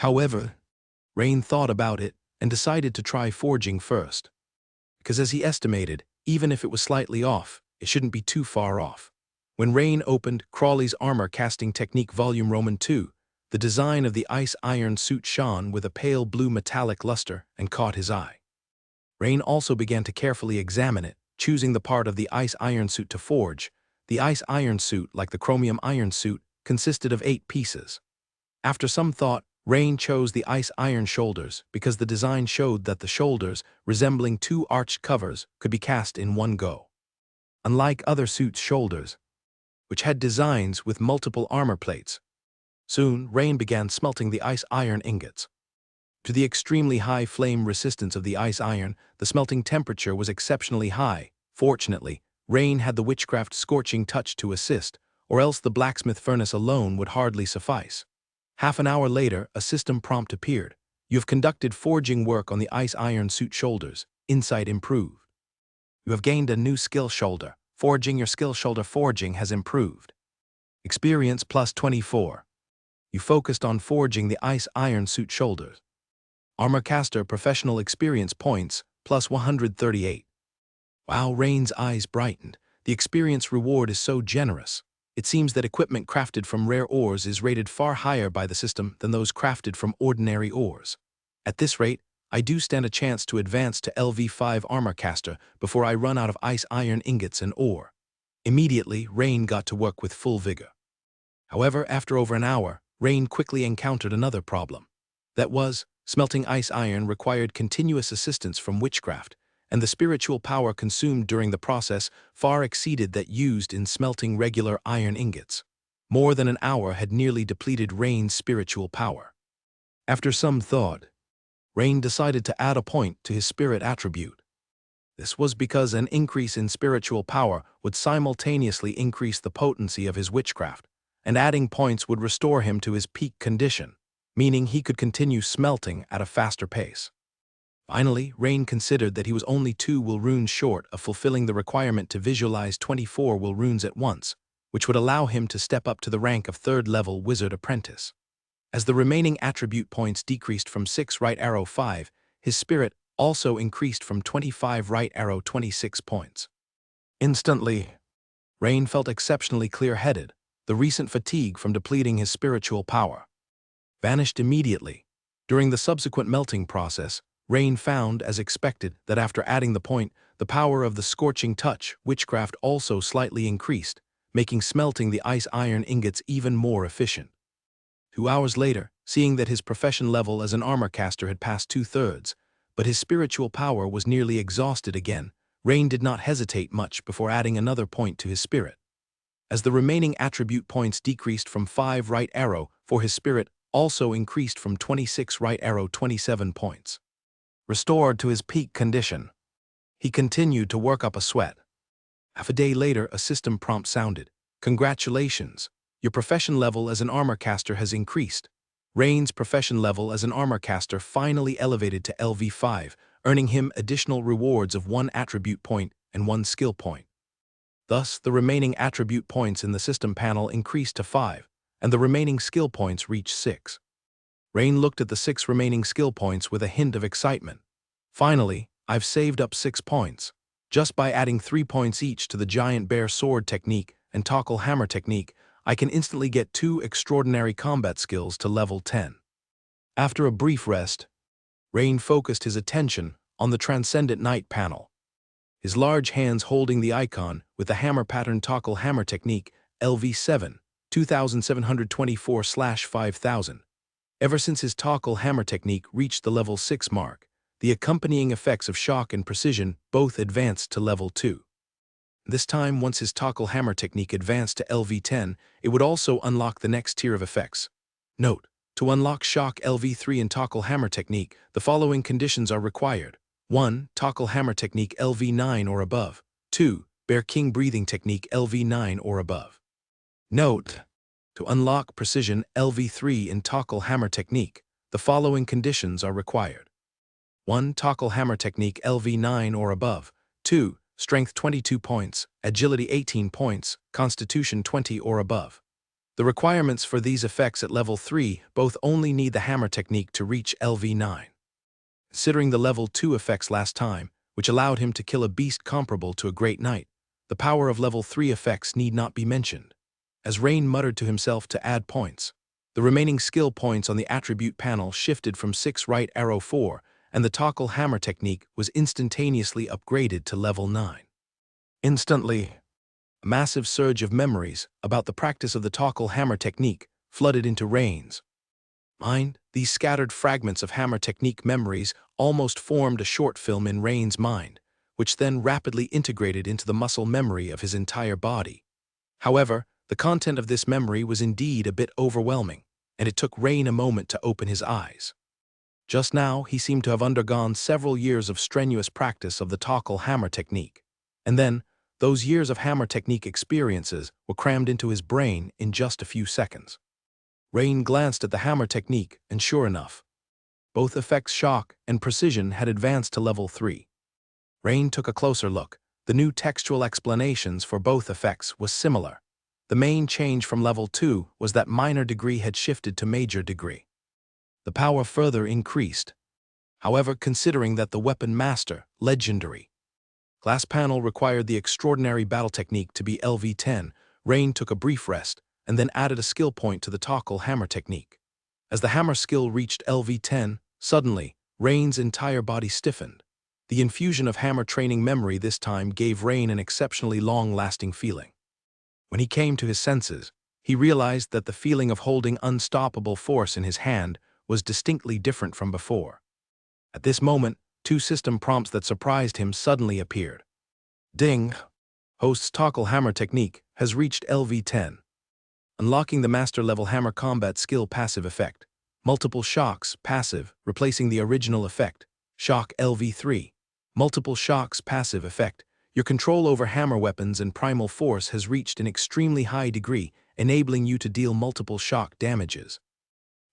However, Rain thought about it and decided to try forging first. Because as he estimated, even if it was slightly off, it shouldn't be too far off. When Rain opened Crawley's armor casting technique volume Roman 2, the design of the ice iron suit shone with a pale blue metallic luster and caught his eye. Rain also began to carefully examine it, choosing the part of the ice iron suit to forge. The ice iron suit, like the chromium iron suit, consisted of 8 pieces. After some thought, Rain chose the ice iron shoulders because the design showed that the shoulders, resembling 2 arched covers, could be cast in one go. Unlike other suits' shoulders, which had designs with multiple armor plates, soon Rain began smelting the ice iron ingots. To the extremely high flame resistance of the ice iron, the smelting temperature was exceptionally high. Fortunately, Rain had the witchcraft scorching touch to assist, or else the blacksmith furnace alone would hardly suffice. Half an hour later, a system prompt appeared. You have conducted forging work on the ice iron suit shoulders. Insight improved. You have gained a new skill shoulder. Forging your skill shoulder forging has improved. Experience plus 24. You focused on forging the ice iron suit shoulders. Armor caster professional experience points plus 138. Wow, Rain's eyes brightened. The experience reward is so generous. It seems that equipment crafted from rare ores is rated far higher by the system than those crafted from ordinary ores. At this rate, I do stand a chance to advance to LV5 armor caster before I run out of ice iron ingots and ore. Immediately, Rain got to work with full vigor. However, after over an hour, Rain quickly encountered another problem. That was, smelting ice iron required continuous assistance from witchcraft, and the spiritual power consumed during the process far exceeded that used in smelting regular iron ingots. More than an hour had nearly depleted Rain's spiritual power. After some thought, Rain decided to add a point to his spirit attribute. This was because an increase in spiritual power would simultaneously increase the potency of his witchcraft, and adding points would restore him to his peak condition, meaning he could continue smelting at a faster pace. Finally, Rain considered that he was only 2 will runes short of fulfilling the requirement to visualize 24 will runes at once, which would allow him to step up to the rank of 3rd level wizard apprentice. As the remaining attribute points decreased from 6 right arrow 5, his spirit also increased from 25 right arrow 26 points. Instantly, Rain felt exceptionally clear-headed. The recent fatigue from depleting his spiritual power vanished immediately. During the subsequent melting process, Rain found, as expected, that after adding the point, the power of the scorching touch witchcraft also slightly increased, making smelting the ice iron ingots even more efficient. 2 hours later, seeing that his profession level as an armor caster had passed 2/3, but his spiritual power was nearly exhausted again, Rain did not hesitate much before adding another point to his spirit. As the remaining attribute points decreased from 5 right arrow, for his spirit also increased from 26 right arrow 27 points. Restored to his peak condition, he continued to work up a sweat. Half a day later, a system prompt sounded. Congratulations, your profession level as an armor caster has increased. Rain's profession level as an armor caster finally elevated to LV5, earning him additional rewards of 1 attribute point and 1 skill point. Thus, the remaining attribute points in the system panel increased to 5, and the remaining skill points reached 6. Rain looked at the 6 remaining skill points with a hint of excitement. Finally, I've saved up 6 points. Just by adding 3 points each to the giant bear sword technique and tackle hammer technique, I can instantly get 2 extraordinary combat skills to level 10. After a brief rest, Rain focused his attention on the Transcendent Knight panel. His large hands holding the icon with the hammer pattern tackle hammer technique LV7, 2724/5000. Ever since his tackle hammer technique reached the level 6 mark, the accompanying effects of shock and precision both advanced to level 2. This time, once his tackle hammer technique advanced to LV10, it would also unlock the next tier of effects. Note: to unlock shock LV3 and tackle hammer technique, the following conditions are required. 1. Tackle hammer technique LV9 or above. 2. Bear King breathing technique LV9 or above. Note: to unlock precision LV3 in tackle hammer technique, the following conditions are required. 1. Tackle hammer technique LV9 or above. 2. Strength 22 points, Agility 18 points, Constitution 20 or above. The requirements for these effects at level 3 both only need the hammer technique to reach LV9. Considering the level 2 effects last time, which allowed him to kill a beast comparable to a great knight, the power of level 3 effects need not be mentioned. As Rain muttered to himself to add points, the remaining skill points on the attribute panel shifted from 6 right arrow 4, and the toggle hammer technique was instantaneously upgraded to level 9. Instantly, a massive surge of memories about the practice of the toggle hammer technique flooded into Rain's mind. These scattered fragments of hammer technique memories almost formed a short film in Rain's mind, which then rapidly integrated into the muscle memory of his entire body. However, the content of this memory was indeed a bit overwhelming, and it took Rain a moment to open his eyes. Just now, he seemed to have undergone several years of strenuous practice of the toggle hammer technique, and then, those years of hammer technique experiences were crammed into his brain in just a few seconds. Rain glanced at the hammer technique, and sure enough, both effects shock and precision had advanced to level 3. Rain took a closer look. The new textual explanations for both effects was similar. The main change from level 2 was that minor degree had shifted to major degree. The power further increased. However, considering that the weapon master, legendary, class panel required the extraordinary battle technique to be LV10, Rain took a brief rest, and then added a skill point to the toggle hammer technique. As the hammer skill reached LV10, suddenly, Rain's entire body stiffened. The infusion of hammer training memory this time gave Rain an exceptionally long-lasting feeling. When he came to his senses, he realized that the feeling of holding unstoppable force in his hand was distinctly different from before. At this moment, 2 system prompts that surprised him suddenly appeared. Ding! Host's toggle hammer technique has reached LV10. Unlocking the master-level hammer combat skill passive effect. Multiple shocks, passive, replacing the original effect. Shock LV3. Multiple shocks, passive effect. Your control over hammer weapons and primal force has reached an extremely high degree, enabling you to deal multiple shock damages.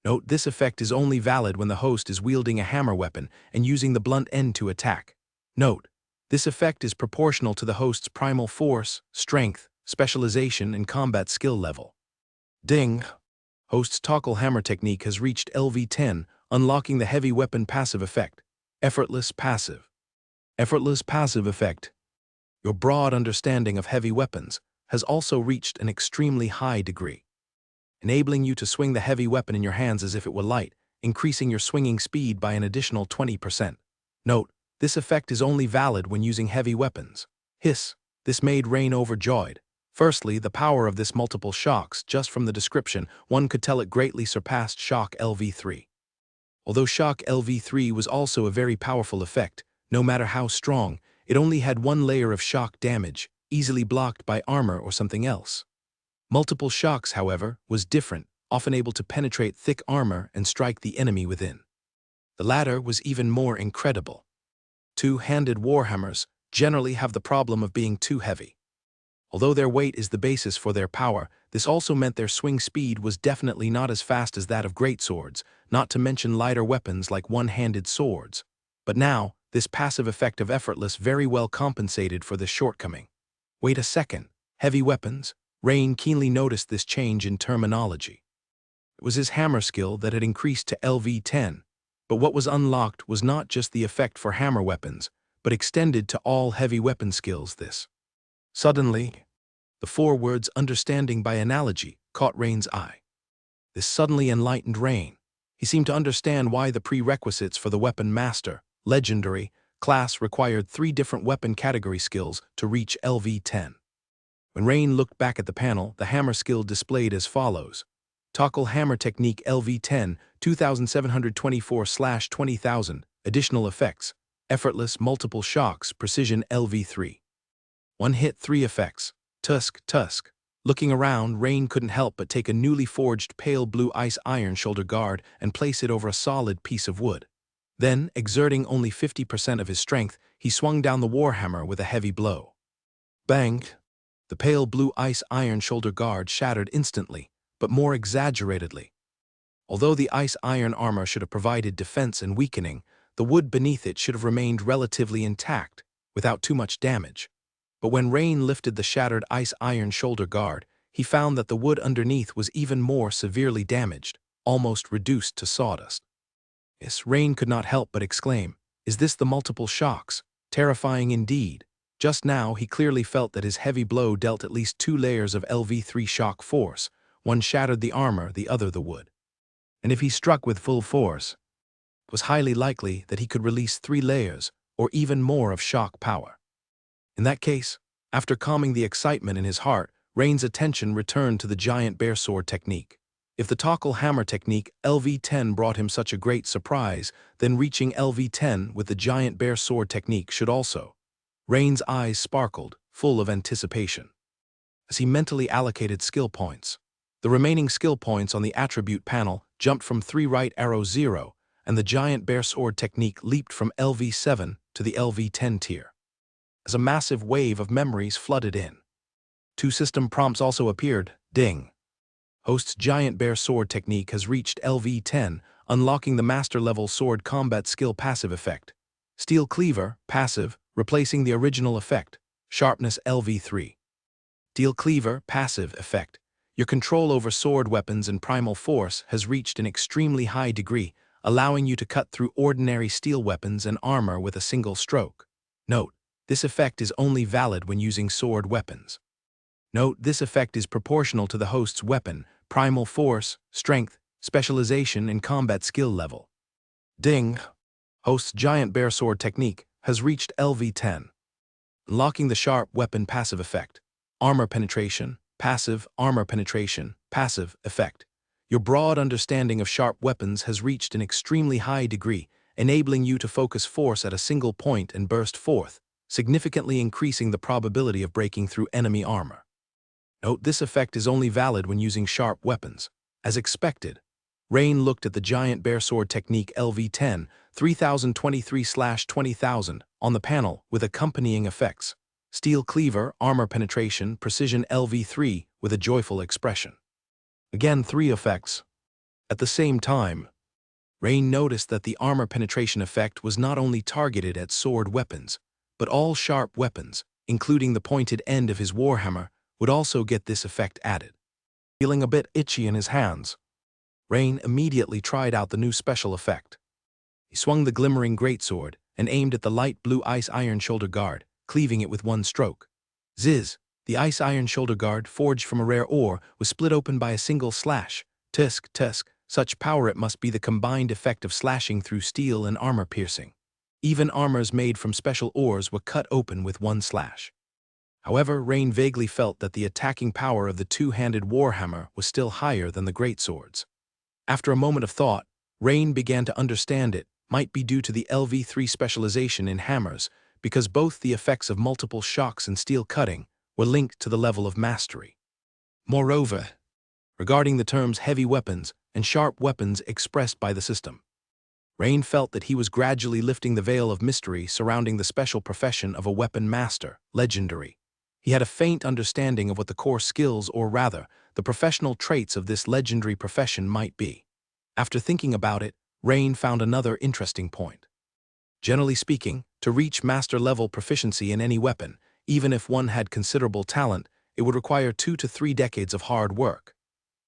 Note, this effect is only valid when the host is wielding a hammer weapon and using the blunt end to attack. Note, this effect is proportional to the host's primal force, strength, specialization, and combat skill level. Ding! Host's toggle hammer technique has reached LV10, unlocking the heavy weapon passive effect. Effortless passive. Effortless passive effect. Your broad understanding of heavy weapons has also reached an extremely high degree, enabling you to swing the heavy weapon in your hands as if it were light, increasing your swinging speed by an additional 20%. Note, this effect is only valid when using heavy weapons. Hiss! This made Rain overjoyed. Firstly, the power of this multiple shocks. Just from the description, one could tell it greatly surpassed Shock LV3. Although Shock LV3 was also a very powerful effect, no matter how strong, it only had one layer of shock damage, easily blocked by armor or something else. Multiple shocks, however, was different, often able to penetrate thick armor and strike the enemy within. The latter was even more incredible. Two-handed warhammers generally have the problem of being too heavy. Although their weight is the basis for their power, this also meant their swing speed was definitely not as fast as that of greatswords, not to mention lighter weapons like one-handed swords. But now, this passive effect of effortless very well compensated for this shortcoming. Wait a second, heavy weapons? Rain keenly noticed this change in terminology. It was his hammer skill that had increased to LV10, but what was unlocked was not just the effect for hammer weapons, but extended to all heavy weapon skills. Suddenly, the 4 words understanding by analogy caught Rain's eye. This suddenly enlightened Rain. He seemed to understand why the prerequisites for the weapon master, legendary, class required 3 different weapon category skills to reach LV10. When Rain looked back at the panel, the hammer skill displayed as follows. Toggle hammer technique LV10, 2724/20,000, additional effects, effortless multiple shocks, precision LV3. One hit 3 effects, tusk. Looking around, Rain couldn't help but take a newly forged pale blue ice iron shoulder guard and place it over a solid piece of wood. Then, exerting only 50% of his strength, he swung down the warhammer with a heavy blow. Bang! The pale blue ice iron shoulder guard shattered instantly, but more exaggeratedly. Although the ice iron armor should have provided defense and weakening, the wood beneath it should have remained relatively intact, without too much damage. But when Rain lifted the shattered ice iron shoulder guard, he found that the wood underneath was even more severely damaged, almost reduced to sawdust. Yes, Rain could not help but exclaim, "Is this the multiple shocks? Terrifying indeed." Just now he clearly felt that his heavy blow dealt at least 2 layers of LV3 shock force. One shattered the armor, the other the wood. And if he struck with full force, it was highly likely that he could release 3 layers, or even more of shock power. In that case, after calming the excitement in his heart, Rain's attention returned to the giant bear sword technique. If the Toggle hammer technique LV10 brought him such a great surprise, then reaching LV10 with the giant bear sword technique should also. Rain's eyes sparkled, full of anticipation. As he mentally allocated skill points, the remaining skill points on the attribute panel jumped from 3 right arrow 0, and the giant bear sword technique leaped from LV7 to the LV10 tier. As a massive wave of memories flooded in, 2 system prompts also appeared. Ding. Host's giant bear sword technique has reached LV10, unlocking the master-level sword combat skill passive effect. Steel Cleaver, passive, replacing the original effect. Sharpness LV3. Steel Cleaver, passive effect. Your control over sword weapons and primal force has reached an extremely high degree, allowing you to cut through ordinary steel weapons and armor with a single stroke. Note, this effect is only valid when using sword weapons. Note, this effect is proportional to the host's weapon, primal force, strength, specialization, and combat skill level. Ding! Host's giant bear sword technique has reached LV10. Unlocking the sharp weapon passive effect. Armor penetration, passive, armor penetration, passive effect. Your broad understanding of sharp weapons has reached an extremely high degree, enabling you to focus force at a single point and burst forth, significantly increasing the probability of breaking through enemy armor. Note, this effect is only valid when using sharp weapons. As expected, Rain looked at the giant bear sword technique LV10 3023/20000 on the panel with accompanying effects. Steel Cleaver, armor penetration, precision LV3 with a joyful expression. Again, 3 effects. At the same time, Rain noticed that the armor penetration effect was not only targeted at sword weapons, but all sharp weapons, including the pointed end of his warhammer, would also get this effect added. Feeling a bit itchy in his hands, Rain immediately tried out the new special effect. He swung the glimmering greatsword and aimed at the light blue ice iron shoulder guard, cleaving it with one stroke. Ziz! The ice iron shoulder guard, forged from a rare ore, was split open by a single slash. Tusk, tusk, such power it must be the combined effect of slashing through steel and armor piercing. Even armors made from special ores were cut open with one slash. However, Rain vaguely felt that the attacking power of the two-handed warhammer was still higher than the greatswords. After a moment of thought, Rain began to understand it might be due to the LV3 specialization in hammers, because both the effects of multiple shocks and steel cutting were linked to the level of mastery. Moreover, regarding the terms heavy weapons and sharp weapons expressed by the system, Rain felt that he was gradually lifting the veil of mystery surrounding the special profession of a weapon master, legendary. He had a faint understanding of what the core skills, or rather, the professional traits of this legendary profession might be. After thinking about it, Rain found another interesting point. Generally speaking, to reach master-level proficiency in any weapon, even if one had considerable talent, it would require 2 to 3 decades of hard work.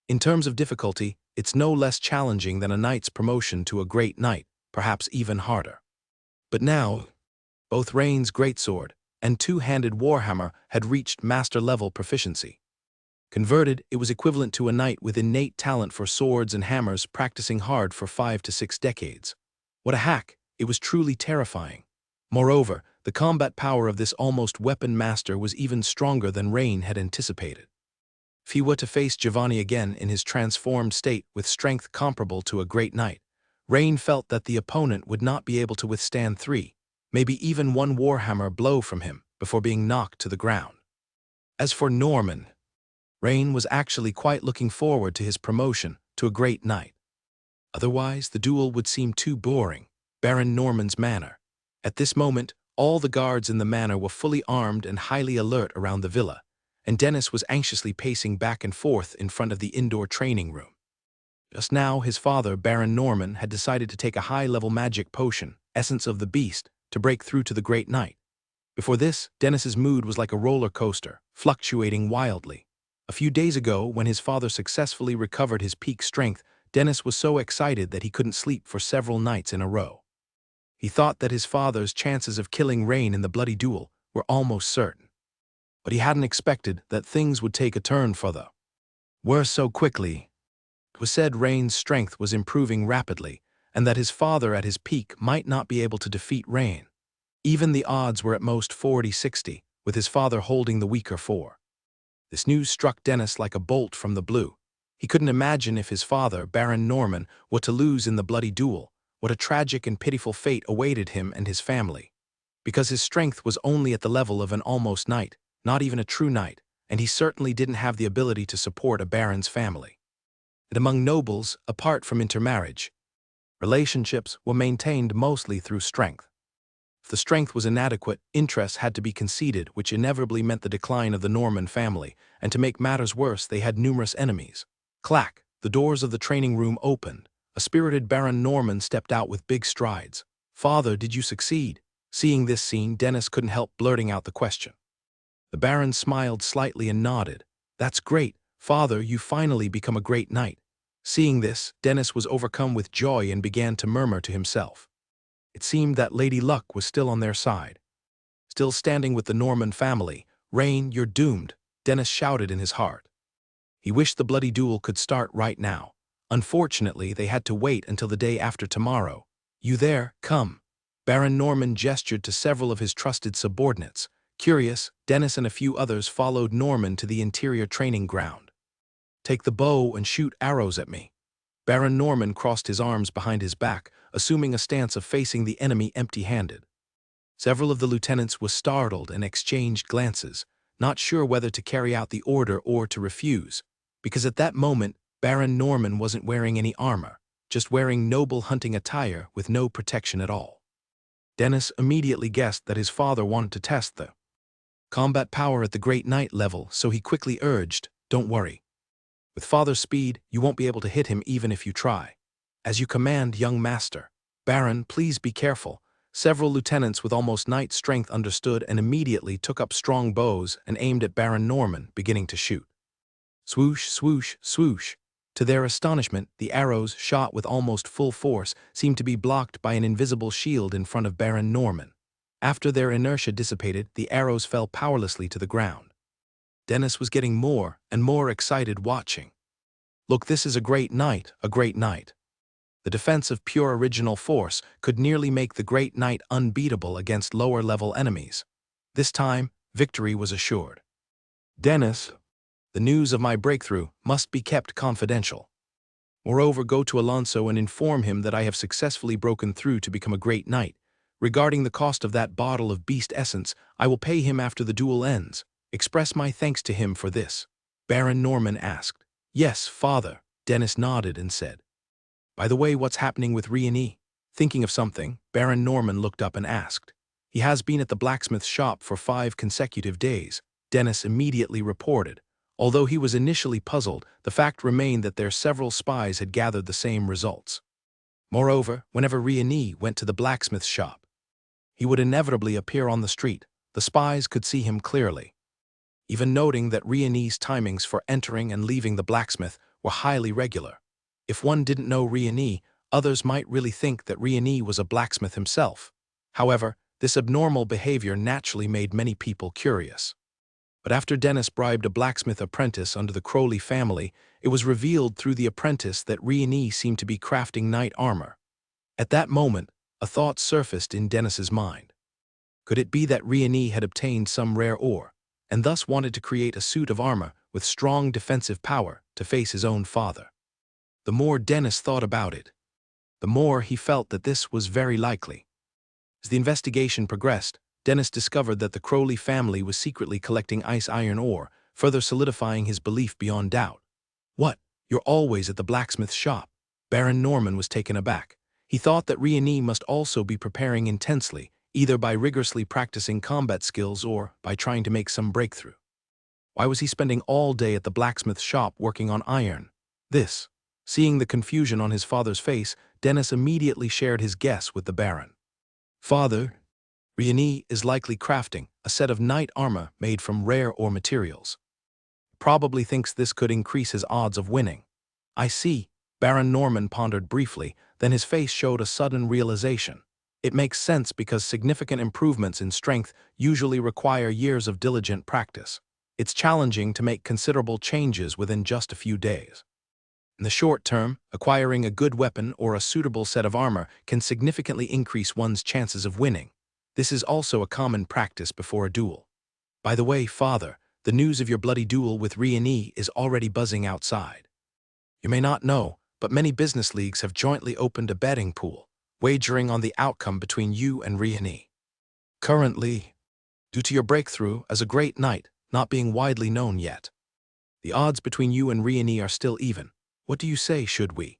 In terms of difficulty, it's no less challenging than a knight's promotion to a great knight, perhaps even harder. But now, both Rain's greatsword and two-handed warhammer had reached master-level proficiency. Converted, it was equivalent to a knight with innate talent for swords and hammers practicing hard for 5 to 6 decades. What a hack! It was truly terrifying. Moreover, the combat power of this almost weapon master was even stronger than Rain had anticipated. If he were to face Giovanni again in his transformed state with strength comparable to a great knight, Rain felt that the opponent would not be able to withstand 3, maybe even 1 warhammer blow from him before being knocked to the ground. As for Norman, Rain was actually quite looking forward to his promotion to a great knight. Otherwise, the duel would seem too boring. Baron Norman's manor. At this moment, all the guards in the manor were fully armed and highly alert around the villa, and Dennis was anxiously pacing back and forth in front of the indoor training room. Just now, his father, Baron Norman, had decided to take a high-level magic potion, Essence of the Beast, to break through to the Great Knight. Before this, Dennis's mood was like a roller coaster, fluctuating wildly. A few days ago, when his father successfully recovered his peak strength, Dennis was so excited that he couldn't sleep for several nights in a row. He thought that his father's chances of killing Rain in the bloody duel were almost certain. But he hadn't expected that things would take a turn for the worse so quickly. It was said Rain's strength was improving rapidly, and that his father at his peak might not be able to defeat Rain. Even the odds were at most 40-60, with his father holding the weaker 4. This news struck Dennis like a bolt from the blue. He couldn't imagine if his father, Baron Norman, were to lose in the bloody duel, what a tragic and pitiful fate awaited him and his family. Because his strength was only at the level of an almost knight, not even a true knight, and he certainly didn't have the ability to support a baron's family. And among nobles, apart from intermarriage, relationships were maintained mostly through strength. If the strength was inadequate, interest had to be conceded, which inevitably meant the decline of the Norman family, and to make matters worse, they had numerous enemies. Clack! The doors of the training room opened. A spirited Baron Norman stepped out with big strides. "Father, did you succeed?" Seeing this scene, Dennis couldn't help blurting out the question. The Baron smiled slightly and nodded. "That's great. Father, you finally become a great knight." Seeing this, Dennis was overcome with joy and began to murmur to himself. It seemed that Lady Luck was still on their side. Still standing with the Norman family. "Rain, you're doomed," Dennis shouted in his heart. He wished the bloody duel could start right now. Unfortunately, they had to wait until the day after tomorrow. "You there? Come." Baron Norman gestured to several of his trusted subordinates. Curious, Dennis and a few others followed Norman to the interior training ground. "Take the bow and shoot arrows at me." Baron Norman crossed his arms behind his back, assuming a stance of facing the enemy empty-handed. Several of the lieutenants were startled and exchanged glances, not sure whether to carry out the order or to refuse, because at that moment, Baron Norman wasn't wearing any armor, just wearing noble hunting attire with no protection at all. Dennis immediately guessed that his father wanted to test the combat power at the Great Knight level, so he quickly urged, "Don't worry. With father's speed, you won't be able to hit him even if you try." "As you command, young master." "Baron, please be careful." Several lieutenants with almost knight strength understood and immediately took up strong bows and aimed at Baron Norman, beginning to shoot. Swoosh, swoosh, swoosh. To their astonishment, the arrows, shot with almost full force, seemed to be blocked by an invisible shield in front of Baron Norman. After their inertia dissipated, the arrows fell powerlessly to the ground. Dennis was getting more and more excited watching. Look, this is a great knight, a great knight. The defense of pure original force could nearly make the Great Knight unbeatable against lower-level enemies. This time, victory was assured. "Dennis, the news of my breakthrough must be kept confidential. Moreover, go to Alonso and inform him that I have successfully broken through to become a great knight. Regarding the cost of that bottle of beast essence, I will pay him after the duel ends. Express my thanks to him for this." Baron Norman asked. "Yes, father," Dennis nodded and said. "By the way, what's happening with Rieni?" Thinking of something, Baron Norman looked up and asked. "He has been at the blacksmith's shop for 5 consecutive days," Dennis immediately reported. Although he was initially puzzled, the fact remained that their several spies had gathered the same results. Moreover, whenever Rieni went to the blacksmith's shop, he would inevitably appear on the street. The spies could see him clearly. Even noting that Rieni's timings for entering and leaving the blacksmith were highly regular. If one didn't know Rieni, others might really think that Rieni was a blacksmith himself. However, this abnormal behavior naturally made many people curious. But after Dennis bribed a blacksmith apprentice under the Crowley family, it was revealed through the apprentice that Rieni seemed to be crafting knight armor. At that moment, a thought surfaced in Dennis's mind. Could it be that Rieni had obtained some rare ore, and thus wanted to create a suit of armor with strong defensive power to face his own father? The more Dennis thought about it, the more he felt that this was very likely. As the investigation progressed, Dennis discovered that the Crowley family was secretly collecting ice-iron ore, further solidifying his belief beyond doubt. "What? You're always at the blacksmith's shop?" Baron Norman was taken aback. He thought that Rieni must also be preparing intensely, either by rigorously practicing combat skills or by trying to make some breakthrough. Why was he spending all day at the blacksmith's shop working on iron? Seeing the confusion on his father's face, Dennis immediately shared his guess with the Baron. "Father, Rieni is likely crafting a set of knight armor made from rare ore materials." probably thinks this could increase his odds of winning. I see. Baron Norman pondered briefly, then his face showed a sudden realization. It makes sense because significant improvements in strength usually require years of diligent practice. It's challenging to make considerable changes within just a few days. In the short term, acquiring a good weapon or a suitable set of armor can significantly increase one's chances of winning. This is also a common practice before a duel. By the way, Father, the news of your bloody duel with Riani is already buzzing outside. You may not know, but many business leagues have jointly opened a betting pool, wagering on the outcome between you and Riani. Currently, due to your breakthrough as a great knight not being widely known yet, the odds between you and Riani are still even. What do you say, should we?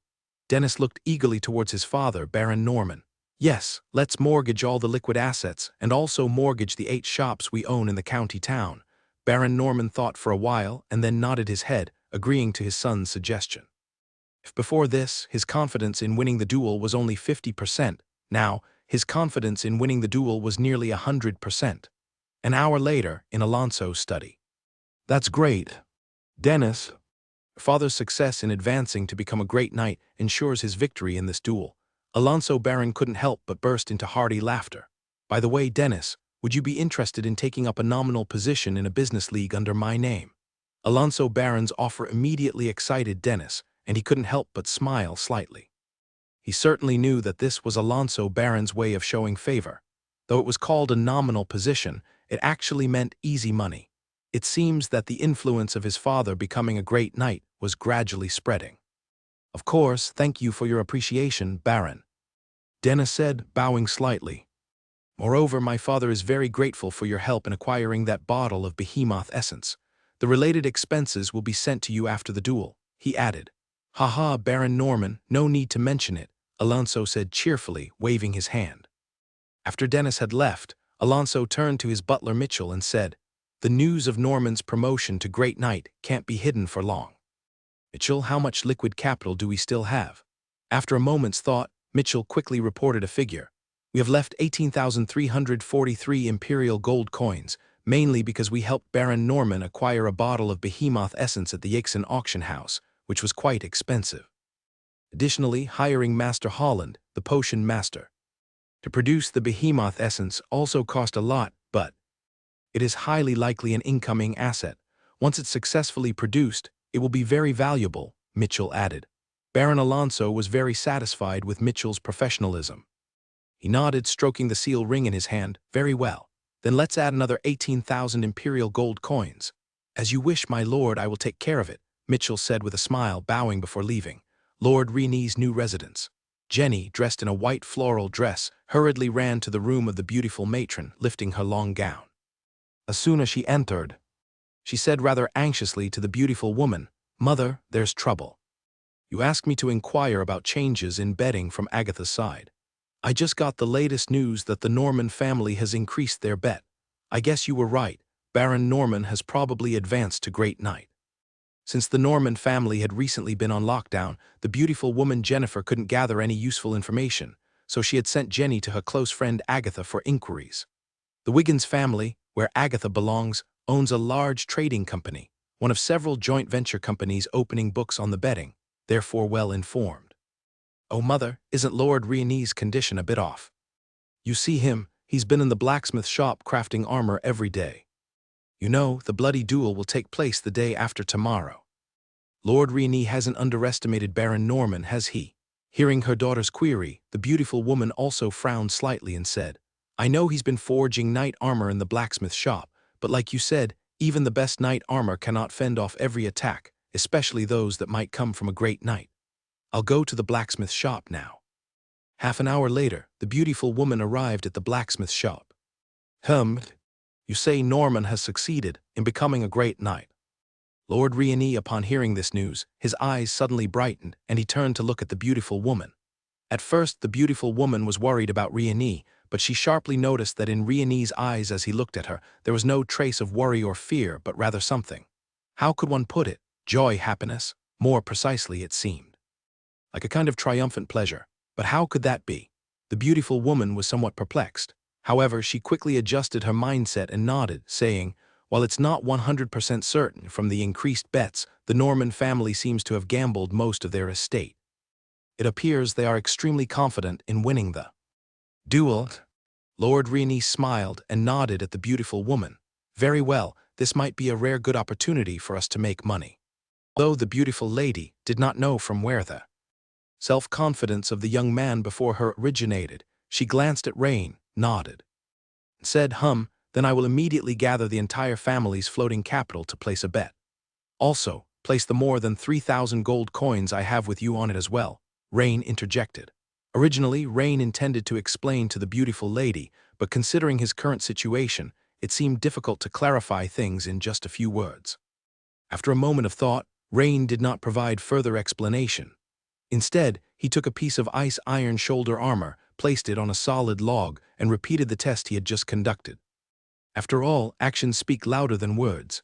Dennis looked eagerly towards his father, Baron Norman. Yes, let's mortgage all the liquid assets and also mortgage the 8 shops we own in the county town. Baron Norman thought for a while and then nodded his head, agreeing to his son's suggestion. If before this, his confidence in winning the duel was only 50%, now, his confidence in winning the duel was nearly 100%. An hour later, in Alonso's study. That's great. Dennis, father's success in advancing to become a great knight ensures his victory in this duel. Alonso Baron couldn't help but burst into hearty laughter. By the way, Dennis, would you be interested in taking up a nominal position in a business league under my name? Alonso Baron's offer immediately excited Dennis, and he couldn't help but smile slightly. He certainly knew that this was Alonso Baron's way of showing favor. Though it was called a nominal position, it actually meant easy money. It seems that the influence of his father becoming a great knight was gradually spreading. Of course, thank you for your appreciation, Baron, Dennis said, bowing slightly. Moreover, my father is very grateful for your help in acquiring that bottle of behemoth essence. The related expenses will be sent to you after the duel, he added. Haha, Baron Norman, no need to mention it, Alonso said cheerfully, waving his hand. After Dennis had left, Alonso turned to his butler Mitchell and said, the news of Norman's promotion to Great Knight can't be hidden for long. Mitchell, how much liquid capital do we still have? After a moment's thought, Mitchell quickly reported a figure. We have left 18,343 imperial gold coins, mainly because we helped Baron Norman acquire a bottle of behemoth essence at the Yaxen auction house, which was quite expensive. Additionally, hiring Master Holland, the potion master, to produce the behemoth essence also cost a lot, but it is highly likely an incoming asset. Once it's successfully produced, it will be very valuable, Mitchell added. Baron Alonso was very satisfied with Mitchell's professionalism. He nodded, stroking the seal ring in his hand. Very well. Then let's add another 18,000 imperial gold coins. As you wish, my lord, I will take care of it, Mitchell said with a smile, bowing before leaving Lord Riani's new residence. Jenny, dressed in a white floral dress, hurriedly ran to the room of the beautiful matron, lifting her long gown. As soon as she entered, she said rather anxiously to the beautiful woman, Mother, there's trouble. You asked me to inquire about changes in betting from Agatha's side. I just got the latest news that the Norman family has increased their bet. I guess you were right. Baron Norman has probably advanced to Great Knight. Since the Norman family had recently been on lockdown, the beautiful woman Jennifer couldn't gather any useful information, so she had sent Jenny to her close friend Agatha for inquiries. The Wiggins family, where Agatha belongs, owns a large trading company, one of several joint venture companies opening books on the betting, therefore well informed. Oh, Mother, isn't Lord Riani's condition a bit off? You see him, he's been in the blacksmith shop crafting armor every day. You know, the bloody duel will take place the day after tomorrow. Lord Riani hasn't underestimated Baron Norman, has he? Hearing her daughter's query, the beautiful woman also frowned slightly and said, I know he's been forging knight armor in the blacksmith shop, but like you said, even the best knight armor cannot fend off every attack, especially those that might come from a great knight. I'll go to the blacksmith shop now. Half an hour later, the beautiful woman arrived at the blacksmith shop. You say Norman has succeeded in becoming a great knight. Lord Riani, upon hearing this news, his eyes suddenly brightened, and he turned to look at the beautiful woman. At first, the beautiful woman was worried about Riani, but she sharply noticed that in Riani's eyes as he looked at her, there was no trace of worry or fear, but rather something. How could one put it? Joy, happiness, more precisely it seemed. Like a kind of triumphant pleasure. But how could that be? The beautiful woman was somewhat perplexed. However, she quickly adjusted her mindset and nodded, saying, While it's not 100% certain from the increased bets, the Norman family seems to have gambled most of their estate. It appears they are extremely confident in winning the duel. Lord Rene smiled and nodded at the beautiful woman. Very well, this might be a rare good opportunity for us to make money. Although the beautiful lady did not know from where the self-confidence of the young man before her originated, she glanced at Rain, nodded, and said, then I will immediately gather the entire family's floating capital to place a bet. Also, place the more than 3,000 gold coins I have with you on it as well, Rain interjected. Originally, Rain intended to explain to the beautiful lady, but considering his current situation, it seemed difficult to clarify things in just a few words. After a moment of thought, Rain did not provide further explanation. Instead, he took a piece of iron shoulder armor, placed it on a solid log, and repeated the test he had just conducted. After all, actions speak louder than words.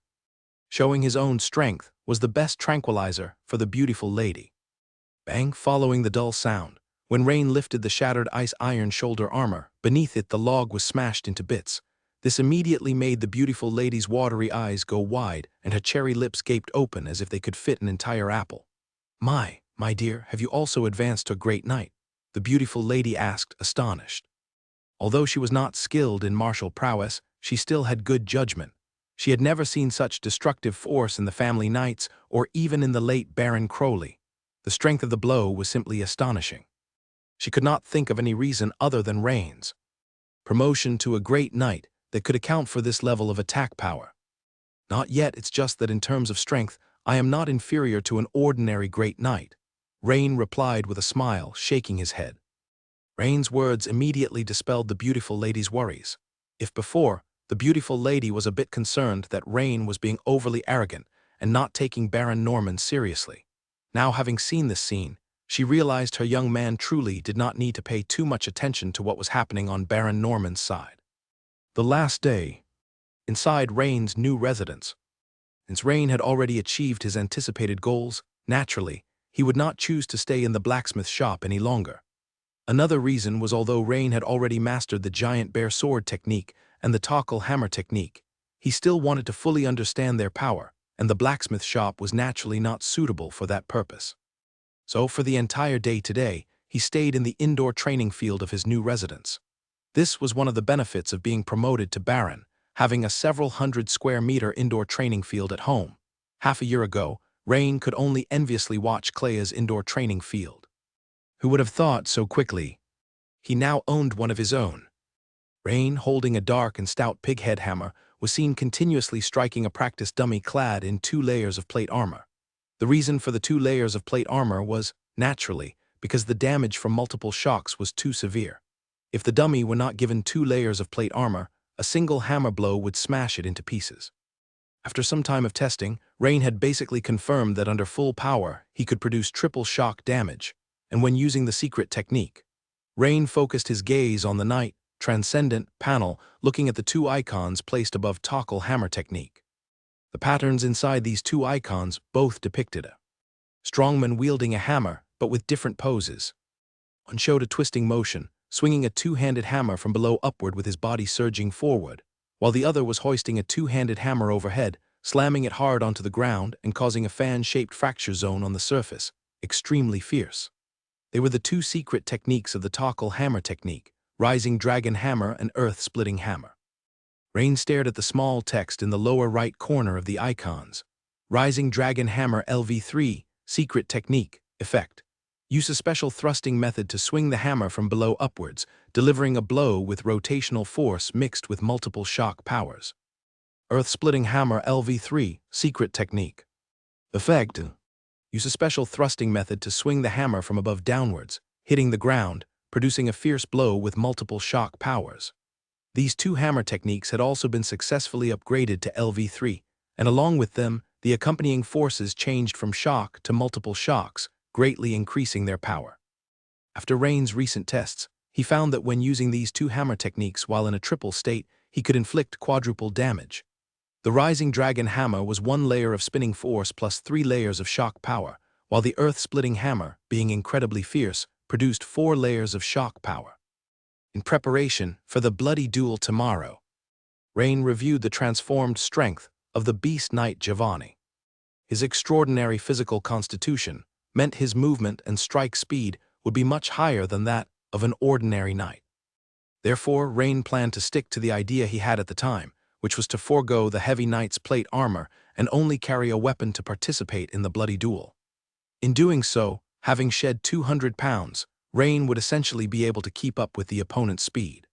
Showing his own strength was the best tranquilizer for the beautiful lady. Bang, following the dull sound. When Rain lifted the shattered iron shoulder armor, beneath it the log was smashed into bits. This immediately made the beautiful lady's watery eyes go wide and her cherry lips gaped open as if they could fit an entire apple. My dear, have you also advanced to a great knight? The beautiful lady asked, astonished. Although she was not skilled in martial prowess, she still had good judgment. She had never seen such destructive force in the family knights or even in the late Baron Crowley. The strength of the blow was simply astonishing. She could not think of any reason other than Rain's promotion to a great knight that could account for this level of attack power. Not yet, it's just that in terms of strength, I am not inferior to an ordinary great knight, Rain replied with a smile, shaking his head. Rain's words immediately dispelled the beautiful lady's worries. If before, the beautiful lady was a bit concerned that Rain was being overly arrogant and not taking Baron Norman seriously, now having seen this scene, she realized her young man truly did not need to pay too much attention to what was happening on Baron Norman's side. The last day, inside Rain's new residence. Since Rain had already achieved his anticipated goals, naturally, he would not choose to stay in the blacksmith shop any longer. Another reason was although Rain had already mastered the giant bear sword technique and the tackle hammer technique, he still wanted to fully understand their power, and the blacksmith shop was naturally not suitable for that purpose. So for the entire day today, he stayed in the indoor training field of his new residence. This was one of the benefits of being promoted to Baron, having a several hundred square meter indoor training field at home. Half a year ago, Rain could only enviously watch Clea's indoor training field. Who would have thought so quickly? He now owned one of his own. Rain, holding a dark and stout pighead hammer, was seen continuously striking a practice dummy clad in 2 layers of plate armor. The reason for the 2 layers of plate armor was, naturally, because the damage from multiple shocks was too severe. If the dummy were not given 2 layers of plate armor, a single hammer blow would smash it into pieces. After some time of testing, Rain had basically confirmed that under full power, he could produce triple shock damage, and when using the secret technique, Rain focused his gaze on the Knight Transcendent panel, looking at the 2 icons placed above tackle hammer technique. The patterns inside these 2 icons both depicted a strongman wielding a hammer, but with different poses. One showed a twisting motion, swinging a 2-handed hammer from below upward with his body surging forward, while the other was hoisting a 2-handed hammer overhead, slamming it hard onto the ground and causing a fan-shaped fracture zone on the surface, extremely fierce. They were the 2 secret techniques of the tackle hammer technique, Rising Dragon Hammer and Earth-Splitting Hammer. Rain stared at the small text in the lower right corner of the icons. Rising Dragon Hammer LV3, Secret Technique, Effect. Use a special thrusting method to swing the hammer from below upwards, delivering a blow with rotational force mixed with multiple shock powers. Earth-Splitting Hammer LV3, Secret Technique. Effect. Use a special thrusting method to swing the hammer from above downwards, hitting the ground, producing a fierce blow with multiple shock powers. These 2 hammer techniques had also been successfully upgraded to LV3, and along with them, the accompanying forces changed from shock to multiple shocks, greatly increasing their power. After Rain's recent tests, he found that when using these 2 hammer techniques while in a triple state, he could inflict quadruple damage. The Rising Dragon Hammer was 1 layer of spinning force plus 3 layers of shock power, while the Earth-Splitting Hammer, being incredibly fierce, produced 4 layers of shock power. In preparation for the bloody duel tomorrow, Rain reviewed the transformed strength of the beast knight Giovanni. His extraordinary physical constitution meant his movement and strike speed would be much higher than that of an ordinary knight. Therefore, Rain planned to stick to the idea he had at the time, which was to forego the heavy knight's plate armor and only carry a weapon to participate in the bloody duel. In doing so, having shed 200 pounds, Rain would essentially be able to keep up with the opponent's speed.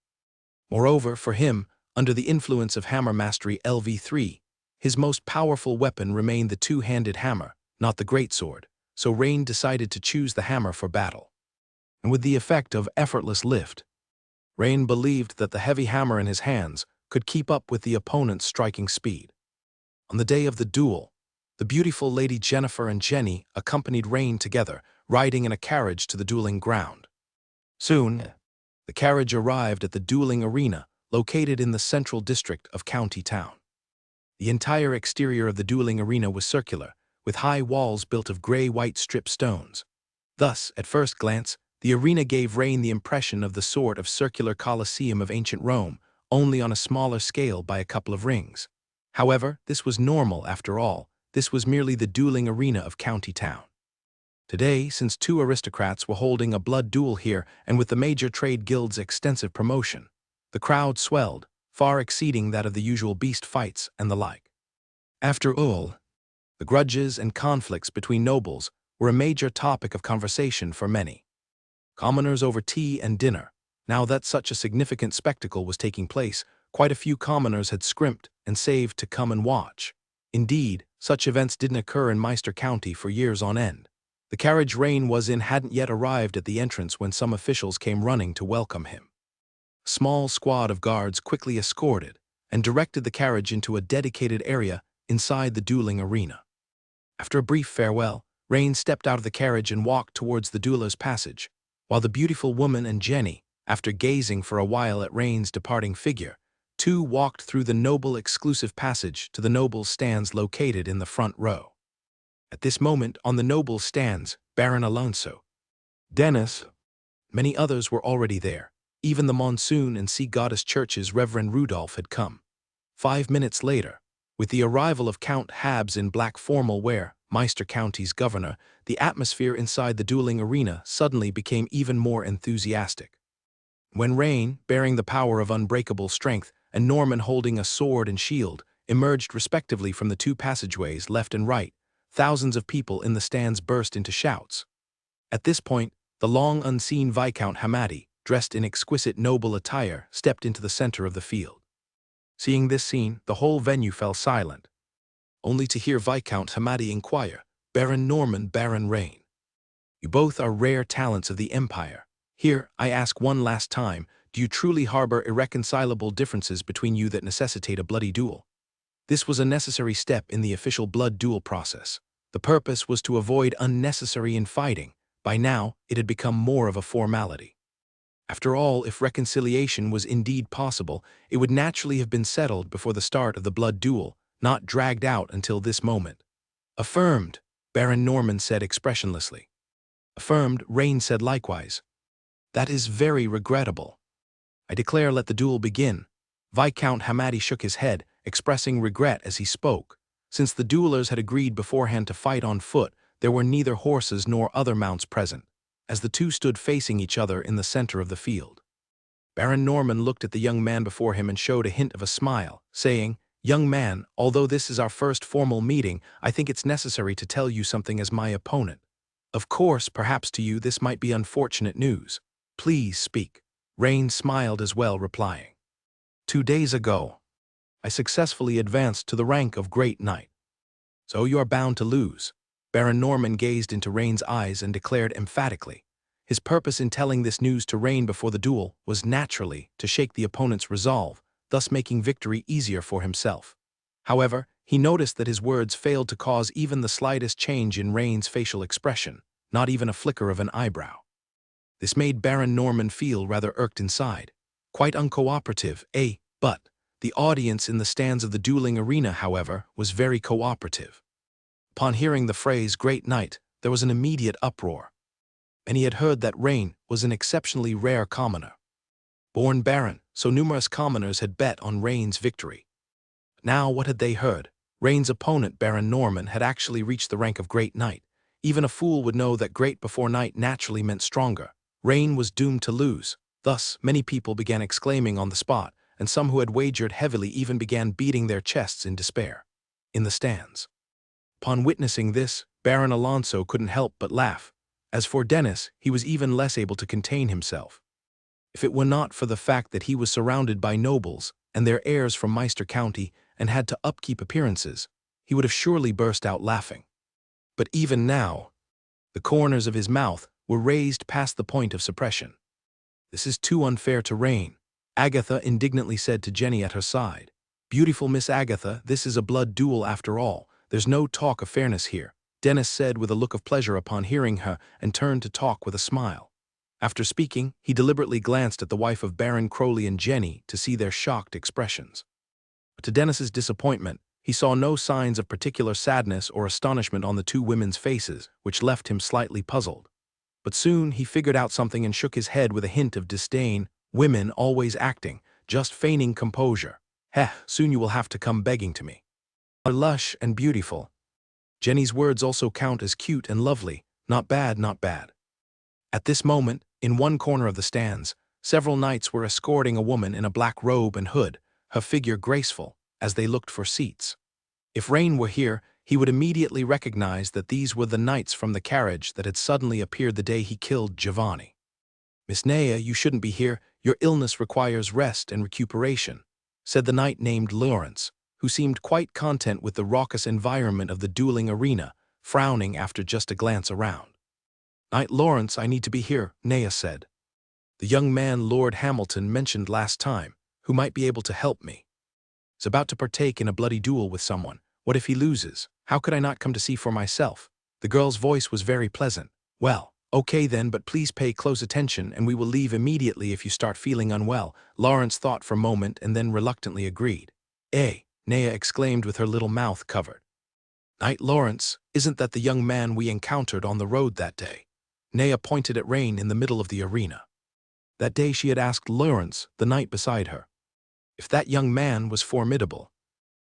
Moreover, for him, under the influence of hammer mastery LV3, his most powerful weapon remained the two-handed hammer, not the greatsword, so Rain decided to choose the hammer for battle. And with the effect of effortless lift, Rain believed that the heavy hammer in his hands could keep up with the opponent's striking speed. On the day of the duel, the beautiful Lady Jennifer and Jenny accompanied Rain together, riding in a carriage to the dueling ground. Soon, the carriage arrived at the dueling arena located in the central district of County Town. The entire exterior of the dueling arena was circular, with high walls built of gray-white strip stones. Thus, at first glance, the arena gave Rain the impression of the sort of circular Colosseum of ancient Rome, only on a smaller scale by a couple of rings. However, this was normal after all. This was merely the dueling arena of County Town. Today, since two aristocrats were holding a blood duel here and with the major trade guild's extensive promotion, the crowd swelled, far exceeding that of the usual beast fights and the like. After all, the grudges and conflicts between nobles were a major topic of conversation for many commoners over tea and dinner. Now that such a significant spectacle was taking place, quite a few commoners had scrimped and saved to come and watch. Indeed, such events didn't occur in Meister County for years on end. The carriage Rain was in hadn't yet arrived at the entrance when some officials came running to welcome him. A small squad of guards quickly escorted and directed the carriage into a dedicated area inside the dueling arena. After a brief farewell, Rain stepped out of the carriage and walked towards the dueller's passage, while the beautiful woman and Jenny, after gazing for a while at Rain's departing figure, two walked through the noble exclusive passage to the noble stands located in the front row. At this moment, on the noble stands, Baron Alonso, Dennis, many others were already there. Even the Monsoon and Sea Goddess Church's Reverend Rudolph had come. 5 minutes later, with the arrival of Count Habs in black formal wear, Meister County's governor, the atmosphere inside the dueling arena suddenly became even more enthusiastic. When Rain, bearing the power of unbreakable strength, and Norman holding a sword and shield, emerged respectively from the two passageways left and right, thousands of people in the stands burst into shouts. At this point, the long unseen Viscount Hamadi, dressed in exquisite noble attire, stepped into the center of the field. Seeing this scene, the whole venue fell silent, only to hear Viscount Hamadi inquire, "Baron Norman, Baron Rain, you both are rare talents of the Empire. Here, I ask one last time, do you truly harbor irreconcilable differences between you that necessitate a bloody duel?" This was a necessary step in the official blood duel process. The purpose was to avoid unnecessary infighting. By now, it had become more of a formality. After all, if reconciliation was indeed possible, it would naturally have been settled before the start of the blood duel, not dragged out until this moment. "Affirmed," Baron Norman said expressionlessly. "Affirmed," Rain said likewise. "That is very regrettable. I declare let the duel begin." Viscount Hamadi shook his head, expressing regret as he spoke. Since the duelers had agreed beforehand to fight on foot, there were neither horses nor other mounts present, as the two stood facing each other in the center of the field. Baron Norman looked at the young man before him and showed a hint of a smile, saying, "Young man, although this is our first formal meeting, I think it's necessary to tell you something as my opponent. Of course, perhaps to you this might be unfortunate news. Please speak." Rain smiled as well, replying, 2 days ago, I successfully advanced to the rank of Great Knight. So you are bound to lose." Baron Norman gazed into Rain's eyes and declared emphatically. His purpose in telling this news to Rain before the duel was naturally to shake the opponent's resolve, thus making victory easier for himself. However, he noticed that his words failed to cause even the slightest change in Rain's facial expression, not even a flicker of an eyebrow. This made Baron Norman feel rather irked inside. Quite uncooperative, but the audience in the stands of the dueling arena, however, was very cooperative. Upon hearing the phrase "Great Knight," there was an immediate uproar. And he had heard that Rain was an exceptionally rare commoner. Born Baron, so numerous commoners had bet on Rain's victory. Now what had they heard? Rain's opponent, Baron Norman, had actually reached the rank of Great Knight. Even a fool would know that great before knight naturally meant stronger. Rain was doomed to lose. Thus, many people began exclaiming on the spot, and some who had wagered heavily even began beating their chests in despair. In the stands. Upon witnessing this, Baron Alonso couldn't help but laugh. As for Dennis, he was even less able to contain himself. If it were not for the fact that he was surrounded by nobles and their heirs from Meister County and had to upkeep appearances, he would have surely burst out laughing. But even now, the corners of his mouth were raised past the point of suppression. "This is too unfair to Rain," Agatha indignantly said to Jenny at her side. "Beautiful Miss Agatha, this is a blood duel after all. There's no talk of fairness here," Dennis said with a look of pleasure upon hearing her and turned to talk with a smile. After speaking, he deliberately glanced at the wife of Baron Crowley and Jenny to see their shocked expressions. But to Dennis's disappointment, he saw no signs of particular sadness or astonishment on the two women's faces, which left him slightly puzzled. But soon he figured out something and shook his head with a hint of disdain. "Women always acting, just feigning composure. Heh, soon you will have to come begging to me." "Are lush and beautiful." Jenny's words also count as cute and lovely. Not bad, not bad. At this moment, in one corner of the stands, several knights were escorting a woman in a black robe and hood, her figure graceful, as they looked for seats. If Rain were here, he would immediately recognize that these were the knights from the carriage that had suddenly appeared the day he killed Giovanni. "Miss Nea, you shouldn't be here. Your illness requires rest and recuperation," said the knight named Lawrence, who seemed quite content with the raucous environment of the dueling arena, frowning after just a glance around. "Knight Lawrence, I need to be here," Nea said. "The young man Lord Hamilton mentioned last time, who might be able to help me, is about to partake in a bloody duel with someone. What if he loses? How could I not come to see for myself?" The girl's voice was very pleasant. "Well, okay then, but please pay close attention and we will leave immediately if you start feeling unwell." Lawrence thought for a moment and then reluctantly agreed. Nea exclaimed with her little mouth covered. "Knight Lawrence, isn't that the young man we encountered on the road that day?" Nea pointed at Rain in the middle of the arena. That day she had asked Lawrence, the knight beside her, if that young man was formidable.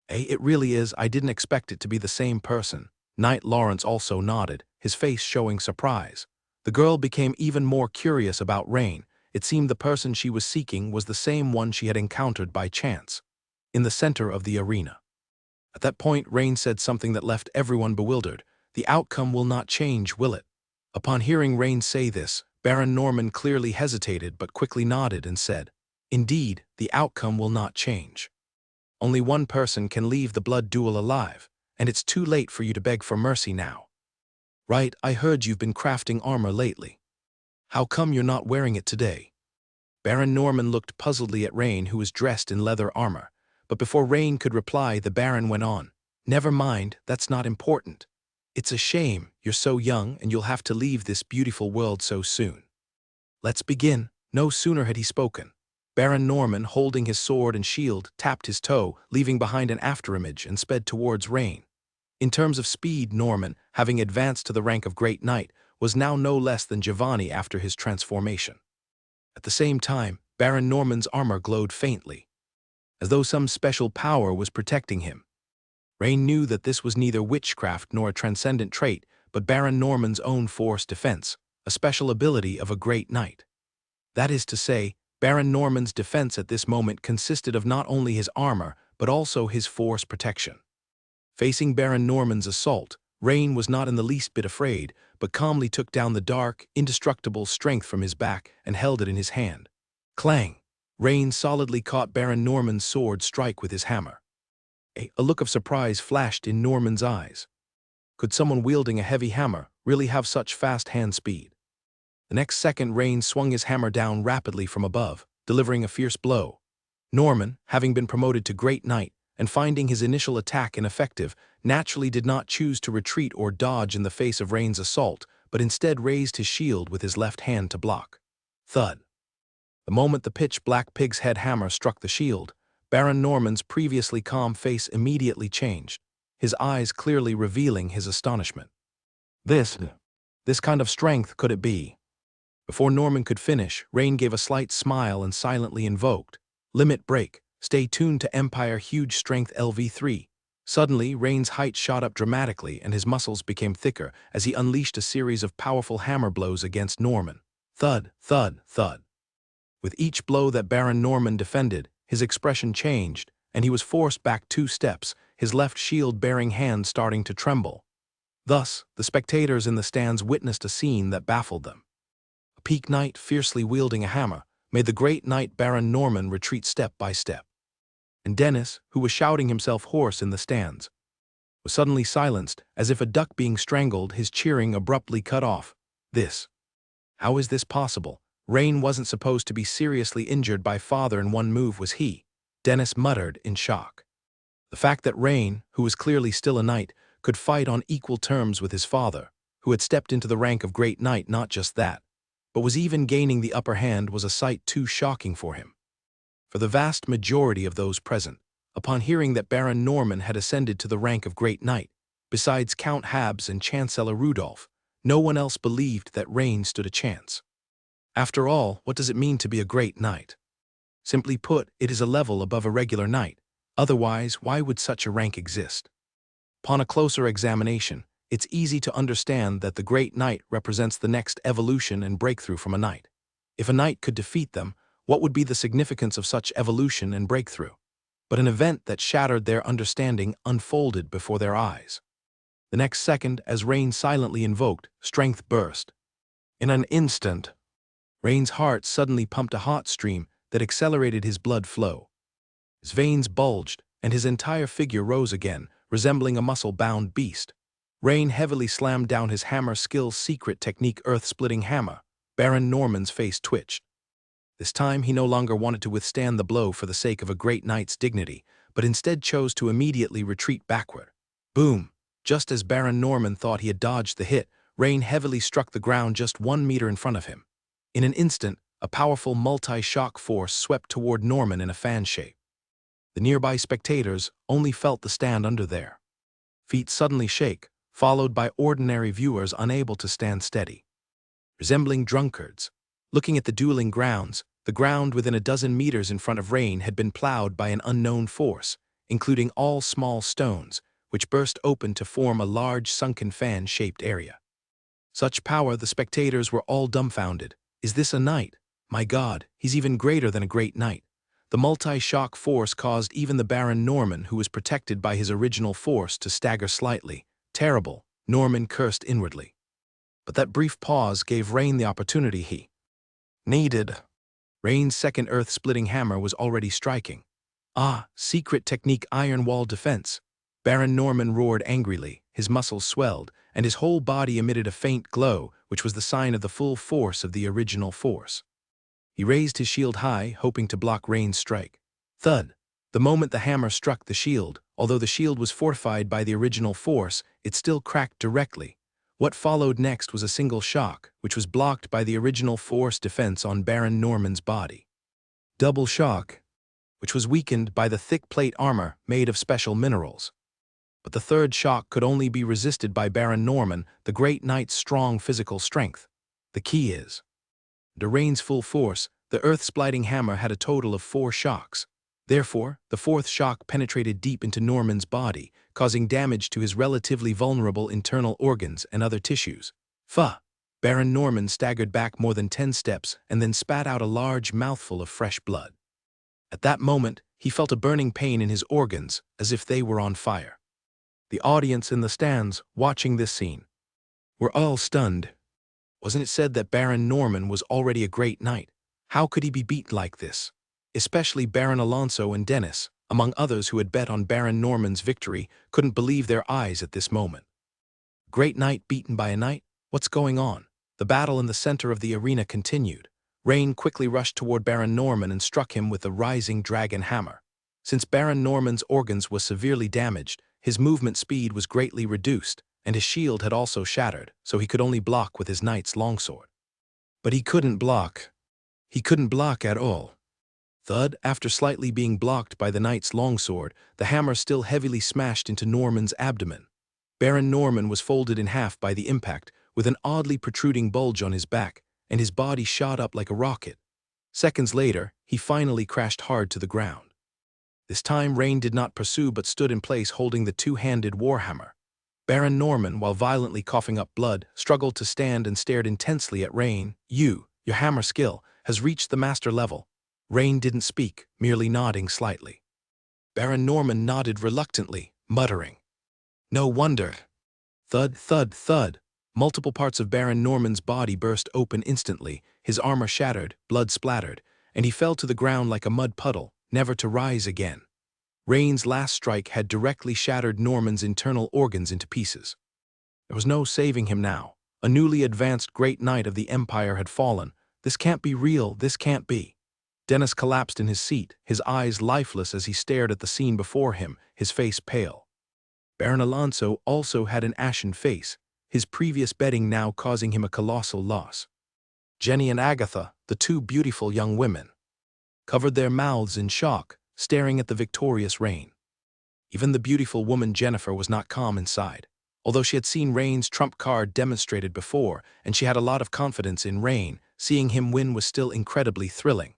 It really is. I didn't expect it to be the same person." Knight Lawrence also nodded, his face showing surprise. The girl became even more curious about Rain. It seemed the person she was seeking was the same one she had encountered by chance, in the center of the arena. At that point, Rain said something that left everyone bewildered. "The outcome will not change, will it?" Upon hearing Rain say this, Baron Norman clearly hesitated but quickly nodded and said, "Indeed, the outcome will not change. Only one person can leave the blood duel alive, and it's too late for you to beg for mercy now. Right, I heard you've been crafting armor lately. How come you're not wearing it today?" Baron Norman looked puzzledly at Rain, who was dressed in leather armor. But before Rain could reply, the Baron went on. "Never mind, that's not important. It's a shame you're so young and you'll have to leave this beautiful world so soon. Let's begin." No sooner had he spoken, Baron Norman, holding his sword and shield, tapped his toe, leaving behind an afterimage and sped towards Rain. In terms of speed, Norman, having advanced to the rank of Great Knight, was now no less than Giovanni after his transformation. At the same time, Baron Norman's armor glowed faintly, as though some special power was protecting him. Rain knew that this was neither witchcraft nor a transcendent trait, but Baron Norman's own force defense, a special ability of a Great Knight. That is to say, Baron Norman's defense at this moment consisted of not only his armor, but also his force protection. Facing Baron Norman's assault, Rain was not in the least bit afraid, but calmly took down the dark, indestructible strength from his back and held it in his hand. Clang! Rain solidly caught Baron Norman's sword strike with his hammer. A look of surprise flashed in Norman's eyes. Could someone wielding a heavy hammer really have such fast hand speed? The next second, Rain swung his hammer down rapidly from above, delivering a fierce blow. Norman, having been promoted to Great Knight and finding his initial attack ineffective, naturally did not choose to retreat or dodge in the face of Rain's assault, but instead raised his shield with his left hand to block. Thud! The moment the pitch-black pig's head hammer struck the shield, Baron Norman's previously calm face immediately changed, his eyes clearly revealing his astonishment. This kind of strength could it be? Before Norman could finish, Rain gave a slight smile and silently invoked, "Limit break. Stay tuned to Empire Huge Strength LV3. Suddenly, Rain's height shot up dramatically and his muscles became thicker as he unleashed a series of powerful hammer blows against Norman. Thud, thud, thud. With each blow that Baron Norman defended, his expression changed, and he was forced back 2 steps, his left shield-bearing hand starting to tremble. Thus, the spectators in the stands witnessed a scene that baffled them. A peak knight fiercely wielding a hammer made the great knight Baron Norman retreat step by step. And Dennis, who was shouting himself hoarse in the stands, was suddenly silenced, as if a duck being strangled, his cheering abruptly cut off. How is this possible? Rain wasn't supposed to be seriously injured by father in one move, was he? Dennis muttered in shock. The fact that Rain, who was clearly still a knight, could fight on equal terms with his father, who had stepped into the rank of great knight, not just that, but was even gaining the upper hand, was a sight too shocking for him. For the vast majority of those present, upon hearing that Baron Norman had ascended to the rank of great knight, besides Count Habs and Chancellor Rudolph, no one else believed that Rain stood a chance. After all, what does it mean to be a great knight? Simply put, it is a level above a regular knight. Otherwise, why would such a rank exist? Upon a closer examination, it's easy to understand that the great knight represents the next evolution and breakthrough from a knight. If a knight could defeat them, what would be the significance of such evolution and breakthrough? But an event that shattered their understanding unfolded before their eyes. The next second, as Rain silently invoked, strength burst. In an instant, Rain's heart suddenly pumped a hot stream that accelerated his blood flow. His veins bulged, and his entire figure rose again, resembling a muscle-bound beast. Rain heavily slammed down his hammer skill's secret technique, earth-splitting hammer. Baron Norman's face twitched. This time he no longer wanted to withstand the blow for the sake of a great knight's dignity, but instead chose to immediately retreat backward. Boom! Just as Baron Norman thought he had dodged the hit, Rain heavily struck the ground just 1 meter in front of him. In an instant, a powerful multi-shock force swept toward Norman in a fan shape. The nearby spectators only felt the stand under their feet suddenly shake, followed by ordinary viewers unable to stand steady. Resembling drunkards, looking at the dueling grounds, the ground within a dozen meters in front of Rain had been plowed by an unknown force, including all small stones, which burst open to form a large sunken fan-shaped area. Such power, the spectators were all dumbfounded. Is this a knight? My God, he's even greater than a great knight. The multi-shock force caused even the Baron Norman, who was protected by his original force, to stagger slightly. Terrible, Norman cursed inwardly. But that brief pause gave Rain the opportunity he needed. Rain's second earth-splitting hammer was already striking. Ah, secret technique iron wall defense. Baron Norman roared angrily, his muscles swelled, and his whole body emitted a faint glow, which was the sign of the full force of the original force. He raised his shield high, hoping to block Rain's strike. Thud! The moment the hammer struck the shield, although the shield was fortified by the original force, it still cracked directly. What followed next was a single shock, which was blocked by the original force defense on Baron Norman's body. Double shock, which was weakened by the thick plate armor made of special minerals. But the third shock could only be resisted by Baron Norman, the great knight's strong physical strength. The key is, under Rain's full force, the earth-splitting hammer had a total of 4 shocks. Therefore, the 4th shock penetrated deep into Norman's body, causing damage to his relatively vulnerable internal organs and other tissues. Fuh! Baron Norman staggered back more than 10 steps and then spat out a large mouthful of fresh blood. At that moment, he felt a burning pain in his organs, as if they were on fire. The audience in the stands, watching this scene, were all stunned. Wasn't it said that Baron Norman was already a great knight? How could he be beat like this? Especially Baron Alonso and Dennis, among others who had bet on Baron Norman's victory, couldn't believe their eyes at this moment. Great knight beaten by a knight? What's going on? The battle in the center of the arena continued. Rain quickly rushed toward Baron Norman and struck him with the rising dragon hammer. Since Baron Norman's organs were severely damaged, his movement speed was greatly reduced, and his shield had also shattered, so he could only block with his knight's longsword. But he couldn't block. He couldn't block at all. Thud, after slightly being blocked by the knight's longsword, the hammer still heavily smashed into Norman's abdomen. Baron Norman was folded in half by the impact, with an oddly protruding bulge on his back, and his body shot up like a rocket. Seconds later, he finally crashed hard to the ground. This time Rain did not pursue but stood in place holding the two-handed warhammer. Baron Norman, while violently coughing up blood, struggled to stand and stared intensely at Rain. Your hammer skill, has reached the master level." Rain didn't speak, merely nodding slightly. Baron Norman nodded reluctantly, muttering, "No wonder." Thud, thud, thud. Multiple parts of Baron Norman's body burst open instantly, his armor shattered, blood splattered, and he fell to the ground like a mud puddle, never to rise again. Rain's last strike had directly shattered Norman's internal organs into pieces. There was no saving him now. A newly advanced great knight of the Empire had fallen. This can't be real, this can't be. Dennis collapsed in his seat, his eyes lifeless as he stared at the scene before him, his face pale. Baron Alonso also had an ashen face, his previous betting now causing him a colossal loss. Jenny and Agatha, the two beautiful young women, covered their mouths in shock, staring at the victorious Rain. Even the beautiful woman Jennifer was not calm inside. Although she had seen Rain's trump card demonstrated before, and she had a lot of confidence in Rain, seeing him win was still incredibly thrilling.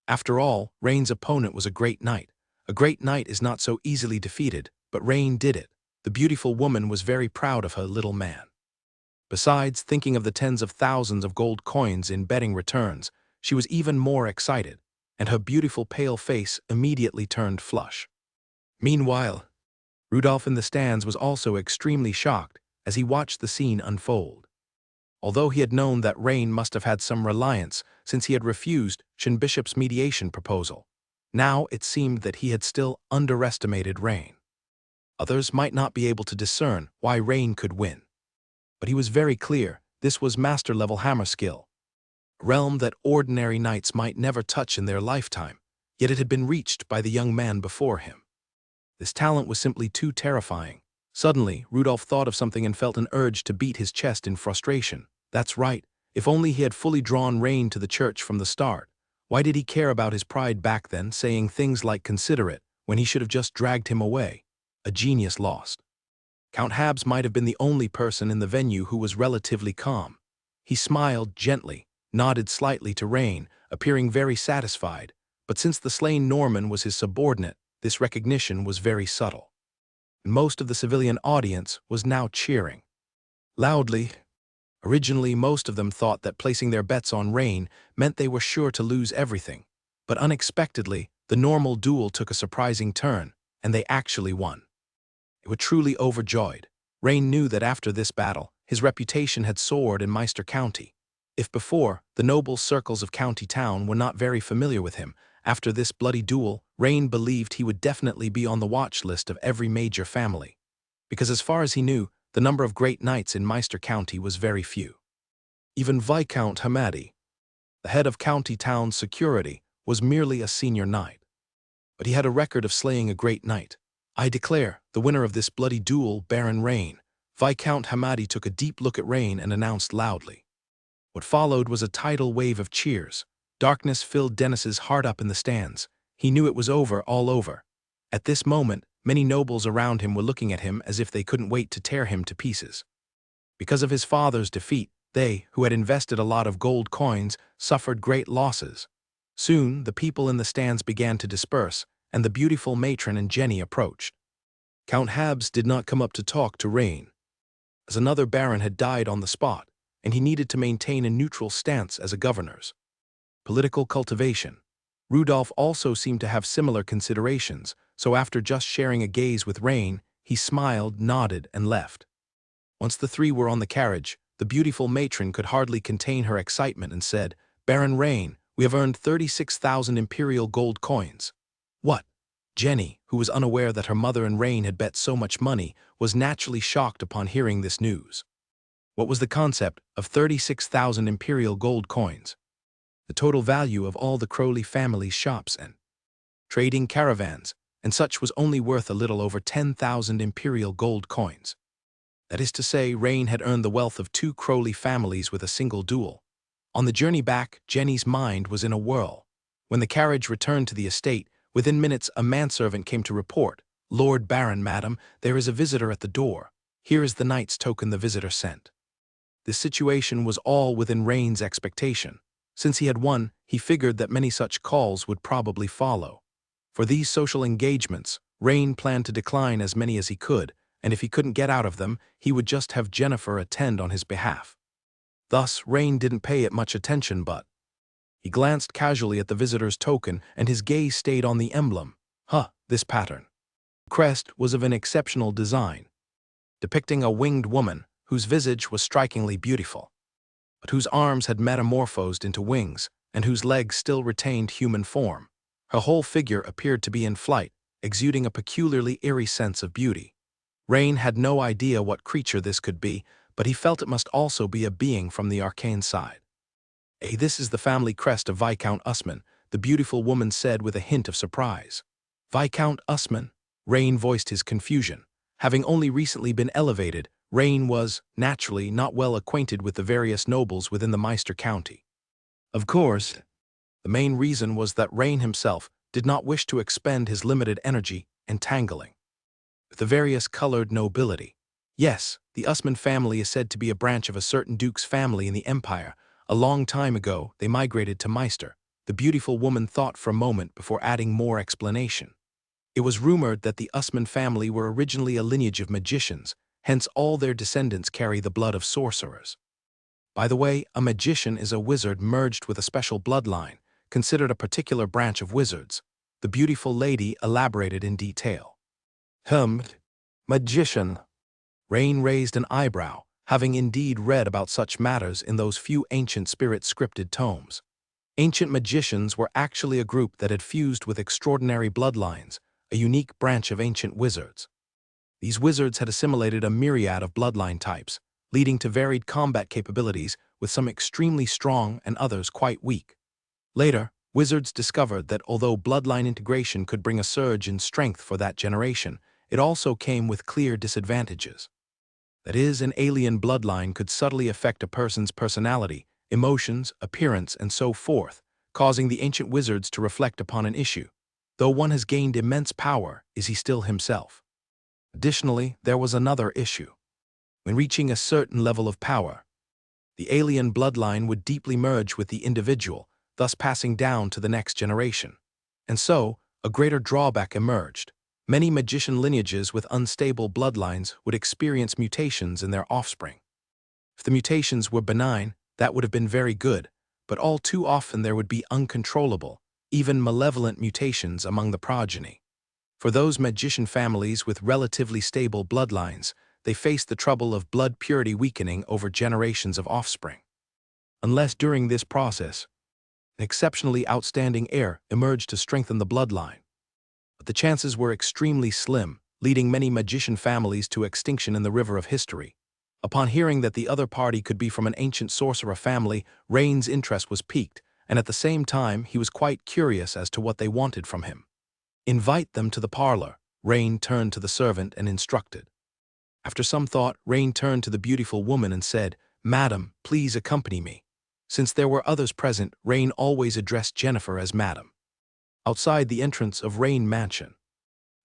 After all, Rain's opponent was a great knight. A great knight is not so easily defeated, but Rain did it. The beautiful woman was very proud of her little man. Besides thinking of the tens of thousands of gold coins in betting returns, she was even more excited, and her beautiful pale face immediately turned flush. Meanwhile, Rudolph in the stands was also extremely shocked as he watched the scene unfold. Although he had known that Rain must have had some reliance since he had refused Shin Bishop's mediation proposal, now it seemed that he had still underestimated Rain. Others might not be able to discern why Rain could win. But he was very clear, this was master-level hammer skill, a realm that ordinary knights might never touch in their lifetime, yet it had been reached by the young man before him. This talent was simply too terrifying. Suddenly, Rudolph thought of something and felt an urge to beat his chest in frustration. That's right, if only he had fully drawn Rain to the church from the start. Why did he care about his pride back then, saying things like "consider it," when he should have just dragged him away? A genius lost. Count Habs might have been the only person in the venue who was relatively calm. He smiled gently, nodded slightly to Rain, appearing very satisfied, but since the slain Norman was his subordinate, this recognition was very subtle. Most of the civilian audience was now cheering loudly. Originally, most of them thought that placing their bets on Rain meant they were sure to lose everything, but unexpectedly, the normal duel took a surprising turn, and they actually won. They were truly overjoyed. Rain knew that after this battle, his reputation had soared in Meister County. If before, the noble circles of County Town were not very familiar with him, after this bloody duel, Rain believed he would definitely be on the watch list of every major family. Because as far as he knew, the number of great knights in Meister County was very few. Even Viscount Hamadi, the head of County Town's security, was merely a senior knight. But he had a record of slaying a great knight. "I declare, the winner of this bloody duel, Baron Rain." Viscount Hamadi took a deep look at Rain and announced loudly. What followed was a tidal wave of cheers. Darkness filled Dennis's heart up in the stands. He knew it was over, all over. At this moment, many nobles around him were looking at him as if they couldn't wait to tear him to pieces. Because of his father's defeat, they, who had invested a lot of gold coins, suffered great losses. Soon, the people in the stands began to disperse, and the beautiful matron and Jenny approached. Count Habs did not come up to talk to Rain, as another baron had died on the spot, and he needed to maintain a neutral stance as a governor's political cultivation. Rudolph also seemed to have similar considerations, so after just sharing a gaze with Rain, he smiled, nodded, and left. Once the three were on the carriage, the beautiful matron could hardly contain her excitement and said, "Baron Rain, we have earned 36,000 imperial gold coins." "What?" Jenny, who was unaware that her mother and Rain had bet so much money, was naturally shocked upon hearing this news. What was the concept of 36,000 imperial gold coins? The total value of all the Crowley family's shops and trading caravans, and such was only worth a little over 10,000 imperial gold coins. That is to say, Rain had earned the wealth of 2 Crowley families with a single duel. On the journey back, Jenny's mind was in a whirl. When the carriage returned to the estate, within minutes a manservant came to report, "Lord Baron, madam, there is a visitor at the door. Here is the knight's token the visitor sent." This situation was all within Rain's expectation. Since he had won, he figured that many such calls would probably follow. For these social engagements, Rain planned to decline as many as he could, and if he couldn't get out of them, he would just have Jennifer attend on his behalf. Thus, Rain didn't pay it much attention, but he glanced casually at the visitor's token, and his gaze stayed on the emblem. This pattern. The crest was of an exceptional design, depicting a winged woman whose visage was strikingly beautiful, but whose arms had metamorphosed into wings, and whose legs still retained human form. Her whole figure appeared to be in flight, exuding a peculiarly eerie sense of beauty. Rain had no idea what creature this could be, but he felt it must also be a being from the arcane side. This is the family crest of Viscount Usman, the beautiful woman said with a hint of surprise. Viscount Usman? Rain voiced his confusion. Having only recently been elevated, Rain was, naturally, not well acquainted with the various nobles within the Meister County. Of course, the main reason was that Rain himself did not wish to expend his limited energy entangling with the various colored nobility. Yes, the Usman family is said to be a branch of a certain duke's family in the empire. A long time ago, they migrated to Meister. The beautiful woman thought for a moment before adding more explanation. It was rumored that the Usman family were originally a lineage of magicians, hence all their descendants carry the blood of sorcerers. By the way, a magician is a wizard merged with a special bloodline, considered a particular branch of wizards. The beautiful lady elaborated in detail. Magician. Rain raised an eyebrow, having indeed read about such matters in those few ancient spirit-scripted tomes. Ancient magicians were actually a group that had fused with extraordinary bloodlines, a unique branch of ancient wizards. These wizards had assimilated a myriad of bloodline types, leading to varied combat capabilities, with some extremely strong and others quite weak. Later, wizards discovered that although bloodline integration could bring a surge in strength for that generation, it also came with clear disadvantages. That is, an alien bloodline could subtly affect a person's personality, emotions, appearance, and so forth, causing the ancient wizards to reflect upon an issue. Though one has gained immense power, is he still himself? Additionally, there was another issue. When reaching a certain level of power, the alien bloodline would deeply merge with the individual, thus passing down to the next generation. And so, a greater drawback emerged. Many magician lineages with unstable bloodlines would experience mutations in their offspring. If the mutations were benign, that would have been very good, but all too often there would be uncontrollable, even malevolent mutations among the progeny. For those magician families with relatively stable bloodlines, they faced the trouble of blood purity weakening over generations of offspring. Unless during this process, an exceptionally outstanding heir emerged to strengthen the bloodline. But the chances were extremely slim, leading many magician families to extinction in the river of history. Upon hearing that the other party could be from an ancient sorcerer family, Rain's interest was piqued, and at the same time he was quite curious as to what they wanted from him. "Invite them to the parlor," Rain turned to the servant and instructed. After some thought, Rain turned to the beautiful woman and said, "Madam, please accompany me." Since there were others present, Rain always addressed Jennifer as Madam. Outside the entrance of Rain Mansion,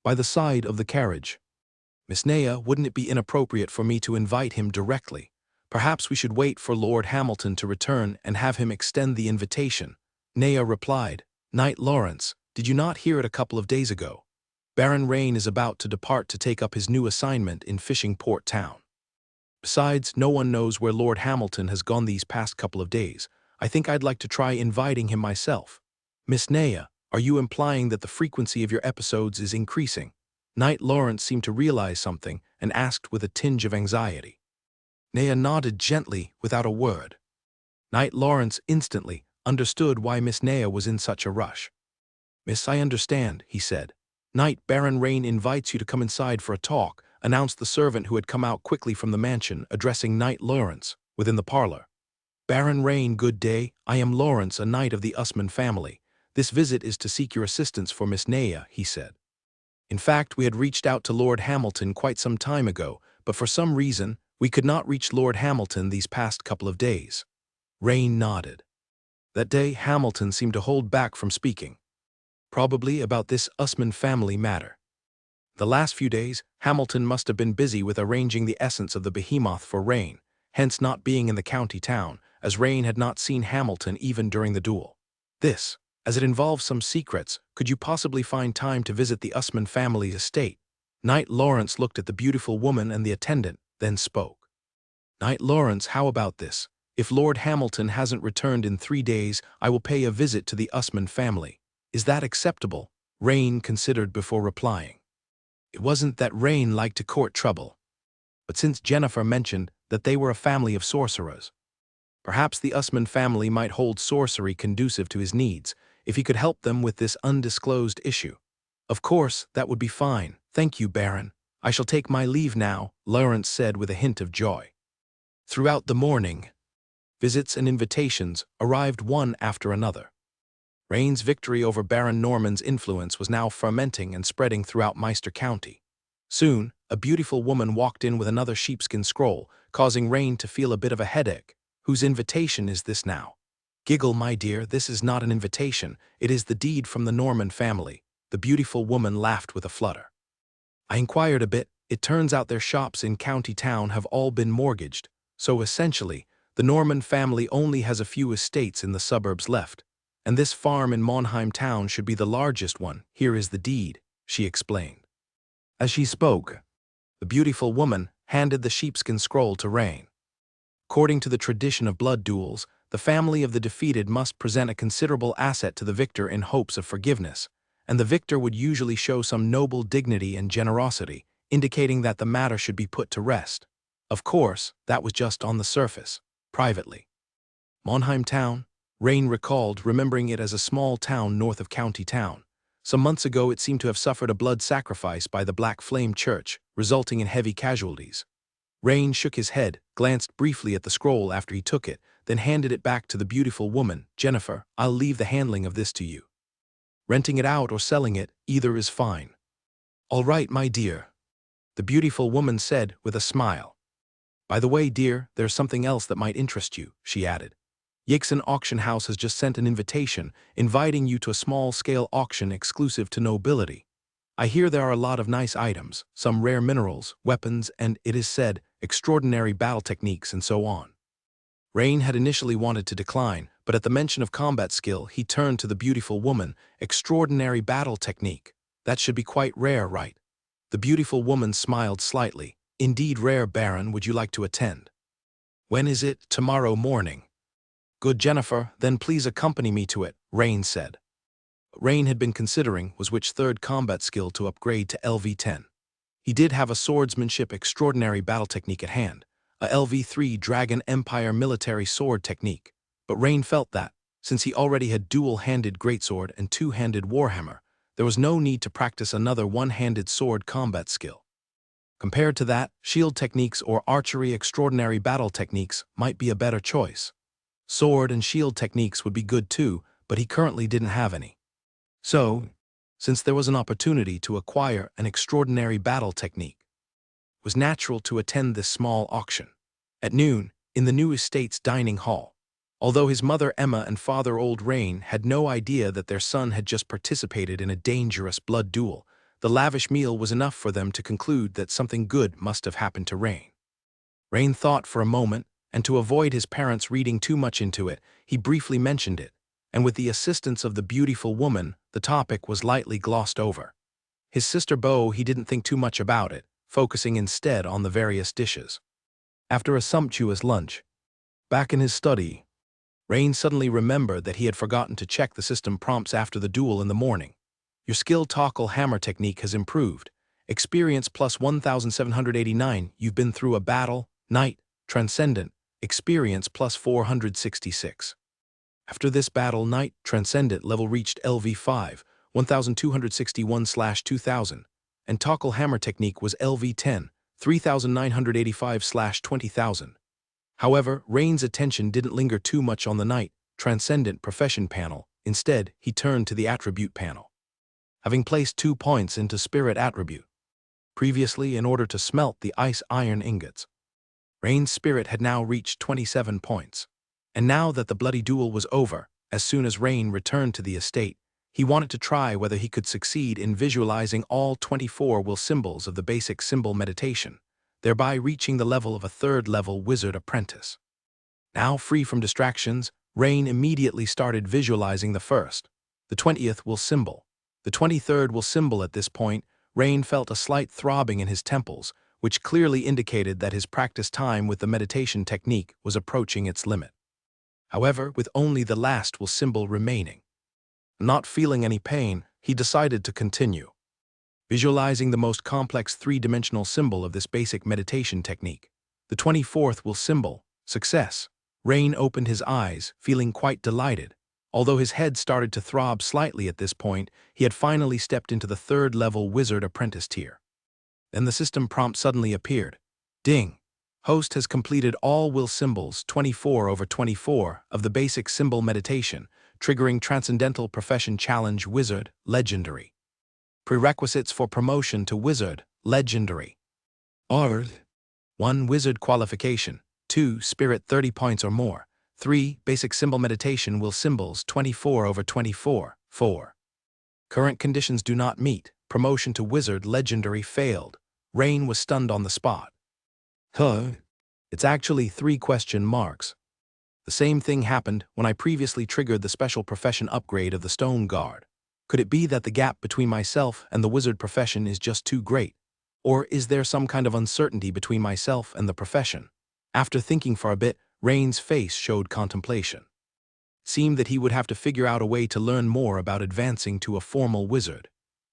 by the side of the carriage, "Miss Naya, wouldn't it be inappropriate for me to invite him directly? Perhaps we should wait for Lord Hamilton to return and have him extend the invitation." Naya replied, "Knight Lawrence, did you not hear it a couple of days ago? Baron Rain is about to depart to take up his new assignment in Fishing Port Town. Besides, no one knows where Lord Hamilton has gone these past couple of days. I think I'd like to try inviting him myself." "Miss Naya, are you implying that the frequency of your episodes is increasing?" Knight Lawrence seemed to realize something and asked with a tinge of anxiety. Naya nodded gently without a word. Knight Lawrence instantly understood why Miss Naya was in such a rush. "Miss, I understand," he said. "Knight Baron Rain invites you to come inside for a talk," announced the servant who had come out quickly from the mansion, addressing Knight Lawrence within the parlor. "Baron Rain, good day. I am Lawrence, a knight of the Usman family. This visit is to seek your assistance for Miss Naya," he said. "In fact, we had reached out to Lord Hamilton quite some time ago, but for some reason, we could not reach Lord Hamilton these past couple of days." Rain nodded. That day, Hamilton seemed to hold back from speaking, probably about this Usman family matter. The last few days, Hamilton must have been busy with arranging the essence of the behemoth for Rain, hence not being in the county town, as Rain had not seen Hamilton even during the duel. This, as it involves some secrets, could you possibly find time to visit the Usman family estate? Knight Lawrence looked at the beautiful woman and the attendant, then spoke. Knight Lawrence, how about this? If Lord Hamilton hasn't returned in 3 days, I will pay a visit to the Usman family. Is that acceptable? Rain considered before replying. It wasn't that Rain liked to court trouble, but since Jennifer mentioned that they were a family of sorcerers, perhaps the Usman family might hold sorcery conducive to his needs, if he could help them with this undisclosed issue. Of course, that would be fine. Thank you, Baron. I shall take my leave now, Lawrence said with a hint of joy. Throughout the morning, visits and invitations arrived one after another. Rain's victory over Baron Norman's influence was now fermenting and spreading throughout Meister County. Soon, a beautiful woman walked in with another sheepskin scroll, causing Rain to feel a bit of a headache. Whose invitation is this now? Giggle, my dear, this is not an invitation, it is the deed from the Norman family. The beautiful woman laughed with a flutter. I inquired a bit. It turns out their shops in County Town have all been mortgaged, so essentially, the Norman family only has a few estates in the suburbs left, and this farm in Monheim Town should be the largest one. Here is the deed, she explained. As she spoke, the beautiful woman handed the sheepskin scroll to Rain. According to the tradition of blood duels, the family of the defeated must present a considerable asset to the victor in hopes of forgiveness, and the victor would usually show some noble dignity and generosity, indicating that the matter should be put to rest. Of course, that was just on the surface, privately. Monheim Town, Rain recalled, remembering it as a small town north of County Town. Some months ago it seemed to have suffered a blood sacrifice by the Black Flame Church, resulting in heavy casualties. Rain shook his head, glanced briefly at the scroll after he took it, then handed it back to the beautiful woman. Jennifer, I'll leave the handling of this to you. Renting it out or selling it, either is fine. All right, my dear, the beautiful woman said with a smile. By the way, dear, there's something else that might interest you, she added. Yixon Auction House has just sent an invitation, inviting you to a small-scale auction exclusive to nobility. I hear there are a lot of nice items, some rare minerals, weapons, and, it is said, extraordinary battle techniques and so on. Rain had initially wanted to decline, but at the mention of combat skill, he turned to the beautiful woman. Extraordinary battle technique. That should be quite rare, right? The beautiful woman smiled slightly. Indeed rare, Baron. Would you like to attend? When is it? Tomorrow morning. Good, Jennifer, then please accompany me to it, Rain said. What Rain had been considering was which third combat skill to upgrade to LV10. He did have a swordsmanship extraordinary battle technique at hand, a LV3 Dragon Empire military sword technique, but Rain felt that, since he already had dual-handed greatsword and two-handed warhammer, there was no need to practice another one-handed sword combat skill. Compared to that, shield techniques or archery extraordinary battle techniques might be a better choice. Sword and shield techniques would be good too, but he currently didn't have any. So, since there was an opportunity to acquire an extraordinary battle technique, it was natural to attend this small auction. At noon, in the new estate's dining hall, although his mother Emma and father Old Rain had no idea that their son had just participated in a dangerous blood duel, the lavish meal was enough for them to conclude that something good must have happened to Rain. Rain thought for a moment, and to avoid his parents reading too much into it, he briefly mentioned it, and with the assistance of the beautiful woman, the topic was lightly glossed over. His sister Beau, he didn't think too much about it, focusing instead on the various dishes. After a sumptuous lunch, back in his study, Rain suddenly remembered that he had forgotten to check the system prompts after the duel in the morning. Your skill toggle hammer technique has improved. Experience plus 1,789. You've been through a battle. Knight, Transcendent. Experience plus 466. After this battle, Knight, Transcendent level reached LV5, 1,261/2000, and toggle hammer technique was LV10, 3,985/20,000. However, Rain's attention didn't linger too much on the Knight, Transcendent profession panel. Instead, he turned to the attribute panel. Having placed 2 points into Spirit attribute, previously in order to smelt the iron ingots, Rain's spirit had now reached 27 points. And now that the bloody duel was over, as soon as Rain returned to the estate, he wanted to try whether he could succeed in visualizing all 24 will symbols of the basic symbol meditation. thereby reaching the level of a third-level wizard apprentice. Now free from distractions, Rain immediately started visualizing the first. The 20th will symbol. The 23rd will symbol. At this point, Rain felt a slight throbbing in his temples, which clearly indicated that his practice time with the meditation technique was approaching its limit. However, with only the last will symbol remaining. Not feeling any pain, he decided to continue. Visualizing the most complex three-dimensional symbol of this basic meditation technique. The 24th will symbol success. Rain opened his eyes, feeling quite delighted. Although his head started to throb slightly at this point, he had finally stepped into the third-level wizard apprentice tier. Then the system prompt suddenly appeared. Ding! Host has completed all will symbols 24/24 of the basic symbol meditation, triggering Transcendental Profession Challenge Wizard Legendary. Prerequisites for promotion to Wizard Legendary are 1. Wizard qualification, 2. Spirit 30 points or more, 3. Basic symbol meditation will symbols 24/24, 4. Current conditions do not meet, promotion to Wizard Legendary failed. Rain was stunned on the spot. It's actually 3 question marks. The same thing happened when I previously triggered the special profession upgrade of the Stone Guard. Could it be that the gap between myself and the wizard profession is just too great? Or is there some kind of uncertainty between myself and the profession? After thinking for a bit, Rain's face showed contemplation. It seemed that he would have to figure out a way to learn more about advancing to a formal wizard.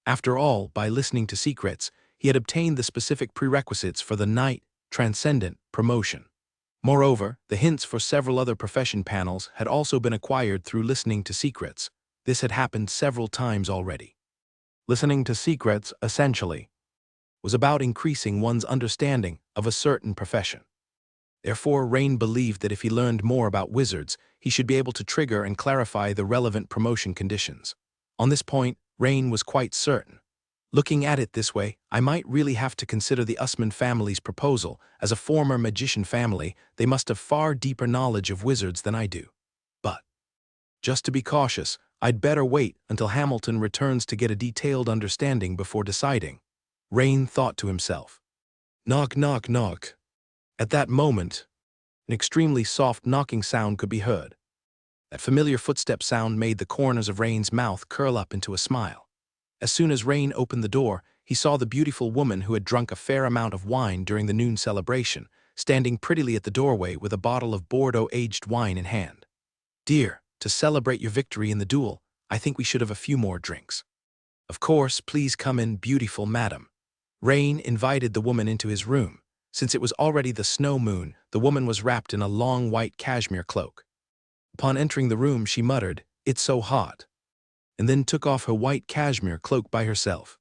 After all, by listening to secrets, he had obtained the specific prerequisites for the Knight Transcendent promotion. Moreover, the hints for several other profession panels had also been acquired through listening to secrets. This had happened several times already. Listening to secrets, essentially, was about increasing one's understanding of a certain profession. Therefore, Rain believed that if he learned more about wizards, he should be able to trigger and clarify the relevant promotion conditions. On this point, Rain was quite certain. Looking at it this way, I might really have to consider the Usman family's proposal. As a former magician family, they must have far deeper knowledge of wizards than I do. But, just to be cautious, I'd better wait until Hamilton returns to get a detailed understanding before deciding. Rain thought to himself. Knock, knock, knock. At that moment, an extremely soft knocking sound could be heard. That familiar footstep sound made the corners of Rain's mouth curl up into a smile. As soon as Rain opened the door, he saw the beautiful woman who had drunk a fair amount of wine during the noon celebration, standing prettily at the doorway with a bottle of Bordeaux-aged wine in hand. Dear, to celebrate your victory in the duel, I think we should have a few more drinks. Of course, please come in, beautiful madam. Rain invited the woman into his room. Since it was already the snow moon, the woman was wrapped in a long white cashmere cloak. Upon entering the room, she muttered, "It's so hot," and then took off her white cashmere cloak by herself.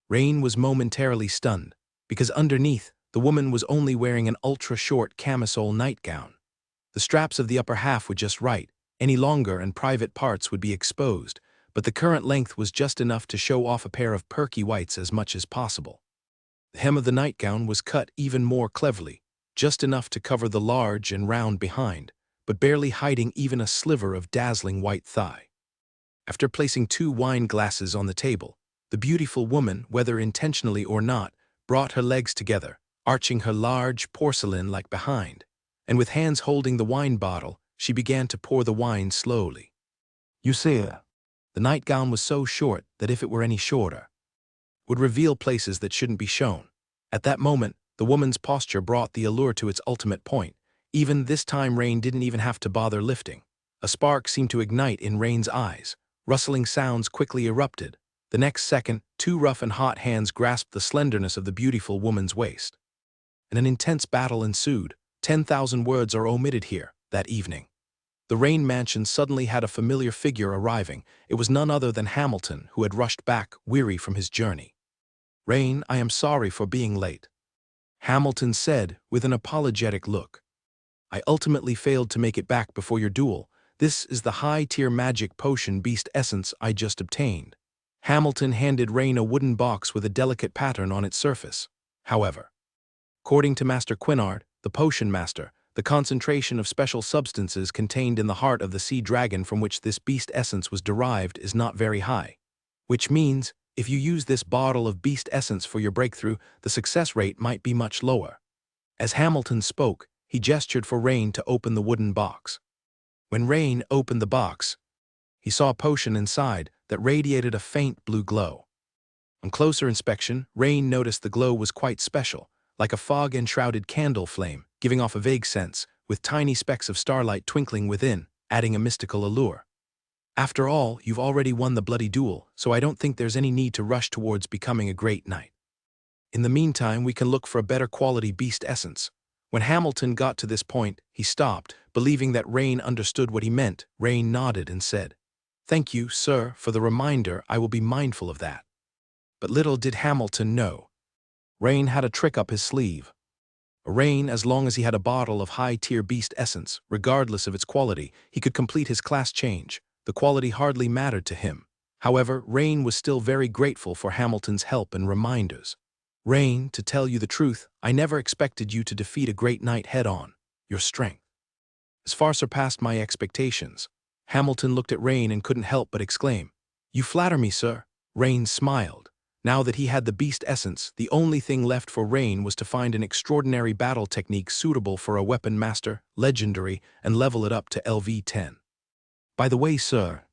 Rain was momentarily stunned, because underneath, the woman was only wearing an ultra-short camisole nightgown. The straps of the upper half were just right. Any longer and private parts would be exposed, but the current length was just enough to show off a pair of perky whites as much as possible. The hem of the nightgown was cut even more cleverly, just enough to cover the large and round behind, but barely hiding even a sliver of dazzling white thigh. After placing 2 wine glasses on the table, the beautiful woman, whether intentionally or not, brought her legs together, arching her large porcelain-like behind, and with hands holding the wine bottle, she began to pour the wine slowly. You see, the nightgown was so short that if it were any shorter, would reveal places that shouldn't be shown. At that moment, the woman's posture brought the allure to its ultimate point. Even this time, Rain didn't even have to bother lifting. A spark seemed to ignite in Rain's eyes. Rustling sounds quickly erupted. The next second, 2 rough and hot hands grasped the slenderness of the beautiful woman's waist. And an intense battle ensued. 10,000 words are omitted here. That evening, the Rain mansion suddenly had a familiar figure arriving. It was none other than Hamilton, who had rushed back, weary from his journey. Rain, I am sorry for being late, Hamilton said with an apologetic look. I ultimately failed to make it back before your duel. This is the high-tier magic potion beast essence I just obtained. Hamilton handed Rain a wooden box with a delicate pattern on its surface. However, according to Master Quinard, the potion master, the concentration of special substances contained in the heart of the sea dragon from which this beast essence was derived is not very high, which means If you use this bottle of beast essence for your breakthrough, the success rate might be much lower. As Hamilton spoke, he gestured for Rain to open the wooden box. When Rain opened the box, he saw a potion inside that radiated a faint blue glow. On closer inspection, Rain noticed the glow was quite special, like a fog-enshrouded candle flame, giving off a vague sense, with tiny specks of starlight twinkling within, adding a mystical allure. After all, you've already won the bloody duel, so I don't think there's any need to rush towards becoming a great knight. In the meantime, we can look for a better quality beast essence. When Hamilton got to this point, he stopped, believing that Rain understood what he meant. Rain nodded and said, "Thank you, sir, for the reminder. I will be mindful of that." But little did Hamilton know, Rain had a trick up his sleeve. Rain, as long as he had a bottle of high-tier beast essence, regardless of its quality, he could complete his class change. The quality hardly mattered to him. However, Rain was still very grateful for Hamilton's help and reminders. "Rain, to tell you the truth, I never expected you to defeat a great knight head-on. Your strength has far surpassed my expectations." Hamilton looked at Rain and couldn't help but exclaim, "You flatter me, sir." Rain smiled. Now that he had the beast essence, the only thing left for Rain was to find an extraordinary battle technique suitable for a weapon master, legendary, and level it up to LV10. "By the way, sir,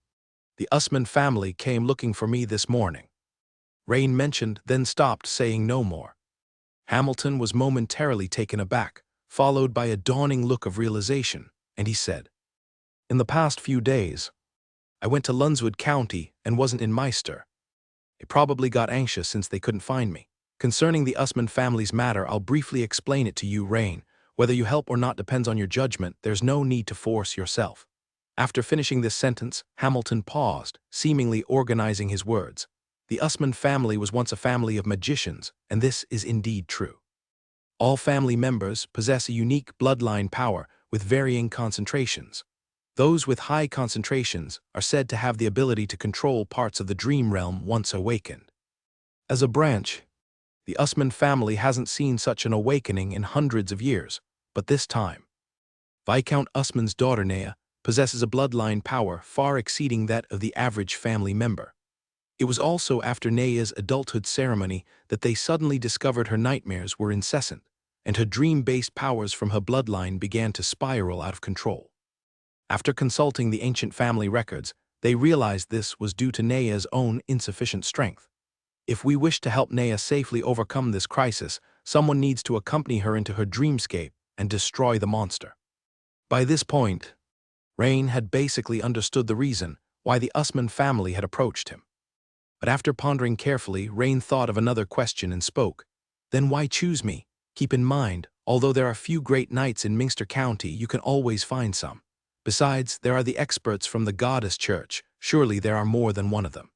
the Usman family came looking for me this morning." Rain mentioned, then stopped, saying no more. Hamilton was momentarily taken aback, followed by a dawning look of realization, and he said, "In the past few days, I went to Lunswood County and wasn't in Meister. They probably got anxious since they couldn't find me. Concerning the Usman family's matter, I'll briefly explain it to you, Rain. Whether you help or not depends on your judgment. There's no need to force yourself." After finishing this sentence, Hamilton paused, seemingly organizing his words. The Usman family was once a family of magicians, and this is indeed true. All family members possess a unique bloodline power with varying concentrations. Those with high concentrations are said to have the ability to control parts of the dream realm once awakened. As a branch, the Usman family hasn't seen such an awakening in hundreds of years, but this time, Viscount Usman's daughter Nea possesses a bloodline power far exceeding that of the average family member. It was also after Nea's adulthood ceremony that they suddenly discovered her nightmares were incessant, and her dream-based powers from her bloodline began to spiral out of control. After consulting the ancient family records, they realized this was due to Nea's own insufficient strength. If we wish to help Nea safely overcome this crisis, someone needs to accompany her into her dreamscape and destroy the monster. By this point, Rain had basically understood the reason why the Usman family had approached him. But after pondering carefully, Rain thought of another question and spoke. "Then why choose me? Keep in mind, although there are few great knights in Minster County, you can always find some. Besides, there are the experts from the Goddess Church. Surely there are more than one of them."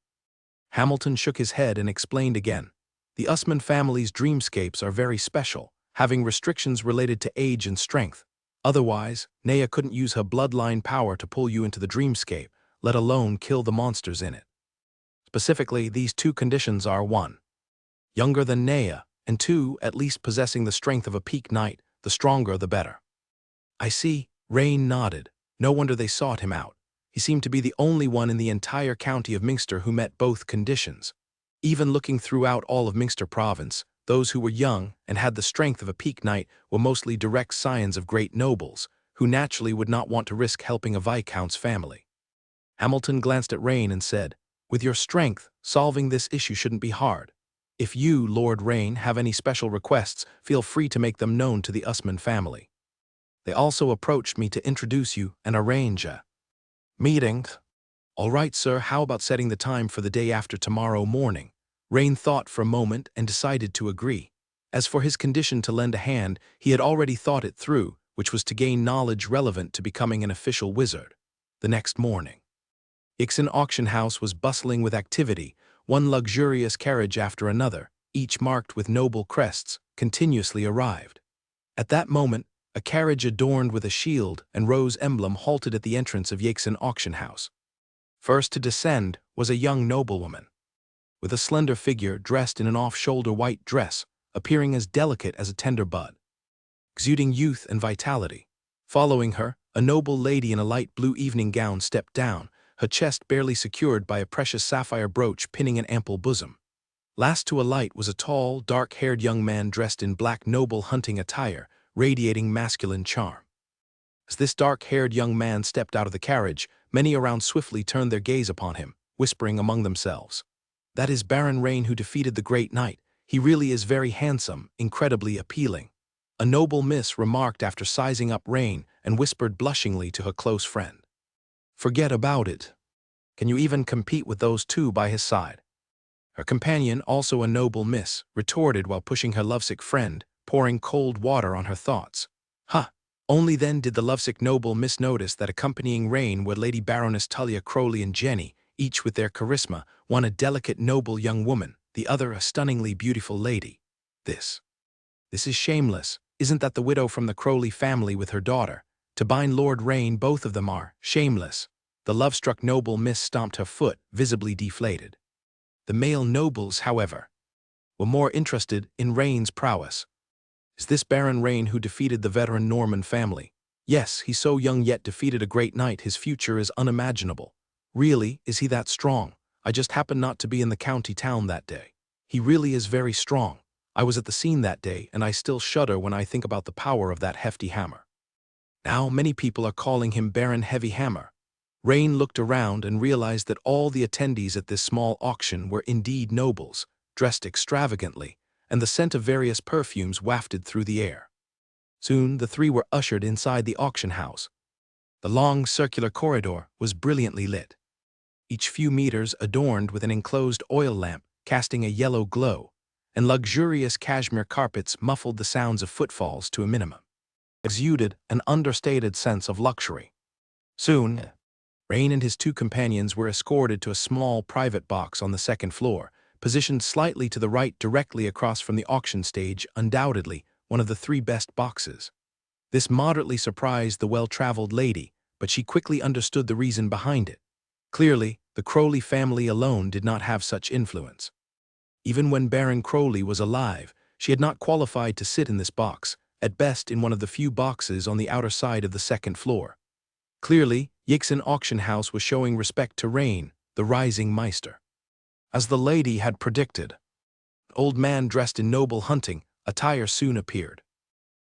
Hamilton shook his head and explained again. "The Usman family's dreamscapes are very special, having restrictions related to age and strength. Otherwise, Nea couldn't use her bloodline power to pull you into the dreamscape, let alone kill the monsters in it. Specifically, these two conditions are 1. Younger than Nea, and 2. At least possessing the strength of a peak knight, the stronger the better." "I see." Rain nodded. No wonder they sought him out. He seemed to be the only one in the entire county of Minster who met both conditions. Even looking throughout all of Minster province, those who were young and had the strength of a peak knight were mostly direct scions of great nobles, who naturally would not want to risk helping a viscount's family. Hamilton glanced at Rain and said, "With your strength, solving this issue shouldn't be hard. If you, Lord Rain, have any special requests, feel free to make them known to the Usman family. They also approached me to introduce you and arrange a meeting." "All right, sir, how about setting the time for the day after tomorrow morning?" Rain thought for a moment and decided to agree. As for his condition to lend a hand, he had already thought it through, which was to gain knowledge relevant to becoming an official wizard. The next morning, Ixon Auction House was bustling with activity, one luxurious carriage after another, each marked with noble crests, continuously arrived. At that moment, a carriage adorned with a shield and rose emblem halted at the entrance of Yaxen Auction House. First to descend was a young noblewoman, with a slender figure dressed in an off-shoulder white dress, appearing as delicate as a tender bud, exuding youth and vitality. Following her, a noble lady in a light blue evening gown stepped down, her chest barely secured by a precious sapphire brooch pinning an ample bosom. Last to alight was a tall, dark-haired young man dressed in black noble hunting attire, radiating masculine charm. As this dark-haired young man stepped out of the carriage, many around swiftly turned their gaze upon him, whispering among themselves, "That is Baron Rain who defeated the Great Knight. He really is very handsome, incredibly appealing." A noble miss remarked after sizing up Rain and whispered blushingly to her close friend, "Forget about it. Can you even compete with those two by his side?" Her companion, also a noble miss, retorted while pushing her lovesick friend, pouring cold water on her thoughts. "Huh!" Only then did the lovesick noble miss notice that accompanying Rain were Lady Baroness Tullia Crowley and Jenny, each with their charisma, one a delicate noble young woman, the other a stunningly beautiful lady. This is shameless. Isn't that the widow from the Crowley family with her daughter? To bind Lord Rain, both of them are shameless. The love-struck noble miss stomped her foot, visibly deflated. The male nobles, however, were more interested in Rain's prowess. Is this Baron Rain who defeated the veteran Norman family? Yes, he's so young yet defeated a great knight, his future is unimaginable. Really, is he that strong? I just happened not to be in the county town that day. He really is very strong. I was at the scene that day, and I still shudder when I think about the power of that hefty hammer. Now many people are calling him Baron Heavy Hammer. Rain looked around and realized that all the attendees at this small auction were indeed nobles, dressed extravagantly, and the scent of various perfumes wafted through the air. Soon the three were ushered inside the auction house. The long circular corridor was brilliantly lit, each few meters adorned with an enclosed oil lamp casting a yellow glow, and luxurious cashmere carpets muffled the sounds of footfalls to a minimum. Exuded an understated sense of luxury. Soon, Rain and his two companions were escorted to a small private box on the second floor, positioned slightly to the right directly across from the auction stage, undoubtedly one of the three best boxes. This moderately surprised the well-traveled lady, but she quickly understood the reason behind it. Clearly, the Crowley family alone did not have such influence. Even when Baron Crowley was alive, she had not qualified to sit in this box, at best in one of the few boxes on the outer side of the second floor. Clearly, Yixon Auction House was showing respect to Rain, the rising Meister. As the lady had predicted, an old man dressed in noble hunting attire soon appeared.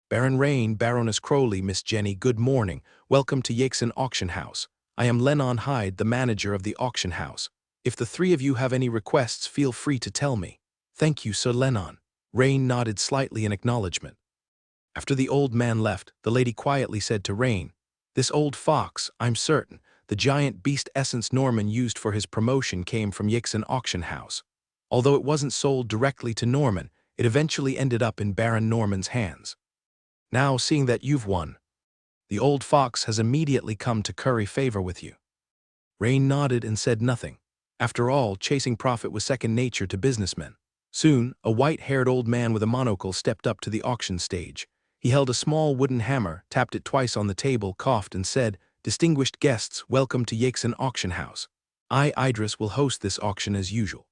"Baron Rain, Baroness Crowley, Miss Jenny, good morning. Welcome to Yixon Auction House. I am Lennon Hyde, the manager of the auction house. If the three of you have any requests, feel free to tell me." "Thank you, Sir Lennon." Rain nodded slightly in acknowledgement. After the old man left, the lady quietly said to Rain, "This old fox, I'm certain, the giant beast essence Norman used for his promotion came from Yixon Auction House. Although it wasn't sold directly to Norman, it eventually ended up in Baron Norman's hands. Now, seeing that you've won, the old fox has immediately come to curry favor with you." Rain nodded and said nothing. After all, chasing profit was second nature to businessmen. Soon, a white-haired old man with a monocle stepped up to the auction stage. He held a small wooden hammer, tapped it twice on the table, coughed and said, "Distinguished guests, welcome to Yixon Auction House. I, Idris, will host this auction as usual."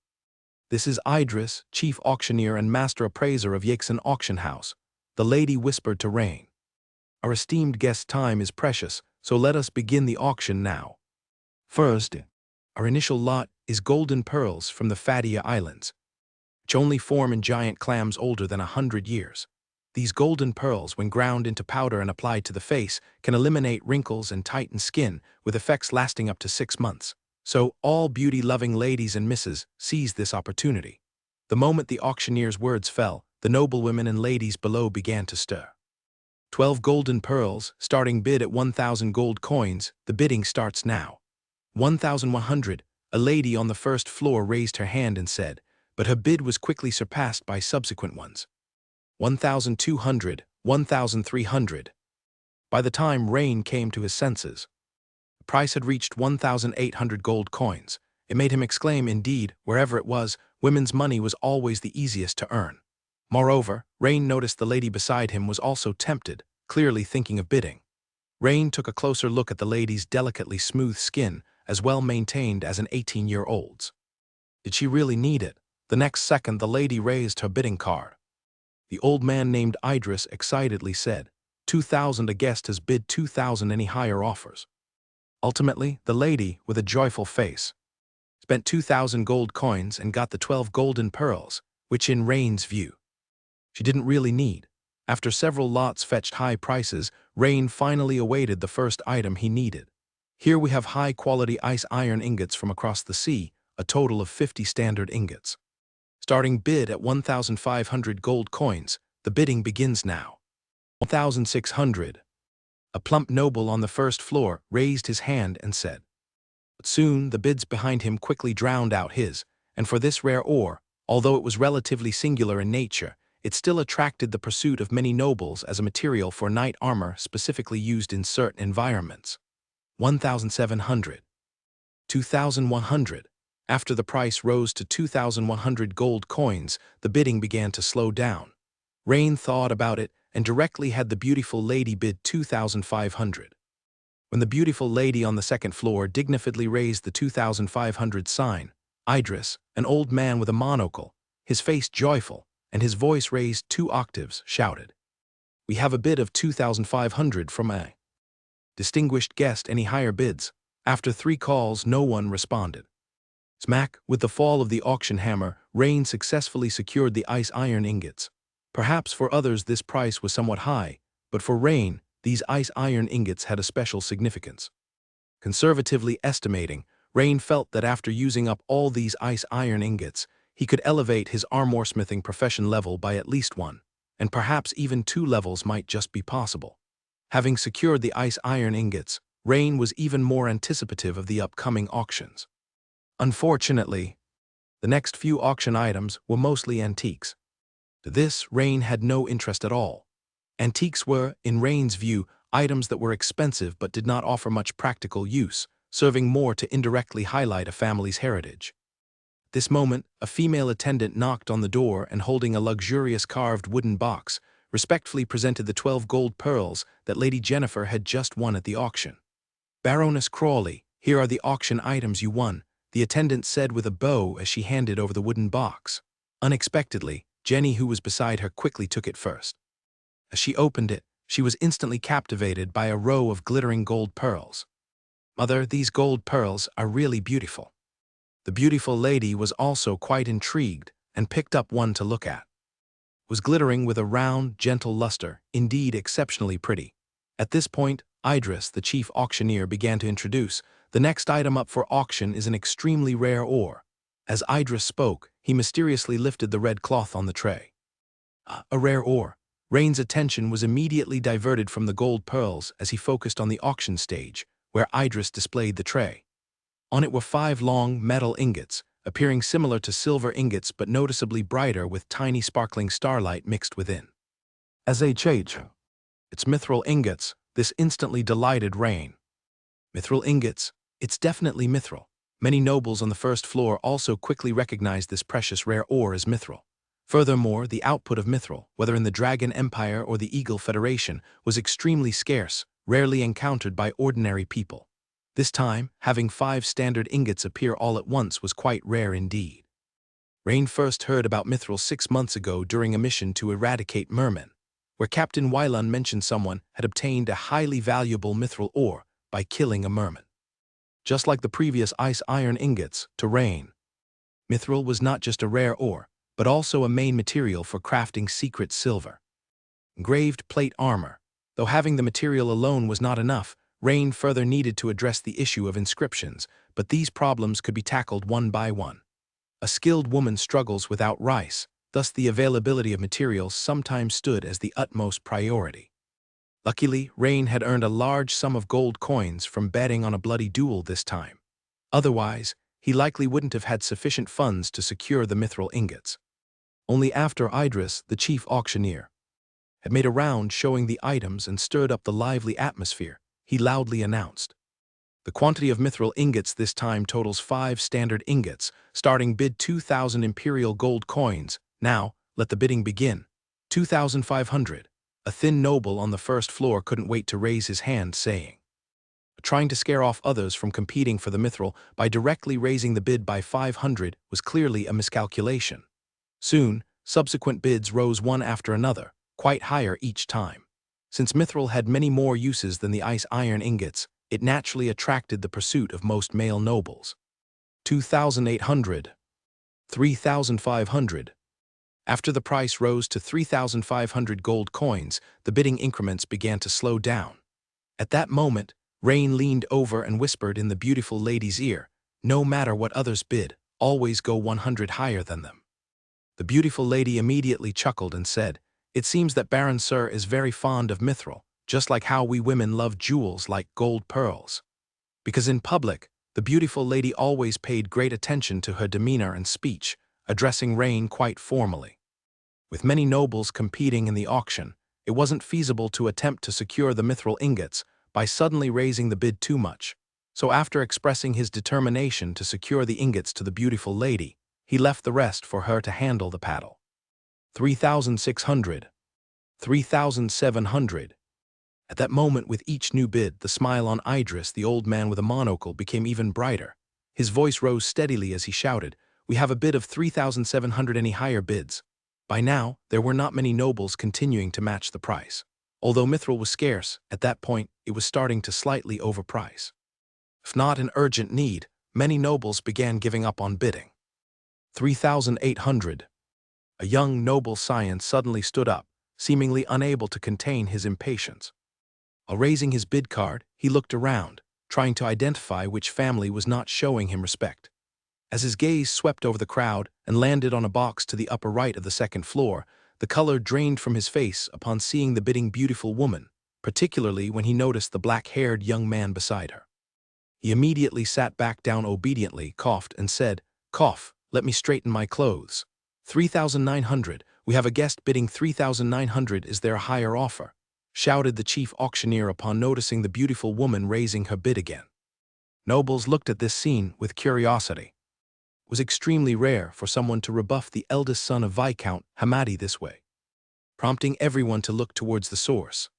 "This is Idris, chief auctioneer and master appraiser of Yixon Auction House," the lady whispered to Rain. "Our esteemed guest's time is precious, so let us begin the auction now. First, our initial lot is golden pearls from the Fadia Islands, which only form in giant clams older than 100 years. These golden pearls, when ground into powder and applied to the face, can eliminate wrinkles and tighten skin, with effects lasting up to 6 months. So, all beauty-loving ladies and misses seize this opportunity." The moment the auctioneer's words fell, the noblewomen and ladies below began to stir. 12 golden pearls, starting bid at 1,000 gold coins. The bidding starts now. 1,100. A lady on the first floor raised her hand and said, but her bid was quickly surpassed by subsequent ones. 1,200, 1,300. By the time Rain came to his senses, the price had reached 1,800 gold coins. It made him exclaim, indeed, wherever it was, women's money was always the easiest to earn. Moreover, Rain noticed the lady beside him was also tempted, clearly thinking of bidding. Rain took a closer look at the lady's delicately smooth skin, as well maintained as an 18-year-old's. Did she really need it? The next second the lady raised her bidding card. The old man named Idris excitedly said, 2,000. A guest has bid 2,000. Any higher offers? Ultimately, the lady, with a joyful face, spent 2,000 gold coins and got the 12 golden pearls, which in Rain's view, she didn't really need. After several lots fetched high prices, Rain finally awaited the first item he needed. Here we have high-quality ice iron ingots from across the sea, a total of 50 standard ingots. Starting bid at 1,500 gold coins, the bidding begins now. 1,600. A plump noble on the first floor raised his hand and said. But soon the bids behind him quickly drowned out his, and for this rare ore, although it was relatively singular in nature, it still attracted the pursuit of many nobles as a material for knight armor specifically used in certain environments. 1,700. 2,100. After the price rose to 2,100 gold coins, the bidding began to slow down. Rain thought about it and directly had the beautiful lady bid 2,500. When the beautiful lady on the second floor dignifiedly raised the 2,500 sign, Idris, an old man with a monocle, his face joyful, and his voice raised 2 octaves, shouted, "We have a bid of 2,500 from a distinguished guest. Any higher bids?" After 3 calls, no one responded. Smack, with the fall of the auction hammer, Rain successfully secured the ice iron ingots. Perhaps for others this price was somewhat high, but for Rain, these ice iron ingots had a special significance. Conservatively estimating, Rain felt that after using up all these ice iron ingots, he could elevate his armorsmithing profession level by at least 1, and perhaps even 2 levels might just be possible. Having secured the ice iron ingots, Rain was even more anticipative of the upcoming auctions. Unfortunately, the next few auction items were mostly antiques. To this, Rain had no interest at all. Antiques were, in Rain's view, items that were expensive but did not offer much practical use, serving more to indirectly highlight a family's heritage. At this moment, a female attendant knocked on the door and, holding a luxurious carved wooden box, respectfully presented the 12 gold pearls that Lady Jennifer had just won at the auction. "Baroness Crawley, here are the auction items you won," the attendant said with a bow as she handed over the wooden box. Unexpectedly, Jenny, who was beside her, quickly took it first. As she opened it, she was instantly captivated by a row of glittering gold pearls. "Mother, these gold pearls are really beautiful." The beautiful lady was also quite intrigued and picked up one to look at. It was glittering with a round, gentle luster, indeed exceptionally pretty. At this point, Idris, the chief auctioneer, began to introduce, "The next item up for auction is an extremely rare ore." As Idris spoke, he mysteriously lifted the red cloth on the tray. A rare ore. Rain's attention was immediately diverted from the gold pearls as he focused on the auction stage, where Idris displayed the tray. On it were 5 long, metal ingots, appearing similar to silver ingots but noticeably brighter with tiny sparkling starlight mixed within. As it's mithril ingots, this instantly delighted Rain. Mithril ingots, it's definitely mithril. Many nobles on the first floor also quickly recognized this precious rare ore as mithril. Furthermore, the output of mithril, whether in the Dragon Empire or the Eagle Federation, was extremely scarce, rarely encountered by ordinary people. This time, having 5 standard ingots appear all at once was quite rare indeed. Rain first heard about mithril 6 months ago during a mission to eradicate mermen, where Captain Wylan mentioned someone had obtained a highly valuable mithril ore by killing a merman. Just like the previous ice iron ingots, to Rain, mithril was not just a rare ore, but also a main material for crafting secret silver. Engraved plate armor. Though having the material alone was not enough, Rain further needed to address the issue of inscriptions, but these problems could be tackled one by one. A skilled woman struggles without rice, thus the availability of materials sometimes stood as the utmost priority. Luckily, Rain had earned a large sum of gold coins from betting on a bloody duel this time. Otherwise, he likely wouldn't have had sufficient funds to secure the mithril ingots. Only after Idris, the chief auctioneer, had made a round showing the items and stirred up the lively atmosphere, he loudly announced, "The quantity of mithril ingots this time totals 5 standard ingots, starting bid 2,000 imperial gold coins. Now, let the bidding begin. 2,500. A thin noble on the first floor couldn't wait to raise his hand, saying, trying to scare off others from competing for the mithril by directly raising the bid by 500 was clearly a miscalculation. Soon, subsequent bids rose one after another, quite higher each time. Since mithril had many more uses than the ice iron ingots, it naturally attracted the pursuit of most male nobles. 2,800. 3,500. After the price rose to 3,500 gold coins, the bidding increments began to slow down. At that moment, Rain leaned over and whispered in the beautiful lady's ear, "No matter what others bid, always go 100 higher than them." The beautiful lady immediately chuckled and said, "It seems that Baron Sir is very fond of mithril, just like how we women love jewels like gold pearls." Because in public, the beautiful lady always paid great attention to her demeanor and speech, addressing Rain quite formally. With many nobles competing in the auction, it wasn't feasible to attempt to secure the mithril ingots by suddenly raising the bid too much. So after expressing his determination to secure the ingots to the beautiful lady, he left the rest for her to handle the paddle. 3,600. 3,700. At that moment, with each new bid, the smile on Idris, the old man with a monocle, became even brighter. His voice rose steadily as he shouted, "We have a bid of 3,700. Any higher bids?" By now, there were not many nobles continuing to match the price. Although mithril was scarce, at that point, it was starting to slightly overprice. If not an urgent need, many nobles began giving up on bidding. 3,800. A young noble scion suddenly stood up, seemingly unable to contain his impatience. While raising his bid card, he looked around, trying to identify which family was not showing him respect. As his gaze swept over the crowd and landed on a box to the upper right of the second floor, the color drained from his face upon seeing the bidding beautiful woman, particularly when he noticed the black-haired young man beside her. He immediately sat back down obediently, coughed, and said, "Cough, let me straighten my clothes. 3,900, we have a guest bidding 3,900, is there a higher offer?" shouted the chief auctioneer upon noticing the beautiful woman raising her bid again. Nobles looked at this scene with curiosity. It was extremely rare for someone to rebuff the eldest son of Viscount Hamadi this way, prompting everyone to look towards the source.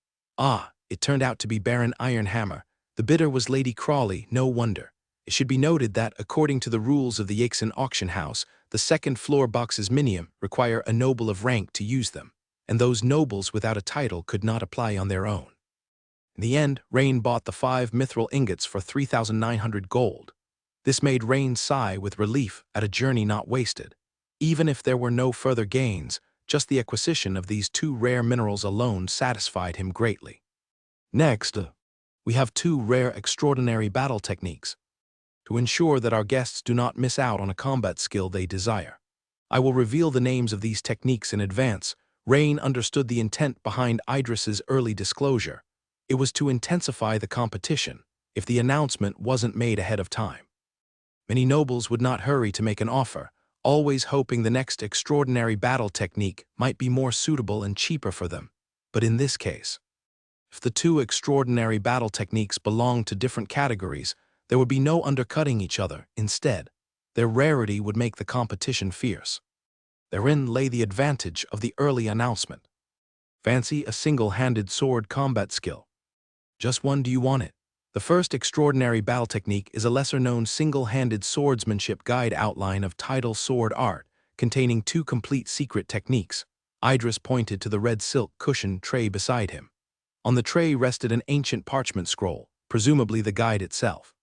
It turned out to be Baron Ironhammer. The bidder was Lady Crawley, no wonder. It should be noted that, according to the rules of the Yaxen auction house, the second-floor boxes minimum require a noble of rank to use them, and those nobles without a title could not apply on their own. In the end, Rain bought the 5 mithril ingots for 3,900 gold. This made Rain sigh with relief at a journey not wasted. Even if there were no further gains, just the acquisition of these 2 rare minerals alone satisfied him greatly. Next, we have 2 rare extraordinary battle techniques. To ensure that our guests do not miss out on a combat skill they desire, I will reveal the names of these techniques in advance. Rain understood the intent behind Idris's early disclosure. It was to intensify the competition if the announcement wasn't made ahead of time. Many nobles would not hurry to make an offer, always hoping the next extraordinary battle technique might be more suitable and cheaper for them. But in this case, if the 2 extraordinary battle techniques belonged to different categories, there would be no undercutting each other. Instead, their rarity would make the competition fierce. Therein lay the advantage of the early announcement. Fancy a single-handed sword combat skill. Just one, do you want it? The first extraordinary battle technique is a lesser-known single-handed swordsmanship guide outline of tidal sword art, containing 2 complete secret techniques. Idris pointed to the red silk cushioned tray beside him. On the tray rested an ancient parchment scroll, presumably the guide itself.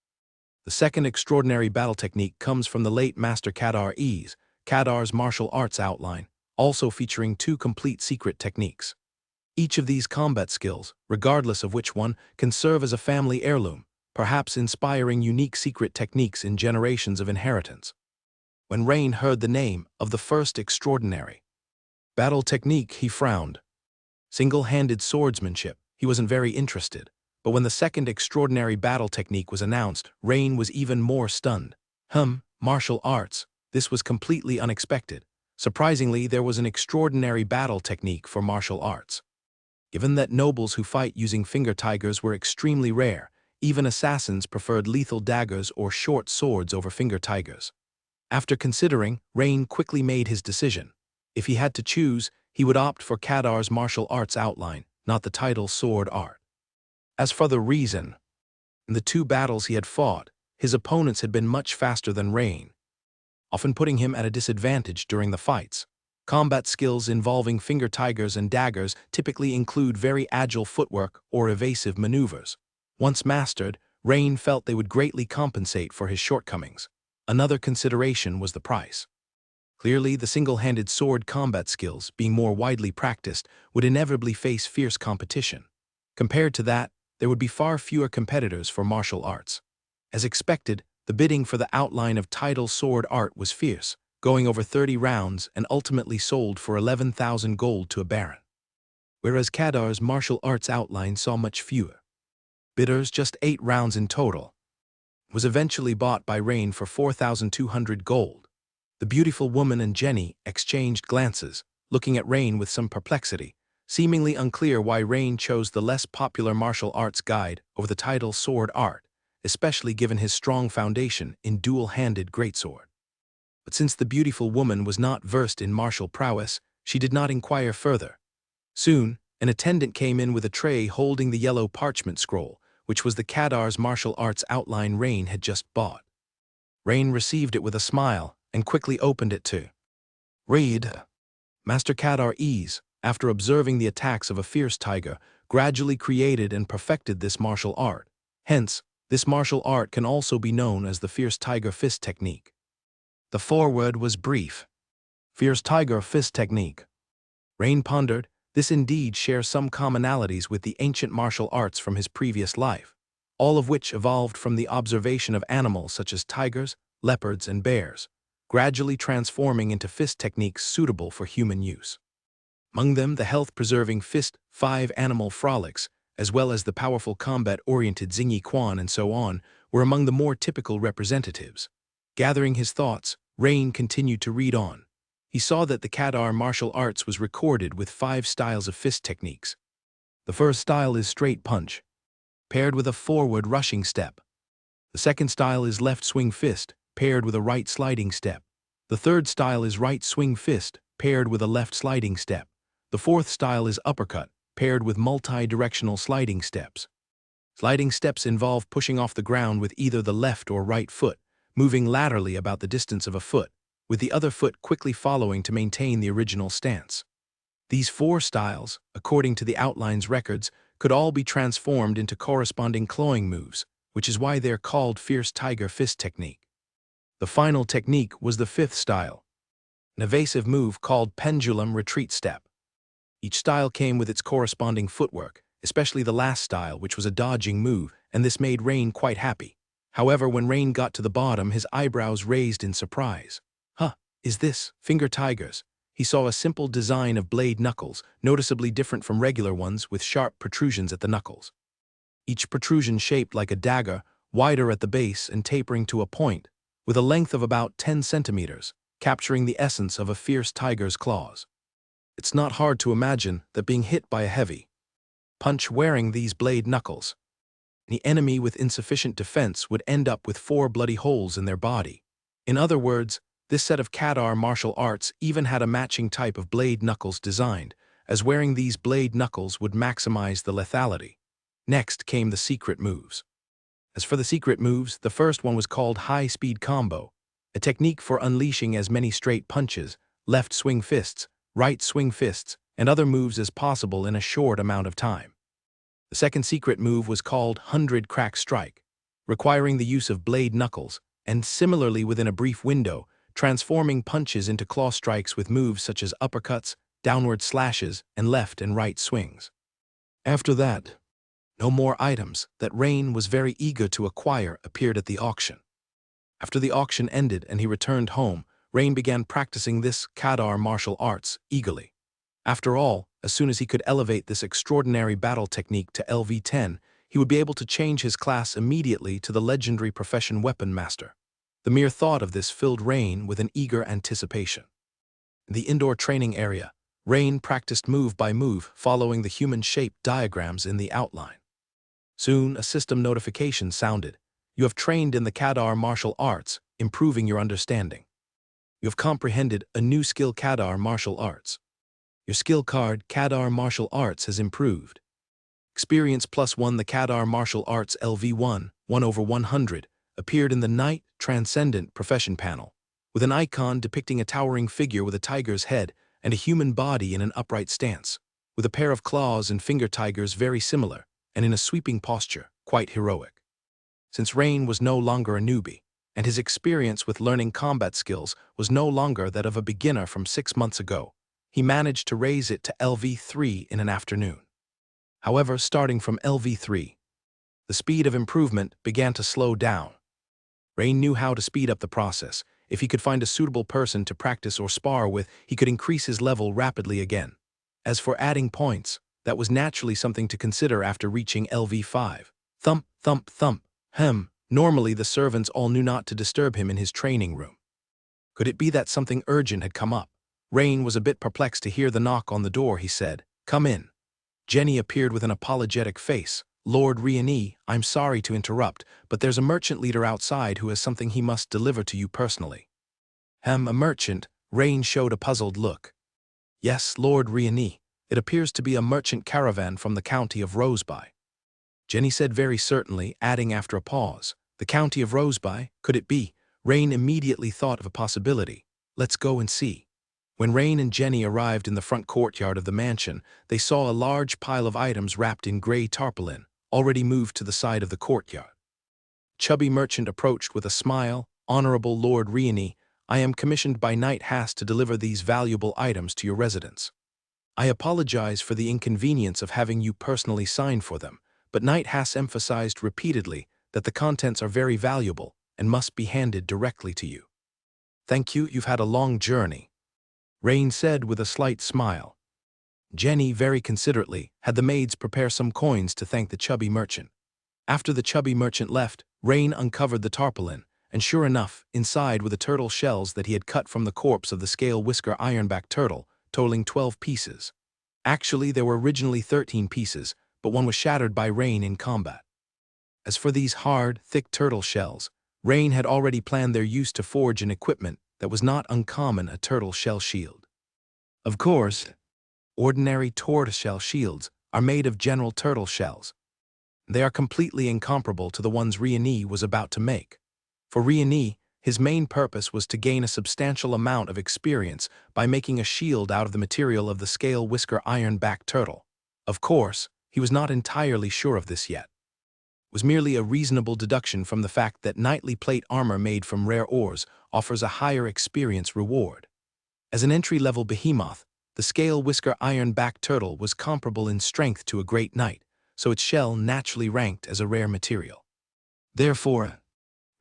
The second extraordinary battle technique comes from the late Master Kadar Ease, Kadar's martial arts outline, also featuring 2 complete secret techniques. Each of these combat skills, regardless of which one, can serve as a family heirloom, perhaps inspiring unique secret techniques in generations of inheritance. When Rain heard the name of the first extraordinary battle technique, he frowned. Single-handed swordsmanship, he wasn't very interested. But when the second extraordinary battle technique was announced, Rain was even more stunned. Martial arts. This was completely unexpected. Surprisingly, there was an extraordinary battle technique for martial arts. Given that nobles who fight using finger tigers were extremely rare, even assassins preferred lethal daggers or short swords over finger tigers. After considering, Rain quickly made his decision. If he had to choose, he would opt for Kadar's martial arts outline, not the tidal sword art. As for the reason, in the 2 battles he had fought, his opponents had been much faster than Rain, often putting him at a disadvantage during the fights. Combat skills involving finger tigers and daggers typically include very agile footwork or evasive maneuvers. Once mastered, Rain felt they would greatly compensate for his shortcomings. Another consideration was the price. Clearly, the single-handed sword combat skills, being more widely practiced, would inevitably face fierce competition. Compared to that, there would be far fewer competitors for martial arts. As expected, the bidding for the outline of Tidal sword art was fierce, going over 30 rounds and ultimately sold for 11,000 gold to a baron. Whereas Kadar's martial arts outline saw much fewer bidders, just 8 rounds in total, was eventually bought by Rain for 4,200 gold. The beautiful woman and Jenny exchanged glances, looking at Rain with some perplexity, seemingly unclear why Rain chose the less popular martial arts guide over the Tidal sword art, especially given his strong foundation in dual-handed greatsword. But since the beautiful woman was not versed in martial prowess, she did not inquire further. Soon, an attendant came in with a tray holding the yellow parchment scroll, which was the Kadar's martial arts outline Rain had just bought. Rain received it with a smile and quickly opened it to read. Master Kadar Ease, after observing the attacks of a fierce tiger, gradually created and perfected this martial art. Hence, this martial art can also be known as the Fierce Tiger Fist Technique. The foreword was brief. Fierce Tiger Fist Technique. Rain pondered, this indeed shares some commonalities with the ancient martial arts from his previous life, all of which evolved from the observation of animals such as tigers, leopards, and bears, gradually transforming into fist techniques suitable for human use. Among them, the health-preserving fist 5 animal frolics, as well as the powerful combat-oriented Xingyi Quan and so on, were among the more typical representatives. Gathering his thoughts, Rain continued to read on. He saw that the Kadar martial arts was recorded with 5 styles of fist techniques. The first style is straight punch, paired with a forward rushing step. The second style is left swing fist, paired with a right sliding step. The third style is right swing fist, paired with a left sliding step. The fourth style is uppercut, paired with multi-directional sliding steps. Sliding steps involve pushing off the ground with either the left or right foot, moving laterally about the distance of a foot, with the other foot quickly following to maintain the original stance. These 4 styles, according to the outline's records, could all be transformed into corresponding clawing moves, which is why they're called Fierce Tiger Fist Technique. The final technique was the 5th style, an evasive move called Pendulum Retreat Step. Each style came with its corresponding footwork, especially the last style, which was a dodging move, and this made Rain quite happy. However, when Rain got to the bottom, his eyebrows raised in surprise. Is this finger tigers? He saw a simple design of blade knuckles, noticeably different from regular ones with sharp protrusions at the knuckles. Each protrusion shaped like a dagger, wider at the base and tapering to a point, with a length of about 10 centimeters, capturing the essence of a fierce tiger's claws. It's not hard to imagine that being hit by a heavy punch wearing these blade knuckles, the enemy with insufficient defense would end up with 4 bloody holes in their body. In other words, this set of Kadar martial arts even had a matching type of blade knuckles designed, as wearing these blade knuckles would maximize the lethality. Next came the secret moves. As for the secret moves, the first one was called high-speed combo, a technique for unleashing as many straight punches, left swing fists, right swing fists, and other moves as possible in a short amount of time. The second secret move was called 100 crack strike, requiring the use of blade knuckles, and similarly within a brief window, transforming punches into claw strikes with moves such as uppercuts, downward slashes, and left and right swings. After that, no more items that Rain was very eager to acquire appeared at the auction. After the auction ended and he returned home, Rain began practicing this Kadar martial arts eagerly. After all, as soon as he could elevate this extraordinary battle technique to LV10, he would be able to change his class immediately to the legendary profession weapon master. The mere thought of this filled Rain with an eager anticipation. In the indoor training area, Rain practiced move by move, following the human-shaped diagrams in the outline. Soon, a system notification sounded. You have trained in the Kadar martial arts, improving your understanding. You have comprehended a new skill Kadar martial arts. Your skill card, Kadar martial arts, has improved. Experience +1. The Kadar martial arts LV1, 1/100, appeared in the Knight Transcendent Profession panel, with an icon depicting a towering figure with a tiger's head and a human body in an upright stance, with a pair of claws and finger tigers very similar, and in a sweeping posture, quite heroic. Since Rain was no longer a newbie, and his experience with learning combat skills was no longer that of a beginner from 6 months ago. He managed to raise it to LV3 in an afternoon. However, starting from LV3, the speed of improvement began to slow down. Rain knew how to speed up the process. If he could find a suitable person to practice or spar with, he could increase his level rapidly again. As for adding points, that was naturally something to consider after reaching LV5. Thump, thump, thump. Normally the servants all knew not to disturb him in his training room. Could it be that something urgent had come up? Rain was a bit perplexed to hear the knock on the door. He said, "Come in." Jenny appeared with an apologetic face. "Lord Riani, I'm sorry to interrupt, but there's a merchant leader outside who has something he must deliver to you personally." A merchant? Rain showed a puzzled look. "Yes, Lord Riani. It appears to be a merchant caravan from the county of Roseby." Jenny said very certainly, adding after a pause, "The county of Roseby? Could it be?" Rain immediately thought of a possibility. "Let's go and see." When Rain and Jenny arrived in the front courtyard of the mansion, they saw a large pile of items wrapped in gray tarpaulin, already moved to the side of the courtyard. Chubby merchant approached with a smile. "Honorable Lord Riani, I am commissioned by Knight Hass to deliver these valuable items to your residence. I apologize for the inconvenience of having you personally sign for them, but Knight Hass emphasized repeatedly that the contents are very valuable and must be handed directly to you." "Thank you, you've had a long journey," Rain said with a slight smile. Jenny, very considerately, had the maids prepare some coins to thank the chubby merchant. After the chubby merchant left, Rain uncovered the tarpaulin, and sure enough, inside were the turtle shells that he had cut from the corpse of the scale-whisker ironback turtle, totaling 12 pieces. Actually, there were originally 13 pieces, but one was shattered by Rain in combat. As for these hard, thick turtle shells, Rain had already planned their use to forge an equipment that was not uncommon, a turtle shell shield. Of course, ordinary tortoiseshell shields are made of general turtle shells. They are completely incomparable to the ones Riani was about to make. For Riani, his main purpose was to gain a substantial amount of experience by making a shield out of the material of the scale-whisker ironback turtle. Of course, he was not entirely sure of this yet. It was merely a reasonable deduction from the fact that knightly plate armor made from rare ores offers a higher experience reward. As an entry-level behemoth, the scale-whisker ironback turtle was comparable in strength to a great knight, so its shell naturally ranked as a rare material. Therefore,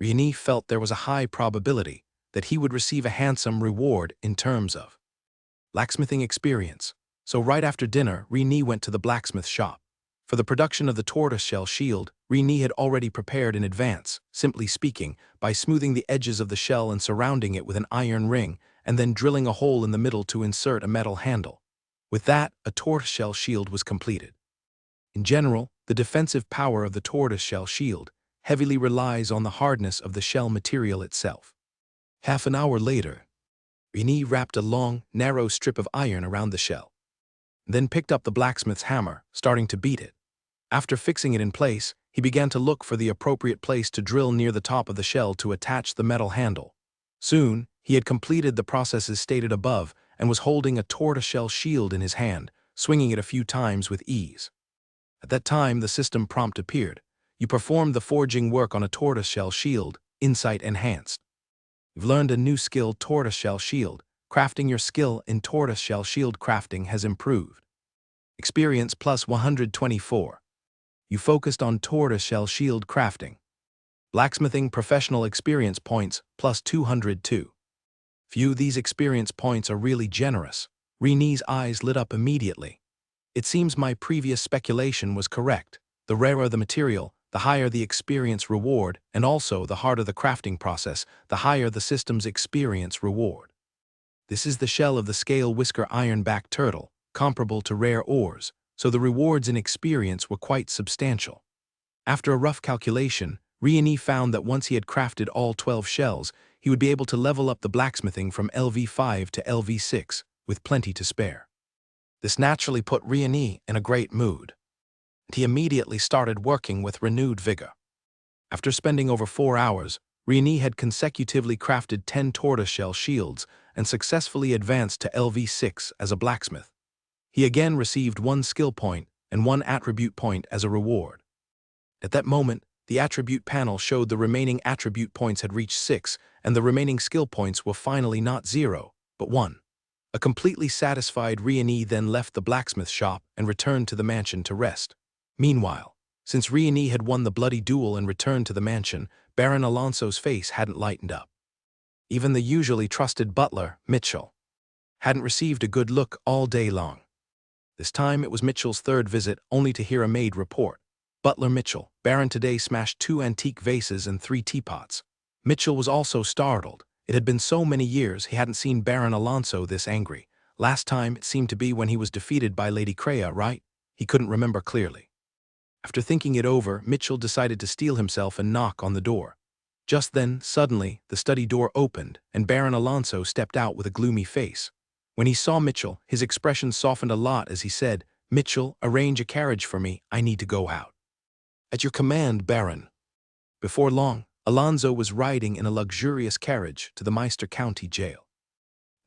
Riani felt there was a high probability that he would receive a handsome reward in terms of blacksmithing experience. So right after dinner, Riani went to the blacksmith shop. For the production of the tortoiseshell shield, Riani had already prepared in advance, simply speaking, by smoothing the edges of the shell and surrounding it with an iron ring, and then drilling a hole in the middle to insert a metal handle. With that, a tortoiseshell shield was completed. In general, the defensive power of the tortoiseshell shield heavily relies on the hardness of the shell material itself. Half an hour later, Riani wrapped a long, narrow strip of iron around the shell, then picked up the blacksmith's hammer, starting to beat it. After fixing it in place, he began to look for the appropriate place to drill near the top of the shell to attach the metal handle. Soon, he had completed the processes stated above and was holding a tortoiseshell shield in his hand, swinging it a few times with ease. At that time, the system prompt appeared. You performed the forging work on a tortoiseshell shield, insight enhanced. You've learned a new skill, tortoiseshell shield. Crafting. Your skill in tortoiseshell shield crafting has improved. Experience plus 124. You focused on tortoiseshell shield crafting. Blacksmithing professional experience points plus 202. Phew, these experience points are really generous. Riani's eyes lit up immediately. It seems my previous speculation was correct. The rarer the material, the higher the experience reward, and also the harder the crafting process, the higher the system's experience reward. This is the shell of the scale-whisker ironback turtle, comparable to rare ores, so the rewards in experience were quite substantial. After a rough calculation, Riani found that once he had crafted all 12 shells, he would be able to level up the blacksmithing from LV5 to LV6, with plenty to spare. This naturally put Riani in a great mood. He immediately started working with renewed vigor. After spending over 4 hours, Riani had consecutively crafted 10 tortoiseshell shields and successfully advanced to LV6 as a blacksmith. He again received 1 skill point and 1 attribute point as a reward. At that moment, The attribute panel showed the remaining attribute points had reached 6, and the remaining skill points were finally not 0, but 1. A completely satisfied Riani then left the blacksmith shop and returned to the mansion to rest. Meanwhile, since Riani had won the bloody duel and returned to the mansion, Baron Alonso's face hadn't lightened up. Even the usually trusted butler, Mitchell, hadn't received a good look all day long. This time it was Mitchell's third visit, only to hear a maid report. "Butler Mitchell, Baron today smashed 2 antique vases and 3 teapots." Mitchell was also startled. It had been so many years he hadn't seen Baron Alonso this angry. Last time it seemed to be when he was defeated by Lady Creia, right? He couldn't remember clearly. After thinking it over, Mitchell decided to steel himself and knock on the door. Just then, suddenly, the study door opened, and Baron Alonso stepped out with a gloomy face. When he saw Mitchell, his expression softened a lot as he said, "Mitchell, arrange a carriage for me, I need to go out." "At your command, Baron." Before long, Alonso was riding in a luxurious carriage to the Meister County Jail.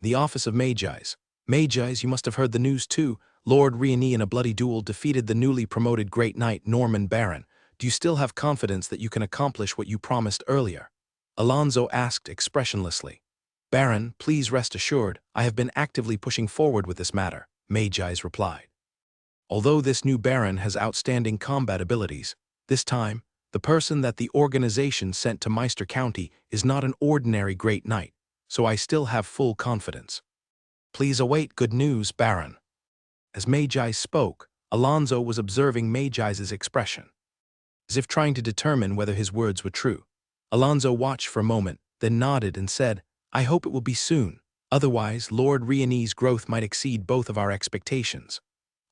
The office of Magi's. "Magi's, you must have heard the news too. Lord Riani in a bloody duel defeated the newly promoted Great Knight Norman Baron. Do you still have confidence that you can accomplish what you promised earlier?" Alonso asked expressionlessly. "Baron, please rest assured, I have been actively pushing forward with this matter," Magi's replied. "Although this new Baron has outstanding combat abilities, this time, the person that the organization sent to Meister County is not an ordinary Great Knight, so I still have full confidence. Please await good news, Baron." As Magi spoke, Alonso was observing Magi's expression, as if trying to determine whether his words were true. Alonso watched for a moment, then nodded and said, "I hope it will be soon. Otherwise, Lord Riani's growth might exceed both of our expectations."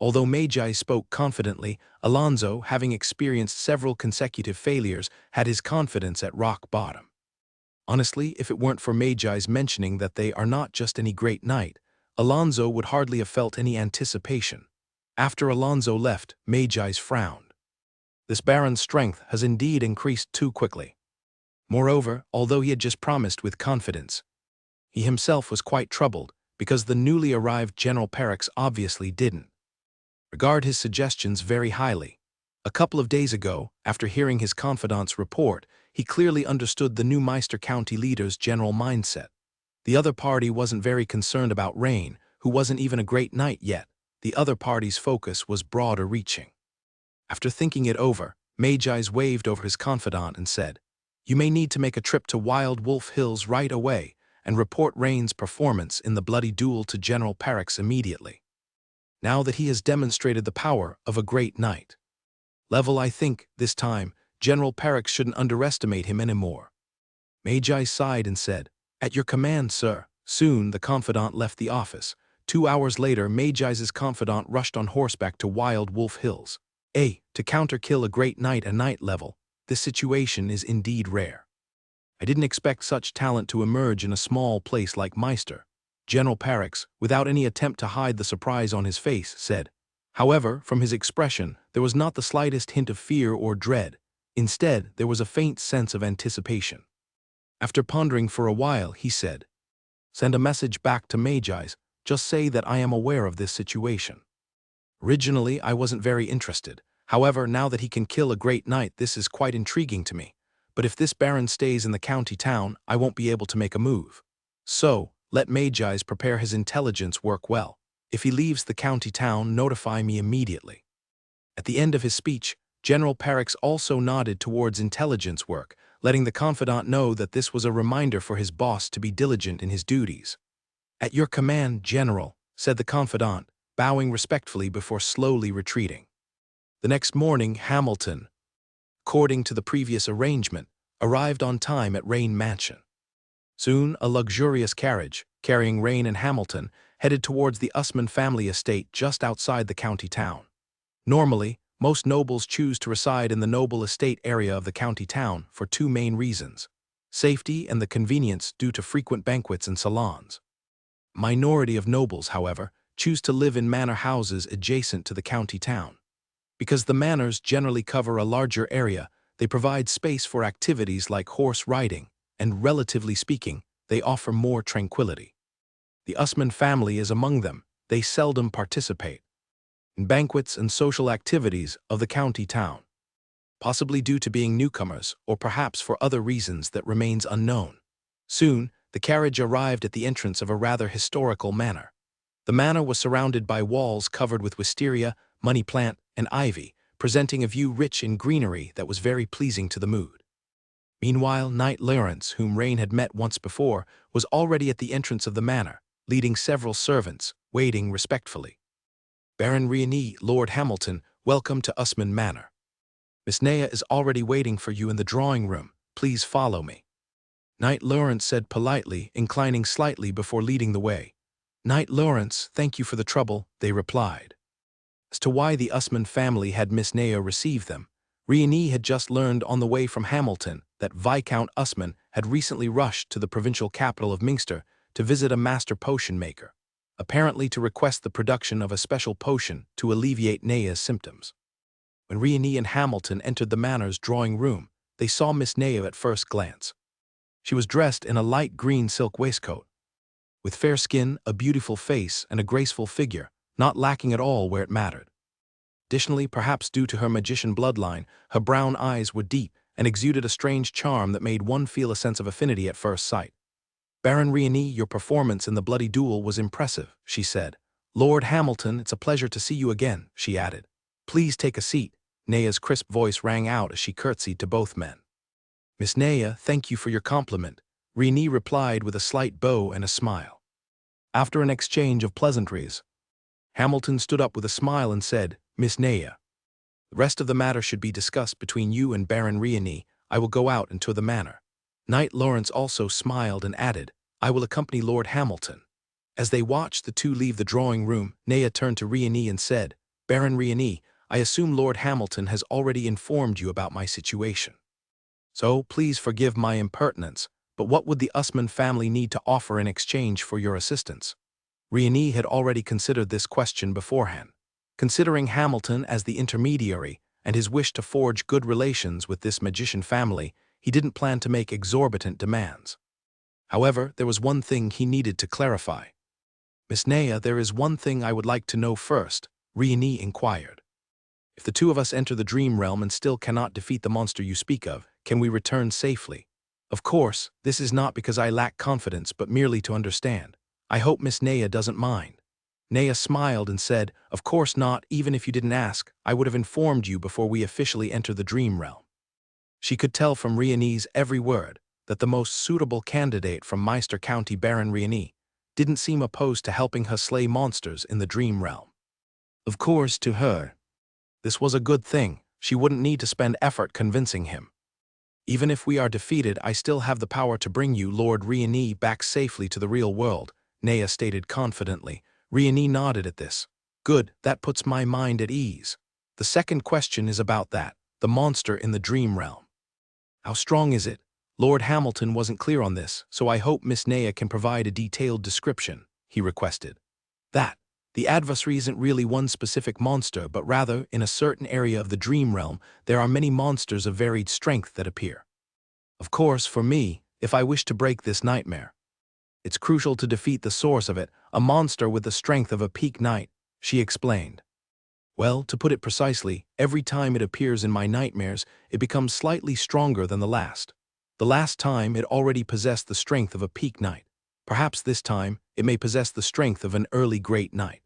Although Magi spoke confidently, Alonso, having experienced several consecutive failures, had his confidence at rock bottom. Honestly, if it weren't for Magi's mentioning that they are not just any great knight, Alonso would hardly have felt any anticipation. After Alonso left, Magi's frowned. This Baron's strength has indeed increased too quickly. Moreover, although he had just promised with confidence, he himself was quite troubled, because the newly arrived General Perix obviously didn't regard his suggestions very highly. A couple of days ago, after hearing his confidant's report, he clearly understood the new Meister County leader's general mindset. The other party wasn't very concerned about Rain, who wasn't even a great knight yet. The other party's focus was broader reaching. After thinking it over, Magi's waved over his confidant and said, "You may need to make a trip to Wild Wolf Hills right away and report Rain's performance in the bloody duel to General Perix immediately. Now that he has demonstrated the power of a great knight level, I think, this time, General Perix shouldn't underestimate him anymore." Magi sighed and said, "At your command, sir." Soon the confidant left the office. 2 hours later, Magi's confidant rushed on horseback to Wild Wolf Hills. To counter-kill a great knight at night level, this situation is indeed rare. I didn't expect such talent to emerge in a small place like Meister. General Perix, without any attempt to hide the surprise on his face, said. However, from his expression, there was not the slightest hint of fear or dread. Instead, there was a faint sense of anticipation. After pondering for a while, he said, "Send a message back to Magi's. Just say that I am aware of this situation." Originally, I wasn't very interested. However, now that he can kill a great knight, this is quite intriguing to me. But if this Baron stays in the county town, I won't be able to make a move. So, let Magi's prepare his intelligence work well. If he leaves the county town, notify me immediately. At the end of his speech, General Perix also nodded towards intelligence work, letting the confidant know that this was a reminder for his boss to be diligent in his duties. "At your command, General," said the confidant, bowing respectfully before slowly retreating. The next morning, Hamilton, according to the previous arrangement, arrived on time at Rain Mansion. Soon, a luxurious carriage, carrying Rain and Hamilton, headed towards the Usman family estate just outside the county town. Normally, most nobles choose to reside in the noble estate area of the county town for 2 main reasons: safety and the convenience due to frequent banquets and salons. Minority of nobles, however, choose to live in manor houses adjacent to the county town. Because the manors generally cover a larger area, they provide space for activities like horse riding, and relatively speaking, they offer more tranquility. The Usman family is among them. They seldom participate in banquets and social activities of the county town. possibly due to being newcomers or perhaps for other reasons that remains unknown. Soon, the carriage arrived at the entrance of a rather historical manor. The manor was surrounded by walls covered with wisteria, money plant, and ivy, presenting a view rich in greenery that was very pleasing to the mood. Meanwhile, Knight Lawrence, whom Rain had met once before, was already at the entrance of the manor, leading several servants, waiting respectfully. "Baron Rieni, Lord Hamilton, welcome to Usman Manor. Miss Naya is already waiting for you in the drawing room. Please follow me." Knight Lawrence said politely, inclining slightly before leading the way. "Knight Lawrence, thank you for the trouble," they replied. As to why the Usman family had Miss Naya receive them, Rieni had just learned on the way from Hamilton that Viscount Usman had recently rushed to the provincial capital of Minster to visit a master potion maker, apparently to request the production of a special potion to alleviate Naya's symptoms. When Rieni and Hamilton entered the manor's drawing room, they saw Miss Naya at first glance. She was dressed in a light green silk waistcoat, with fair skin, a beautiful face, and a graceful figure, not lacking at all where it mattered. Additionally, perhaps due to her magician bloodline, her brown eyes were deep and exuded a strange charm that made one feel a sense of affinity at first sight. "Baron Rieni, your performance in the bloody duel was impressive," she said. "Lord Hamilton, it's a pleasure to see you again," she added. "Please take a seat." Naya's crisp voice rang out as she curtsied to both men. "Miss Naya, thank you for your compliment," Rieni replied with a slight bow and a smile. After an exchange of pleasantries, Hamilton stood up with a smile and said, "Miss Naya, the rest of the matter should be discussed between you and Baron Rieni. I will go out into the manor." Knight Lawrence also smiled and added, "I will accompany Lord Hamilton." As they watched the two leave the drawing room, Naya turned to Rieni and said, "Baron Rieni, I assume Lord Hamilton has already informed you about my situation. So, please forgive my impertinence, but what would the Usman family need to offer in exchange for your assistance?" Rieni had already considered this question beforehand. Considering Hamilton as the intermediary and his wish to forge good relations with this magician family, he didn't plan to make exorbitant demands. However, there was one thing he needed to clarify. "Miss Naya, there is one thing I would like to know first," Rieni inquired. "If the two of us enter the dream realm and still cannot defeat the monster you speak of, can we return safely? Of course, this is not because I lack confidence, but merely to understand. I hope Miss Naya doesn't mind." Naya smiled and said, "Of course not, even if you didn't ask, I would have informed you before we officially enter the dream realm." She could tell from Rieni's every word that the most suitable candidate from Meister County, Baron Rieni, didn't seem opposed to helping her slay monsters in the dream realm. Of course, to her, this was a good thing. She wouldn't need to spend effort convincing him. "Even if we are defeated, I still have the power to bring you, Lord Rieni, back safely to the real world," Naya stated confidently. Rieni nodded at this. "Good, that puts my mind at ease. The second question is about that, the monster in the dream realm. How strong is it?" Lord Hamilton wasn't clear on this, so I hope Miss Naya can provide a detailed description, he requested. "That the adversary isn't really one specific monster, but rather, in a certain area of the dream realm, there are many monsters of varied strength that appear. Of course, for me, if I wish to break this nightmare, it's crucial to defeat the source of it, a monster with the strength of a peak knight," she explained. "Well, to put it precisely, every time it appears in my nightmares, it becomes slightly stronger than the last. The last time, it already possessed the strength of a peak knight. Perhaps this time, it may possess the strength of an early great knight.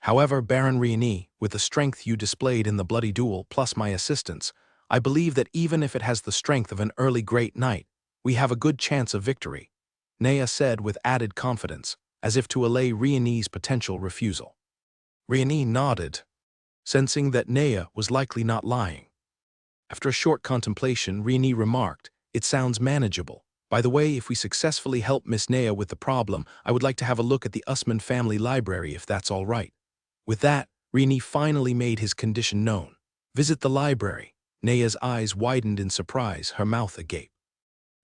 However, Baron Rieni, with the strength you displayed in the bloody duel plus my assistance, I believe that even if it has the strength of an early great knight, we have a good chance of victory," Naya said with added confidence, as if to allay Rieni's potential refusal. Rieni nodded, sensing that Naya was likely not lying. After a short contemplation, Rieni remarked, "It sounds manageable. By the way, if we successfully help Miss Naya with the problem, I would like to have a look at the Usman family library if that's all right." With that, Rieni finally made his condition known. "Visit the library." Naya's eyes widened in surprise, her mouth agape.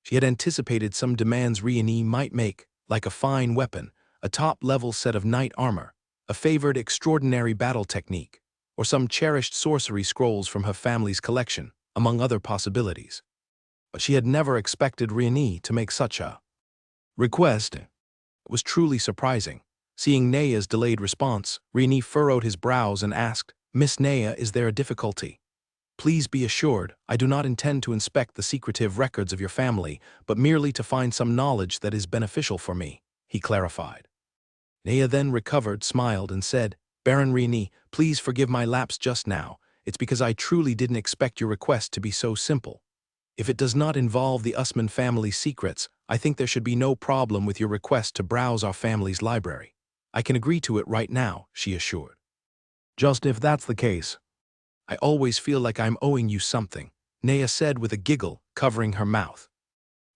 She had anticipated some demands Rieni might make, like a fine weapon, a top-level set of knight armor, a favored extraordinary battle technique, or some cherished sorcery scrolls from her family's collection, among other possibilities. But she had never expected Rieni to make such a request. It was truly surprising. Seeing Naya's delayed response, Rieni furrowed his brows and asked, "Miss Naya, is there a difficulty?" Please be assured, I do not intend to inspect the secretive records of your family, but merely to find some knowledge that is beneficial for me, he clarified. Naya then recovered, smiled, and said, Baron Rini, please forgive my lapse just now. It's because I truly didn't expect your request to be so simple. If it does not involve the Usman family's secrets, I think there should be no problem with your request to browse our family's library. I can agree to it right now, she assured. Just if that's the case. I always feel like I'm owing you something, Naya said with a giggle, covering her mouth.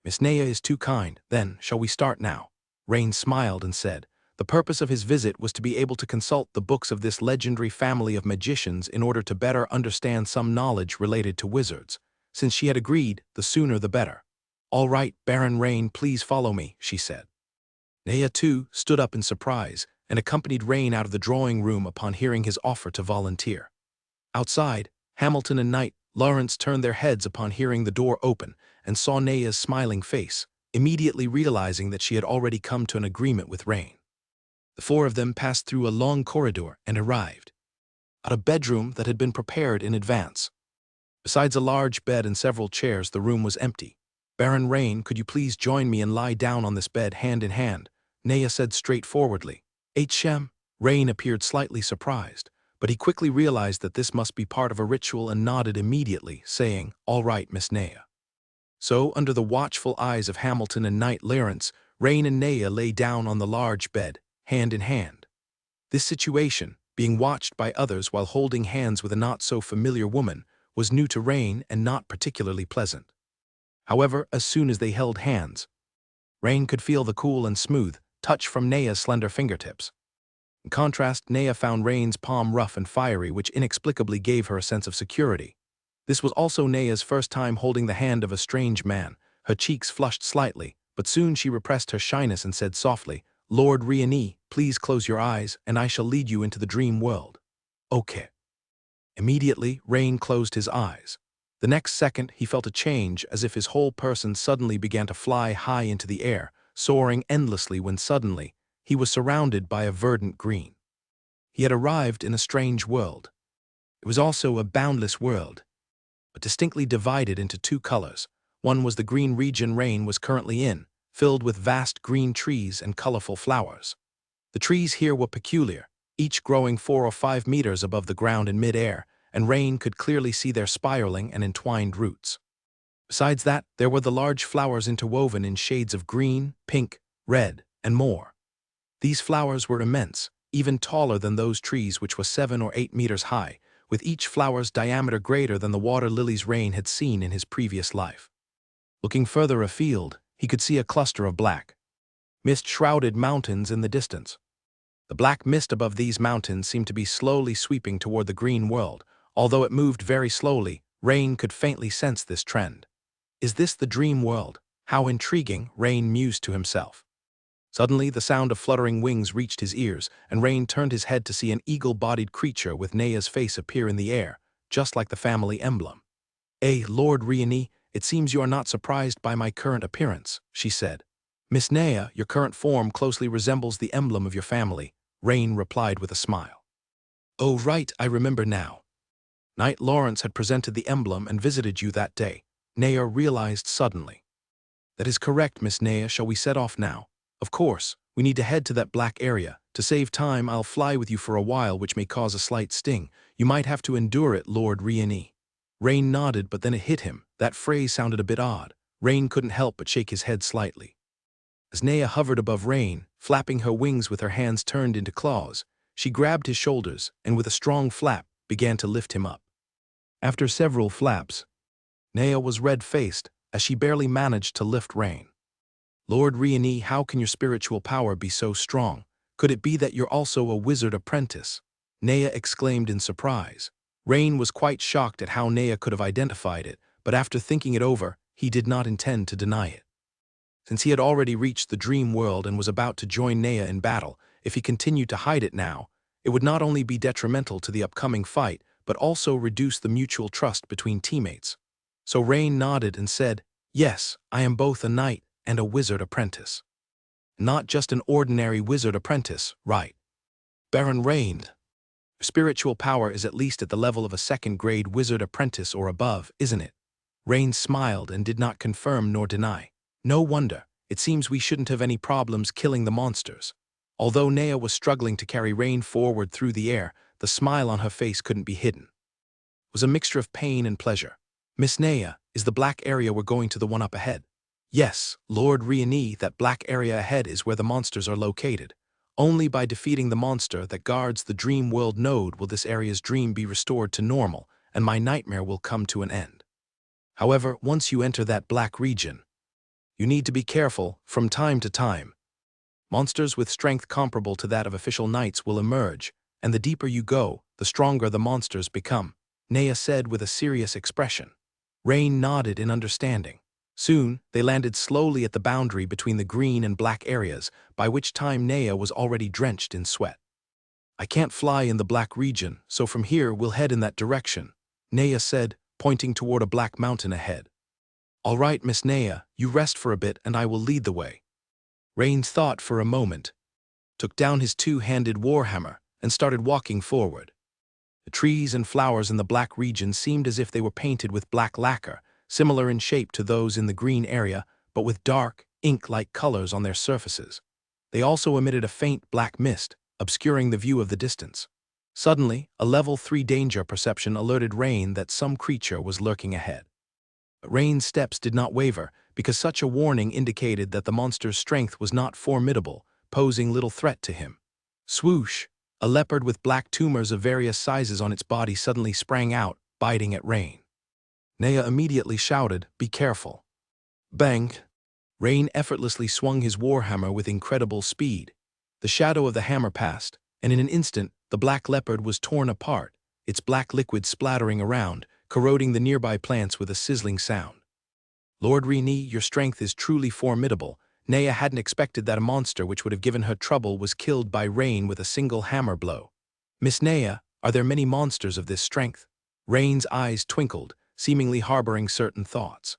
Miss Naya is too kind, then, shall we start now? Rain smiled and said, the purpose of his visit was to be able to consult the books of this legendary family of magicians in order to better understand some knowledge related to wizards. Since she had agreed, the sooner the better. All right, Baron Rain, please follow me, she said. Naya, too, stood up in surprise and accompanied Rain out of the drawing room upon hearing his offer to volunteer. Outside, Hamilton and Knight Lawrence turned their heads upon hearing the door open and saw Naya's smiling face, immediately realizing that she had already come to an agreement with Rain. The four of them passed through a long corridor and arrived at a bedroom that had been prepared in advance. Besides a large bed and several chairs, the room was empty. Baron Rain, could you please join me and lie down on this bed hand in hand? Naya said straightforwardly. Shem. Rain appeared slightly surprised, but he quickly realized that this must be part of a ritual and nodded immediately, saying, all right, Miss Naya. So, under the watchful eyes of Hamilton and Knight Lawrence, Rain and Naya lay down on the large bed, hand in hand. This situation, being watched by others while holding hands with a not-so-familiar woman, was new to Rain and not particularly pleasant. However, as soon as they held hands, Rain could feel the cool and smooth touch from Naya's slender fingertips. In contrast, Naya found Rain's palm rough and fiery, which inexplicably gave her a sense of security. This was also Naya's first time holding the hand of a strange man. Her cheeks flushed slightly, but soon she repressed her shyness and said softly, Lord Riani, please close your eyes, and I shall lead you into the dream world. Okay. Immediately, Rain closed his eyes. The next second, he felt a change, as if his whole person suddenly began to fly high into the air, soaring endlessly when suddenly, he was surrounded by a verdant green. He had arrived in a strange world. It was also a boundless world, but distinctly divided into two colors. One was the green region Rain was currently in, filled with vast green trees and colorful flowers. The trees here were peculiar, each growing 4 or 5 meters above the ground in mid-air, and Rain could clearly see their spiraling and entwined roots. Besides that, there were the large flowers interwoven in shades of green, pink, red, and more. These flowers were immense, even taller than those trees, which were 7 or 8 meters high, with each flower's diameter greater than the water lilies Rain had seen in his previous life. Looking further afield, he could see a cluster of black, mist-shrouded mountains in the distance. The black mist above these mountains seemed to be slowly sweeping toward the green world. Although it moved very slowly, Rain could faintly sense this trend. Is this the dream world? How intriguing, Rain mused to himself. Suddenly, the sound of fluttering wings reached his ears, and Rain turned his head to see an eagle-bodied creature with Naya's face appear in the air, just like the family emblem. Lord Riani, it seems you are not surprised by my current appearance, she said. Miss Naya, your current form closely resembles the emblem of your family, Rain replied with a smile. Oh right, I remember now. Knight Lawrence had presented the emblem and visited you that day, Naya realized suddenly. That is correct, Miss Naya. Shall we set off now? Of course, we need to head to that black area. To save time, I'll fly with you for a while, which may cause a slight sting. You might have to endure it, Lord Riani. Rain nodded, but then it hit him. That phrase sounded a bit odd. Rain couldn't help but shake his head slightly. As Naya hovered above Rain, flapping her wings with her hands turned into claws, she grabbed his shoulders and with a strong flap began to lift him up. After several flaps, Naya was red-faced as she barely managed to lift Rain. Lord Riani, how can your spiritual power be so strong? Could it be that you're also a wizard apprentice? Naya exclaimed in surprise. Rain was quite shocked at how Naya could have identified it, but after thinking it over, he did not intend to deny it. Since he had already reached the dream world and was about to join Naya in battle, if he continued to hide it now, it would not only be detrimental to the upcoming fight, but also reduce the mutual trust between teammates. So Rain nodded and said, yes, I am both a knight and a wizard apprentice. Not just an ordinary wizard apprentice, right? Baron Rain. Spiritual power is at least at the level of a second-grade wizard apprentice or above, isn't it? Rain smiled and did not confirm nor deny. No wonder. It seems we shouldn't have any problems killing the monsters. Although Nea was struggling to carry Rain forward through the air, the smile on her face couldn't be hidden. It was a mixture of pain and pleasure. Miss Nea, is the black area we're going to the one up ahead? Yes, Lord Riani, that black area ahead is where the monsters are located. Only by defeating the monster that guards the dream world node will this area's dream be restored to normal, and my nightmare will come to an end. However, once you enter that black region, you need to be careful. From time to time, monsters with strength comparable to that of official knights will emerge, and the deeper you go, the stronger the monsters become, Nea said with a serious expression. Rain nodded in understanding. Soon, they landed slowly at the boundary between the green and black areas, by which time Nea was already drenched in sweat. I can't fly in the black region, so from here we'll head in that direction, Nea said, pointing toward a black mountain ahead. All right, Miss Nea, you rest for a bit and I will lead the way. Rain thought for a moment, took down his two-handed warhammer, and started walking forward. The trees and flowers in the black region seemed as if they were painted with black lacquer, similar in shape to those in the green area, but with dark, ink-like colors on their surfaces. They also emitted a faint black mist, obscuring the view of the distance. Suddenly, a level 3 danger perception alerted Rain that some creature was lurking ahead. But Rain's steps did not waver, because such a warning indicated that the monster's strength was not formidable, posing little threat to him. Swoosh! A leopard with black tumors of various sizes on its body suddenly sprang out, biting at Rain. Nea immediately shouted, "Be careful." Bang! Rain effortlessly swung his warhammer with incredible speed. The shadow of the hammer passed, and in an instant, the black leopard was torn apart, its black liquid splattering around, corroding the nearby plants with a sizzling sound. Lord Rini, your strength is truly formidable. Nea hadn't expected that a monster which would have given her trouble was killed by Rain with a single hammer blow. Miss Nea, are there many monsters of this strength? Rain's eyes twinkled, seemingly harboring certain thoughts.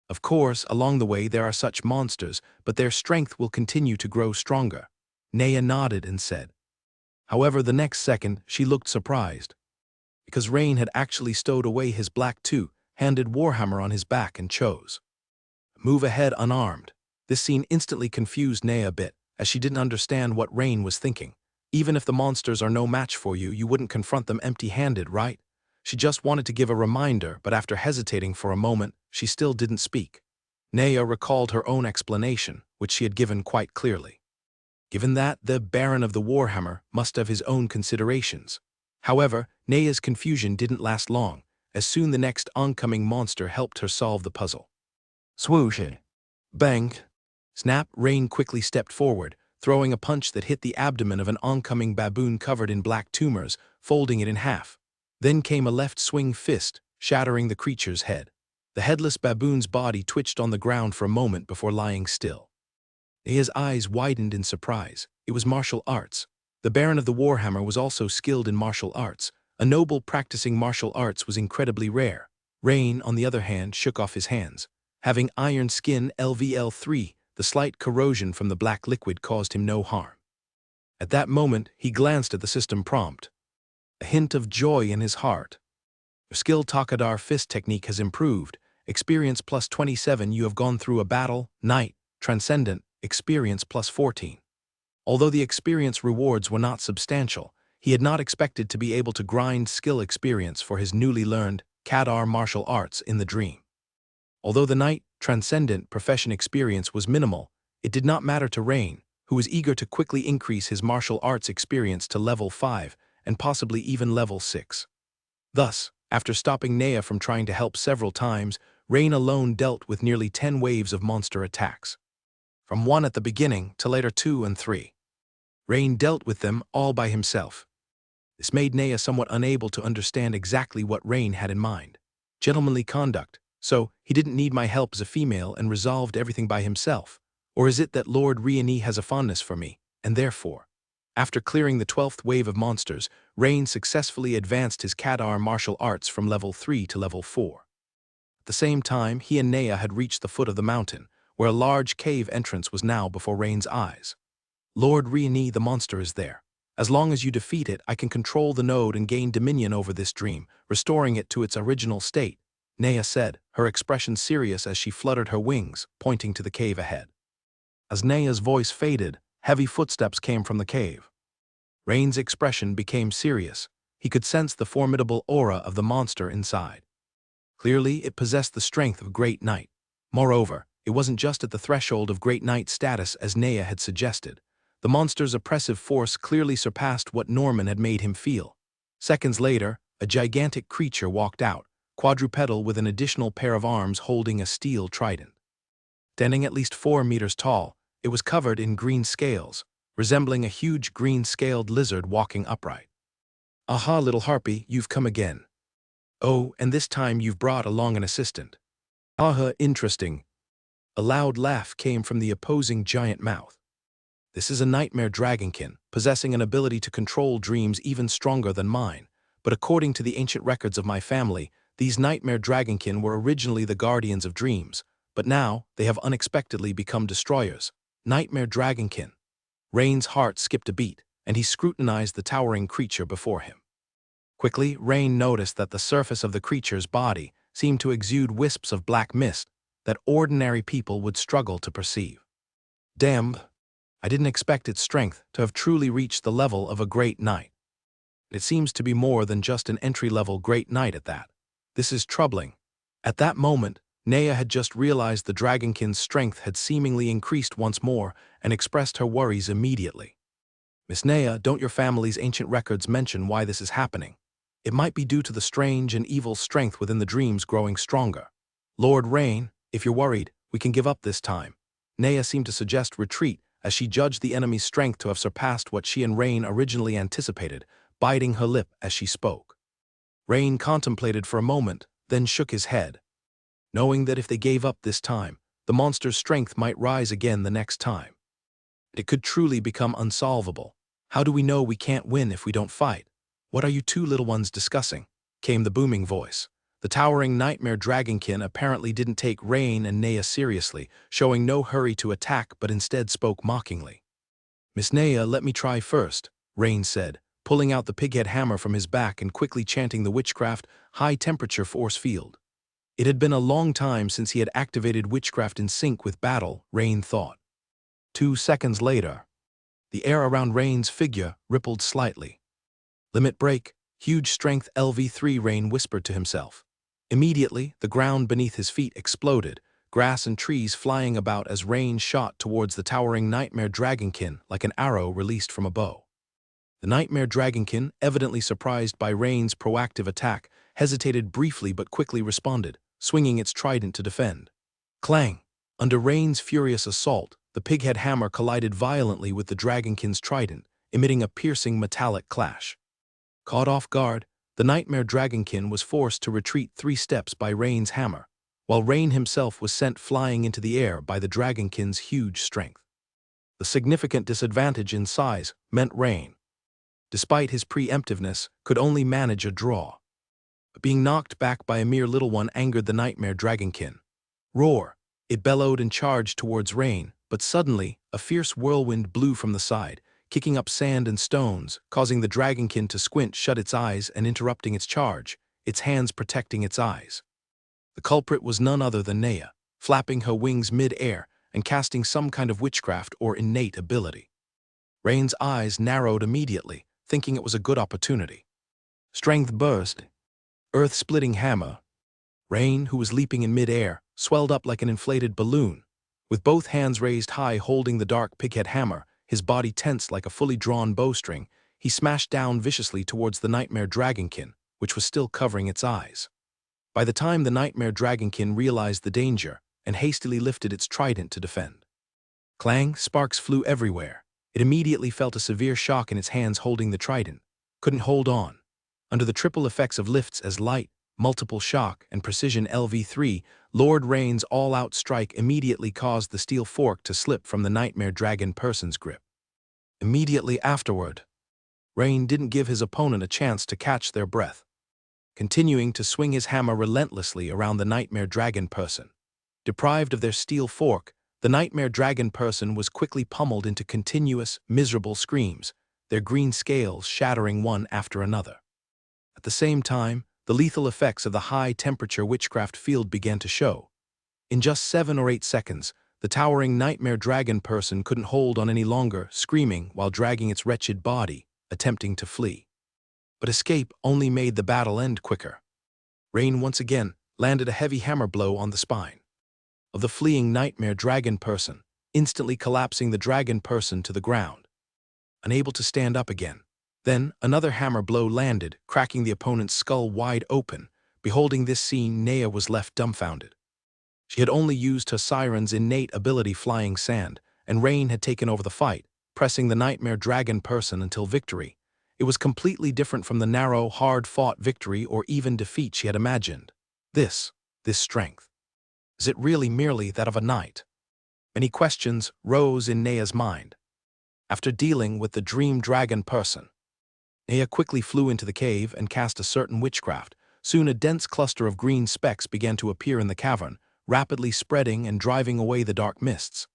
Of course, along the way there are such monsters, but their strength will continue to grow stronger. Nea nodded and said. However, the next second, she looked surprised, because Rain had actually stowed away his black two-handed warhammer on his back and chose. Move ahead unarmed. This scene instantly confused Nea a bit, as she didn't understand what Rain was thinking. Even if the monsters are no match for you, you wouldn't confront them empty-handed, right? She just wanted to give a reminder, but after hesitating for a moment, she still didn't speak. Nea recalled her own explanation, which she had given quite clearly. Given that, the Baron of the Warhammer must have his own considerations. However, Nea's confusion didn't last long, as soon the next oncoming monster helped her solve the puzzle. Swoosh! Bang! Snap! Rain quickly stepped forward, throwing a punch that hit the abdomen of an oncoming baboon covered in black tumors, folding it in half. Then came a left swing fist, shattering the creature's head. The headless baboon's body twitched on the ground for a moment before lying still. Nea's eyes widened in surprise. It was martial arts. The Baron of the Warhammer was also skilled in martial arts. A noble practicing martial arts was incredibly rare. Rain, on the other hand, shook off his hands. Having iron skin LVL3, the slight corrosion from the black liquid caused him no harm. At that moment, he glanced at the system prompt. A hint of joy in his heart. Your skill Takadar fist technique has improved. Experience plus 27. You have gone through a battle. Knight. Transcendent. Experience plus 14. Although the experience rewards were not substantial, he had not expected to be able to grind skill experience for his newly learned Kadar martial arts in the dream. Although the Knight Transcendent profession experience was minimal, it did not matter to Rain, who was eager to quickly increase his martial arts experience to level 5 and possibly even level 6. Thus, after stopping Nea from trying to help several times, Rain alone dealt with nearly 10 waves of monster attacks. From 1 at the beginning to later 2 and 3. Rain dealt with them all by himself. This made Nea somewhat unable to understand exactly what Rain had in mind. Gentlemanly conduct, so he didn't need my help as a female and resolved everything by himself. Or is it that Lord Riani has a fondness for me, and therefore? After clearing the 12th wave of monsters, Rain successfully advanced his Kadar martial arts from level 3 to level 4. At the same time, he and Nea had reached the foot of the mountain, where a large cave entrance was now before Rain's eyes. Lord Riani, the monster is there. As long as you defeat it, I can control the node and gain dominion over this dream, restoring it to its original state, Nea said, her expression serious as she fluttered her wings, pointing to the cave ahead. As Nea's voice faded, heavy footsteps came from the cave. Rain's expression became serious. He could sense the formidable aura of the monster inside. Clearly, it possessed the strength of Great Knight. Moreover, it wasn't just at the threshold of Great Knight status as Nea had suggested. The monster's oppressive force clearly surpassed what Norman had made him feel. Seconds later, a gigantic creature walked out, quadrupedal with an additional pair of arms holding a steel trident. Standing at least 4 meters tall, it was covered in green scales, resembling a huge green-scaled lizard walking upright. "Aha, little harpy, you've come again. Oh, and this time you've brought along an assistant. Aha, interesting." A loud laugh came from the opposing giant mouth. "This is a nightmare dragonkin, possessing an ability to control dreams even stronger than mine. But according to the ancient records of my family, these nightmare dragonkin were originally the guardians of dreams, but now they have unexpectedly become destroyers. Nightmare dragonkin." Rain's heart skipped a beat, and he scrutinized the towering creature before him. Quickly, Rain noticed that the surface of the creature's body seemed to exude wisps of black mist that ordinary people would struggle to perceive. "Damn, I didn't expect its strength to have truly reached the level of a great knight. It seems to be more than just an entry-level great knight at that. This is troubling." At that moment, Nea had just realized the dragonkin's strength had seemingly increased once more and expressed her worries immediately. "Miss Nea, don't your family's ancient records mention why this is happening? It might be due to the strange and evil strength within the dreams growing stronger. Lord Rain, if you're worried, we can give up this time." Nea seemed to suggest retreat as she judged the enemy's strength to have surpassed what she and Rain originally anticipated, biting her lip as she spoke. Rain contemplated for a moment, then shook his head. Knowing that if they gave up this time, the monster's strength might rise again the next time. It could truly become unsolvable. "How do we know we can't win if we don't fight? What are you two little ones discussing?" came the booming voice. The towering nightmare dragonkin apparently didn't take Rain and Nea seriously, showing no hurry to attack but instead spoke mockingly. "Miss Nea, let me try first," Rain said, pulling out the pighead hammer from his back and quickly chanting the witchcraft high-temperature force field. It had been a long time since he had activated witchcraft in sync with battle, Rain thought. 2 seconds later, the air around Rain's figure rippled slightly. "Limit break, huge strength LV3," Rain whispered to himself. Immediately, the ground beneath his feet exploded, grass and trees flying about as Rain shot towards the towering nightmare dragonkin like an arrow released from a bow. The nightmare dragonkin, evidently surprised by Rain's proactive attack, hesitated briefly but quickly responded, swinging its trident to defend. Clang! Under Rain's furious assault, the pighead hammer collided violently with the dragonkin's trident, emitting a piercing metallic clash. Caught off guard, the nightmare dragonkin was forced to retreat 3 steps by Rain's hammer, while Rain himself was sent flying into the air by the dragonkin's huge strength. The significant disadvantage in size meant Rain, despite his preemptiveness, could only manage a draw. But being knocked back by a mere little one angered the nightmare dragonkin. Roar! It bellowed and charged towards Rain, but suddenly, a fierce whirlwind blew from the side, kicking up sand and stones, causing the dragonkin to squint shut its eyes and interrupting its charge, its hands protecting its eyes. The culprit was none other than Nea, flapping her wings mid-air and casting some kind of witchcraft or innate ability. Rain's eyes narrowed immediately, thinking it was a good opportunity. Strength burst. Earth-splitting hammer. Rain, who was leaping in mid-air, swelled up like an inflated balloon. With both hands raised high holding the dark pighead hammer, his body tense like a fully drawn bowstring, he smashed down viciously towards the nightmare dragonkin, which was still covering its eyes. By the time the nightmare dragonkin realized the danger and hastily lifted its trident to defend. Clang! Sparks flew everywhere. It immediately felt a severe shock in its hands holding the trident. Couldn't hold on. Under the triple effects of lifts as light, multiple shock, and precision LV3, Lord Rain's all-out strike immediately caused the steel fork to slip from the nightmare dragon person's grip. Immediately afterward, Rain didn't give his opponent a chance to catch their breath, continuing to swing his hammer relentlessly around the nightmare dragon person. Deprived of their steel fork, the nightmare dragon person was quickly pummeled into continuous, miserable screams, their green scales shattering one after another. At the same time, the lethal effects of the high-temperature witchcraft field began to show. In just 7 or 8 seconds, the towering nightmare dragon person couldn't hold on any longer, screaming while dragging its wretched body, attempting to flee. But escape only made the battle end quicker. Rain once again landed a heavy hammer blow on the spine of the fleeing nightmare dragon person, instantly collapsing the dragon person to the ground, unable to stand up again. Then another hammer blow landed, cracking the opponent's skull wide open. Beholding this scene, Nea was left dumbfounded. She had only used her siren's innate ability Flying Sand, and Rain had taken over the fight, pressing the nightmare dragon person until victory. It was completely different from the narrow, hard-fought victory or even defeat she had imagined. This strength. Is it really merely that of a knight? Many questions rose in Nea's mind. After dealing with the dream dragon person, Nea quickly flew into the cave and cast a certain witchcraft. Soon a dense cluster of green specks began to appear in the cavern, rapidly spreading and driving away the dark mists.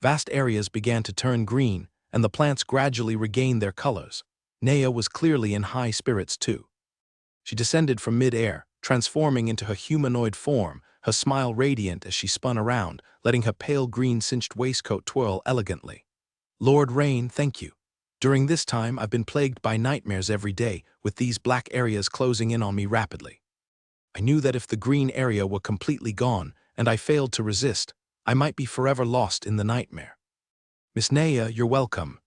Vast areas began to turn green, and the plants gradually regained their colors. Nea was clearly in high spirits too. She descended from mid-air, transforming into her humanoid form, her smile radiant as she spun around, letting her pale green cinched waistcoat twirl elegantly. Lord Rain, thank you. During this time I've been plagued by nightmares every day, with these black areas closing in on me rapidly. I knew that if the green area were completely gone, and I failed to resist, I might be forever lost in the nightmare. Miss Nea, you're welcome.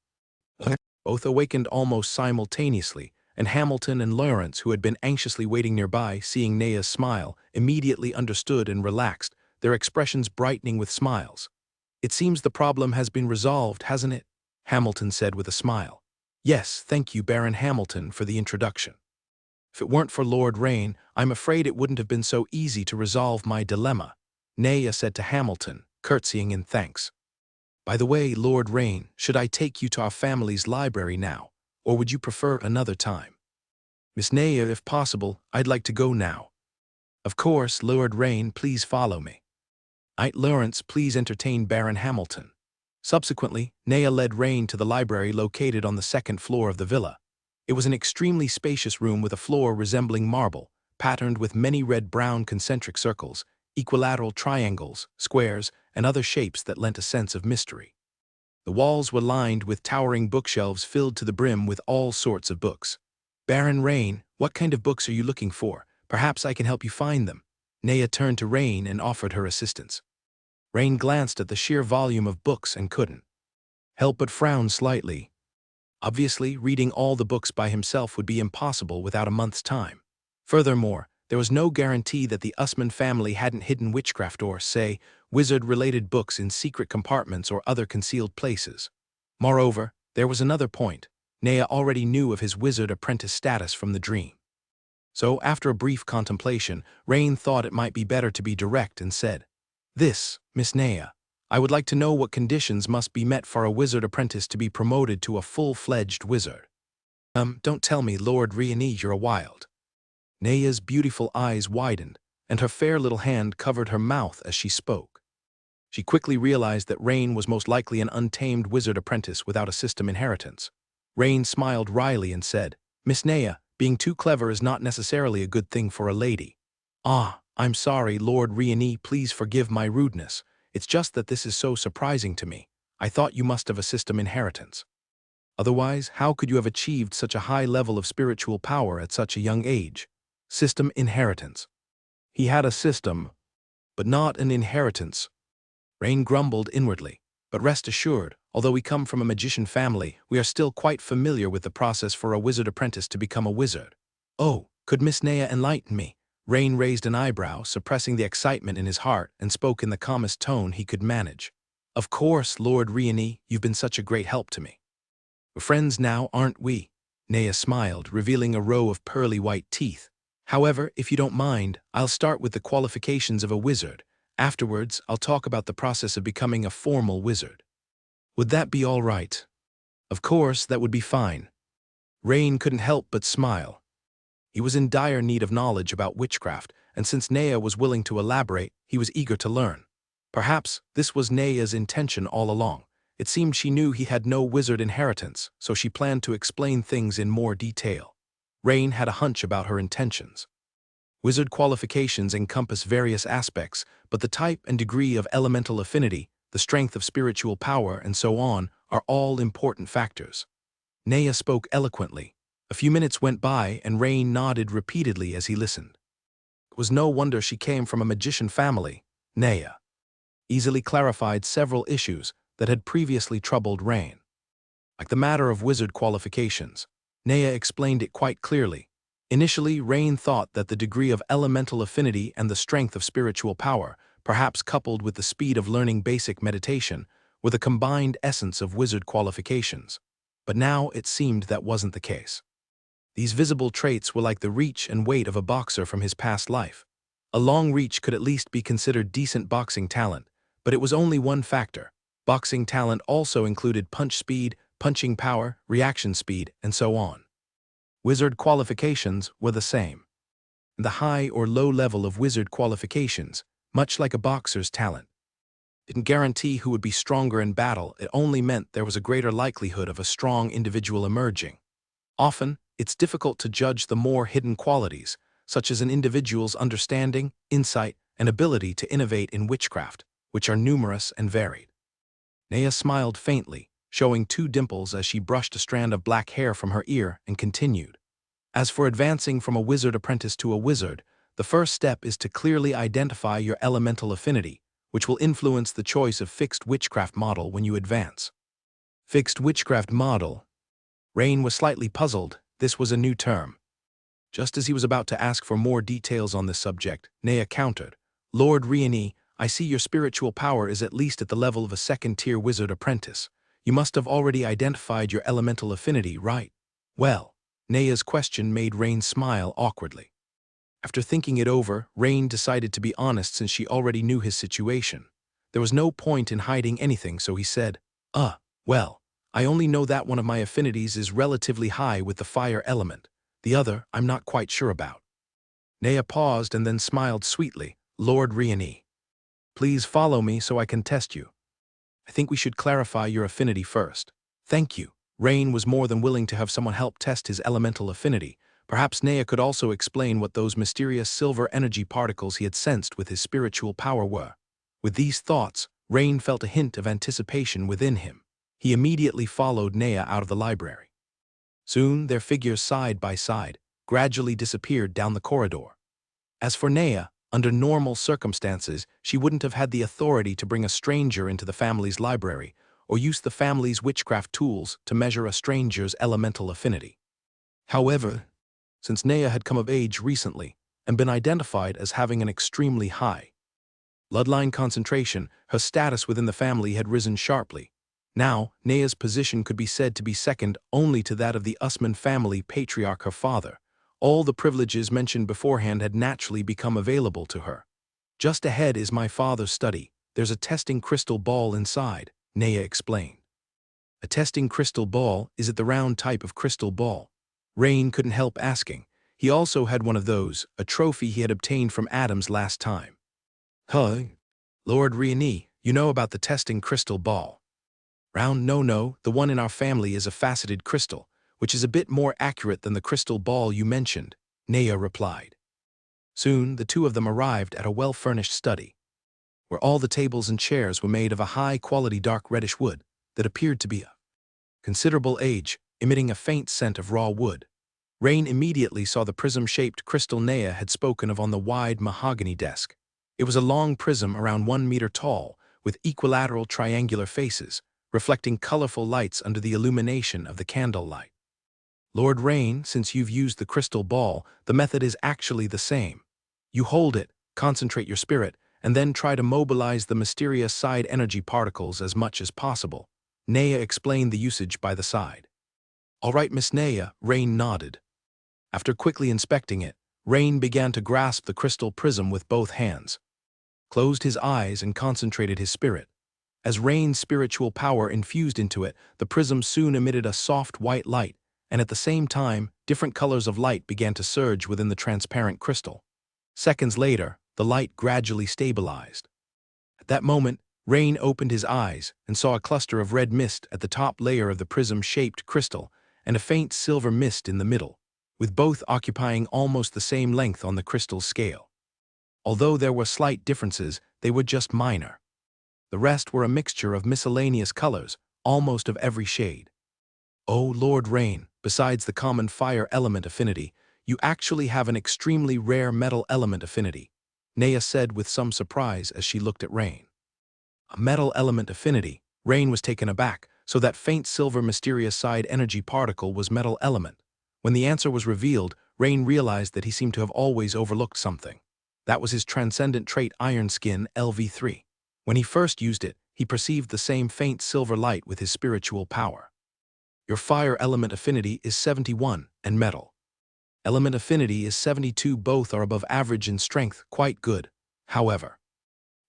Both awakened almost simultaneously, and Hamilton and Lawrence, who had been anxiously waiting nearby, seeing Nea's smile, immediately understood and relaxed, their expressions brightening with smiles. It seems the problem has been resolved, hasn't it? Hamilton said with a smile. Yes, thank you, Baron Hamilton, for the introduction. If it weren't for Lord Rain, I'm afraid it wouldn't have been so easy to resolve my dilemma, Nea said to Hamilton, curtsying in thanks. By the way, Lord Rain, should I take you to our family's library now, or would you prefer another time? Miss Nea, if possible, I'd like to go now. Of course, Lord Rain, please follow me. Knight Lawrence, please entertain Baron Hamilton. Subsequently, Nea led Rain to the library located on the 2nd floor of the villa. It was an extremely spacious room with a floor resembling marble, patterned with many red-brown concentric circles, equilateral triangles, squares, and other shapes that lent a sense of mystery. The walls were lined with towering bookshelves filled to the brim with all sorts of books. Baron Rain, what kind of books are you looking for? Perhaps I can help you find them. Nea turned to Rain and offered her assistance. Rain glanced at the sheer volume of books and couldn't help but frown slightly. Obviously, reading all the books by himself would be impossible without a month's time. Furthermore, there was no guarantee that the Usman family hadn't hidden witchcraft or, say, wizard-related books in secret compartments or other concealed places. Moreover, there was another point. Nea already knew of his wizard apprentice status from the dream. So, after a brief contemplation, Rain thought it might be better to be direct and said, This, Miss Nea, I would like to know what conditions must be met for a wizard apprentice to be promoted to a full-fledged wizard. Don't tell me, Lord Riani, you're a wild. Nea's beautiful eyes widened, and her fair little hand covered her mouth as she spoke. She quickly realized that Rain was most likely an untamed wizard apprentice without a system inheritance. Rain smiled wryly and said, Miss Nea, being too clever is not necessarily a good thing for a lady. Ah, I'm sorry, Lord Riani, please forgive my rudeness. It's just that this is so surprising to me. I thought you must have a system inheritance. Otherwise, how could you have achieved such a high level of spiritual power at such a young age? System inheritance. He had a system, but not an inheritance. Rain grumbled inwardly. But rest assured, although we come from a magician family, we are still quite familiar with the process for a wizard apprentice to become a wizard. Oh, could Miss Nea enlighten me? Rain raised an eyebrow, suppressing the excitement in his heart, and spoke in the calmest tone he could manage. Of course, Lord Riani, you've been such a great help to me. We're friends now, aren't we? Nea smiled, revealing a row of pearly white teeth. However, if you don't mind, I'll start with the qualifications of a wizard. Afterwards, I'll talk about the process of becoming a formal wizard. Would that be all right? Of course, that would be fine. Rain couldn't help but smile. He was in dire need of knowledge about witchcraft, and since Nea was willing to elaborate, he was eager to learn. Perhaps this was Nea's intention all along. It seemed she knew he had no wizard inheritance, so she planned to explain things in more detail. Rain had a hunch about her intentions. Wizard qualifications encompass various aspects, but the type and degree of elemental affinity, the strength of spiritual power, and so on, are all important factors. Naya spoke eloquently. A few minutes went by, and Rain nodded repeatedly as he listened. It was no wonder she came from a magician family. Naya easily clarified several issues that had previously troubled Rain. Like the matter of wizard qualifications, Naya explained it quite clearly. Initially, Rain thought that the degree of elemental affinity and the strength of spiritual power, perhaps coupled with the speed of learning basic meditation, were the combined essence of wizard qualifications. But now it seemed that wasn't the case. These visible traits were like the reach and weight of a boxer from his past life. A long reach could at least be considered decent boxing talent, but it was only one factor. Boxing talent also included punch speed, punching power, reaction speed, and so on. Wizard qualifications were the same. The high or low level of wizard qualifications, much like a boxer's talent, didn't guarantee who would be stronger in battle. It only meant there was a greater likelihood of a strong individual emerging. Often, it's difficult to judge the more hidden qualities, such as an individual's understanding, insight, and ability to innovate in witchcraft, which are numerous and varied. Naya smiled faintly, showing 2 dimples as she brushed a strand of black hair from her ear, and continued. As for advancing from a wizard apprentice to a wizard, the first step is to clearly identify your elemental affinity, which will influence the choice of fixed witchcraft model when you advance. Fixed witchcraft model? Rain was slightly puzzled. This was a new term. Just as he was about to ask for more details on this subject, Naya countered. Lord Riani, I see your spiritual power is at least at the level of a second-tier wizard apprentice. You must have already identified your elemental affinity, right? Well, Naya's question made Rain smile awkwardly. After thinking it over, Rain decided to be honest since she already knew his situation. There was no point in hiding anything, so he said, well, I only know that one of my affinities is relatively high with the fire element. The other, I'm not quite sure about. Naya paused and then smiled sweetly. Lord Riani, please follow me so I can test you. I think we should clarify your affinity first. Thank you. Rain was more than willing to have someone help test his elemental affinity. Perhaps Naya could also explain what those mysterious silver energy particles he had sensed with his spiritual power were. With these thoughts, Rain felt a hint of anticipation within him. He immediately followed Naya out of the library. Soon, their figures side by side gradually disappeared down the corridor. As for Naya, under normal circumstances, she wouldn't have had the authority to bring a stranger into the family's library or use the family's witchcraft tools to measure a stranger's elemental affinity. However, since Naya had come of age recently and been identified as having an extremely high bloodline concentration, her status within the family had risen sharply. Now, Naya's position could be said to be second only to that of the Usman family patriarch, her father. All the privileges mentioned beforehand had naturally become available to her. Just ahead is my father's study. There's a testing crystal ball inside, Naya explained. A testing crystal ball? Is it the round type of crystal ball? Rain couldn't help asking. He also had one of those, a trophy he had obtained from Adams last time. Lord Riani, you know about the testing crystal ball. Round? No, the one in our family is a faceted crystal, which is a bit more accurate than the crystal ball you mentioned, Naya replied. Soon, the 2 of them arrived at a well-furnished study, where all the tables and chairs were made of a high-quality dark reddish wood that appeared to be a considerable age, emitting a faint scent of raw wood. Rain immediately saw the prism-shaped crystal Naya had spoken of on the wide mahogany desk. It was a long prism around 1 meter tall, with equilateral triangular faces, reflecting colorful lights under the illumination of the candlelight. Lord Rain, since you've used the crystal ball, the method is actually the same. You hold it, concentrate your spirit, and then try to mobilize the mysterious side energy particles as much as possible. Naya explained the usage by the side. All right, Miss Naya, Rain nodded. After quickly inspecting it, Rain began to grasp the crystal prism with both hands, closed his eyes and concentrated his spirit. As Rain's spiritual power infused into it, the prism soon emitted a soft white light, and at the same time, different colors of light began to surge within the transparent crystal. Seconds later, the light gradually stabilized. At that moment, Rain opened his eyes and saw a cluster of red mist at the top layer of the prism-shaped crystal and a faint silver mist in the middle, with both occupying almost the same length on the crystal's scale. Although there were slight differences, they were just minor. The rest were a mixture of miscellaneous colors, almost of every shade. "Oh, Lord Rain, besides the common fire element affinity, you actually have an extremely rare metal element affinity," Naya said with some surprise as she looked at Rain. A metal element affinity? Rain was taken aback, so that faint silver mysterious side energy particle was metal element. When the answer was revealed, Rain realized that he seemed to have always overlooked something. That was his transcendent trait Iron Skin LV3. When he first used it, he perceived the same faint silver light with his spiritual power. Your fire element affinity is 71, and metal element affinity is 72. Both are above average in strength, quite good. However,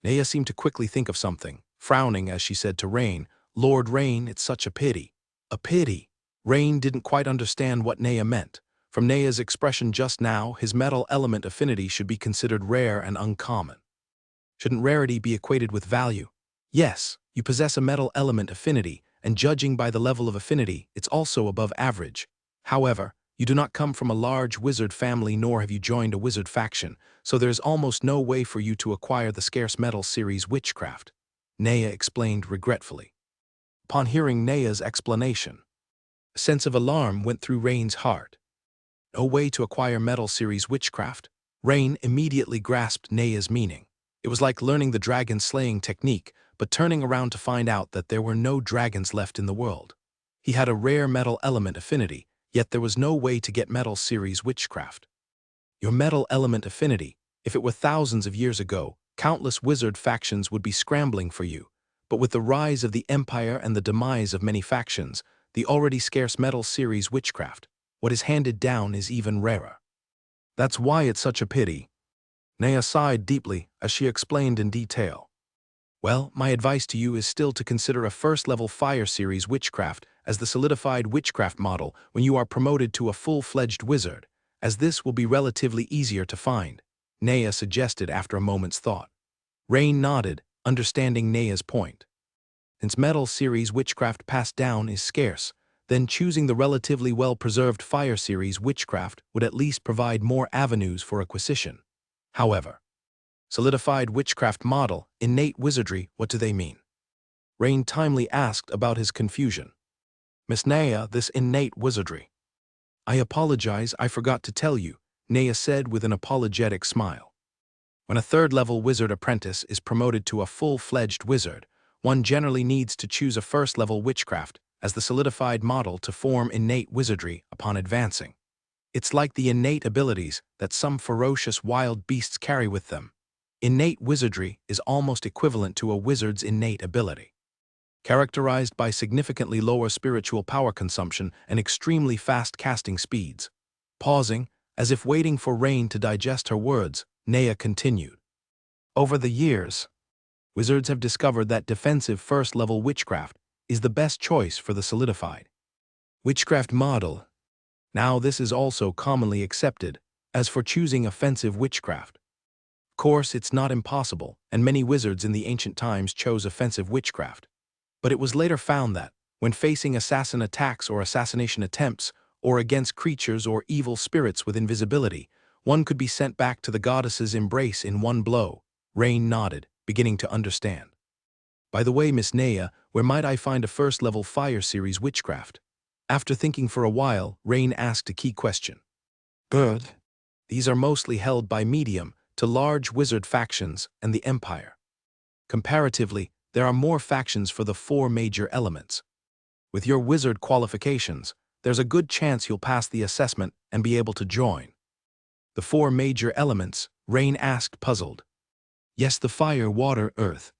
Naya seemed to quickly think of something, frowning as she said to Rain, "Lord Rain, it's such a pity." A pity? Rain didn't quite understand what Naya meant. From Naya's expression just now, his metal element affinity should be considered rare and uncommon. Shouldn't rarity be equated with value? Yes, you possess a metal element affinity, and judging by the level of affinity, it's also above average. However, you do not come from a large wizard family nor have you joined a wizard faction, so there is almost no way for you to acquire the scarce metal series witchcraft, Naya explained regretfully. Upon hearing Naya's explanation, a sense of alarm went through Rain's heart. No way to acquire metal series witchcraft? Rain immediately grasped Naya's meaning. It was like learning the dragon slaying technique, but turning around to find out that there were no dragons left in the world. He had a rare metal element affinity, yet there was no way to get metal series witchcraft. Your metal element affinity, if it were thousands of years ago, countless wizard factions would be scrambling for you. But with the rise of the empire and the demise of many factions, the already scarce metal series witchcraft, what is handed down is even rarer. That's why it's such a pity. Naya sighed deeply as she explained in detail. Well, my advice to you is still to consider a first-level fire series witchcraft as the solidified witchcraft model when you are promoted to a full-fledged wizard, as this will be relatively easier to find, Naya suggested after a moment's thought. Rain nodded, understanding Naya's point. Since metal series witchcraft passed down is scarce, then choosing the relatively well-preserved fire series witchcraft would at least provide more avenues for acquisition. However, solidified witchcraft model, innate wizardry, what do they mean? Rain timely asked about his confusion. Miss Naya, this innate wizardry. I apologize, I forgot to tell you, Naya said with an apologetic smile. When a third-level wizard apprentice is promoted to a full-fledged wizard, one generally needs to choose a first-level witchcraft as the solidified model to form innate wizardry upon advancing. It's like the innate abilities that some ferocious wild beasts carry with them. Innate wizardry is almost equivalent to a wizard's innate ability, characterized by significantly lower spiritual power consumption and extremely fast casting speeds. Pausing, as if waiting for Rain to digest her words, Naya continued. Over the years, wizards have discovered that defensive first-level witchcraft is the best choice for the solidified witchcraft model. Now this is also commonly accepted as for choosing offensive witchcraft. Of course, it's not impossible, and many wizards in the ancient times chose offensive witchcraft. But it was later found that, when facing assassin attacks or assassination attempts, or against creatures or evil spirits with invisibility, one could be sent back to the goddess's embrace in one blow. Rain nodded, beginning to understand. By the way, Miss Naya, where might I find a first-level fire series witchcraft? After thinking for a while, Rain asked a key question. Good. These are mostly held by medium to large wizard factions and the empire. Comparatively, there are more factions for the 4 major elements. With your wizard qualifications, there's a good chance you'll pass the assessment and be able to join. The 4 major elements, Rain asked, puzzled. Yes, the fire, water, earth,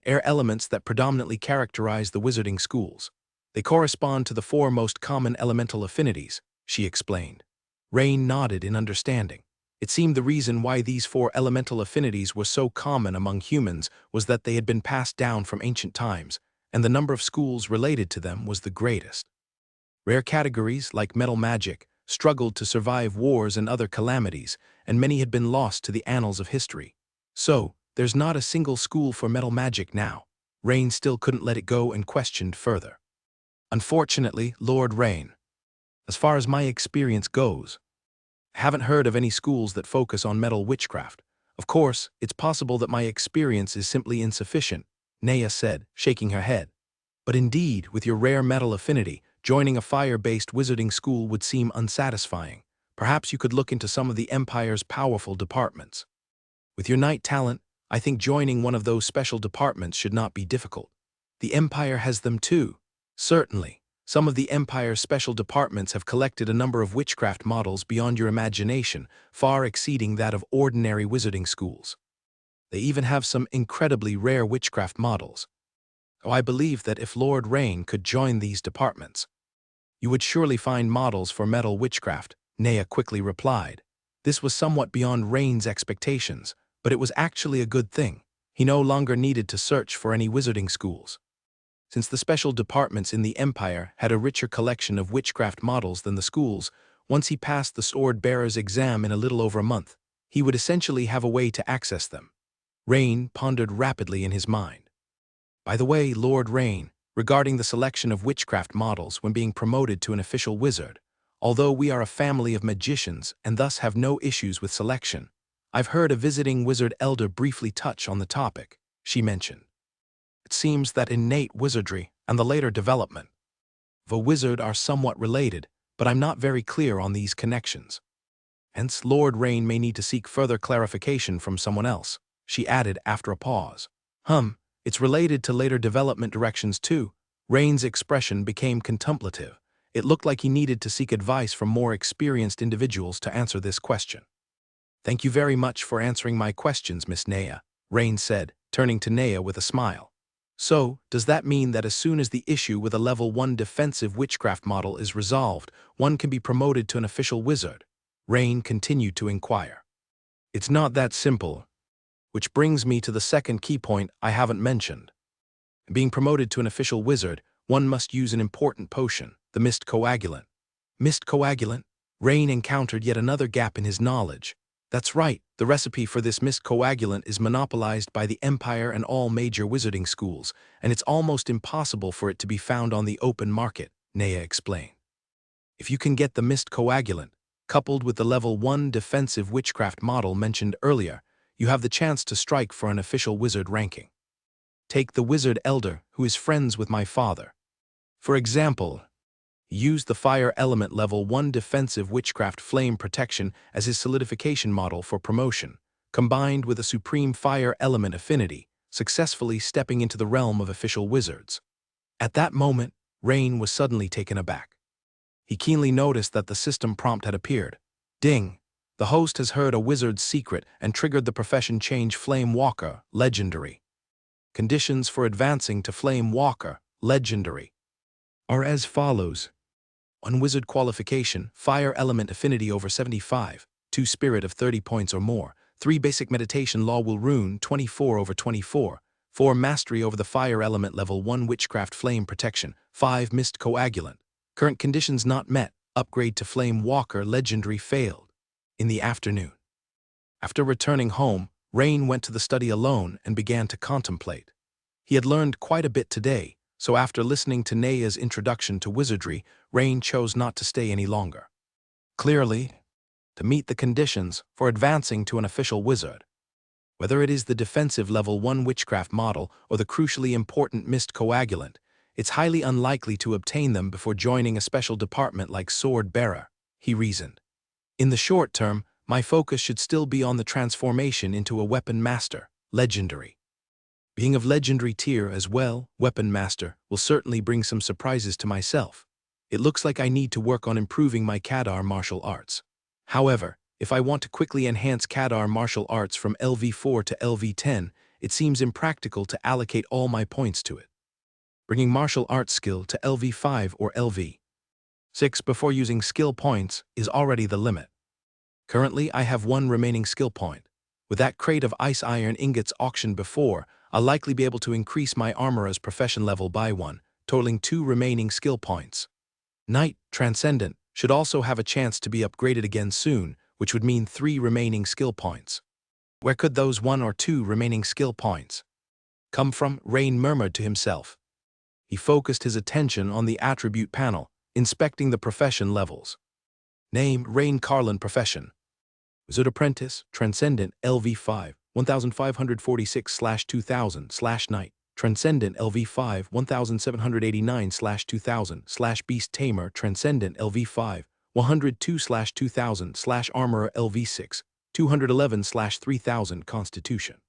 air elements that predominantly characterize the wizarding schools. They correspond to the 4 most common elemental affinities, she explained. Rain nodded in understanding. It seemed the reason why these 4 elemental affinities were so common among humans was that they had been passed down from ancient times, and the number of schools related to them was the greatest. Rare categories, like metal magic, struggled to survive wars and other calamities, and many had been lost to the annals of history. So, there's not a single school for metal magic now. Rain still couldn't let it go and questioned further. Unfortunately, Lord Rain, as far as my experience goes, I haven't heard of any schools that focus on metal witchcraft. Of course, it's possible that my experience is simply insufficient, Naya said, shaking her head. But indeed, with your rare metal affinity, joining a fire-based wizarding school would seem unsatisfying. Perhaps you could look into some of the Empire's powerful departments. With your night talent, I think joining one of those special departments should not be difficult. The Empire has them too. Certainly, some of the Empire's special departments have collected a number of witchcraft models beyond your imagination, far exceeding that of ordinary wizarding schools. They even have some incredibly rare witchcraft models. Oh, I believe that if Lord Rain could join these departments, you would surely find models for metal witchcraft, Naya quickly replied. This was somewhat beyond Rain's expectations, but it was actually a good thing. He no longer needed to search for any wizarding schools. Since the special departments in the Empire had a richer collection of witchcraft models than the schools, once he passed the Sword-Bearer's exam in a little over a month, he would essentially have a way to access them. Rain pondered rapidly in his mind. By the way, Lord Rain, regarding the selection of witchcraft models when being promoted to an official wizard, although we are a family of magicians and thus have no issues with selection, I've heard a visiting wizard elder briefly touch on the topic, she mentioned. It seems that innate wizardry and the later development of a wizard are somewhat related, but I'm not very clear on these connections. Hence, Lord Rain may need to seek further clarification from someone else, she added after a pause. It's related to later development directions too. Rain's expression became contemplative. It looked like he needed to seek advice from more experienced individuals to answer this question. Thank you very much for answering my questions, Miss Naya, Rain said, turning to Naya with a smile. So, does that mean that as soon as the issue with a level 1 defensive witchcraft model is resolved, one can be promoted to an official wizard? Rain continued to inquire. It's not that simple, which brings me to the second key point I haven't mentioned. Being promoted to an official wizard, one must use an important potion, the Mist Coagulant. Mist Coagulant? Rain encountered yet another gap in his knowledge. That's right, the recipe for this Mist Coagulant is monopolized by the Empire and all major wizarding schools, and it's almost impossible for it to be found on the open market, Naya explained. If you can get the Mist Coagulant, coupled with the level 1 defensive witchcraft model mentioned earlier, you have the chance to strike for an official wizard ranking. Take the wizard elder who is friends with my father. For example, use the fire element level 1 defensive witchcraft flame protection as his solidification model for promotion, combined with a supreme fire element affinity, successfully stepping into the realm of official wizards. At that moment, Rain was suddenly taken aback. He keenly noticed that the system prompt had appeared. Ding! The host has heard a wizard's secret and triggered the profession change Flame Walker, Legendary. Conditions for advancing to Flame Walker, Legendary, are as follows. 1 wizard qualification, fire element affinity over 75, 2 spirit of 30 points or more, 3 basic meditation law will rune 24 over 24, 4 mastery over the fire element level 1 witchcraft flame protection, 5 mist coagulant. Current conditions not met, upgrade to Flame Walker Legendary failed. In the afternoon, after returning home, Rain went to the study alone and began to contemplate. He had learned quite a bit today, so after listening to Naya's introduction to wizardry, Rain chose not to stay any longer. Clearly, to meet the conditions for advancing to an official wizard, whether it is the defensive level 1 witchcraft model or the crucially important Mist Coagulant, it's highly unlikely to obtain them before joining a special department like Sword Bearer, he reasoned. In the short term, my focus should still be on the transformation into a Weapon Master, Legendary. Being of Legendary tier as well, Weapon Master, will certainly bring some surprises to myself. It looks like I need to work on improving my Kadar martial arts. However, if I want to quickly enhance Kadar martial arts from LV4 to LV10, it seems impractical to allocate all my points to it. Bringing martial arts skill to LV5 or LV6 before using skill points is already the limit. Currently, I have 1 remaining skill point. With that crate of ice iron ingots auctioned before, I'll likely be able to increase my armorer's profession level by 1, totaling 2 remaining skill points. Knight Transcendent should also have a chance to be upgraded again soon, which would mean 3 remaining skill points. Where could those 1 or 2 remaining skill points come from? Rain murmured to himself. He focused his attention on the attribute panel, inspecting the profession levels. Name: Rain Carlin. Profession: Wizard Apprentice, Transcendent, LV5, 1546/2000 Knight, Transcendent, LV5, 1789/2000 Beast Tamer, Transcendent, LV5, 102/2000 Armorer, LV6, 211/3000 Constitution.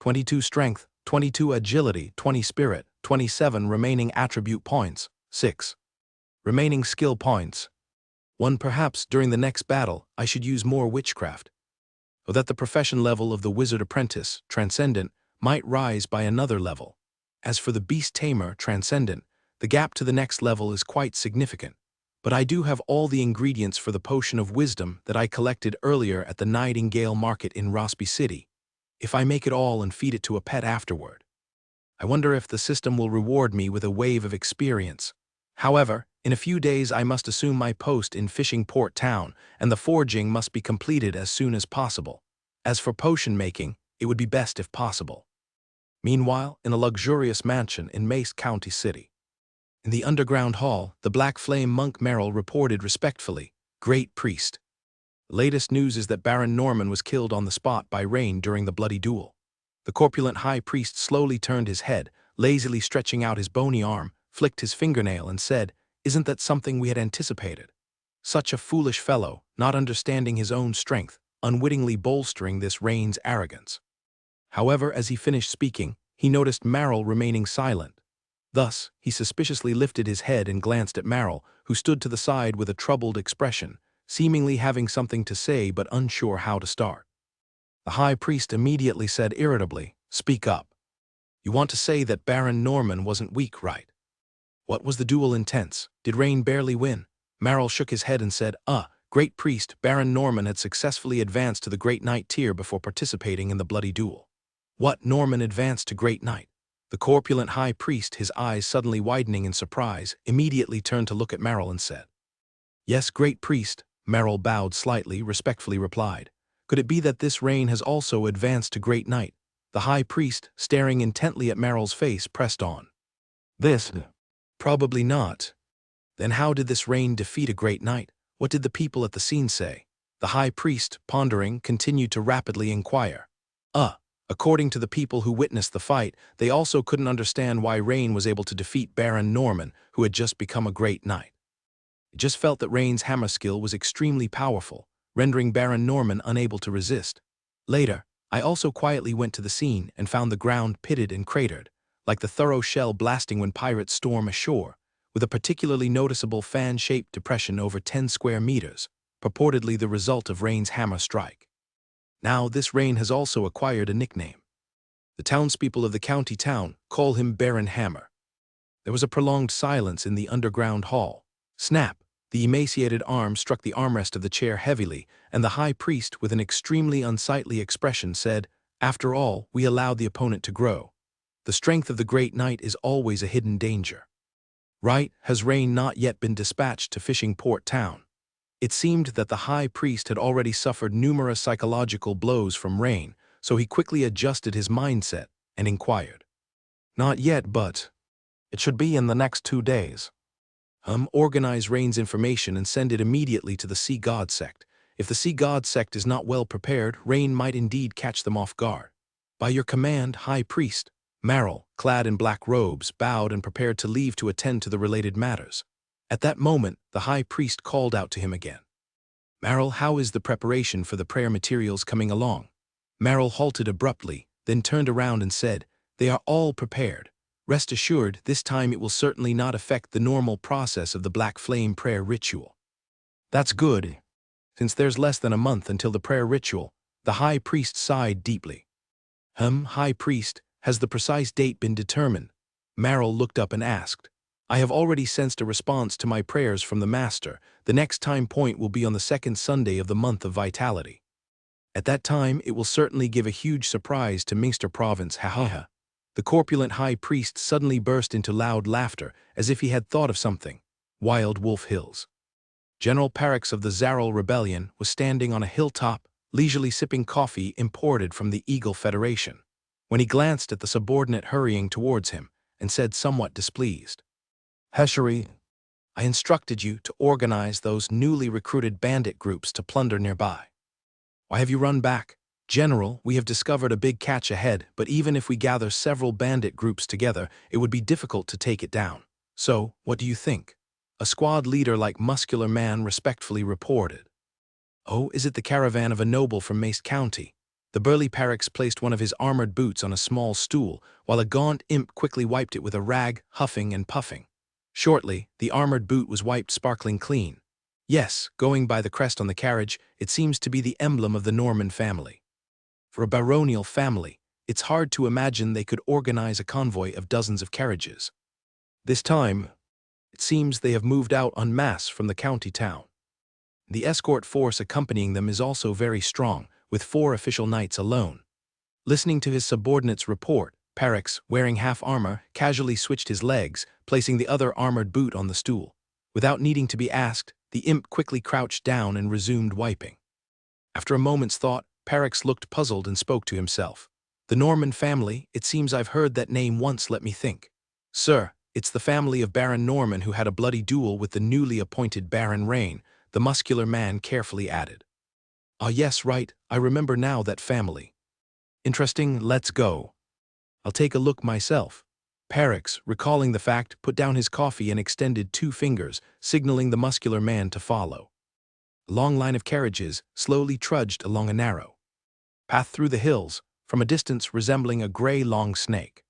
22 Strength, 22 Agility, 20 Spirit, 27 remaining attribute points, 6 remaining skill points. 1. Perhaps during the next battle I should use more witchcraft, so that the profession level of the Wizard Apprentice, Transcendent, might rise by another level. As for the Beast Tamer, Transcendent, the gap to the next level is quite significant, but I do have all the ingredients for the Potion of Wisdom that I collected earlier at the Nightingale Market in Rossby City. If I make it all and feed it to a pet afterward, I wonder if the system will reward me with a wave of experience. However, in a few days I must assume my post in Fishing Port Town, and the forging must be completed as soon as possible. As for potion making, it would be best if possible. Meanwhile, in a luxurious mansion in Mace County City, in the underground hall, the Black Flame monk Merrill reported respectfully, "Great Priest. The latest news is that Baron Norman was killed on the spot by Rain during the bloody duel." The corpulent high priest slowly turned his head, lazily stretching out his bony arm, flicked his fingernail and said, "Isn't that something we had anticipated?" Such a foolish fellow, not understanding his own strength, unwittingly bolstering this Rain's arrogance. However, as he finished speaking, he noticed Merrill remaining silent. Thus, he suspiciously lifted his head and glanced at Merrill, who stood to the side with a troubled expression, seemingly having something to say but unsure how to start. The high priest immediately said irritably, "Speak up. You want to say that Baron Norman wasn't weak, right? What was the duel intense? Did Rain barely win?" Merrill shook his head and said, Great Priest, Baron Norman had successfully advanced to the Great Knight tier before participating in the bloody duel." "What? Norman advanced to Great Knight?" The corpulent high priest, his eyes suddenly widening in surprise, immediately turned to look at Merrill and said, "Yes, Great Priest." Merrill bowed slightly, respectfully replied, "Could it be that this Rain has also advanced to Great Knight?" The high priest, staring intently at Merrill's face, pressed on. "This? Probably not. Then how did this Rain defeat a Great Knight? What did the people at the scene say?" The high priest, pondering, continued to rapidly inquire. According to the people who witnessed the fight, they also couldn't understand why Rain was able to defeat Baron Norman, who had just become a Great Knight. It just felt that Rain's hammer skill was extremely powerful, rendering Baron Norman unable to resist. Later, I also quietly went to the scene and found the ground pitted and cratered, like the thorough shell blasting when pirates storm ashore, with a particularly noticeable fan-shaped depression over 10 square meters, purportedly the result of Rain's hammer strike. Now this Rain has also acquired a nickname. The townspeople of the county town call him Baron Hammer. There was a prolonged silence in the underground hall. Snap! The emaciated arm struck the armrest of the chair heavily, and the high priest, with an extremely unsightly expression, said, "After all, we allowed the opponent to grow. The strength of the Great Knight is always a hidden danger. Right? Has Rain not yet been dispatched to Fishing Port Town?" It seemed that the high priest had already suffered numerous psychological blows from Rain, so he quickly adjusted his mindset and inquired, "Not yet, but it should be in the next 2 days. Organize Rain's information and send it immediately to the Sea God sect. If the Sea God sect is not well prepared, Rain might indeed catch them off guard." "By your command, High Priest." Merrill, clad in black robes, bowed and prepared to leave to attend to the related matters. At that moment, the high priest called out to him again. "Merrill, how is the preparation for the prayer materials coming along?" Merrill halted abruptly, then turned around and said, "They are all prepared. Rest assured, this time it will certainly not affect the normal process of the Black Flame prayer ritual." "That's good. Since there's less than a month until the prayer ritual," the high priest sighed deeply. High Priest, has the precise date been determined?" Merrill looked up and asked. "I have already sensed a response to my prayers from the Master. The next time point will be on the second Sunday of the month of Vitality. At that time, it will certainly give a huge surprise to Minster Province, ha. The corpulent high priest suddenly burst into loud laughter, as if he had thought of something. Wild Wolf Hills. General Parix of the Zaral Rebellion was standing on a hilltop, leisurely sipping coffee imported from the Eagle Federation, when he glanced at the subordinate hurrying towards him and said somewhat displeased, "Hesheri, I instructed you to organize those newly recruited bandit groups to plunder nearby. Why have you run back? General, we have discovered a big catch ahead, but even if we gather several bandit groups together, it would be difficult to take it down. So, what do you think?" A squad leader like muscular man respectfully reported. "Oh, is it the caravan of a noble from Mace County?" The burly Parix placed one of his armored boots on a small stool, while a gaunt imp quickly wiped it with a rag, huffing and puffing. Shortly, the armored boot was wiped sparkling clean. Yes, going by the crest on the carriage, it seems to be the emblem of the Norman family. For a baronial family, it's hard to imagine they could organize a convoy of dozens of carriages. This time, it seems they have moved out en masse from the county town. The escort force accompanying them is also very strong, with 4 official knights alone. Listening to his subordinate's report, Parix, wearing half armor, casually switched his legs, placing the other armored boot on the stool. Without needing to be asked, the imp quickly crouched down and resumed wiping. After a moment's thought, Parix looked puzzled and spoke to himself. "The Norman family, it seems I've heard that name once, let me think. Sir, it's the family of Baron Norman who had a bloody duel with the newly appointed Baron Rain," the muscular man carefully added. "Ah yes, right, I remember now that family. Interesting, let's go. I'll take a look myself." Parix, recalling the fact, put down his coffee and extended 2 fingers, signaling the muscular man to follow. A long line of carriages slowly trudged along a narrow path through the hills, from a distance resembling a gray long snake.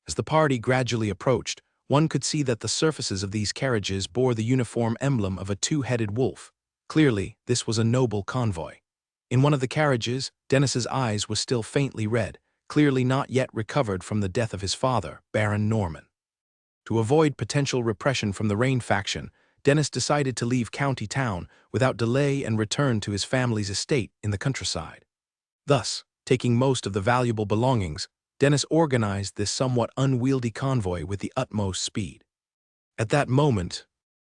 As the party gradually approached, one could see that the surfaces of these carriages bore the uniform emblem of a 2-headed wolf. Clearly, this was a noble convoy. In one of the carriages, Dennis's eyes were still faintly red, clearly not yet recovered from the death of his father, Baron Norman. To avoid potential repression from the Rain faction, Dennis decided to leave county town without delay and return to his family's estate in the countryside. Thus, taking most of the valuable belongings, Dennis organized this somewhat unwieldy convoy with the utmost speed. At that moment,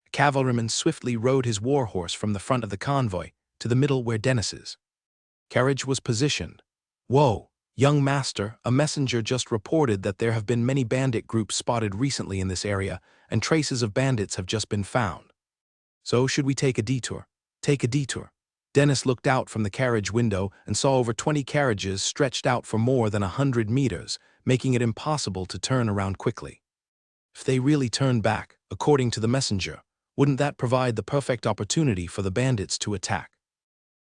a cavalryman swiftly rode his warhorse from the front of the convoy to the middle where Dennis's carriage was positioned. "Whoa, young master, a messenger just reported that there have been many bandit groups spotted recently in this area, and traces of bandits have just been found. So should we take a detour?" "Take a detour." Dennis looked out from the carriage window and saw over 20 carriages stretched out for more than 100 meters, making it impossible to turn around quickly. If they really turned back, according to the messenger, wouldn't that provide the perfect opportunity for the bandits to attack?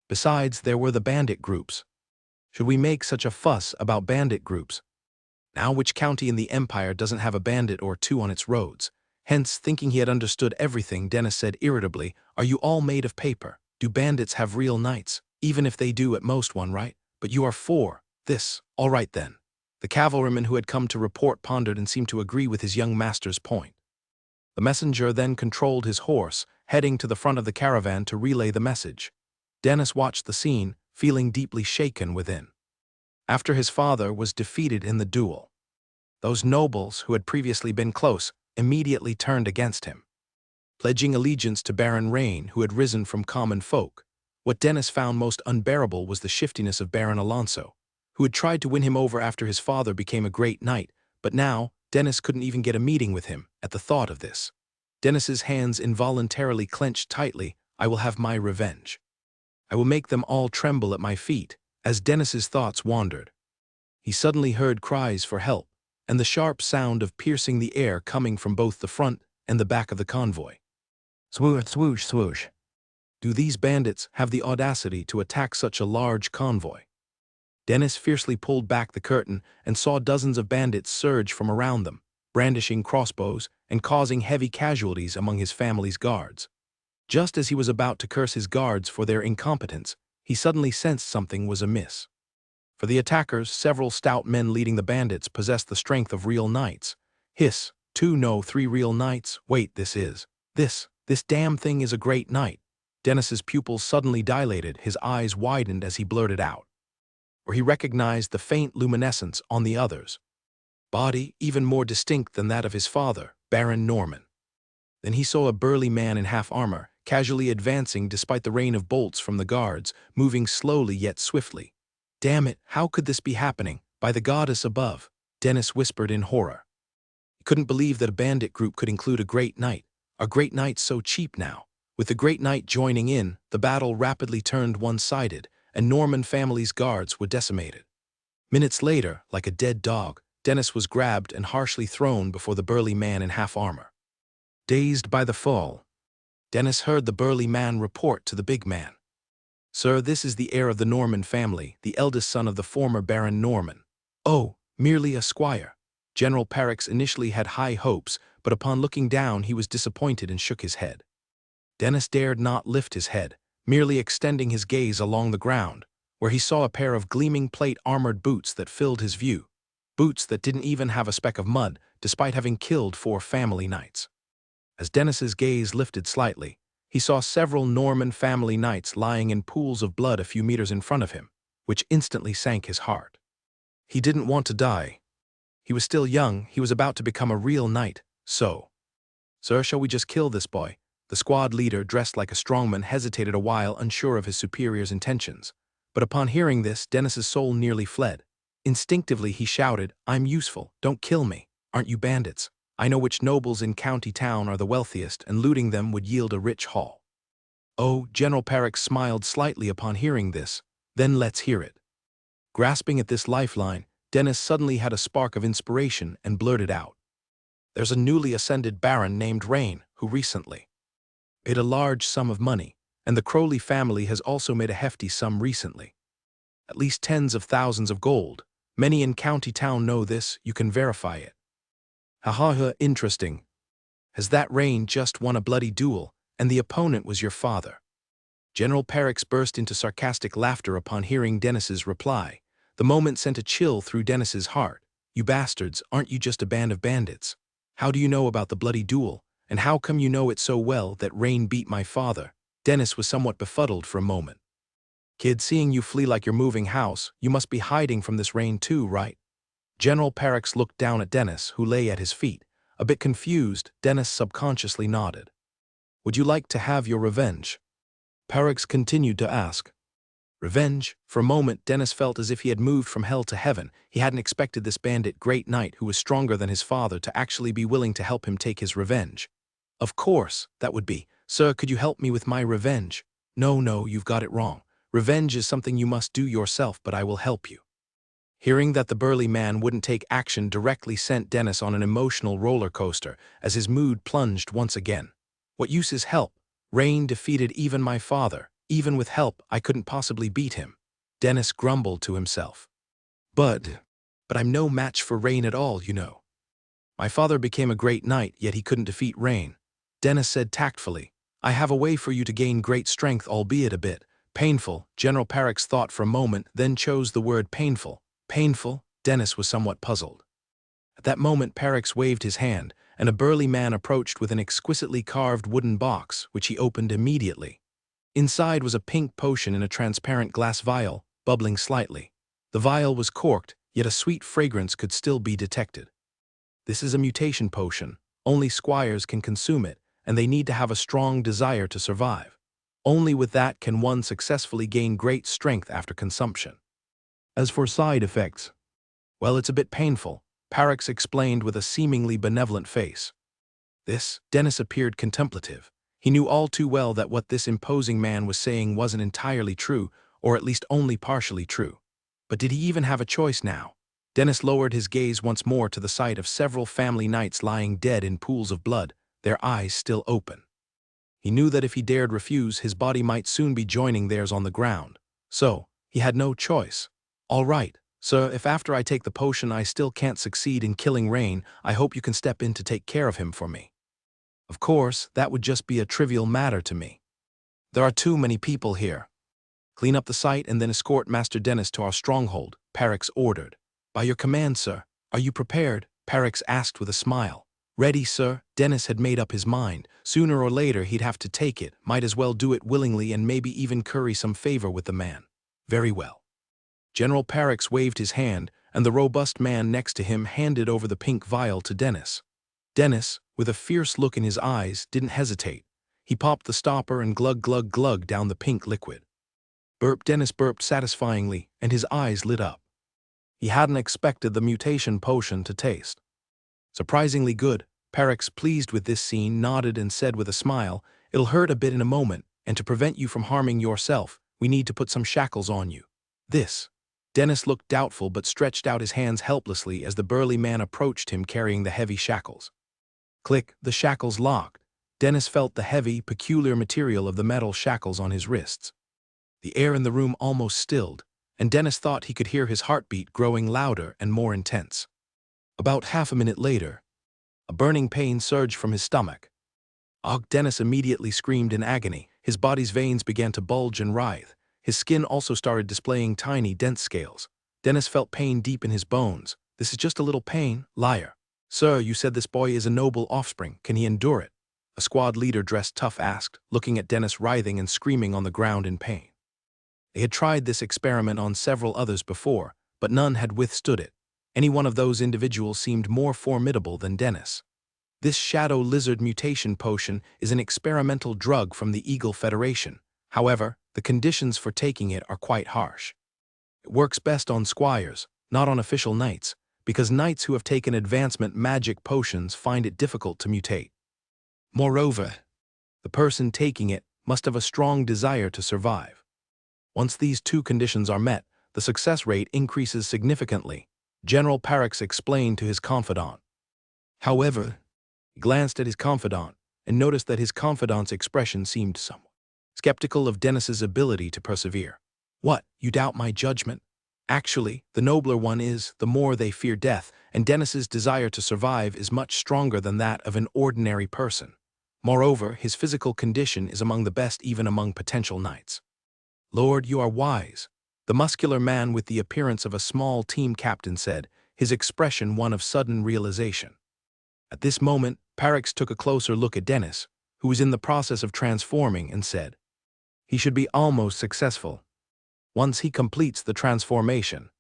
Besides, there were the bandit groups. Should we make such a fuss about bandit groups? Now, which county in the Empire doesn't have a bandit or 2 on its roads? Hence, thinking he had understood everything, Dennis said irritably, "Are you all made of paper? Do bandits have real knights? Even if they do, at most 1, right? But you are 4. This. All right then." The cavalryman who had come to report pondered and seemed to agree with his young master's point. The messenger then controlled his horse, heading to the front of the caravan to relay the message. Dennis watched the scene, feeling deeply shaken within. After his father was defeated in the duel, those nobles who had previously been close immediately turned against him, pledging allegiance to Baron Rain, who had risen from common folk. What Dennis found most unbearable was the shiftiness of Baron Alonso, who had tried to win him over after his father became a great knight, but now Dennis couldn't even get a meeting with him at the thought of this. Dennis's hands involuntarily clenched tightly. "I will have my revenge. I will make them all tremble at my feet." As Dennis's thoughts wandered, he suddenly heard cries for help, and the sharp sound of piercing the air coming from both the front and the back of the convoy. Swoosh, swoosh, swoosh. Do these bandits have the audacity to attack such a large convoy? Dennis fiercely pulled back the curtain and saw dozens of bandits surge from around them, brandishing crossbows and causing heavy casualties among his family's guards. Just as he was about to curse his guards for their incompetence, he suddenly sensed something was amiss. For the attackers, several stout men leading the bandits possessed the strength of real knights. Hiss, 2 no 3 real knights, wait, this damn thing is a great knight. Dennis's pupils suddenly dilated, his eyes widened as he blurted out. Or he recognized the faint luminescence on the others. Body even more distinct than that of his father, Baron Norman. Then he saw a burly man in half armor, casually advancing despite the rain of bolts from the guards, moving slowly yet swiftly. "Damn it, how could this be happening? By the goddess above," Dennis whispered in horror. He couldn't believe that a bandit group could include a great knight. Are great knights so cheap now? With the great knight joining in, the battle rapidly turned one-sided, and Norman family's guards were decimated. Minutes later, like a dead dog, Dennis was grabbed and harshly thrown before the burly man in half armor. Dazed by the fall, Dennis heard the burly man report to the big man. "Sir, this is the heir of the Norman family, the eldest son of the former Baron Norman." "Oh, merely a squire." General Parix initially had high hopes, but upon looking down he was disappointed and shook his head. Dennis dared not lift his head, merely extending his gaze along the ground, where he saw a pair of gleaming plate-armored boots that filled his view. Boots that didn't even have a speck of mud, despite having killed 4 family knights. As Dennis's gaze lifted slightly, he saw several Norman family knights lying in pools of blood a few meters in front of him, which instantly sank his heart. He didn't want to die. He was still young, he was about to become a real knight, so. "Sir, shall we just kill this boy?" The squad leader, dressed like a strongman, hesitated a while, unsure of his superior's intentions. But upon hearing this, Dennis's soul nearly fled. Instinctively he shouted, "I'm useful, don't kill me. Aren't you bandits? I know which nobles in county town are the wealthiest, and looting them would yield a rich haul." "Oh," General Parix smiled slightly upon hearing this. "Then let's hear it." Grasping at this lifeline, Dennis suddenly had a spark of inspiration and blurted out, "There's a newly ascended baron named Rain who recently paid a large sum of money, and the Crowley family has also made a hefty sum recently. At least tens of thousands of gold. Many in county town know this, you can verify it." "Ha ha ha, interesting. Has that Rain just won a bloody duel, and the opponent was your father?" General Parix burst into sarcastic laughter upon hearing Dennis's reply. The moment sent a chill through Dennis's heart. "You bastards, aren't you just a band of bandits? How do you know about the bloody duel, and how come you know it so well that Rain beat my father?" Dennis was somewhat befuddled for a moment. "Kid, seeing you flee like you're moving house, you must be hiding from this Rain too, right?" General Parix looked down at Dennis, who lay at his feet. A bit confused, Dennis subconsciously nodded. "Would you like to have your revenge?" Parix continued to ask. Revenge? For a moment, Dennis felt as if he had moved from hell to heaven. He hadn't expected this bandit great knight who was stronger than his father to actually be willing to help him take his revenge. "Of course, that would be, 'Sir, could you help me with my revenge?' No, you've got it wrong. Revenge is something you must do yourself, but I will help you." Hearing that the burly man wouldn't take action directly sent Dennis on an emotional roller coaster as his mood plunged once again. What use is help? Rain defeated even my father. Even with help, I couldn't possibly beat him. Dennis grumbled to himself. But I'm no match for Rain at all, you know. My father became a great knight, yet he couldn't defeat Rain. Dennis said tactfully, "I have a way for you to gain great strength, albeit a bit painful." General Parix thought for a moment, then chose the word painful. Painful? Dennis was somewhat puzzled. At that moment, Parix waved his hand, and a burly man approached with an exquisitely carved wooden box, which he opened immediately. Inside was a pink potion in a transparent glass vial, bubbling slightly. The vial was corked, yet a sweet fragrance could still be detected. "This is a mutation potion. Only squires can consume it, and they need to have a strong desire to survive. Only with that can one successfully gain great strength after consumption. As for side effects, well, it's a bit painful," Parix explained with a seemingly benevolent face. Dennis appeared contemplative. He knew all too well that what this imposing man was saying wasn't entirely true, or at least only partially true. But did he even have a choice now? Dennis lowered his gaze once more to the sight of several family knights lying dead in pools of blood, their eyes still open. He knew that if he dared refuse, his body might soon be joining theirs on the ground. So, he had no choice. "All right, sir, if after I take the potion I still can't succeed in killing Rain, I hope you can step in to take care of him for me." Of course, that would just be a trivial matter to me. "There are too many people here. Clean up the site and then escort Master Dennis to our stronghold," Parix ordered. "By your command, sir. Are you prepared?" Parix asked with a smile. "Ready, sir." Dennis had made up his mind. Sooner or later he'd have to take it, might as well do it willingly and maybe even curry some favor with the man. "Very well." General Parix waved his hand, and the robust man next to him handed over the pink vial to Dennis. Dennis, with a fierce look in his eyes, didn't hesitate. He popped the stopper and glug down the pink liquid. Burp. Dennis burped satisfyingly, and his eyes lit up. He hadn't expected the mutation potion to taste surprisingly good. Parix, pleased with this scene, nodded and said with a smile, "It'll hurt a bit in a moment, and to prevent you from harming yourself, we need to put some shackles on you." This. Dennis looked doubtful but stretched out his hands helplessly as the burly man approached him carrying the heavy shackles. Click, the shackles locked. Dennis felt the heavy, peculiar material of the metal shackles on his wrists. The air in the room almost stilled, and Dennis thought he could hear his heartbeat growing louder and more intense. About half a minute later, a burning pain surged from his stomach. Og! Dennis immediately screamed in agony. His body's veins began to bulge and writhe. His skin also started displaying tiny dent scales. Dennis felt pain deep in his bones. "This is just a little pain, liar." "Sir, you said this boy is a noble offspring. Can he endure it?" A squad leader dressed tough asked, looking at Dennis writhing and screaming on the ground in pain. They had tried this experiment on several others before, but none had withstood it. Any one of those individuals seemed more formidable than Dennis. This shadow lizard mutation potion is an experimental drug from the Eagle Federation. However, the conditions for taking it are quite harsh. It works best on squires, not on official knights, because knights who have taken advancement magic potions find it difficult to mutate. Moreover, the person taking it must have a strong desire to survive. Once these two conditions are met, the success rate increases significantly, General Parix explained to his confidant. However, he glanced at his confidant and noticed that his confidant's expression seemed somewhat skeptical of Dennis's ability to persevere. "What, you doubt my judgment? Actually, the nobler one is, the more they fear death, and Dennis's desire to survive is much stronger than that of an ordinary person. Moreover, his physical condition is among the best even among potential knights." "Lord, you are wise," the muscular man with the appearance of a small team captain said, his expression one of sudden realization. At this moment, Parix took a closer look at Dennis, who was in the process of transforming, and said, "He should be almost successful. Once he completes the transformation,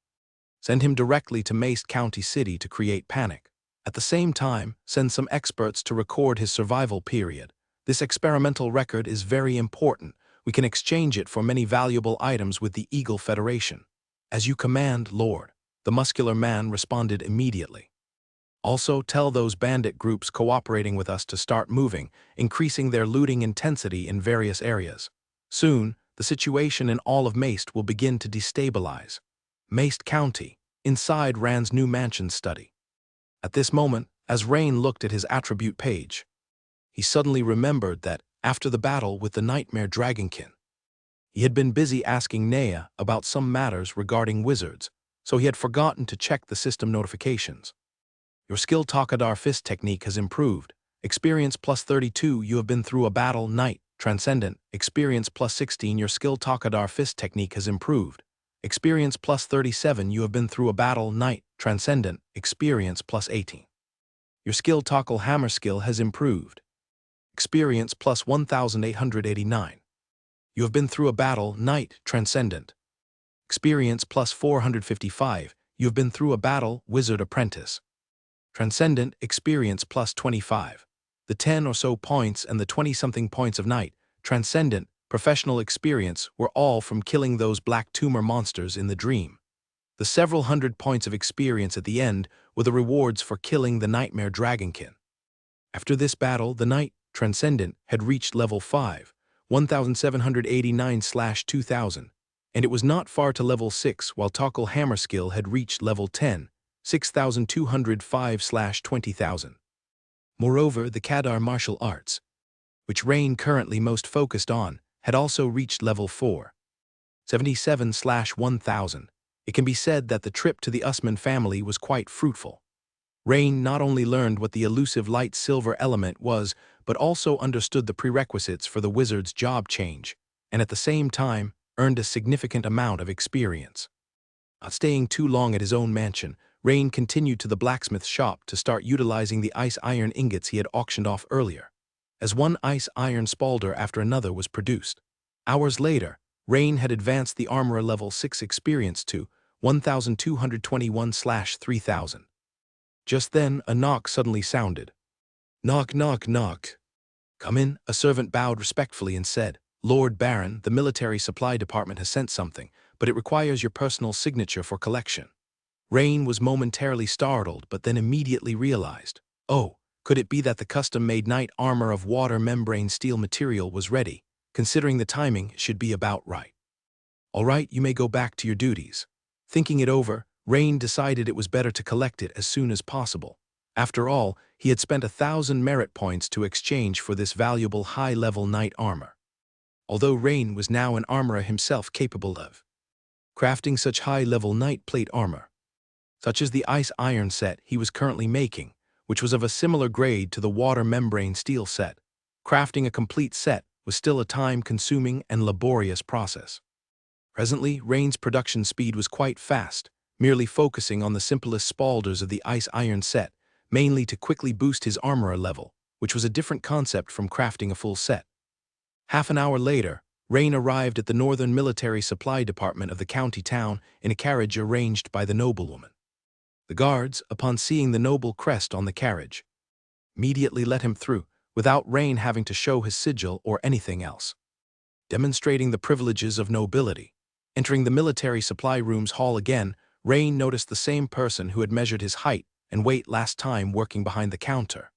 send him directly to Mace County City to create panic. At the same time, send some experts to record his survival period. This experimental record is very important. We can exchange it for many valuable items with the Eagle Federation." "As you command, Lord," the muscular man responded immediately. "Also, tell those bandit groups cooperating with us to start moving, increasing their looting intensity in various areas. Soon, the situation in all of Mace will begin to destabilize." Mace County, inside Rand's new mansion study. At this moment, as Rain looked at his attribute page, he suddenly remembered that, after the battle with the Nightmare Dragonkin, he had been busy asking Nea about some matters regarding wizards, so he had forgotten to check the system notifications. "Your skill Takadar fist technique has improved. Experience plus 32, you have been through a battle, Knight, Transcendent. Experience plus 16, your skill Takadar fist technique has improved. Experience plus 37, you have been through a battle, Knight, Transcendent. Experience plus 18. Your skill Tackle Hammer skill has improved. Experience plus 1,889. You have been through a battle, Knight, Transcendent. Experience plus 455, you have been through a battle, Wizard Apprentice. Transcendent. Experience plus 25. The 10 or so points and the 20-something points of Knight, Transcendent, professional experience were all from killing those black tumor monsters in the dream. The several hundred points of experience at the end were the rewards for killing the Nightmare Dragonkin. After this battle, the Knight, Transcendent, had reached level 5, 1,789/2000, and it was not far to level 6 while Tackle Hammer skill had reached level 10, 6,205/20,000. Moreover, the Kadar martial arts, which Rain currently most focused on, had also reached level 4, 77/1000. It can be said that the trip to the Usman family was quite fruitful. Rain not only learned what the elusive light silver element was, but also understood the prerequisites for the wizard's job change, and at the same time earned a significant amount of experience. Not staying too long at his own mansion, Rain continued to the blacksmith's shop to start utilizing the ice iron ingots he had auctioned off earlier, as one ice iron spalder after another was produced. Hours later, Rain had advanced the armorer level 6 experience to 1,221/3000. Just then, a knock suddenly sounded. Knock, knock, knock. Come in, a servant bowed respectfully and said, Lord Baron, the military supply department has sent something, but it requires your personal signature for collection. Rain was momentarily startled, but then immediately realized, oh, could it be that the custom-made knight armor of water membrane steel material was ready? Considering the timing, it should be about right. All right, you may go back to your duties. Thinking it over, Rain decided it was better to collect it as soon as possible. After all, he had spent 1,000 merit points to exchange for this valuable high-level knight armor. Although Rain was now an armorer himself capable of crafting such high-level knight plate armor, such as the ice iron set he was currently making, which was of a similar grade to the water membrane steel set. Crafting a complete set was still a time-consuming and laborious process. Presently, Rain's production speed was quite fast, merely focusing on the simplest spalders of the ice iron set, mainly to quickly boost his armorer level, which was a different concept from crafting a full set. Half an hour later, Rain arrived at the Northern Military Supply Department of the county town in a carriage arranged by the noblewoman. The guards, upon seeing the noble crest on the carriage, immediately let him through, without Rain having to show his sigil or anything else. Demonstrating the privileges of nobility. Entering the military supply room's hall again, Rain noticed the same person who had measured his height and weight last time working behind the counter.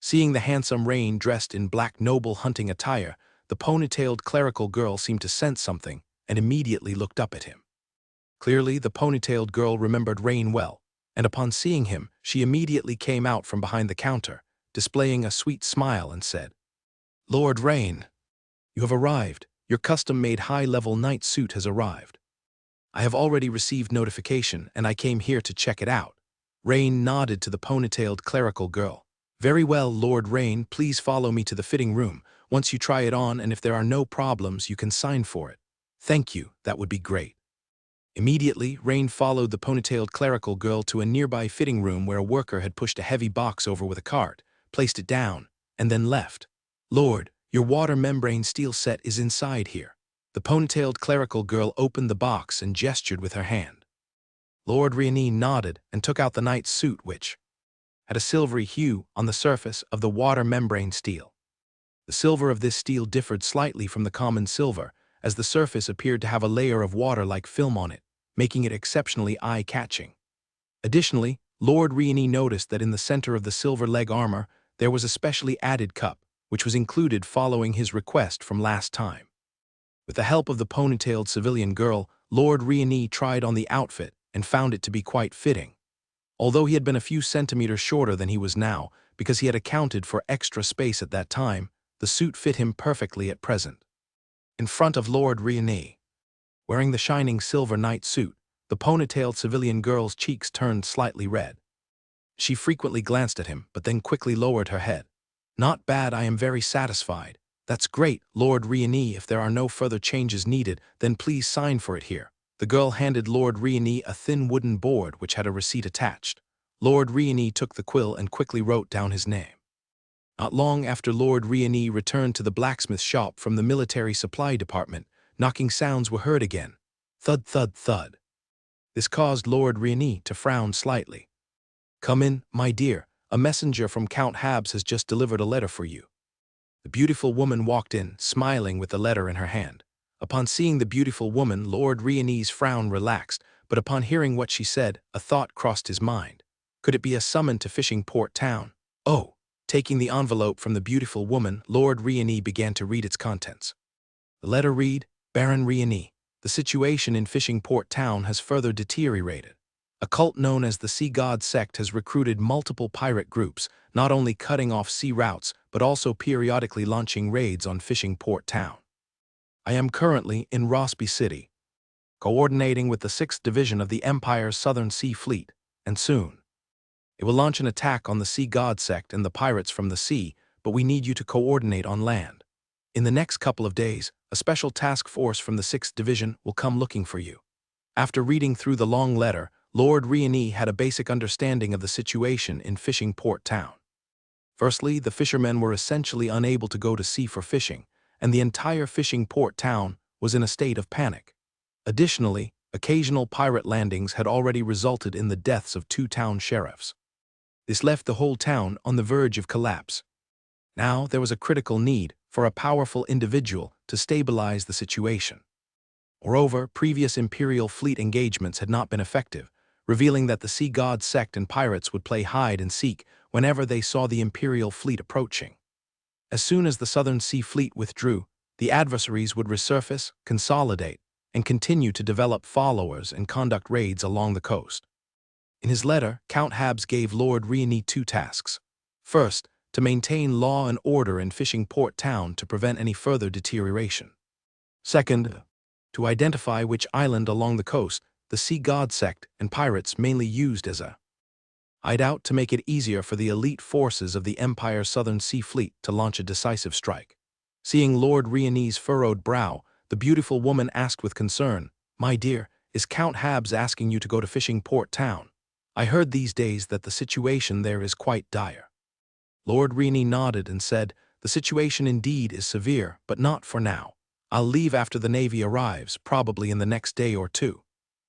Seeing the handsome Rain dressed in black noble hunting attire, the ponytailed clerical girl seemed to sense something and immediately looked up at him. Clearly, the ponytailed girl remembered Rain well, and upon seeing him, she immediately came out from behind the counter, displaying a sweet smile and said, Lord Rain, you have arrived. Your custom-made high-level knight suit has arrived. I have already received notification, and I came here to check it out. Rain nodded to the ponytailed clerical girl. Very well, Lord Rain, please follow me to the fitting room. Once you try it on, and if there are no problems, you can sign for it. Thank you, that would be great. Immediately, Rain followed the ponytailed clerical girl to a nearby fitting room where a worker had pushed a heavy box over with a cart, placed it down, and then left. Lord, your water membrane steel set is inside here. The ponytailed clerical girl opened the box and gestured with her hand. Lord Riani nodded and took out the knight's suit, which had a silvery hue on the surface of the water membrane steel. The silver of this steel differed slightly from the common silver, as the surface appeared to have a layer of water-like film on it, making it exceptionally eye-catching. Additionally, Lord Riani noticed that in the center of the silver leg armor there was a specially added cup, which was included following his request from last time. With the help of the ponytailed civilian girl, Lord Riani tried on the outfit and found it to be quite fitting. Although he had been a few centimeters shorter than he was now, because he had accounted for extra space at that time, the suit fit him perfectly at present. In front of Lord Riani, wearing the shining silver knight suit, the ponytailed civilian girl's cheeks turned slightly red. She frequently glanced at him, but then quickly lowered her head. Not bad, I am very satisfied. That's great, Lord Riani. If there are no further changes needed, then please sign for it here. The girl handed Lord Riani a thin wooden board which had a receipt attached. Lord Riani took the quill and quickly wrote down his name. Not long after Lord Riani returned to the blacksmith shop from the military supply department, knocking sounds were heard again. Thud, thud, thud. This caused Lord Riani to frown slightly. Come in, my dear. A messenger from Count Habs has just delivered a letter for you. The beautiful woman walked in, smiling with the letter in her hand. Upon seeing the beautiful woman, Lord Riani's frown relaxed, but upon hearing what she said, a thought crossed his mind. Could it be a summon to Fishing Port Town? Oh! Taking the envelope from the beautiful woman, Lord Riani began to read its contents. The letter read, Baron Riani, the situation in Fishing Port Town has further deteriorated. A cult known as the Sea God sect has recruited multiple pirate groups, not only cutting off sea routes, but also periodically launching raids on Fishing Port Town. I am currently in Rossby City, coordinating with the 6th Division of the Empire's Southern Sea Fleet, and soon it will launch an attack on the Sea God sect and the pirates from the sea, but we need you to coordinate on land. In the next couple of days, a special task force from the 6th Division will come looking for you. After reading through the long letter, Lord Riani had a basic understanding of the situation in Fishing Port Town. Firstly, the fishermen were essentially unable to go to sea for fishing, and the entire Fishing Port Town was in a state of panic. Additionally, occasional pirate landings had already resulted in the deaths of 2 town sheriffs. This left the whole town on the verge of collapse. Now there was a critical need for a powerful individual to stabilize the situation. Moreover, previous Imperial fleet engagements had not been effective, revealing that the Sea God sect and pirates would play hide and seek whenever they saw the Imperial fleet approaching. As soon as the Southern Sea Fleet withdrew, the adversaries would resurface, consolidate, and continue to develop followers and conduct raids along the coast. In his letter, Count Habs gave Lord Riani 2 tasks. First, to maintain law and order in fishing port town to prevent any further deterioration. Second, to identify which island along the coast the Sea God sect and pirates mainly used as a hideout to make it easier for the elite forces of the Empire's Southern Sea Fleet to launch a decisive strike. Seeing Lord Riani's furrowed brow, the beautiful woman asked with concern, "My dear, is Count Habs asking you to go to fishing port town? I heard these days that the situation there is quite dire." Lord Riani nodded and said, "The situation indeed is severe, but not for now. I'll leave after the Navy arrives, probably in the next day or two."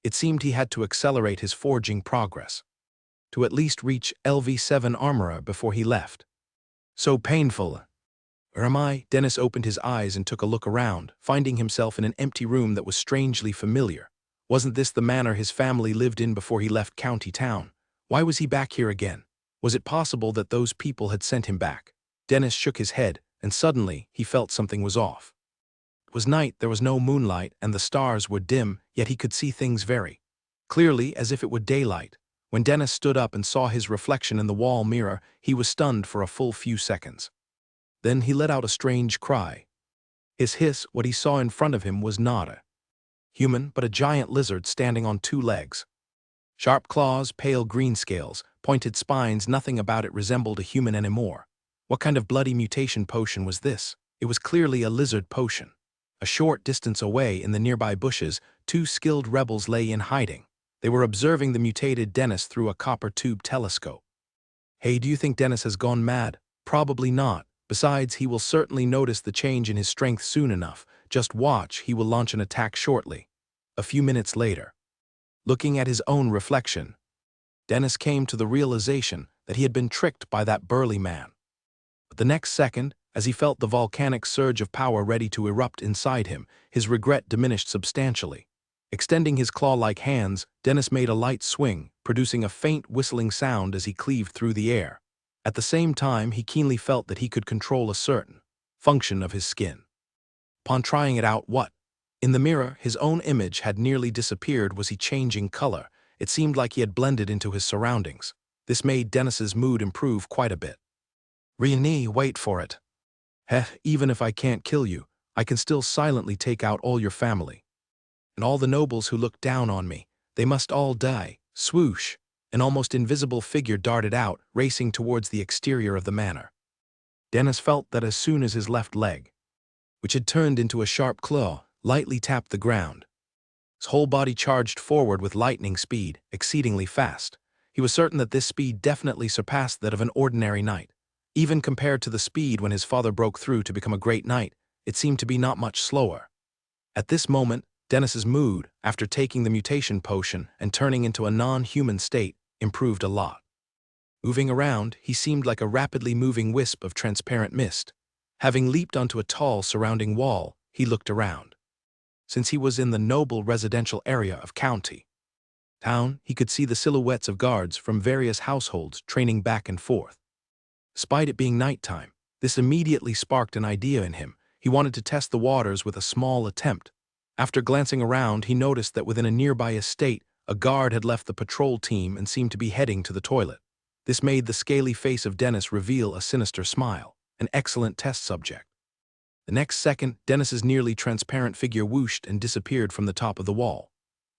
It seemed he had to accelerate his forging progress, to at least reach LV7 Armorer before he left. "So painful. Where am I?" Dennis opened his eyes and took a look around, finding himself in an empty room that was strangely familiar. Wasn't this the manor his family lived in before he left county town? Why was he back here again? Was it possible that those people had sent him back? Dennis shook his head, and suddenly he felt something was off. It was night, there was no moonlight, and the stars were dim, yet he could see things very clearly, as if it were daylight. When Dennis stood up and saw his reflection in the wall mirror, he was stunned for a full few seconds. Then he let out a strange cry. His hiss, what he saw in front of him was not a human, but a giant lizard standing on 2 legs. Sharp claws, pale green scales, pointed spines, nothing about it resembled a human anymore. What kind of bloody mutation potion was this? It was clearly a lizard potion. A short distance away in the nearby bushes, 2 skilled rebels lay in hiding. They were observing the mutated Dennis through a copper tube telescope. "Hey, do you think Dennis has gone mad?" "Probably not. Besides, he will certainly notice the change in his strength soon enough. Just watch, he will launch an attack shortly." A few minutes later, looking at his own reflection, Dennis came to the realization that he had been tricked by that burly man. But the next second, as he felt the volcanic surge of power ready to erupt inside him, his regret diminished substantially. Extending his claw-like hands, Dennis made a light swing, producing a faint whistling sound as he cleaved through the air. At the same time, he keenly felt that he could control a certain function of his skin. Upon trying it out, what? In the mirror, his own image had nearly disappeared. Was he changing color? It seemed like he had blended into his surroundings. This made Dennis's mood improve quite a bit. "Riani, wait for it. Heh, even if I can't kill you, I can still silently take out all your family. And all the nobles who look down on me, they must all die." Swoosh! An almost invisible figure darted out, racing towards the exterior of the manor. Dennis felt that as soon as his left leg, which had turned into a sharp claw, lightly tapped the ground, his whole body charged forward with lightning speed, exceedingly fast. He was certain that this speed definitely surpassed that of an ordinary knight. Even compared to the speed when his father broke through to become a great knight, it seemed to be not much slower. At this moment, Dennis's mood, after taking the mutation potion and turning into a non-human state, improved a lot. Moving around, he seemed like a rapidly moving wisp of transparent mist. Having leaped onto a tall surrounding wall, he looked around. Since he was in the noble residential area of county town, he could see the silhouettes of guards from various households training back and forth. Despite it being nighttime, this immediately sparked an idea in him. He wanted to test the waters with a small attempt. After glancing around, he noticed that within a nearby estate, a guard had left the patrol team and seemed to be heading to the toilet. This made the scaly face of Dennis reveal a sinister smile, an excellent test subject. The next second, Dennis's nearly transparent figure whooshed and disappeared from the top of the wall.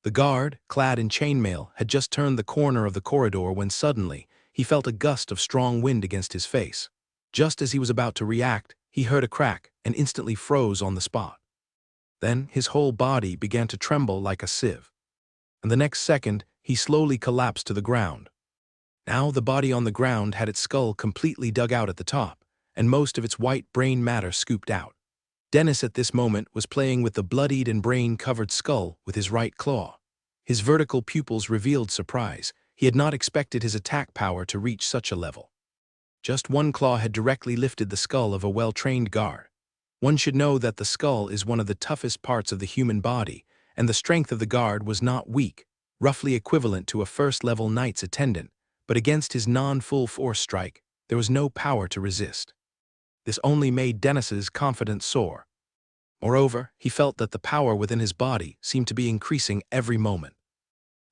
The guard, clad in chainmail, had just turned the corner of the corridor when suddenly, he felt a gust of strong wind against his face. Just as he was about to react, he heard a crack and instantly froze on the spot. Then his whole body began to tremble like a sieve. And the next second, he slowly collapsed to the ground. Now the body on the ground had its skull completely dug out at the top, and most of its white brain matter scooped out. Dennis at this moment was playing with the bloodied and brain-covered skull with his right claw. His vertical pupils revealed surprise. He had not expected his attack power to reach such a level. Just one claw had directly lifted the skull of a well-trained guard. One should know that the skull is one of the toughest parts of the human body, and the strength of the guard was not weak, roughly equivalent to a first-level knight's attendant, but against his non-full-force strike, there was no power to resist. This only made Dennis's confidence soar. Moreover, he felt that the power within his body seemed to be increasing every moment.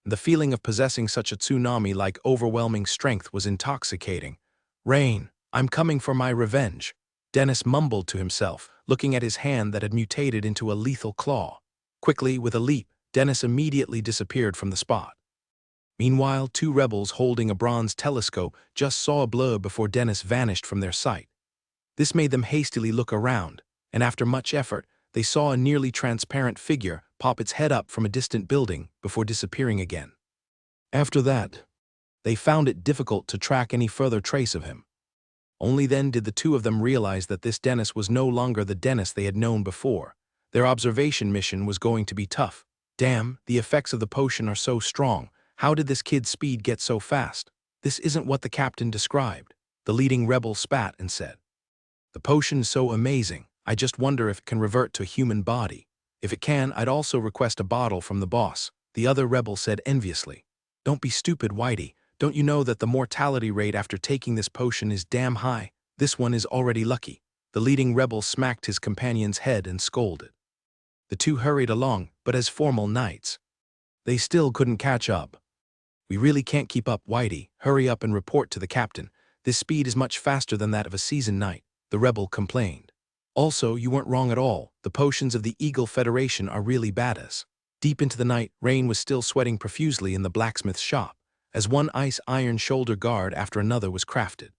The feeling of possessing such a tsunami-like overwhelming strength was intoxicating. "Rain, I'm coming for my revenge," Dennis mumbled to himself, looking at his hand that had mutated into a lethal claw. Quickly, with a leap, Dennis immediately disappeared from the spot. Meanwhile, two rebels holding a bronze telescope just saw a blur before Dennis vanished from their sight. This made them hastily look around, and after much effort, they saw a nearly transparent figure pop its head up from a distant building before disappearing again. After that, they found it difficult to track any further trace of him. Only then did the two of them realize that this Dennis was no longer the Dennis they had known before. Their observation mission was going to be tough. Damn, the effects of the potion are so strong. How did this kid's speed get so fast? This isn't what the captain described. The leading rebel spat and said, "The potion's so amazing, I just wonder if it can revert to a human body. If it can, I'd also request a bottle from the boss," the other rebel said enviously. "Don't be stupid, Whitey. Don't you know that the mortality rate after taking this potion is damn high? This one is already lucky." The leading rebel smacked his companion's head and scolded. The two hurried along, but as formal knights. They still couldn't catch up. "We really can't keep up, Whitey. Hurry up and report to the captain. This speed is much faster than that of a seasoned knight," the rebel complained. "Also, you weren't wrong at all. The potions of the Eagle Federation are really badass." Deep into the night, Rain was still sweating profusely in the blacksmith's shop, as one iron shoulder guard after another was crafted.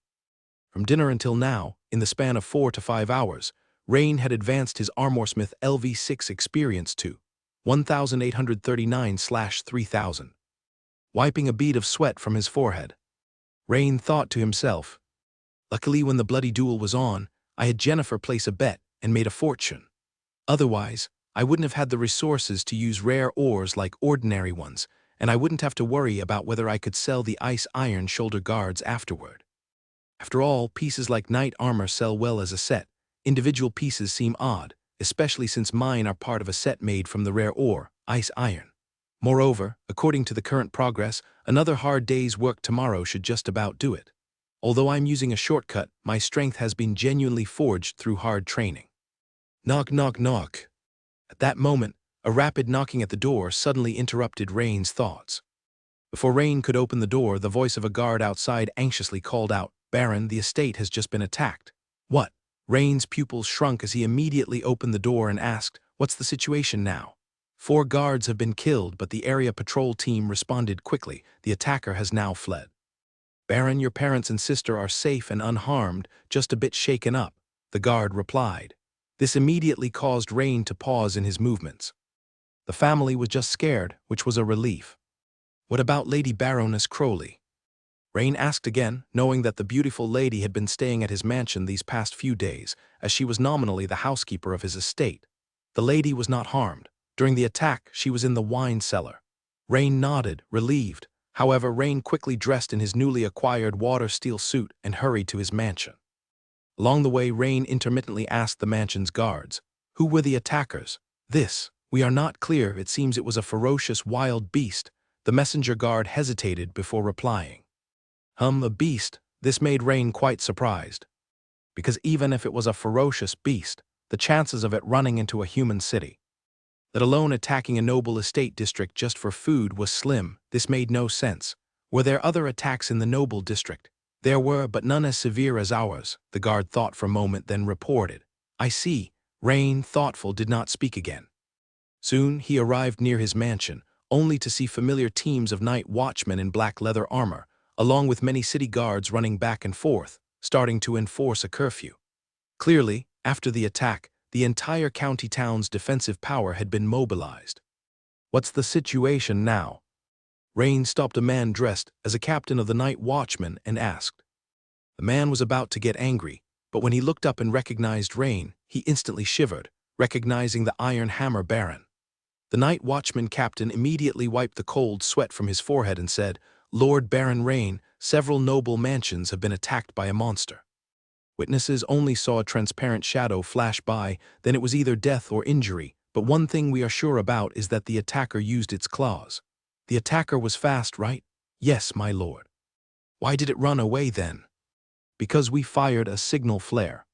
From dinner until now, in the span of 4 to 5 hours, Rain had advanced his Armorsmith LV6 experience to 1,839/3000. Wiping a bead of sweat from his forehead, Rain thought to himself, "Luckily when the bloody duel was on, I had Jennifer place a bet and made a fortune. Otherwise, I wouldn't have had the resources to use rare ores like ordinary ones, and I wouldn't have to worry about whether I could sell the iron shoulder guards afterward. After all, pieces like knight armor sell well as a set. Individual pieces seem odd, especially since mine are part of a set made from the rare ore, iron. Moreover, according to the current progress, another hard day's work tomorrow should just about do it. Although I'm using a shortcut, my strength has been genuinely forged through hard training." Knock, knock, knock. At that moment, a rapid knocking at the door suddenly interrupted Rain's thoughts. Before Rain could open the door, the voice of a guard outside anxiously called out, "Baron, the estate has just been attacked." "What?" Rain's pupils shrunk as he immediately opened the door and asked, "What's the situation now?" "4 guards have been killed, but the area patrol team responded quickly. The attacker has now fled." "Baron, your parents and sister are safe and unharmed, just a bit shaken up," the guard replied. This immediately caused Rain to pause in his movements. The family was just scared, which was a relief. "What about Lady Baroness Crowley?" Rain asked again, knowing that the beautiful lady had been staying at his mansion these past few days, as she was nominally the housekeeper of his estate. The lady was not harmed. During the attack, she was in the wine cellar. Rain nodded, relieved. However, Rain quickly dressed in his newly acquired water-steel suit and hurried to his mansion. Along the way, Rain intermittently asked the mansion's guards, "Who were the attackers?" We are not clear. It seems it was a ferocious wild beast." The messenger guard hesitated before replying. A beast? This made Rain quite surprised. Because even if it was a ferocious beast, the chances of it running into a human city, let alone attacking a noble estate district just for food, was slim. This made no sense. Were there other attacks in the noble district? There were, but none as severe as ours, the guard thought for a moment, then reported. "I see." Rain, thoughtful, did not speak again. Soon he arrived near his mansion, only to see familiar teams of night watchmen in black leather armor, along with many city guards running back and forth, starting to enforce a curfew. Clearly, after the attack, the entire county town's defensive power had been mobilized. "What's the situation now?" Rain stopped a man dressed as a captain of the night watchmen and asked. The man was about to get angry, but when he looked up and recognized Rain, he instantly shivered, recognizing the Iron Hammer Baron. The night watchman captain immediately wiped the cold sweat from his forehead and said, Lord Baron Rain, several noble mansions have been attacked by a monster. Witnesses only saw a transparent shadow flash by, then it was either death or injury, but one thing we are sure about is that the attacker used its claws. The attacker was fast, right? Yes, my lord. Why did it run away then? Because we fired a signal flare.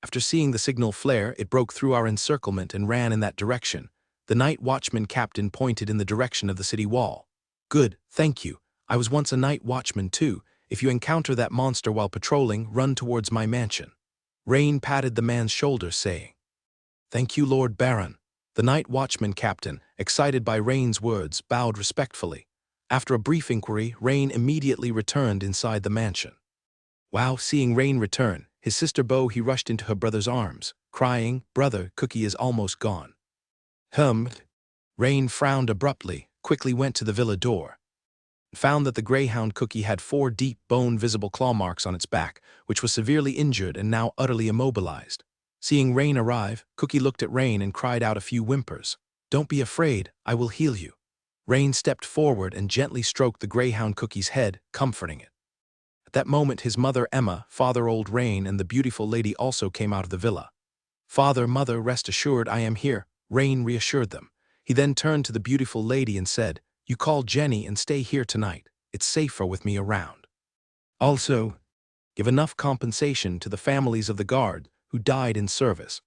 After seeing the signal flare, it broke through our encirclement and ran in that direction. The night watchman captain pointed in the direction of the city wall. Good, thank you. I was once a night watchman too. If you encounter that monster while patrolling, run towards my mansion. Rain patted the man's shoulder, saying, Thank you, Lord Baron. The night watchman captain, excited by Rain's words, bowed respectfully. After a brief inquiry, Rain immediately returned inside the mansion. Wow, seeing Rain return, his sister Bo, he rushed into her brother's arms, crying, Brother, Cookie is almost gone. Rain frowned abruptly, quickly went to the villa door, and found that the greyhound Cookie had 4 deep bone-visible claw marks on its back, which was severely injured and now utterly immobilized. Seeing Rain arrive, Cookie looked at Rain and cried out a few whimpers. Don't be afraid, I will heal you. Rain stepped forward and gently stroked the greyhound Cookie's head, comforting it. At that moment his mother Emma, father old Rain, and the beautiful lady also came out of the villa. Father, mother, rest assured I am here, Rain reassured them. He then turned to the beautiful lady and said, You call Jenny and stay here tonight. It's safer with me around. Also, give enough compensation to the families of the guard who died in service,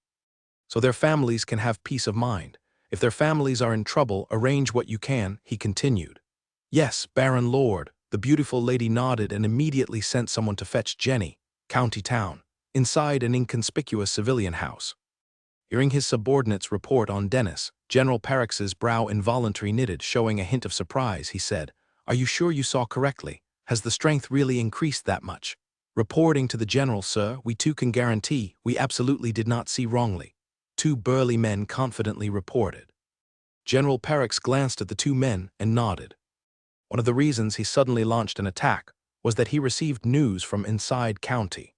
so their families can have peace of mind. If their families are in trouble, arrange what you can, he continued. Yes, Baron Lord. The beautiful lady nodded and immediately sent someone to fetch Jenny, county town, inside an inconspicuous civilian house. Hearing his subordinates report on Dennis, General Parix's brow involuntarily knitted, showing a hint of surprise. He said, Are you sure you saw correctly? Has the strength really increased that much? Reporting to the general, sir, we too can guarantee we absolutely did not see wrongly. 2 burly men confidently reported. General Parix glanced at the 2 men and nodded. One of the reasons he suddenly launched an attack was that he received news from inside county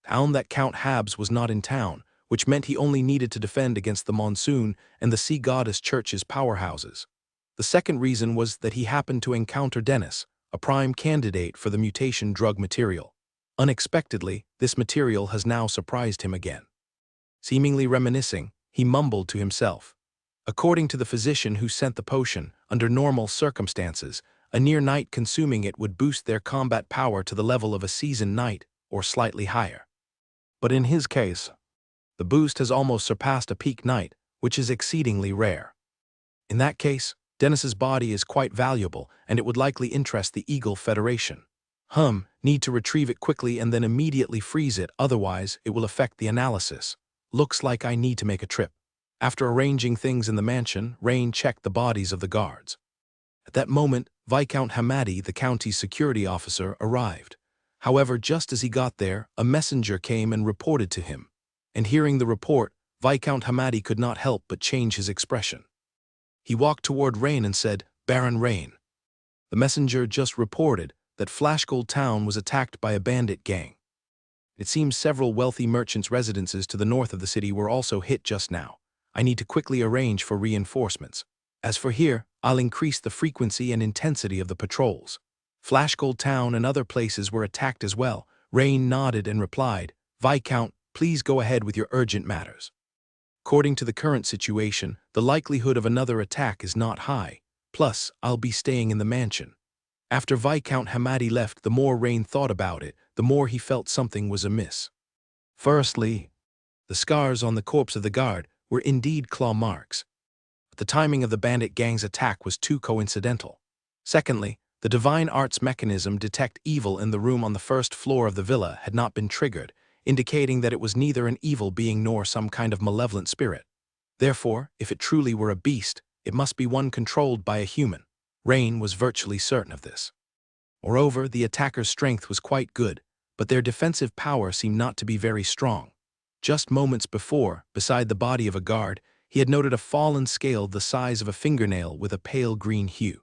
town that Count Habs was not in town, which meant he only needed to defend against the monsoon and the Sea Goddess Church's powerhouses. The second reason was that he happened to encounter Dennis, a prime candidate for the mutation drug material. Unexpectedly, this material has now surprised him again. Seemingly reminiscing, he mumbled to himself. According to the physician who sent the potion, under normal circumstances, a near knight consuming it would boost their combat power to the level of a seasoned knight, or slightly higher. But in his case, the boost has almost surpassed a peak knight, which is exceedingly rare. In that case, Dennis's body is quite valuable, and it would likely interest the Eagle Federation. Need to retrieve it quickly and then immediately freeze it, otherwise it will affect the analysis. Looks like I need to make a trip. After arranging things in the mansion, Rain checked the bodies of the guards. At that moment, Viscount Hamadi, the county's security officer, arrived. However, just as he got there, a messenger came and reported to him. And hearing the report, Viscount Hamadi could not help but change his expression. He walked toward Rain and said, Baron Rain. The messenger just reported that Flashgold Town was attacked by a bandit gang. It seems several wealthy merchants' residences to the north of the city were also hit just now. I need to quickly arrange for reinforcements. As for here, I'll increase the frequency and intensity of the patrols. Flashgold Town and other places were attacked as well. Rain nodded and replied, Viscount, please go ahead with your urgent matters. According to the current situation, the likelihood of another attack is not high. Plus, I'll be staying in the mansion. After Viscount Hamadi left, the more Rain thought about it, the more he felt something was amiss. Firstly, the scars on the corpse of the guard were indeed claw marks. But the timing of the bandit gang's attack was too coincidental. Secondly, the divine arts mechanism detect evil in the room on the first floor of the villa had not been triggered, indicating that it was neither an evil being nor some kind of malevolent spirit. Therefore, if it truly were a beast, it must be one controlled by a human. Rain was virtually certain of this. Moreover, the attacker's strength was quite good, but their defensive power seemed not to be very strong. Just moments before, beside the body of a guard, he had noted a fallen scale the size of a fingernail with a pale green hue.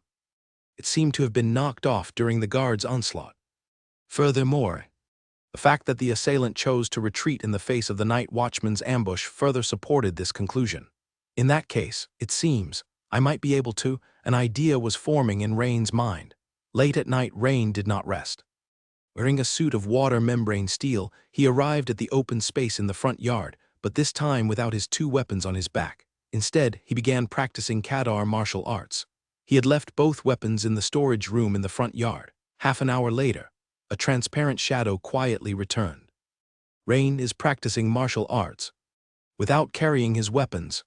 It seemed to have been knocked off during the guard's onslaught. Furthermore, the fact that the assailant chose to retreat in the face of the night watchman's ambush further supported this conclusion. In that case, it seems, I might be able to, an idea was forming in Rain's mind. Late at night, Rain did not rest. Wearing a suit of water membrane steel, he arrived at the open space in the front yard, but this time without his two weapons on his back. Instead, he began practicing Kadar martial arts. He had left both weapons in the storage room in the front yard. Half an hour later, a transparent shadow quietly returned. Rain is practicing martial arts. Without carrying his weapons.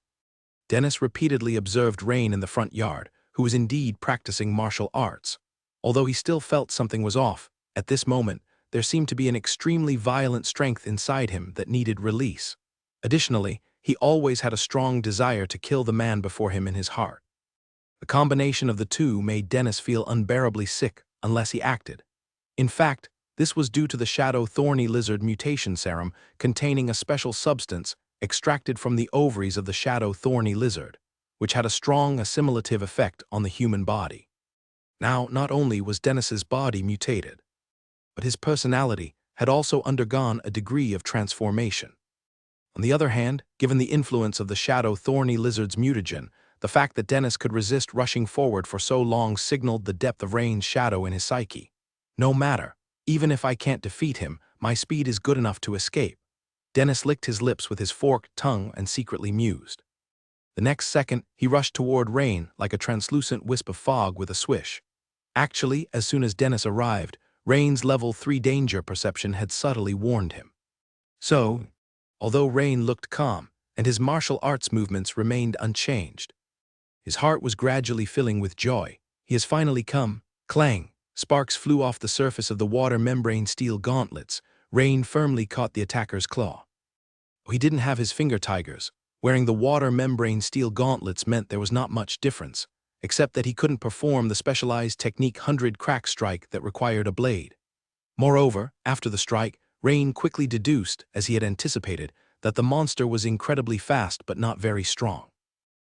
Dennis repeatedly observed Rain in the front yard, who was indeed practicing martial arts. Although he still felt something was off, at this moment, there seemed to be an extremely violent strength inside him that needed release. Additionally, he always had a strong desire to kill the man before him in his heart. The combination of the two made Dennis feel unbearably sick unless he acted. In fact, this was due to the shadow thorny lizard mutation serum containing a special substance extracted from the ovaries of the shadow thorny lizard, which had a strong assimilative effect on the human body. Now, not only was Dennis's body mutated, but his personality had also undergone a degree of transformation. On the other hand, given the influence of the shadow thorny lizard's mutagen, the fact that Dennis could resist rushing forward for so long signaled the depth of Rain's shadow in his psyche. No matter, even if I can't defeat him, my speed is good enough to escape. Dennis licked his lips with his forked tongue and secretly mused. The next second, he rushed toward Rain like a translucent wisp of fog with a swish. Actually, as soon as Dennis arrived, Rain's level 3 danger perception had subtly warned him. So, although Rain looked calm, and his martial arts movements remained unchanged, his heart was gradually filling with joy. He has finally come. Clang! Sparks flew off the surface of the water membrane steel gauntlets. Rain firmly caught the attacker's claw. He didn't have his finger tigers. Wearing the water membrane steel gauntlets meant there was not much difference, except that he couldn't perform the specialized technique 100 crack strike that required a blade. Moreover, after the strike, Rain quickly deduced, as he had anticipated, that the monster was incredibly fast but not very strong.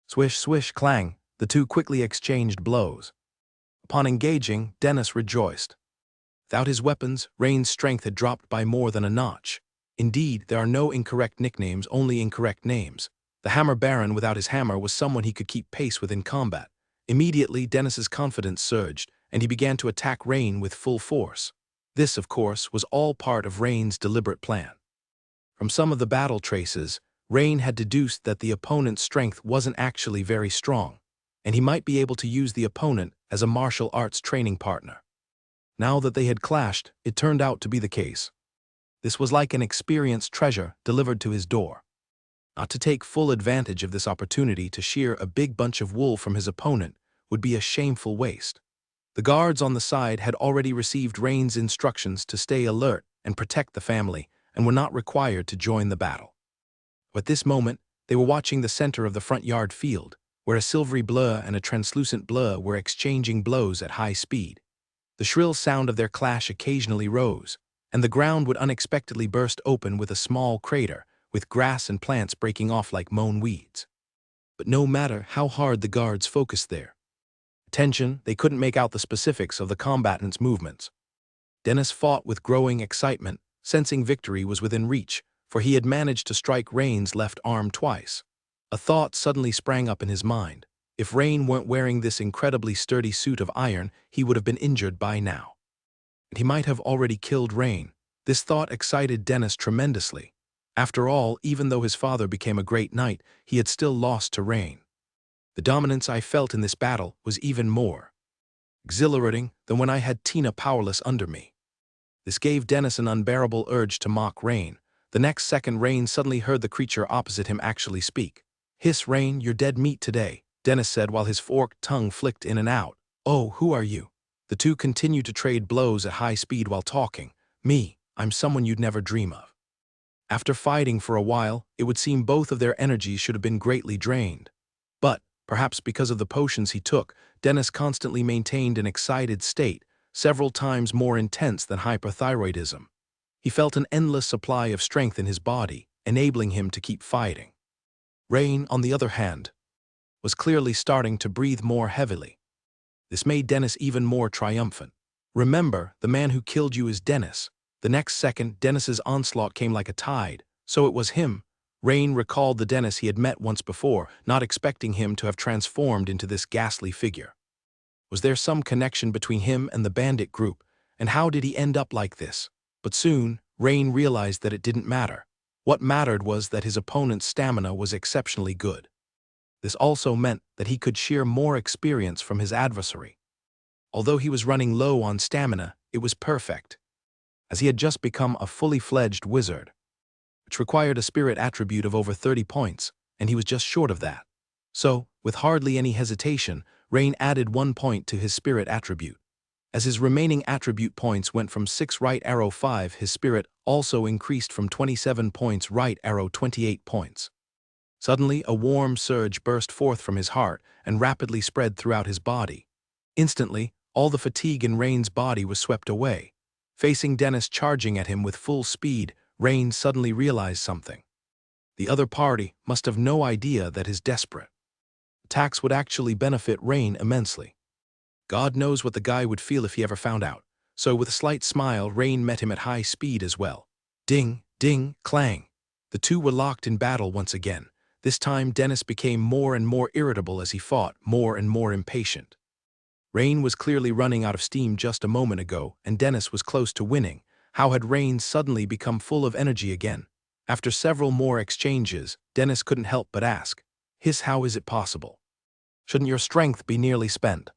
Swish, swish, clang, the two quickly exchanged blows. Upon engaging, Dennis rejoiced. Without his weapons, Rain's strength had dropped by more than a notch. Indeed, there are no incorrect nicknames, only incorrect names. The Hammer Baron without his hammer was someone he could keep pace with in combat. Immediately, Dennis's confidence surged, and he began to attack Rain with full force. This, of course, was all part of Rain's deliberate plan. From some of the battle traces, Rain had deduced that the opponent's strength wasn't actually very strong, and he might be able to use the opponent as a martial arts training partner. Now that they had clashed, it turned out to be the case. This was like an experienced treasure delivered to his door. Not to take full advantage of this opportunity to shear a big bunch of wool from his opponent would be a shameful waste. The guards on the side had already received Rain's instructions to stay alert and protect the family, and were not required to join the battle. At this moment, they were watching the center of the front yard field, where a silvery blur and a translucent blur were exchanging blows at high speed. The shrill sound of their clash occasionally rose, and the ground would unexpectedly burst open with a small crater, with grass and plants breaking off like mown weeds. But no matter how hard the guards focused their attention, they couldn't make out the specifics of the combatants' movements. Dennis fought with growing excitement, sensing victory was within reach, for he had managed to strike Rain's left arm twice. A thought suddenly sprang up in his mind. If Rain weren't wearing this incredibly sturdy suit of iron, he would have been injured by now. And he might have already killed Rain. This thought excited Dennis tremendously. After all, even though his father became a great knight, he had still lost to Rain. The dominance I felt in this battle was even more exhilarating than when I had Tina powerless under me. This gave Dennis an unbearable urge to mock Rain. The next second, Rain suddenly heard the creature opposite him actually speak. "Hiss, Rain, you're dead meat today," Dennis said while his forked tongue flicked in and out. "Oh, who are you?" The two continued to trade blows at high speed while talking. "Me, I'm someone you'd never dream of." After fighting for a while, it would seem both of their energies should have been greatly drained. But, perhaps because of the potions he took, Dennis constantly maintained an excited state, several times more intense than hyperthyroidism. He felt an endless supply of strength in his body, enabling him to keep fighting. Rain, on the other hand, was clearly starting to breathe more heavily. This made Dennis even more triumphant. "Remember, the man who killed you is Dennis." The next second, Dennis's onslaught came like a tide. So it was him. Rain recalled the Dennis he had met once before, not expecting him to have transformed into this ghastly figure. Was there some connection between him and the bandit group, and how did he end up like this? But soon, Rain realized that it didn't matter. What mattered was that his opponent's stamina was exceptionally good. This also meant that he could shear more experience from his adversary. Although he was running low on stamina, it was perfect, as he had just become a fully fledged wizard, which required a spirit attribute of over 30 points, and he was just short of that. So, with hardly any hesitation, Rain added 1 point to his spirit attribute. As his remaining attribute points went from 6 right arrow 5, his spirit also increased from 27 points right arrow 28 points. Suddenly, a warm surge burst forth from his heart and rapidly spread throughout his body. Instantly, all the fatigue in Rain's body was swept away. Facing Dennis charging at him with full speed, Rain suddenly realized something. The other party must have no idea that his desperate attacks would actually benefit Rain immensely. God knows what the guy would feel if he ever found out, so with a slight smile, Rain met him at high speed as well. Ding, ding, clang. The two were locked in battle once again. This time Dennis became more and more irritable as he fought, more and more impatient. Rain was clearly running out of steam just a moment ago, and Dennis was close to winning. How had Rain suddenly become full of energy again? After several more exchanges, Dennis couldn't help but ask, how is it possible? Shouldn't your strength be nearly spent?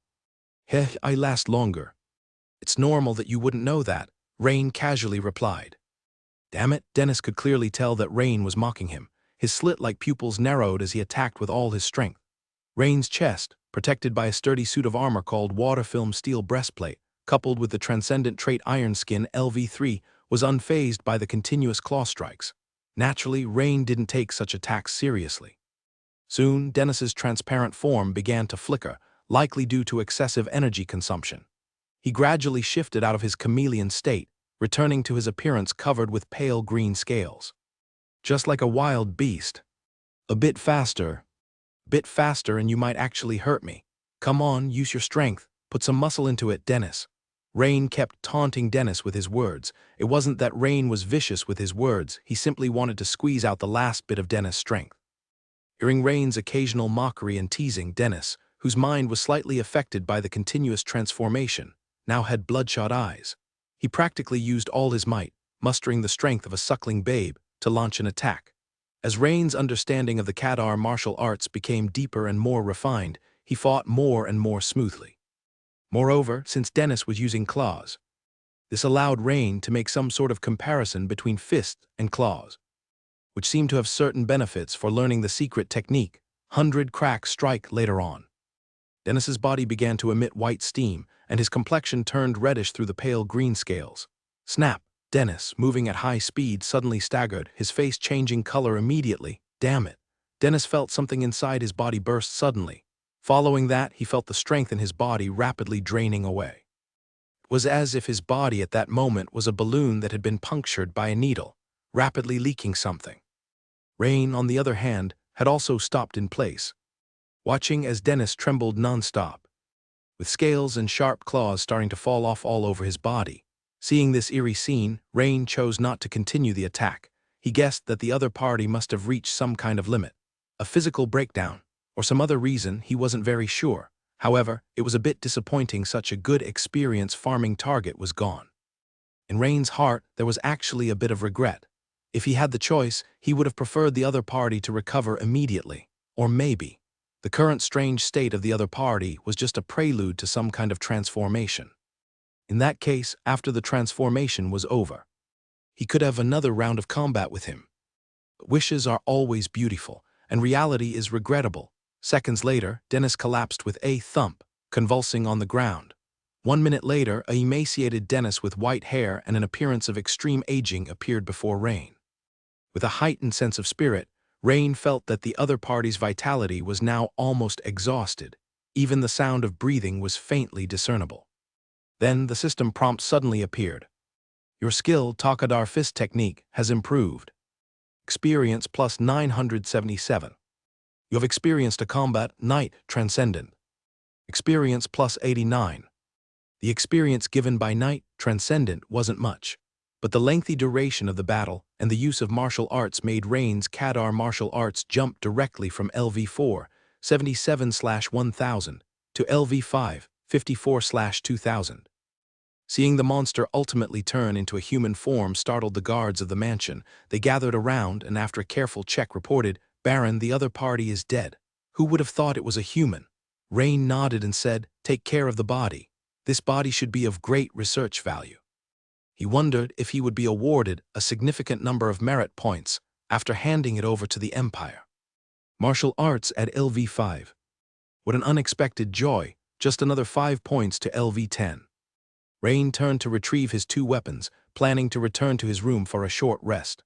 I last longer. It's normal that you wouldn't know that, Rain casually replied. Damn it, Dennis could clearly tell that Rain was mocking him. His slit-like pupils narrowed as he attacked with all his strength. Rain's chest, protected by a sturdy suit of armor called Water-Film Steel Breastplate, coupled with the transcendent trait Iron Skin LV3, was unfazed by the continuous claw strikes. Naturally, Rain didn't take such attacks seriously. Soon, Dennis's transparent form began to flicker, likely due to excessive energy consumption. He gradually shifted out of his chameleon state, returning to his appearance covered with pale green scales. Just like a wild beast. A bit faster and you might actually hurt me. Come on, use your strength, put some muscle into it, Dennis. Rain kept taunting Dennis with his words. It wasn't that Rain was vicious with his words, he simply wanted to squeeze out the last bit of Dennis' strength. Hearing Rain's occasional mockery and teasing, Dennis, whose mind was slightly affected by the continuous transformation, now had bloodshot eyes. He practically used all his might, mustering the strength of a suckling babe, to launch an attack. As Rain's understanding of the Kadar martial arts became deeper and more refined, he fought more and more smoothly. Moreover, since Dennis was using claws, this allowed Rain to make some sort of comparison between fists and claws, which seemed to have certain benefits for learning the secret technique, 100 crack strike later on. Dennis's body began to emit white steam, and his complexion turned reddish through the pale green scales. Snap! Dennis, moving at high speed, suddenly staggered, his face changing color immediately. Damn it! Dennis felt something inside his body burst suddenly. Following that, he felt the strength in his body rapidly draining away. It was as if his body at that moment was a balloon that had been punctured by a needle, rapidly leaking something. Rain, on the other hand, had also stopped in place, watching as Dennis trembled non-stop, with scales and sharp claws starting to fall off all over his body. Seeing this eerie scene, Rain chose not to continue the attack. He guessed that the other party must have reached some kind of limit, a physical breakdown, or some other reason he wasn't very sure. However, it was a bit disappointing such a good experience farming target was gone. In Rain's heart, there was actually a bit of regret. If he had the choice, he would have preferred the other party to recover immediately. Or maybe the current strange state of the other party was just a prelude to some kind of transformation. In that case, after the transformation was over, he could have another round of combat with him. But wishes are always beautiful, and reality is regrettable. Seconds later, Dennis collapsed with a thump, convulsing on the ground. 1 minute later, a emaciated Dennis with white hair and an appearance of extreme aging appeared before Rain. With a heightened sense of spirit, Rain felt that the other party's vitality was now almost exhausted. Even the sound of breathing was faintly discernible. Then the system prompt suddenly appeared. Your skill, Takadar Fist Technique, has improved. Experience plus 977. You have experienced a combat Knight Transcendent. Experience plus 89. The experience given by Knight Transcendent wasn't much, but the lengthy duration of the battle and the use of martial arts made Rain's Kadar martial arts jump directly from LV4 77/1000 to LV5 54/2000. Seeing the monster ultimately turn into a human form startled the guards of the mansion. They gathered around and after a careful check reported, "Baron, the other party is dead." Who would have thought it was a human? Rain nodded and said, "Take care of the body. This body should be of great research value." He wondered if he would be awarded a significant number of merit points after handing it over to the Empire. Martial arts at LV5. What an unexpected joy, just another 5 points to LV10. Rain turned to retrieve his 2 weapons, planning to return to his room for a short rest.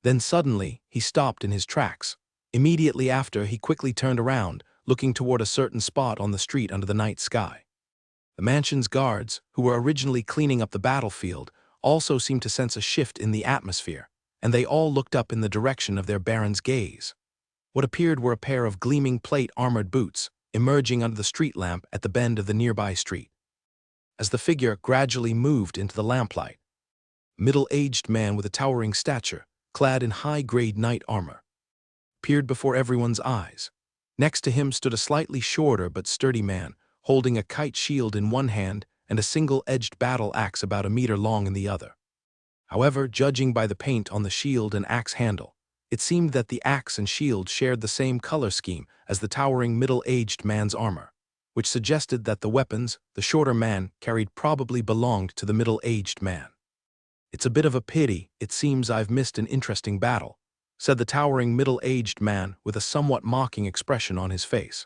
Then suddenly, he stopped in his tracks. Immediately after, he quickly turned around, looking toward a certain spot on the street under the night sky. The mansion's guards, who were originally cleaning up the battlefield, also seemed to sense a shift in the atmosphere, and they all looked up in the direction of their baron's gaze. What appeared were a pair of gleaming plate-armored boots, emerging under the street lamp at the bend of the nearby street. As the figure gradually moved into the lamplight, a middle-aged man with a towering stature, clad in high-grade knight armor, appeared before everyone's eyes. Next to him stood a slightly shorter but sturdy man, holding a kite shield in one hand and a single-edged battle axe about a meter long in the other. However, judging by the paint on the shield and axe handle, it seemed that the axe and shield shared the same color scheme as the towering middle-aged man's armor, which suggested that the weapons the shorter man carried probably belonged to the middle-aged man. "It's a bit of a pity, it seems I've missed an interesting battle," said the towering middle-aged man with a somewhat mocking expression on his face.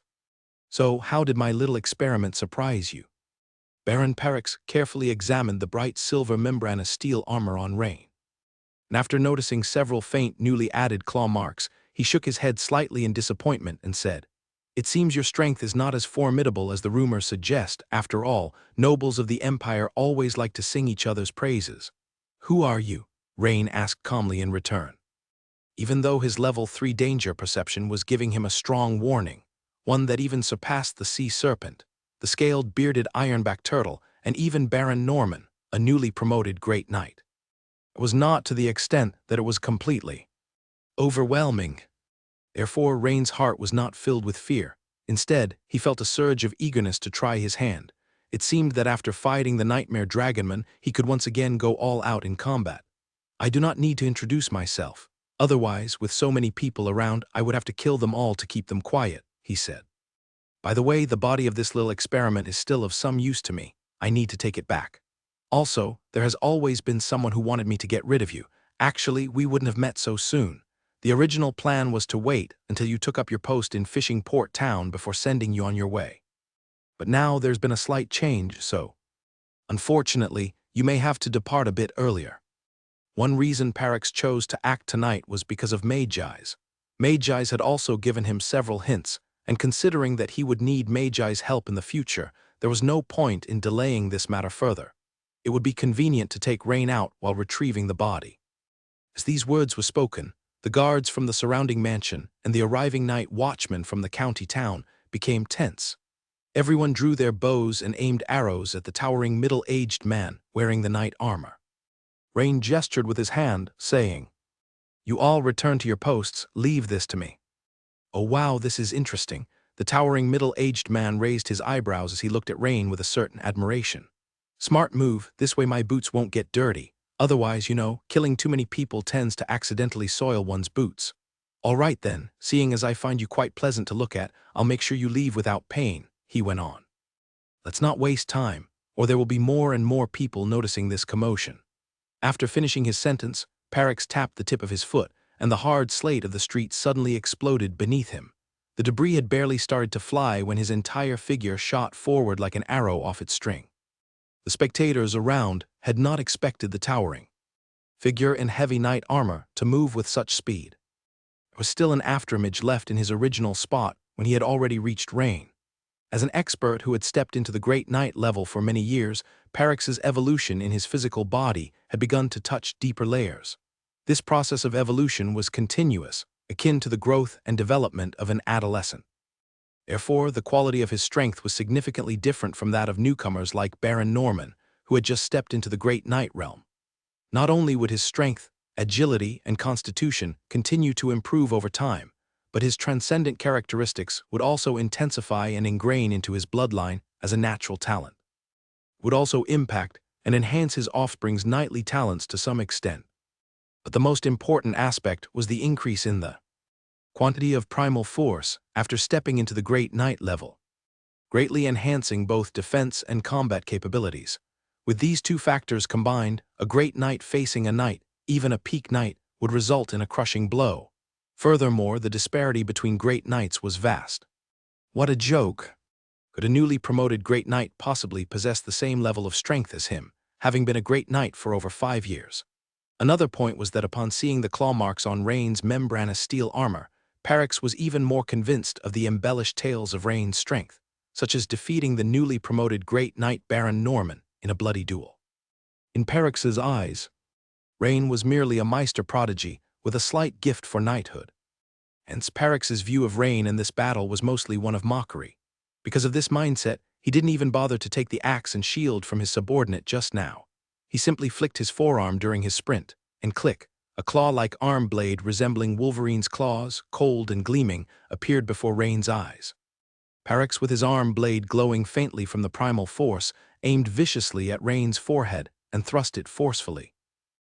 "So, how did my little experiment surprise you?" Baron Perix carefully examined the bright silver membranous steel armor on Rain, and after noticing several faint newly added claw marks, he shook his head slightly in disappointment and said, "It seems your strength is not as formidable as the rumors suggest. After all, nobles of the Empire always like to sing each other's praises." "Who are you?" Rain asked calmly in return. Even though his level 3 danger perception was giving him a strong warning, one that even surpassed the sea serpent, the scaled bearded ironback turtle, and even Baron Norman, a newly promoted great knight. It was not to the extent that it was completely overwhelming. Therefore, Rain's heart was not filled with fear. Instead, he felt a surge of eagerness to try his hand. It seemed that after fighting the Nightmare Dragonman, he could once again go all out in combat. "I do not need to introduce myself. Otherwise, with so many people around, I would have to kill them all to keep them quiet," he said. "By the way, the body of this little experiment is still of some use to me. I need to take it back. Also, there has always been someone who wanted me to get rid of you. Actually, we wouldn't have met so soon. The original plan was to wait until you took up your post in Fishing Port Town before sending you on your way. But now there's been a slight change, so unfortunately, you may have to depart a bit earlier." One reason Perix chose to act tonight was because of Magi's. Magi's had also given him several hints, and considering that he would need Magi's help in the future, there was no point in delaying this matter further. It would be convenient to take Rain out while retrieving the body. As these words were spoken, the guards from the surrounding mansion and the arriving night watchmen from the county town became tense. Everyone drew their bows and aimed arrows at the towering middle-aged man wearing the knight armor. Rain gestured with his hand, saying, "You all return to your posts, leave this to me." "Oh wow, this is interesting." The towering middle-aged man raised his eyebrows as he looked at Rain with a certain admiration. "Smart move, this way my boots won't get dirty. Otherwise, you know, killing too many people tends to accidentally soil one's boots." "All right then, seeing as I find you quite pleasant to look at, I'll make sure you leave without pain," he went on. "Let's not waste time, or there will be more and more people noticing this commotion." After finishing his sentence, Perix tapped the tip of his foot, and the hard slate of the street suddenly exploded beneath him. The debris had barely started to fly when his entire figure shot forward like an arrow off its string. The spectators around had not expected the towering figure in heavy knight armor to move with such speed. There was still an afterimage left in his original spot when he had already reached Rain. As an expert who had stepped into the Great Knight level for many years, Perix's evolution in his physical body had begun to touch deeper layers. This process of evolution was continuous, akin to the growth and development of an adolescent. Therefore, the quality of his strength was significantly different from that of newcomers like Baron Norman, who had just stepped into the Great Knight realm. Not only would his strength, agility, and constitution continue to improve over time, but his transcendent characteristics would also intensify and ingrain into his bloodline as a natural talent. It would also impact and enhance his offspring's knightly talents to some extent. But the most important aspect was the increase in the quantity of primal force after stepping into the Great Knight level, greatly enhancing both defense and combat capabilities. With these two factors combined, a Great Knight facing a knight, even a peak knight, would result in a crushing blow. Furthermore, the disparity between Great Knights was vast. What a joke! Could a newly promoted Great Knight possibly possess the same level of strength as him, having been a Great Knight for over 5 years? Another point was that upon seeing the claw marks on Rain's membranous steel armor, Parix was even more convinced of the embellished tales of Rain's strength, such as defeating the newly promoted Great Knight Baron Norman in a bloody duel. In Parix's eyes, Rain was merely a Meister prodigy with a slight gift for knighthood. Hence, Parix's view of Rain in this battle was mostly one of mockery. Because of this mindset, he didn't even bother to take the axe and shield from his subordinate just now. He simply flicked his forearm during his sprint, and click, a claw-like arm blade resembling Wolverine's claws, cold and gleaming, appeared before Rain's eyes. Parix, with his arm blade glowing faintly from the primal force, aimed viciously at Rain's forehead and thrust it forcefully.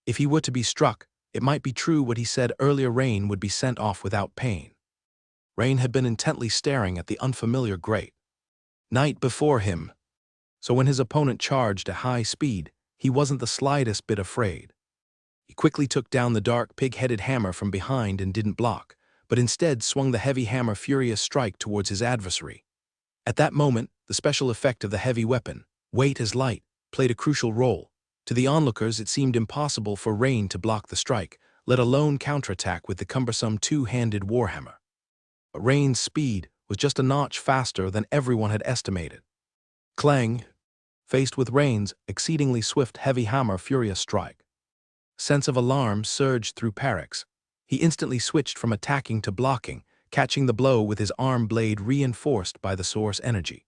If he were to be struck, it might be true what he said earlier: Rain would be sent off without pain. Rain had been intently staring at the unfamiliar Great Knight before him, so when his opponent charged at high speed, he wasn't the slightest bit afraid. He quickly took down the dark pig-headed hammer from behind and didn't block, but instead swung the heavy hammer furious strike towards his adversary. At that moment, the special effect of the heavy weapon, weight as light, played a crucial role. To the onlookers, it seemed impossible for Rain to block the strike, let alone counterattack with the cumbersome two-handed warhammer. But Rain's speed was just a notch faster than everyone had estimated. Clang! Faced with Rain's exceedingly swift heavy hammer furious strike, a sense of alarm surged through Parix. He instantly switched from attacking to blocking, catching the blow with his arm blade reinforced by the source energy.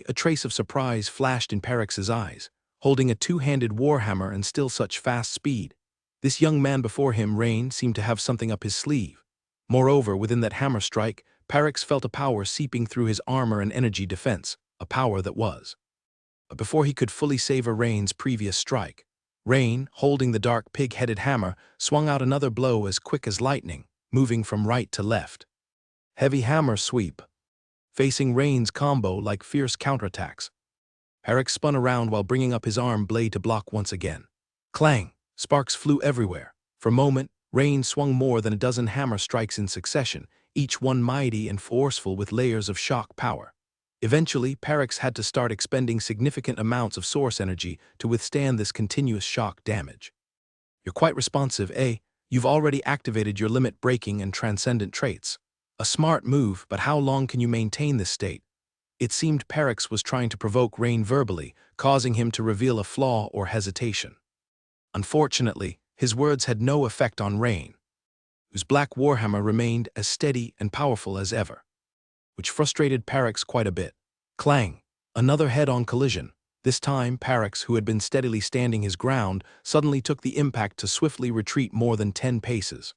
A trace of surprise flashed in Parix's eyes. Holding a two-handed warhammer and still such fast speed, this young man before him, Rain, seemed to have something up his sleeve. Moreover, within that hammer strike, Parix felt a power seeping through his armor and energy defense, a power that was. But before he could fully savor Rain's previous strike, Rain, holding the dark pig-headed hammer, swung out another blow as quick as lightning, moving from right to left. Heavy hammer sweep, facing Rain's combo like fierce counterattacks. Parix spun around while bringing up his arm blade to block once again. Clang! Sparks flew everywhere. For a moment, Rain swung more than a dozen hammer strikes in succession, each one mighty and forceful with layers of shock power. Eventually, Parix had to start expending significant amounts of source energy to withstand this continuous shock damage. You're quite responsive, eh? You've already activated your limit-breaking and transcendent traits. A smart move, but how long can you maintain this state? It seemed Parix was trying to provoke Rain verbally, causing him to reveal a flaw or hesitation. Unfortunately, his words had no effect on Rain, whose black warhammer remained as steady and powerful as ever, which frustrated Parix quite a bit. Clang! Another head-on collision. This time, Parix, who had been steadily standing his ground, suddenly took the impact to swiftly retreat more than 10 paces.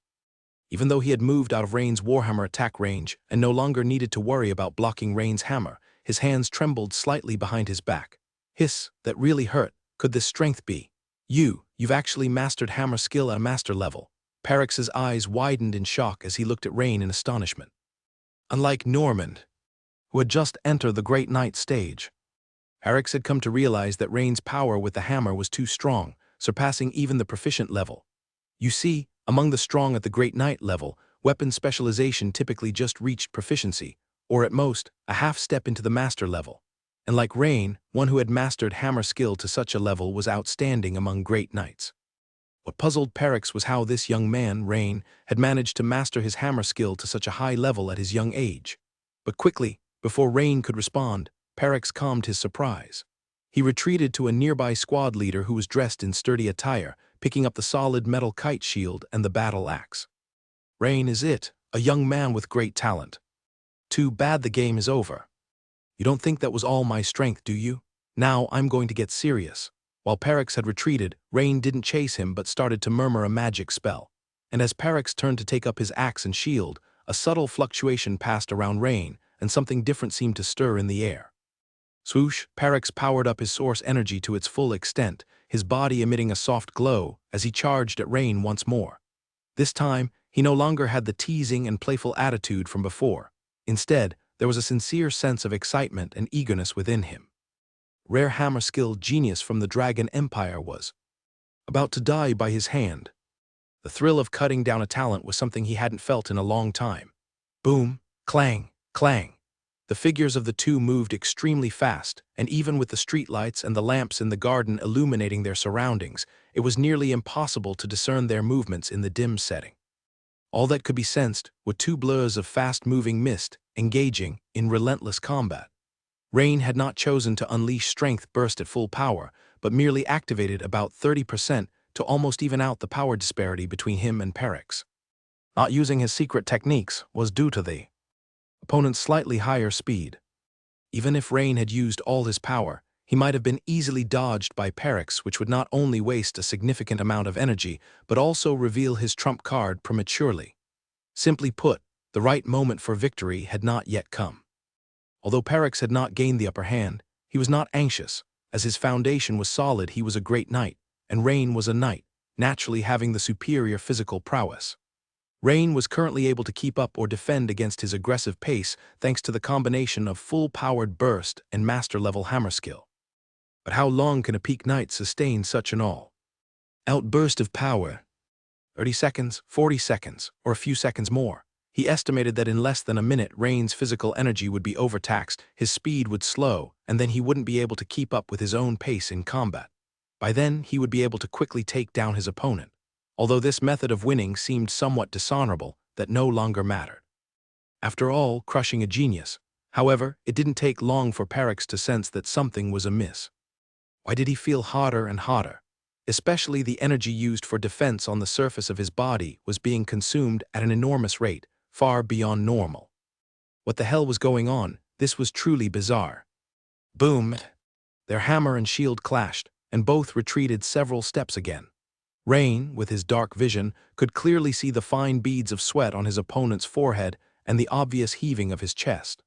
Even though he had moved out of Rain's warhammer attack range and no longer needed to worry about blocking Rain's hammer, his hands trembled slightly behind his back. Hiss, that really hurt. Could this strength be? You've actually mastered hammer skill at a master level. Parix's eyes widened in shock as he looked at Rain in astonishment. Unlike Norman, who had just entered the Great Knight stage, Parix had come to realize that Rain's power with the hammer was too strong, surpassing even the proficient level. You see, among the strong at the Great Knight level, weapon specialization typically just reached proficiency, or at most, a half step into the master level. And like Rain, one who had mastered hammer skill to such a level was outstanding among Great Knights. What puzzled Parix was how this young man, Rain, had managed to master his hammer skill to such a high level at his young age. But quickly, before Rain could respond, Parix calmed his surprise. He retreated to a nearby squad leader who was dressed in sturdy attire, picking up the solid metal kite shield and the battle axe. Rain is it, a young man with great talent. Too bad the game is over. You don't think that was all my strength, do you? Now I'm going to get serious. While Parix had retreated, Rain didn't chase him but started to murmur a magic spell. And as Parix turned to take up his axe and shield, a subtle fluctuation passed around Rain, and something different seemed to stir in the air. Swoosh, Parex powered up his source energy to its full extent, his body emitting a soft glow as he charged at Rain once more. This time, he no longer had the teasing and playful attitude from before. Instead, there was a sincere sense of excitement and eagerness within him. Rare hammer-skilled genius from the Dragon Empire was about to die by his hand. The thrill of cutting down a talent was something he hadn't felt in a long time. Boom, clang, clang. The figures of the two moved extremely fast, and even with the streetlights and the lamps in the garden illuminating their surroundings, it was nearly impossible to discern their movements in the dim setting. All that could be sensed were two blurs of fast-moving mist, engaging in relentless combat. Rain had not chosen to unleash strength burst at full power, but merely activated about 30% to almost even out the power disparity between him and Parex. Not using his secret techniques was due to the opponent's slightly higher speed. Even if Rain had used all his power, he might have been easily dodged by Parex, which would not only waste a significant amount of energy, but also reveal his trump card prematurely. Simply put, the right moment for victory had not yet come. Although Parex had not gained the upper hand, he was not anxious. As his foundation was solid, he was a great knight, and Rain was a knight, naturally having the superior physical prowess. Rain was currently able to keep up or defend against his aggressive pace thanks to the combination of full-powered burst and master-level hammer skill. But how long can a peak knight sustain such an outburst of power? 30 seconds, 40 seconds, or a few seconds more. He estimated that in less than a minute, Rain's physical energy would be overtaxed, his speed would slow, and then he wouldn't be able to keep up with his own pace in combat. By then, he would be able to quickly take down his opponent. Although this method of winning seemed somewhat dishonorable, that no longer mattered. After all, crushing a genius. However, it didn't take long for Parex to sense that something was amiss. Why did he feel hotter and hotter? Especially the energy used for defense on the surface of his body was being consumed at an enormous rate, far beyond normal. What the hell was going on? This was truly bizarre. Boom! Their hammer and shield clashed, and both retreated several steps again. Rain, with his dark vision, could clearly see the fine beads of sweat on his opponent's forehead and the obvious heaving of his chest.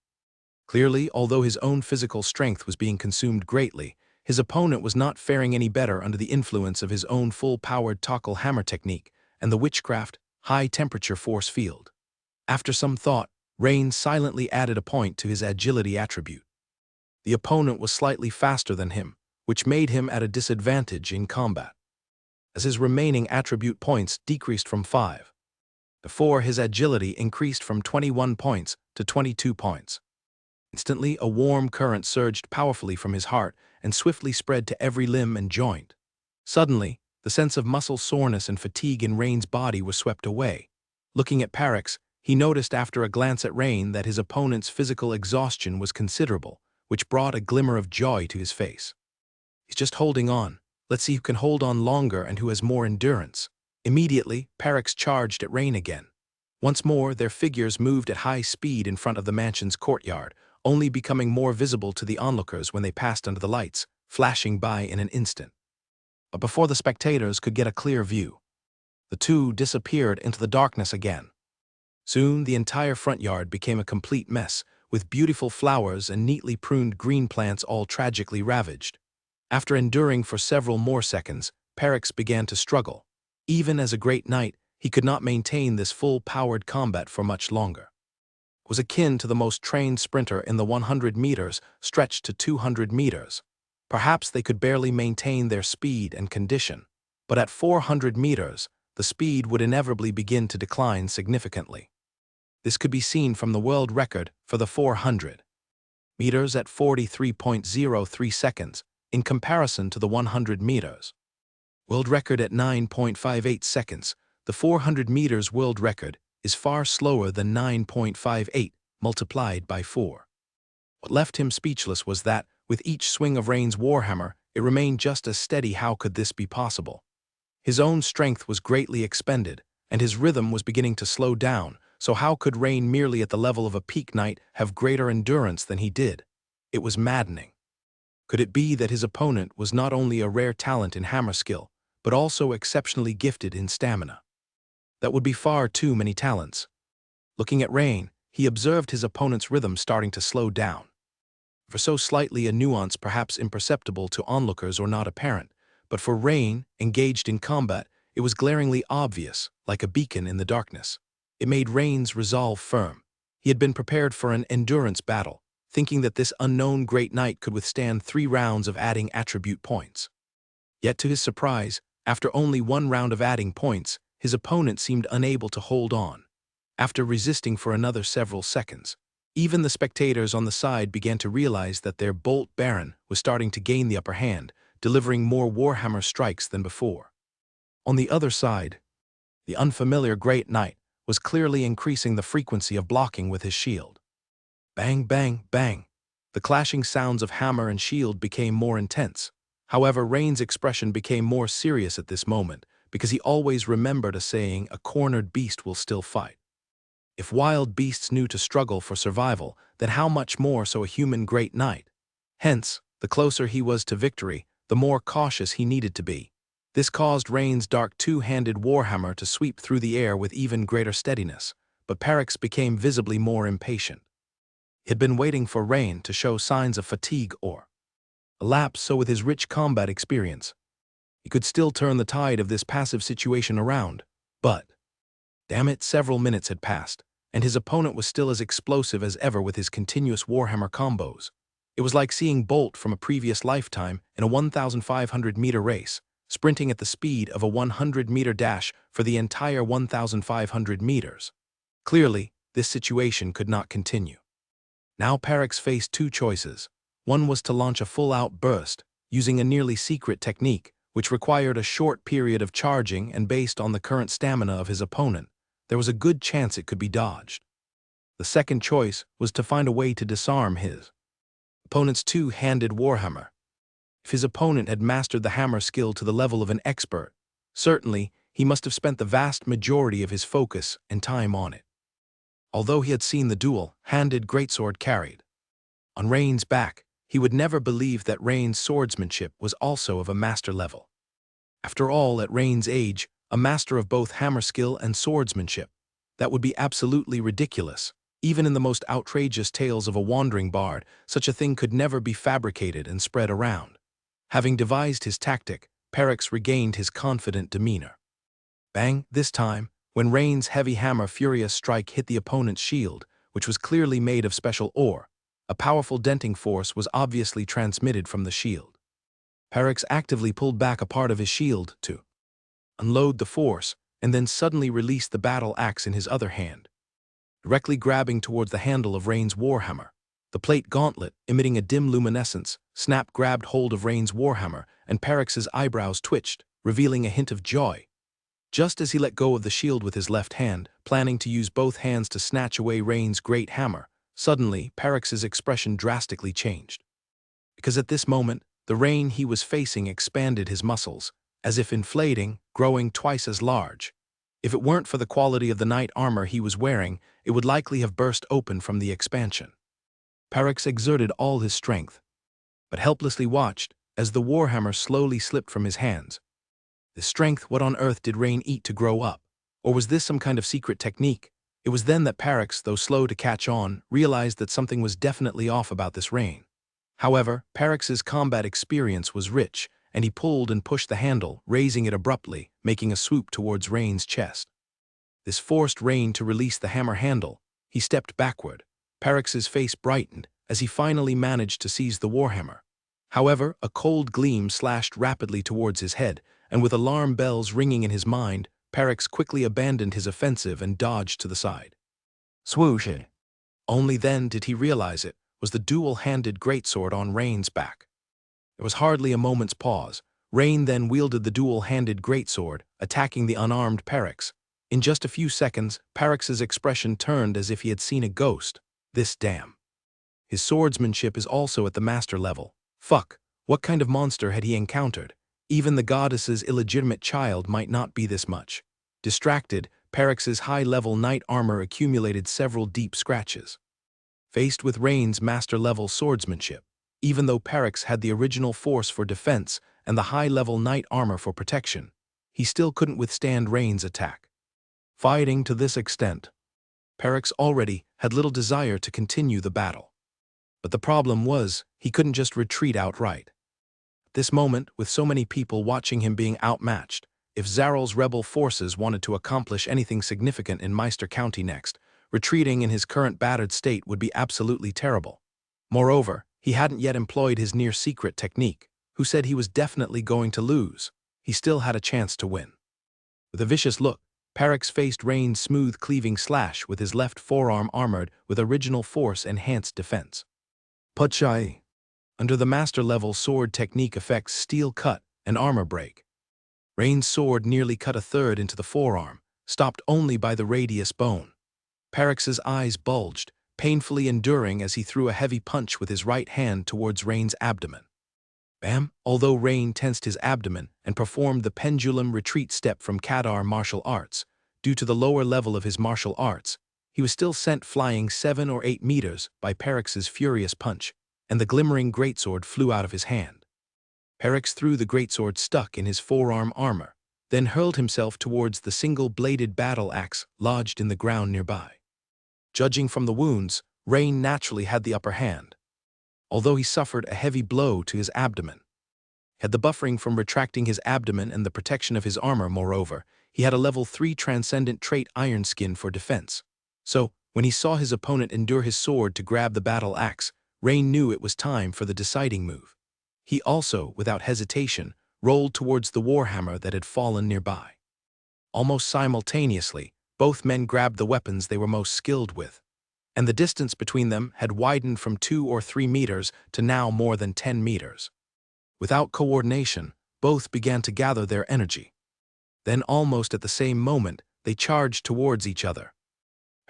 Clearly, although his own physical strength was being consumed greatly, his opponent was not faring any better under the influence of his own full-powered Tokkul hammer technique and the witchcraft, high-temperature force field. After some thought, Rain silently added a point to his agility attribute. The opponent was slightly faster than him, which made him at a disadvantage in combat, as his remaining attribute points decreased from 5 to 4, his agility increased from 21 points to 22 points. Instantly, a warm current surged powerfully from his heart and swiftly spread to every limb and joint. Suddenly, the sense of muscle soreness and fatigue in Rain's body was swept away. Looking at Parex, he noticed after a glance at Rain that his opponent's physical exhaustion was considerable, which brought a glimmer of joy to his face. He's just holding on. Let's see who can hold on longer and who has more endurance. Immediately, Parex charged at Rain again. Once more, their figures moved at high speed in front of the mansion's courtyard, only becoming more visible to the onlookers when they passed under the lights, flashing by in an instant. But before the spectators could get a clear view, the two disappeared into the darkness again. Soon, the entire front yard became a complete mess, with beautiful flowers and neatly pruned green plants all tragically ravaged. After enduring for several more seconds, Parex began to struggle. Even as a great knight, he could not maintain this full-powered combat for much longer. It was akin to the most trained sprinter in the 100 meters stretched to 200 meters. Perhaps they could barely maintain their speed and condition, but at 400 meters, the speed would inevitably begin to decline significantly. This could be seen from the world record for the 400 meters at 43.03 seconds, in comparison to the 100 meters. World record at 9.58 seconds, the 400 meters world record is far slower than 9.58 multiplied by 4. What left him speechless was that, with each swing of Rain's warhammer, it remained just as steady. How could this be possible? His own strength was greatly expended, and his rhythm was beginning to slow down, so how could Rain, merely at the level of a peak knight, have greater endurance than he did? It was maddening. Could it be that his opponent was not only a rare talent in hammer skill, but also exceptionally gifted in stamina? That would be far too many talents. Looking at Rain, he observed his opponent's rhythm starting to slow down. for so slightly a nuance perhaps imperceptible to onlookers or not apparent, but for Rain, engaged in combat, it was glaringly obvious, like a beacon in the darkness. It made Rain's resolve firm. He had been prepared for an endurance battle, thinking that this unknown great knight could withstand 3 rounds of adding attribute points. Yet to his surprise, after only 1 round of adding points, his opponent seemed unable to hold on. After resisting for another several seconds, even the spectators on the side began to realize that their Bolt Baron was starting to gain the upper hand, delivering more Warhammer strikes than before. On the other side, the unfamiliar Great Knight was clearly increasing the frequency of blocking with his shield. Bang, bang, bang. The clashing sounds of hammer and shield became more intense. However, Rain's expression became more serious at this moment, because he always remembered a saying, "A cornered beast will still fight." If wild beasts knew to struggle for survival, then how much more so a human great knight? Hence, the closer he was to victory, the more cautious he needed to be. This caused Rain's dark 2-handed warhammer to sweep through the air with even greater steadiness, but Perix became visibly more impatient. He had been waiting for Rain to show signs of fatigue or a lapse, so with his rich combat experience, he could still turn the tide of this passive situation around. But, damn it, several minutes had passed, and his opponent was still as explosive as ever with his continuous Warhammer combos. It was like seeing Bolt from a previous lifetime in a 1,500-meter race, sprinting at the speed of a 100-meter dash for the entire 1,500 meters. Clearly, this situation could not continue. Now Perix faced 2 choices. One was to launch a full-out burst, using a nearly secret technique, which required a short period of charging, and based on the current stamina of his opponent, there was a good chance it could be dodged. The second choice was to find a way to disarm his opponent's 2-handed warhammer. If his opponent had mastered the hammer skill to the level of an expert, certainly he must have spent the vast majority of his focus and time on it. Although he had seen the dual-handed greatsword carried on Rain's back, he would never believe that Rain's swordsmanship was also of a master level. After all, at Rain's age, a master of both hammer skill and swordsmanship, that would be absolutely ridiculous. Even in the most outrageous tales of a wandering bard, such a thing could never be fabricated and spread around. Having devised his tactic, Perix regained his confident demeanor. Bang, this time, when Rain's heavy hammer furious strike hit the opponent's shield, which was clearly made of special ore, a powerful denting force was obviously transmitted from the shield. Perix actively pulled back a part of his shield to unload the force, and then suddenly released the battle axe in his other hand, directly grabbing towards the handle of Rain's warhammer. The plate gauntlet, emitting a dim luminescence, grabbed hold of Rain's warhammer, and Perix's eyebrows twitched, revealing a hint of joy. Just as he let go of the shield with his left hand, planning to use both hands to snatch away Rain's great hammer, suddenly Perix's expression drastically changed. Because at this moment, the Rain he was facing expanded his muscles, as if inflating, growing twice as large. If it weren't for the quality of the knight armor he was wearing, it would likely have burst open from the expansion. Perix exerted all his strength, but helplessly watched as the warhammer slowly slipped from his hands. This strength, what on earth did Rain eat to grow up? Or was this some kind of secret technique? It was then that Perix, though slow to catch on, realized that something was definitely off about this Rain. However, Perix's combat experience was rich, and he pulled and pushed the handle, raising it abruptly, making a swoop towards Rain's chest. This forced Rain to release the hammer handle. He stepped backward. Perix's face brightened as he finally managed to seize the warhammer. However, a cold gleam slashed rapidly towards his head, and with alarm bells ringing in his mind, Perix quickly abandoned his offensive and dodged to the side. Swoosh! Only then did he realize it was the dual-handed greatsword on Rain's back. There was hardly a moment's pause. Rain then wielded the dual-handed greatsword, attacking the unarmed Perix. In just a few seconds, Perix's expression turned as if he had seen a ghost. This damn. His swordsmanship is also at the master level. Fuck, what kind of monster had he encountered? Even the goddess's illegitimate child might not be this much. Distracted, Perix's high-level knight armor accumulated several deep scratches. Faced with Rain's master-level swordsmanship, even though Perix had the original force for defense and the high-level knight armor for protection, he still couldn't withstand Rain's attack. Fighting to this extent, Perix already had little desire to continue the battle. But the problem was, he couldn't just retreat outright. This moment, with so many people watching him being outmatched, if Zarrel's rebel forces wanted to accomplish anything significant in Meister County next, retreating in his current battered state would be absolutely terrible. Moreover, he hadn't yet employed his near-secret technique, who said he was definitely going to lose. He still had a chance to win. With a vicious look, Parix faced Rain's smooth cleaving slash with his left forearm armored with original force-enhanced defense. Putchai. Under the master-level sword technique effects Steel Cut and Armor Break, Rain's sword nearly cut a third into the forearm, stopped only by the radius bone. Parix's eyes bulged, painfully enduring as he threw a heavy punch with his right hand towards Rain's abdomen. Bam! Although Rain tensed his abdomen and performed the pendulum retreat step from Kadar martial arts, due to the lower level of his martial arts, he was still sent flying 7 or 8 meters by Parix's furious punch, and the glimmering greatsword flew out of his hand. Parix threw the greatsword stuck in his forearm armor, then hurled himself towards the single-bladed battle axe lodged in the ground nearby. Judging from the wounds, Rain naturally had the upper hand, although he suffered a heavy blow to his abdomen. He had the buffering from retracting his abdomen and the protection of his armor. Moreover, he had a level 3 transcendent trait Iron Skin for defense. So, when he saw his opponent endure his sword to grab the battle axe, Rain knew it was time for the deciding move. He also, without hesitation, rolled towards the warhammer that had fallen nearby. Almost simultaneously, both men grabbed the weapons they were most skilled with, and the distance between them had widened from 2 or 3 meters to now more than 10 meters. Without coordination, both began to gather their energy. Then almost at the same moment, they charged towards each other.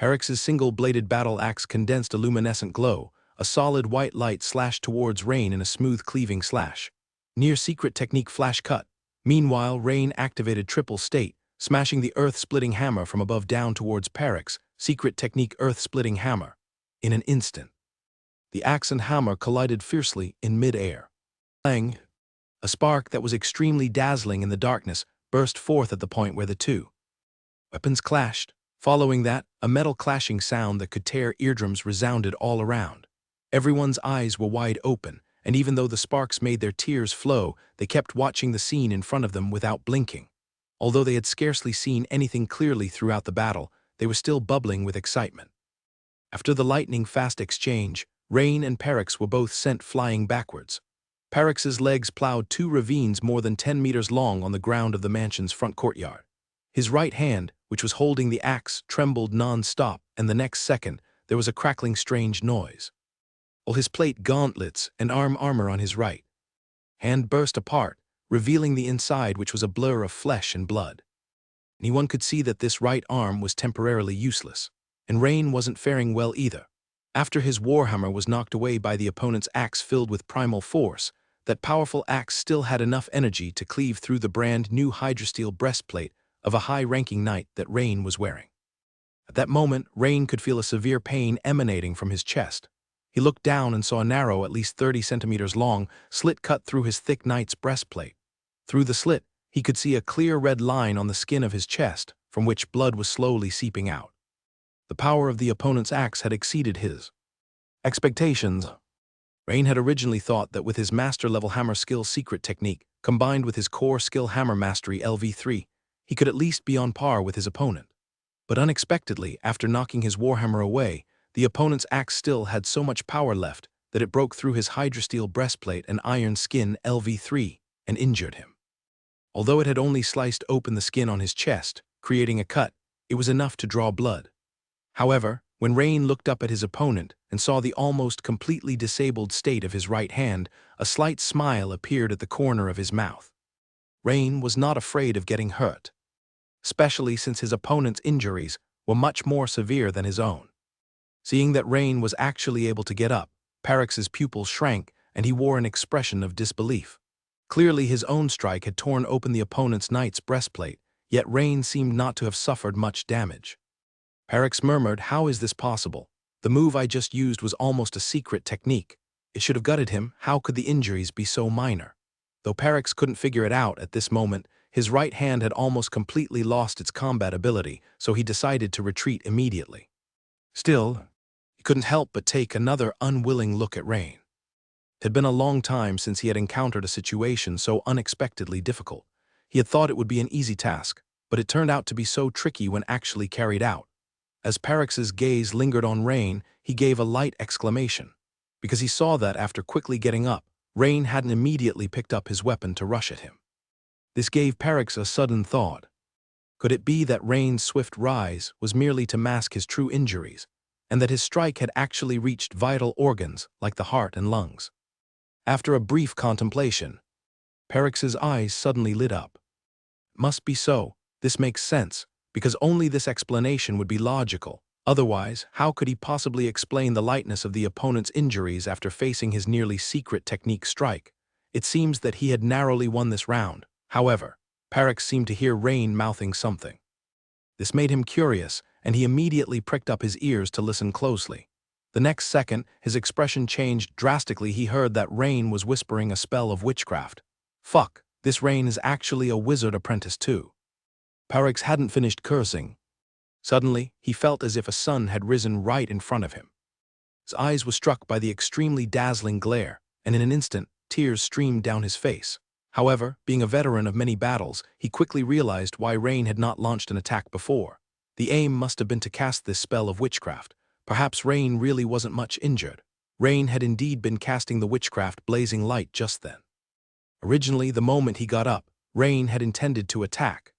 Parix's single-bladed battle axe condensed a luminescent glow, a solid white light slashed towards Rain in a smooth cleaving slash. Near-secret technique flash cut. Meanwhile, Rain activated triple state, smashing the earth-splitting hammer from above down towards Parix, secret technique earth-splitting hammer. In an instant, the axe and hammer collided fiercely in mid-air. Bang! A spark that was extremely dazzling in the darkness burst forth at the point where the two weapons clashed. Following that, a metal clashing sound that could tear eardrums resounded all around. Everyone's eyes were wide open, and even though the sparks made their tears flow, they kept watching the scene in front of them without blinking. Although they had scarcely seen anything clearly throughout the battle, they were still bubbling with excitement. After the lightning-fast exchange, Rain and Parix were both sent flying backwards. Parix's legs plowed 2 ravines more than 10 meters long on the ground of the mansion's front courtyard. His right hand, which was holding the axe, trembled non-stop, and the next second, there was a crackling strange noise. All his plate gauntlets and arm armor on his right hand burst apart, revealing the inside, which was a blur of flesh and blood. Anyone could see that this right arm was temporarily useless, and Rain wasn't faring well either. After his warhammer was knocked away by the opponent's axe filled with primal force, that powerful axe still had enough energy to cleave through the brand-new hydrosteel breastplate of a high-ranking knight that Rain was wearing. At that moment, Rain could feel a severe pain emanating from his chest. He looked down and saw a narrow, at least 30 centimeters long, slit cut through his thick knight's breastplate. Through the slit, he could see a clear red line on the skin of his chest, from which blood was slowly seeping out. The power of the opponent's axe had exceeded his expectations. Rain had originally thought that with his master-level hammer skill secret technique, combined with his core skill hammer mastery LV3, he could at least be on par with his opponent. But unexpectedly, after knocking his warhammer away, the opponent's axe still had so much power left that it broke through his hydrosteel breastplate and iron skin LV3 and injured him. Although it had only sliced open the skin on his chest, creating a cut, it was enough to draw blood. However, when Rain looked up at his opponent and saw the almost completely disabled state of his right hand, a slight smile appeared at the corner of his mouth. Rain was not afraid of getting hurt, especially since his opponent's injuries were much more severe than his own. Seeing that Rain was actually able to get up, Parix's pupils shrank and he wore an expression of disbelief. Clearly his own strike had torn open the opponent's knight's breastplate, yet Rain seemed not to have suffered much damage. Parix murmured, "How is this possible? The move I just used was almost a secret technique. It should have gutted him. How could the injuries be so minor?" Though Parix couldn't figure it out at this moment, his right hand had almost completely lost its combat ability, so he decided to retreat immediately. Still, He couldn't help but take another unwilling look at Rain. It had been a long time since he had encountered a situation so unexpectedly difficult. He had thought it would be an easy task, but it turned out to be so tricky when actually carried out. As Perix's gaze lingered on Rain, he gave a light exclamation, because he saw that after quickly getting up, Rain hadn't immediately picked up his weapon to rush at him. This gave Perix a sudden thought. Could it be that Rain's swift rise was merely to mask his true injuries, and that his strike had actually reached vital organs like the heart and lungs? After a brief contemplation, Perix's eyes suddenly lit up. Must be so. This makes sense, because only this explanation would be logical. Otherwise, how could he possibly explain the lightness of the opponent's injuries after facing his nearly secret technique strike? It seems that he had narrowly won this round. However, Perix seemed to hear Rain mouthing something. This made him curious, and he immediately pricked up his ears to listen closely. The next second, his expression changed drastically. He heard that Rain was whispering a spell of witchcraft. Fuck, this Rain is actually a wizard apprentice too. Perix hadn't finished cursing. Suddenly, he felt as if a sun had risen right in front of him. His eyes were struck by the extremely dazzling glare, and in an instant, tears streamed down his face. However, being a veteran of many battles, he quickly realized why Rain had not launched an attack before. The aim must have been to cast this spell of witchcraft. Perhaps Rain really wasn't much injured. Rain had indeed been casting the witchcraft blazing light just then. Originally, the moment he got up, Rain had intended to attack.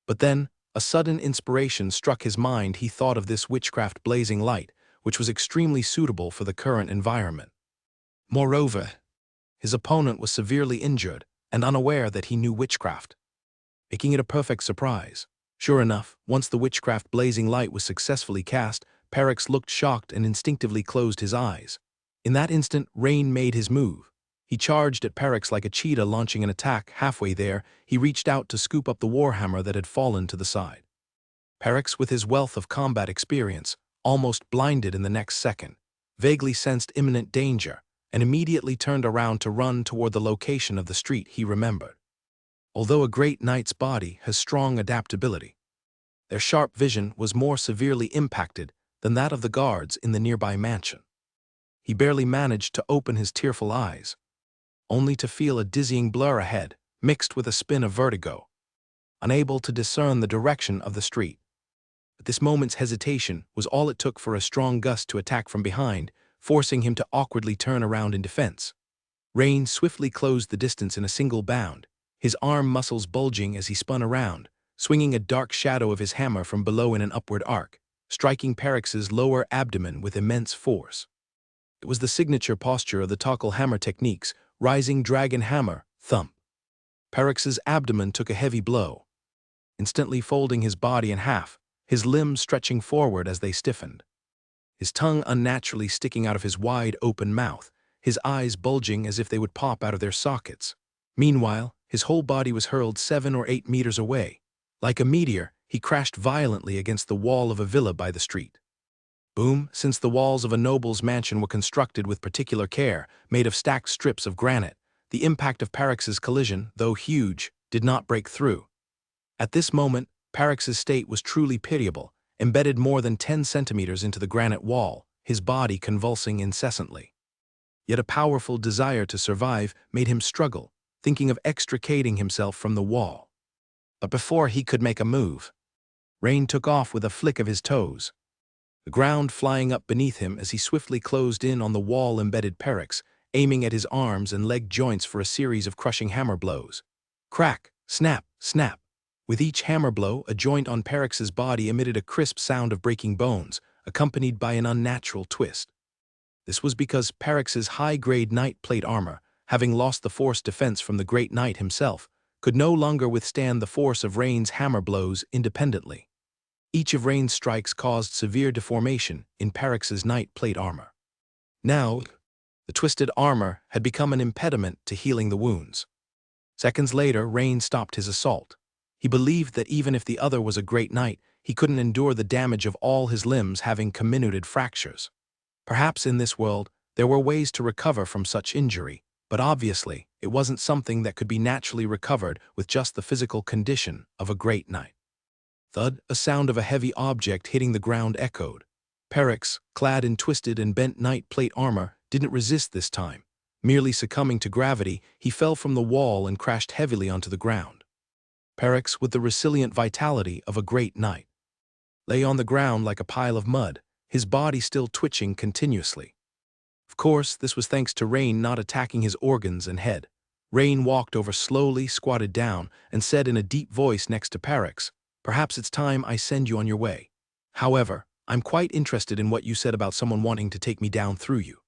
But then, a sudden inspiration struck his mind. He thought of this witchcraft blazing light, which was extremely suitable for the current environment. Moreover, his opponent was severely injured and unaware that he knew witchcraft, making it a perfect surprise. Sure enough, once the witchcraft blazing light was successfully cast, Perix looked shocked and instinctively closed his eyes. In that instant, Rain made his move. He charged at Perix like a cheetah launching an attack. Halfway there, he reached out to scoop up the warhammer that had fallen to the side. Perix, with his wealth of combat experience, almost blinded in the next second, vaguely sensed imminent danger and immediately turned around to run toward the location of the street he remembered. Although a great knight's body has strong adaptability, their sharp vision was more severely impacted than that of the guards in the nearby mansion. He barely managed to open his tearful eyes, only to feel a dizzying blur ahead, mixed with a spin of vertigo, unable to discern the direction of the street. But this moment's hesitation was all it took for a strong gust to attack from behind, forcing him to awkwardly turn around in defense. Rain swiftly closed the distance in a single bound, his arm muscles bulging as he spun around, swinging a dark shadow of his hammer from below in an upward arc, striking Perix's lower abdomen with immense force. It was the signature posture of the Toggle hammer techniques, rising dragon hammer, thump. Perix's abdomen took a heavy blow, instantly folding his body in half, his limbs stretching forward as they stiffened. His tongue unnaturally sticking out of his wide-open mouth, his eyes bulging as if they would pop out of their sockets. Meanwhile, his whole body was hurled 7 or 8 meters away. Like a meteor, he crashed violently against the wall of a villa by the street. Boom! Since the walls of a noble's mansion were constructed with particular care, made of stacked strips of granite, the impact of Perix's collision, though huge, did not break through. At this moment, Perix's state was truly pitiable, embedded more than 10 centimeters into the granite wall, his body convulsing incessantly. Yet a powerful desire to survive made him struggle, thinking of extricating himself from the wall. But before he could make a move, Rain took off with a flick of his toes, the ground flying up beneath him as he swiftly closed in on the wall-embedded Perix, aiming at his arms and leg joints for a series of crushing hammer blows. Crack, snap, snap. With each hammer blow, a joint on Perix's body emitted a crisp sound of breaking bones, accompanied by an unnatural twist. This was because Perix's high-grade knight plate armor, having lost the force defense from the great knight himself, could no longer withstand the force of Rain's hammer blows independently. Each of Rain's strikes caused severe deformation in Perix's knight plate armor. Now, the twisted armor had become an impediment to healing the wounds. Seconds later, Rain stopped his assault. He believed that even if the other was a great knight, he couldn't endure the damage of all his limbs having comminuted fractures. Perhaps in this world, there were ways to recover from such injury, but obviously, it wasn't something that could be naturally recovered with just the physical condition of a great knight. Thud, a sound of a heavy object hitting the ground echoed. Perix, clad in twisted and bent knight plate armor, didn't resist this time. Merely succumbing to gravity, he fell from the wall and crashed heavily onto the ground. Perix, with the resilient vitality of a great knight, lay on the ground like a pile of mud, his body still twitching continuously. Of course, this was thanks to Rain not attacking his organs and head. Rain walked over slowly, squatted down, and said in a deep voice next to Perix, "Perhaps it's time I send you on your way. However, I'm quite interested in what you said about someone wanting to take me down through you.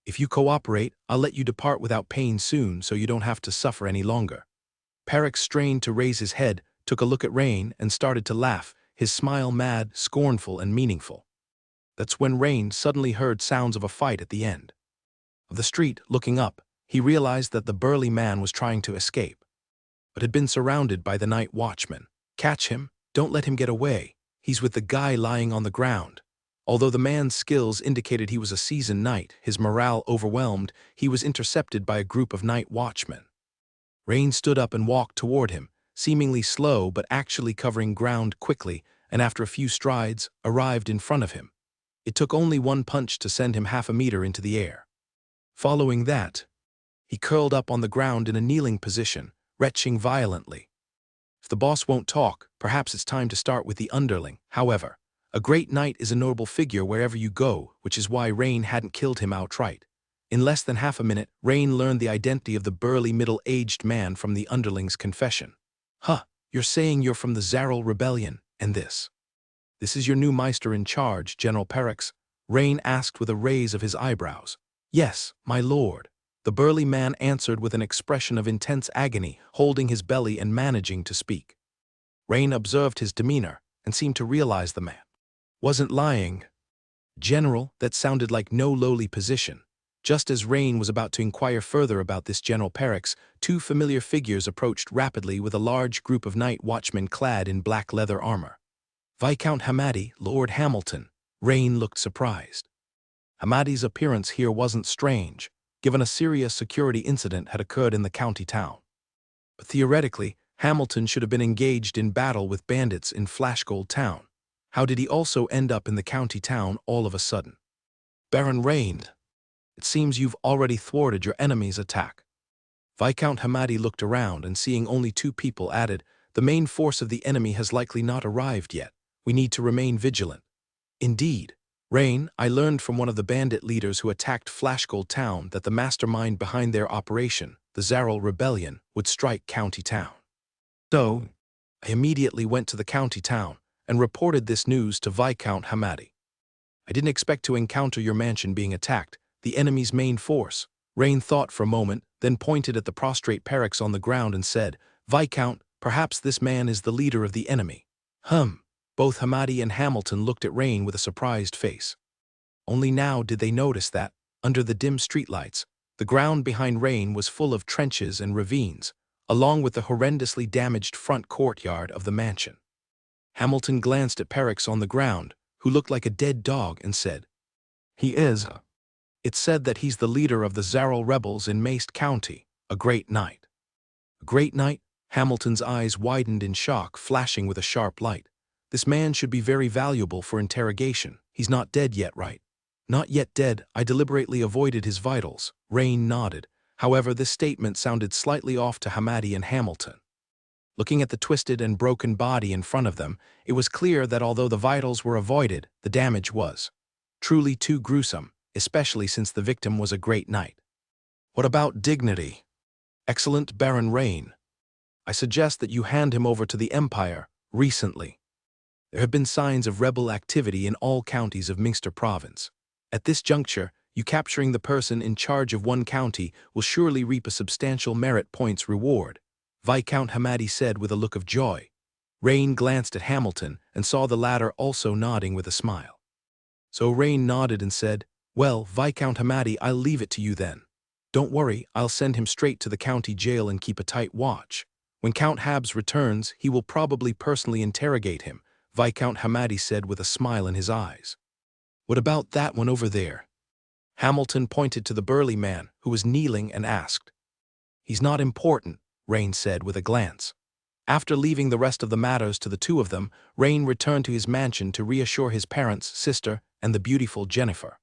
If you cooperate, I'll let you depart without pain soon so you don't have to suffer any longer." Perix strained to raise his head, took a look at Rain, and started to laugh, his smile mad, scornful, and meaningful. That's when Rain suddenly heard sounds of a fight at the end of the street. Looking up, he realized that the burly man was trying to escape, but had been surrounded by the night watchman. "Catch him, don't let him get away. He's with the guy lying on the ground." Although the man's skills indicated he was a seasoned knight, his morale overwhelmed, he was intercepted by a group of night watchmen. Rain stood up and walked toward him, seemingly slow but actually covering ground quickly, and after a few strides, arrived in front of him. It took only one punch to send him half a meter into the air. Following that, he curled up on the ground in a kneeling position, retching violently. If the boss won't talk, perhaps it's time to start with the underling. However, a great knight is a noble figure wherever you go, which is why Rain hadn't killed him outright. In less than half a minute, Rain learned the identity of the burly middle-aged man from the underling's confession. "Huh, you're saying you're from the Zaral Rebellion, and this is your new Meister in charge, General Perix?" Rain asked with a raise of his eyebrows. "Yes, my lord," the burly man answered with an expression of intense agony, holding his belly and managing to speak. Rain observed his demeanor and seemed to realize the man wasn't lying. "General," that sounded like no lowly position. Just as Rain was about to inquire further about this General Perix, two familiar figures approached rapidly with a large group of night watchmen clad in black leather armor. "Viscount Hamadi, Lord Hamilton." Rain looked surprised. Hamadi's appearance here wasn't strange, given a serious security incident had occurred in the county town. But theoretically, Hamilton should have been engaged in battle with bandits in Flashgold Town. How did he also end up in the county town all of a sudden? "Baron Rain, it seems you've already thwarted your enemy's attack." Viscount Hamadi looked around and seeing only two people added, "The main force of the enemy has likely not arrived yet. We need to remain vigilant." "Indeed. Rain, I learned from one of the bandit leaders who attacked Flashgold Town that the mastermind behind their operation, the Zaral Rebellion, would strike county town. So, I immediately went to the county town and reported this news to Viscount Hamadi. I didn't expect to encounter your mansion being attacked, the enemy's main force." Rain thought for a moment, then pointed at the prostrate Perix on the ground and said, "Viscount, perhaps this man is the leader of the enemy." Both Hamadi and Hamilton looked at Rain with a surprised face. Only now did they notice that, under the dim streetlights, the ground behind Rain was full of trenches and ravines, along with the horrendously damaged front courtyard of the mansion. Hamilton glanced at Perix on the ground, who looked like a dead dog, and said, "He is. It's said that he's the leader of the Zaral rebels in Maest County, a great knight." "A great knight?" Hamilton's eyes widened in shock, flashing with a sharp light. "This man should be very valuable for interrogation. He's not dead yet, right?" "Not yet dead. I deliberately avoided his vitals." Rain nodded. However, this statement sounded slightly off to Hamadi and Hamilton. Looking at the twisted and broken body in front of them, it was clear that although the vitals were avoided, the damage was truly too gruesome, especially since the victim was a great knight. "What about dignity? Excellent Baron Rain. I suggest that you hand him over to the Empire recently. There have been signs of rebel activity in all counties of Minster Province. At this juncture, you capturing the person in charge of one county will surely reap a substantial merit points reward," Viscount Hamadi said with a look of joy. Rain glanced at Hamilton and saw the latter also nodding with a smile. So Rain nodded and said, "Well, Viscount Hamadi, I'll leave it to you then. Don't worry, I'll send him straight to the county jail and keep a tight watch. When Count Habs returns, he will probably personally interrogate him," Viscount Hamadi said with a smile in his eyes. "What about that one over there?" Hamilton pointed to the burly man, who was kneeling, and asked. "He's not important," Rain said with a glance. After leaving the rest of the matters to the two of them, Rain returned to his mansion to reassure his parents, sister, and the beautiful Jennifer.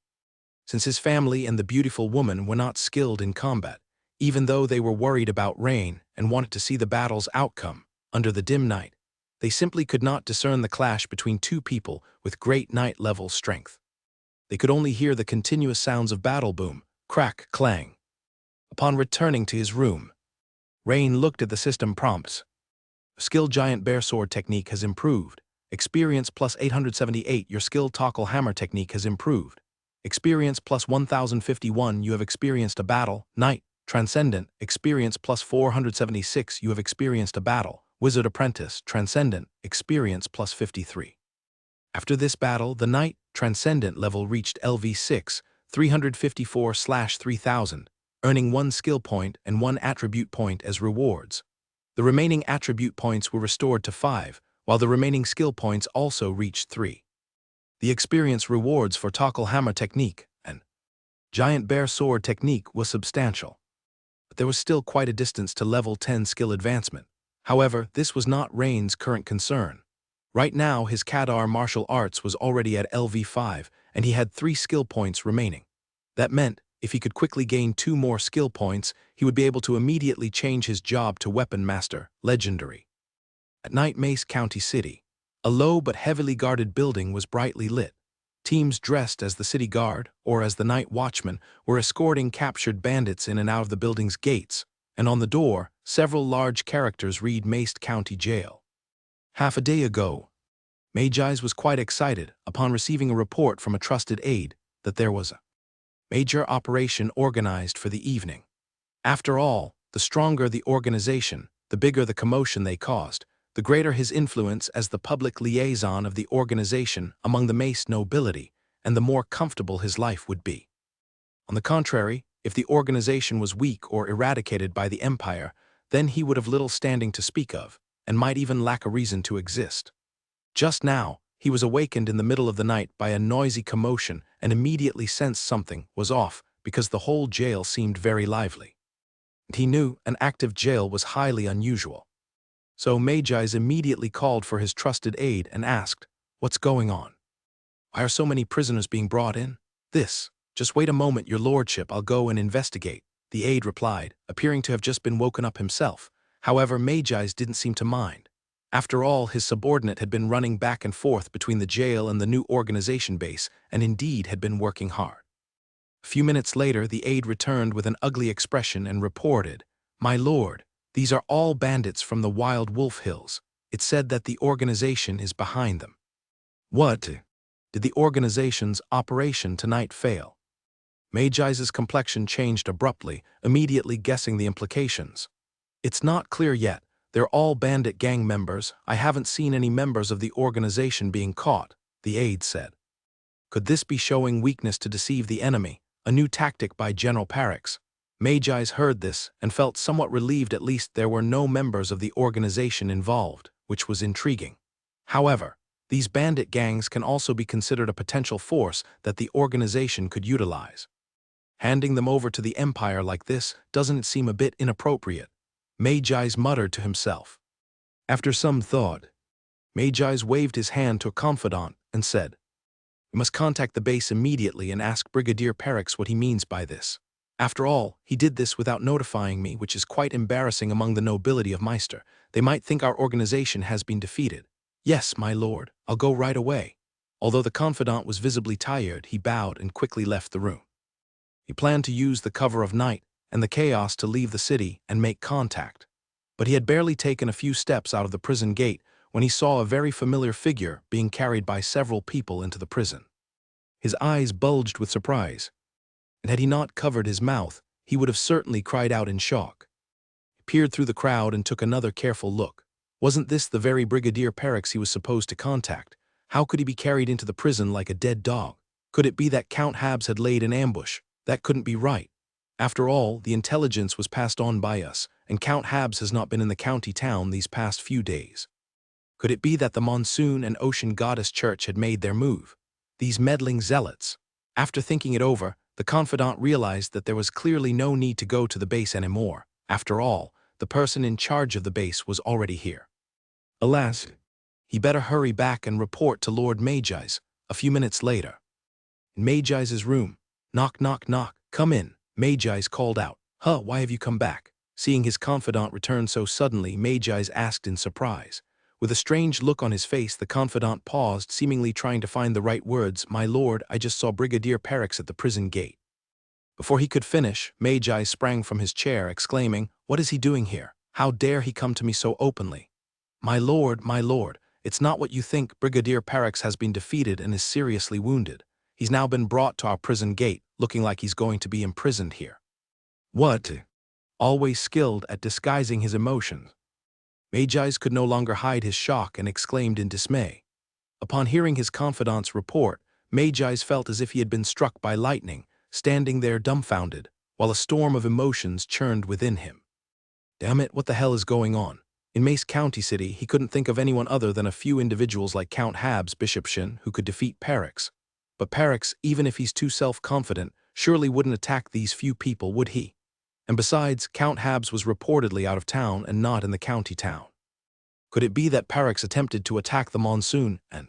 Since his family and the beautiful woman were not skilled in combat, even though they were worried about Rain and wanted to see the battle's outcome, under the dim night, they simply could not discern the clash between two people with great night-level strength. They could only hear the continuous sounds of battle boom, crack, clang. Upon returning to his room, Rain looked at the system prompts. Skill Giant Bear Sword technique has improved. Experience plus 878. Your skill Toggle Hammer technique has improved. Experience plus 1051. You have experienced a battle. Knight Transcendent. Experience plus 476. You have experienced a battle. Wizard Apprentice Transcendent. Experience plus 53. After this battle, the Knight Transcendent level reached LV6, 354/3000, earning 1 skill point and 1 attribute point as rewards. The remaining attribute points were restored to 5, while the remaining skill points also reached 3. The experience rewards for Toggle Hammer technique and Giant Bear Sword technique was substantial. But there was still quite a distance to level 10 skill advancement. However, this was not Rain's current concern. Right now, his Kadar martial arts was already at LV5, and he had 3 skill points remaining. That meant, if he could quickly gain 2 more skill points, he would be able to immediately change his job to Weapon Master, Legendary. At night, Mace County City, a low but heavily guarded building was brightly lit. Teams dressed as the city guard, or as the night watchman, were escorting captured bandits in and out of the building's gates, and on the door, several large characters read Mace County Jail. Half a day ago, Magi's was quite excited upon receiving a report from a trusted aide that there was a major operation organized for the evening. After all, the stronger the organization, the bigger the commotion they caused, the greater his influence as the public liaison of the organization among the Mace nobility, and the more comfortable his life would be. On the contrary, if the organization was weak or eradicated by the Empire, then he would have little standing to speak of, and might even lack a reason to exist. Just now, he was awakened in the middle of the night by a noisy commotion and immediately sensed something was off because the whole jail seemed very lively. And he knew an active jail was highly unusual. So Magi's immediately called for his trusted aide and asked, "What's going on? Why are so many prisoners being brought in?" Just wait a moment, your lordship, I'll go and investigate," the aide replied, appearing to have just been woken up himself. However, Magi's didn't seem to mind. After all, his subordinate had been running back and forth between the jail and the new organization base, and indeed had been working hard. A few minutes later, the aide returned with an ugly expression and reported, "My lord, these are all bandits from the Wild Wolf Hills. It's said that the organization is behind them." "What? Did the organization's operation tonight fail?" Magi's complexion changed abruptly, immediately guessing the implications. "It's not clear yet. They're all bandit gang members. I haven't seen any members of the organization being caught," the aide said. Could this be showing weakness to deceive the enemy, a new tactic by General Parix? Magi's heard this and felt somewhat relieved. At least there were no members of the organization involved, which was intriguing. However, these bandit gangs can also be considered a potential force that the organization could utilize. Handing them over to the Empire like this, doesn't it seem a bit inappropriate? Magi's muttered to himself. After some thought, Magi's waved his hand to a confidant and said, "We must contact the base immediately and ask Brigadier Parix what he means by this. After all, he did this without notifying me, which is quite embarrassing among the nobility of Meister. They might think our organization has been defeated." "Yes, my lord, I'll go right away." Although the confidant was visibly tired, he bowed and quickly left the room. He planned to use the cover of night and the chaos to leave the city and make contact. But he had barely taken a few steps out of the prison gate when he saw a very familiar figure being carried by several people into the prison. His eyes bulged with surprise, and had he not covered his mouth, he would have certainly cried out in shock. He peered through the crowd and took another careful look. Wasn't this the very Brigadier Parix he was supposed to contact? How could he be carried into the prison like a dead dog? Could it be that Count Habs had laid an ambush? That couldn't be right. After all, the intelligence was passed on by us, and Count Habs has not been in the county town these past few days. Could it be that the Monsoon and Ocean Goddess Church had made their move? These meddling zealots. After thinking it over, the confidant realized that there was clearly no need to go to the base anymore. After all, the person in charge of the base was already here. Alas, he better hurry back and report to Lord Magi's. A few minutes later, in Magi's room, knock, knock, knock, come in, Magi's called out. Huh, why have you come back? Seeing his confidant return so suddenly, Magi's asked in surprise. With a strange look on his face, the confidant paused, seemingly trying to find the right words. My lord, I just saw Brigadier Perix at the prison gate. Before he could finish, Magi sprang from his chair, exclaiming, What is he doing here? How dare he come to me so openly? My lord, it's not what you think. Brigadier Perix has been defeated and is seriously wounded. He's now been brought to our prison gate, looking like he's going to be imprisoned here. What? Always skilled at disguising his emotions, Magi's could no longer hide his shock and exclaimed in dismay. Upon hearing his confidant's report, Magi's felt as if he had been struck by lightning, standing there dumbfounded, while a storm of emotions churned within him. Damn it, what the hell is going on? In Mace County City, he couldn't think of anyone other than a few individuals like Count Habs Bishopshin who could defeat Perix. But Perix, even if he's too self-confident, surely wouldn't attack these few people, would he? And besides, Count Habs was reportedly out of town and not in the county town. Could it be that Perix attempted to attack the monsoon and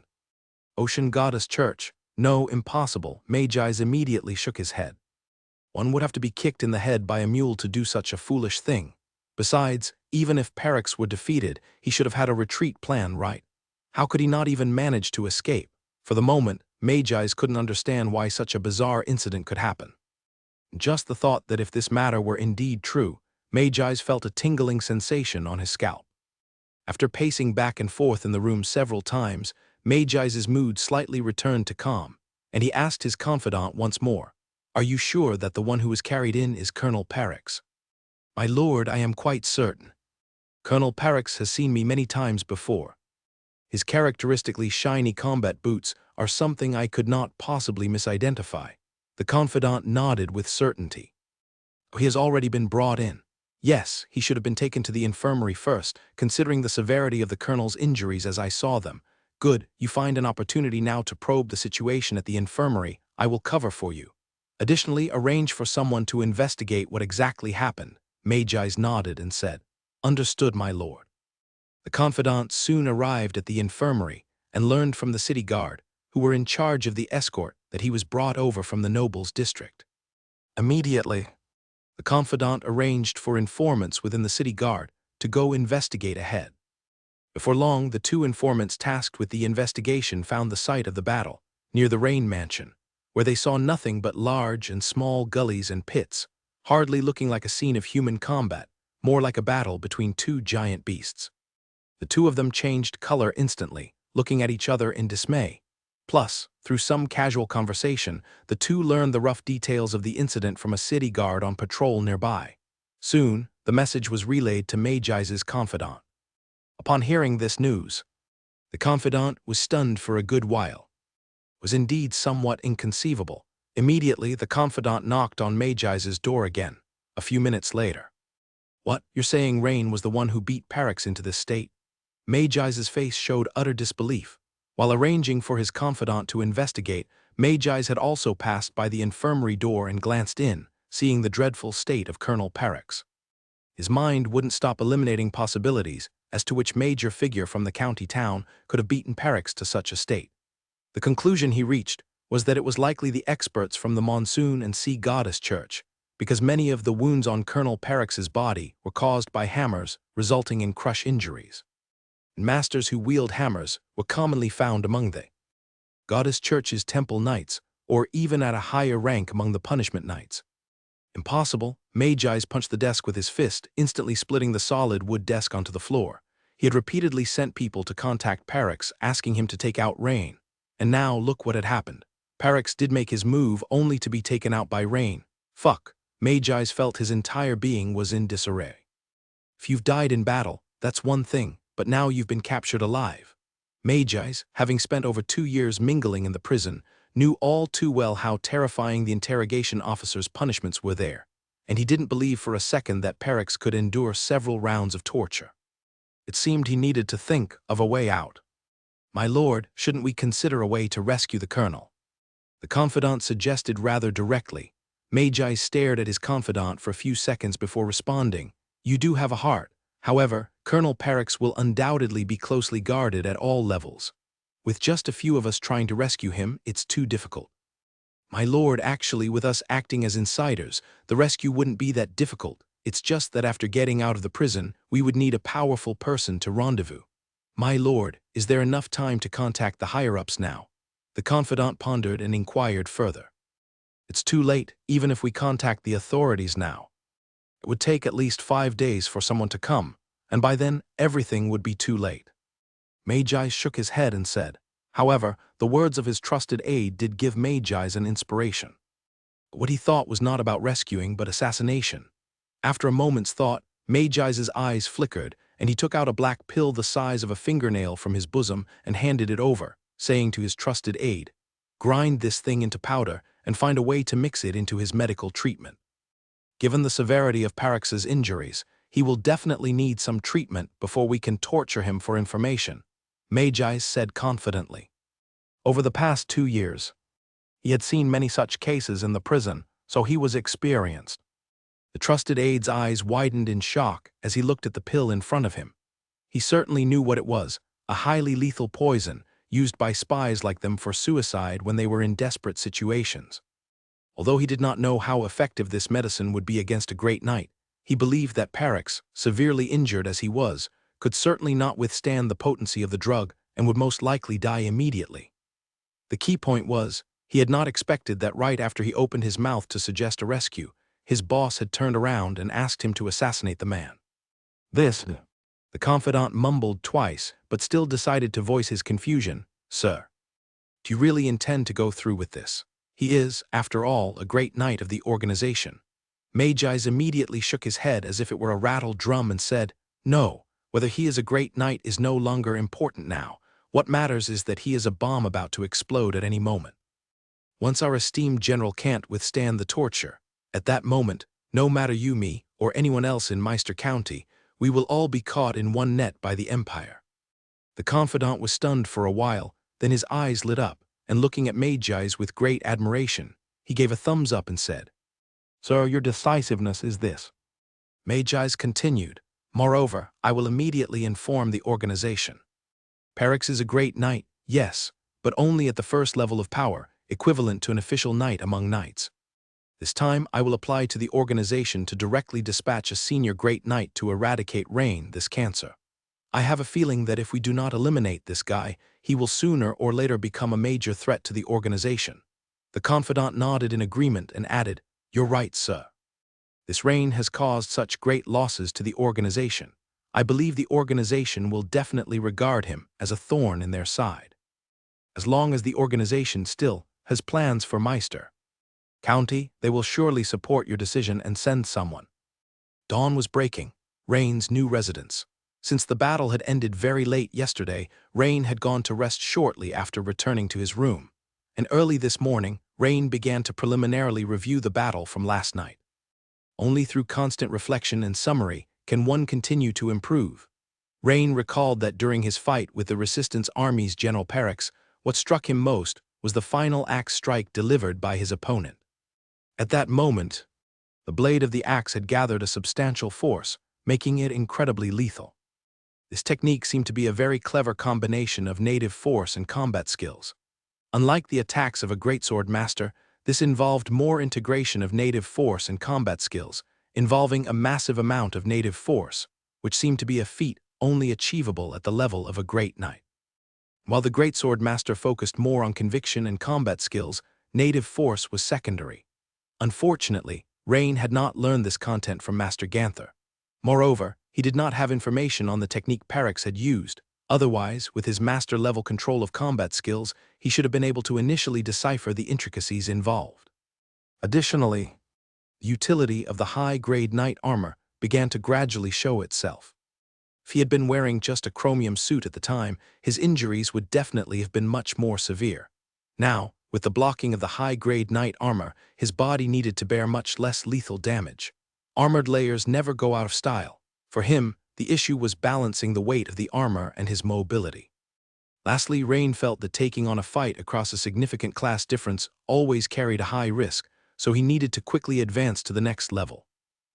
Ocean Goddess Church? No, impossible. Magi's immediately shook his head. One would have to be kicked in the head by a mule to do such a foolish thing. Besides, even if Perix were defeated, he should have had a retreat plan, right? How could he not even manage to escape? For the moment, Magi's couldn't understand why such a bizarre incident could happen. Just the thought that if this matter were indeed true, Magi's felt a tingling sensation on his scalp. After pacing back and forth in the room several times, Magi's mood slightly returned to calm, and he asked his confidant once more, Are you sure that the one who was carried in is Colonel Perix? My lord, I am quite certain. Colonel Perix has seen me many times before. His characteristically shiny combat boots are something I could not possibly misidentify. The confidant nodded with certainty. He has already been brought in. Yes, he should have been taken to the infirmary first, considering the severity of the colonel's injuries as I saw them. Good, you find an opportunity now to probe the situation at the infirmary. I will cover for you. Additionally, arrange for someone to investigate what exactly happened. Magi's nodded and said, Understood, my lord. The confidant soon arrived at the infirmary and learned from the city guard, who were in charge of the escort, that he was brought over from the nobles' district. Immediately, the confidant arranged for informants within the city guard to go investigate ahead. Before long, the two informants tasked with the investigation found the site of the battle, near the Rain Mansion, where they saw nothing but large and small gullies and pits, hardly looking like a scene of human combat, more like a battle between two giant beasts. The two of them changed color instantly, looking at each other in dismay. Plus, through some casual conversation, the two learned the rough details of the incident from a city guard on patrol nearby. Soon, the message was relayed to Magi's confidant. Upon hearing this news, the confidant was stunned for a good while. It was indeed somewhat inconceivable. Immediately, the confidant knocked on Magi's door again, a few minutes later. What, you're saying Rain was the one who beat Perix into this state? Magi's face showed utter disbelief. While arranging for his confidant to investigate, Magi's had also passed by the infirmary door and glanced in, seeing the dreadful state of Colonel Perix. His mind wouldn't stop eliminating possibilities as to which major figure from the county town could have beaten Perix to such a state. The conclusion he reached was that it was likely the experts from the Monsoon and Sea Goddess Church, because many of the wounds on Colonel Perix's body were caused by hammers, resulting in crush injuries. Masters who wield hammers were commonly found among the Goddess Church's temple knights, or even at a higher rank among the punishment knights. Impossible. Magi's punched the desk with his fist, instantly splitting the solid wood desk onto the floor. He had repeatedly sent people to contact Perix, asking him to take out Rain. And now look what had happened. Perix did make his move only to be taken out by Rain. Fuck. Magi's felt his entire being was in disarray. If you've died in battle, that's one thing, but now you've been captured alive. Magi's, having spent over 2 years mingling in the prison, knew all too well how terrifying the interrogation officer's punishments were there, and he didn't believe for a second that Perix could endure several rounds of torture. It seemed he needed to think of a way out. My lord, shouldn't we consider a way to rescue the colonel? The confidant suggested rather directly. Magi stared at his confidant for a few seconds before responding, You do have a heart. However, Colonel Perix will undoubtedly be closely guarded at all levels. With just a few of us trying to rescue him, it's too difficult. My lord, actually, with us acting as insiders, the rescue wouldn't be that difficult. It's just that after getting out of the prison, we would need a powerful person to rendezvous. My lord, is there enough time to contact the higher-ups now? The confidant pondered and inquired further. It's too late, even if we contact the authorities now. It would take at least 5 days for someone to come, and by then, everything would be too late. Magi shook his head and said, however, the words of his trusted aide did give Magi an inspiration. What he thought was not about rescuing but assassination. After a moment's thought, Magi's eyes flickered, and he took out a black pill the size of a fingernail from his bosom and handed it over, saying to his trusted aide, grind this thing into powder and find a way to mix it into his medical treatment. Given the severity of Perix's injuries, he will definitely need some treatment before we can torture him for information, Magi said confidently. Over the past 2 years, he had seen many such cases in the prison, so he was experienced. The trusted aide's eyes widened in shock as he looked at the pill in front of him. He certainly knew what it was, a highly lethal poison used by spies like them for suicide when they were in desperate situations. Although he did not know how effective this medicine would be against a great knight, he believed that Perix, severely injured as he was, could certainly not withstand the potency of the drug and would most likely die immediately. The key point was, he had not expected that right after he opened his mouth to suggest a rescue, his boss had turned around and asked him to assassinate the man. The confidant mumbled twice, but still decided to voice his confusion. Sir, do you really intend to go through with this? He is, after all, a great knight of the organization. Magi's immediately shook his head as if it were a rattled drum and said, no, whether he is a great knight is no longer important now. What matters is that he is a bomb about to explode at any moment. Once our esteemed general can't withstand the torture, at that moment, no matter you, me, or anyone else in Meister County, we will all be caught in one net by the Empire. The confidant was stunned for a while, then his eyes lit up, and looking at Magi's with great admiration, he gave a thumbs up and said, Sir, your decisiveness is this. Magi's continued, moreover, I will immediately inform the organization. Perix is a great knight, yes, but only at the first level of power, equivalent to an official knight among knights. This time I will apply to the organization to directly dispatch a senior great knight to eradicate this cancer. I have a feeling that if we do not eliminate this guy, he will sooner or later become a major threat to the organization. The confidant nodded in agreement and added, You're right, sir. This reign has caused such great losses to the organization. I believe the organization will definitely regard him as a thorn in their side. As long as the organization still has plans for Meister County, they will surely support your decision and send someone. Dawn was breaking, Rain's new residence. Since the battle had ended very late yesterday, Rain had gone to rest shortly after returning to his room. And early this morning, Rain began to preliminarily review the battle from last night. Only through constant reflection and summary can one continue to improve. Rain recalled that during his fight with the Resistance Army's General Perix, what struck him most was the final axe strike delivered by his opponent. At that moment, the blade of the axe had gathered a substantial force, making it incredibly lethal. This technique seemed to be a very clever combination of native force and combat skills. Unlike the attacks of a greatsword master, this involved more integration of native force and combat skills, involving a massive amount of native force, which seemed to be a feat only achievable at the level of a great knight. While the greatsword master focused more on conviction and combat skills, native force was secondary. Unfortunately, Rain had not learned this content from Master Ganther. Moreover, he did not have information on the technique Perix had used. Otherwise, with his master-level control of combat skills, he should have been able to initially decipher the intricacies involved. Additionally, the utility of the high-grade knight armor began to gradually show itself. If he had been wearing just a chromium suit at the time, his injuries would definitely have been much more severe. Now, with the blocking of the high-grade knight armor, his body needed to bear much less lethal damage. Armored layers never go out of style. For him, the issue was balancing the weight of the armor and his mobility. Lastly, Rain felt that taking on a fight across a significant class difference always carried a high risk, so he needed to quickly advance to the next level.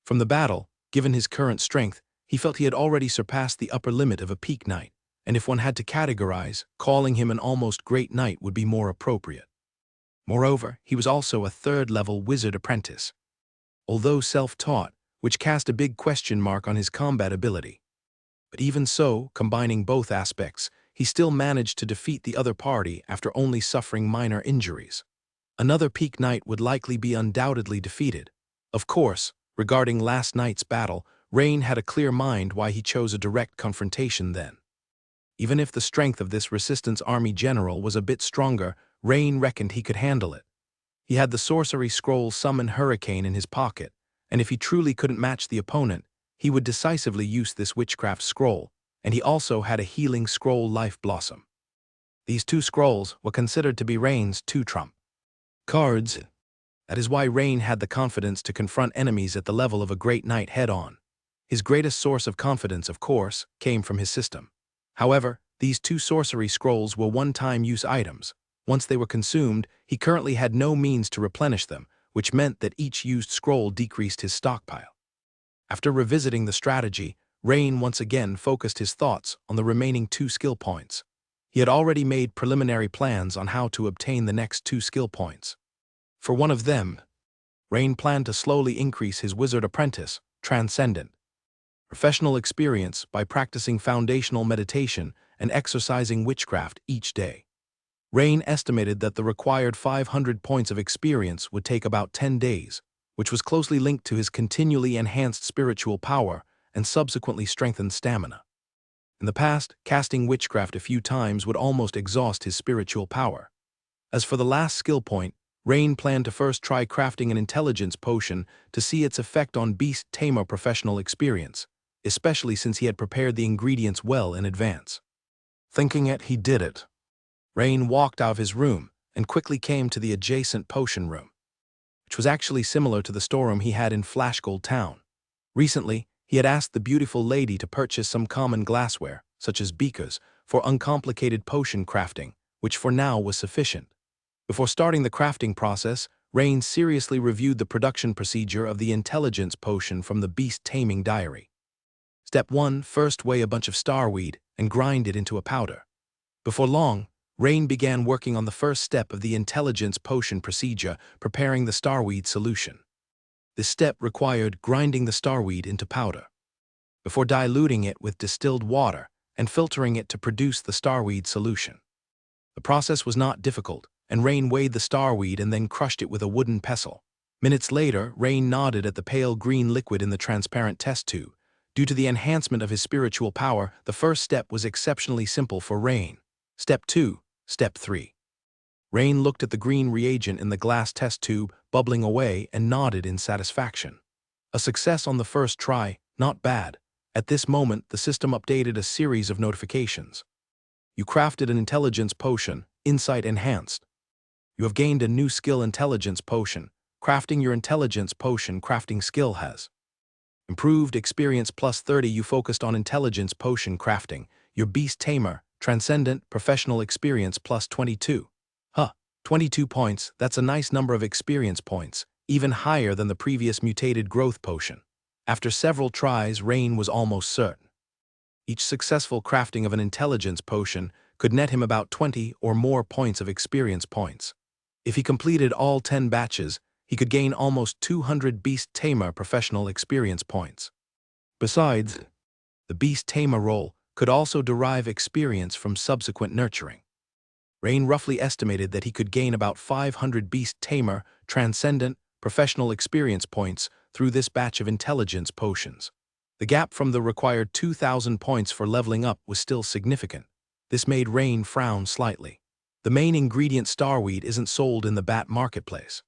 From the battle, given his current strength, He felt he had already surpassed the upper limit of a peak knight, and if one had to categorize, calling him an almost great knight would be more appropriate. Moreover, he was also a third-level wizard apprentice, although self-taught, which cast a big question mark on his combat ability. But even so, combining both aspects, he still managed to defeat the other party after only suffering minor injuries. Another peak knight would likely be undoubtedly defeated. Of course, regarding last night's battle, Rain had a clear mind why he chose a direct confrontation then. Even if the strength of this resistance army general was a bit stronger, Rain reckoned he could handle it. He had the sorcery scroll Summon Hurricane in his pocket, and if he truly couldn't match the opponent, he would decisively use this witchcraft scroll, and he also had a healing scroll Life Blossom. These two scrolls were considered to be Rain's two trump cards. That is why Rain had the confidence to confront enemies at the level of a great knight head-on. His greatest source of confidence, of course, came from his system. However, these two sorcery scrolls were one-time use items. Once they were consumed, he currently had no means to replenish them, which meant that each used scroll decreased his stockpile. After revisiting the strategy, Rain once again focused his thoughts on the remaining 2 skill points. He had already made preliminary plans on how to obtain the next 2 skill points. For one of them, Rain planned to slowly increase his wizard apprentice, Transcendent professional experience by practicing foundational meditation and exercising witchcraft each day. Rain estimated that the required 500 points of experience would take about 10 days, which was closely linked to his continually enhanced spiritual power and subsequently strengthened stamina. In the past, casting witchcraft a few times would almost exhaust his spiritual power. As for the last skill point, Rain planned to first try crafting an intelligence potion to see its effect on Beast Tamer professional experience, especially since he had prepared the ingredients well in advance. Thinking it, he did it. Rain walked out of his room and quickly came to the adjacent potion room, which was actually similar to the storeroom he had in Flashgold Town. Recently, he had asked the beautiful lady to purchase some common glassware, such as beakers, for uncomplicated potion crafting, which for now was sufficient. Before starting the crafting process, Rain seriously reviewed the production procedure of the intelligence potion from the Beast Taming Diary. Step 1. First weigh a bunch of starweed and grind it into a powder. Before long, Rain began working on the first step of the intelligence potion procedure, preparing the starweed solution. This step required grinding the starweed into powder, before diluting it with distilled water and filtering it to produce the starweed solution. The process was not difficult, and Rain weighed the starweed and then crushed it with a wooden pestle. Minutes later, Rain nodded at the pale green liquid in the transparent test tube. Due to the enhancement of his spiritual power, the first step was exceptionally simple for Rain. Step 2. Step 3. Rain looked at the green reagent in the glass test tube, bubbling away, and nodded in satisfaction. A success on the first try, not bad. At this moment, the system updated a series of notifications. You crafted an intelligence potion, Insight Enhanced. You have gained a new skill Intelligence Potion. Crafting your intelligence potion crafting skill has improved experience plus 30. You focused on intelligence potion crafting. Your Beast Tamer, Transcendent professional experience plus 22. 22 points, that's a nice number of experience points, even higher than the previous mutated growth potion. After several tries, Rain was almost certain. Each successful crafting of an intelligence potion could net him about 20 or more points of experience points. If he completed all 10 batches, he could gain almost 200 Beast Tamer professional experience points. Besides, the Beast Tamer role could also derive experience from subsequent nurturing. Rain roughly estimated that he could gain about 500 Beast Tamer Transcendent professional experience points through this batch of intelligence potions. The gap from the required 2,000 points for leveling up was still significant. This made Rain frown slightly. The main ingredient starweed isn't sold in the Bat marketplace.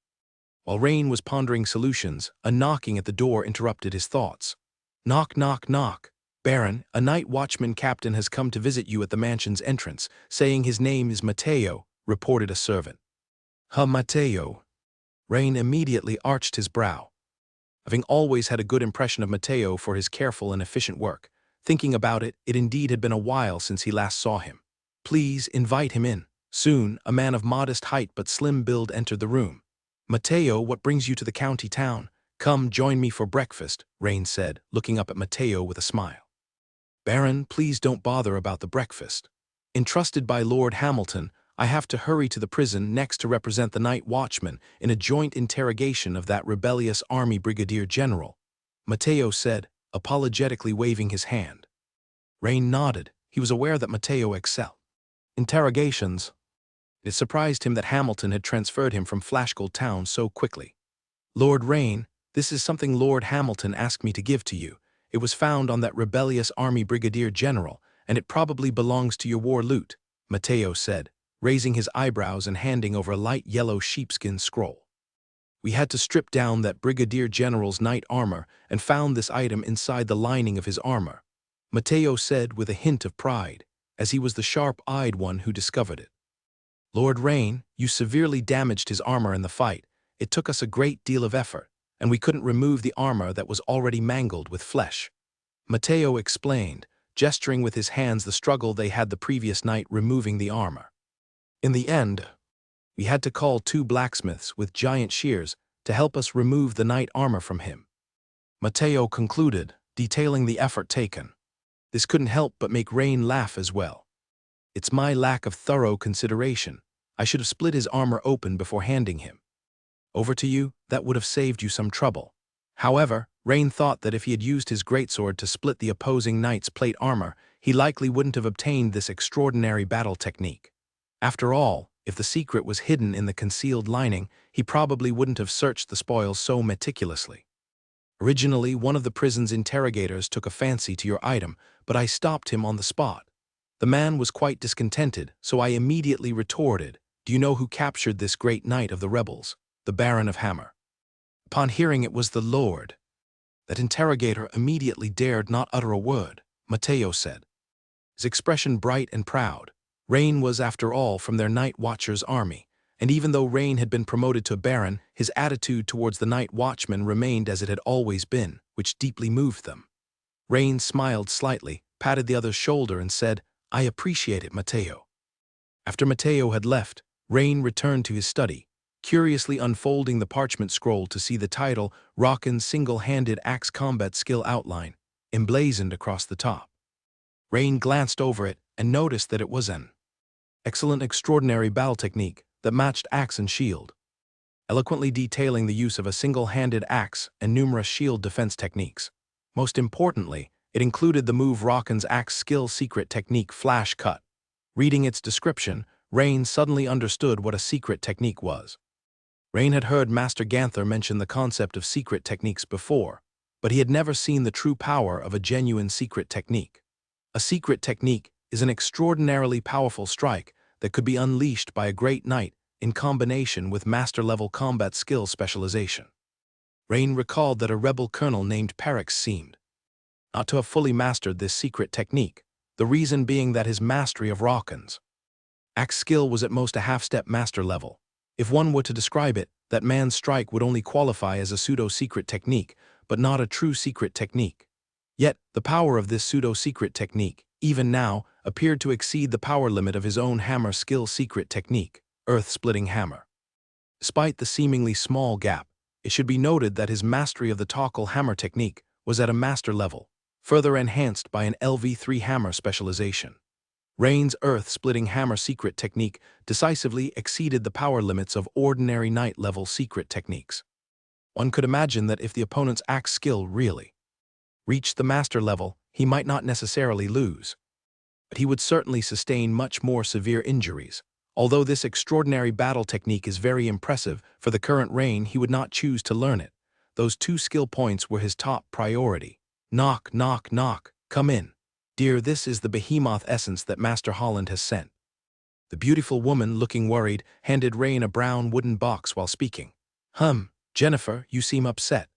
While Rain was pondering solutions, a knocking at the door interrupted his thoughts. Knock, knock, knock. Baron, a night watchman captain has come to visit you at the mansion's entrance, saying his name is Matteo, reported a servant. Matteo. Rain immediately arched his brow. Having always had a good impression of Matteo for his careful and efficient work, thinking about it, it indeed had been a while since he last saw him. Please invite him in. Soon, a man of modest height but slim build entered the room. Matteo, what brings you to the county town? Come, join me for breakfast, Rain said, looking up at Matteo with a smile. Baron, please don't bother about the breakfast. Entrusted by Lord Hamilton, I have to hurry to the prison next to represent the night watchman in a joint interrogation of that rebellious army brigadier general, Matteo said, apologetically waving his hand. Rain nodded. He was aware that Matteo excelled interrogations. It surprised him that Hamilton had transferred him from Flashgold Town so quickly. Lord Rain, this is something Lord Hamilton asked me to give to you. It was found on that rebellious army brigadier general, and it probably belongs to your war loot, Matteo said, raising his eyebrows and handing over a light yellow sheepskin scroll. We had to strip down that brigadier general's knight armor and found this item inside the lining of his armor, Matteo said with a hint of pride, as he was the sharp-eyed one who discovered it. Lord Rain, you severely damaged his armor in the fight. It took us a great deal of effort, and we couldn't remove the armor that was already mangled with flesh. Matteo explained, gesturing with his hands the struggle they had the previous night removing the armor. In the end, we had to call 2 blacksmiths with giant shears to help us remove the knight armor from him. Matteo concluded, detailing the effort taken. This couldn't help but make Rain laugh as well. It's my lack of thorough consideration. I should have split his armor open before handing him over to you. That would have saved you some trouble. However, Rain thought that if he had used his greatsword to split the opposing knight's plate armor, he likely wouldn't have obtained this extraordinary battle technique. After all, if the secret was hidden in the concealed lining, he probably wouldn't have searched the spoils so meticulously. Originally, one of the prison's interrogators took a fancy to your item, but I stopped him on the spot. The man was quite discontented, so I immediately retorted, "Do you know who captured this great knight of the rebels, the Baron of Hammer?" Upon hearing it was the Lord, that interrogator immediately dared not utter a word, Matteo said, his expression bright and proud. Rain was, after all, from their night watcher's army, and even though Rain had been promoted to Baron, his attitude towards the night watchman remained as it had always been, which deeply moved them. Rain smiled slightly, patted the other's shoulder, and said, "I appreciate it, Matteo." After Matteo had left, Rain returned to his study, curiously unfolding the parchment scroll to see the title, Rocken's Single-Handed Axe Combat Skill Outline, emblazoned across the top. Rain glanced over it and noticed that it was an excellent extraordinary battle technique that matched axe and shield, eloquently detailing the use of a single-handed axe and numerous shield defense techniques. Most importantly, it included the move Rocken's axe skill secret technique Flash Cut. Reading its description, Rain suddenly understood what a secret technique was. Rain had heard Master Ganther mention the concept of secret techniques before, but he had never seen the true power of a genuine secret technique. A secret technique is an extraordinarily powerful strike that could be unleashed by a great knight in combination with master-level combat skill specialization. Rain recalled that a rebel colonel named Perix seemed not to have fully mastered this secret technique, the reason being that his mastery of Rocken's axe skill was at most a half-step master level. If one were to describe it, that man's strike would only qualify as a pseudo-secret technique, but not a true secret technique. Yet, the power of this pseudo-secret technique, even now, appeared to exceed the power limit of his own hammer skill secret technique, Earth-Splitting Hammer. Despite the seemingly small gap, it should be noted that his mastery of the Tokkul hammer technique was at a master level, further enhanced by an LV3 hammer specialization. Rain's Earth-Splitting Hammer secret technique decisively exceeded the power limits of ordinary knight-level secret techniques. One could imagine that if the opponent's axe skill really reached the master level, he might not necessarily lose, but he would certainly sustain much more severe injuries. Although this extraordinary battle technique is very impressive, for the current Rain he would not choose to learn it. Those 2 skill points were his top priority. Knock, knock, knock, come in. Dear, this is the behemoth essence that Master Holland has sent. The beautiful woman, looking worried, handed Rain a brown wooden box while speaking. Jennifer, you seem upset.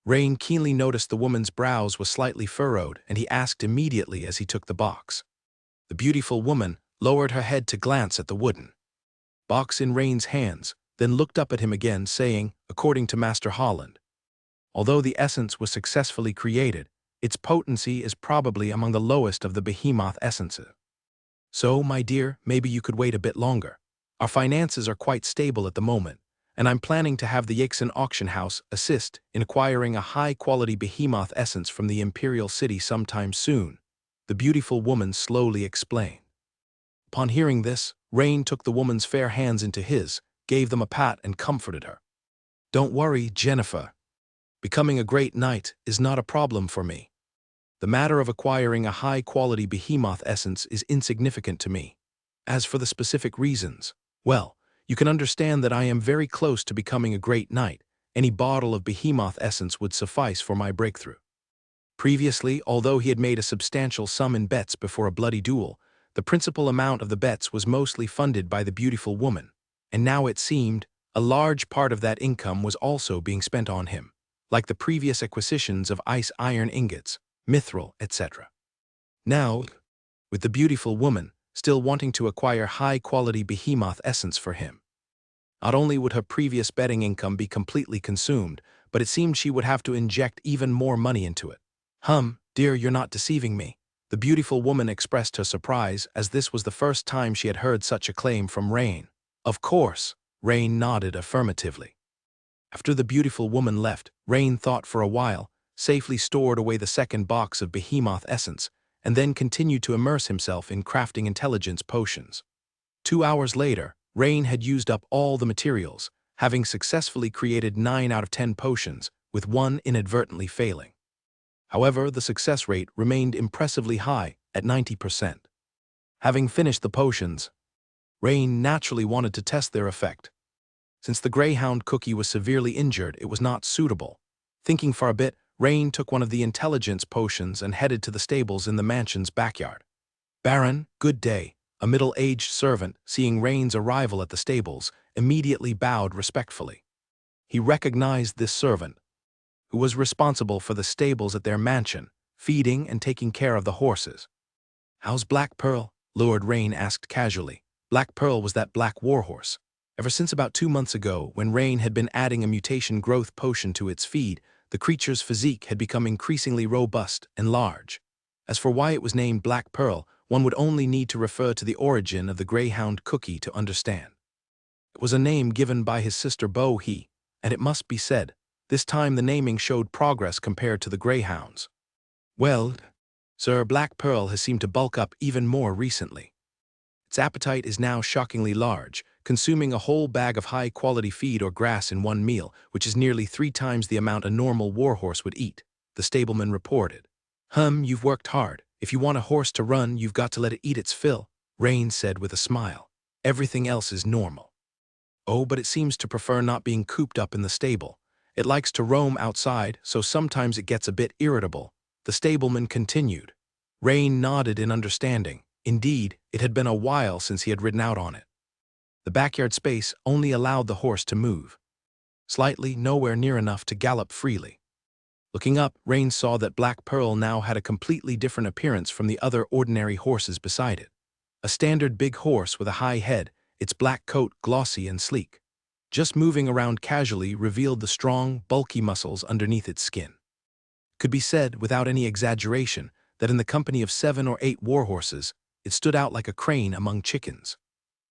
Rain keenly noticed the woman's brows were slightly furrowed, and he asked immediately as he took the box. The beautiful woman lowered her head to glance at the wooden box in Rain's hands, then looked up at him again, saying, according to Master Holland, although the essence was successfully created, its potency is probably among the lowest of the behemoth essences. So, my dear, maybe you could wait a bit longer. Our finances are quite stable at the moment, and I'm planning to have the Yixin auction house assist in acquiring a high-quality behemoth essence from the Imperial City sometime soon," the beautiful woman slowly explained. Upon hearing this, Rain took the woman's fair hands into his, gave them a pat and comforted her. "Don't worry, Jennifer. Becoming a great knight is not a problem for me. The matter of acquiring a high-quality behemoth essence is insignificant to me. As for the specific reasons, well, you can understand that I am very close to becoming a great knight. Any bottle of behemoth essence would suffice for my breakthrough." Previously, although he had made a substantial sum in bets before a bloody duel, the principal amount of the bets was mostly funded by the beautiful woman, and now it seemed a large part of that income was also being spent on him, like the previous acquisitions of iron ingots, mithril, etc. Now, with the beautiful woman still wanting to acquire high-quality behemoth essence for him, not only would her previous betting income be completely consumed, but it seemed she would have to inject even more money into it. Dear, you're not deceiving me," the beautiful woman expressed her surprise, as this was the first time she had heard such a claim from Rain. "Of course," Rain nodded affirmatively. After the beautiful woman left, Rain thought for a while, safely stored away the second box of behemoth essence, and then continued to immerse himself in crafting intelligence potions. 2 hours later, Rain had used up all the materials, having successfully created 9 out of 10 potions, with one inadvertently failing. However, the success rate remained impressively high at 90%. Having finished the potions, Rain naturally wanted to test their effect. Since the Greyhound cookie was severely injured, it was not suitable. Thinking for a bit, Rain took one of the intelligence potions and headed to the stables in the mansion's backyard. "Baron, good day," a middle-aged servant, seeing Rain's arrival at the stables, immediately bowed respectfully. He recognized this servant, who was responsible for the stables at their mansion, feeding and taking care of the horses. "How's Black Pearl?" Lord Rain asked casually. Black Pearl was that black warhorse. Ever since about 2 months ago, when Rain had been adding a mutation growth potion to its feed, the creature's physique had become increasingly robust and large. As for why it was named Black Pearl, one would only need to refer to the origin of the Greyhound cookie to understand. It was a name given by his sister Bo He, and it must be said, this time the naming showed progress compared to the Greyhounds. "Well, Sir, Black Pearl has seemed to bulk up even more recently. Its appetite is now shockingly large, consuming a whole bag of high-quality feed or grass in one meal, which is nearly 3 times the amount a normal warhorse would eat," the stableman reported. You've worked hard. If you want a horse to run, you've got to let it eat its fill," Rain said with a smile. "Everything else is normal." "Oh, but it seems to prefer not being cooped up in the stable. It likes to roam outside, so sometimes it gets a bit irritable," the stableman continued. Rain nodded in understanding. Indeed, it had been a while since he had ridden out on it. The backyard space only allowed the horse to move slightly, nowhere near enough to gallop freely. Looking up, Rain saw that Black Pearl now had a completely different appearance from the other ordinary horses beside it. A standard big horse with a high head, its black coat glossy and sleek. Just moving around casually revealed the strong, bulky muscles underneath its skin. Could be said, without any exaggeration, that in the company of 7 or 8 warhorses, it stood out like a crane among chickens.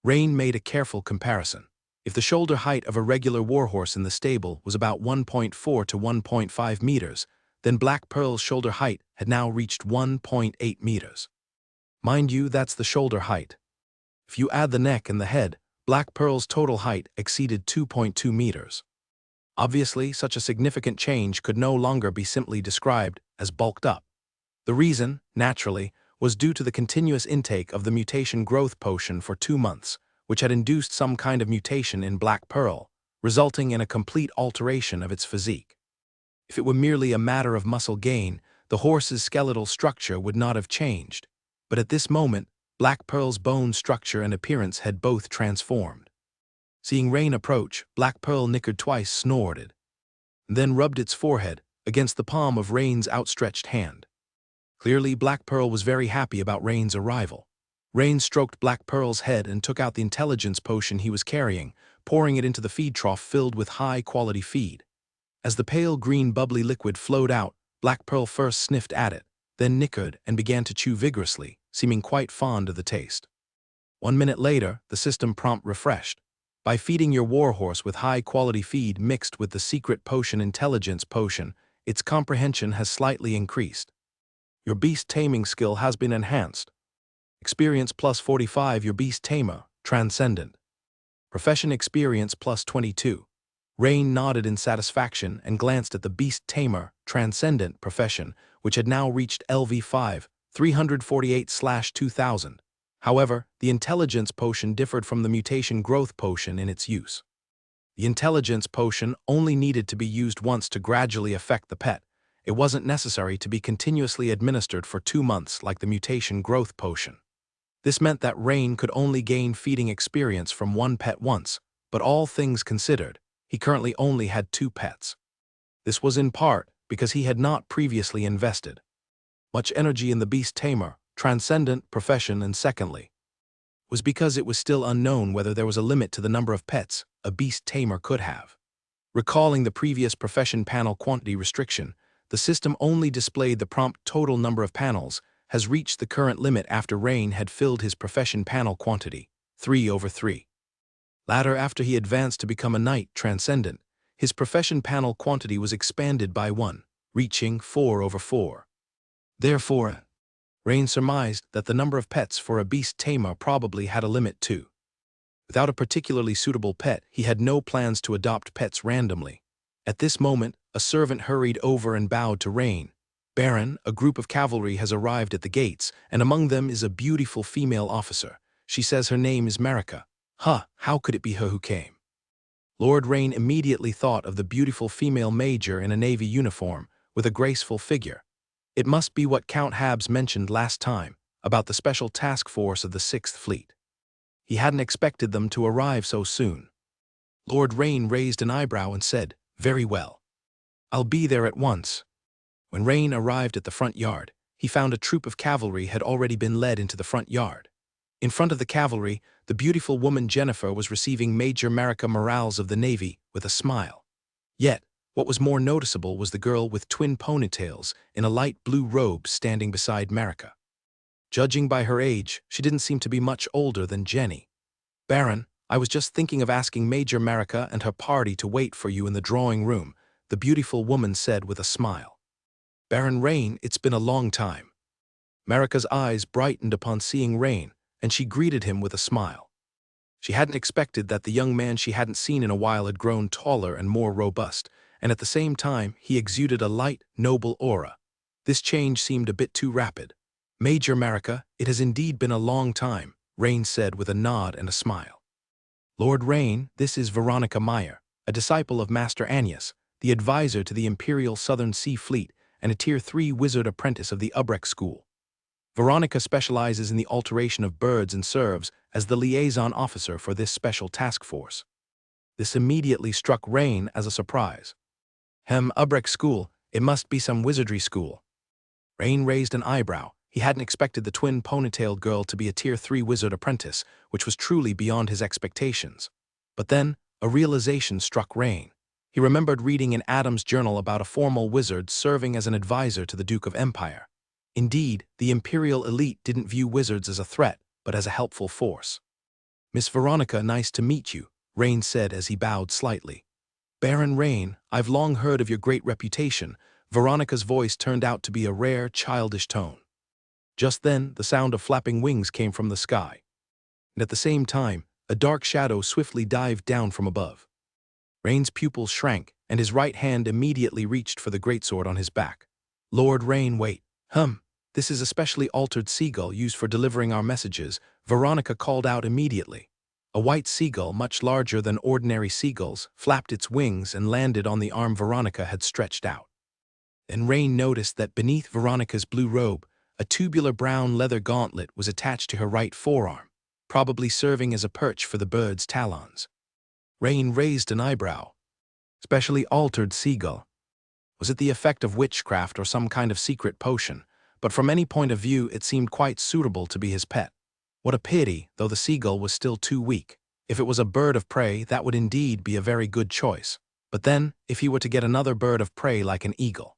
Rain made a careful comparison. If the shoulder height of a regular warhorse in the stable was about 1.4 to 1.5 meters, then Black Pearl's shoulder height had now reached 1.8 meters. Mind you, that's the shoulder height. If you add the neck and the head, Black Pearl's total height exceeded 2.2 meters. Obviously, such a significant change could no longer be simply described as bulked up. The reason, naturally, was due to the continuous intake of the mutation growth potion for 2 months, which had induced some kind of mutation in Black Pearl, resulting in a complete alteration of its physique. If it were merely a matter of muscle gain, the horse's skeletal structure would not have changed, but at this moment, Black Pearl's bone structure and appearance had both transformed. Seeing Rain approach, Black Pearl nickered twice, snorted, and then rubbed its forehead against the palm of Rain's outstretched hand. Clearly, Black Pearl was very happy about Rain's arrival. Rain stroked Black Pearl's head and took out the intelligence potion he was carrying, pouring it into the feed trough filled with high-quality feed. As the pale green bubbly liquid flowed out, Black Pearl first sniffed at it, then nickered and began to chew vigorously, seeming quite fond of the taste. 1 minute later, the system prompt refreshed. By feeding your warhorse with high-quality feed mixed with the secret potion intelligence potion, its comprehension has slightly increased. Your beast taming skill has been enhanced. Experience plus 45 your beast tamer, transcendent. Profession experience plus 22. Rain nodded in satisfaction and glanced at the beast tamer, transcendent profession, which had now reached LV5, 348/2000. However, the intelligence potion differed from the mutation growth potion in its use. The intelligence potion only needed to be used once to gradually affect the pet. It wasn't necessary to be continuously administered for 2 months like the mutation growth potion. This meant that Rain could only gain feeding experience from one pet once, but all things considered, he currently only had 2 pets. This was in part because he had not previously invested much energy in the beast tamer, transcendent profession, and secondly, was because it was still unknown whether there was a limit to the number of pets a beast tamer could have. Recalling the previous profession panel quantity restriction, the system only displayed the prompt total number of panels has reached the current limit after Rain had filled his profession panel quantity, 3/3. Later, after he advanced to become a knight transcendent, his profession panel quantity was expanded by 1, reaching 4/4. Therefore, Rain surmised that the number of pets for a beast tamer probably had a limit too. Without a particularly suitable pet, he had no plans to adopt pets randomly. At this moment, a servant hurried over and bowed to Rain. "Baron, a group of cavalry has arrived at the gates, and among them is a beautiful female officer. She says her name is Marika." "Huh, how could it be her who came?" Lord Rain immediately thought of the beautiful female major in a navy uniform, with a graceful figure. It must be what Count Habs mentioned last time, about the special task force of the 6th Fleet. He hadn't expected them to arrive so soon. Lord Rain raised an eyebrow and said, "Very well. I'll be there at once." When Rain arrived at the front yard, he found a troop of cavalry had already been led into the front yard. In front of the cavalry, the beautiful woman Jennifer was receiving Major Marika Morales of the Navy with a smile. Yet, what was more noticeable was the girl with twin ponytails in a light blue robe standing beside Marika. Judging by her age, she didn't seem to be much older than Jenny. "Baron, I was just thinking of asking Major Marika and her party to wait for you in the drawing room," the beautiful woman said with a smile. "Baron Rain, it's been a long time." Marika's eyes brightened upon seeing Rain, and she greeted him with a smile. She hadn't expected that the young man she hadn't seen in a while had grown taller and more robust, and at the same time he exuded a light, noble aura. This change seemed a bit too rapid. "Major Marika, it has indeed been a long time," Rain said with a nod and a smile. "Lord Rain, this is Veronica Meyer, a disciple of Master Anius, the advisor to the Imperial Southern Sea Fleet and a Tier 3 wizard apprentice of the Ubrecht School. Veronica specializes in the alteration of birds and serves as the liaison officer for this special task force." This immediately struck Rain as a surprise. Ubrecht School, it must be some wizardry school." Rain raised an eyebrow. He hadn't expected the twin ponytailed girl to be a Tier 3 wizard apprentice, which was truly beyond his expectations. But then, a realization struck Rain. He remembered reading in Adam's journal about a formal wizard serving as an advisor to the Duke of Empire. Indeed, the Imperial elite didn't view wizards as a threat, but as a helpful force. "Miss Veronica, nice to meet you," Rain said as he bowed slightly. "Baron Rain, I've long heard of your great reputation." Veronica's voice turned out to be a rare, childish tone. Just then, the sound of flapping wings came from the sky. And at the same time, a dark shadow swiftly dived down from above. Rain's pupils shrank, and his right hand immediately reached for the greatsword on his back. "Lord Rain, wait. This is a specially altered seagull used for delivering our messages," Veronica called out immediately. A white seagull, much larger than ordinary seagulls, flapped its wings and landed on the arm Veronica had stretched out. Then Rain noticed that beneath Veronica's blue robe, a tubular brown leather gauntlet was attached to her right forearm, probably serving as a perch for the bird's talons. Rain raised an eyebrow. "Specially altered seagull. Was it the effect of witchcraft or some kind of secret potion? But from any point of view, it seemed quite suitable to be his pet. What a pity, though the seagull was still too weak. If it was a bird of prey, that would indeed be a very good choice. But then, if he were to get another bird of prey like an eagle,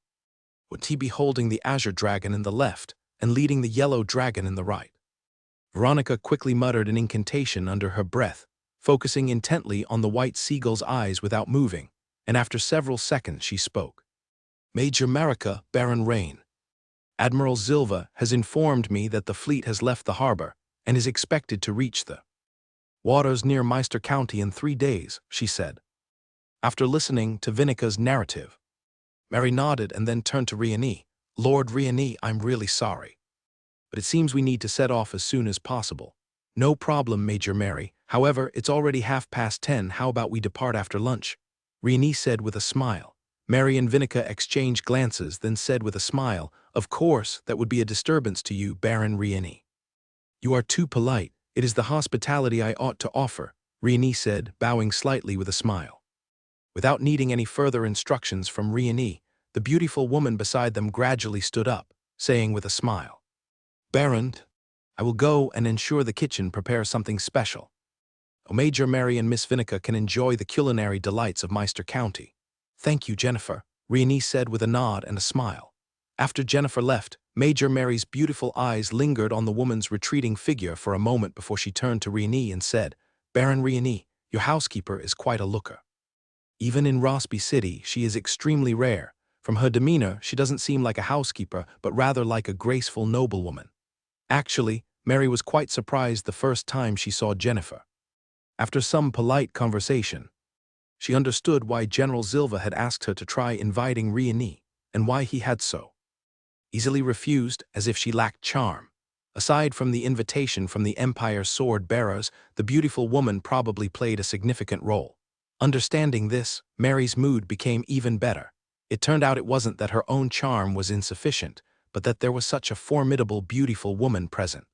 would he be holding the azure dragon in the left and leading the yellow dragon in the right?" Veronica quickly muttered an incantation under her breath, focusing intently on the white seagull's eyes without moving, and after several seconds she spoke. Major Marika, Baron Rain. Admiral Zilva has informed me that the fleet has left the harbor and is expected to reach the waters near Meister County in 3 days, she said. After listening to Vinika's narrative, Mary nodded and then turned to Riani. Lord Riani, I'm really sorry, but it seems we need to set off as soon as possible. No problem, Major Mary. However, it's already 10:30. How about we depart after lunch? Riani said with a smile. Mary and Vinika exchanged glances, then said with a smile, Of course, that would be a disturbance to you, Baron Riani. You are too polite. It is the hospitality I ought to offer, Riani said, bowing slightly with a smile. Without needing any further instructions from Riani, the beautiful woman beside them gradually stood up, saying with a smile, Baron, I will go and ensure the kitchen prepares something special. Major Mary and Miss Vinika can enjoy the culinary delights of Meister County. Thank you, Jennifer, Riani said with a nod and a smile. After Jennifer left, Major Mary's beautiful eyes lingered on the woman's retreating figure for a moment before she turned to Riani and said, Baron Riani, your housekeeper is quite a looker. Even in Rossby City, she is extremely rare. From her demeanor, she doesn't seem like a housekeeper, but rather like a graceful noblewoman. Actually, Mary was quite surprised the first time she saw Jennifer. After some polite conversation, she understood why General Zilva had asked her to try inviting Riani, and why he had so easily refused, as if she lacked charm. Aside from the invitation from the Empire's sword bearers, the beautiful woman probably played a significant role. Understanding this, Mary's mood became even better. It turned out it wasn't that her own charm was insufficient, but that there was such a formidable, beautiful woman present.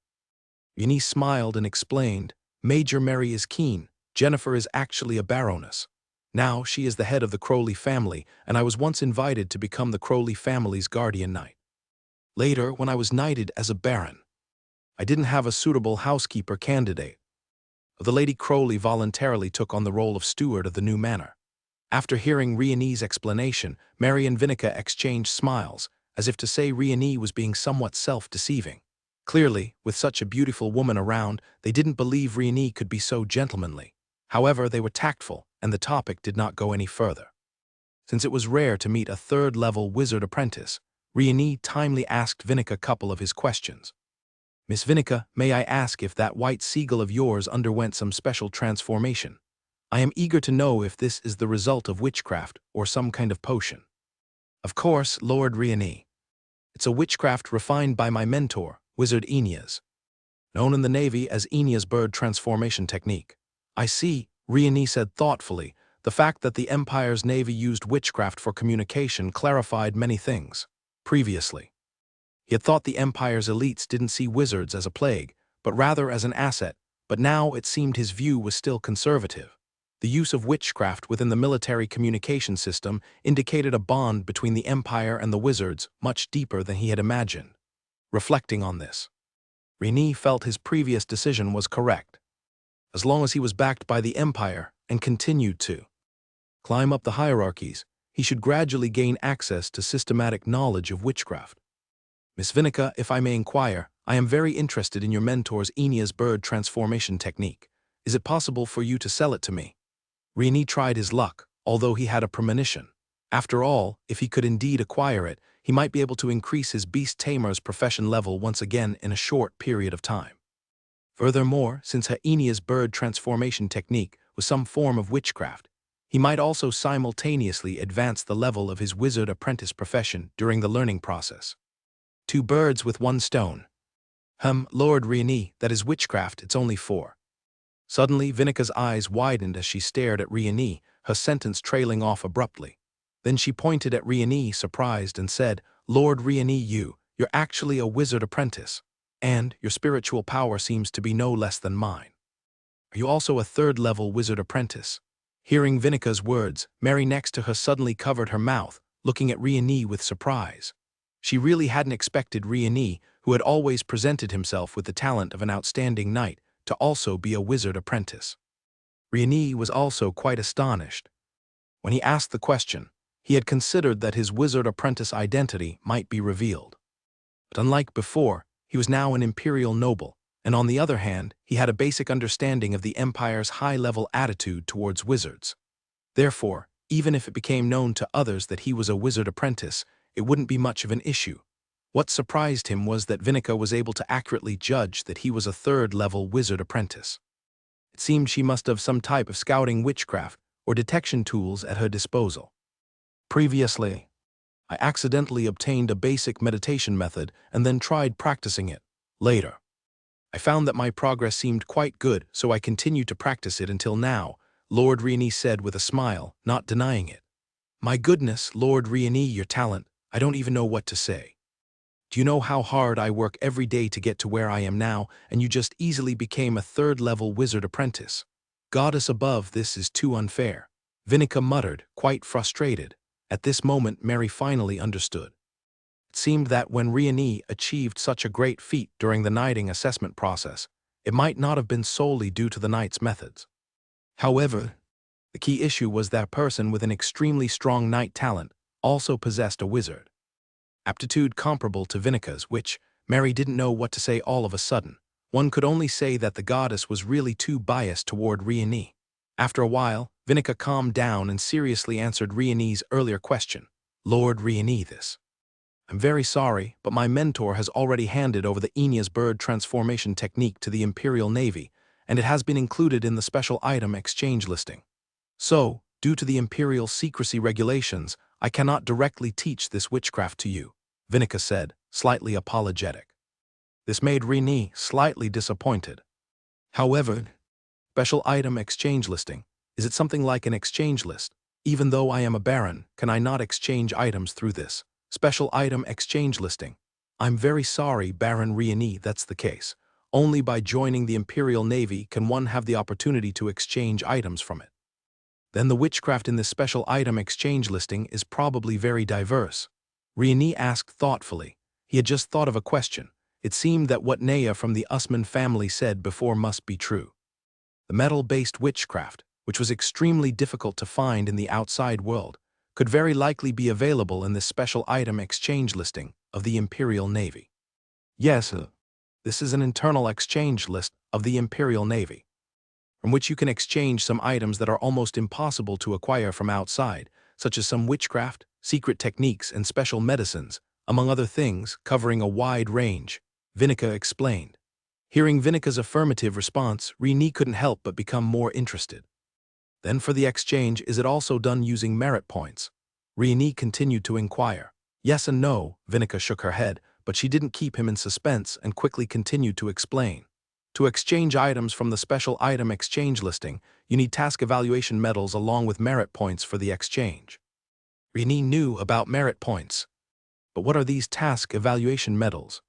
Riani smiled and explained, Major Mary is keen. Jennifer is actually a baroness. Now she is the head of the Crowley family, and I was once invited to become the Crowley family's guardian knight. Later, when I was knighted as a baron, I didn't have a suitable housekeeper candidate. The Lady Crowley voluntarily took on the role of steward of the new manor. After hearing Riani's explanation, Mary and Vinika exchanged smiles, as if to say Riani was being somewhat self-deceiving. Clearly, with such a beautiful woman around, they didn't believe Riani could be so gentlemanly. However, they were tactful, and the topic did not go any further. Since it was rare to meet a third-level wizard apprentice, Riani timely asked Vinika a couple of his questions. Miss Vinika, may I ask if that white seagull of yours underwent some special transformation? I am eager to know if this is the result of witchcraft or some kind of potion. Of course, Lord Riani. It's a witchcraft refined by my mentor, Wizard Aeneas, known in the Navy as Aeneas' bird transformation technique. I see, Riani said thoughtfully. The fact that the Empire's Navy used witchcraft for communication clarified many things. Previously, he had thought the Empire's elites didn't see wizards as a plague, but rather as an asset, but now it seemed his view was still conservative. The use of witchcraft within the military communication system indicated a bond between the Empire and the wizards much deeper than he had imagined. Reflecting on this, Riani felt his previous decision was correct. As long as he was backed by the Empire and continued to climb up the hierarchies, he should gradually gain access to systematic knowledge of witchcraft. Miss Vinika, if I may inquire, I am very interested in your mentor's Aeneas bird transformation technique. Is it possible for you to sell it to me? Riani tried his luck, although he had a premonition. After all, if he could indeed acquire it, he might be able to increase his beast tamer's profession level once again in a short period of time. Furthermore, since Aeneas' bird transformation technique was some form of witchcraft, he might also simultaneously advance the level of his wizard apprentice profession during the learning process. 2 birds with 1 stone. Lord Riani, that is witchcraft, it's only 4. Suddenly, Vinika's eyes widened as she stared at Riani, her sentence trailing off abruptly. Then she pointed at Riani, surprised, and said, Lord Riani, you're actually a wizard apprentice, and your spiritual power seems to be no less than mine. Are you also a 3rd-level wizard apprentice? Hearing Vinika's words, Mary next to her suddenly covered her mouth, looking at Riani with surprise. She really hadn't expected Riani, who had always presented himself with the talent of an outstanding knight, to also be a wizard apprentice. Riani was also quite astonished. When he asked the question, he had considered that his wizard apprentice identity might be revealed. But unlike before, he was now an imperial noble, And on the other hand, he had a basic understanding of the Empire's high-level attitude towards wizards. Therefore, even if it became known to others that he was a wizard apprentice, it wouldn't be much of an issue. What surprised him was that Vinica was able to accurately judge that he was a third-level wizard apprentice. It seemed she must have some type of scouting witchcraft or detection tools at her disposal. Previously, I accidentally obtained a basic meditation method and then tried practicing it. Later, I found that my progress seemed quite good, so I continued to practice it until now, Lord Rieni said with a smile, not denying it. My goodness, Lord Rieni, your talent, I don't even know what to say. Do you know how hard I work every day to get to where I am now, and you just easily became a third-level wizard apprentice? Goddess above, this is too unfair. Vinica muttered, quite frustrated. At this moment, Mary finally understood. It seemed that when Rieni achieved such a great feat during the knighting assessment process, it might not have been solely due to the knight's methods. However, the key issue was that person with an extremely strong knight talent also possessed a wizard aptitude comparable to Vinica's, which Mary didn't know what to say all of a sudden. One could only say that the goddess was really too biased toward Rieni. After a while, Vinica calmed down and seriously answered Rieni's earlier question. Lord Rieni, this. I'm very sorry, but my mentor has already handed over the Aeneas bird transformation technique to the Imperial Navy, and it has been included in the special item exchange listing. So, due to the Imperial secrecy regulations, I cannot directly teach this witchcraft to you, Vinica said, slightly apologetic. This made Rieni slightly disappointed. However, special item exchange listing, is it something like an exchange list? Even though I am a baron, can I not exchange items through this special item exchange listing? I'm very sorry, Baron Rieni, that's the case. Only by joining the Imperial Navy can one have the opportunity to exchange items from it. Then the witchcraft in this special item exchange listing is probably very diverse. Rieni asked thoughtfully. He had just thought of a question. It seemed that what Nea from the Usman family said before must be true. The metal-based witchcraft, which was extremely difficult to find in the outside world, could very likely be available in this special item exchange listing of the Imperial Navy. Yes, this is an internal exchange list of the Imperial Navy, from which you can exchange some items that are almost impossible to acquire from outside, such as some witchcraft, secret techniques, and special medicines, among other things, covering a wide range, Vinica explained. Hearing Vinica's affirmative response, Rieni couldn't help but become more interested. Then for the exchange, is it also done using merit points? Rieni continued to inquire. Yes and no, Vinica shook her head, but she didn't keep him in suspense and quickly continued to explain. To exchange items from the special item exchange listing, you need task evaluation medals along with merit points for the exchange. Rieni knew about merit points. But what are these task evaluation medals?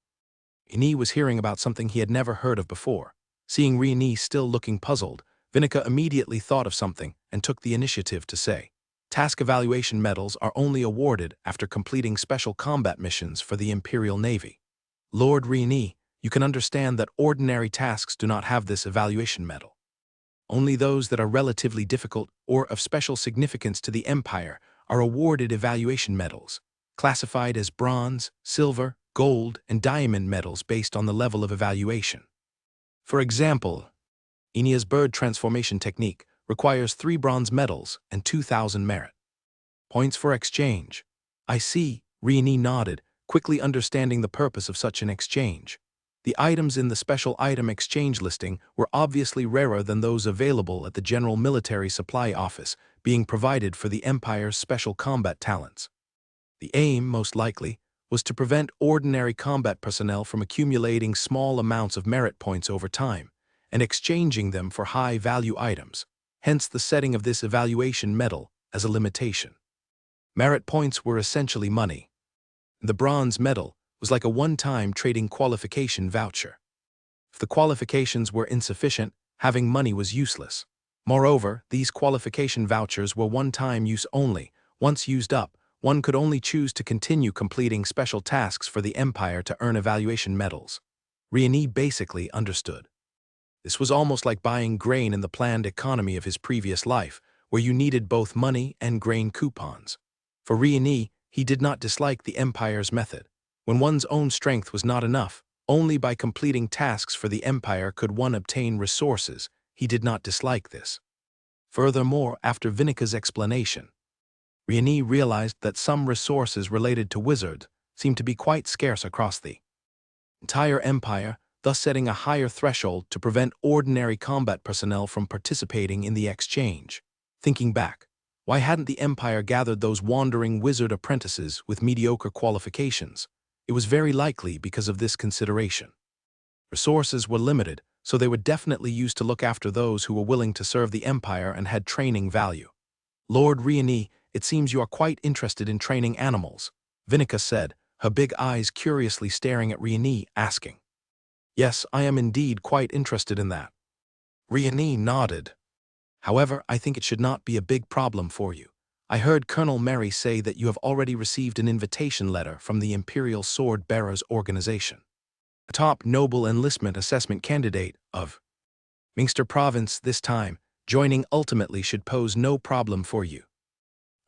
Rieni was hearing about something he had never heard of before. Seeing Rieni still looking puzzled, Vinica immediately thought of something and took the initiative to say, task evaluation medals are only awarded after completing special combat missions for the Imperial Navy. Lord Rieni, you can understand that ordinary tasks do not have this evaluation medal. Only those that are relatively difficult or of special significance to the Empire are awarded evaluation medals, classified as bronze, silver, gold, and diamond medals based on the level of evaluation. For example, Aeneas bird transformation technique requires 3 bronze medals and 2,000 merit points for exchange. I see, Rieni nodded, quickly understanding the purpose of such an exchange. The items in the special item exchange listing were obviously rarer than those available at the General Military Supply Office, being provided for the Empire's special combat talents. The aim, most likely, was to prevent ordinary combat personnel from accumulating small amounts of merit points over time and exchanging them for high-value items, hence the setting of this evaluation medal as a limitation. Merit points were essentially money. The bronze medal was like a one-time trading qualification voucher. If the qualifications were insufficient, having money was useless. Moreover, these qualification vouchers were one-time use only. Once used up, one could only choose to continue completing special tasks for the Empire to earn evaluation medals. Rieni basically understood. This was almost like buying grain in the planned economy of his previous life, where you needed both money and grain coupons. For Rieni, he did not dislike the Empire's method. When one's own strength was not enough, Only by completing tasks for the Empire could one obtain resources. He did not dislike this. Furthermore, after Vinika's explanation, Rieni realized that some resources related to wizards seemed to be quite scarce across the entire Empire, thus setting a higher threshold to prevent ordinary combat personnel from participating in the exchange. Thinking back, why hadn't the Empire gathered those wandering wizard apprentices with mediocre qualifications? It was very likely because of this consideration. Resources were limited, so they were definitely used to look after those who were willing to serve the Empire and had training value. Lord Rieni, it seems you are quite interested in training animals, Vinica said, her big eyes curiously staring at Rieni, asking. Yes, I am indeed quite interested in that. Rieni nodded. However, I think it should not be a big problem for you. I heard Colonel Mary say that you have already received an invitation letter from the Imperial Sword Bearers Organization, a top noble enlistment assessment candidate of Minster Province this time. Joining ultimately should pose no problem for you.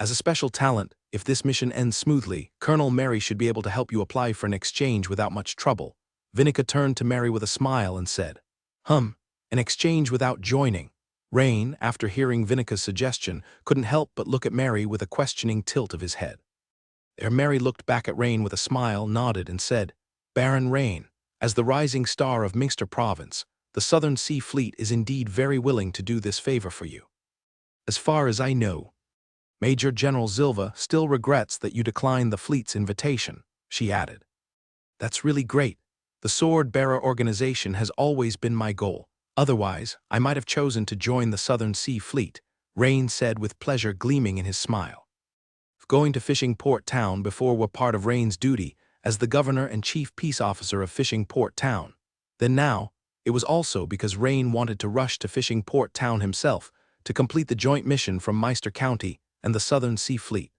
As a special talent, if this mission ends smoothly, Colonel Mary should be able to help you apply for an exchange without much trouble. Vinica turned to Mary with a smile and said, an exchange without joining. Rain, after hearing Vinica's suggestion, couldn't help but look at Mary with a questioning tilt of his head. There Mary looked back at Rain with a smile, nodded, and said, Baron Rain, as the rising star of Minster Province, the Southern Sea Fleet is indeed very willing to do this favor for you. As far as I know, Major General Zilva still regrets that you declined the fleet's invitation, she added. That's really great. The Sword Bearer Organization has always been my goal. Otherwise, I might have chosen to join the Southern Sea Fleet, Rain said with pleasure gleaming in his smile. Going to Fishing Port Town before were part of Rain's duty as the Governor and Chief Peace Officer of Fishing Port Town. Then now, it was also because Rain wanted to rush to Fishing Port Town himself to complete the joint mission from Meister County and the Southern Sea Fleet,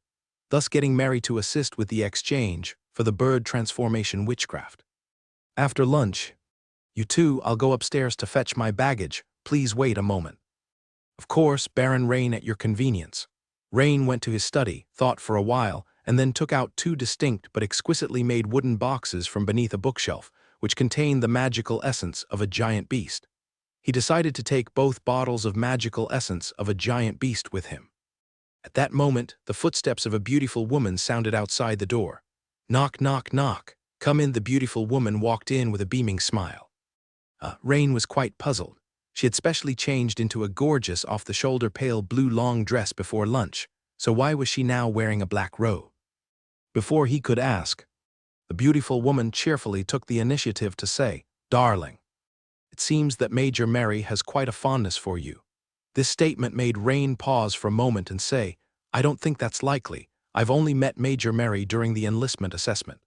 thus getting Mary to assist with the exchange for the bird transformation witchcraft. After lunch, you two, I'll go upstairs to fetch my baggage. Please wait a moment. Of course, Baron Rain, at your convenience. Rain went to his study, thought for a while, and then took out two distinct but exquisitely made wooden boxes from beneath a bookshelf, which contained the magical essence of a giant beast. He decided to take both bottles of magical essence of a giant beast with him. At that moment, the footsteps of a beautiful woman sounded outside the door. Knock, knock, knock. Come in. The beautiful woman walked in with a beaming smile. Rain was quite puzzled. She had specially changed into a gorgeous off-the-shoulder pale blue long dress before lunch, so why was she now wearing a black robe? Before he could ask, the beautiful woman cheerfully took the initiative to say, Darling, it seems that Major Mary has quite a fondness for you. This statement made Rain pause for a moment and say, I don't think that's likely. I've only met Major Mary during the enlistment assessment.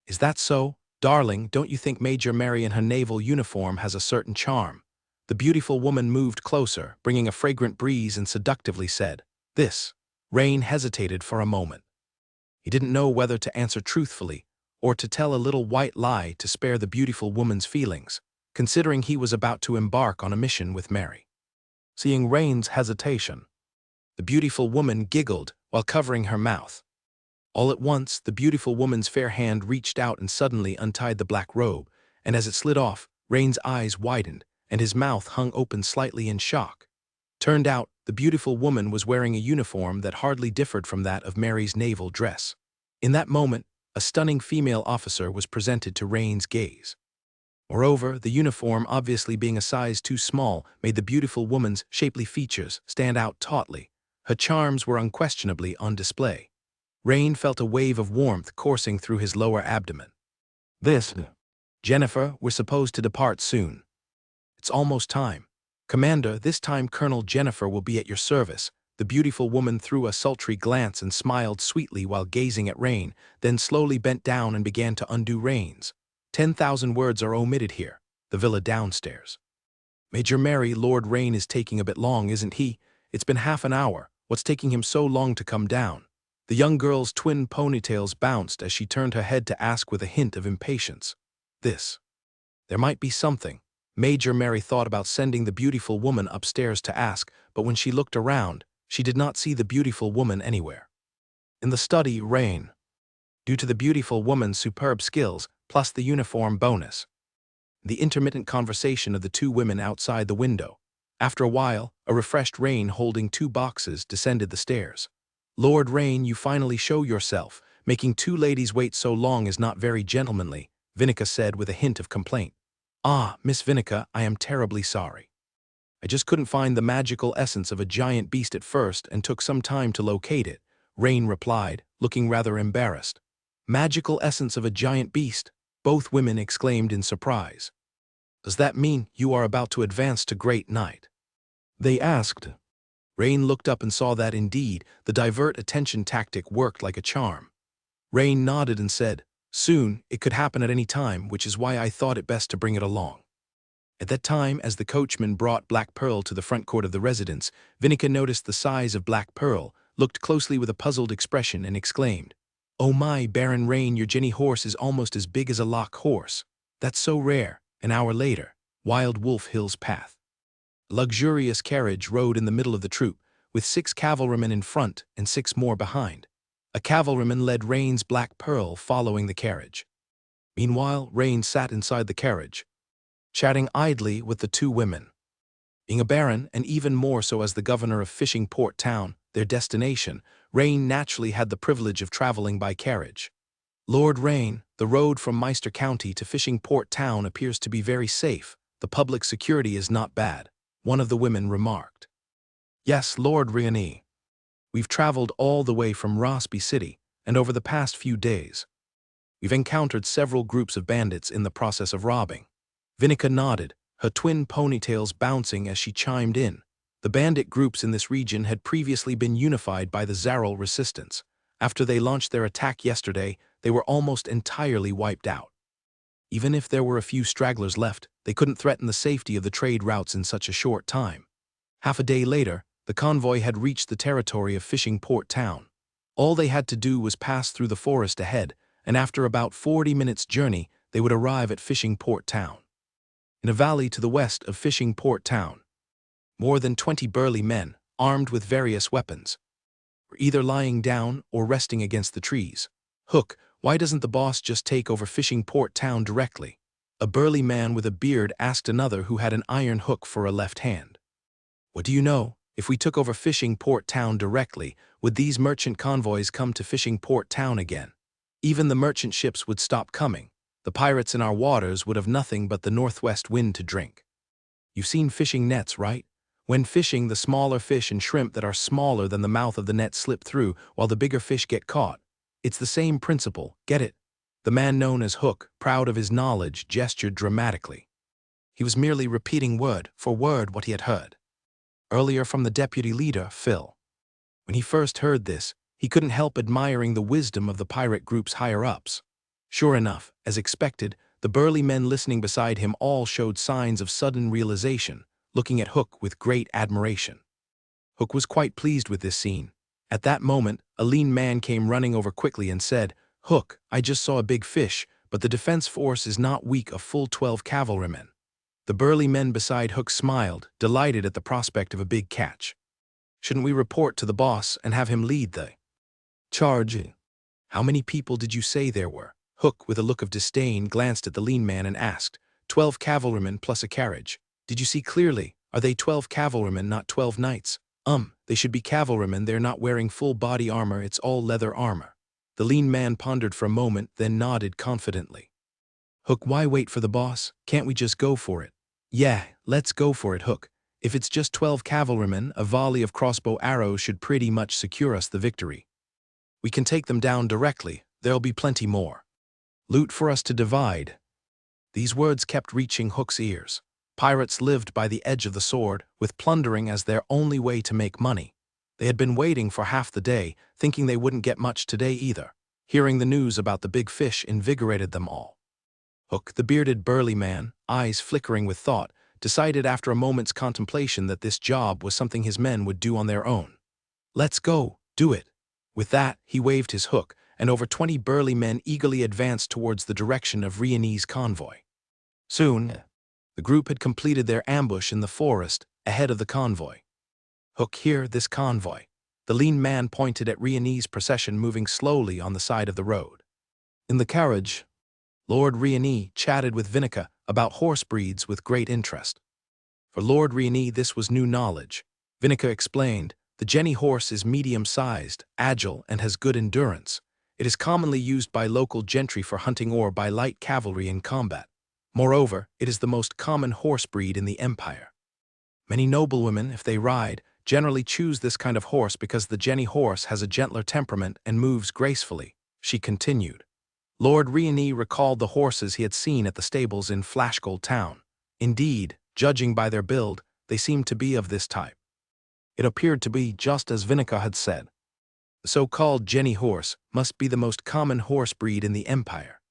Is that so? Darling, don't you think Major Mary in her naval uniform has a certain charm? The beautiful woman moved closer, bringing a fragrant breeze, and seductively said, This. Rain hesitated for a moment. He didn't know whether to answer truthfully or to tell a little white lie to spare the beautiful woman's feelings, considering he was about to embark on a mission with Mary. Seeing Rain's hesitation, the beautiful woman giggled while covering her mouth. All at once, the beautiful woman's fair hand reached out and suddenly untied the black robe, and as it slid off, Rain's eyes widened, and his mouth hung open slightly in shock. Turned out, the beautiful woman was wearing a uniform that hardly differed from that of Mary's naval dress. In that moment, a stunning female officer was presented to Rain's gaze. Moreover, the uniform, obviously being a size too small, made the beautiful woman's shapely features stand out tautly. Her charms were unquestionably on display. Rain felt a wave of warmth coursing through his lower abdomen. Jennifer, we're supposed to depart soon. It's almost time. Commander, this time Colonel Jennifer will be at your service. The beautiful woman threw a sultry glance and smiled sweetly while gazing at Rain, then slowly bent down and began to undo reins. 10,000 words are omitted here. The villa downstairs. Major Mary, Lord Rain is taking a bit long, isn't he? It's been half an hour. What's taking him so long to come down? The young girl's twin ponytails bounced as she turned her head to ask with a hint of impatience. There might be something. Major Mary thought about sending the beautiful woman upstairs to ask, but when she looked around, she did not see the beautiful woman anywhere. In the study, Rain, due to the beautiful woman's superb skills, plus the uniform bonus. The intermittent conversation of the two women outside the window. After a while, a refreshed Rain holding 2 boxes descended the stairs. "Lord Rain, you finally show yourself. Making 2 ladies wait so long is not very gentlemanly," Vinica said with a hint of complaint. "Ah, Miss Vinica, I am terribly sorry. I just couldn't find the magical essence of a giant beast at first and took some time to locate it," Rain replied, looking rather embarrassed. "Magical essence of a giant beast?" Both women exclaimed in surprise. "Does that mean you are about to advance to great night?" they asked. Rain looked up and saw that, indeed, the divert attention tactic worked like a charm. Rain nodded and said, "Soon, it could happen at any time, which is why I thought it best to bring it along." At that time, as the coachman brought Black Pearl to the front court of the residence, Vinica noticed the size of Black Pearl, looked closely with a puzzled expression, and exclaimed, "Oh my, Baron Rain, your Jenny horse is almost as big as a lock horse. That's so rare." An hour later, Wild Wolf Hill's path. A luxurious carriage rode in the middle of the troop, with 6 cavalrymen in front and 6 more behind. A cavalryman led Rain's Black Pearl following the carriage. Meanwhile, Rain sat inside the carriage, chatting idly with the 2 women. Being a baron, and even more so as the governor of Fishing Port Town, their destination, Rain naturally had the privilege of traveling by carriage. "Lord Rain, the road from Meister County to Fishing Port Town appears to be very safe. The public security is not bad," one of the women remarked. "Yes, Lord Riani. We've traveled all the way from Rossby City, and over the past few days, we've encountered several groups of bandits in the process of robbing." Vinica nodded, her twin ponytails bouncing as she chimed in. The bandit groups in this region had previously been unified by the Zaral resistance. After they launched their attack yesterday, they were almost entirely wiped out. Even if there were a few stragglers left, they couldn't threaten the safety of the trade routes in such a short time. Half a day later, the convoy had reached the territory of Fishing Port Town. All they had to do was pass through the forest ahead, and after about 40 minutes' journey, they would arrive at Fishing Port Town. In a valley to the west of Fishing Port Town, more than 20 burly men, armed with various weapons, were either lying down or resting against the trees. "Hook, why doesn't the boss just take over Fishing Port Town directly?" a burly man with a beard asked another who had an iron hook for a left hand. "What do you know? If we took over Fishing Port Town directly, would these merchant convoys come to Fishing Port Town again? Even the merchant ships would stop coming. The pirates in our waters would have nothing but the northwest wind to drink. You've seen fishing nets, right? When fishing, the smaller fish and shrimp that are smaller than the mouth of the net slip through, while the bigger fish get caught. It's the same principle, get it?" The man known as Hook, proud of his knowledge, gestured dramatically. He was merely repeating word for word what he had heard earlier from the deputy leader, Phil. When he first heard this, he couldn't help admiring the wisdom of the pirate group's higher-ups. Sure enough, as expected, the burly men listening beside him all showed signs of sudden realization, looking at Hook with great admiration. Hook was quite pleased with this scene. At that moment, a lean man came running over quickly and said, "Hook, I just saw a big fish, but the defense force is not weak, a full 12 cavalrymen." The burly men beside Hook smiled, delighted at the prospect of a big catch. "Shouldn't we report to the boss and have him lead the charge?" "How many people did you say there were?" Hook, with a look of disdain, glanced at the lean man and asked. 12 cavalrymen plus a carriage. Did you see clearly? Are they 12 cavalrymen, not 12 knights?" They should be cavalrymen, they're not wearing full body armor, it's all leather armor." The lean man pondered for a moment, then nodded confidently. "Hook, why wait for the boss? Can't we just go for it?" "Yeah, let's go for it, Hook. If it's just 12 cavalrymen, a volley of crossbow arrows should pretty much secure us the victory. We can take them down directly, there'll be plenty more loot for us to divide." These words kept reaching Hook's ears. Pirates lived by the edge of the sword, with plundering as their only way to make money. They had been waiting for half the day, thinking they wouldn't get much today either. Hearing the news about the big fish invigorated them all. Hook, the bearded burly man, eyes flickering with thought, decided after a moment's contemplation that this job was something his men would do on their own. "Let's go, do it." With that, he waved his hook, and over 20 burly men eagerly advanced towards the direction of Riani's convoy. Soon, the group had completed their ambush in the forest ahead of the convoy. "Hook, here, this convoy." The lean man pointed at Riani's procession moving slowly on the side of the road. In the carriage, Lord Riani chatted with Vinica about horse breeds with great interest. For Lord Riani, this was new knowledge. Vinica explained, the Jenny horse is medium-sized, agile, and has good endurance. It is commonly used by local gentry for hunting or by light cavalry in combat. Moreover, it is the most common horse breed in the empire. Many noblewomen, if they ride, generally choose this kind of horse because the Jenny horse has a gentler temperament and moves gracefully, she continued. Lord Riani recalled the horses he had seen at the stables in Flashgold Town. Indeed, judging by their build, they seemed to be of this type. It appeared to be just as Vinica had said. The so-called Jenny horse must be the most common horse breed in the empire.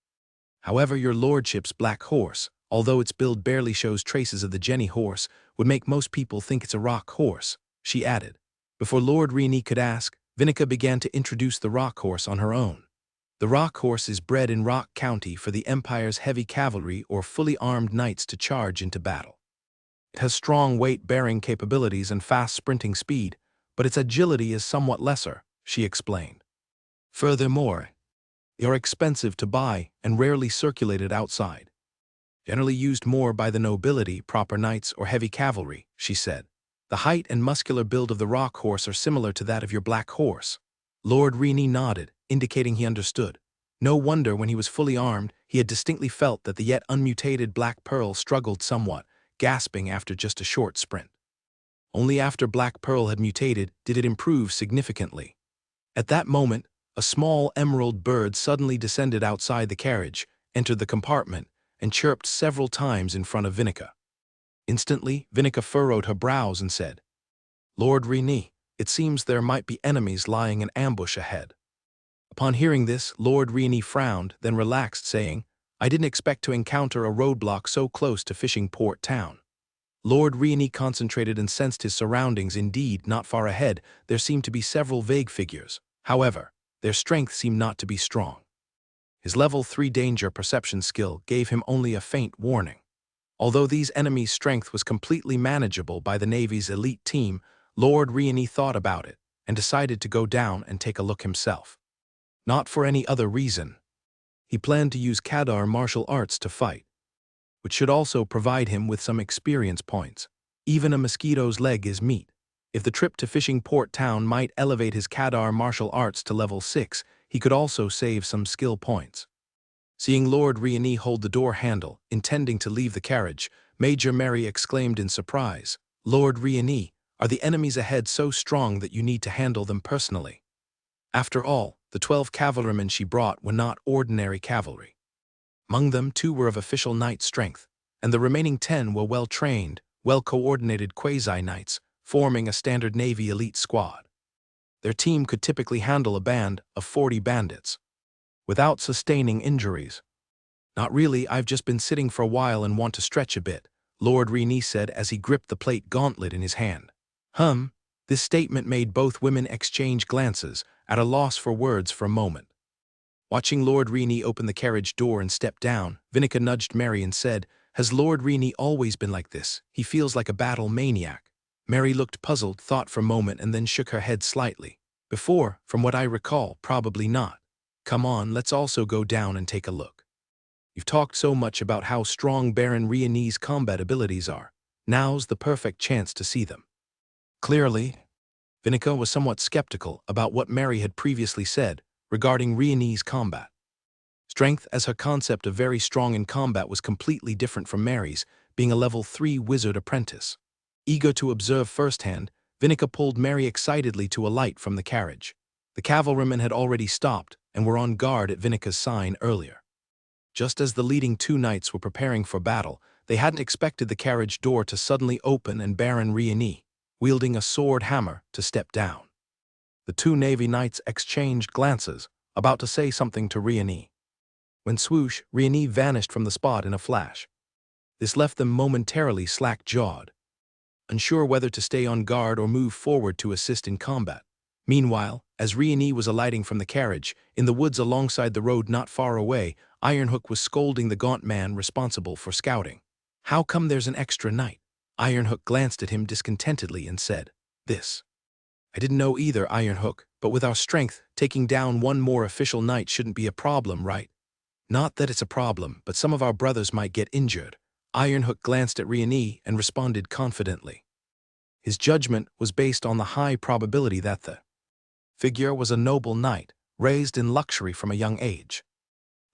However, your lordship's black horse, although its build barely shows traces of the Jenny horse, would make most people think it's a rock horse, she added. Before Lord Riani could ask, Vinica began to introduce the rock horse on her own. The rock horse is bred in Rock County for the Empire's heavy cavalry or fully armed knights to charge into battle. It has strong weight-bearing capabilities and fast sprinting speed, but its agility is somewhat lesser, she explained. Furthermore, they are expensive to buy and rarely circulated outside. Generally used more by the nobility, proper knights, or heavy cavalry, she said. The height and muscular build of the rock horse are similar to that of your black horse. Lord Riani nodded, indicating he understood. No wonder when he was fully armed, he had distinctly felt that the yet unmutated Black Pearl struggled somewhat, gasping after just a short sprint. Only after Black Pearl had mutated did it improve significantly. At that moment, a small emerald bird suddenly descended outside the carriage, entered the compartment, and chirped several times in front of Vinica. Instantly, Vinica furrowed her brows and said, Lord Riani, it seems there might be enemies lying in ambush ahead. Upon hearing this, Lord Riani frowned, then relaxed, saying, I didn't expect to encounter a roadblock so close to Fishing Port Town. Lord Riani concentrated and sensed his surroundings. Indeed, not far ahead, there seemed to be several vague figures. However, their strength seemed not to be strong. His level 3 danger perception skill gave him only a faint warning. Although these enemies' strength was completely manageable by the Navy's elite team, Lord Riani thought about it and decided to go down and take a look himself. Not for any other reason. He planned to use Kadar martial arts to fight, which should also provide him with some experience points. Even a mosquito's leg is meat. If the trip to Fishing Port Town might elevate his Kadar martial arts to level 6, he could also save some skill points. Seeing Lord Riani hold the door handle, intending to leave the carriage, Major Mary exclaimed in surprise, Lord Riani, are the enemies ahead so strong that you need to handle them personally? After all, the 12 cavalrymen she brought were not ordinary cavalry. Among them, 2 were of official knight strength, and the remaining 10 were well-trained, well-coordinated quasi-knights, forming a standard Navy elite squad. Their team could typically handle a band of 40 bandits without sustaining injuries. Not really, I've just been sitting for a while and want to stretch a bit, Lord Riani said as he gripped the plate gauntlet in his hand. This statement made both women exchange glances, at a loss for words for a moment. Watching Lord Riani open the carriage door and step down, Vinica nudged Mary and said, Has Lord Riani always been like this? He feels like a battle maniac. Mary looked puzzled, thought for a moment, and then shook her head slightly. Before, from what I recall, probably not. Come on, let's also go down and take a look. You've talked so much about how strong Baron Riani's combat abilities are. Now's the perfect chance to see them. Clearly, Vinica was somewhat skeptical about what Mary had previously said regarding Riani's combat. Strength as her concept of very strong in combat was completely different from Mary's, being a level 3 wizard apprentice. Eager to observe firsthand, Vinica pulled Mary excitedly to alight from the carriage. The cavalrymen had already stopped and were on guard at Vinica's sign earlier. Just as the leading 2 knights were preparing for battle, they hadn't expected the carriage door to suddenly open and Baron Riani, wielding a sword hammer, to step down. The 2 Navy knights exchanged glances, about to say something to Riani. When swoosh, Riani vanished from the spot in a flash. This left them momentarily slack-jawed, unsure whether to stay on guard or move forward to assist in combat. Meanwhile, as Riani was alighting from the carriage, in the woods alongside the road not far away, Ironhook was scolding the gaunt man responsible for scouting. How come there's an extra knight? Ironhook glanced at him discontentedly and said, This. I didn't know either, Ironhook, but with our strength, taking down 1 more official knight shouldn't be a problem, right? Not that it's a problem, but some of our brothers might get injured. Ironhook glanced at Riani and responded confidently. His judgment was based on the high probability that the figure was a noble knight, raised in luxury from a young age,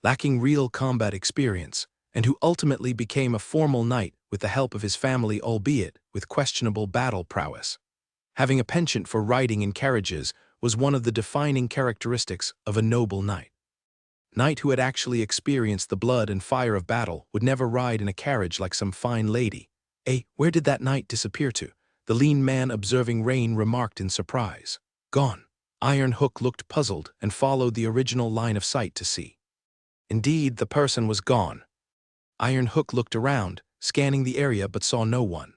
lacking real combat experience, and who ultimately became a formal knight with the help of his family, albeit with questionable battle prowess. Having a penchant for riding in carriages was one of the defining characteristics of a noble knight. Knight who had actually experienced the blood and fire of battle would never ride in a carriage like some fine lady. Where did that knight disappear to? The lean man observing Rain remarked in surprise. Gone. Ironhook looked puzzled and followed the original line of sight to see. Indeed, the person was gone. Ironhook looked around, scanning the area but saw no one.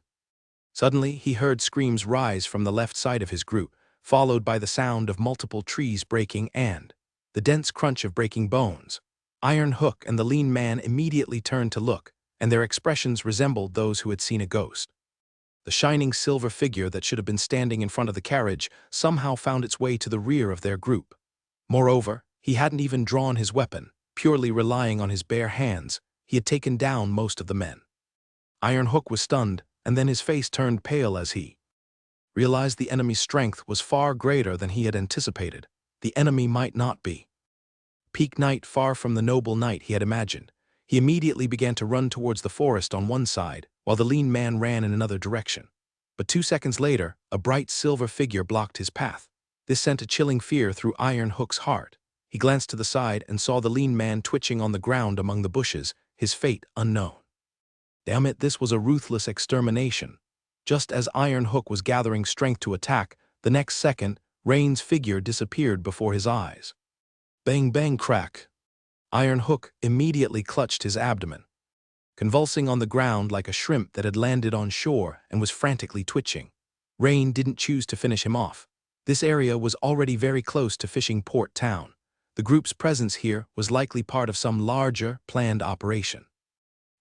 Suddenly, he heard screams rise from the left side of his group, followed by the sound of multiple trees breaking and the dense crunch of breaking bones. Ironhook and the lean man immediately turned to look, and their expressions resembled those who had seen a ghost. The shining silver figure that should have been standing in front of the carriage somehow found its way to the rear of their group. Moreover, he hadn't even drawn his weapon, purely relying on his bare hands. He had taken down most of the men. Ironhook was stunned, and then his face turned pale as he realized the enemy's strength was far greater than he had anticipated. The enemy might not be Peak Knight far from the noble knight he had imagined. He immediately began to run towards the forest on one side, while the lean man ran in another direction. But 2 seconds later, a bright silver figure blocked his path. This sent a chilling fear through Ironhook's heart. He glanced to the side and saw the lean man twitching on the ground among the bushes, his fate unknown. Damn it, this was a ruthless extermination. Just as Ironhook was gathering strength to attack, the next second, Rain's figure disappeared before his eyes. Bang bang crack. Ironhook immediately clutched his abdomen, convulsing on the ground like a shrimp that had landed on shore and was frantically twitching. Rain didn't choose to finish him off. This area was already very close to Fishing Port Town. The group's presence here was likely part of some larger, planned operation.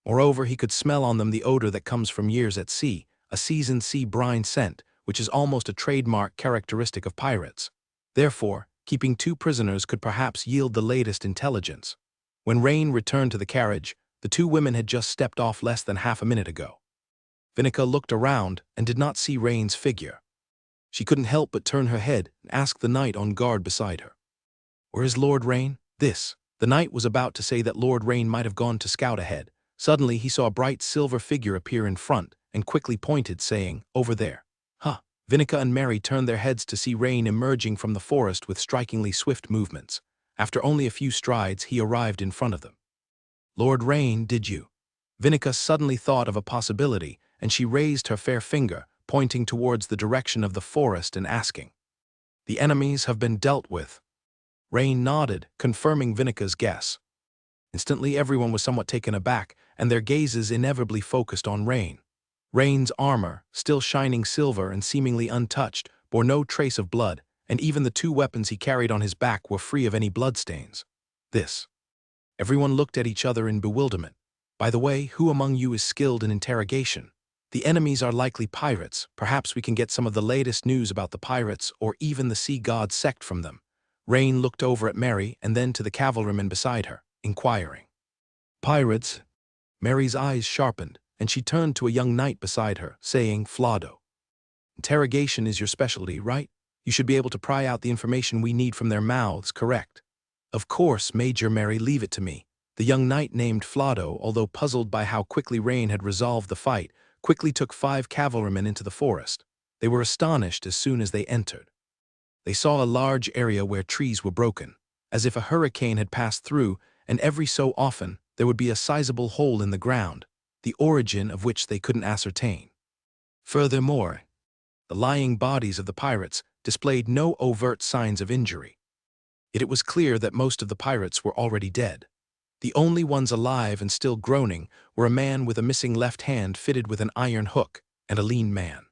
Moreover, he could smell on them the odor that comes from years at sea, a seasoned sea brine scent, which is almost a trademark characteristic of pirates. Therefore, keeping 2 prisoners could perhaps yield the latest intelligence. When Rain returned to the carriage, the 2 women had just stepped off less than half a minute ago. Vinica looked around and did not see Rain's figure. She couldn't help but turn her head and ask the knight on guard beside her. Where is Lord Rain? The knight was about to say that Lord Rain might have gone to scout ahead. Suddenly, he saw a bright silver figure appear in front and quickly pointed, saying, over there. Vinica and Mary turned their heads to see Rain emerging from the forest with strikingly swift movements. After only a few strides, he arrived in front of them. Lord Rain, did you? Vinica suddenly thought of a possibility, and she raised her fair finger, pointing towards the direction of the forest and asking. The enemies have been dealt with. Rain nodded, confirming Vinica's guess. Instantly, everyone was somewhat taken aback, and their gazes inevitably focused on Rain. Rain's armor, still shining silver and seemingly untouched, bore no trace of blood, and even the 2 weapons he carried on his back were free of any bloodstains. Everyone looked at each other in bewilderment. By the way, who among you is skilled in interrogation? The enemies are likely pirates. Perhaps we can get some of the latest news about the pirates or even the sea god sect from them. Rain looked over at Mary and then to the cavalryman beside her, inquiring. Pirates? Mary's eyes sharpened, and she turned to a young knight beside her, saying, Flado. Interrogation is your specialty, right? You should be able to pry out the information we need from their mouths, correct? Of course, Major Mary, leave it to me. The young knight named Flado, although puzzled by how quickly Rain had resolved the fight, quickly took 5 cavalrymen into the forest. They were astonished as soon as they entered. They saw a large area where trees were broken, as if a hurricane had passed through, and every so often there would be a sizable hole in the ground, the origin of which they couldn't ascertain. Furthermore, the lying bodies of the pirates displayed no overt signs of injury. Yet it was clear that most of the pirates were already dead. The only ones alive and still groaning were a man with a missing left hand fitted with an iron hook and a lean man.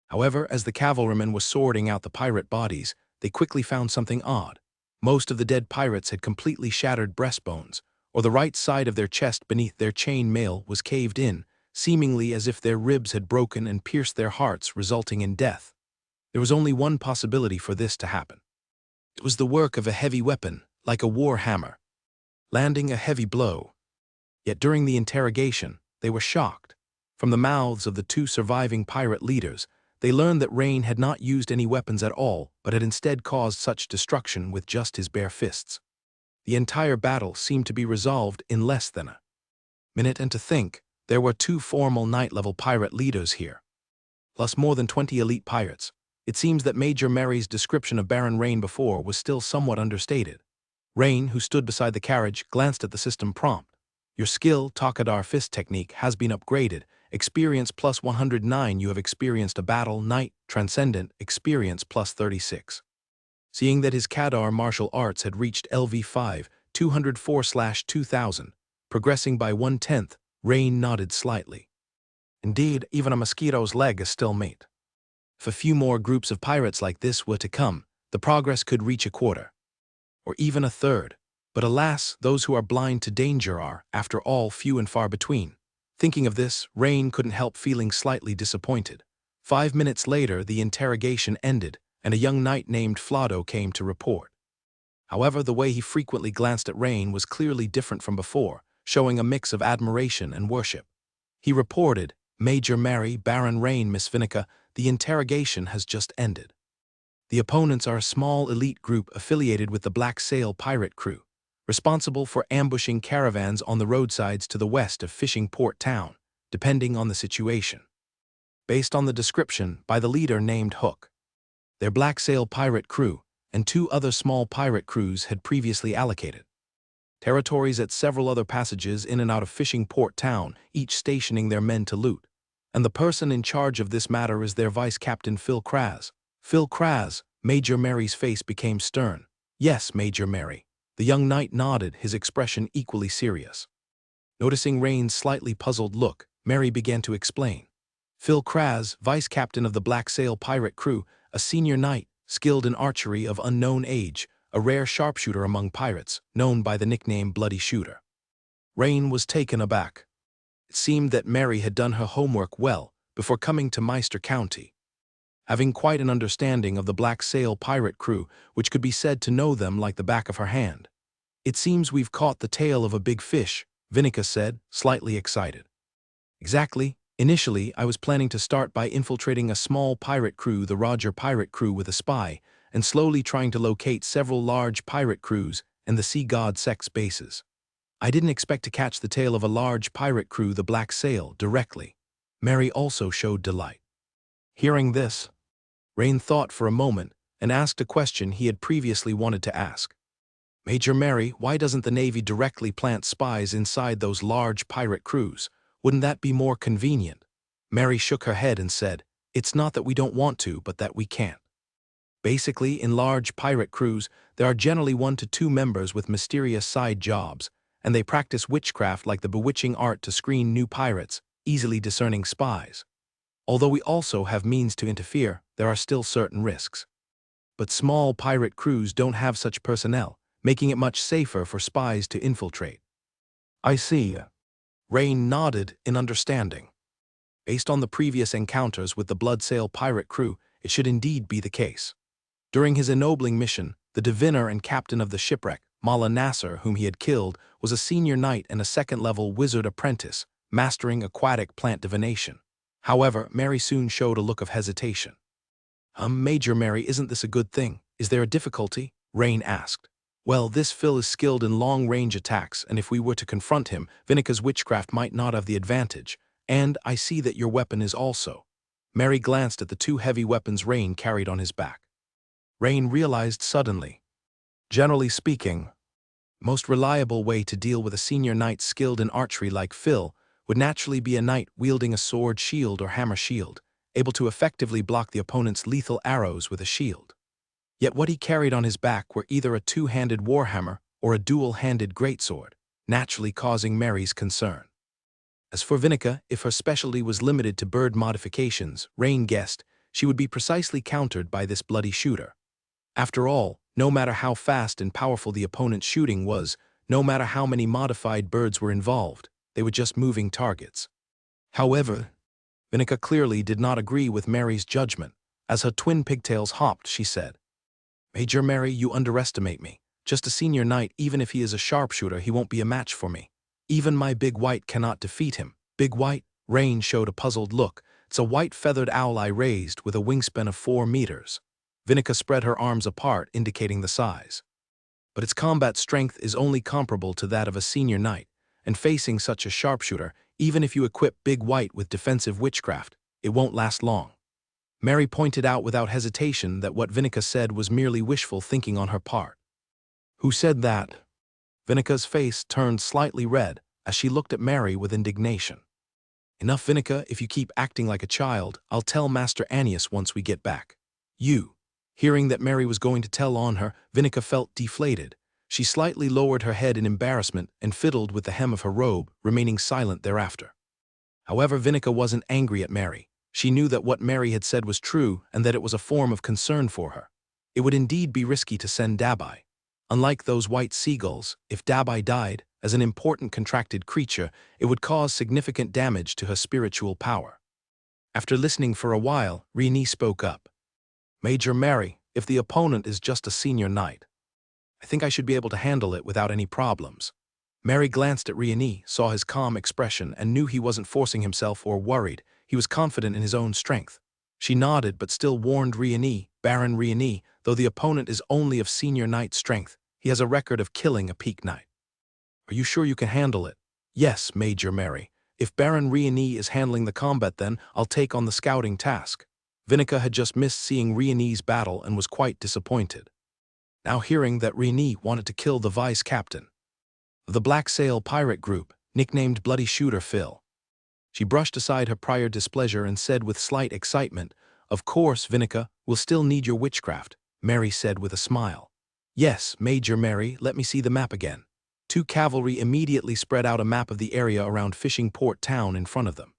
However, as the cavalryman was sorting out the pirate bodies, they quickly found something odd. Most of the dead pirates had completely shattered breastbones, or the right side of their chest beneath their chain mail was caved in, seemingly as if their ribs had broken and pierced their hearts, resulting in death. There was only one possibility for this to happen. It was the work of a heavy weapon, like a war hammer. landing a heavy blow. Yet during the interrogation, they were shocked. From the mouths of the two surviving pirate leaders, they learned that Rain had not used any weapons at all, but had instead caused such destruction with just his bare fists. The entire battle seemed to be resolved in less than a minute, and to think, there were two formal night-level pirate leaders here, plus more than 20 elite pirates. It seems that Major Mary's description of Baron Rain before was still somewhat understated. Rain, who stood beside the carriage, glanced at the system prompt. Your skill, Takadar fist technique, has been upgraded. Experience plus 109. You have experienced a battle, Knight, Transcendent, experience plus 36. Seeing that his Kadar martial arts had reached LV5, 204/2000, progressing by 1/10, Rain nodded slightly. Indeed, even a mosquito's leg is still meat. If a few more groups of pirates like this were to come, the progress could reach a quarter, or even a third. But alas, those who are blind to danger are, after all, few and far between. Thinking of this, Rain couldn't help feeling slightly disappointed. 5 minutes later, the interrogation ended, and a young knight named Flado came to report. However, the way he frequently glanced at Rain was clearly different from before, showing a mix of admiration and worship. He reported, Major Mary, Baron Rain, Miss Vinica, the interrogation has just ended. The opponents are a small elite group affiliated with the Black Sail pirate crew, responsible for ambushing caravans on the roadsides to the west of Fishing Port Town, depending on the situation. Based on the description by the leader named Hook, their Black Sail pirate crew and 2 other small pirate crews had previously allocated territories at several other passages in and out of Fishing Port Town, each stationing their men to loot. And the person in charge of this matter is their Vice Captain Phil Kraz. Phil Kraz, Major Mary's face became stern. Yes, Major Mary. The young knight nodded, his expression equally serious. Noticing Rain's slightly puzzled look, Mary began to explain. Phil Kraz, Vice Captain of the Black Sail pirate crew, a senior knight, skilled in archery of unknown age, a rare sharpshooter among pirates, known by the nickname Bloody Shooter. Rain was taken aback. It seemed that Mary had done her homework well before coming to Meister County. Having quite an understanding of the Black Sail pirate crew, which could be said to know them like the back of her hand. It seems we've caught the tail of a big fish, Vinica said, slightly excited. Exactly. Initially, I was planning to start by infiltrating a small pirate crew, the Roger pirate crew, with a spy, and slowly trying to locate several large pirate crews and the Sea God Sect's bases. I didn't expect to catch the tail of a large pirate crew, the Black Sail, directly. Mary also showed delight. Hearing this, Rain thought for a moment and asked a question he had previously wanted to ask. Major Mary, why doesn't the Navy directly plant spies inside those large pirate crews? Wouldn't that be more convenient? Mary shook her head and said, it's not that we don't want to, but that we can't. Basically, in large pirate crews, there are generally 1 to 2 members with mysterious side jobs, and they practice witchcraft like the bewitching art to screen new pirates, easily discerning spies. Although we also have means to interfere, there are still certain risks. But small pirate crews don't have such personnel, making it much safer for spies to infiltrate. I see. Rain nodded in understanding. Based on the previous encounters with the Blood Sail pirate crew, it should indeed be the case. During his ennobling mission, the diviner and captain of the shipwreck, Mala Nasser, whom he had killed, was a senior knight and a second-level wizard apprentice, mastering aquatic plant divination. However, Mary soon showed a look of hesitation. Major Mary, isn't this a good thing? Is there a difficulty? Rain asked. Well, this Phil is skilled in long-range attacks, and if we were to confront him, Vinica's witchcraft might not have the advantage. And I see that your weapon is also. Mary glanced at the 2 heavy weapons Rain carried on his back. Rain realized suddenly. Generally speaking, the most reliable way to deal with a senior knight skilled in archery like Phil would naturally be a knight wielding a sword shield or hammer shield, able to effectively block the opponent's lethal arrows with a shield. Yet what he carried on his back were either a 2-handed warhammer or a dual-handed greatsword, naturally causing Mary's concern. As for Vinica, if her specialty was limited to bird modifications, Rain guessed, she would be precisely countered by this Bloody Shooter. After all, no matter how fast and powerful the opponent's shooting was, no matter how many modified birds were involved, they were just moving targets. However, Vinica clearly did not agree with Mary's judgment. As her twin pigtails hopped, she said, Major Mary, you underestimate me. Just a senior knight, even if he is a sharpshooter, he won't be a match for me. Even my big white cannot defeat him. Big white? Rain showed a puzzled look. It's a white feathered owl I raised with a wingspan of 4 meters. Vinica spread her arms apart, indicating the size. But its combat strength is only comparable to that of a senior knight, and facing such a sharpshooter, even if you equip Big White with defensive witchcraft, it won't last long. Mary pointed out without hesitation that what Vinica said was merely wishful thinking on her part. Who said that? Vinica's face turned slightly red as she looked at Mary with indignation. Enough, Vinica, if you keep acting like a child, I'll tell Master Annius once we get back. You. Hearing that Mary was going to tell on her, Vinica felt deflated. She slightly lowered her head in embarrassment and fiddled with the hem of her robe, remaining silent thereafter. However, Vinica wasn't angry at Mary. She knew that what Mary had said was true and that it was a form of concern for her. It would indeed be risky to send Dabai. Unlike those white seagulls, if Dabai died, as an important contracted creature, it would cause significant damage to her spiritual power. After listening for a while, Rini spoke up. Major Mary, if the opponent is just a senior knight, I think I should be able to handle it without any problems. Mary glanced at Rini, saw his calm expression, and knew he wasn't forcing himself or worried. He was confident in his own strength. She nodded but still warned Rini, Baron Rini, though the opponent is only of senior knight strength, he has a record of killing a peak knight. Are you sure you can handle it? Yes, Major Mary. If Baron Rini is handling the combat, then I'll take on the scouting task. Vinica had just missed seeing Rini's battle and was quite disappointed. Now hearing that Rini wanted to kill the vice-captain of the Black Sail pirate group, nicknamed Bloody Shooter Phil, she brushed aside her prior displeasure and said with slight excitement, "Of course, Vinica, we'll still need your witchcraft," Mary said with a smile. "Yes, Major Mary, let me see the map again." 2 cavalry immediately spread out a map of the area around Fishing Port Town in front of them.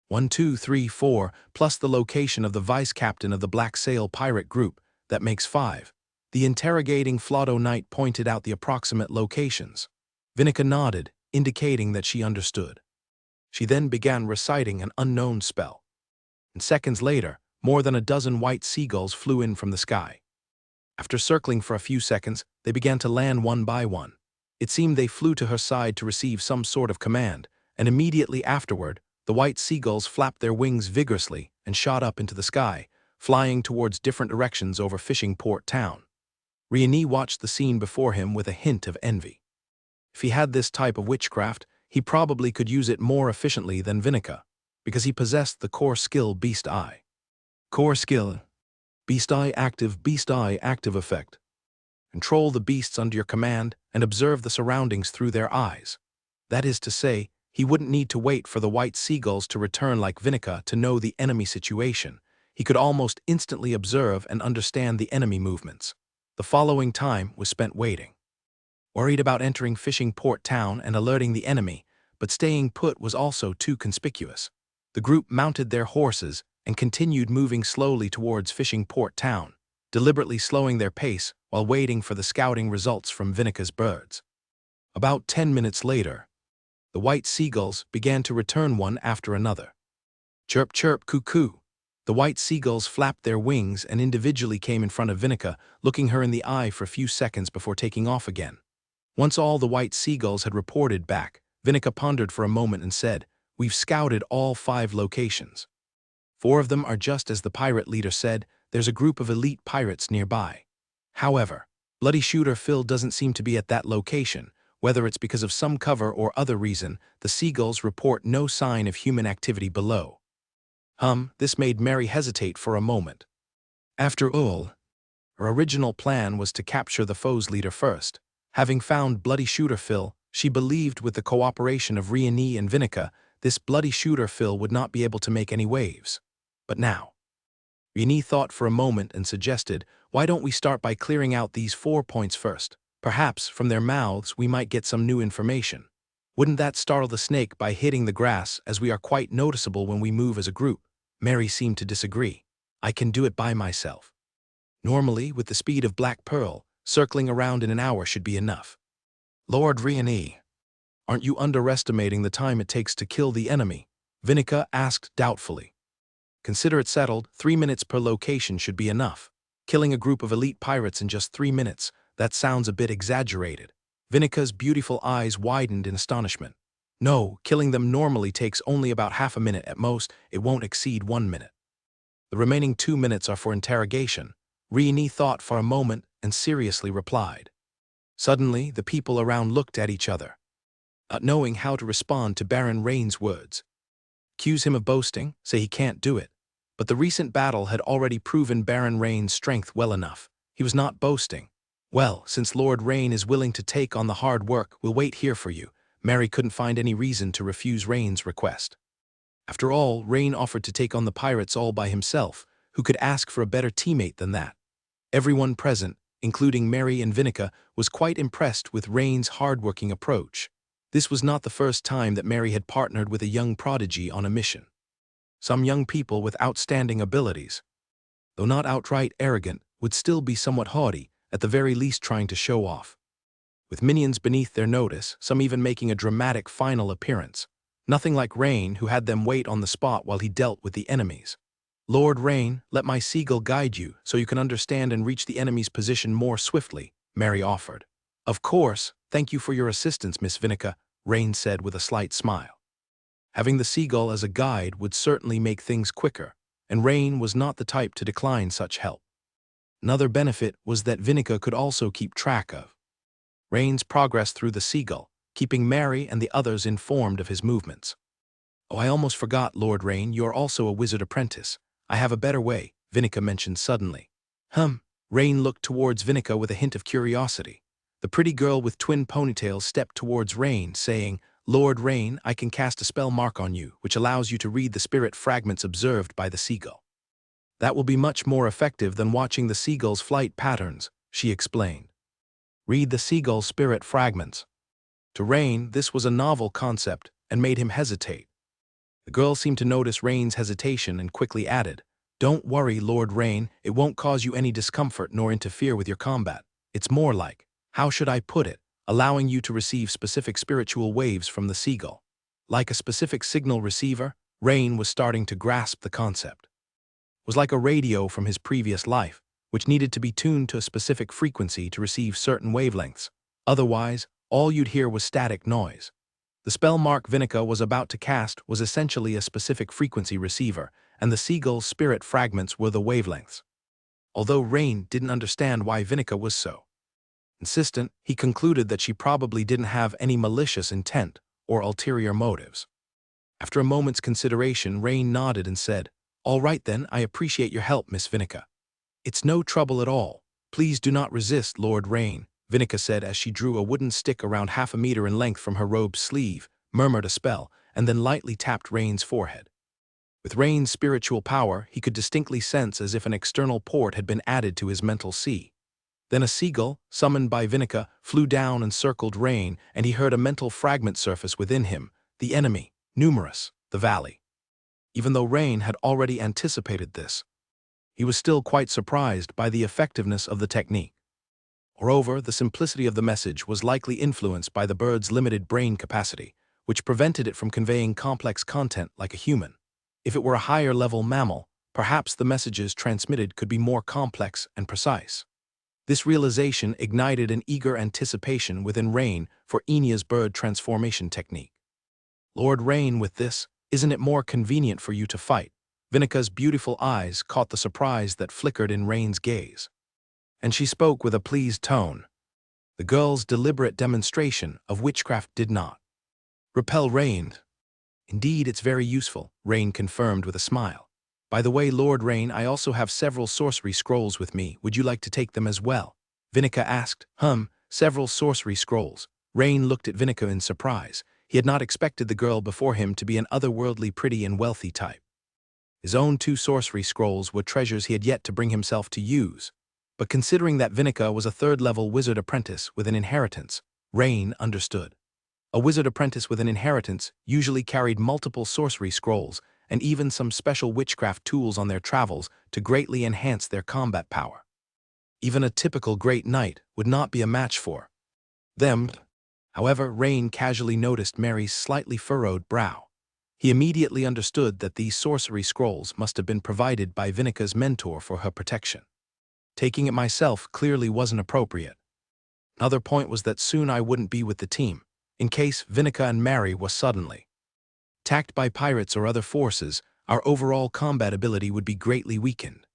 1, 2, 3, 4, plus the location of the vice-captain of the Black Sail pirate group, that makes 5. The interrogating Flotto Knight pointed out the approximate locations. Vinica nodded, indicating that she understood. She then began reciting an unknown spell. And seconds later, more than a dozen white seagulls flew in from the sky. After circling for a few seconds, they began to land one by one. It seemed they flew to her side to receive some sort of command, and immediately afterward, the white seagulls flapped their wings vigorously and shot up into the sky, flying towards different directions over Fishing Port Town. Rini watched the scene before him with a hint of envy. If he had this type of witchcraft, he probably could use it more efficiently than Vinica, because he possessed the core skill Beast Eye. Core skill. Beast Eye active effect. Control the beasts under your command and observe the surroundings through their eyes. That is to say, he wouldn't need to wait for the white seagulls to return like Vinica to know the enemy situation. He could almost instantly observe and understand the enemy movements. The following time was spent waiting. Worried about entering Fishing Port Town and alerting the enemy, but staying put was also too conspicuous. The group mounted their horses and continued moving slowly towards Fishing Port Town, deliberately slowing their pace while waiting for the scouting results from Vinica's birds. About 10 minutes later, the white seagulls began to return one after another. Chirp, chirp, cuckoo. The white seagulls flapped their wings and individually came in front of Vinica, looking her in the eye for a few seconds before taking off again. Once all the white seagulls had reported back, Vinica pondered for a moment and said, "We've scouted all 5 locations. 4 of them are just as the pirate leader said. There's a group of elite pirates nearby. However, Bloody Shooter Phil doesn't seem to be at that location. Whether it's because of some cover or other reason, the seagulls report no sign of human activity below." This made Mary hesitate for a moment. After all, her original plan was to capture the foe's leader first. Having found Bloody Shooter Phil, she believed with the cooperation of Rini and Vinica, this Bloody Shooter Phil would not be able to make any waves. But now, Rini thought for a moment and suggested, "Why don't we start by clearing out these 4 points first? Perhaps from their mouths we might get some new information. Wouldn't that startle the snake by hitting the grass, as we are quite noticeable when we move as a group?" Mary seemed to disagree. "I can do it by myself. Normally, with the speed of Black Pearl, circling around in an hour should be enough." "Lord Rini, aren't you underestimating the time it takes to kill the enemy?" Vinica asked doubtfully. "Consider it settled, 3 minutes per location should be enough. Killing a group of elite pirates in just 3 minutes, That sounds a bit exaggerated. Vinika's beautiful eyes widened in astonishment. No, killing them normally takes only about half a minute at most. It won't exceed 1 minute. The remaining 2 minutes are for interrogation. Rini thought for a moment and seriously replied. Suddenly, the people around looked at each other, not knowing how to respond to Baron Rain's words. Accuse him of boasting, say he can't do it. But the recent battle had already proven Baron Rain's strength well enough. He was not boasting. Well, since Lord Rain is willing to take on the hard work, we'll wait here for you. Mary couldn't find any reason to refuse Rain's request. After all, Rain offered to take on the pirates all by himself. Who could ask for a better teammate than that? Everyone present, including Mary and Vinica, was quite impressed with Rain's hard-working approach. This was not the first time that Mary had partnered with a young prodigy on a mission. Some young people with outstanding abilities, though not outright arrogant, would still be somewhat haughty, at the very least trying to show off. With minions beneath their notice, some even making a dramatic final appearance. Nothing like Rain, who had them wait on the spot while he dealt with the enemies. Lord Rain, let my seagull guide you so you can understand and reach the enemy's position more swiftly, Mary offered. Of course, thank you for your assistance, Miss Vinica, Rain said with a slight smile. Having the seagull as a guide would certainly make things quicker, and Rain was not the type to decline such help. Another benefit was that Vinica could also keep track of Rain's progress through the seagull, keeping Mary and the others informed of his movements. Oh, I almost forgot, Lord Rain, you're also a wizard apprentice. I have a better way, Vinica mentioned suddenly. Rain looked towards Vinica with a hint of curiosity. The pretty girl with twin ponytails stepped towards Rain, saying, Lord Rain, I can cast a spell mark on you, which allows you to read the spirit fragments observed by the seagull. That will be much more effective than watching the seagull's flight patterns, she explained. Read the seagull's spirit fragments. To Rain, this was a novel concept and made him hesitate. The girl seemed to notice Rain's hesitation and quickly added, Don't worry, Lord Rain, it won't cause you any discomfort nor interfere with your combat. It's more like, how should I put it, allowing you to receive specific spiritual waves from the seagull. Like a specific signal receiver, Rain was starting to grasp the concept. It was like a radio from his previous life, which needed to be tuned to a specific frequency to receive certain wavelengths. Otherwise, all you'd hear was static noise. The spell mark Vinica was about to cast was essentially a specific frequency receiver, and the seagull's spirit fragments were the wavelengths. Although Rain didn't understand why Vinica was so insistent, he concluded that she probably didn't have any malicious intent or ulterior motives. After a moment's consideration, Rain nodded and said, All right then, I appreciate your help, Miss Vinica. It's no trouble at all. Please do not resist, Lord Rain, Vinica said as she drew a wooden stick around half a meter in length from her robe's sleeve, murmured a spell, and then lightly tapped Rain's forehead. With Rain's spiritual power, he could distinctly sense as if an external port had been added to his mental sea. Then a seagull, summoned by Vinica, flew down and circled Rain, and he heard a mental fragment surface within him, the enemy, numerous, the valley. Even though Rain had already anticipated this, he was still quite surprised by the effectiveness of the technique. Moreover, the simplicity of the message was likely influenced by the bird's limited brain capacity, which prevented it from conveying complex content like a human. If it were a higher-level mammal, perhaps the messages transmitted could be more complex and precise. This realization ignited an eager anticipation within Rain for Enya's bird transformation technique. Lord Rain, with this, isn't it more convenient for you to fight? Vinica's beautiful eyes caught the surprise that flickered in Rain's gaze, and she spoke with a pleased tone. The girl's deliberate demonstration of witchcraft did not repel Rain. Indeed, it's very useful, Rain confirmed with a smile. By the way, Lord Rain, I also have several sorcery scrolls with me. Would you like to take them as well? Vinica asked. Several sorcery scrolls. Rain looked at Vinica in surprise. He had not expected the girl before him to be an otherworldly pretty and wealthy type. His own 2 sorcery scrolls were treasures he had yet to bring himself to use. But considering that Vinica was a 3rd-level wizard apprentice with an inheritance, Rain understood. A wizard apprentice with an inheritance usually carried multiple sorcery scrolls and even some special witchcraft tools on their travels to greatly enhance their combat power. Even a typical great knight would not be a match for them. However, Rain casually noticed Mary's slightly furrowed brow. He immediately understood that these sorcery scrolls must have been provided by Vinica's mentor for her protection. Taking it myself clearly wasn't appropriate. Another point was that soon I wouldn't be with the team, in case Vinica and Mary was suddenly attacked by pirates or other forces. Our overall combat ability would be greatly weakened.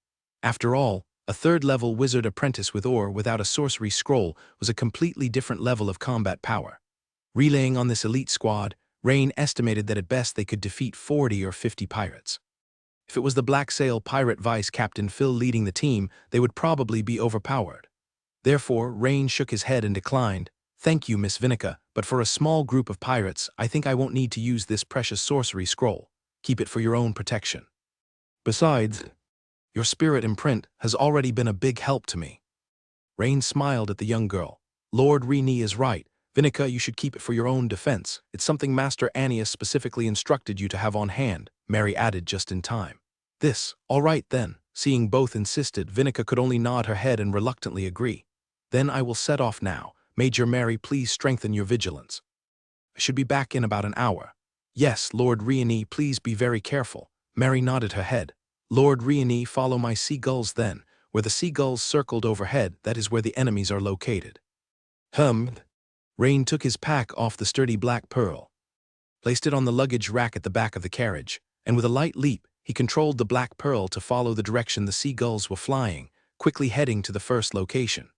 After all, a third-level wizard apprentice with or without a sorcery scroll was a completely different level of combat power. Relaying on this elite squad, Rain estimated that at best they could defeat 40 or 50 pirates. If it was the Black Sail pirate vice captain Phil leading the team, they would probably be overpowered. Therefore, Rain shook his head and declined. "Thank you, Miss Vinica, but for a small group of pirates, I think I won't need to use this precious sorcery scroll. Keep it for your own protection. Besides, your spirit imprint has already been a big help to me." Rain smiled at the young girl. "Lord Rini is right. Vinica, you should keep it for your own defense. It's something Master Annius specifically instructed you to have on hand," Mary added just in time. All right then." Seeing both insisted, Vinica could only nod her head and reluctantly agree. "Then I will set off now. Major Mary, please strengthen your vigilance. I should be back in about an hour." "Yes, Lord Riani, please be very careful." Mary nodded her head. "Lord Riani, follow my seagulls then. Where the seagulls circled overhead, that is where the enemies are located." Rain took his pack off the sturdy black pearl, placed it on the luggage rack at the back of the carriage, and with a light leap, he controlled the black pearl to follow the direction the seagulls were flying, quickly heading to the first location.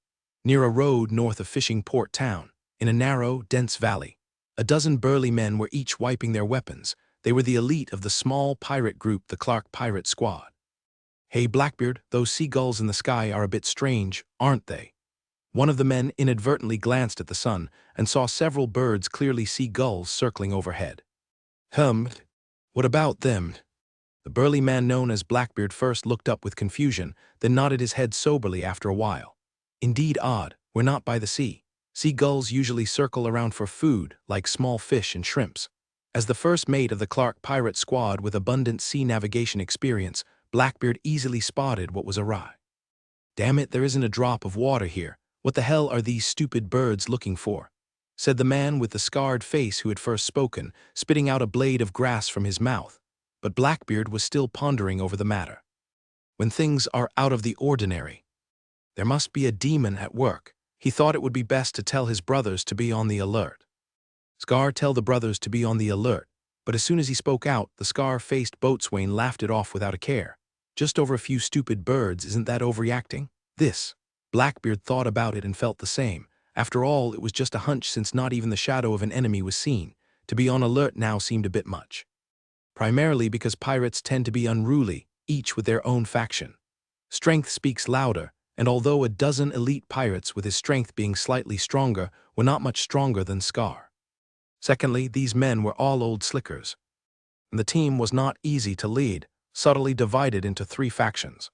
Near a road north of Fishing Port Town, in a narrow, dense valley, a dozen burly men were each wiping their weapons. They were the elite of the small pirate group, the Clark Pirate Squad. "Hey Blackbeard, those seagulls in the sky are a bit strange, aren't they?" One of the men inadvertently glanced at the sun and saw several birds, clearly seagulls, circling overhead. What about them?" The burly man known as Blackbeard first looked up with confusion, then nodded his head soberly after a while. "Indeed odd, we're not by the sea. Seagulls usually circle around for food, like small fish and shrimps." As the first mate of the Clark Pirate Squad with abundant sea navigation experience, Blackbeard easily spotted what was awry. "Damn it, there isn't a drop of water here. What the hell are these stupid birds looking for?" said the man with the scarred face who had first spoken, spitting out a blade of grass from his mouth. But Blackbeard was still pondering over the matter. When things are out of the ordinary, there must be a demon at work. He thought it would be best to tell his brothers to be on the alert. Scar tell the brothers to be on the alert, but as soon as he spoke out, the scar-faced boatswain laughed it off without a care. "Just over a few stupid birds, isn't that overreacting?" Blackbeard thought about it and felt the same. After all, it was just a hunch since not even the shadow of an enemy was seen. To be on alert now seemed a bit much. Primarily because pirates tend to be unruly, each with their own faction. Strength speaks louder, and although a dozen elite pirates with his strength being slightly stronger were not much stronger than Scar. Secondly, these men were all old slickers, and the team was not easy to lead, subtly divided into 3 factions.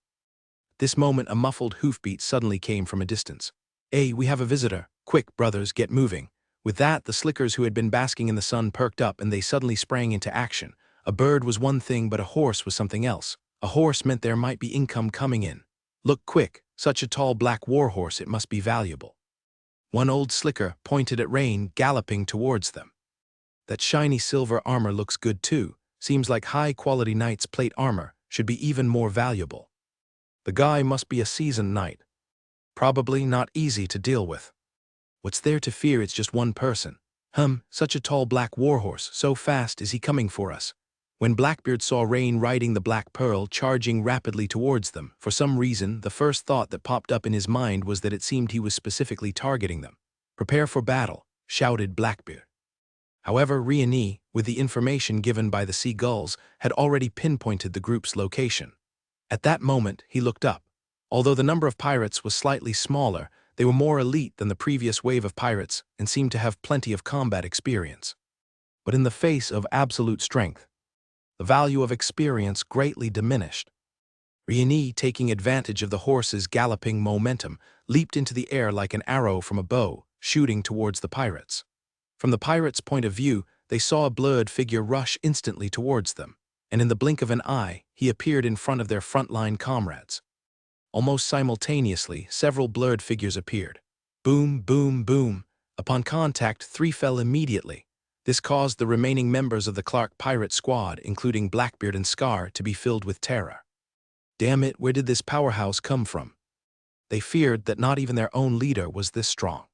At this moment a muffled hoofbeat suddenly came from a distance. "Hey, we have a visitor. Quick, brothers, get moving." With that, the slickers who had been basking in the sun perked up and they suddenly sprang into action. A bird was one thing, but a horse was something else. A horse meant there might be income coming in. "Look quick, such a tall black warhorse, it must be valuable." One old slicker pointed at Rain, galloping towards them. "That shiny silver armor looks good too. Seems like high-quality knight's plate armor should be even more valuable. The guy must be a seasoned knight. Probably not easy to deal with. What's there to fear? It's just one person. Such a tall black warhorse, so fast is he coming for us." When Blackbeard saw Rain riding the Black Pearl charging rapidly towards them, for some reason, the first thought that popped up in his mind was that it seemed he was specifically targeting them. "Prepare for battle," shouted Blackbeard. However, Riani, with the information given by the seagulls, had already pinpointed the group's location. At that moment, he looked up. Although the number of pirates was slightly smaller, they were more elite than the previous wave of pirates and seemed to have plenty of combat experience. But in the face of absolute strength, the value of experience greatly diminished. Riani, taking advantage of the horse's galloping momentum, leaped into the air like an arrow from a bow, shooting towards the pirates. From the pirates' point of view, they saw a blurred figure rush instantly towards them, and in the blink of an eye, he appeared in front of their frontline comrades. Almost simultaneously, several blurred figures appeared. Boom, boom, boom. Upon contact, 3 fell immediately. This caused the remaining members of the Clark Pirate Squad, including Blackbeard and Scar, to be filled with terror. Damn it, where did this powerhouse come from? They feared that not even their own leader was this strong.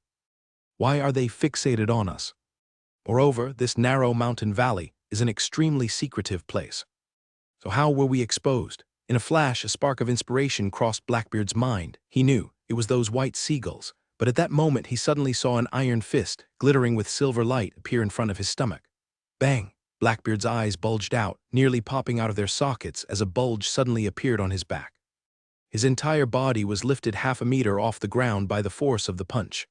Why are they fixated on us? Moreover, this narrow mountain valley is an extremely secretive place. So how were we exposed? In a flash, a spark of inspiration crossed Blackbeard's mind. He knew it was those white seagulls, but at that moment he suddenly saw an iron fist, glittering with silver light, appear in front of his stomach. Bang! Blackbeard's eyes bulged out, nearly popping out of their sockets as a bulge suddenly appeared on his back. His entire body was lifted half a meter off the ground by the force of the punch.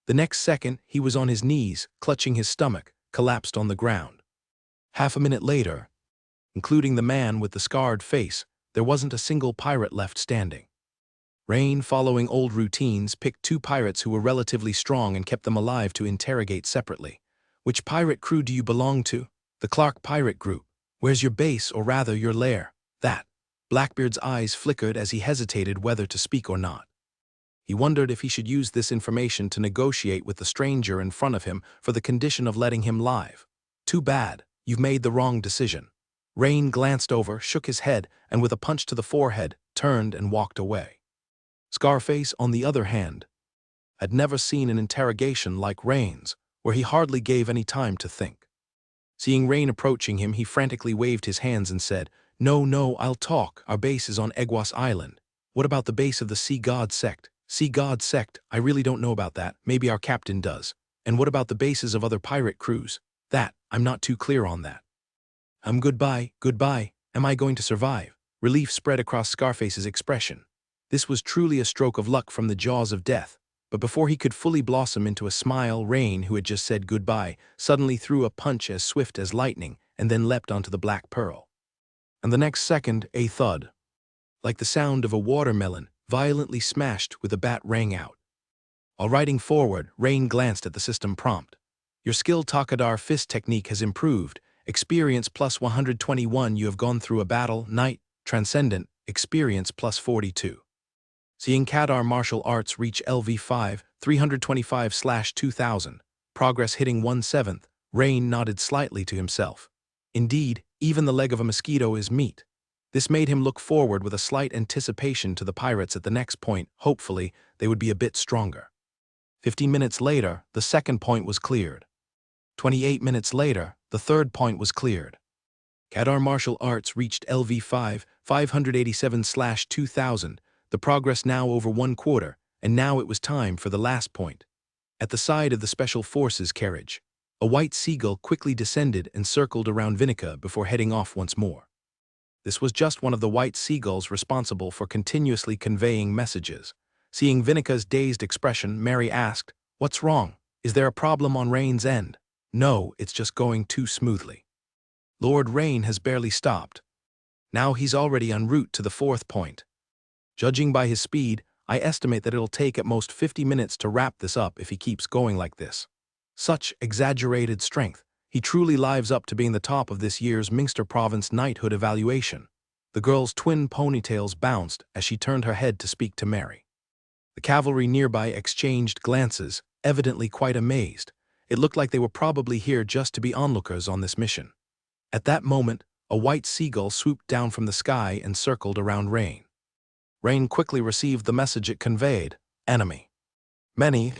The next second, he was on his knees, clutching his stomach, collapsed on the ground. Half a minute later, including the man with the scarred face, there wasn't a single pirate left standing. Rain, following old routines, picked 2 pirates who were relatively strong and kept them alive to interrogate separately. Which pirate crew do you belong to? The Clark Pirate Group. Where's your base, or rather your lair? That. Blackbeard's eyes flickered as he hesitated whether to speak or not. He wondered if he should use this information to negotiate with the stranger in front of him for the condition of letting him live. Too bad, you've made the wrong decision. Rain glanced over, shook his head, and with a punch to the forehead, turned and walked away. Scarface, on the other hand, had never seen an interrogation like Rain's, where he hardly gave any time to think. Seeing Rain approaching him, he frantically waved his hands and said, No, I'll talk. Our base is on Egwas Island. What about the base of the Sea God Sect? Sea God Sect? I really don't know about that. Maybe our captain does. And what about the bases of other pirate crews? That, I'm not too clear on that. Goodbye. Am I going to survive? Relief spread across Scarface's expression. This was truly a stroke of luck from the jaws of death. But before he could fully blossom into a smile, Rain, who had just said goodbye, suddenly threw a punch as swift as lightning and then leapt onto the Black Pearl. And the next second, a thud, like the sound of a watermelon, violently smashed with a bat, rang out. While riding forward, Rain glanced at the system prompt. Your skill Takadar fist technique has improved. Experience plus 121. You have gone through a battle. Knight, Transcendent, experience plus 42. Seeing Kadar martial arts reach LV5, 325/2000, progress hitting 1/7, Rain nodded slightly to himself. Indeed, even the leg of a mosquito is meat. This made him look forward with a slight anticipation to the pirates at the next point. Hopefully, they would be a bit stronger. 15 minutes later, the second point was cleared. 28 minutes later, the third point was cleared. Kadar martial arts reached LV5, 587/2000, the progress now over 1/4, and now it was time for the last point. At the side of the Special Forces carriage, a white seagull quickly descended and circled around Vinica before heading off once more. This was just one of the white seagulls responsible for continuously conveying messages. Seeing Vinica's dazed expression, Mary asked, What's wrong? Is there a problem on Rain's end? No, it's just going too smoothly. Lord Rain has barely stopped. Now he's already en route to the 4th point. Judging by his speed, I estimate that it'll take at most 50 minutes to wrap this up if he keeps going like this. Such exaggerated strength. He truly lives up to being the top of this year's Minster Province knighthood evaluation. The girl's twin ponytails bounced as she turned her head to speak to Mary. The cavalry nearby exchanged glances, evidently quite amazed. It looked like they were probably here just to be onlookers on this mission. At that moment, a white seagull swooped down from the sky and circled around Rain. Rain quickly received the message it conveyed. Enemy. Many.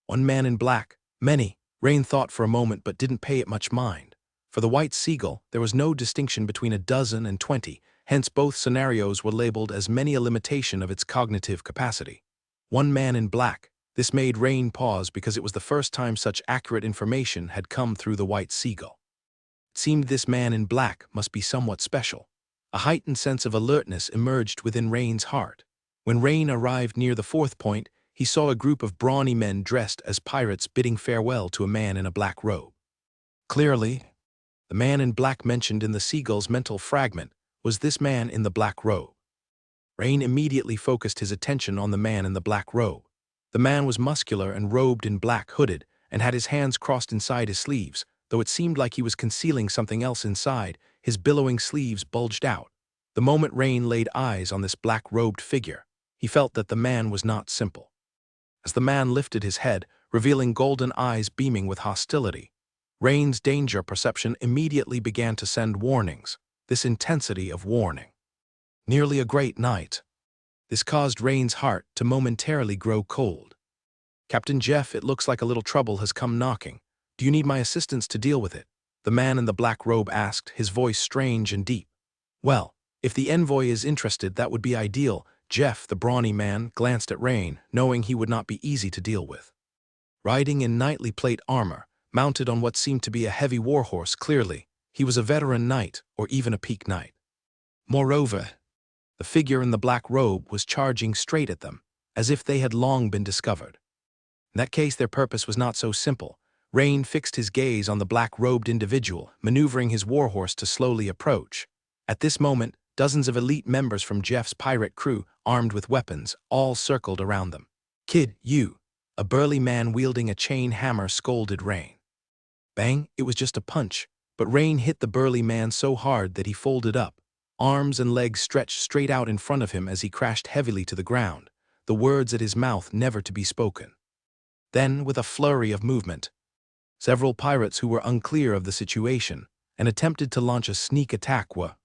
One man in black. Many. Rain thought for a moment but didn't pay it much mind. For the white seagull, there was no distinction between a dozen and 20, hence both scenarios were labeled as many, a limitation of its cognitive capacity. One man in black. This made Rain pause because it was the first time such accurate information had come through the white seagull. It seemed this man in black must be somewhat special. A heightened sense of alertness emerged within Rain's heart. When Rain arrived near the 4th point, he saw a group of brawny men dressed as pirates bidding farewell to a man in a black robe. Clearly, the man in black mentioned in the seagull's mental fragment was this man in the black robe. Rain immediately focused his attention on the man in the black robe. The man was muscular and robed in black, hooded, and had his hands crossed inside his sleeves. Though it seemed like he was concealing something else inside, his billowing sleeves bulged out. The moment Rain laid eyes on this black-robed figure, he felt that the man was not simple. As the man lifted his head, revealing golden eyes beaming with hostility, Rain's danger perception immediately began to send warnings, this intensity of warning. Nearly a great night. This caused Rain's heart to momentarily grow cold. Captain Jeff, it looks like a little trouble has come knocking. Do you need my assistance to deal with it? The man in the black robe asked, his voice strange and deep. Well, if the envoy is interested, that would be ideal. Jeff, the brawny man, glanced at Rain, knowing he would not be easy to deal with. Riding in knightly plate armor, mounted on what seemed to be a heavy warhorse, clearly, he was a veteran knight or even a peak knight. Moreover, the figure in the black robe was charging straight at them, as if they had long been discovered. In that case, their purpose was not so simple. Rain fixed his gaze on the black-robed individual, maneuvering his warhorse to slowly approach. At this moment, dozens of elite members from Jeff's pirate crew, armed with weapons, all circled around them. "Kid, you!" A burly man wielding a chain hammer scolded Rain. Bang! It was just a punch, but Rain hit the burly man so hard that he folded up. Arms and legs stretched straight out in front of him as he crashed heavily to the ground, the words at his mouth never to be spoken. Then, with a flurry of movement, several pirates who were unclear of the situation and attempted to launch a sneak attack were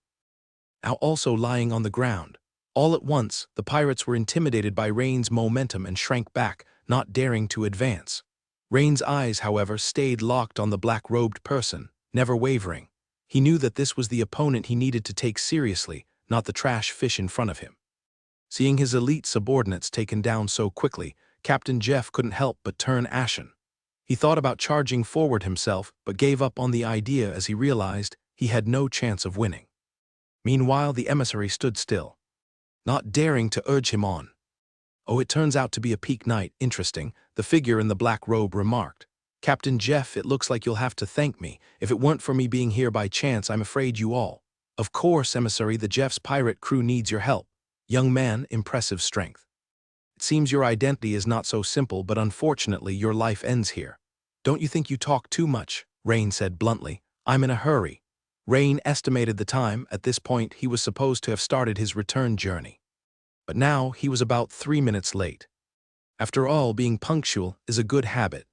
now also lying on the ground. All at once, the pirates were intimidated by Rain's momentum and shrank back, not daring to advance. Rain's eyes, however, stayed locked on the black-robed person, never wavering. He knew that this was the opponent he needed to take seriously, not the trash fish in front of him. Seeing his elite subordinates taken down so quickly, Captain Jeff couldn't help but turn ashen. He thought about charging forward himself, but gave up on the idea as he realized he had no chance of winning. Meanwhile, the emissary stood still, not daring to urge him on. "Oh, it turns out to be a peak knight. Interesting," the figure in the black robe remarked. "Captain Jeff, it looks like you'll have to thank me. If it weren't for me being here by chance, I'm afraid you all." "Of course, emissary, the Jeff's pirate crew needs your help." "Young man, impressive strength. It seems your identity is not so simple, but unfortunately your life ends here." "Don't you think you talk too much?" Rain said bluntly. "I'm in a hurry." Rain estimated the time. At this point, he was supposed to have started his return journey. But now he was about 3 minutes late. After all, being punctual is a good habit.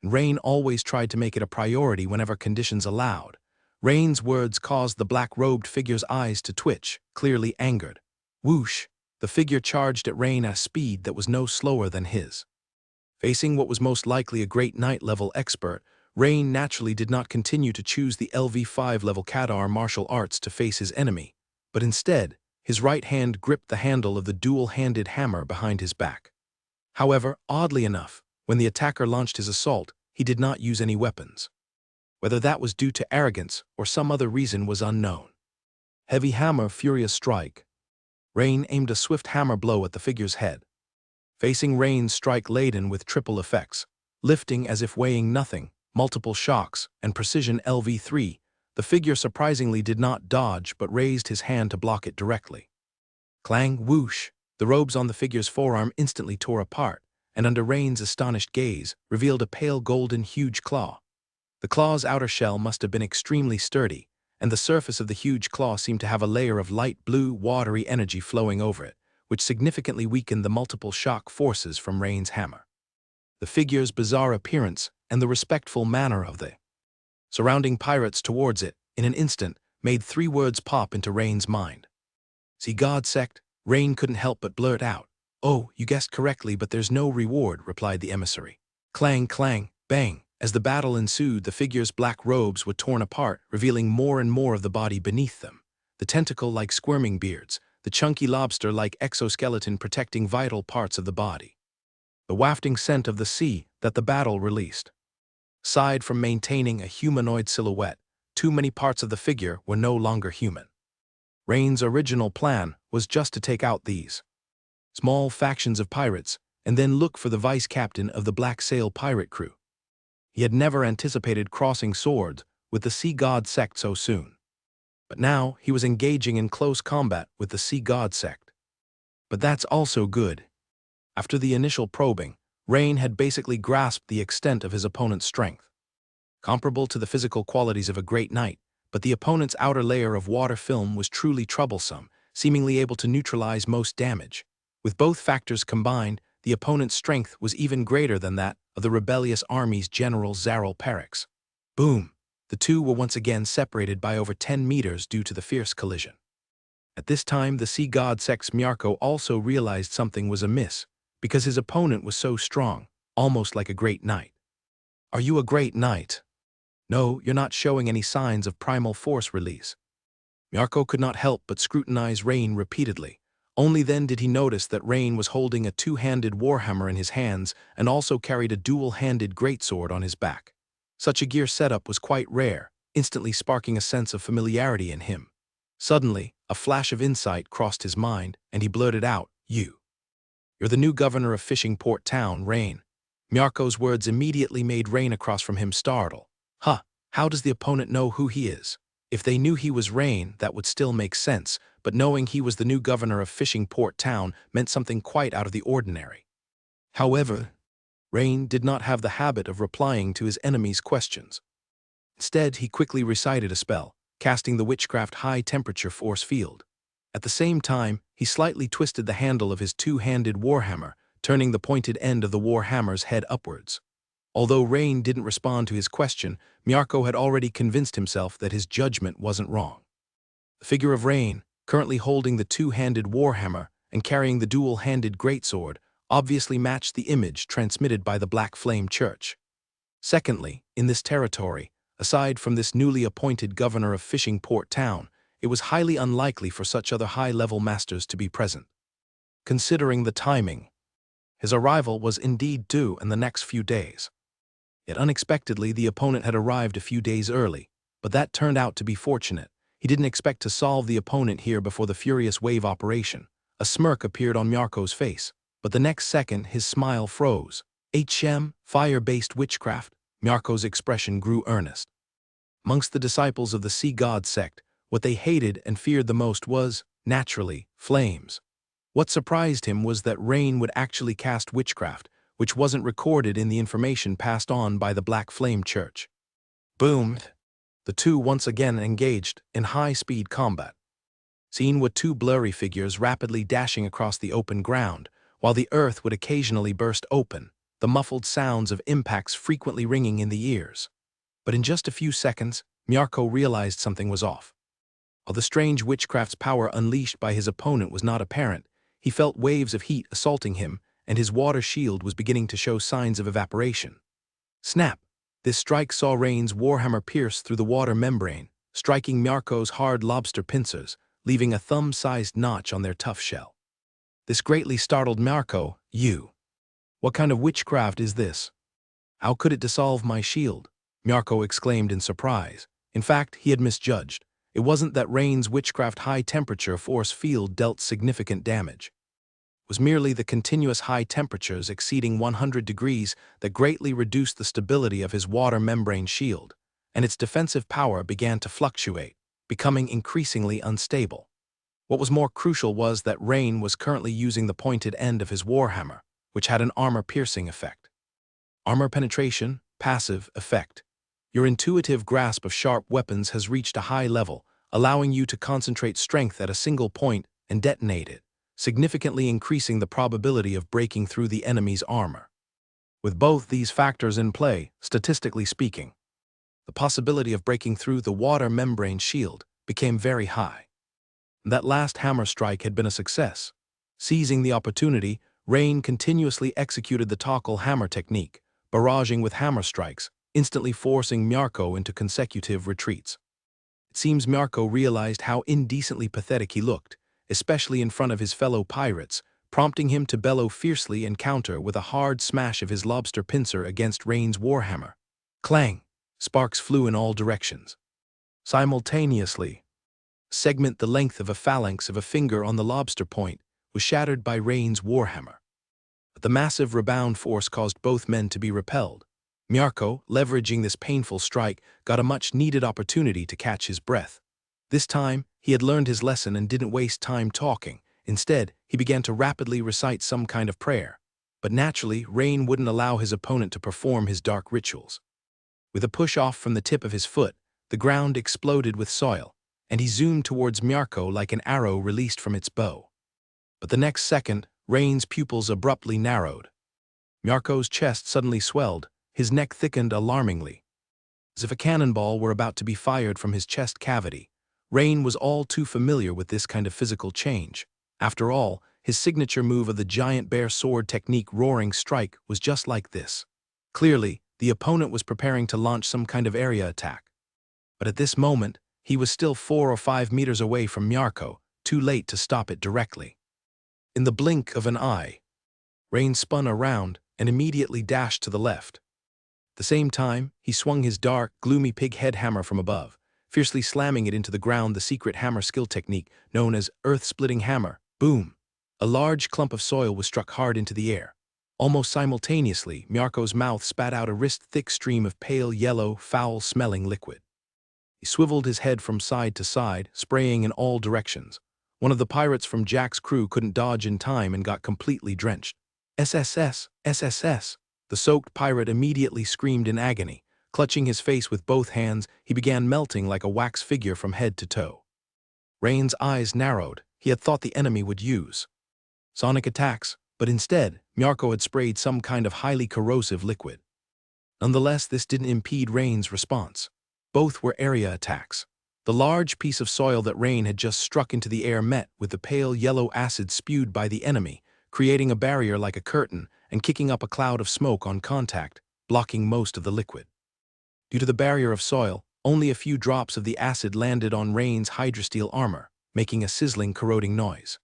Rain always tried to make it a priority whenever conditions allowed. Rain's words caused the black-robed figure's eyes to twitch, clearly angered. Whoosh! The figure charged at Rain at a speed that was no slower than his. Facing what was most likely a great knight-level expert, Rain naturally did not continue to choose the LV5 level Kadar martial arts to face his enemy, but instead, his right hand gripped the handle of the dual-handed hammer behind his back. However, oddly enough, when the attacker launched his assault, he did not use any weapons. Whether that was due to arrogance or some other reason was unknown. Heavy hammer, furious strike. Rain aimed a swift hammer blow at the figure's head. Facing Rain's strike laden with triple effects, lifting as if weighing nothing, multiple shocks, and precision LV3, the figure surprisingly did not dodge but raised his hand to block it directly. Clang, whoosh! The robes on the figure's forearm instantly tore apart, and under Rain's astonished gaze, revealed a pale golden huge claw. The claw's outer shell must have been extremely sturdy, and the surface of the huge claw seemed to have a layer of light blue, watery energy flowing over it, which significantly weakened the multiple shock forces from Rain's hammer. The figure's bizarre appearance and the respectful manner of the surrounding pirates towards it, in an instant, made 3 words pop into Rain's mind. "See God sect?" Rain couldn't help but blurt out. "Oh, you guessed correctly, but there's no reward," replied the emissary. Clang, clang, bang. As the battle ensued, the figure's black robes were torn apart, revealing more and more of the body beneath them. The tentacle-like squirming beards, the chunky lobster-like exoskeleton protecting vital parts of the body. The wafting scent of the sea that the battle released. Aside from maintaining a humanoid silhouette, too many parts of the figure were no longer human. Rain's original plan was just to take out these small factions of pirates and then look for the vice-captain of the Black Sail pirate crew. He had never anticipated crossing swords with the Sea God sect so soon. But now he was engaging in close combat with the Sea God sect. But that's also good. After the initial probing, Rain had basically grasped the extent of his opponent's strength. Comparable to the physical qualities of a great knight, but the opponent's outer layer of water film was truly troublesome, seemingly able to neutralize most damage. With both factors combined, the opponent's strength was even greater than that of the rebellious army's General Zaral Perix. Boom! The two were once again separated by over 10 meters due to the fierce collision. At this time, the Sea God sect's Miarco also realized something was amiss, because his opponent was so strong, almost like a great knight. Are you a great knight? No, you're not showing any signs of primal force release. Marco could not help but scrutinize Rain repeatedly. Only then did he notice that Rain was holding a two-handed warhammer in his hands and also carried a dual-handed greatsword on his back. Such a gear setup was quite rare, instantly sparking a sense of familiarity in him. Suddenly, a flash of insight crossed his mind, and he blurted out, You're the new governor of Fishing Port Town, Rain." Marco's words immediately made Rain across from him startle. How does the opponent know who he is? If they knew he was Rain, that would still make sense, but knowing he was the new governor of Fishing Port Town meant something quite out of the ordinary. However, Rain did not have the habit of replying to his enemy's questions. Instead, he quickly recited a spell, casting the witchcraft high-temperature force field. At the same time, he slightly twisted the handle of his two-handed warhammer, turning the pointed end of the warhammer's head upwards. Although Rain didn't respond to his question, Marco had already convinced himself that his judgment wasn't wrong. The figure of Rain, currently holding the two-handed warhammer and carrying the dual-handed greatsword, obviously matched the image transmitted by the Black Flame Church. Secondly, in this territory, aside from this newly appointed governor of Fishing Port Town, it was highly unlikely for such other high-level masters to be present. Considering the timing, his arrival was indeed due in the next few days. Yet unexpectedly, the opponent had arrived a few days early, but that turned out to be fortunate. He didn't expect to solve the opponent here before the Furious Wave operation. A smirk appeared on Marco's face, but the next second his smile froze. Fire-based witchcraft. Marco's expression grew earnest. Amongst the disciples of the Sea God sect, what they hated and feared the most was, naturally, flames. What surprised him was that Rain would actually cast witchcraft, which wasn't recorded in the information passed on by the Black Flame Church. Boom! The two once again engaged in high-speed combat. Seen with two blurry figures rapidly dashing across the open ground, while the earth would occasionally burst open, the muffled sounds of impacts frequently ringing in the ears. But in just a few seconds, Marco realized something was off. While the strange witchcraft's power unleashed by his opponent was not apparent, he felt waves of heat assaulting him, and his water shield was beginning to show signs of evaporation. Snap! This strike saw Rain's warhammer pierce through the water membrane, striking Marco's hard lobster pincers, leaving a thumb-sized notch on their tough shell. This greatly startled Marco. What kind of witchcraft is this? How could it dissolve my shield? Marco exclaimed in surprise. In fact, he had misjudged. It wasn't that Rain's witchcraft high-temperature force field dealt significant damage. It was merely the continuous high temperatures exceeding 100 degrees that greatly reduced the stability of his water membrane shield, and its defensive power began to fluctuate, becoming increasingly unstable. What was more crucial was that Rain was currently using the pointed end of his warhammer, which had an armor-piercing effect. Armor penetration, passive effect. Your intuitive grasp of sharp weapons has reached a high level, allowing you to concentrate strength at a single point and detonate it, significantly increasing the probability of breaking through the enemy's armor. With both these factors in play, statistically speaking, the possibility of breaking through the water membrane shield became very high. That last hammer strike had been a success. Seizing the opportunity, Rain continuously executed the Toggle hammer technique, barraging with hammer strikes, instantly forcing Marco into consecutive retreats. It seems Marco realized how indecently pathetic he looked, especially in front of his fellow pirates, prompting him to bellow fiercely and counter with a hard smash of his lobster pincer against Rain's warhammer. Clang! Sparks flew in all directions. Simultaneously, a segment the length of a phalanx of a finger on the lobster point was shattered by Rain's warhammer. But the massive rebound force caused both men to be repelled. Marco, leveraging this painful strike, got a much-needed opportunity to catch his breath. This time, he had learned his lesson and didn't waste time talking. Instead, he began to rapidly recite some kind of prayer. But naturally, Rain wouldn't allow his opponent to perform his dark rituals. With a push-off from the tip of his foot, the ground exploded with soil, and he zoomed towards Marco like an arrow released from its bow. But the next second, Rain's pupils abruptly narrowed. Marco's chest suddenly swelled, his neck thickened alarmingly. As if a cannonball were about to be fired from his chest cavity, Rain was all too familiar with this kind of physical change. After all, his signature move of the giant bear sword technique Roaring Strike was just like this. Clearly, the opponent was preparing to launch some kind of area attack. But at this moment, he was still 4 or 5 meters away from Miarko, too late to stop it directly. In the blink of an eye, Rain spun around and immediately dashed to the left. At the same time, he swung his dark, gloomy pig-head hammer from above, fiercely slamming it into the ground, the secret hammer skill technique known as earth-splitting hammer. Boom! A large clump of soil was struck hard into the air. Almost simultaneously, Miarko's mouth spat out a wrist-thick stream of pale yellow, foul-smelling liquid. He swiveled his head from side to side, spraying in all directions. One of the pirates from Jack's crew couldn't dodge in time and got completely drenched. SSS, SSS. The soaked pirate immediately screamed in agony. Clutching his face with both hands, he began melting like a wax figure from head to toe. Rain's eyes narrowed. He had thought the enemy would use sonic attacks, but instead, Miarko had sprayed some kind of highly corrosive liquid. Nonetheless, this didn't impede Rain's response. Both were area attacks. The large piece of soil that Rain had just struck into the air met with the pale yellow acid spewed by the enemy, creating a barrier like a curtain and kicking up a cloud of smoke on contact, blocking most of the liquid. Due to the barrier of soil, only a few drops of the acid landed on Rain's hydrosteel armor, making a sizzling, corroding noise.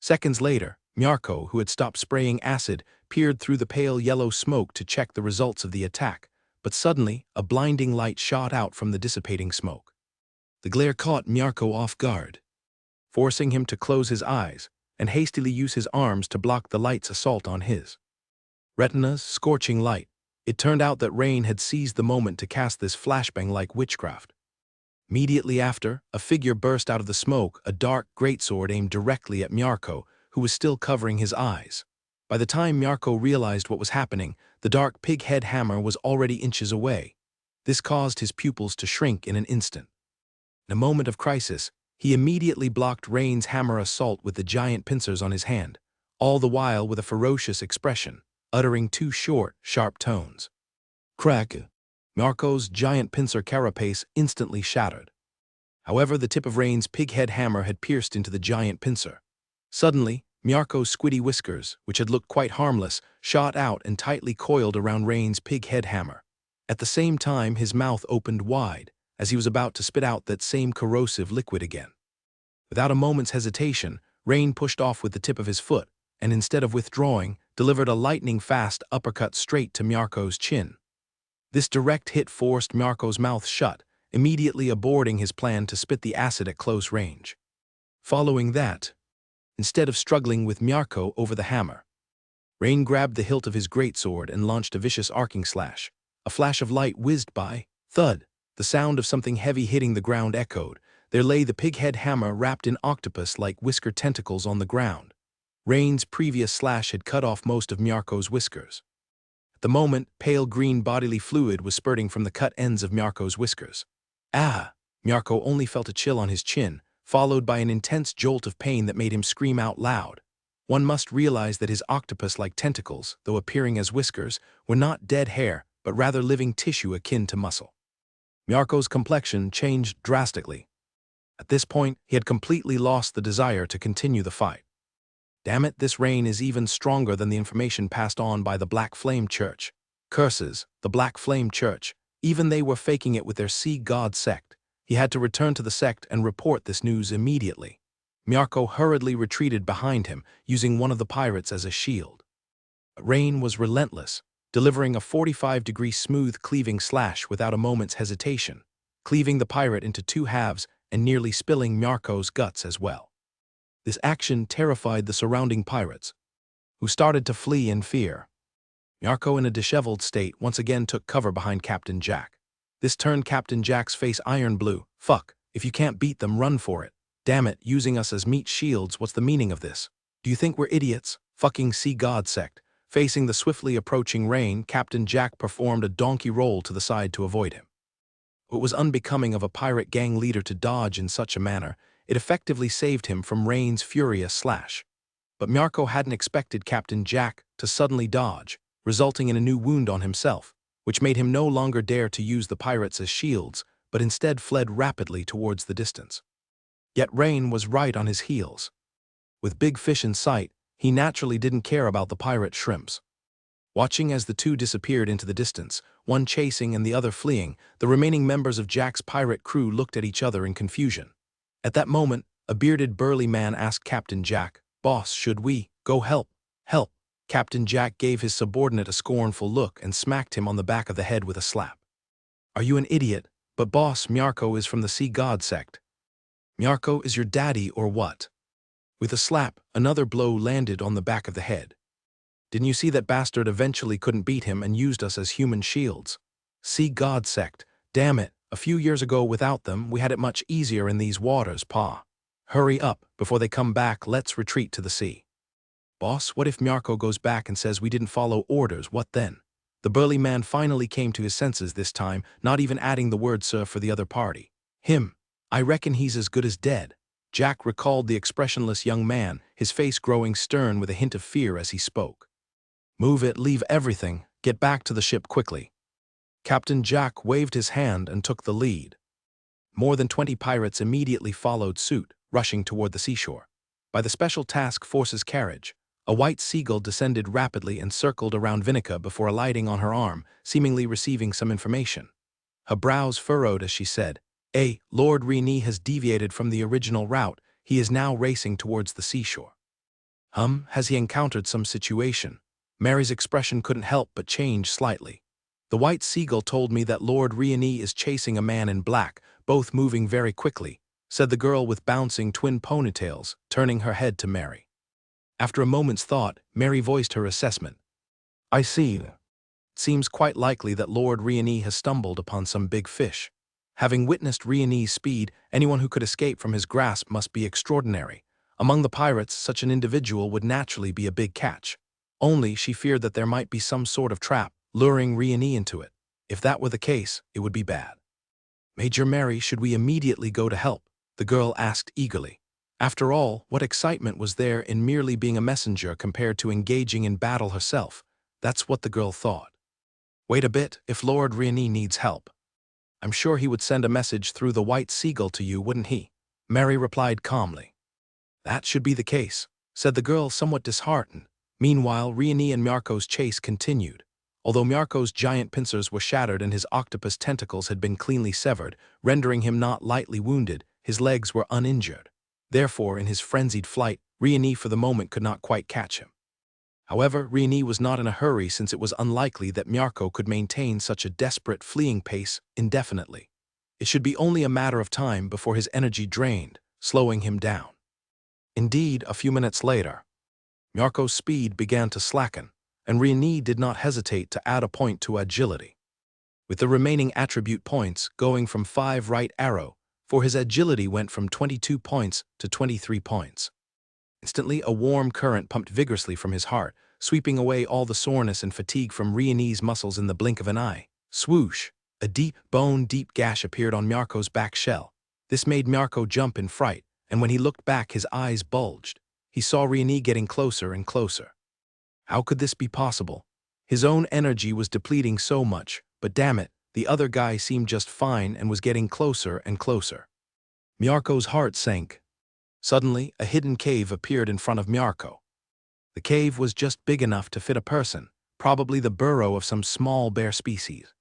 Seconds later, Miarko, who had stopped spraying acid, peered through the pale yellow smoke to check the results of the attack, but suddenly, a blinding light shot out from the dissipating smoke. The glare caught Miarko off guard, forcing him to close his eyes and hastily use his arms to block the light's assault on his retina's scorching light. It turned out that Rain had seized the moment to cast this flashbang like witchcraft. Immediately after, a figure burst out of the smoke, a dark greatsword aimed directly at Miarko, who was still covering his eyes. By the time Miarko realized what was happening, the dark pig-head hammer was already inches away. This caused his pupils to shrink in an instant. In a moment of crisis, he immediately blocked Rain's hammer assault with the giant pincers on his hand, all the while with a ferocious expression, uttering 2 short, sharp tones. Crack! Miarko's giant pincer carapace instantly shattered. However, the tip of Rain's pig-head hammer had pierced into the giant pincer. Suddenly, Miarko's squiddy whiskers, which had looked quite harmless, shot out and tightly coiled around Rain's pig-head hammer. At the same time, his mouth opened wide, as he was about to spit out that same corrosive liquid again. Without a moment's hesitation, Rain pushed off with the tip of his foot, and instead of withdrawing, delivered a lightning-fast uppercut straight to Miarko's chin. This direct hit forced Miarko's mouth shut, immediately aborting his plan to spit the acid at close range. Following that, instead of struggling with Miarko over the hammer, Rain grabbed the hilt of his greatsword and launched a vicious arcing slash. A flash of light whizzed by. Thud! The sound of something heavy hitting the ground echoed. There lay the pig-head hammer wrapped in octopus-like whisker tentacles on the ground. Rain's previous slash had cut off most of Miarko's whiskers. At the moment, pale green bodily fluid was spurting from the cut ends of Miarko's whiskers. Ah! Miarko only felt a chill on his chin, followed by an intense jolt of pain that made him scream out loud. One must realize that his octopus-like tentacles, though appearing as whiskers, were not dead hair, but rather living tissue akin to muscle. Miarko's complexion changed drastically. At this point, he had completely lost the desire to continue the fight. Damn it, this Rain is even stronger than the information passed on by the Black Flame Church. Curses, the Black Flame Church. Even they were faking it with their sea god sect. He had to return to the sect and report this news immediately. Miarko hurriedly retreated behind him, using one of the pirates as a shield. But Rain was relentless, delivering a 45-degree smooth cleaving slash without a moment's hesitation, cleaving the pirate into 2 halves and nearly spilling Miarko's guts as well. This action terrified the surrounding pirates, who started to flee in fear. Miarko, in a disheveled state, once again took cover behind Captain Jack. This turned Captain Jack's face iron blue. Fuck, if you can't beat them, run for it. Damn it, using us as meat shields, what's the meaning of this? Do you think we're idiots? Fucking sea god sect. Facing the swiftly approaching Rain, Captain Jack performed a donkey roll to the side to avoid him. It was unbecoming of a pirate gang leader to dodge in such a manner. It effectively saved him from Rain's furious slash. But Miarko hadn't expected Captain Jack to suddenly dodge, resulting in a new wound on himself, which made him no longer dare to use the pirates as shields, but instead fled rapidly towards the distance. Yet Rain was right on his heels. With big fish in sight, He naturally didn't care about the pirate shrimps. Watching as the two disappeared into the distance, one chasing and the other fleeing, the remaining members of Jack's pirate crew looked at each other in confusion. At that moment, a bearded burly man asked Captain Jack, "Boss, should we go help? Help?" Captain Jack gave his subordinate a scornful look and smacked him on the back of the head with a slap. "Are you an idiot? But boss, Miarko is from the Sea God sect. Miarko is your daddy or what?" With a slap, another blow landed on the back of the head. "Didn't you see that bastard eventually couldn't beat him and used us as human shields? Sea God sect, damn it, a few years ago without them we had it much easier in these waters, pa. Hurry up, before they come back, let's retreat to the sea." "Boss, what if Miarko goes back and says we didn't follow orders, what then?" The burly man finally came to his senses this time, not even adding the word sir for the other party. "Him. I reckon he's as good as dead." Jack recalled the expressionless young man, his face growing stern with a hint of fear as he spoke. "Move it, leave everything, get back to the ship quickly." Captain Jack waved his hand and took the lead. More than 20 pirates immediately followed suit, rushing toward the seashore. By the Special Task Force's carriage, a white seagull descended rapidly and circled around Vinica before alighting on her arm, seemingly receiving some information. Her brows furrowed as she said, Lord Rini has deviated from the original route. He is now racing towards the seashore." Has he encountered some situation?" Mary's expression couldn't help but change slightly. "The white seagull told me that Lord Rini is chasing a man in black, both moving very quickly," said the girl with bouncing twin ponytails, turning her head to Mary. After a moment's thought, Mary voiced her assessment. "I see. It seems quite likely that Lord Rini has stumbled upon some big fish. Having witnessed Rini's speed, anyone who could escape from his grasp must be extraordinary. Among the pirates, such an individual would naturally be a big catch. Only she feared that there might be some sort of trap, luring Rini into it. If that were the case, it would be bad." "Major Mary, should we immediately go to help?" the girl asked eagerly. After all, what excitement was there in merely being a messenger compared to engaging in battle herself? That's what the girl thought. "Wait a bit, if Lord Rini needs help, I'm sure he would send a message through the white seagull to you, wouldn't he?" Mary replied calmly. "That should be the case," said the girl, somewhat disheartened. Meanwhile, Rini and Miarko's chase continued. Although Miarko's giant pincers were shattered and his octopus tentacles had been cleanly severed, rendering him not lightly wounded, his legs were uninjured. Therefore, in his frenzied flight, Rini for the moment could not quite catch him. However, Rini was not in a hurry since it was unlikely that Miarko could maintain such a desperate fleeing pace indefinitely. It should be only a matter of time before his energy drained, slowing him down. Indeed, a few minutes later, Miarko's speed began to slacken, and Rini did not hesitate to add a point to agility. With the remaining attribute points going from 5 right arrow, for his agility went from 22 points to 23 points. Instantly, a warm current pumped vigorously from his heart, sweeping away all the soreness and fatigue from Rini's muscles in the blink of an eye. Swoosh! A deep, bone-deep gash appeared on Miarko's back shell. This made Miarko jump in fright, and when he looked back, his eyes bulged. He saw Rini getting closer and closer. How could this be possible? His own energy was depleting so much, but damn it, the other guy seemed just fine and was getting closer and closer. Miarko's heart sank. Suddenly, a hidden cave appeared in front of Miarko. The cave was just big enough to fit a person, probably the burrow of some small bear species.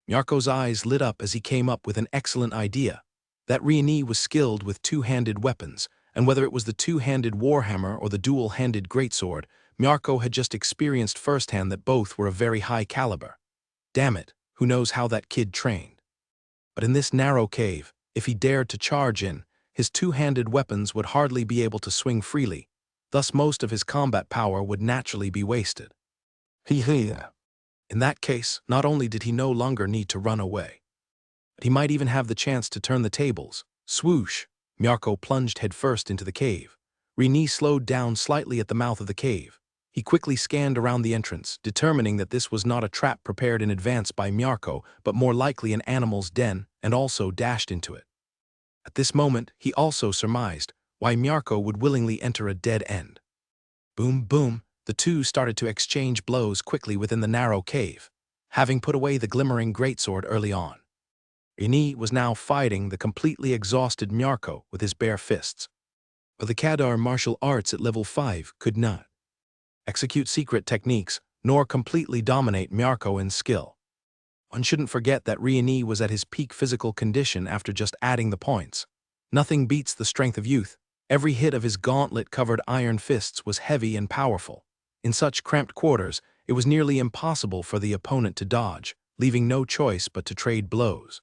Miarko's eyes lit up as he came up with an excellent idea. That Rini was skilled with two-handed weapons, and whether it was the two-handed warhammer or the dual-handed greatsword, Miarko had just experienced firsthand that both were of very high caliber. Damn it, who knows how that kid trained. But in this narrow cave, if he dared to charge in, his two-handed weapons would hardly be able to swing freely, thus most of his combat power would naturally be wasted. In that case, not only did he no longer need to run away, but he might even have the chance to turn the tables. Swoosh! Miarko plunged headfirst into the cave. Rini slowed down slightly at the mouth of the cave. He quickly scanned around the entrance, determining that this was not a trap prepared in advance by Miarko, but more likely an animal's den, and also dashed into it. At this moment, he also surmised why Miarko would willingly enter a dead end. Boom, boom, the two started to exchange blows quickly within the narrow cave, having put away the glimmering greatsword early on. Rini was now fighting the completely exhausted Miarko with his bare fists. But the Kadar martial arts at level 5 could not execute secret techniques, nor completely dominate Myarko in skill. One shouldn't forget that Riani was at his peak physical condition after just adding the points. Nothing beats the strength of youth. Every hit of his gauntlet-covered iron fists was heavy and powerful. In such cramped quarters, it was nearly impossible for the opponent to dodge, leaving no choice but to trade blows.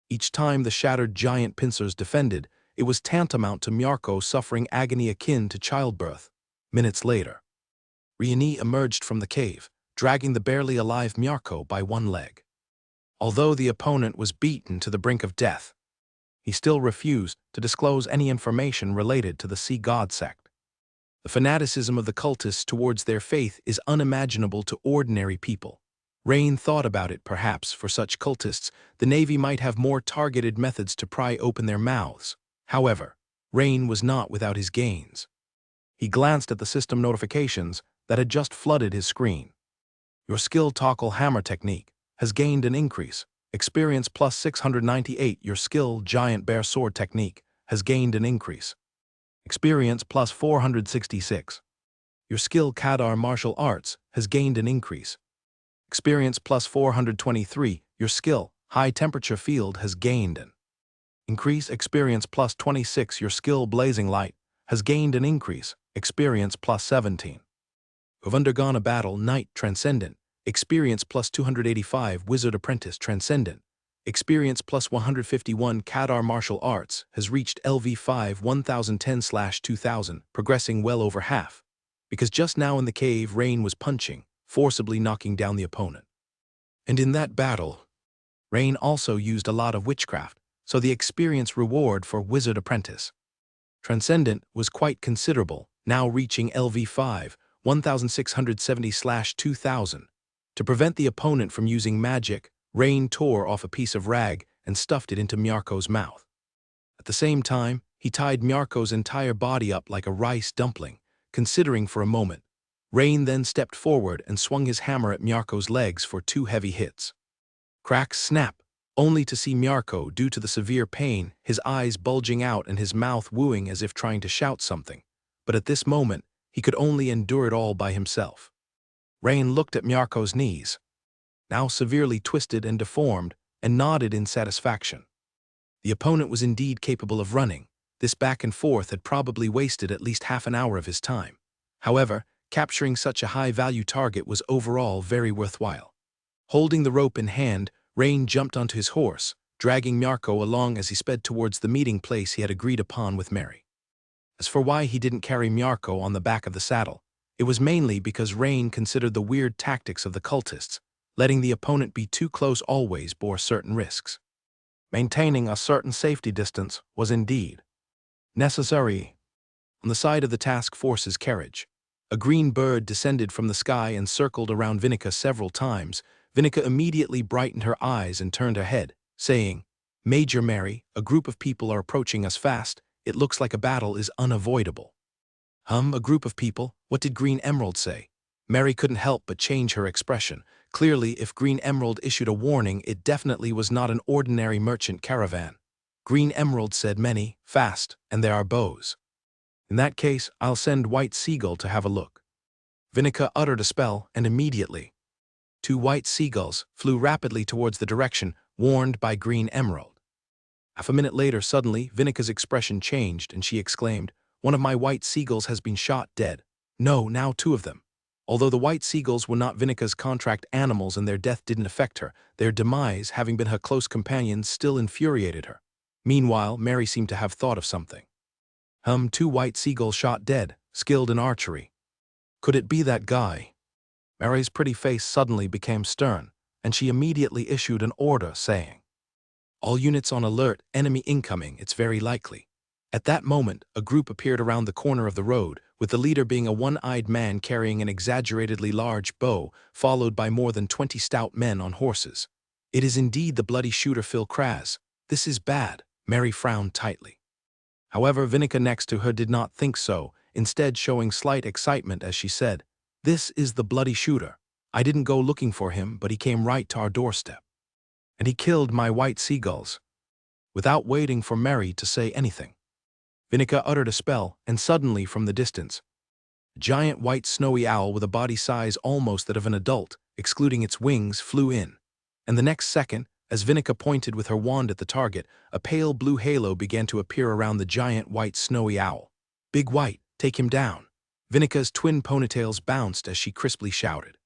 Each time the shattered giant pincers defended, it was tantamount to Myarko suffering agony akin to childbirth. Minutes later, Riani emerged from the cave, dragging the barely alive Myarko by one leg. Although the opponent was beaten to the brink of death, he still refused to disclose any information related to the Sea God sect. The fanaticism of the cultists towards their faith is unimaginable to ordinary people. Rain thought about it. Perhaps for such cultists, the Navy might have more targeted methods to pry open their mouths. However, Rain was not without his gains. He glanced at the system notifications that had just flooded his screen. Your skill toggle hammer technique has gained an increase. Experience plus 698. Your skill giant bear sword technique has gained an increase. Experience plus 466. Your skill Kadar martial arts has gained an increase. Experience plus 423. Your skill high temperature field has gained an increase. Experience plus 26. Your skill blazing light has gained an increase. Experience plus 17. You have undergone a battle Knight Transcendent. Experience plus 285. Wizard Apprentice Transcendent. Experience plus 151. Kadar Martial Arts has reached LV5 1010/2000, progressing well over half. Because just now in the cave, Rain was punching, forcibly knocking down the opponent. And in that battle, Rain also used a lot of witchcraft, so the experience reward for Wizard Apprentice Transcendent was quite considerable, now reaching LV5 1670/2000. To prevent the opponent from using magic, Rain tore off a piece of rag and stuffed it into Myarko's mouth. At the same time, he tied Myarko's entire body up like a rice dumpling. Considering for a moment, Rain then stepped forward and swung his hammer at Myarko's legs for 2 heavy hits. Crack, snap, only to see Myarko, due to the severe pain, his eyes bulging out and his mouth wooing as if trying to shout something. But at this moment, he could only endure it all by himself. Rain looked at Myarko's knees, now severely twisted and deformed, and nodded in satisfaction. The opponent was indeed capable of running. This back and forth had probably wasted at least half an hour of his time. However, capturing such a high-value target was overall very worthwhile. Holding the rope in hand, Rain jumped onto his horse, dragging Myarko along as he sped towards the meeting place he had agreed upon with Mary. As for why he didn't carry Myarko on the back of the saddle, it was mainly because Rain considered the weird tactics of the cultists. Letting the opponent be too close always bore certain risks. Maintaining a certain safety distance was indeed necessary. On the side of the task force's carriage, a green bird descended from the sky and circled around Vinica several times. Vinica immediately brightened her eyes and turned her head, saying, "Major Mary, a group of people are approaching us fast. It looks like a battle is unavoidable." A group of people? What did Green Emerald say? Mary couldn't help but change her expression. Clearly, if Green Emerald issued a warning, it definitely was not an ordinary merchant caravan. Green Emerald said many, fast, and there are bows. In that case, I'll send White Seagull to have a look. Vinica uttered a spell, and immediately 2 white seagulls flew rapidly towards the direction warned by Green Emerald. Half a minute later, suddenly, Vinica's expression changed, and she exclaimed, "One of my white seagulls has been shot dead. No, now 2 of them." Although the white seagulls were not Vinica's contract animals and their death didn't affect her, their demise, having been her close companions, still infuriated her. Meanwhile, Mary seemed to have thought of something. 2 white seagulls shot dead, skilled in archery. Could it be that guy? Mary's pretty face suddenly became stern, and she immediately issued an order saying, "All units on alert, enemy incoming, it's very likely." At that moment, a group appeared around the corner of the road, with the leader being a one-eyed man carrying an exaggeratedly large bow, followed by more than 20 stout men on horses. "It is indeed the bloody shooter Phil Kraz. This is bad." Mary frowned tightly. However, Vinica next to her did not think so, instead showing slight excitement as she said, "This is the bloody shooter. I didn't go looking for him, but he came right to our doorstep. And he killed my white seagulls," without waiting for Mary to say anything. Vinica uttered a spell, and suddenly from the distance, a giant white snowy owl with a body size almost that of an adult, excluding its wings, flew in. And the next second, as Vinica pointed with her wand at the target, a pale blue halo began to appear around the giant white snowy owl. "Big White, take him down." Vinica's twin ponytails bounced as she crisply shouted.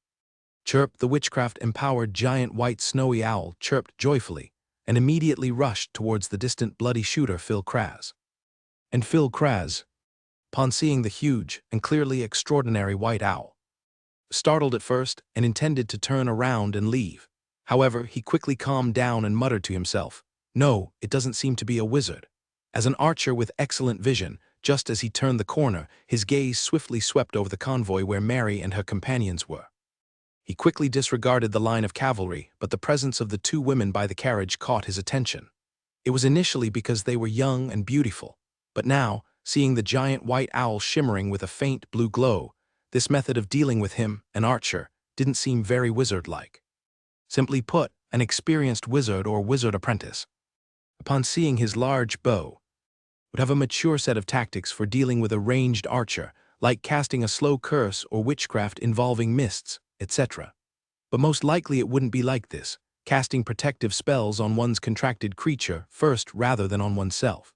Chirp, the witchcraft-empowered giant white snowy owl chirped joyfully and immediately rushed towards the distant bloody shooter Phil Kraz. And Phil Kraz, upon seeing the huge and clearly extraordinary white owl, startled at first and intended to turn around and leave. However, he quickly calmed down and muttered to himself, "No, it doesn't seem to be a wizard." As an archer with excellent vision, just as he turned the corner, his gaze swiftly swept over the convoy where Mary and her companions were. He quickly disregarded the line of cavalry, but the presence of the two women by the carriage caught his attention. It was initially because they were young and beautiful, but now, seeing the giant white owl shimmering with a faint blue glow, this method of dealing with him, an archer, didn't seem very wizard-like. Simply put, an experienced wizard or wizard apprentice, upon seeing his large bow, would have a mature set of tactics for dealing with a ranged archer, like casting a slow curse or witchcraft involving mists, etc. But most likely it wouldn't be like this, casting protective spells on one's contracted creature first rather than on oneself.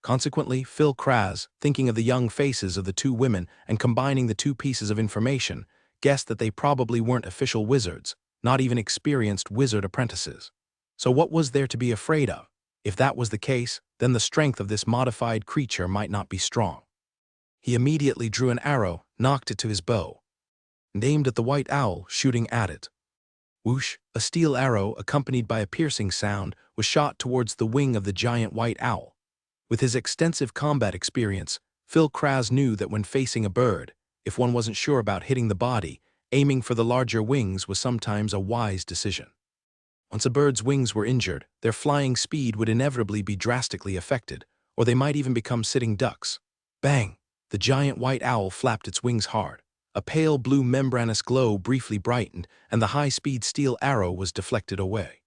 Consequently, Phil Kraz, thinking of the young faces of the two women and combining the two pieces of information, guessed that they probably weren't official wizards, not even experienced wizard apprentices. So what was there to be afraid of? If that was the case, then the strength of this modified creature might not be strong. He immediately drew an arrow, knocked it to his bow, and aimed at the white owl, shooting at it. Whoosh, a steel arrow, accompanied by a piercing sound, was shot towards the wing of the giant white owl. With his extensive combat experience, Phil Kraz knew that when facing a bird, if one wasn't sure about hitting the body, aiming for the larger wings was sometimes a wise decision. Once a bird's wings were injured, their flying speed would inevitably be drastically affected, or they might even become sitting ducks. Bang! The giant white owl flapped its wings hard. A pale blue membranous glow briefly brightened, and the high-speed steel arrow was deflected away.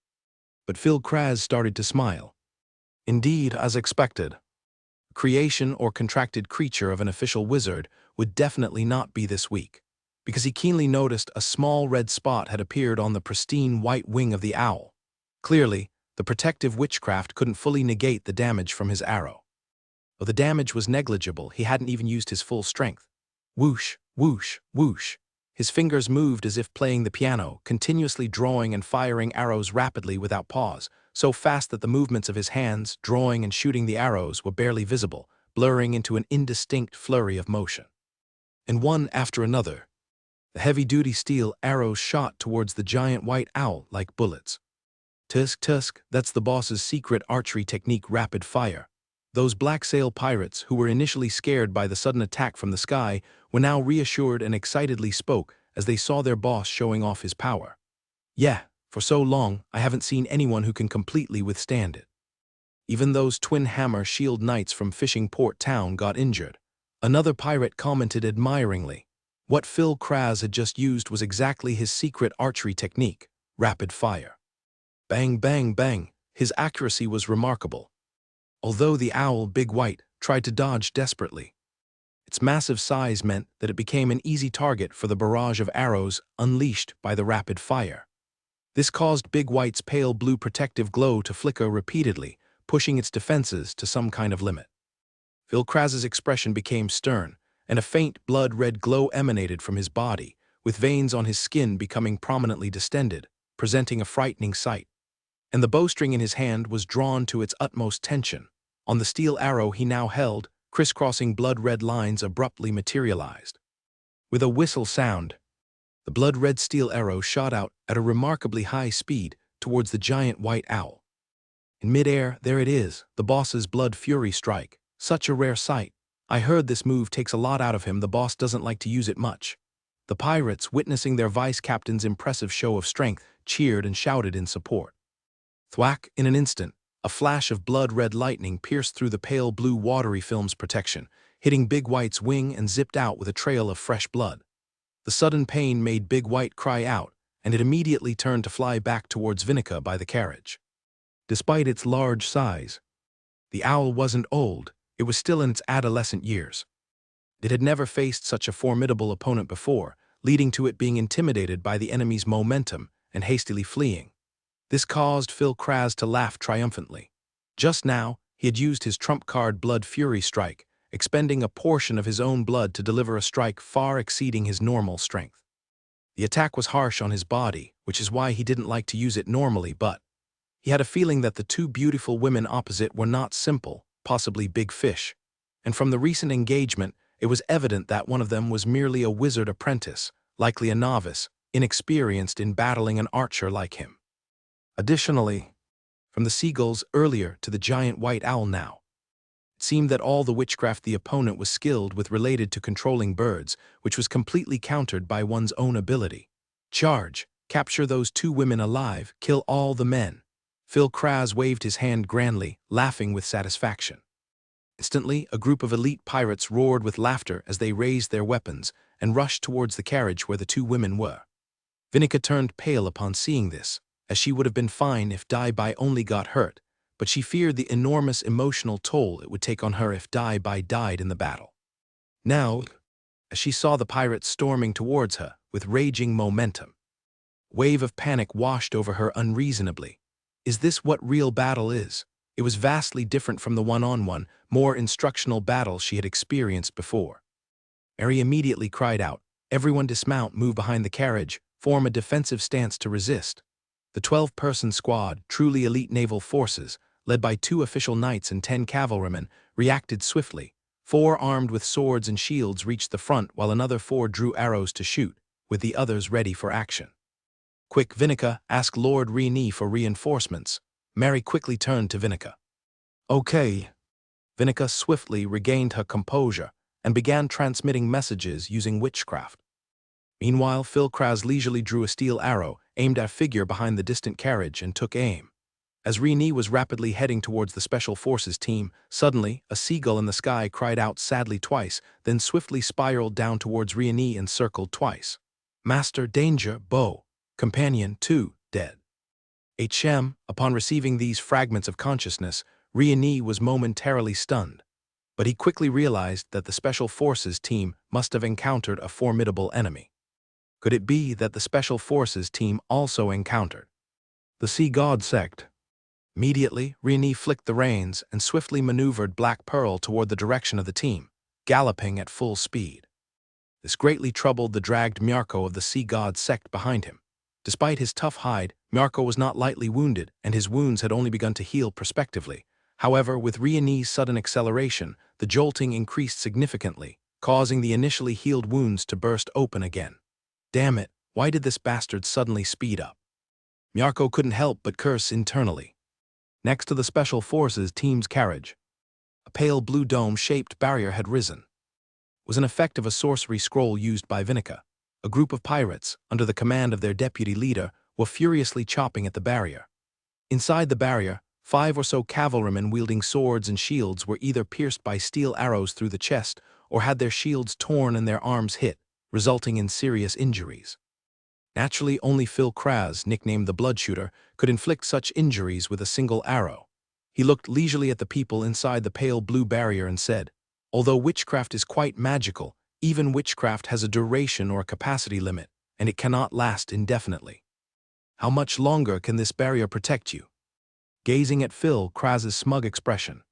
But Phil Kraz started to smile. Indeed, as expected, a creation or contracted creature of an official wizard would definitely not be this weak, because he keenly noticed a small red spot had appeared on the pristine white wing of the owl. Clearly, the protective witchcraft couldn't fully negate the damage from his arrow. Though the damage was negligible, he hadn't even used his full strength. Whoosh, whoosh, whoosh. His fingers moved as if playing the piano, continuously drawing and firing arrows rapidly without pause, so fast that the movements of his hands, drawing and shooting the arrows, were barely visible, blurring into an indistinct flurry of motion. And one after another, the heavy-duty steel arrows shot towards the giant white owl like bullets. Tusk, tusk, that's the boss's secret archery technique, rapid fire. Those Black Sail pirates, who were initially scared by the sudden attack from the sky, were now reassured and excitedly spoke as they saw their boss showing off his power. "Yeah, for so long, I haven't seen anyone who can completely withstand it. Even those twin hammer shield knights from Fishing Port Town got injured." Another pirate commented admiringly. What Phil Kraz had just used was exactly his secret archery technique, rapid fire. Bang, bang, bang. His accuracy was remarkable. Although the owl, Big White, tried to dodge desperately, its massive size meant that it became an easy target for the barrage of arrows unleashed by the rapid fire. This caused Big White's pale blue protective glow to flicker repeatedly, pushing its defenses to some kind of limit. Phil Kraz's expression became stern, and a faint blood-red glow emanated from his body, with veins on his skin becoming prominently distended, presenting a frightening sight. And the bowstring in his hand was drawn to its utmost tension. On the steel arrow he now held, crisscrossing blood-red lines abruptly materialized. With a whistle sound, the blood-red steel arrow shot out at a remarkably high speed towards the giant white owl. In midair, there it is, the boss's blood fury strike. Such a rare sight. I heard this move takes a lot out of him. The boss doesn't like to use it much. The pirates, witnessing their vice-captain's impressive show of strength, cheered and shouted in support. Thwack! In an instant, a flash of blood-red lightning pierced through the pale blue watery film's protection, hitting Big White's wing and zipped out with a trail of fresh blood. The sudden pain made Big White cry out, and it immediately turned to fly back towards Vinica by the carriage. Despite its large size, the owl wasn't old. It was still in its adolescent years. It had never faced such a formidable opponent before, leading to it being intimidated by the enemy's momentum and hastily fleeing. This caused Phil Kraz to laugh triumphantly. Just now, he had used his trump card Blood Fury strike, expending a portion of his own blood to deliver a strike far exceeding his normal strength. The attack was harsh on his body, which is why he didn't like to use it normally, but he had a feeling that the two beautiful women opposite were not simple, possibly big fish. And from the recent engagement, it was evident that one of them was merely a wizard apprentice, likely a novice, inexperienced in battling an archer like him. Additionally, from the seagulls earlier to the giant white owl now, it seemed that all the witchcraft the opponent was skilled with related to controlling birds, which was completely countered by one's own ability. Charge, capture those two women alive, kill all the men. Phil Kraz waved his hand grandly, laughing with satisfaction. Instantly, a group of elite pirates roared with laughter as they raised their weapons and rushed towards the carriage where the two women were. Vinica turned pale upon seeing this, as she would have been fine if Dai-Bai only got hurt, but she feared the enormous emotional toll it would take on her if Dai-Bai died in the battle. Now, as she saw the pirates storming towards her with raging momentum, a wave of panic washed over her unreasonably. Is this what real battle is? It was vastly different from the one-on-one, more instructional battle she had experienced before. Mary immediately cried out, "Everyone dismount, move behind the carriage, form a defensive stance to resist." The 12-person squad, truly elite naval forces, led by 2 official knights and 10 cavalrymen, reacted swiftly. 4 armed with swords and shields reached the front while another 4 drew arrows to shoot, with the others ready for action. "Quick, Vinica, ask Lord Rini for reinforcements." Mary quickly turned to Vinica. "Okay." Vinica swiftly regained her composure and began transmitting messages using witchcraft. Meanwhile, Phil Kraz leisurely drew a steel arrow, aimed at a figure behind the distant carriage, and took aim. As Rini was rapidly heading towards the Special Forces team, suddenly, a seagull in the sky cried out sadly twice, then swiftly spiraled down towards Rini and circled twice. "Master, danger, bow. Companion, 2, dead." Upon receiving these fragments of consciousness, Rini was momentarily stunned. But he quickly realized that the Special Forces team must have encountered a formidable enemy. Could it be that the Special Forces team also encountered the Sea God sect? Immediately, Rini flicked the reins and swiftly maneuvered Black Pearl toward the direction of the team, galloping at full speed. This greatly troubled the dragged Miarco of the Sea God sect behind him. Despite his tough hide, Miarco was not lightly wounded, and his wounds had only begun to heal prospectively. However, with Rini's sudden acceleration, the jolting increased significantly, causing the initially healed wounds to burst open again. Damn it, why did this bastard suddenly speed up? Miarco couldn't help but curse internally. Next to the Special Forces team's carriage, a pale blue dome-shaped barrier had risen. It was an effect of a sorcery scroll used by Vinica. A group of pirates, under the command of their deputy leader, were furiously chopping at the barrier. Inside the barrier, 5 or so cavalrymen wielding swords and shields were either pierced by steel arrows through the chest or had their shields torn and their arms hit, resulting in serious injuries. Naturally, only Phil Kraz, nicknamed the Bloodshooter, could inflict such injuries with a single arrow. He looked leisurely at the people inside the pale blue barrier and said, "Although witchcraft is quite magical, even witchcraft has a duration or a capacity limit, and it cannot last indefinitely. How much longer can this barrier protect you?" Gazing at Phil Kraz's smug expression,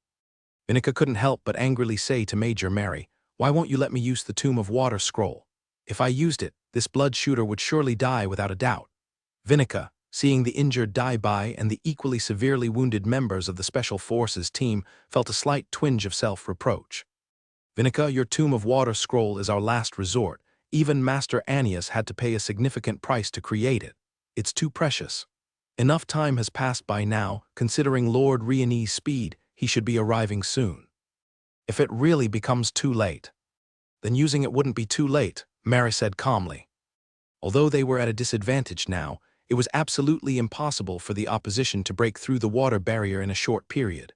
Vinica couldn't help but angrily say to Major Mary, "Why won't you let me use the Tomb of Water scroll? If I used it, this blood shooter would surely die without a doubt." Vinica, seeing the injured Dai-Bai and the equally severely wounded members of the Special Forces team, felt a slight twinge of self-reproach. "Vinica, your Tomb of Water scroll is our last resort. Even Master Annius had to pay a significant price to create it. It's too precious. Enough time has passed by now, considering Lord Rini's speed, he should be arriving soon. If it really becomes too late, then using it wouldn't be too late," Mary said calmly. Although they were at a disadvantage now, it was absolutely impossible for the opposition to break through the water barrier in a short period.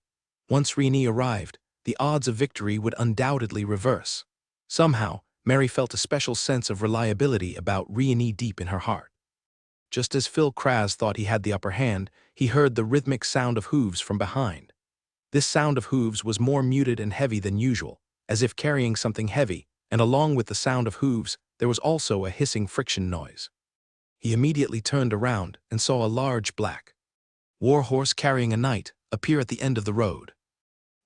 Once Rini arrived, the odds of victory would undoubtedly reverse. Somehow, Mary felt a special sense of reliability about Rini deep in her heart. Just as Phil Kraz thought he had the upper hand, he heard the rhythmic sound of hooves from behind. This sound of hooves was more muted and heavy than usual, as if carrying something heavy, and along with the sound of hooves, there was also a hissing friction noise. He immediately turned around and saw a large black warhorse carrying a knight appear at the end of the road.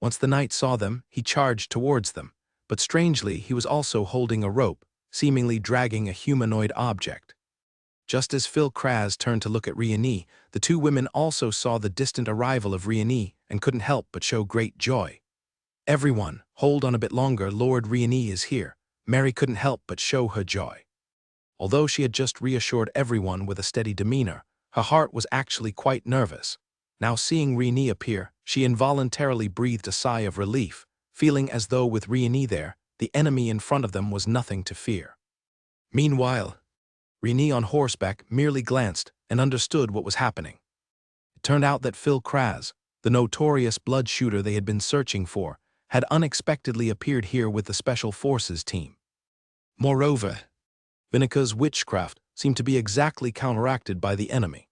Once the knight saw them, he charged towards them, but strangely he was also holding a rope, seemingly dragging a humanoid object. Just as Phil Kraz turned to look at Riani, the two women also saw the distant arrival of Riani and couldn't help but show great joy. "Everyone, hold on a bit longer, Lord Riani is here." Mary couldn't help but show her joy. Although she had just reassured everyone with a steady demeanor, her heart was actually quite nervous. Now seeing Riani appear, she involuntarily breathed a sigh of relief, feeling as though with Riani there, the enemy in front of them was nothing to fear. Meanwhile, Riani on horseback merely glanced and understood what was happening. It turned out that Phil Kraz, the notorious blood shooter they had been searching for, had unexpectedly appeared here with the Special Forces team. Moreover, Vinika's witchcraft seemed to be exactly counteracted by the enemy,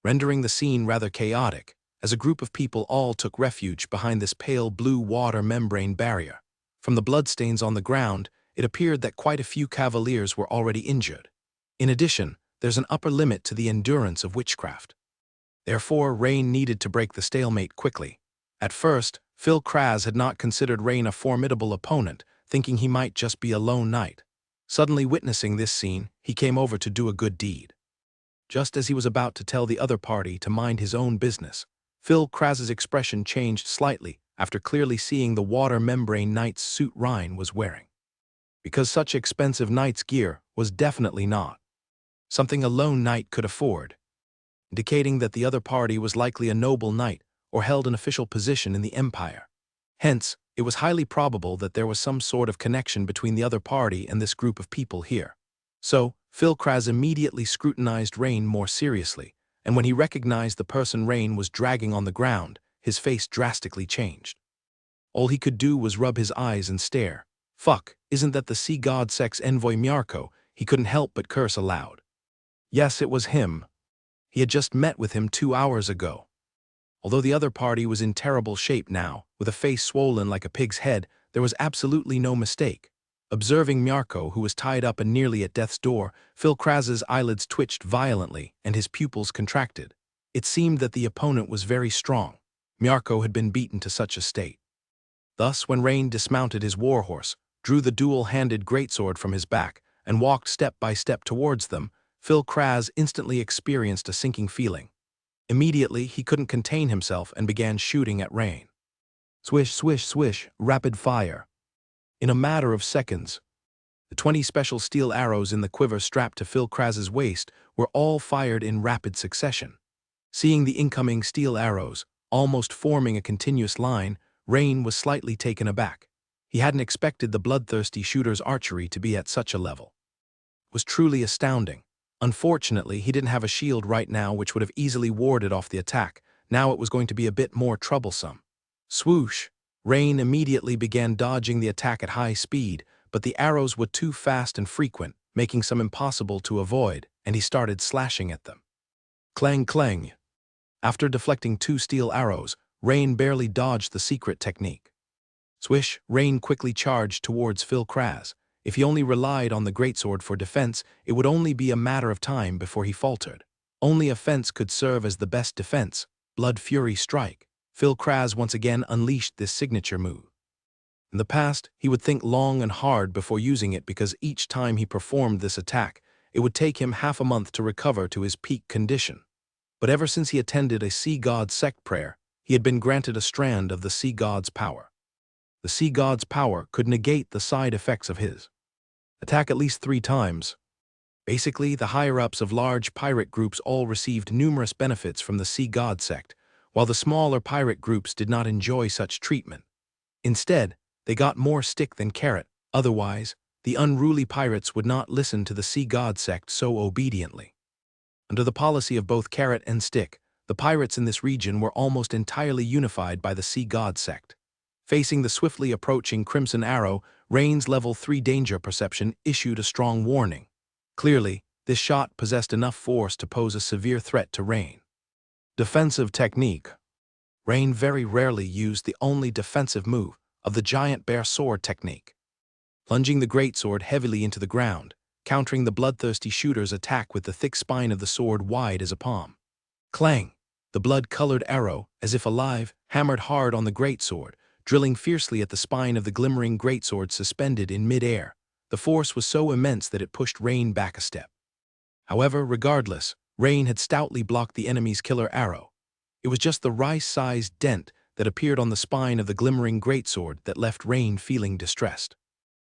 rendering the scene rather chaotic, as a group of people all took refuge behind this pale blue water membrane barrier. From the bloodstains on the ground, it appeared that quite a few cavaliers were already injured. In addition, there's an upper limit to the endurance of witchcraft. Therefore, Rain needed to break the stalemate quickly. At first, Phil Kraz had not considered Rain a formidable opponent, thinking he might just be a lone knight. Suddenly witnessing this scene, he came over to do a good deed. Just as he was about to tell the other party to mind his own business, Phil Kraz's expression changed slightly after clearly seeing the water membrane knight's suit Rhine was wearing. Because such expensive knight's gear was definitely not something a lone knight could afford, indicating that the other party was likely a noble knight or held an official position in the empire. Hence, it was highly probable that there was some sort of connection between the other party and this group of people here. So, Phil Kraz immediately scrutinized Rain more seriously, and when he recognized the person Rain was dragging on the ground, his face drastically changed. All he could do was rub his eyes and stare. "Fuck, isn't that the Sea God Sex envoy Myarko?" He couldn't help but curse aloud. Yes, it was him. He had just met with him 2 hours ago. Although the other party was in terrible shape now, with a face swollen like a pig's head, there was absolutely no mistake. Observing Myarko, who was tied up and nearly at death's door, Phil Kraz's eyelids twitched violently and his pupils contracted. It seemed that the opponent was very strong. Myarko had been beaten to such a state. Thus, when Rain dismounted his warhorse, drew the dual-handed greatsword from his back, and walked step by step towards them, Phil Kraz instantly experienced a sinking feeling. Immediately, he couldn't contain himself and began shooting at Rain. Swish, swish, swish, rapid fire. In a matter of seconds, the 20 special steel arrows in the quiver strapped to Phil Kraz's waist were all fired in rapid succession. Seeing the incoming steel arrows, almost forming a continuous line, Rain was slightly taken aback. He hadn't expected the bloodthirsty shooter's archery to be at such a level. It was truly astounding. Unfortunately, he didn't have a shield right now which would have easily warded off the attack. Now it was going to be a bit more troublesome. Swoosh! Rain immediately began dodging the attack at high speed, but the arrows were too fast and frequent, making some impossible to avoid, and he started slashing at them. Clang clang! After deflecting 2 steel arrows, Rain barely dodged the secret technique. Swish! Rain quickly charged towards Phil Kraz. If he only relied on the greatsword for defense, it would only be a matter of time before he faltered. Only offense could serve as the best defense. Blood Fury Strike. Phil Kraz once again unleashed this signature move. In the past, he would think long and hard before using it because each time he performed this attack, it would take him half a month to recover to his peak condition. But ever since he attended a Sea God sect prayer, he had been granted a strand of the Sea God's power. The Sea God's power could negate the side effects of his attack at least 3 times. Basically, the higher-ups of large pirate groups all received numerous benefits from the Sea God sect, while the smaller pirate groups did not enjoy such treatment. Instead, they got more stick than carrot. Otherwise, the unruly pirates would not listen to the Sea God sect so obediently. Under the policy of both carrot and stick, the pirates in this region were almost entirely unified by the Sea God sect. Facing the swiftly approaching Crimson Arrow, Rain's level 3 danger perception issued a strong warning. Clearly, this shot possessed enough force to pose a severe threat to Rain. Defensive technique. Rain very rarely used the only defensive move of the giant bear sword technique, plunging the greatsword heavily into the ground, countering the bloodthirsty shooter's attack with the thick spine of the sword wide as a palm. Clang! The blood-colored arrow, as if alive, hammered hard on the greatsword, drilling fiercely at the spine of the glimmering greatsword suspended in mid-air. The force was so immense that it pushed Rain back a step. However, regardless, Rain had stoutly blocked the enemy's killer arrow. It was just the rice-sized dent that appeared on the spine of the glimmering greatsword that left Rain feeling distressed.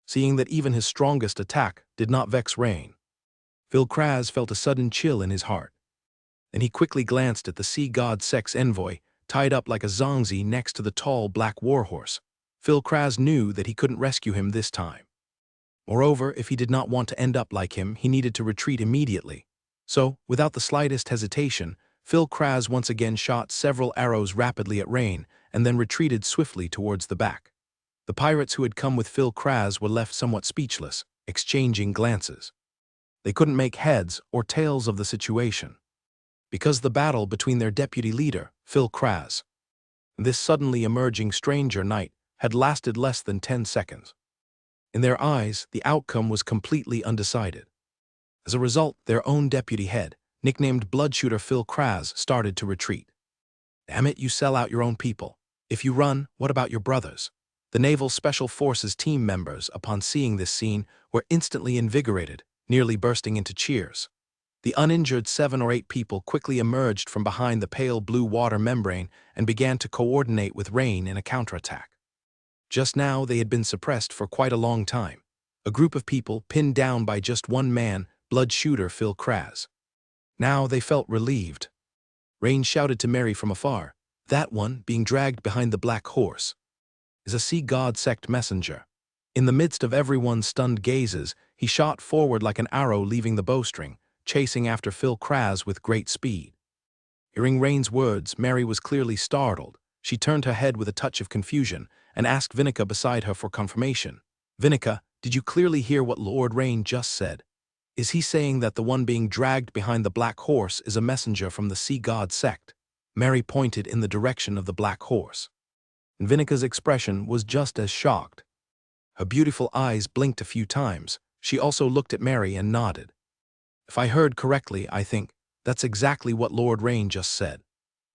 Seeing that even his strongest attack did not vex Rain, Phil Kraz felt a sudden chill in his heart. Then he quickly glanced at the sea god Sek's envoy, tied up like a zongzi next to the tall black warhorse. Phil Kraz knew that he couldn't rescue him this time. Moreover, if he did not want to end up like him, he needed to retreat immediately. So, without the slightest hesitation, Phil Kraz once again shot several arrows rapidly at Rain and then retreated swiftly towards the back. The pirates who had come with Phil Kraz were left somewhat speechless, exchanging glances. They couldn't make heads or tails of the situation, because the battle between their deputy leader, Phil Kraz, and this suddenly emerging stranger knight had lasted less than 10 seconds. In their eyes, the outcome was completely undecided. As a result, their own deputy head, nicknamed Bloodshooter Phil Kraz, started to retreat. Damn it, you sell out your own people. If you run, what about your brothers? The Naval Special Forces team members, upon seeing this scene, were instantly invigorated, nearly bursting into cheers. The uninjured 7 or 8 people quickly emerged from behind the pale blue water membrane and began to coordinate with Rain in a counterattack. Just now they had been suppressed for quite a long time, a group of people pinned down by just one man, Bloodshooter Phil Kraz. Now they felt relieved. Rain shouted to Mary from afar, "That one, being dragged behind the black horse, is a sea god sect messenger." In the midst of everyone's stunned gazes, he shot forward like an arrow leaving the bowstring, chasing after Phil Kraz with great speed. Hearing Rain's words, Mary was clearly startled. She turned her head with a touch of confusion and asked Vinica beside her for confirmation. "Vinica, did you clearly hear what Lord Rain just said? Is he saying that the one being dragged behind the black horse is a messenger from the sea god sect?" Mary pointed in the direction of the black horse, and Vinica's expression was just as shocked. Her beautiful eyes blinked a few times. She also looked at Mary and nodded. "If I heard correctly, I think that's exactly what Lord Rain just said."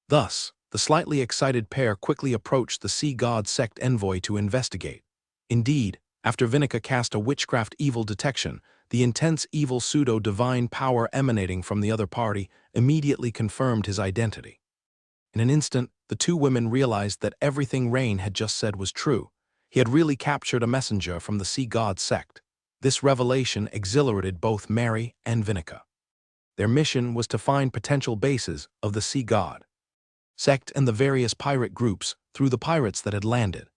Thus, the slightly excited pair quickly approached the sea god sect envoy to investigate. Indeed, after Vinica cast a witchcraft evil detection, the intense evil pseudo-divine power emanating from the other party immediately confirmed his identity. In an instant, the two women realized that everything Rain had just said was true. He had really captured a messenger from the sea god sect. This revelation exhilarated both Mary and Vinica. Their mission was to find potential bases of the sea god sect and the various pirate groups through the pirates that had landed,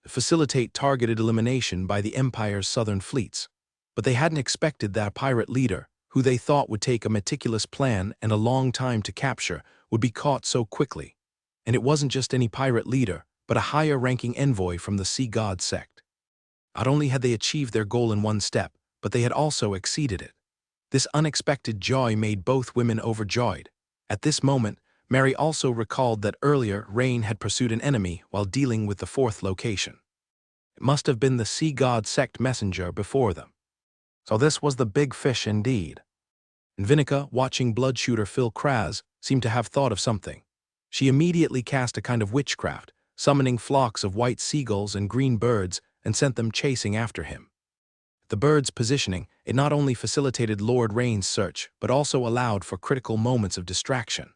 to facilitate targeted elimination by the Empire's southern fleets. But they hadn't expected that a pirate leader, who they thought would take a meticulous plan and a long time to capture, would be caught so quickly. And it wasn't just any pirate leader, but a higher-ranking envoy from the sea god sect. Not only had they achieved their goal in one step, but they had also exceeded it. This unexpected joy made both women overjoyed. At this moment, Mary also recalled that earlier Rain had pursued an enemy while dealing with the fourth location. It must have been the sea god sect messenger before them. So this was the big fish indeed. And Vinica, watching Bloodshooter Phil Kraz, seemed to have thought of something. She immediately cast a kind of witchcraft, summoning flocks of white seagulls and green birds, and sent them chasing after him. The birds' positioning, it not only facilitated Lord Rain's search, but also allowed for critical moments of distraction.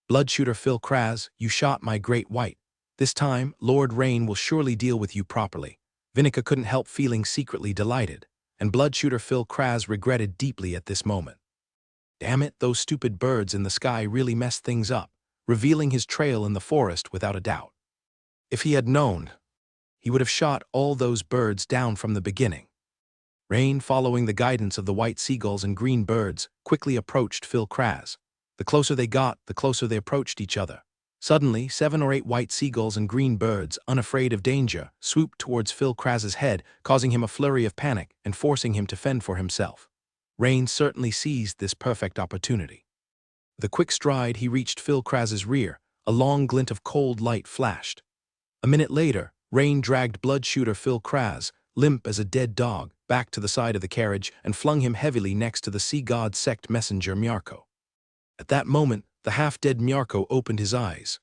"Bloodshooter Phil Kraz, you shot my great white. This time, Lord Rain will surely deal with you properly." Vinica couldn't help feeling secretly delighted, and Bloodshooter Phil Kraz regretted deeply at this moment. Damn it, those stupid birds in the sky really messed things up, revealing his trail in the forest without a doubt. If he had known, he would have shot all those birds down from the beginning. Rain, following the guidance of the white seagulls and green birds, quickly approached Phil Kraz. The closer they got, the closer they approached each other. Suddenly, 7 or 8 white seagulls and green birds, unafraid of danger, swooped towards Phil Kraz's head, causing him a flurry of panic and forcing him to fend for himself. Rain certainly seized this perfect opportunity. With a quick stride, he reached Phil Kraz's rear, A long glint of cold light flashed. A minute later, Rain dragged blood shooter Phil Kraz, limp as a dead dog, back to the side of the carriage and flung him heavily next to the sea god sect messenger Myarko. At that moment, the half-dead Myarko opened his eyes.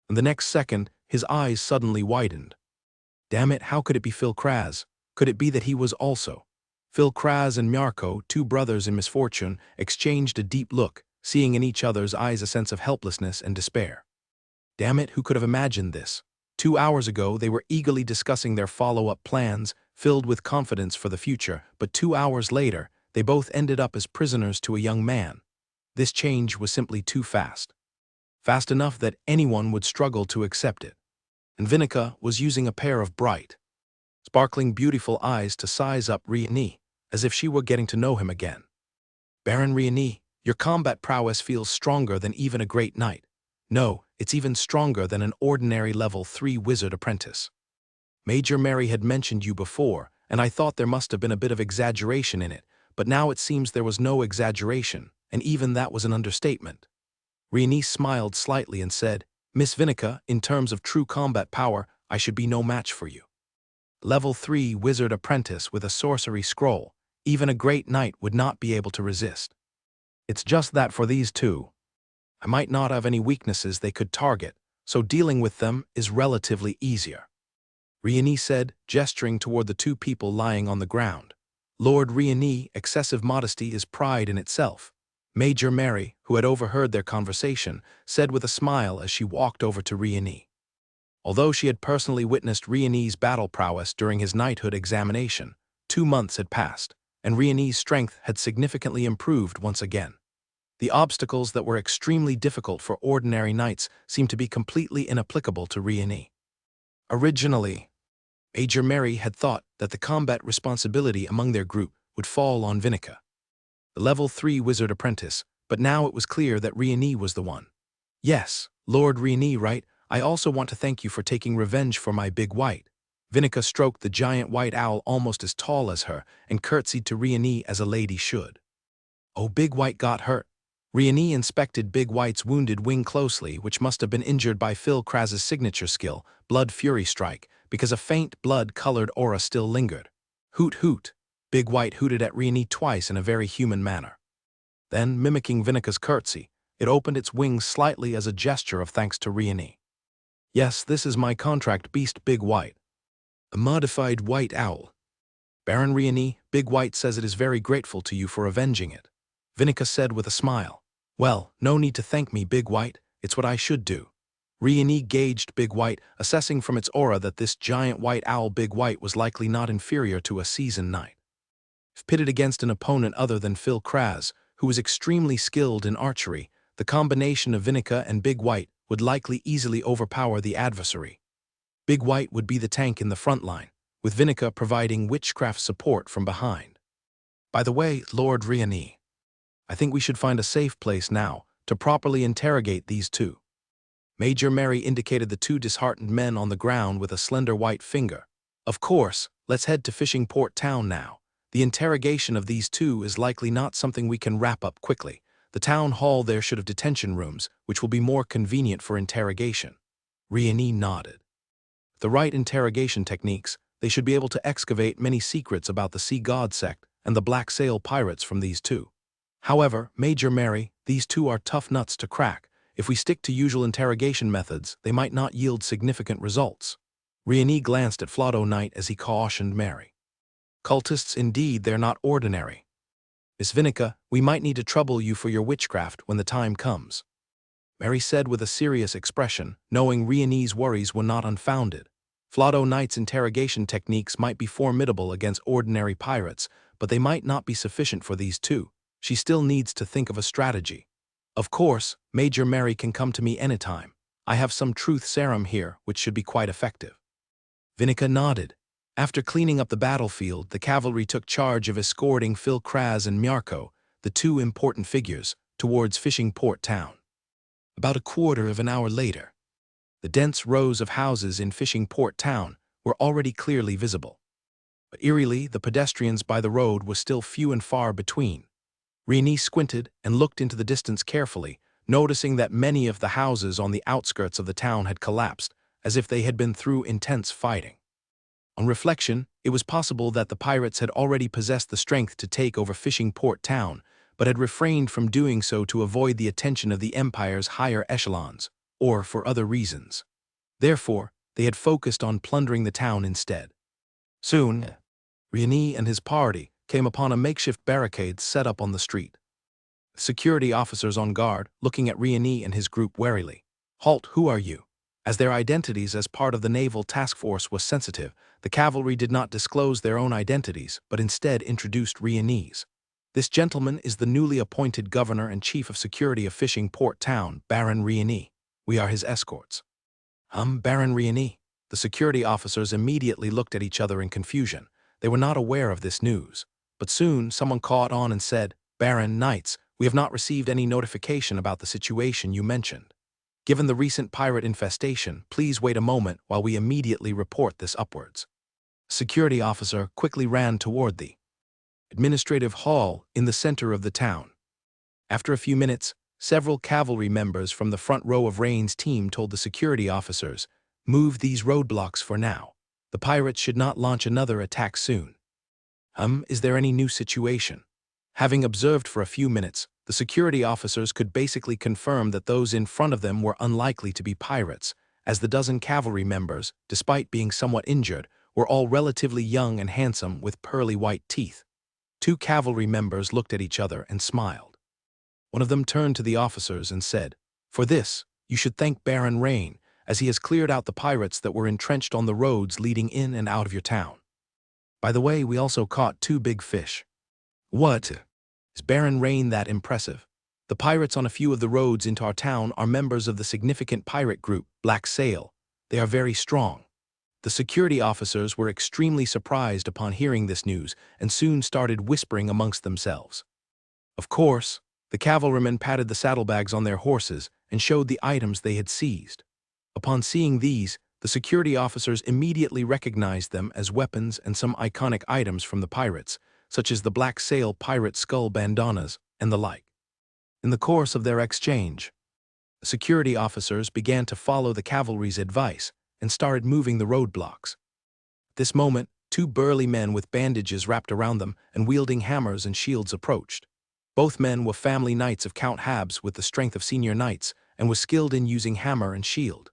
And the next second, his eyes suddenly widened. Damn it, how could it be Phil Kraz? Could it be that he was also? Phil Kraz and Myarko, two brothers in misfortune, exchanged a deep look, seeing in each other's eyes a sense of helplessness and despair. Damn it, who could have imagined this? 2 hours ago, they were eagerly discussing their follow-up plans, filled with confidence for the future, but 2 hours later, they both ended up as prisoners to a young man. This change was simply too fast. Fast enough that anyone would struggle to accept it. And Vinica was using a pair of bright, sparkling beautiful eyes to size up Riani, as if she were getting to know him again. Baron Riani, your combat prowess feels stronger than even a great knight. No, it's even stronger than an ordinary level 3 wizard apprentice. Major Mary had mentioned you before, and I thought there must have been a bit of exaggeration in it, but now it seems there was no exaggeration, and even that was an understatement. Riani smiled slightly and said, Miss Vinica, in terms of true combat power, I should be no match for you. Level 3 wizard apprentice with a sorcery scroll, even a great knight would not be able to resist. It's just that for these two, I might not have any weaknesses they could target, so dealing with them is relatively easier. Riani said, gesturing toward the two people lying on the ground. Lord Riani, excessive modesty is pride in itself. Major Mary, who had overheard their conversation, said with a smile as she walked over to Riani. Although she had personally witnessed Riani's battle prowess during his knighthood examination, 2 months had passed, and Riani's strength had significantly improved once again. The obstacles that were extremely difficult for ordinary knights seemed to be completely inapplicable to Riani. Originally, Major Mary had thought that the combat responsibility among their group would fall on Vinica, the level 3 wizard apprentice, but now it was clear that Riani was the one. Yes, Lord Riani, right? I also want to thank you for taking revenge for my big white. Vinica stroked the giant white owl almost as tall as her and curtsied to Riani as a lady should. Oh, Big White got hurt. Riani inspected Big White's wounded wing closely, which must have been injured by Phil Kraz's signature skill, Blood Fury Strike, because a faint blood-colored aura still lingered. Hoot hoot. Big White hooted at Riani twice in a very human manner. Then, mimicking Vinica's curtsy, it opened its wings slightly as a gesture of thanks to Riani. Yes, this is my contract beast Big White. A modified white owl. Baron Riani, Big White says it is very grateful to you for avenging it. Vinica said with a smile. Well, no need to thank me, Big White, it's what I should do. Riani gauged Big White, assessing from its aura that this giant white owl Big White was likely not inferior to a seasoned knight. If pitted against an opponent other than Phil Kraz, who was extremely skilled in archery, the combination of Vinica and Big White would likely easily overpower the adversary. Big White would be the tank in the front line, with Vinica providing witchcraft support from behind. By the way, Lord Riani, I think we should find a safe place now to properly interrogate these two. Major Mary indicated the two disheartened men on the ground with a slender white finger. Of course, let's head to Fishing Port Town now. The interrogation of these two is likely not something we can wrap up quickly. The town hall there should have detention rooms, which will be more convenient for interrogation. Riani nodded. With the right interrogation techniques, they should be able to excavate many secrets about the Sea God sect and the Black Sail pirates from these two. However, Major Mary, these two are tough nuts to crack. If we stick to usual interrogation methods, they might not yield significant results. Riani glanced at Flotto Knight as he cautioned Mary. Cultists indeed, they're not ordinary. Miss Vinica, we might need to trouble you for your witchcraft when the time comes. Mary said with a serious expression, knowing Riani's worries were not unfounded. Flotto Knight's interrogation techniques might be formidable against ordinary pirates, but they might not be sufficient for these two. She still needs to think of a strategy. Of course, Major Mary can come to me anytime. I have some truth serum here, which should be quite effective. Vinica nodded. After cleaning up the battlefield, the cavalry took charge of escorting Phil Kraz and Myarko, the two important figures, towards Fishing Port Town. About a quarter of an hour later, the dense rows of houses in Fishing Port Town were already clearly visible. But eerily, the pedestrians by the road were still few and far between. Riani squinted and looked into the distance carefully, noticing that many of the houses on the outskirts of the town had collapsed, as if they had been through intense fighting. On reflection, it was possible that the pirates had already possessed the strength to take over Fishing Port Town, but had refrained from doing so to avoid the attention of the Empire's higher echelons, or for other reasons. Therefore, they had focused on plundering the town instead. Soon, Rieni and his party came upon a makeshift barricade set up on the street. Security officers on guard, looking at Rieni and his group warily. "Halt, who are you?" As their identities as part of the naval task force was sensitive, the cavalry did not disclose their own identities, but instead introduced Rieni's. "This gentleman is the newly appointed governor and chief of security of Fishing Port Town, Baron Rieni. We are his escorts." Baron Rieni. The security officers immediately looked at each other in confusion. They were not aware of this news. But soon someone caught on and said, "Baron, Knights, we have not received any notification about the situation you mentioned. Given the recent pirate infestation, please wait a moment while we immediately report this upwards." A security officer quickly ran toward the administrative hall in the center of the town. After a few minutes, several cavalry members from the front row of Rain's team told the security officers, "Move these roadblocks for now. The pirates should not launch another attack soon." Is there any new situation? Having observed for a few minutes, the security officers could basically confirm that those in front of them were unlikely to be pirates, as the dozen cavalry members, despite being somewhat injured, were all relatively young and handsome with pearly white teeth. Two cavalry members looked at each other and smiled. One of them turned to the officers and said, "For this, you should thank Baron Rain, as he has cleared out the pirates that were entrenched on the roads leading in and out of your town. By the way, we also caught 2 big fish." "What? Is Baron Rain that impressive?" "The pirates on a few of the roads into our town are members of the significant pirate group, Black Sail. They are very strong." The security officers were extremely surprised upon hearing this news and soon started whispering amongst themselves. Of course, the cavalrymen patted the saddlebags on their horses and showed the items they had seized. Upon seeing these, the security officers immediately recognized them as weapons and some iconic items from the pirates, such as the Black Sail pirate skull bandanas and the like. In the course of their exchange, the security officers began to follow the cavalry's advice and started moving the roadblocks. At this moment, 2 burly men with bandages wrapped around them and wielding hammers and shields approached. Both men were family knights of Count Habs with the strength of senior knights and were skilled in using hammer and shield.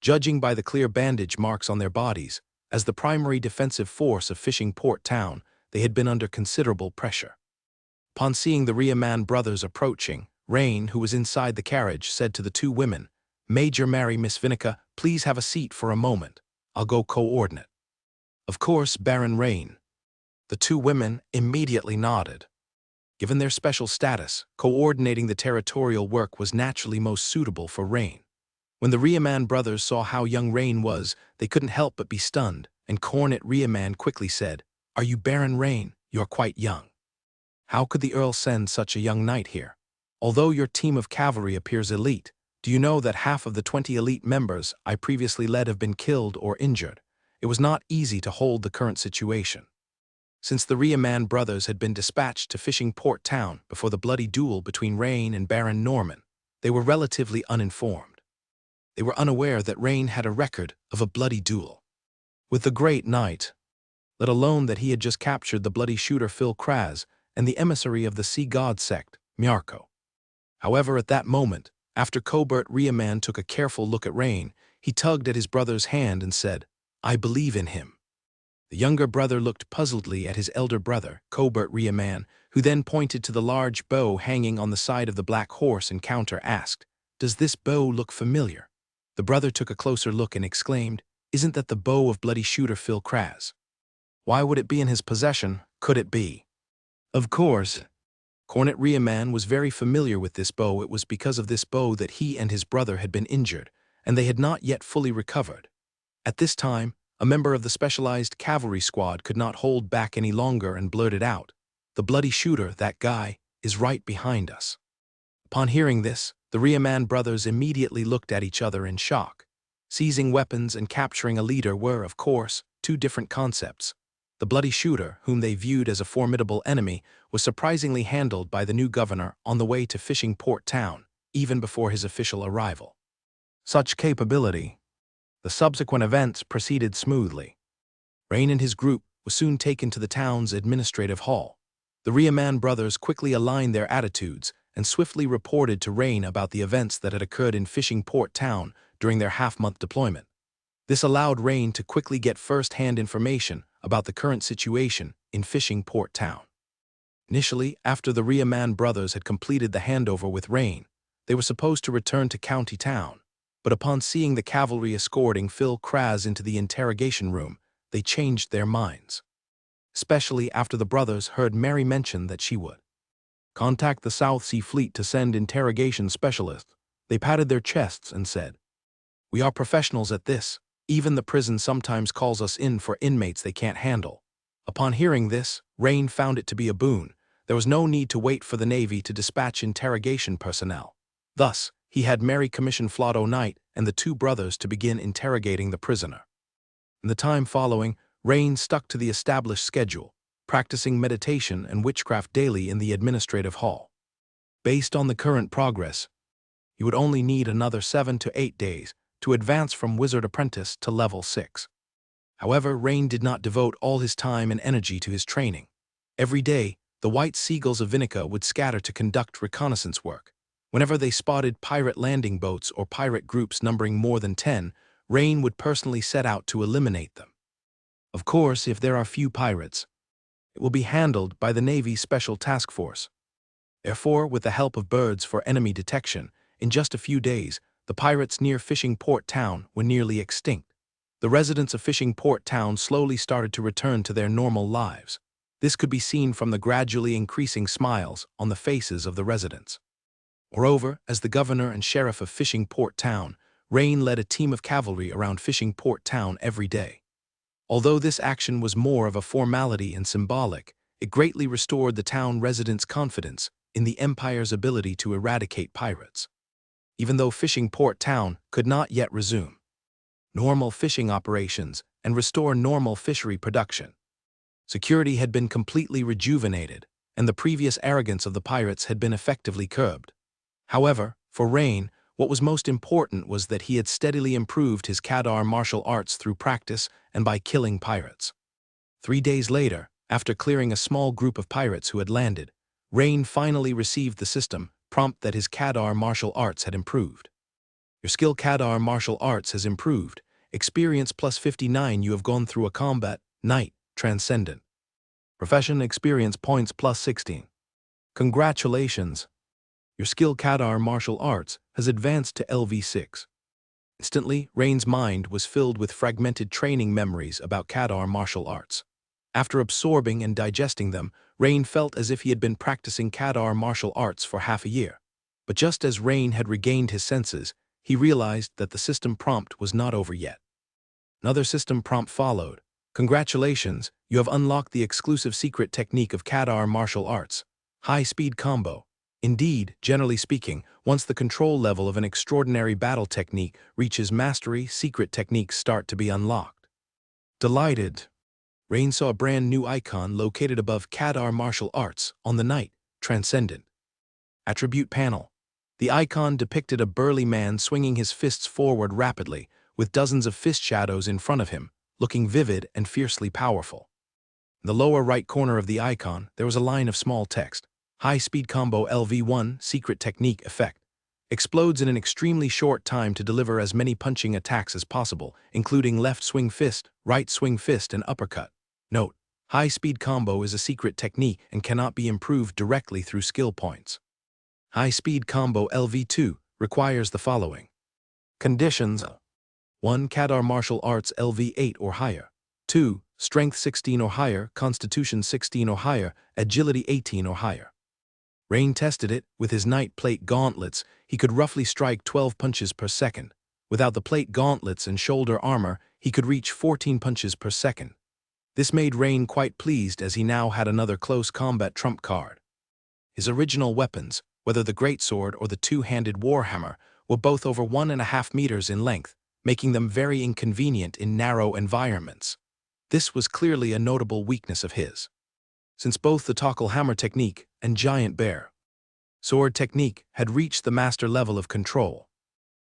Judging by the clear bandage marks on their bodies, as the primary defensive force of Fishing Port Town, they had been under considerable pressure. Upon seeing the Riemann brothers approaching, Rain, who was inside the carriage, said to the 2 women, "Major Mary Miss Vinica, please have a seat for a moment. I'll go coordinate." "Of course, Baron Rain." The 2 women immediately nodded. Given their special status, coordinating the territorial work was naturally most suitable for Rain. When the Riemann brothers saw how young Rain was, they couldn't help but be stunned, and Cornet Riemann quickly said, "Are you Baron Rain? You're quite young. How could the Earl send such a young knight here? Although your team of cavalry appears elite, do you know that half of the 20 elite members I previously led have been killed or injured? It was not easy to hold the current situation." Since the Riemann brothers had been dispatched to Fishing Port Town before the bloody duel between Rain and Baron Norman, they were relatively uninformed. They were unaware that Rain had a record of a bloody duel with the great knight, let alone that he had just captured the bloody shooter Phil Kraz and the emissary of the Sea God sect, Miarco. However, at that moment, after Cobert Riemann took a careful look at Rain, he tugged at his brother's hand and said, "I believe in him." The younger brother looked puzzledly at his elder brother, Cobert Riemann, who then pointed to the large bow hanging on the side of the black horse and asked, "Does this bow look familiar?" The brother took a closer look and exclaimed, "Isn't that the bow of bloody shooter Phil Kraz? Why would it be in his possession? Could it be?" Of course, Cornet Riemann was very familiar with this bow. It was because of this bow that he and his brother had been injured, and they had not yet fully recovered. At this time, a member of the specialized cavalry squad could not hold back any longer and blurted out, "The bloody shooter, that guy, is right behind us." Upon hearing this, the Riemann brothers immediately looked at each other in shock. Seizing weapons and capturing a leader were, of course, 2 different concepts. The bloody shooter, whom they viewed as a formidable enemy, was surprisingly handled by the new governor on the way to Fishing Port Town, even before his official arrival. Such capability. The subsequent events proceeded smoothly. Rain and his group were soon taken to the town's administrative hall. The Riemann brothers quickly aligned their attitudes and swiftly reported to Rain about the events that had occurred in Fishing Port Town during their half-month deployment. This allowed Rain to quickly get first-hand information about the current situation in Fishing Port Town. Initially, after the Riemann brothers had completed the handover with Rain, they were supposed to return to County Town, but upon seeing the cavalry escorting Phil Kraz into the interrogation room, they changed their minds. Especially after the brothers heard Mary mention that she would contact the South Sea Fleet to send interrogation specialists. They patted their chests and said, "We are professionals at this. Even the prison sometimes calls us in for inmates they can't handle." Upon hearing this, Rain found it to be a boon. There was no need to wait for the Navy to dispatch interrogation personnel. Thus, he had Mary commission Flotto Knight and the two brothers to begin interrogating the prisoner. In the time following, Rain stuck to the established schedule, practicing meditation and witchcraft daily in the administrative hall. Based on the current progress, he would only need another 7 to 8 days to advance from Wizard Apprentice to Level 6. However, Rain did not devote all his time and energy to his training. Every day, the White Seagulls of Vinica would scatter to conduct reconnaissance work. Whenever they spotted pirate landing boats or pirate groups numbering more than 10, Rain would personally set out to eliminate them. Of course, if there are few pirates, it will be handled by the Navy's Special Task Force. Therefore, with the help of birds for enemy detection, in just a few days, the pirates near Fishing Port Town were nearly extinct. The residents of Fishing Port Town slowly started to return to their normal lives. This could be seen from the gradually increasing smiles on the faces of the residents. Moreover, as the governor and sheriff of Fishing Port Town, Rain led a team of cavalry around Fishing Port Town every day. Although this action was more of a formality and symbolic, it greatly restored the town residents' confidence in the Empire's ability to eradicate pirates. Even though Fishing Port Town could not yet resume normal fishing operations and restore normal fishery production, security had been completely rejuvenated, and the previous arrogance of the pirates had been effectively curbed. However, for Rain, what was most important was that he had steadily improved his Kadar martial arts through practice and by killing pirates. 3 days later, after clearing a small group of pirates who had landed, Rain finally received the system prompt that his Kadar martial arts had improved. Your skill Kadar martial arts has improved. Experience plus 59. You have gone through a combat, Knight, Transcendent. Profession experience points plus 16. Congratulations! Your skill Kadar martial arts has advanced to LV6. Instantly, Rain's mind was filled with fragmented training memories about Kadar martial arts. After absorbing and digesting them, Rain felt as if he had been practicing Kadar martial arts for half a year. But just as Rain had regained his senses, he realized that the system prompt was not over yet. Another system prompt followed. Congratulations, you have unlocked the exclusive secret technique of Kadar martial arts. High-speed combo. Indeed, generally speaking, once the control level of an extraordinary battle technique reaches mastery, secret techniques start to be unlocked. Delighted, Rain saw a brand new icon located above Kadar martial arts on the Knight, Transcendent. Attribute panel. The icon depicted a burly man swinging his fists forward rapidly, with dozens of fist shadows in front of him, looking vivid and fiercely powerful. In the lower right corner of the icon, there was a line of small text. High-speed combo LV1 secret technique effect. Explodes in an extremely short time to deliver as many punching attacks as possible, including left swing fist, right swing fist, and uppercut. Note: high-speed combo is a secret technique and cannot be improved directly through skill points. High-speed combo LV2 requires the following conditions: 1. Kadar martial arts LV8 or higher. 2. Strength 16 or higher, Constitution 16 or higher, Agility 18 or higher. Rain tested it. With his Knight plate gauntlets, he could roughly strike 12 punches per second. Without the plate gauntlets and shoulder armor, he could reach 14 punches per second. This made Rain quite pleased, as he now had another close combat trump card. His original weapons, whether the greatsword or the two-handed warhammer, were both over 1.5 meters in length, making them very inconvenient in narrow environments. This was clearly a notable weakness of his, since both the Tockle hammer technique and Giant Bear Sword technique had reached the master level of control.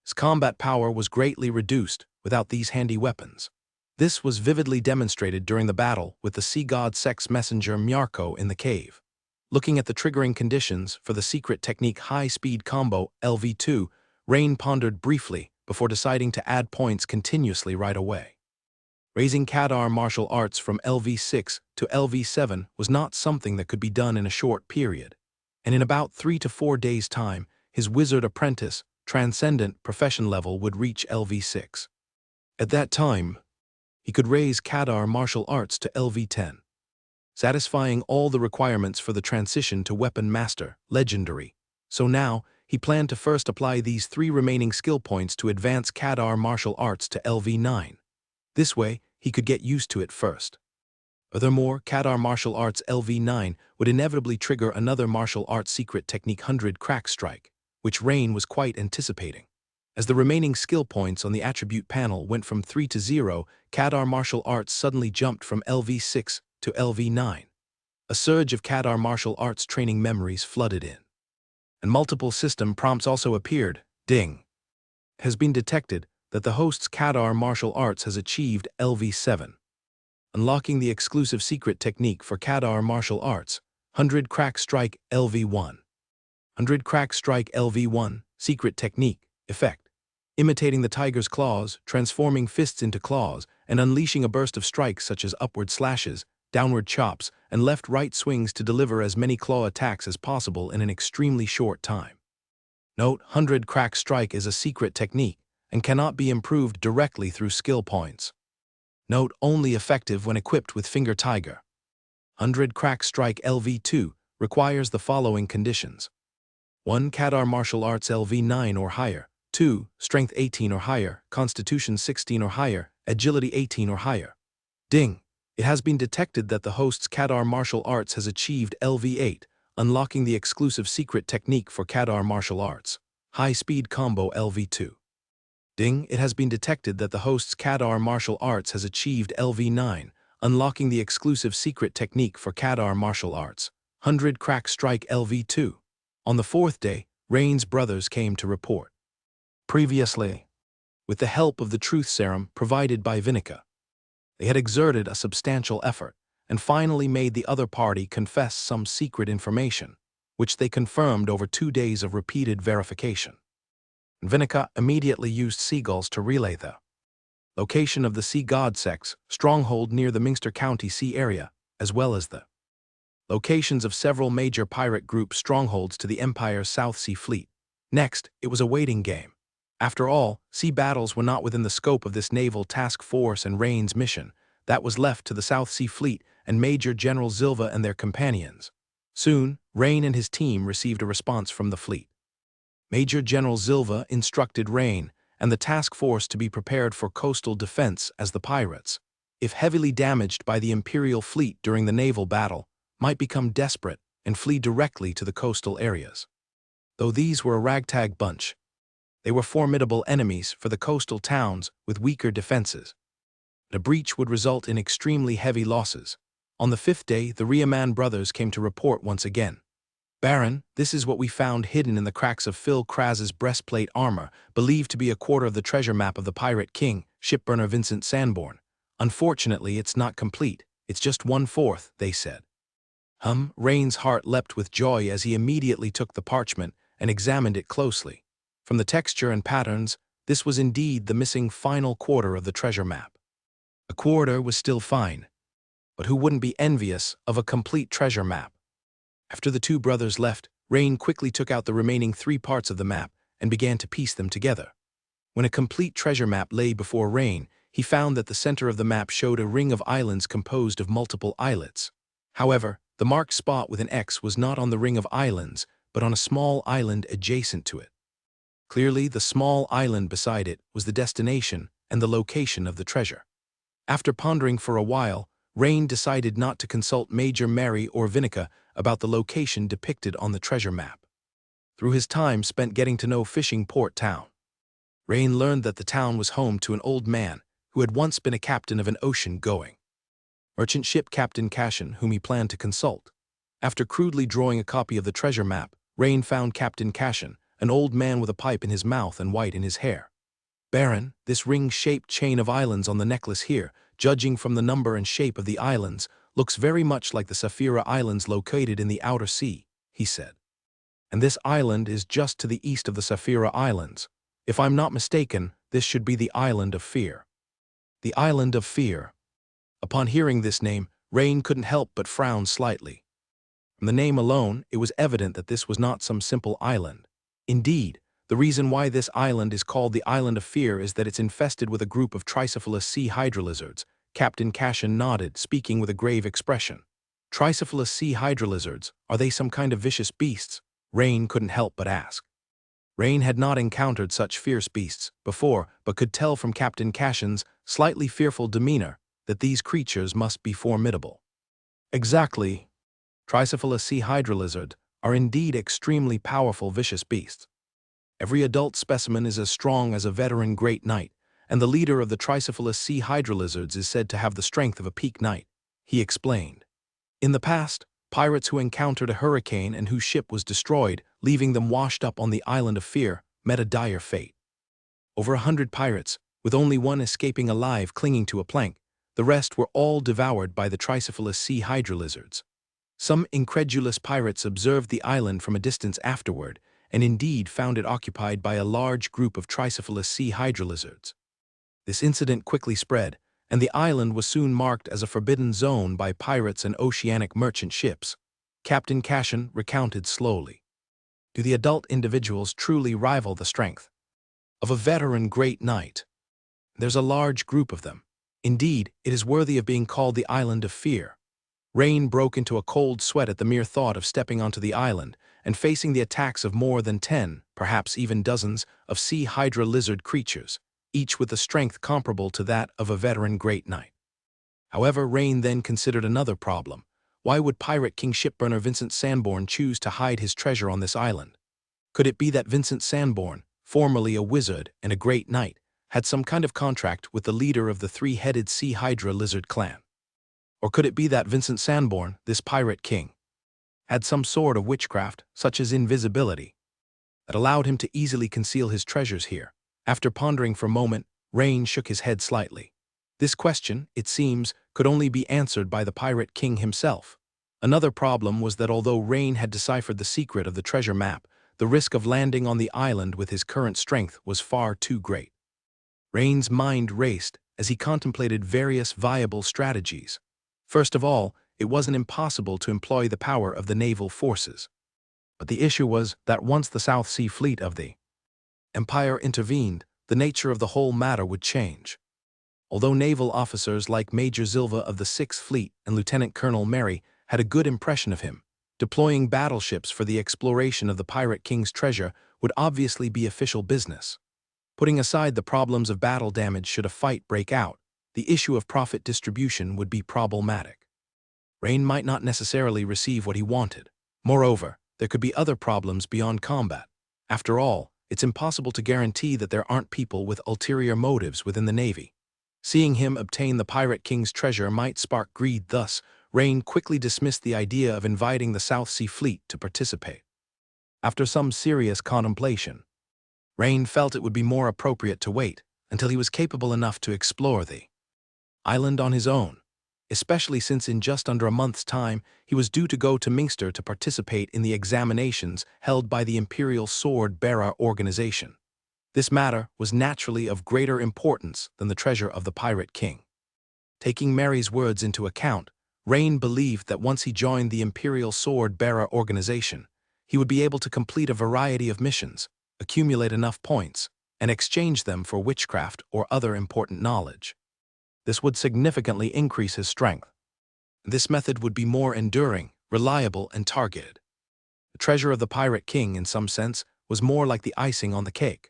His combat power was greatly reduced without these handy weapons. This was vividly demonstrated during the battle with the sea god sex messenger Myarko in the cave. Looking at the triggering conditions for the secret technique high-speed combo LV2, Rain pondered briefly before deciding to add points continuously right away. Raising Kadar martial arts from LV6 to LV7 was not something that could be done in a short period, and in about 3 to 4 days' time, his wizard apprentice, transcendent profession level would reach LV6. At that time, he could raise Kadar martial arts to LV10, satisfying all the requirements for the transition to Weapon Master, Legendary. So now, he planned to first apply these 3 remaining skill points to advance Kadar martial arts to LV9. This way, he could get used to it first. Furthermore, Kadar martial arts LV9 would inevitably trigger another martial arts secret technique 100 crack strike, which Rain was quite anticipating. As the remaining skill points on the attribute panel went from 3 to 0, Kadar martial arts suddenly jumped from LV6 to LV9. A surge of Kadar martial arts training memories flooded in. And multiple system prompts also appeared. Ding! It has been detected that the host's Kadar martial arts has achieved LV7. Unlocking the exclusive secret technique for Kadar martial arts, 100 crack strike LV1. 100 crack strike LV1, secret technique, effect. Imitating the tiger's claws, transforming fists into claws, and unleashing a burst of strikes such as upward slashes, downward chops, and left-right swings to deliver as many claw attacks as possible in an extremely short time. Note, 100 crack strike is a secret technique and cannot be improved directly through skill points. Note, only effective when equipped with Finger Tiger. 100 crack strike LV2 requires the following conditions. 1. Kadar martial arts LV9 or higher. 2. Strength 18 or higher, Constitution 16 or higher, Agility 18 or higher. Ding! It has been detected that the host's Kadar martial arts has achieved LV8, unlocking the exclusive secret technique for Kadar martial arts, high-speed combo LV2. Ding! It has been detected that the host's Kadar martial arts has achieved LV9, unlocking the exclusive secret technique for Kadar martial arts, 100 crack strike LV2. On the 4th day, Rain's brothers came to report. Previously, with the help of the truth serum provided by Vinica, they had exerted a substantial effort and finally made the other party confess some secret information, which they confirmed over 2 days of repeated verification. Vinica immediately used seagulls to relay the location of the Sea God Sex stronghold near the Minster County Sea area, as well as the locations of several major pirate group strongholds to the Empire's South Sea Fleet. Next, it was a waiting game. After all, sea battles were not within the scope of this naval task force and Rain's mission. That was left to the South Sea Fleet and Major General Zilva and their companions. Soon, Rain and his team received a response from the fleet. Major General Zilva instructed Rain and the task force to be prepared for coastal defense as the pirates, if heavily damaged by the Imperial fleet during the naval battle, might become desperate and flee directly to the coastal areas. Though these were a ragtag bunch, they were formidable enemies for the coastal towns with weaker defenses. A breach would result in extremely heavy losses. On the 5th day, the Riaman brothers came to report once again. Baron, this is what we found hidden in the cracks of Phil Kraz's breastplate armor, believed to be a quarter of the treasure map of the Pirate King, shipburner Vincent Sanborn. Unfortunately, it's not complete. It's just 1/4, they said. Rain's heart leapt with joy as he immediately took the parchment and examined it closely. From the texture and patterns, this was indeed the missing final quarter of the treasure map. A quarter was still fine, but who wouldn't be envious of a complete treasure map? After the 2 brothers left, Rain quickly took out the remaining 3 parts of the map and began to piece them together. When a complete treasure map lay before Rain, he found that the center of the map showed a ring of islands composed of multiple islets. However, the marked spot with an X was not on the ring of islands, but on a small island adjacent to it. Clearly, the small island beside it was the destination and the location of the treasure. After pondering for a while, Rain decided not to consult Major Mary or Vinica about the location depicted on the treasure map. Through his time spent getting to know Fishing Port Town, Rain learned that the town was home to an old man who had once been a captain of an ocean-going merchant ship, Captain Cashin, whom he planned to consult. After crudely drawing a copy of the treasure map, Rain found Captain Cashin, an old man with a pipe in his mouth and white in his hair. "Baron, this ring-shaped chain of islands on the necklace here, judging from the number and shape of the islands, looks very much like the Saphira Islands located in the outer sea," he said. "And this island is just to the east of the Saphira Islands. If I'm not mistaken, this should be the Island of Fear." The Island of Fear. Upon hearing this name, Rain couldn't help but frown slightly. From the name alone, it was evident that this was not some simple island. Indeed, the reason why this island is called the Island of Fear is that it's infested with a group of tricephalous sea hydra lizards. Captain Cashin nodded, speaking with a grave expression. "Tricephalous sea hydra lizards, are they some kind of vicious beasts?" Rain couldn't help but ask. Rain had not encountered such fierce beasts before, but could tell from Captain Cashin's slightly fearful demeanor that these creatures must be formidable. "Exactly. Tricephalous sea hydra lizard are indeed extremely powerful vicious beasts. Every adult specimen is as strong as a veteran great knight, and the leader of the tricephalous sea hydra lizards is said to have the strength of a peak knight," he explained. "In the past, pirates who encountered a hurricane and whose ship was destroyed, leaving them washed up on the Island of Fear, met a dire fate. Over 100 pirates, with only one escaping alive clinging to a plank, the rest were all devoured by the tricephalous sea hydra lizards. Some incredulous pirates observed the island from a distance afterward, and indeed found it occupied by a large group of tricephalous sea hydra lizards. This incident quickly spread, and the island was soon marked as a forbidden zone by pirates and oceanic merchant ships." Captain Cashin recounted slowly. "Do the adult individuals truly rival the strength of a veteran great knight? There's a large group of them. Indeed, it is worthy of being called the Island of Fear." Rain broke into a cold sweat at the mere thought of stepping onto the island and facing the attacks of more than 10, perhaps even dozens, of sea hydra lizard creatures, each with a strength comparable to that of a veteran great knight. However, Rain then considered another problem. Why would pirate king shipburner Vincent Sanborn choose to hide his treasure on this island? Could it be that Vincent Sanborn, formerly a wizard and a great knight, had some kind of contract with the leader of the three-headed sea hydra lizard clan? Or could it be that Vincent Sanborn, this pirate king, had some sort of witchcraft, such as invisibility, that allowed him to easily conceal his treasures here? After pondering for a moment, Rain shook his head slightly. This question, it seems, could only be answered by the pirate king himself. Another problem was that although Rain had deciphered the secret of the treasure map, the risk of landing on the island with his current strength was far too great. Rain's mind raced as he contemplated various viable strategies. First of all, it wasn't impossible to employ the power of the naval forces. But the issue was that once the South Sea Fleet of the Empire intervened, the nature of the whole matter would change. Although naval officers like Major Zilva of the 6th Fleet and Lieutenant Colonel Mary had a good impression of him, deploying battleships for the exploration of the Pirate King's treasure would obviously be official business. Putting aside the problems of battle damage should a fight break out, the issue of profit distribution would be problematic. Rain might not necessarily receive what he wanted. Moreover, there could be other problems beyond combat. After all, it's impossible to guarantee that there aren't people with ulterior motives within the Navy. Seeing him obtain the Pirate King's treasure might spark greed. Thus, Rain quickly dismissed the idea of inviting the South Sea Fleet to participate. After some serious contemplation, Rain felt it would be more appropriate to wait until he was capable enough to explore the island on his own, especially since in just under a month's time he was due to go to Minster to participate in the examinations held by the Imperial Sword-Bearer organization. This matter was naturally of greater importance than the treasure of the Pirate King. Taking Mary's words into account, Rain believed that once he joined the Imperial Sword-Bearer organization, he would be able to complete a variety of missions, accumulate enough points, and exchange them for witchcraft or other important knowledge. This would significantly increase his strength. This method would be more enduring, reliable, and targeted. The treasure of the Pirate King, in some sense, was more like the icing on the cake.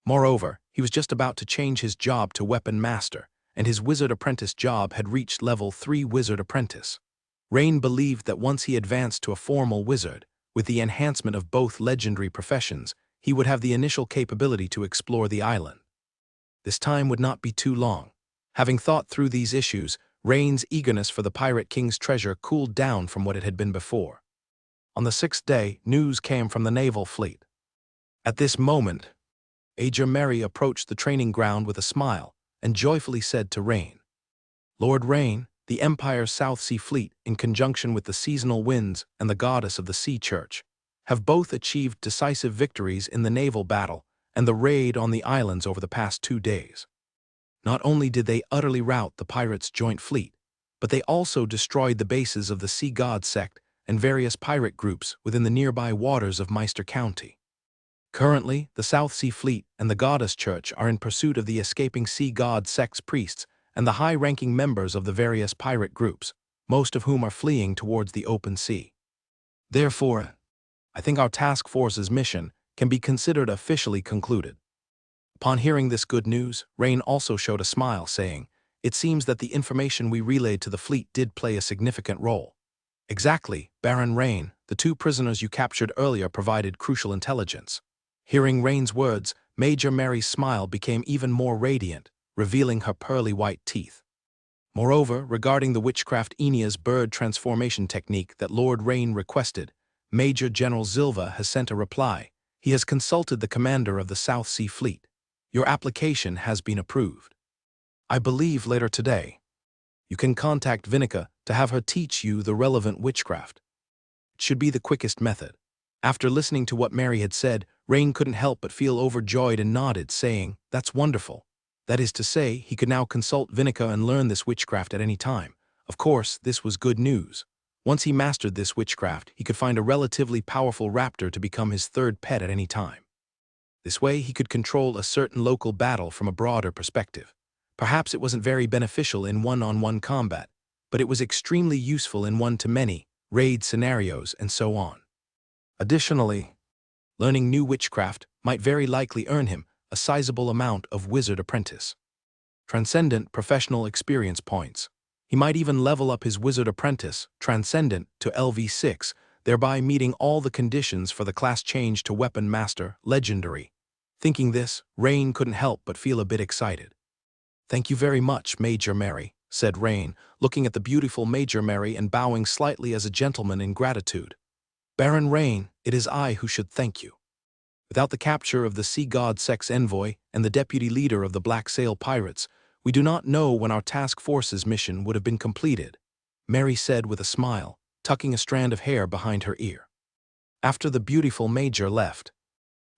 Moreover, he was just about to change his job to Weapon Master, and his Wizard Apprentice job had reached level 3 Wizard Apprentice. Rain believed that once he advanced to a formal wizard, with the enhancement of both legendary professions, he would have the initial capability to explore the island. This time would not be too long. Having thought through these issues, Rain's eagerness for the Pirate King's treasure cooled down from what it had been before. On the 6th day, news came from the naval fleet. At this moment, Major Mary approached the training ground with a smile and joyfully said to Rain, "Lord Rain, the Empire's South Sea Fleet, in conjunction with the seasonal winds and the goddess of the Sea Church, have both achieved decisive victories in the naval battle and the raid on the islands over the past 2 days. Not only did they utterly rout the pirates' joint fleet, but they also destroyed the bases of the Sea God sect and various pirate groups within the nearby waters of Meister County. Currently, the South Sea Fleet and the Goddess Church are in pursuit of the escaping Sea God sect's priests and the high-ranking members of the various pirate groups, most of whom are fleeing towards the open sea. Therefore, I think our task force's mission can be considered officially concluded." Upon hearing this good news, Rain also showed a smile, saying, "It seems that the information we relayed to the fleet did play a significant role." "Exactly, Baron Rain. The 2 prisoners you captured earlier provided crucial intelligence." Hearing Rain's words, Major Mary's smile became even more radiant, revealing her pearly white teeth. Moreover, regarding the witchcraft Enia's bird transformation technique that Lord Rain requested, Major General Zilva has sent a reply. He has consulted the commander of the South Sea Fleet. Your application has been approved. I believe later today, you can contact Vinica to have her teach you the relevant witchcraft. It should be the quickest method. After listening to what Mary had said, Rain couldn't help but feel overjoyed and nodded, saying, "That's wonderful." That is to say, he could now consult Vinica and learn this witchcraft at any time. Of course, this was good news. Once he mastered this witchcraft, he could find a relatively powerful raptor to become his 3rd pet at any time. This way, he could control a certain local battle from a broader perspective. Perhaps it wasn't very beneficial in one-on-one combat, but it was extremely useful in one-to-many, raid scenarios, and so on. Additionally, learning new witchcraft might very likely earn him a sizable amount of wizard apprentice. Transcendent professional experience points. He might even level up his wizard apprentice, Transcendent, to LV6, thereby meeting all the conditions for the class change to Weapon Master, Legendary. Thinking this, Rain couldn't help but feel a bit excited. "Thank you very much, Major Mary," said Rain, looking at the beautiful Major Mary and bowing slightly as a gentleman in gratitude. "Baron Rain, it is I who should thank you. Without the capture of the Sea God sect's envoy and the deputy leader of the Black Sail Pirates, we do not know when our task force's mission would have been completed," Mary said with a smile, tucking a strand of hair behind her ear. After the beautiful Major left,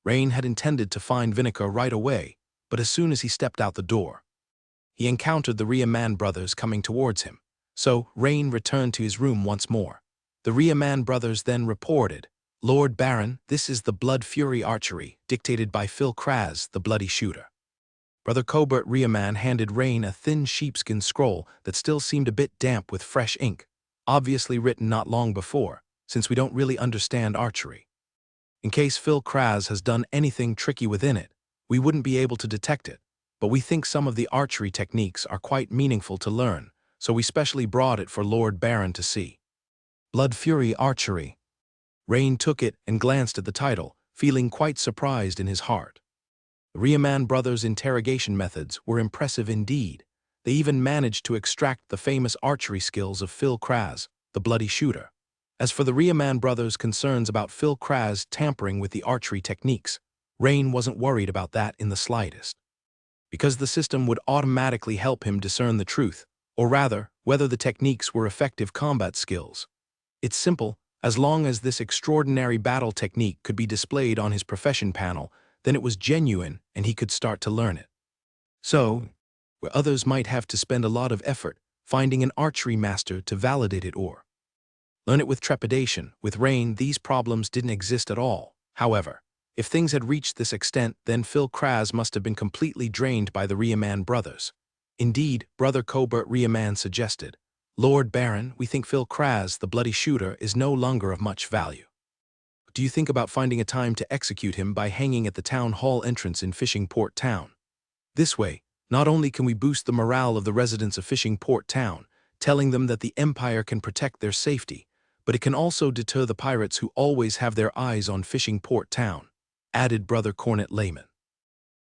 Rain had intended to find Vinica right away, but as soon as he stepped out the door, he encountered the Riemann brothers coming towards him, so Rain returned to his room once more. The Riemann brothers then reported, "Lord Baron, this is the Blood Fury Archery, dictated by Phil Kraz, the Bloody Shooter." Brother Cobert Riemann handed Rain a thin sheepskin scroll that still seemed a bit damp with fresh ink, obviously written not long before, since we don't really understand archery. In case Phil Kraz has done anything tricky within it, we wouldn't be able to detect it, but we think some of the archery techniques are quite meaningful to learn, so we specially brought it for Lord Baron to see. Blood Fury Archery. Rain took it and glanced at the title, feeling quite surprised in his heart. The Riemann brothers' interrogation methods were impressive indeed. They even managed to extract the famous archery skills of Phil Kraz, the Bloody Shooter. As for the Riemann brothers' concerns about Phil Kraz tampering with the archery techniques, Rain wasn't worried about that in the slightest. Because the system would automatically help him discern the truth, or rather, whether the techniques were effective combat skills. It's simple. As long as this extraordinary battle technique could be displayed on his profession panel, then it was genuine and he could start to learn it. So, where others might have to spend a lot of effort finding an archery master to validate it or learn it with trepidation, with Rain these problems didn't exist at all. However, if things had reached this extent, then Phil Kraz must have been completely drained by the Riemann brothers. Indeed, Brother Cobert Riemann suggested, "Lord Baron, we think Phil Kraz, the Bloody Shooter, is no longer of much value. Do you think about finding a time to execute him by hanging at the town hall entrance in Fishing Port Town? This way, not only can we boost the morale of the residents of Fishing Port Town, telling them that the Empire can protect their safety, but it can also deter the pirates who always have their eyes on Fishing Port Town," added Brother Cornet Layman.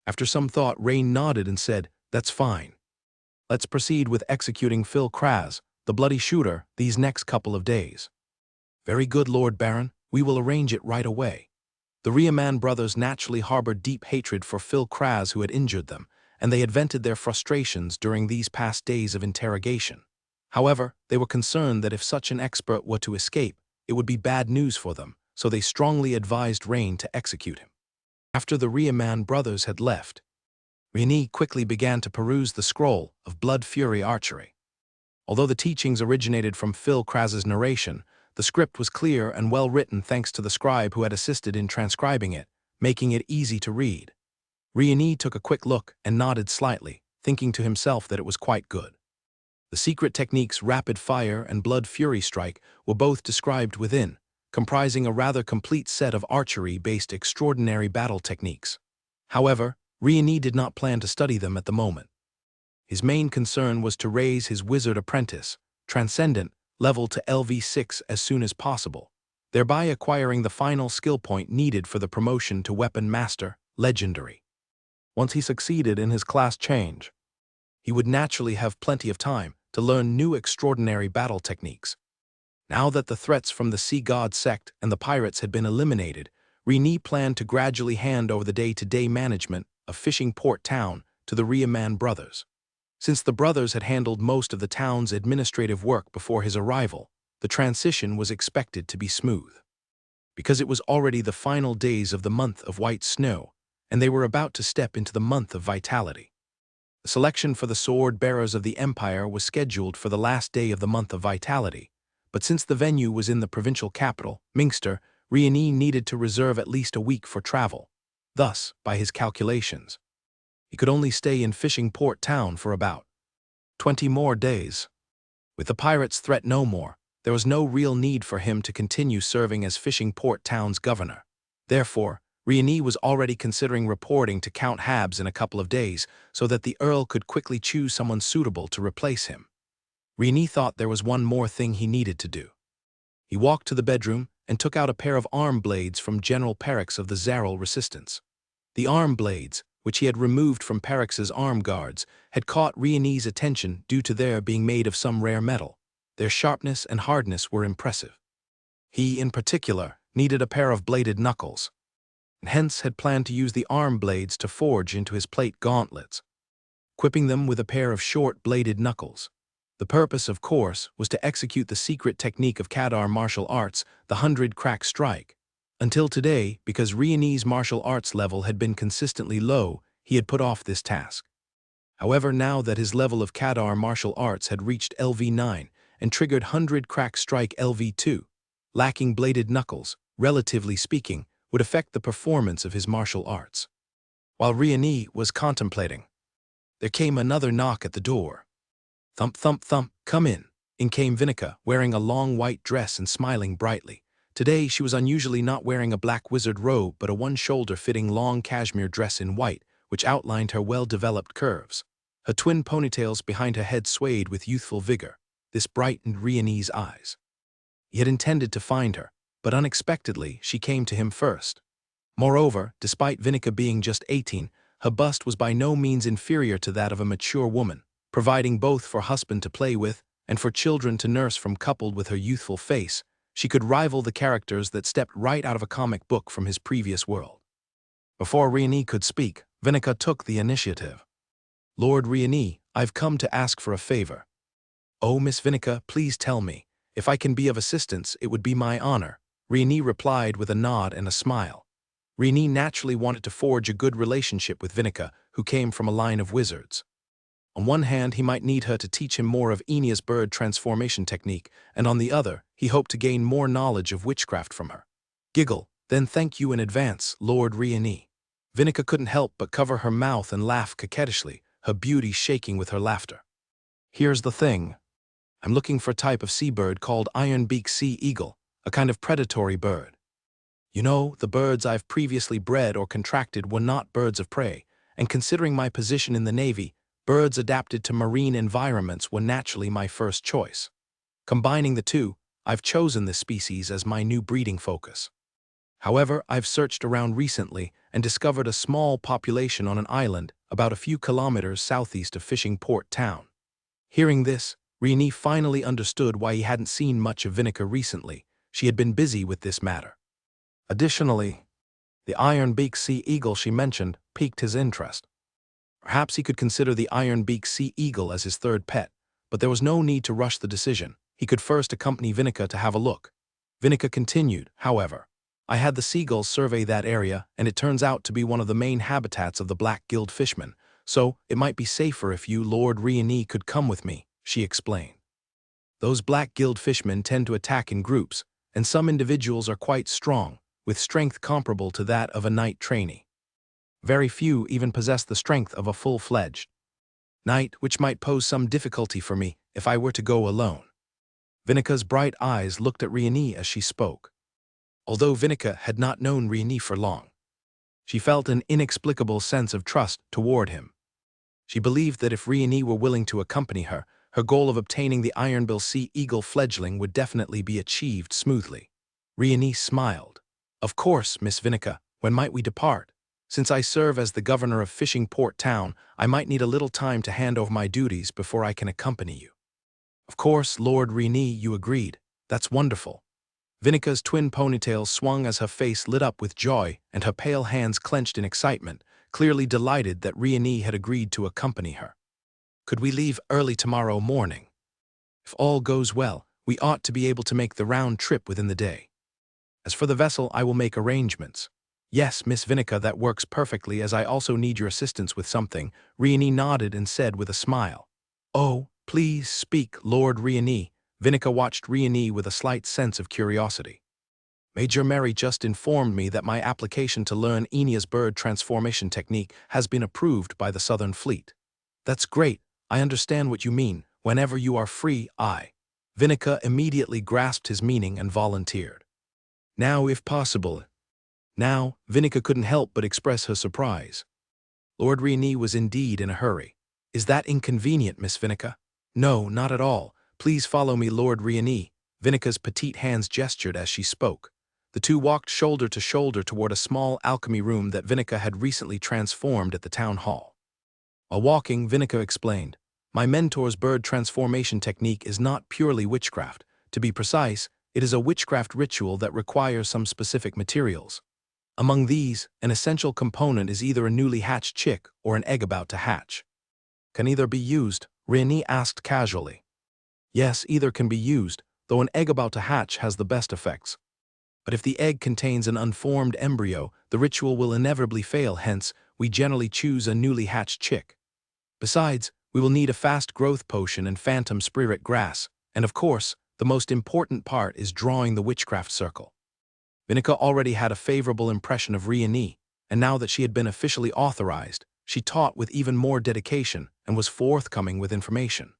After some thought, Rain nodded and said, "That's fine. Let's proceed with executing Phil Kraz, the Bloody Shooter, these next couple of days." "Very good, Lord Baron. We will arrange it right away. The Riemann brothers naturally harbored deep hatred for Phil Kraz, who had injured them, and they had vented their frustrations during these past days of interrogation. However, they were concerned that if such an expert were to escape, it would be bad news for them, so they strongly advised Rain to execute him. After the Riemann brothers had left, Rini quickly began to peruse the scroll of Blood Fury Archery. Although the teachings originated from Phil Kraz's narration, the script was clear and well written thanks to the scribe who had assisted in transcribing it, making it easy to read. Rini took a quick look and nodded slightly, thinking to himself that it was quite good. The secret techniques Rapid Fire and Blood Fury Strike were both described within, comprising a rather complete set of archery-based extraordinary battle techniques. However, Rini did not plan to study them at the moment. His main concern was to raise his wizard apprentice, Transcendent, level to LV6 as soon as possible, thereby acquiring the final skill point needed for the promotion to Weapon Master, Legendary. Once he succeeded in his class change, he would naturally have plenty of time to learn new extraordinary battle techniques. Now that the threats from the Sea God sect and the pirates had been eliminated, Rini planned to gradually hand over the day-to-day management of Fishing Port Town to the Riemann brothers. Since the brothers had handled most of the town's administrative work before his arrival, the transition was expected to be smooth. Because it was already the final days of the month of White Snow, and they were about to step into the month of Vitality. The selection for the sword bearers of the Empire was scheduled for the last day of the month of Vitality, but since the venue was in the provincial capital, Minster, Rini needed to reserve at least a week for travel. Thus, by his calculations, he could only stay in Fishing Port Town for about 20 more days. With the pirates' threat no more, there was no real need for him to continue serving as Fishing Port Town's governor. Therefore, Rini was already considering reporting to Count Habs in a couple of days so that the Earl could quickly choose someone suitable to replace him. Rini thought there was one more thing he needed to do. He walked to the bedroom and took out a pair of arm blades from General Perix of the Zaral Resistance. The arm blades, which he had removed from Perix's arm guards, had caught Rini's attention due to their being made of some rare metal. Their sharpness and hardness were impressive. He, in particular, needed a pair of bladed knuckles, and hence had planned to use the arm blades to forge into his plate gauntlets, equipping them with a pair of short bladed knuckles. The purpose, of course, was to execute the secret technique of Kadar martial arts, the 100-crack strike. Until today, because Rini's martial arts level had been consistently low, he had put off this task. However, now that his level of Kadar martial arts had reached LV9 and triggered 100-crack strike LV2, lacking bladed knuckles, relatively speaking, would affect the performance of his martial arts. While Rini was contemplating, there came another knock at the door. Thump, thump, thump, come in. In came Vinica, wearing a long white dress and smiling brightly. Today she was unusually not wearing a black wizard robe but a one-shoulder-fitting long cashmere dress in white, which outlined her well-developed curves. Her twin ponytails behind her head swayed with youthful vigor. This brightened Rini's eyes. He had intended to find her, but unexpectedly she came to him first. Moreover, despite Vinica being just 18, her bust was by no means inferior to that of a mature woman, providing both for husband to play with and for children to nurse from. Coupled with her youthful face, she could rival the characters that stepped right out of a comic book from his previous world. Before Rini could speak, Vinica took the initiative. Lord Rini, I've come to ask for a favor. Oh, Miss Vinica, please tell me. If I can be of assistance, it would be my honor. Rini replied with a nod and a smile. Rini naturally wanted to forge a good relationship with Vinica, who came from a line of wizards. On one hand, he might need her to teach him more of Aeneas' bird transformation technique, and on the other, he hoped to gain more knowledge of witchcraft from her. Giggle, then thank you in advance, Lord Rini. Vinica couldn't help but cover her mouth and laugh coquettishly, her beauty shaking with her laughter. Here's the thing. I'm looking for a type of seabird called iron-beak sea eagle, a kind of predatory bird. You know, the birds I've previously bred or contracted were not birds of prey, and considering my position in the Navy, birds adapted to marine environments were naturally my first choice. Combining the two, I've chosen this species as my new breeding focus. However, I've searched around recently and discovered a small population on an island about a few kilometers southeast of Fishing Port Town. Hearing this, Rini finally understood why he hadn't seen much of Vinica recently. She had been busy with this matter. Additionally, the iron-beaked sea eagle she mentioned piqued his interest. Perhaps he could consider the iron-beaked sea eagle as his third pet, but there was no need to rush the decision. He could first accompany Vinica to have a look. Vinica continued, however. I had the seagulls survey that area, and it turns out to be one of the main habitats of the black-gilled fishman, so it might be safer if you, Lord Riani, could come with me, she explained. Those black-gilled fishmen tend to attack in groups, and some individuals are quite strong, with strength comparable to that of a knight trainee. Very few even possess the strength of a full-fledged knight, which might pose some difficulty for me if I were to go alone. Vinica's bright eyes looked at Riani as she spoke. Although Vinica had not known Riani for long, she felt an inexplicable sense of trust toward him. She believed that if Riani were willing to accompany her, her goal of obtaining the ironbill sea eagle fledgling would definitely be achieved smoothly. Riani smiled. Of course, Miss Vinica, when might we depart? Since I serve as the governor of Fishing Port Town, I might need a little time to hand over my duties before I can accompany you. Of course, Lord Riani, you agreed. That's wonderful. Vinica's twin ponytails swung as her face lit up with joy and her pale hands clenched in excitement, clearly delighted that Riani had agreed to accompany her. Could we leave early tomorrow morning? If all goes well, we ought to be able to make the round trip within the day. As for the vessel, I will make arrangements. Yes, Miss Vinica, that works perfectly, as I also need your assistance with something. Riani nodded and said with a smile. Oh, please speak, Lord Riani. Vinica watched Riani with a slight sense of curiosity. Major Mary just informed me that my application to learn Enia's bird transformation technique has been approved by the Southern Fleet. That's great. I understand what you mean. Whenever you are free, Vinica immediately grasped his meaning and volunteered. Now, if possible. Now, Vinica couldn't help but express her surprise. Lord Riani was indeed in a hurry. Is that inconvenient, Miss Vinica? No, not at all. Please follow me, Lord Riani. Vinica's petite hands gestured as she spoke. The two walked shoulder to shoulder toward a small alchemy room that Vinica had recently transformed at the town hall. While walking, Vinica explained, my mentor's bird transformation technique is not purely witchcraft. To be precise, it is a witchcraft ritual that requires some specific materials. Among these, an essential component is either a newly hatched chick or an egg about to hatch. Can either be used? Riani asked casually. Yes, either can be used, though an egg about to hatch has the best effects. But if the egg contains an unformed embryo, the ritual will inevitably fail, hence, we generally choose a newly hatched chick. Besides, we will need a fast growth potion and phantom spirit grass, and of course, the most important part is drawing the witchcraft circle. Vinica already had a favorable impression of Riani, and now that she had been officially authorized, she taught with even more dedication and was forthcoming with information.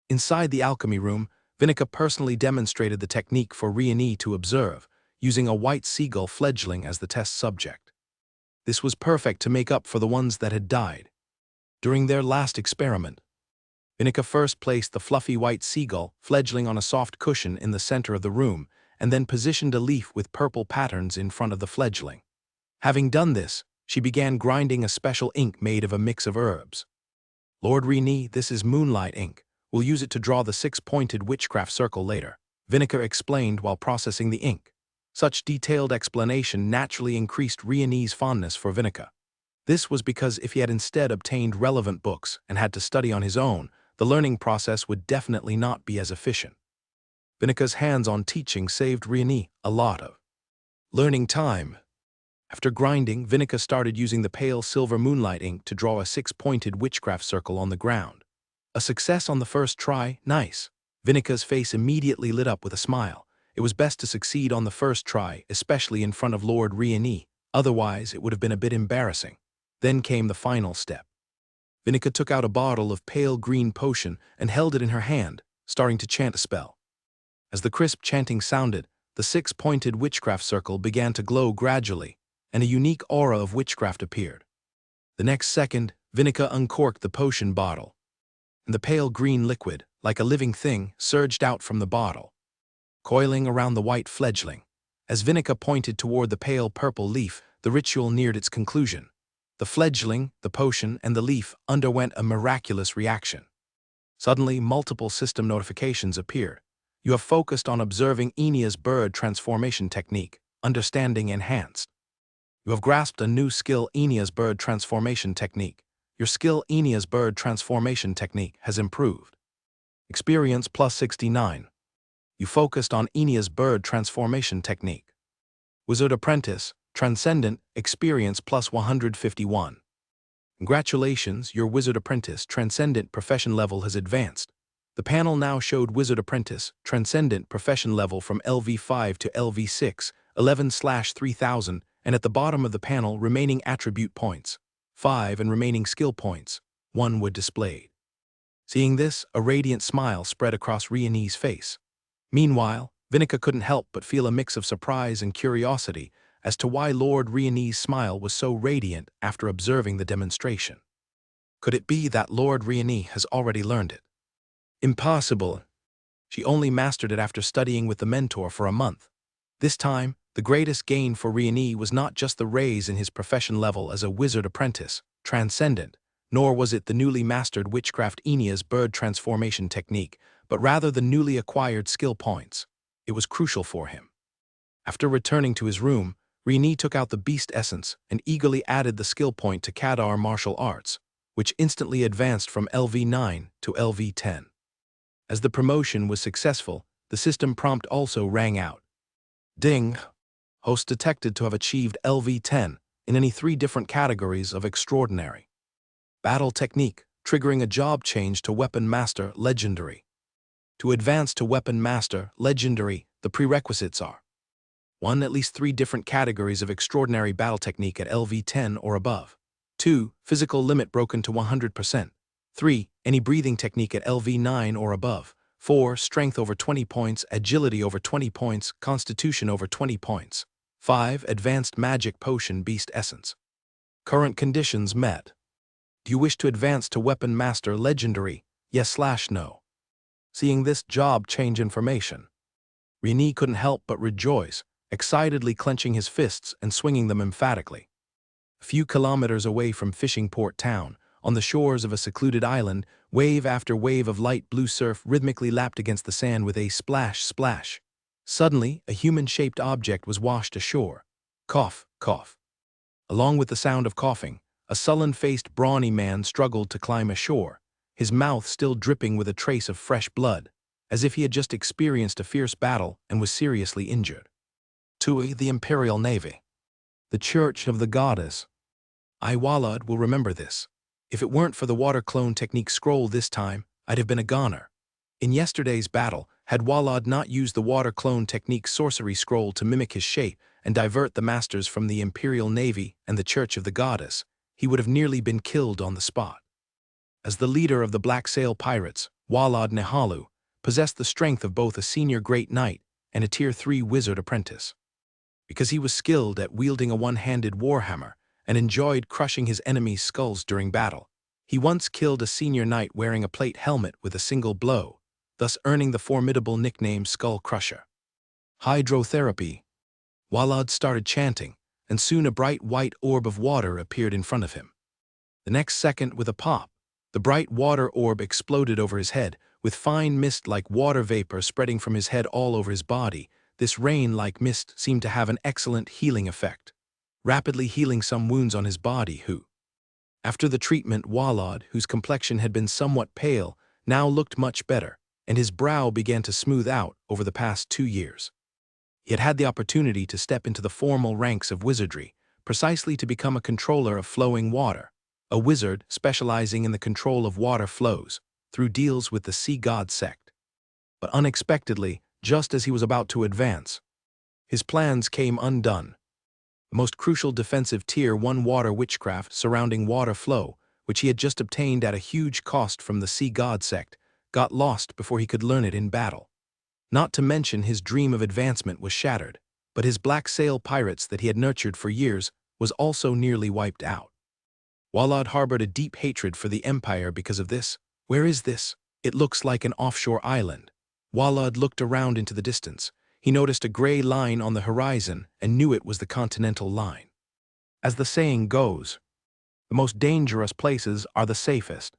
Inside the alchemy room, Vinica personally demonstrated the technique for Riani to observe, using a white seagull fledgling as the test subject. This was perfect to make up for the ones that had died. During their last experiment, Vinica first placed the fluffy white seagull fledgling on a soft cushion in the center of the room, and then positioned a leaf with purple patterns in front of the fledgling. Having done this, she began grinding a special ink made of a mix of herbs. Lord Riani, this is moonlight ink. We'll use it to draw the six-pointed witchcraft circle later, Vinica explained while processing the ink. Such detailed explanation naturally increased Riani's fondness for Vinica. This was because if he had instead obtained relevant books and had to study on his own, the learning process would definitely not be as efficient. Vinica's hands-on teaching saved Riani a lot of learning time. After grinding, Vinica started using the pale silver moonlight ink to draw a six-pointed witchcraft circle on the ground. A success on the first try, nice. Vinica's face immediately lit up with a smile. It was best to succeed on the first try, especially in front of Lord Riani, otherwise it would have been a bit embarrassing. Then came the final step. Vinica took out a bottle of pale green potion and held it in her hand, starting to chant a spell. As the crisp chanting sounded, the six-pointed witchcraft circle began to glow gradually, and a unique aura of witchcraft appeared. The next second, Vinica uncorked the potion bottle, and the pale green liquid, like a living thing, surged out from the bottle, coiling around the white fledgling. As Vinica pointed toward the pale purple leaf, the ritual neared its conclusion. The fledgling, the potion, and the leaf underwent a miraculous reaction. Suddenly, multiple system notifications appeared. You have focused on observing Enia's bird transformation technique. understanding enhanced. You have grasped a new skill, Enia's bird transformation technique. Your skill, Enia's bird transformation technique, has improved. Experience plus 69. You focused on Enia's bird transformation technique. Wizard Apprentice, Transcendent, experience plus 151. Congratulations, your Wizard Apprentice Transcendent profession level has advanced. The panel now showed Wizard Apprentice Transcendent profession level from LV5 to LV6, 11/3000, and at the bottom of the panel remaining attribute points, 5, and remaining skill points, 1, were displayed. Seeing this, a radiant smile spread across Riani's face. Meanwhile, Vinica couldn't help but feel a mix of surprise and curiosity as to why Lord Riani's smile was so radiant after observing the demonstration. Could it be that Lord Riani has already learned it? Impossible. She only mastered it after studying with the mentor for a month. This time, the greatest gain for Riani was not just the raise in his profession level as a wizard apprentice, Transcendent, nor was it the newly mastered witchcraft Enia's bird transformation technique, but rather the newly acquired skill points. It was crucial for him. After returning to his room, Riani took out the beast essence and eagerly added the skill point to Kadar martial arts, which instantly advanced from LV9 to LV10. As the promotion was successful, the system prompt also rang out. Ding! Host detected to have achieved LV10 in any 3 different categories of extraordinary. Battle technique, triggering a job change to Weapon Master Legendary. To advance to Weapon Master Legendary, the prerequisites are 1. At least 3 different categories of extraordinary battle technique at LV10 or above. 2. Physical limit broken to 100%. 3. Any breathing technique at LV9 or above. 4. Strength over 20 points, agility over 20 points, constitution over 20 points. 5. Advanced magic potion beast essence. Current conditions met. Do you wish to advance to Weapon Master Legendary? Yes/no. Seeing this job change information, Riani couldn't help but rejoice, excitedly clenching his fists and swinging them emphatically. A few kilometers away from Fishing Port Town, on the shores of a secluded island, wave after wave of light blue surf rhythmically lapped against the sand with a splash, splash. Suddenly, a human-shaped object was washed ashore. Cough, cough. Along with the sound of coughing, a sullen-faced, brawny man struggled to climb ashore, his mouth still dripping with a trace of fresh blood, as if he had just experienced a fierce battle and was seriously injured. Tui, the Imperial Navy. The Church of the Goddess. Walad will remember this. If it weren't for the water clone technique scroll this time, I'd have been a goner. In yesterday's battle, had Walad not used the water clone technique sorcery scroll to mimic his shape and divert the masters from the Imperial Navy and the Church of the Goddess, he would have nearly been killed on the spot. As the leader of the Black Sail Pirates, Walad Nehalu possessed the strength of both a senior Great Knight and a Tier 3 Wizard Apprentice. Because he was skilled at wielding a one-handed warhammer and enjoyed crushing his enemies' skulls during battle, he once killed a senior knight wearing a plate helmet with a single blow, thus earning the formidable nickname Skull Crusher. Hydrotherapy. Walad started chanting, and soon a bright white orb of water appeared in front of him. The next second, with a pop, the bright water orb exploded over his head, with fine mist like water vapor spreading from his head all over his body. This rain-like mist seemed to have an excellent healing effect, rapidly healing some wounds on his body. After the treatment, Walad, whose complexion had been somewhat pale, now looked much better, and his brow began to smooth out over the past 2 years. He had had the opportunity to step into the formal ranks of wizardry, precisely to become a controller of flowing water, a wizard specializing in the control of water flows, through deals with the Sea God sect. But unexpectedly, just as he was about to advance, his plans came undone. The most crucial defensive Tier 1 water witchcraft surrounding water flow, which he had just obtained at a huge cost from the Sea God sect, got lost before he could learn it in battle. Not to mention his dream of advancement was shattered, but his Black Sail Pirates that he had nurtured for years was also nearly wiped out. Walad harbored a deep hatred for the Empire because of this. Where is this? It looks like an offshore island. Walad looked around into the distance. He noticed a gray line on the horizon and knew it was the Continental Line. As the saying goes, the most dangerous places are the safest.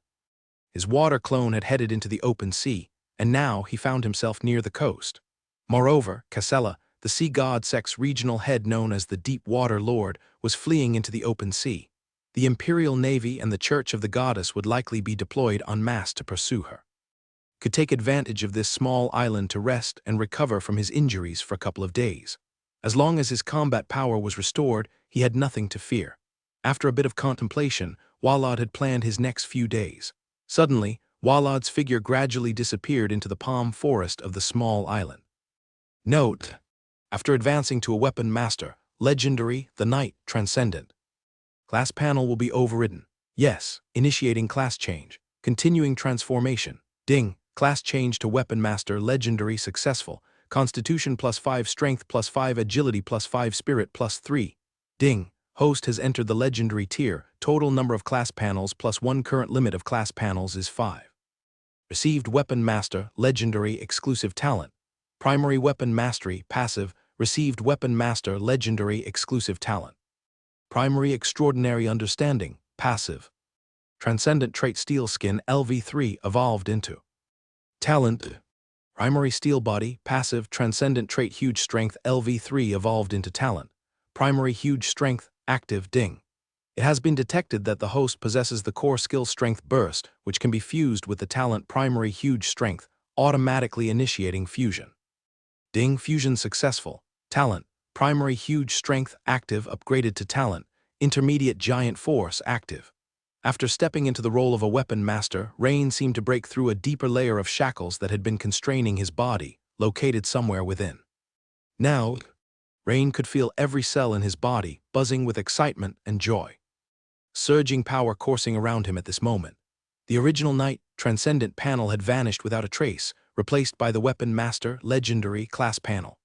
His water clone had headed into the open sea, and now he found himself near the coast. Moreover, Casella, the Sea God Sec's regional head known as the Deep Water Lord was fleeing into the open sea. The Imperial Navy and the Church of the Goddess would likely be deployed en masse to pursue her. Could take advantage of this small island to rest and recover from his injuries for a couple of days. As long as his combat power was restored, he had nothing to fear. After a bit of contemplation, Walad had planned his next few days. Suddenly, Walad's figure gradually disappeared into the palm forest of the small island. Note: after advancing to a weapon master, legendary, the knight, transcendent. Class panel will be overridden. Yes, initiating class change. Continuing transformation. Ding, class change to weapon master, legendary, successful. Constitution +5, strength +5, agility +5, spirit +3. Ding, host has entered the legendary tier. Total number of class panels +1, current limit of class panels is 5. Received weapon master, legendary, exclusive talent. Primary weapon mastery, passive. Received weapon master, legendary, exclusive talent. Primary extraordinary understanding, passive. Transcendent trait steel skin, LV3, evolved into. Talent. Primary steel body, passive. Transcendent trait huge strength, LV3, evolved into talent. Primary huge strength, active. Ding. It has been detected that the host possesses the core skill strength burst, which can be fused with the talent primary huge strength, automatically initiating fusion. Ding, fusion successful. Talent, primary huge strength, active, upgraded to talent, intermediate giant force, active. After stepping into the role of a weapon master, Rain seemed to break through a deeper layer of shackles that had been constraining his body, located somewhere within. Now, Rain could feel every cell in his body buzzing with excitement and joy. Surging power coursing around him at this moment. The original Knight, Transcendent panel had vanished without a trace, replaced by the Weapon Master, Legendary class panel.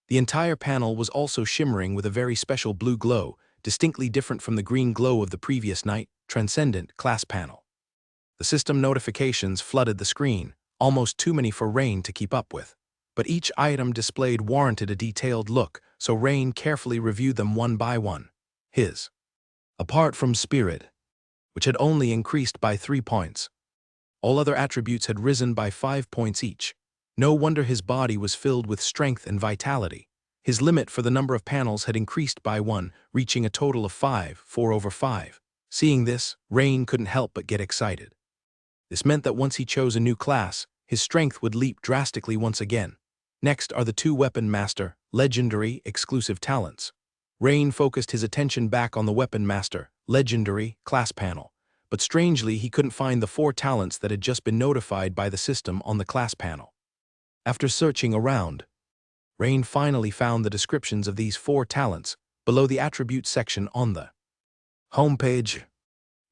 The entire panel was also shimmering with a very special blue glow, distinctly different from the green glow of the previous Knight, Transcendent class panel. The system notifications flooded the screen, almost too many for Rain to keep up with. But each item displayed warranted a detailed look, so Rain carefully reviewed them one by one. Apart from Spirit, which had only increased by 3 points. All other attributes had risen by 5 points each. No wonder his body was filled with strength and vitality. His limit for the number of panels had increased by 1, reaching a total of 5, 4/5. Seeing this, Rain couldn't help but get excited. This meant that once he chose a new class, his strength would leap drastically once again. Next are the 2 Weapon Master, Legendary, exclusive talents. Rain focused his attention back on the Weapon Master, Legendary, class panel. But strangely, he couldn't find the 4 talents that had just been notified by the system on the class panel. After searching around, Rain finally found the descriptions of these 4 talents below the attributes section on the homepage.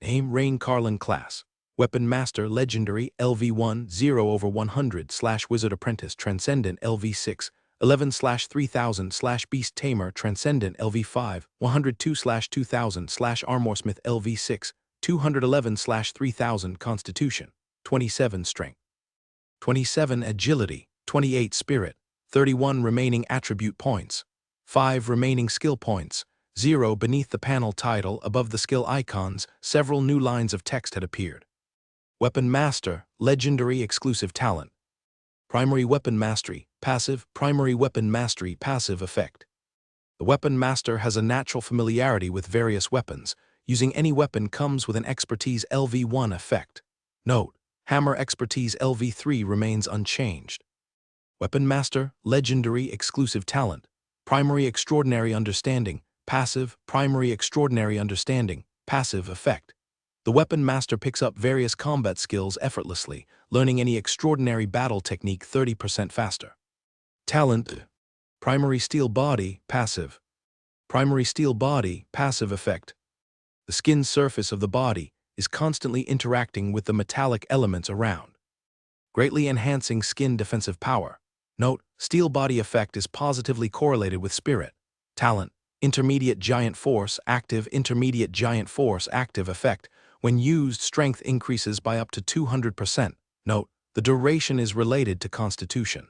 Name: Rain Carlin class. Weapon Master, Legendary, LV1, 0/100/Wizard Apprentice, Transcendent, LV6, 11/3000/Beast Tamer, Transcendent, LV5, 102/2000/Armorsmith, LV6, 211/3000 Constitution, 27 Strength, 27 Agility, 28 Spirit, 31 remaining attribute points, 5 remaining skill points, 0 beneath the panel title. Above the skill icons, several new lines of text had appeared. Weapon Master, Legendary, exclusive talent. Primary Weapon Mastery, passive. Primary Weapon Mastery, passive effect. The Weapon Master has a natural familiarity with various weapons. Using any weapon comes with an Expertise LV1 effect. Note: Hammer Expertise LV3 remains unchanged. Weapon Master, Legendary, exclusive talent. Primary Extraordinary Understanding, passive. Primary Extraordinary Understanding, passive effect. The Weapon Master picks up various combat skills effortlessly, learning any extraordinary battle technique 30% faster. Talent: Primary Steel Body, passive. Primary Steel Body, passive effect. The skin surface of the body is constantly interacting with the metallic elements around, greatly enhancing skin defensive power. Note: Steel Body effect is positively correlated with Spirit. Talent: Intermediate Giant Force, active. Intermediate Giant Force, active effect. When used, strength increases by up to 200%. Note: the duration is related to Constitution.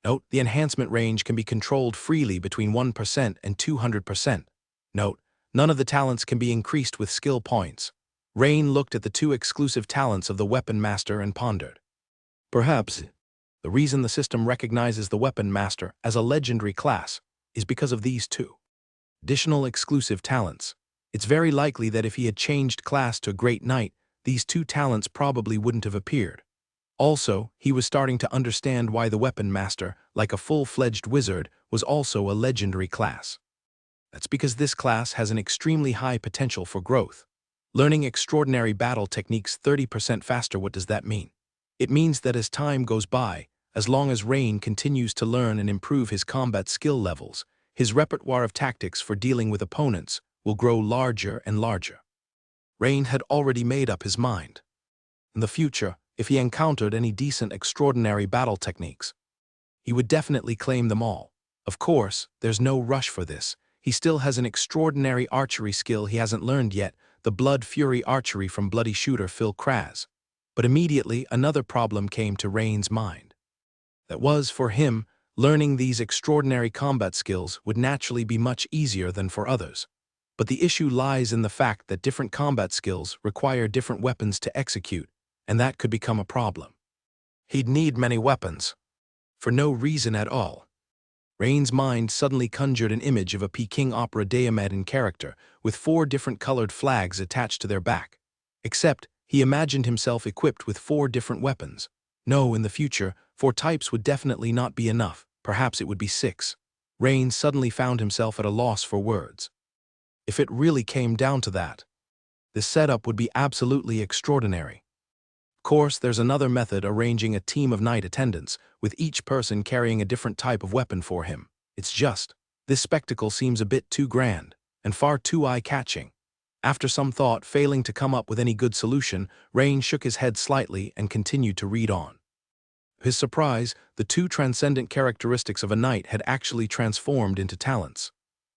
Note: the enhancement range can be controlled freely between 1% and 200%. Note: none of the talents can be increased with skill points. Rain looked at the 2 exclusive talents of the Weapon Master and pondered. Perhaps The reason the system recognizes the Weapon Master as a legendary class is because of these two additional exclusive talents. It's very likely that if he had changed class to Great Knight, these two talents probably wouldn't have appeared. Also, he was starting to understand why the Weapon Master, like a full-fledged wizard, was also a legendary class. That's because this class has an extremely high potential for growth. Learning extraordinary battle techniques 30% faster. What does that mean? It means that as time goes by, as long as Rain continues to learn and improve his combat skill levels, his repertoire of tactics for dealing with opponents will grow larger and larger. Rain had already made up his mind. In the future, if he encountered any decent extraordinary battle techniques, he would definitely claim them all. Of course, there's no rush for this. He still has an extraordinary archery skill he hasn't learned yet, the Blood Fury archery from bloody shooter Phil Kraz. But immediately another problem came to Rain's mind. That was, for him, learning these extraordinary combat skills would naturally be much easier than for others. But the issue lies in the fact that different combat skills require different weapons to execute, and that could become a problem. He'd need many weapons, for no reason at all. Rain's mind suddenly conjured an image of a Peking opera Diomedon character with 4 different colored flags attached to their back. Except, he imagined himself equipped with 4 different weapons. No, in the future, 4 types would definitely not be enough. Perhaps it would be 6. Rain suddenly found himself at a loss for words. If it really came down to that, this setup would be absolutely extraordinary. Of course, there's another method: arranging a team of knight attendants, with each person carrying a different type of weapon for him. It's just, this spectacle seems a bit too grand, and far too eye-catching. After some thought, failing to come up with any good solution, Rain shook his head slightly and continued to read on. To his surprise, the 2 transcendent characteristics of a knight had actually transformed into talents.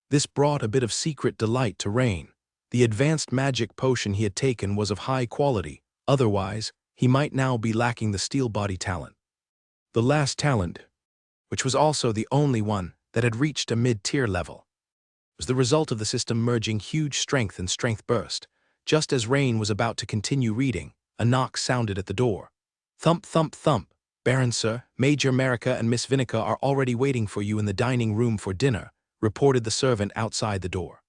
This brought a bit of secret delight to Rain. The advanced magic potion he had taken was of high quality, otherwise, he might now be lacking the steel body talent. The last talent, which was also the only one that had reached a mid-tier level, was the result of the system merging huge strength and strength burst. Just as Rain was about to continue reading, a knock sounded at the door. Thump, thump, thump. Baron sir, Major America and Miss Vinica are already waiting for you in the dining room for dinner, reported the servant outside the door.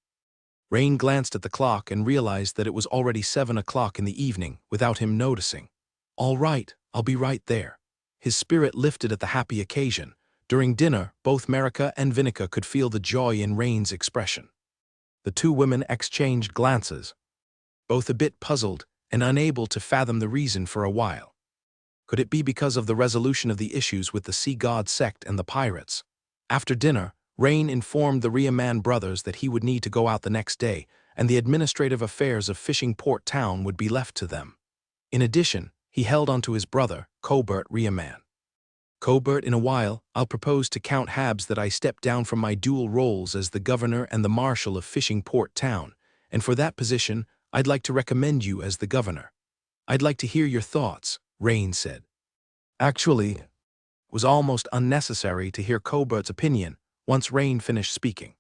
Rain glanced at the clock and realized that it was already 7 o'clock in the evening without him noticing. All right, I'll be right there. His spirit lifted at the happy occasion. During dinner, both America and Vinica could feel the joy in Rain's expression. The 2 women exchanged glances, both a bit puzzled and unable to fathom the reason for a while. Could it be because of the resolution of the issues with the Sea God sect and the pirates? After dinner, Rain informed the Riaman brothers that he would need to go out the next day, and the administrative affairs of Fishing Port Town would be left to them. In addition, he held on to his brother, Cobert Riaman. Cobert, in a while, I'll propose to Count Habs that I step down from my dual roles as the governor and the marshal of Fishing Port Town, and for that position, I'd like to recommend you as the governor. I'd like to hear your thoughts, Rain said. Actually, it was almost unnecessary to hear Cobert's opinion once Rain finished speaking.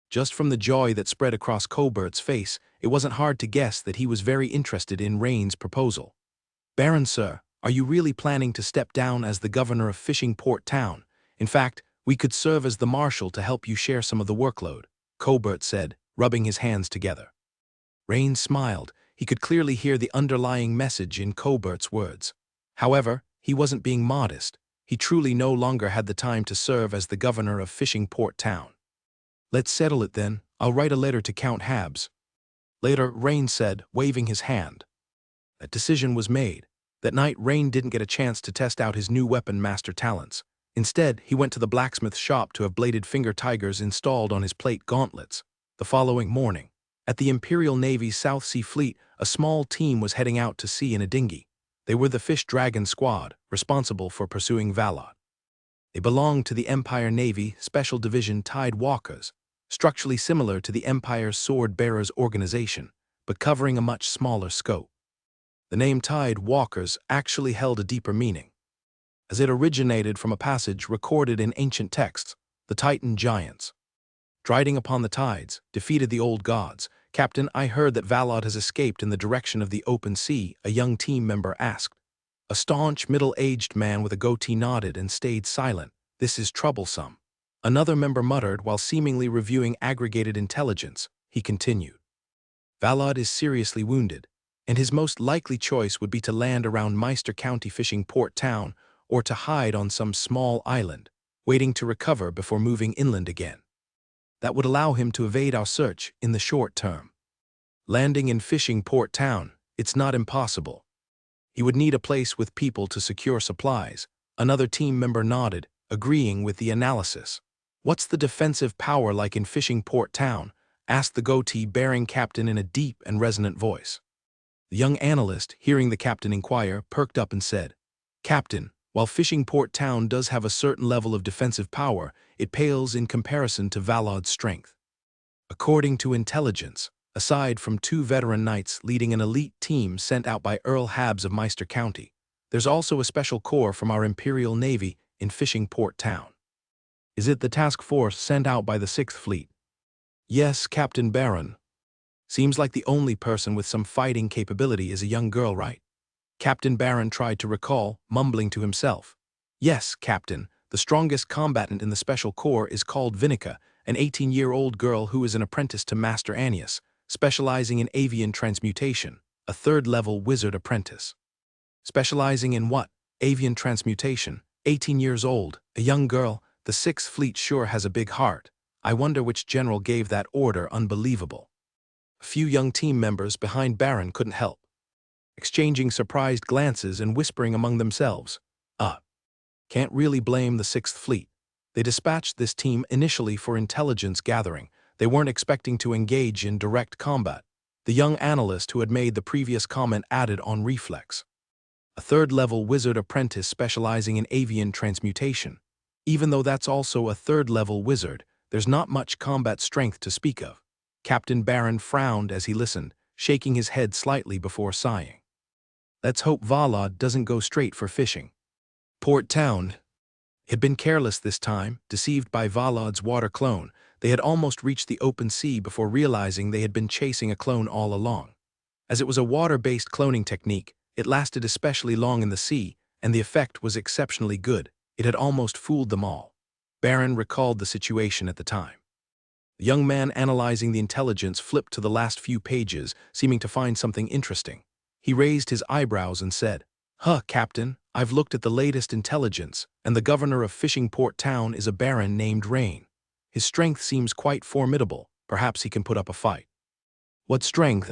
Just from the joy that spread across Cobert's face, it wasn't hard to guess that he was very interested in Rain's proposal. Baron sir, are you really planning to step down as the governor of Fishing Port Town? In fact, we could serve as the marshal to help you share some of the workload, Cobert said, rubbing his hands together. Rain smiled. He could clearly hear the underlying message in Cobert's words. However, he wasn't being modest. He truly no longer had the time to serve as the governor of Fishing Port Town. Let's settle it then. I'll write a letter to Count Habs. Later, Rain said, waving his hand. That decision was made. That night, Rain didn't get a chance to test out his new weapon master talents. Instead, he went to the blacksmith shop to have bladed finger tigers installed on his plate gauntlets. The following morning, at the Imperial Navy's South Sea Fleet, a small team was heading out to sea in a dinghy. They were the Fish Dragon Squad, responsible for pursuing Valot. They belonged to the Empire Navy Special Division Tide Walkers, structurally similar to the Empire's Sword Bearers organization, but covering a much smaller scope. The name Tide Walkers actually held a deeper meaning, as it originated from a passage recorded in ancient texts. The Titan giants, striding upon the tides, defeated the old gods. Captain, I heard that Valot has escaped in the direction of the open sea, a young team member asked. A staunch, middle-aged man with a goatee nodded and stayed silent. This is troublesome. Another member muttered while seemingly reviewing aggregated intelligence. He continued. Valad is seriously wounded, and his most likely choice would be to land around Meister County fishing port town or to hide on some small island, waiting to recover before moving inland again. That would allow him to evade our search in the short term. Landing in fishing port town, it's not impossible. He would need a place with people to secure supplies. Another team member nodded, agreeing with the analysis. What's the defensive power like in fishing port town? Asked the goatee-bearing captain in a deep and resonant voice. The young analyst, hearing the captain inquire, perked up and said, Captain, while fishing port town does have a certain level of defensive power, it pales in comparison to Valad's strength. According to intelligence, aside from 2 veteran knights leading an elite team sent out by Earl Habs of Meister County, there's also a special corps from our Imperial Navy in fishing port town. Is it the task force sent out by the 6th Fleet? Yes, Captain Baron. Seems like the only person with some fighting capability is a young girl, right? Captain Baron tried to recall, mumbling to himself. Yes, Captain, the strongest combatant in the Special Corps is called Vinica, an 18-year-old girl who is an apprentice to Master Annius, specializing in avian transmutation, a 3rd-level wizard apprentice. Specializing in what? Avian transmutation, 18 years old, a young girl. The 6th Fleet sure has a big heart. I wonder which general gave that order. Unbelievable. A few young team members behind Baron couldn't help, exchanging surprised glances and whispering among themselves. Can't really blame the 6th Fleet. They dispatched this team initially for intelligence gathering. They weren't expecting to engage in direct combat. The young analyst who had made the previous comment added on reflex. A 3rd-level wizard apprentice specializing in avian transmutation. Even though that's also a 3rd-level wizard, there's not much combat strength to speak of. Captain Baron frowned as he listened, shaking his head slightly before sighing. Let's hope Valad doesn't go straight for fishing. Port town had been careless this time, deceived by Valad's water clone. They had almost reached the open sea before realizing they had been chasing a clone all along. As it was a water-based cloning technique, it lasted especially long in the sea, and the effect was exceptionally good. It had almost fooled them all. Baron recalled the situation at the time. The young man analyzing the intelligence flipped to the last few pages, seeming to find something interesting. He raised his eyebrows and said, Captain, I've looked at the latest intelligence, and the governor of Fishing Port Town is a baron named Rain. His strength seems quite formidable. Perhaps he can put up a fight. What strength?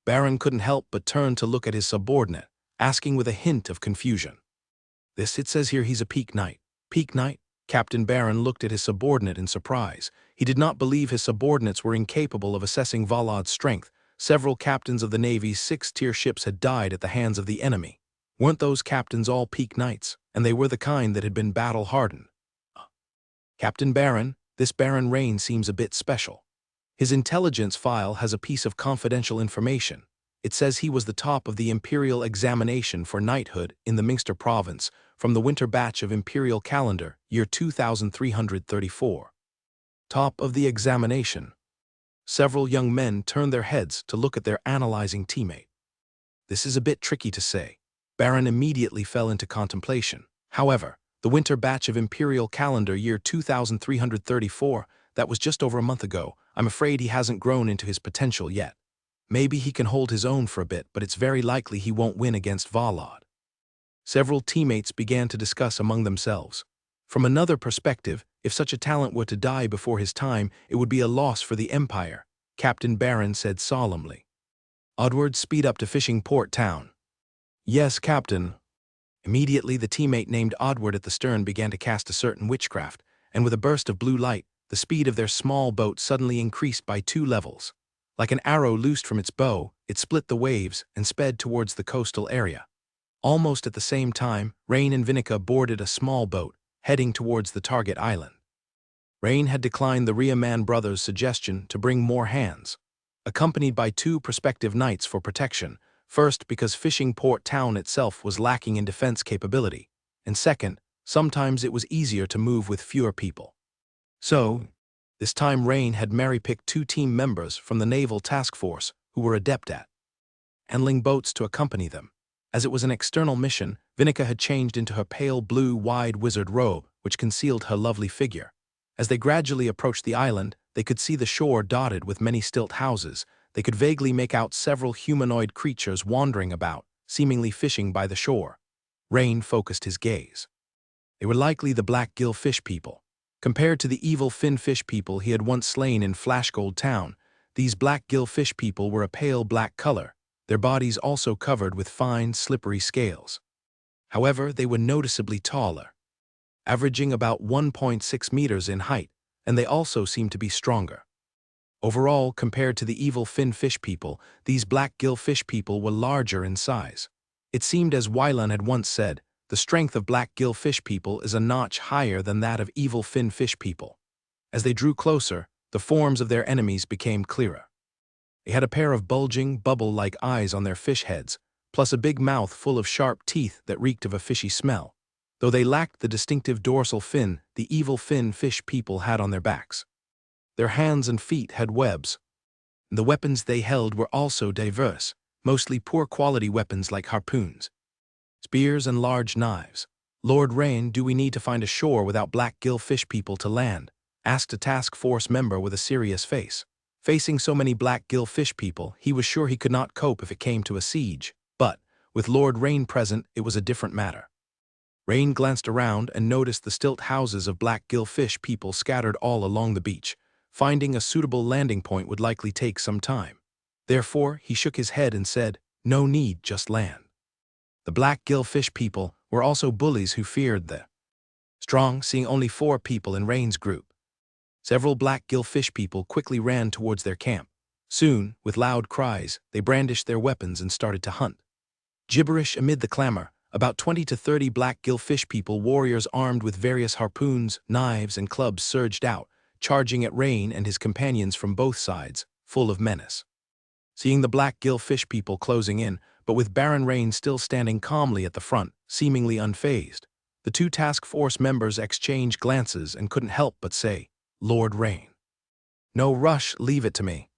Baron couldn't help but turn to look at his subordinate, asking with a hint of confusion. It says here he's a peak knight. Peak knight? Captain Baron looked at his subordinate in surprise. He did not believe his subordinates were incapable of assessing Valad's strength. Several captains of the Navy's 6th-tier ships had died at the hands of the enemy. Weren't those captains all peak knights? And they were the kind that had been battle-hardened. Captain Baron, this Baron Rain seems a bit special. His intelligence file has a piece of confidential information. It says he was the top of the Imperial examination for knighthood in the Minster province from the winter batch of Imperial calendar, year 2334. Top of the examination. Several young men turned their heads to look at their analyzing teammate. This is a bit tricky to say. Baron immediately fell into contemplation. However, the winter batch of Imperial calendar, year 2334, that was just over a month ago. I'm afraid he hasn't grown into his potential yet. Maybe he can hold his own for a bit, but it's very likely he won't win against Valad. Several teammates began to discuss among themselves. From another perspective, if such a talent were to die before his time, it would be a loss for the Empire, Captain Baron said solemnly. Odward, speed up to Fishing Port Town. Yes, Captain. Immediately the teammate named Odward at the stern began to cast a certain witchcraft, and with a burst of blue light, the speed of their small boat suddenly increased by 2 levels. Like an arrow loosed from its bow, it split the waves and sped towards the coastal area. Almost at the same time, Rain and Vinica boarded a small boat, heading towards the target island. Rain had declined the Riaman brothers' suggestion to bring more hands, accompanied by 2 prospective knights for protection, first because Fishing Port Town itself was lacking in defense capability, and second, sometimes it was easier to move with fewer people. So, this time Rain had Mary-picked 2 team members from the Naval Task Force who were adept at handling boats to accompany them. As it was an external mission, Vinica had changed into her pale blue wide wizard robe, which concealed her lovely figure. As they gradually approached the island, they could see the shore dotted with many stilt houses. They could vaguely make out several humanoid creatures wandering about, seemingly fishing by the shore. Rain focused his gaze. They were likely the black gill fish people. Compared to the evil fin fish people he had once slain in Flashgold Town, these black gill fish people were a pale black color, their bodies also covered with fine, slippery scales. However, they were noticeably taller, averaging about 1.6 meters in height, and they also seemed to be stronger. Overall, compared to the evil fin fish people, these black gill fish people were larger in size. It seemed, as Wylan had once said, the strength of black gill fish people is a notch higher than that of evil fin fish people. As they drew closer, the forms of their enemies became clearer. They had a pair of bulging, bubble-like eyes on their fish heads, plus a big mouth full of sharp teeth that reeked of a fishy smell. Though they lacked the distinctive dorsal fin the evil fin fish people had on their backs. Their hands and feet had webs. The weapons they held were also diverse, mostly poor-quality weapons like harpoons, spears, and large knives. "Lord Rain, do we need to find a shore without black gill fish people to land?" asked a task force member with a serious face. Facing so many black gill fish people, he was sure he could not cope if it came to a siege, but, with Lord Rain present, it was a different matter. Rain glanced around and noticed the stilt houses of black gill fish people scattered all along the beach. Finding a suitable landing point would likely take some time. Therefore, he shook his head and said, "No need, just land." The black gill fish people were also bullies who feared the strong, seeing only 4 people in Rain's group. Several black gill fish people quickly ran towards their camp. Soon, with loud cries, they brandished their weapons and started to hunt. Gibberish amid the clamor, about 20 to 30 black gill fish people warriors armed with various harpoons, knives, and clubs surged out, charging at Rain and his companions from both sides, full of menace. Seeing the black gill fish people closing in, but with Baron Rain still standing calmly at the front, seemingly unfazed, the 2 task force members exchanged glances and couldn't help but say, "Lord Rain." "No rush, leave it to me,"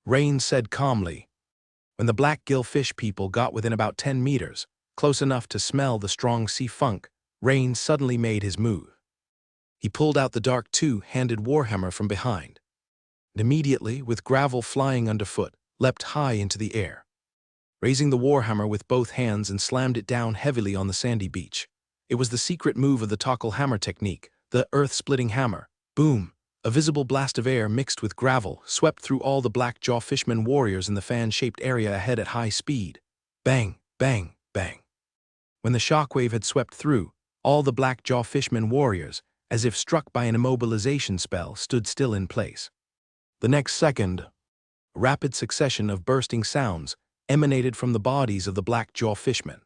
Rain said calmly. When the black gill fish people got within about 10 meters, close enough to smell the strong sea funk, Rain suddenly made his move. He pulled out the dark 2-handed warhammer from behind, and immediately, with gravel flying underfoot, leapt high into the air. Raising the warhammer with both hands and slammed it down heavily on the sandy beach. It was the secret move of the Tockle hammer technique, the earth-splitting hammer. Boom! A visible blast of air mixed with gravel swept through all the black jaw fishermen warriors in the fan-shaped area ahead at high speed. Bang, bang, bang. When the shockwave had swept through, all the black jaw fishermen warriors, as if struck by an immobilization spell, stood still in place. The next second, a rapid succession of bursting sounds emanated from the bodies of the black jaw fishermen.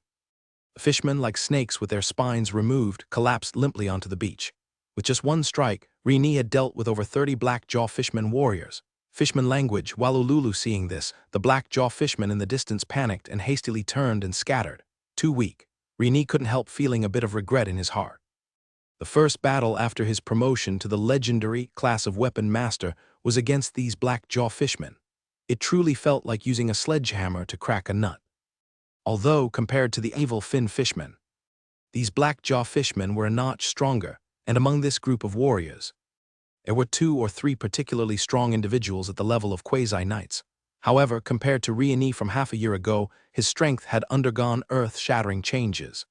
The fishermen, like snakes with their spines removed, collapsed limply onto the beach. With just one strike, Rini had dealt with over 30 black jaw fishermen warriors. Fishman language, Walululu seeing this, the black jaw fishermen in the distance panicked and hastily turned and scattered. Too weak, Rini couldn't help feeling a bit of regret in his heart. The first battle after his promotion to the legendary class of weapon master was against these black jaw fishermen. It truly felt like using a sledgehammer to crack a nut. Although, compared to the evil fin fishermen, these black jaw fishermen were a notch stronger, and among this group of warriors, there were 2 or 3 particularly strong individuals at the level of quasi-knights. However, compared to Riani from half a year ago, his strength had undergone earth-shattering changes.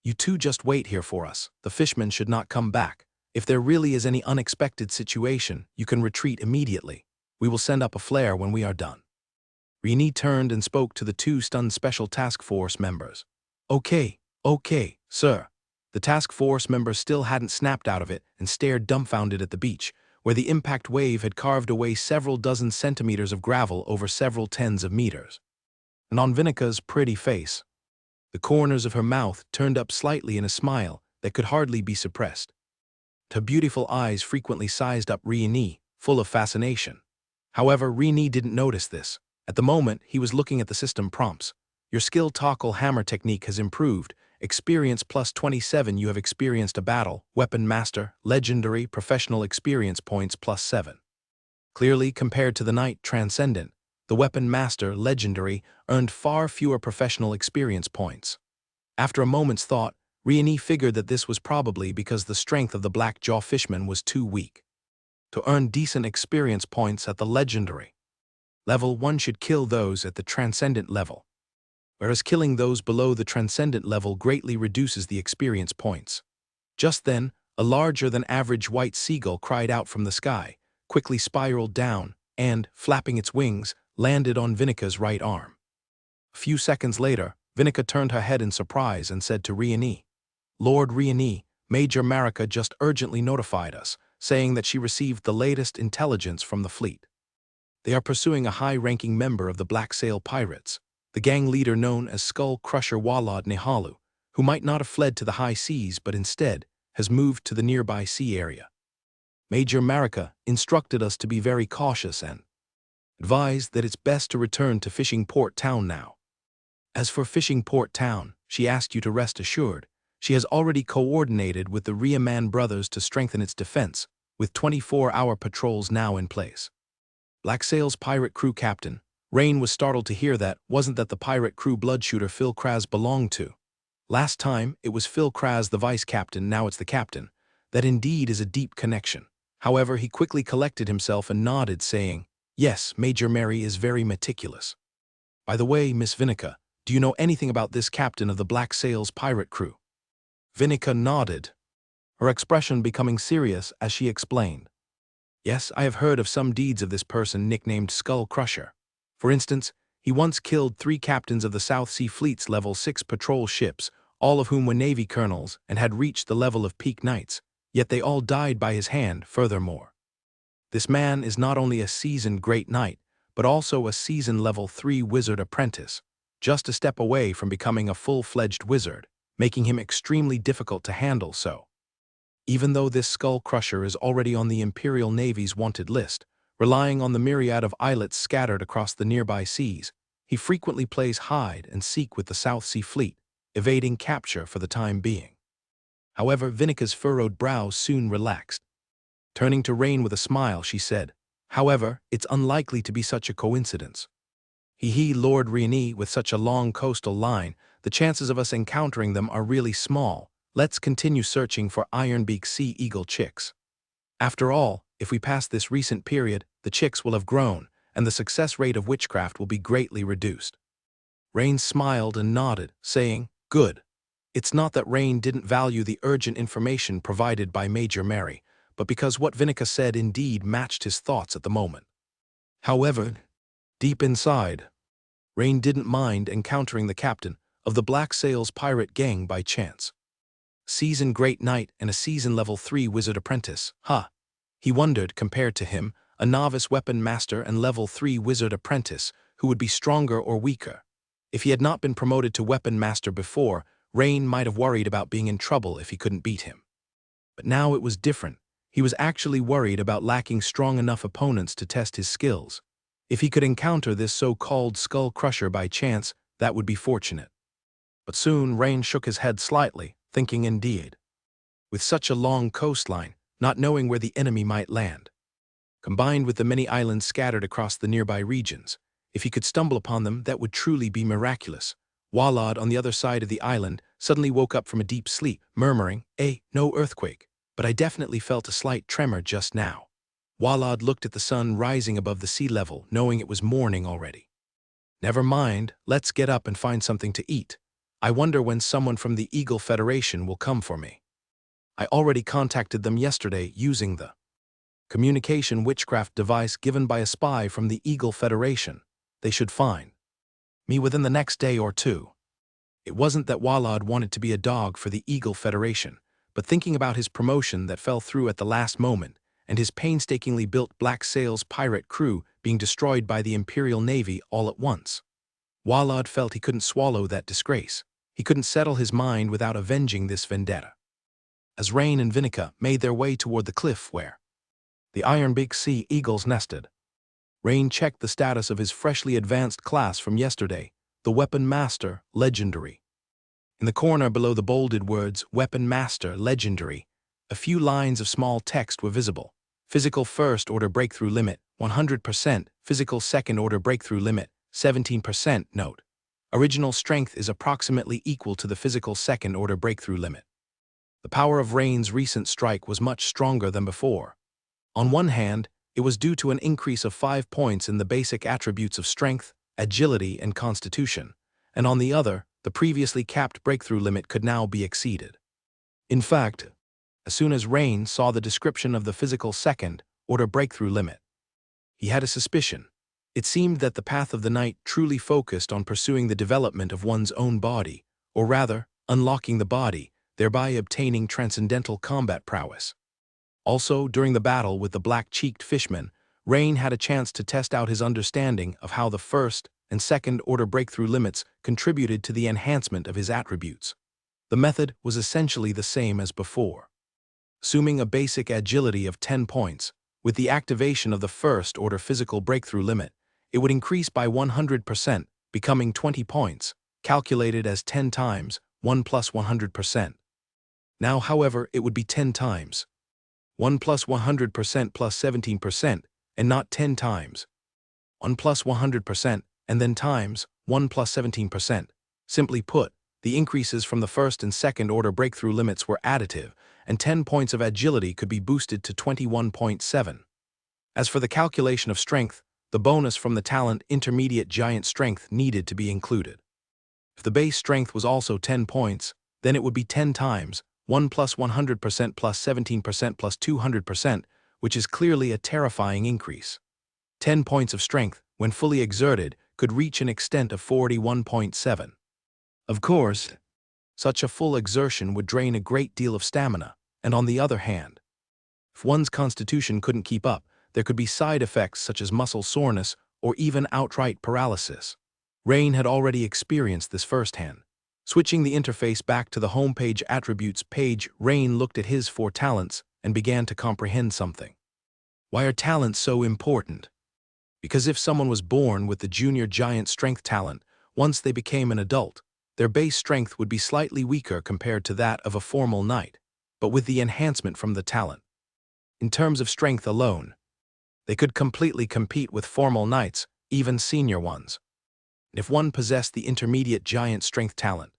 "You 2 just wait here for us. The fishmen should not come back. If there really is any unexpected situation, you can retreat immediately. We will send up a flare when we are done." Rini turned and spoke to the 2 stunned special task force members. Okay, sir." The task force members still hadn't snapped out of it and stared dumbfounded at the beach, where the impact wave had carved away several dozen centimeters of gravel over several tens of meters. And on Vinica's pretty face, the corners of her mouth turned up slightly in a smile that could hardly be suppressed. Her beautiful eyes frequently sized up Rini, full of fascination. However, Rini didn't notice this. At the moment, he was looking at the system prompts. "Your skill Tockle hammer technique has improved. Experience plus 27. You have experienced a battle. Weapon master, legendary, professional experience points plus 7. Clearly, compared to the knight transcendent, the Weapon Master, Legendary, earned far fewer professional experience points. After a moment's thought, Riani figured that this was probably because the strength of the Blackjaw Fishman was too weak. To earn decent experience points at the Legendary level, one should kill those at the Transcendent level, whereas killing those below the Transcendent level greatly reduces the experience points. Just then, a larger-than-average white seagull cried out from the sky, quickly spiraled down, and, flapping its wings, landed on Vinika's right arm. A few seconds later, Vinika turned her head in surprise and said to Riani, "Lord Riani, Major Marika just urgently notified us, saying that she received the latest intelligence from the fleet. They are pursuing a high-ranking member of the Black Sail Pirates, the gang leader known as Skull Crusher Walad Nihalu, who might not have fled to the high seas but instead has moved to the nearby sea area. Major Marika instructed us to be very cautious and advised that it's best to return to Fishing Port Town now. As for Fishing Port Town, she asked you to rest assured, she has already coordinated with the Riaman brothers to strengthen its defense, with 24-hour patrols now in place." Black Sail's pirate crew captain, Rain, was startled to hear that wasn't that the pirate crew bloodshooter Phil Kraz belonged to. Last time, it was Phil Kraz the vice captain, now it's the captain. That indeed is a deep connection. However, he quickly collected himself and nodded, saying, "Yes, Major Mary is very meticulous. By the way, Miss Vinika, do you know anything about this captain of the Black Sail's pirate crew?" Vinika nodded, her expression becoming serious as she explained. "Yes, I have heard of some deeds of this person nicknamed Skull Crusher. For instance, he once killed 3 captains of the South Sea Fleet's level 6 patrol ships, all of whom were Navy colonels and had reached the level of peak knights, yet they all died by his hand. Furthermore, this man is not only a seasoned great knight, but also a seasoned level 3 wizard apprentice, just a step away from becoming a full-fledged wizard, making him extremely difficult to handle. So, even though this Skull Crusher is already on the Imperial Navy's wanted list, relying on the myriad of islets scattered across the nearby seas, he frequently plays hide and seek with the South Sea Fleet, evading capture for the time being." However, Vinika's furrowed brows soon relaxed. Turning to Rain with a smile, she said, "However, it's unlikely to be such a coincidence. Lord Riani, with such a long coastal line, the chances of us encountering them are really small. Let's continue searching for Ironbeak Sea Eagle chicks. After all, if we pass this recent period, the chicks will have grown, and the success rate of witchcraft will be greatly reduced." Rain smiled and nodded, saying, "Good." It's not that Rain didn't value the urgent information provided by Major Mary, but because what Vinika said indeed matched his thoughts at the moment. However, deep inside, Rain didn't mind encountering the captain of the Black Sail's pirate gang by chance. Seasoned great knight and a seasoned level 3 wizard apprentice, He wondered, compared to him, a novice weapon master and level 3 wizard apprentice, who would be stronger or weaker. If he had not been promoted to weapon master before, Rain might have worried about being in trouble if he couldn't beat him. But now it was different. He was actually worried about lacking strong enough opponents to test his skills. If he could encounter this so-called Skull Crusher by chance, that would be fortunate. But soon Rain shook his head slightly, thinking indeed. With such a long coastline, not knowing where the enemy might land, combined with the many islands scattered across the nearby regions, if he could stumble upon them, that would truly be miraculous. Walad, on the other side of the island, suddenly woke up from a deep sleep, murmuring, No earthquake, but I definitely felt a slight tremor just now." Walad looked at the sun rising above the sea level, knowing it was morning already. "Never mind, let's get up and find something to eat. I wonder when someone from the Eagle Federation will come for me. I already contacted them yesterday using the communication witchcraft device given by a spy from the Eagle Federation. They should find me within the next day or two." It wasn't that Walad wanted to be a dog for the Eagle Federation, but thinking about his promotion that fell through at the last moment, and his painstakingly built Black Sail's pirate crew being destroyed by the Imperial Navy all at once. Walad felt he couldn't swallow that disgrace. He couldn't settle his mind without avenging this vendetta. As Rain and Vinika made their way toward the cliff where the Ironbeak Sea Eagles nested, Rain checked the status of his freshly advanced class from yesterday, the Weapon Master, Legendary. In the corner below the bolded words, Weapon Master, Legendary, a few lines of small text were visible. Physical First Order Breakthrough Limit, 100%, Physical second-order breakthrough limit, 17%. Note: original strength is approximately equal to the physical second-order breakthrough limit. The power of Rain's recent strike was much stronger than before. On one hand, it was due to an increase of 5 points in the basic attributes of strength, agility, and constitution, and on the other, the previously capped breakthrough limit could now be exceeded. In fact, as soon as Rain saw the description of the physical second-order breakthrough limit, he had a suspicion. It seemed that the path of the knight truly focused on pursuing the development of one's own body, or rather, unlocking the body, thereby obtaining transcendental combat prowess. Also, during the battle with the black-cheeked fishman, Rain had a chance to test out his understanding of how the first and second-order breakthrough limits contributed to the enhancement of his attributes. The method was essentially the same as before. Assuming a basic agility of 10 points, with the activation of the first-order physical breakthrough limit, it would increase by 100%, becoming 20 points, calculated as 10 times 1 plus 100%. Now, however, it would be 10 times 1 plus 100% plus 17%, and not 10 times 1 plus 100% and then times 1 plus 17%. Simply put, the increases from the first and second-order breakthrough limits were additive, and 10 points of agility could be boosted to 21.7. As for the calculation of strength, the bonus from the talent Intermediate Giant Strength needed to be included. If the base strength was also 10 points, then it would be 10 times 1 plus 100% plus 17% plus 200%, which is clearly a terrifying increase. 10 points of strength, when fully exerted, could reach an extent of 41.7. Of course, such a full exertion would drain a great deal of stamina, and on the other hand, if one's constitution couldn't keep up, there could be side effects such as muscle soreness or even outright paralysis. Rain had already experienced this firsthand. Switching the interface back to the homepage attributes page, Rain looked at his 4 talents and began to comprehend something. Why are talents so important? Because if someone was born with the Junior Giant Strength talent, once they became an adult, their base strength would be slightly weaker compared to that of a formal knight, but with the enhancement from the talent. In terms of strength alone, they could completely compete with formal knights, even senior ones. If one possessed the Intermediate Giant Strength talent,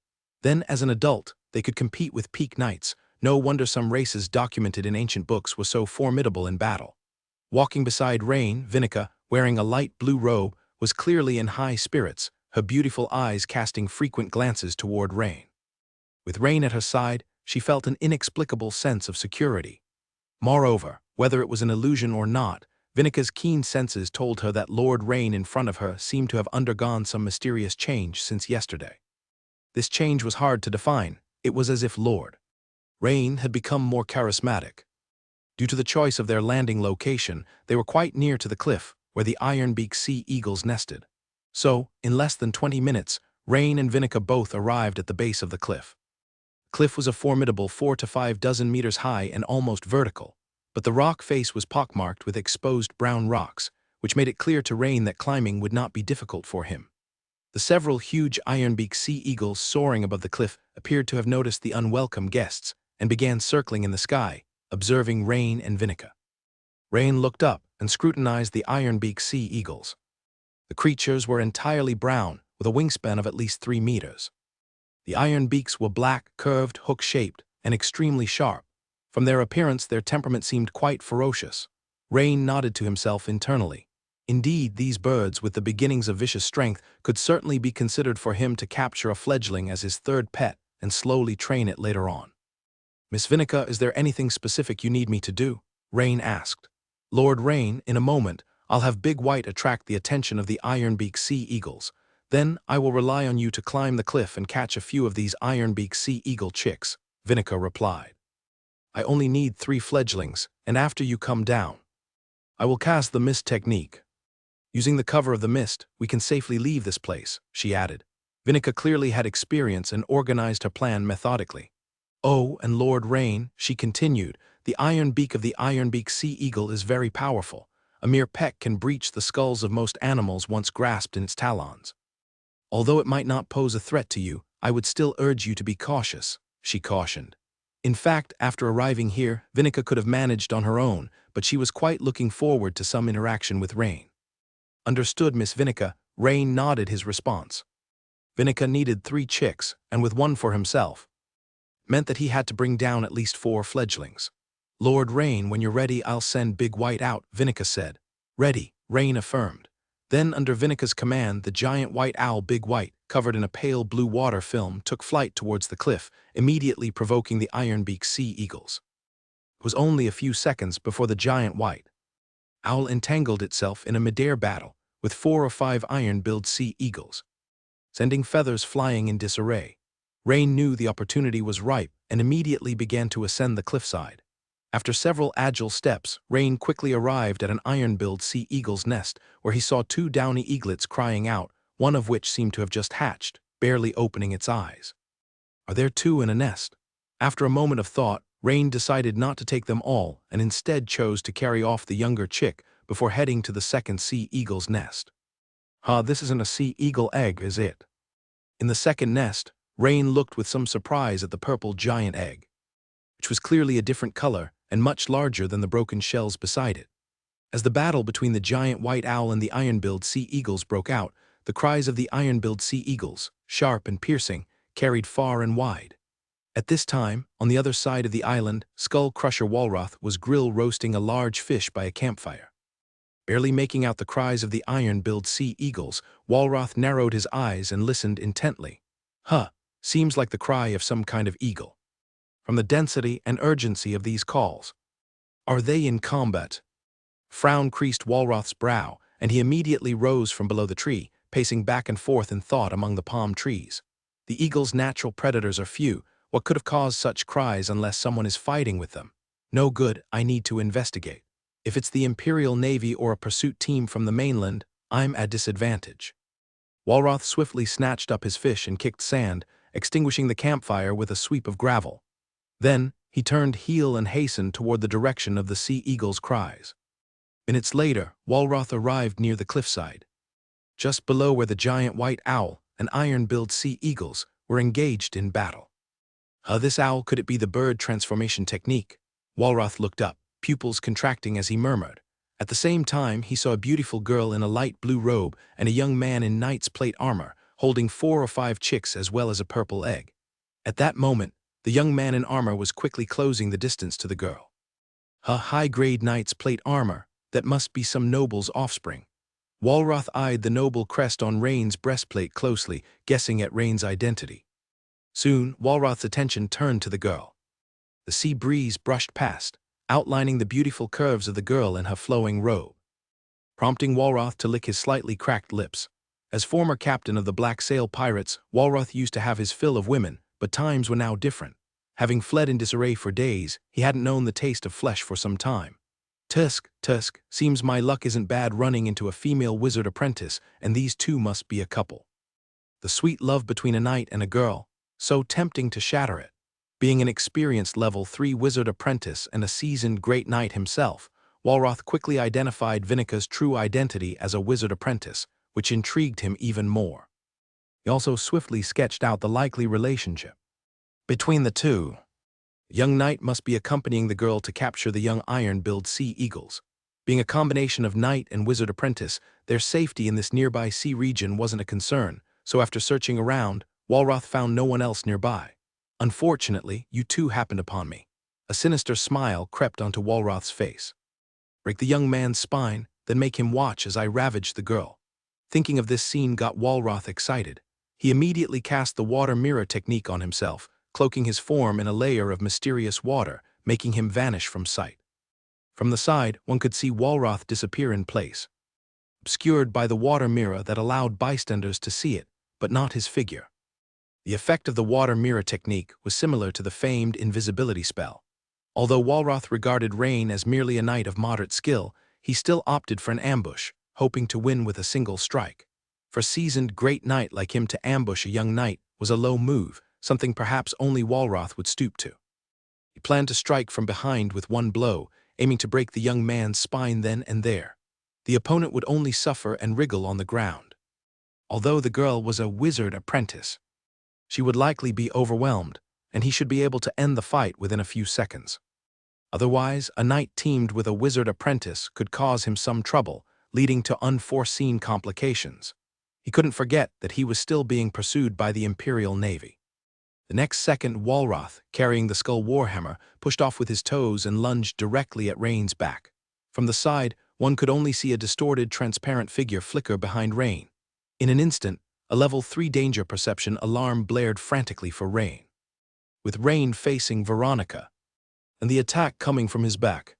then as an adult, they could compete with peak knights. No wonder some races documented in ancient books were so formidable in battle. Walking beside Rain, Vinica, wearing a light blue robe, was clearly in high spirits, her beautiful eyes casting frequent glances toward Rain. With Rain at her side, she felt an inexplicable sense of security. Moreover, whether it was an illusion or not, Vinica's keen senses told her that Lord Rain in front of her seemed to have undergone some mysterious change since yesterday. This change was hard to define. It was as if Lord Rain had become more charismatic. Due to the choice of their landing location, they were quite near to the cliff where the ironbeak sea eagles nested. So, in less than 20 minutes, Rain and Vinica both arrived at the base of the cliff. The cliff was a formidable 4 to 5 dozen meters high and almost vertical, but the rock face was pockmarked with exposed brown rocks, which made it clear to Rain that climbing would not be difficult for him. The several huge ironbeak sea eagles soaring above the cliff appeared to have noticed the unwelcome guests and began circling in the sky, observing Rain and Vinica. Rain looked up and scrutinized the ironbeak sea eagles. The creatures were entirely brown, with a wingspan of at least 3 meters. The iron beaks were black, curved, hook-shaped, and extremely sharp. From their appearance, their temperament seemed quite ferocious. Rain nodded to himself internally. Indeed, these birds, with the beginnings of vicious strength, could certainly be considered for him to capture a fledgling as his third pet and slowly train it later on. "Miss Vinica, is there anything specific you need me to do?" Rain asked. "Lord Rain, in a moment, I'll have Big White attract the attention of the ironbeak sea eagles. Then I will rely on you to climb the cliff and catch a few of these ironbeak sea eagle chicks," Vinica replied. "I only need 3 fledglings, and after you come down, I will cast the mist technique. Using the cover of the mist, we can safely leave this place," she added. Vinica clearly had experience and organized her plan methodically. "Oh, and Lord Rain," she continued, "the iron beak of the ironbeak sea eagle is very powerful. A mere peck can breach the skulls of most animals once grasped in its talons. Although it might not pose a threat to you, I would still urge you to be cautious," she cautioned. In fact, after arriving here, Vinica could have managed on her own, but she was quite looking forward to some interaction with Rain. Understood, Miss Vinica. Rain nodded his response. Vinica needed 3 chicks, and with one for himself, meant that he had to bring down at least 4 fledglings. Lord Rain, when you're ready, I'll send Big White out, Vinica said. Ready, Rain affirmed. Then, under Vinica's command, the giant white owl Big White, covered in a pale blue water film, took flight towards the cliff, immediately provoking the ironbeak sea eagles. It was only a few seconds before the giant white owl entangled itself in a midair battle with 4 or 5 iron-billed sea eagles, sending feathers flying in disarray. Rain knew the opportunity was ripe and immediately began to ascend the cliffside. After several agile steps, Rain quickly arrived at an iron-billed sea eagle's nest, where he saw 2 downy eaglets crying out, one of which seemed to have just hatched, barely opening its eyes. Are there 2 in a nest? After a moment of thought, Rain decided not to take them all and instead chose to carry off the younger chick before heading to the second sea eagle's nest. This isn't a sea eagle egg, is it? In the second nest, Rain looked with some surprise at the purple giant egg, which was clearly a different color and much larger than the broken shells beside it. As the battle between the giant white owl and the iron-billed sea eagles broke out, the cries of the iron-billed sea eagles, sharp and piercing, carried far and wide. At this time, on the other side of the island, Skull Crusher Walroth was grill roasting a large fish by a campfire. Barely making out the cries of the iron-billed sea eagles, Walroth narrowed his eyes and listened intently. Seems like the cry of some kind of eagle. From the density and urgency of these calls. Are they in combat? Frown creased Walroth's brow, and he immediately rose from below the tree, pacing back and forth in thought among the palm trees. The eagle's natural predators are few. What could have caused such cries unless someone is fighting with them? No good, I need to investigate. If it's the Imperial Navy or a pursuit team from the mainland, I'm at disadvantage. Walroth swiftly snatched up his fish and kicked sand, extinguishing the campfire with a sweep of gravel. Then, he turned heel and hastened toward the direction of the sea eagle's cries. Minutes later, Walroth arrived near the cliffside, just below where the giant white owl and iron-billed sea eagles were engaged in battle. This owl, could it be the bird transformation technique? Walroth looked up, pupils contracting as he murmured. At the same time, he saw a beautiful girl in a light blue robe and a young man in knight's plate armor, holding 4 or 5 chicks as well as a purple egg. At that moment, the young man in armor was quickly closing the distance to the girl. High-grade knight's plate armor, that must be some noble's offspring. Walroth eyed the noble crest on Rain's breastplate closely, guessing at Rain's identity. Soon, Walroth's attention turned to the girl. The sea breeze brushed past, outlining the beautiful curves of the girl in her flowing robe, prompting Walroth to lick his slightly cracked lips. As former captain of the Black Sail Pirates, Walroth used to have his fill of women, but times were now different. Having fled in disarray for days, he hadn't known the taste of flesh for some time. Tusk, seems my luck isn't bad running into a female wizard apprentice, and these 2 must be a couple. The sweet love between a knight and a girl, so tempting to shatter it. Being an experienced level 3 wizard apprentice and a seasoned great knight himself, Walroth quickly identified Vinica's true identity as a wizard apprentice, which intrigued him even more. He also swiftly sketched out the likely relationship between the 2. The young knight must be accompanying the girl to capture the young iron-billed sea eagles. Being a combination of knight and wizard apprentice, their safety in this nearby sea region wasn't a concern, so after searching around, Walroth found no one else nearby. Unfortunately, you 2 happened upon me. A sinister smile crept onto Walroth's face. Break the young man's spine, then make him watch as I ravaged the girl. Thinking of this scene got Walroth excited. He immediately cast the water mirror technique on himself, cloaking his form in a layer of mysterious water, making him vanish from sight. From the side, one could see Walroth disappear in place, obscured by the water mirror that allowed bystanders to see it, but not his figure. The effect of the water mirror technique was similar to the famed invisibility spell. Although Walroth regarded Rain as merely a knight of moderate skill, he still opted for an ambush, hoping to win with a single strike. For a seasoned great knight like him to ambush a young knight was a low move, something perhaps only Walroth would stoop to. He planned to strike from behind with one blow, aiming to break the young man's spine then and there. The opponent would only suffer and wriggle on the ground. Although the girl was a wizard apprentice, she would likely be overwhelmed, and he should be able to end the fight within a few seconds. Otherwise, a knight teamed with a wizard apprentice could cause him some trouble, leading to unforeseen complications. He couldn't forget that he was still being pursued by the Imperial Navy. The next second, Walroth, carrying the skull warhammer, pushed off with his toes and lunged directly at Rain's back. From the side, one could only see a distorted, transparent figure flicker behind Rain. In an instant, a level 3 danger perception alarm blared frantically for Rain. With Rain facing Veronica, and the attack coming from his back,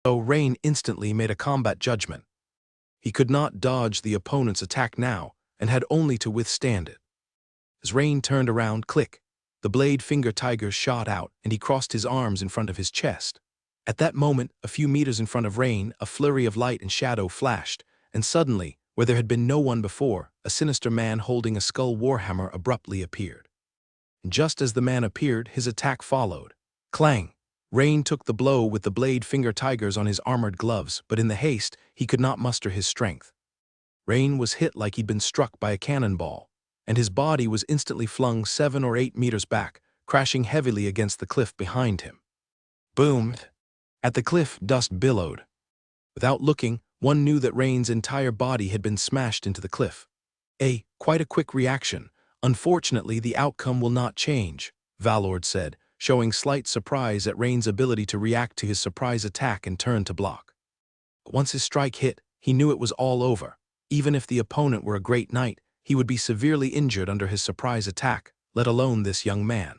so Rain instantly made a combat judgment. He could not dodge the opponent's attack now, and had only to withstand it. As Rain turned around, click, the blade finger tiger shot out, and he crossed his arms in front of his chest. At that moment, a few meters in front of Rain, a flurry of light and shadow flashed, and suddenly, where there had been no one before, a sinister man holding a skull warhammer abruptly appeared. And just as the man appeared, his attack followed. Clang! Rain took the blow with the blade finger tigers on his armored gloves, but in the haste, he could not muster his strength. Rain was hit like he'd been struck by a cannonball, and his body was instantly flung 7 or 8 meters back, crashing heavily against the cliff behind him. Boom! At the cliff, dust billowed. Without looking, one knew that Rain's entire body had been smashed into the cliff. Quite a quick reaction. Unfortunately, the outcome will not change, Valord said, showing slight surprise at Rain's ability to react to his surprise attack and turn to block. But once his strike hit, he knew it was all over. Even if the opponent were a great knight, he would be severely injured under his surprise attack, let alone this young man.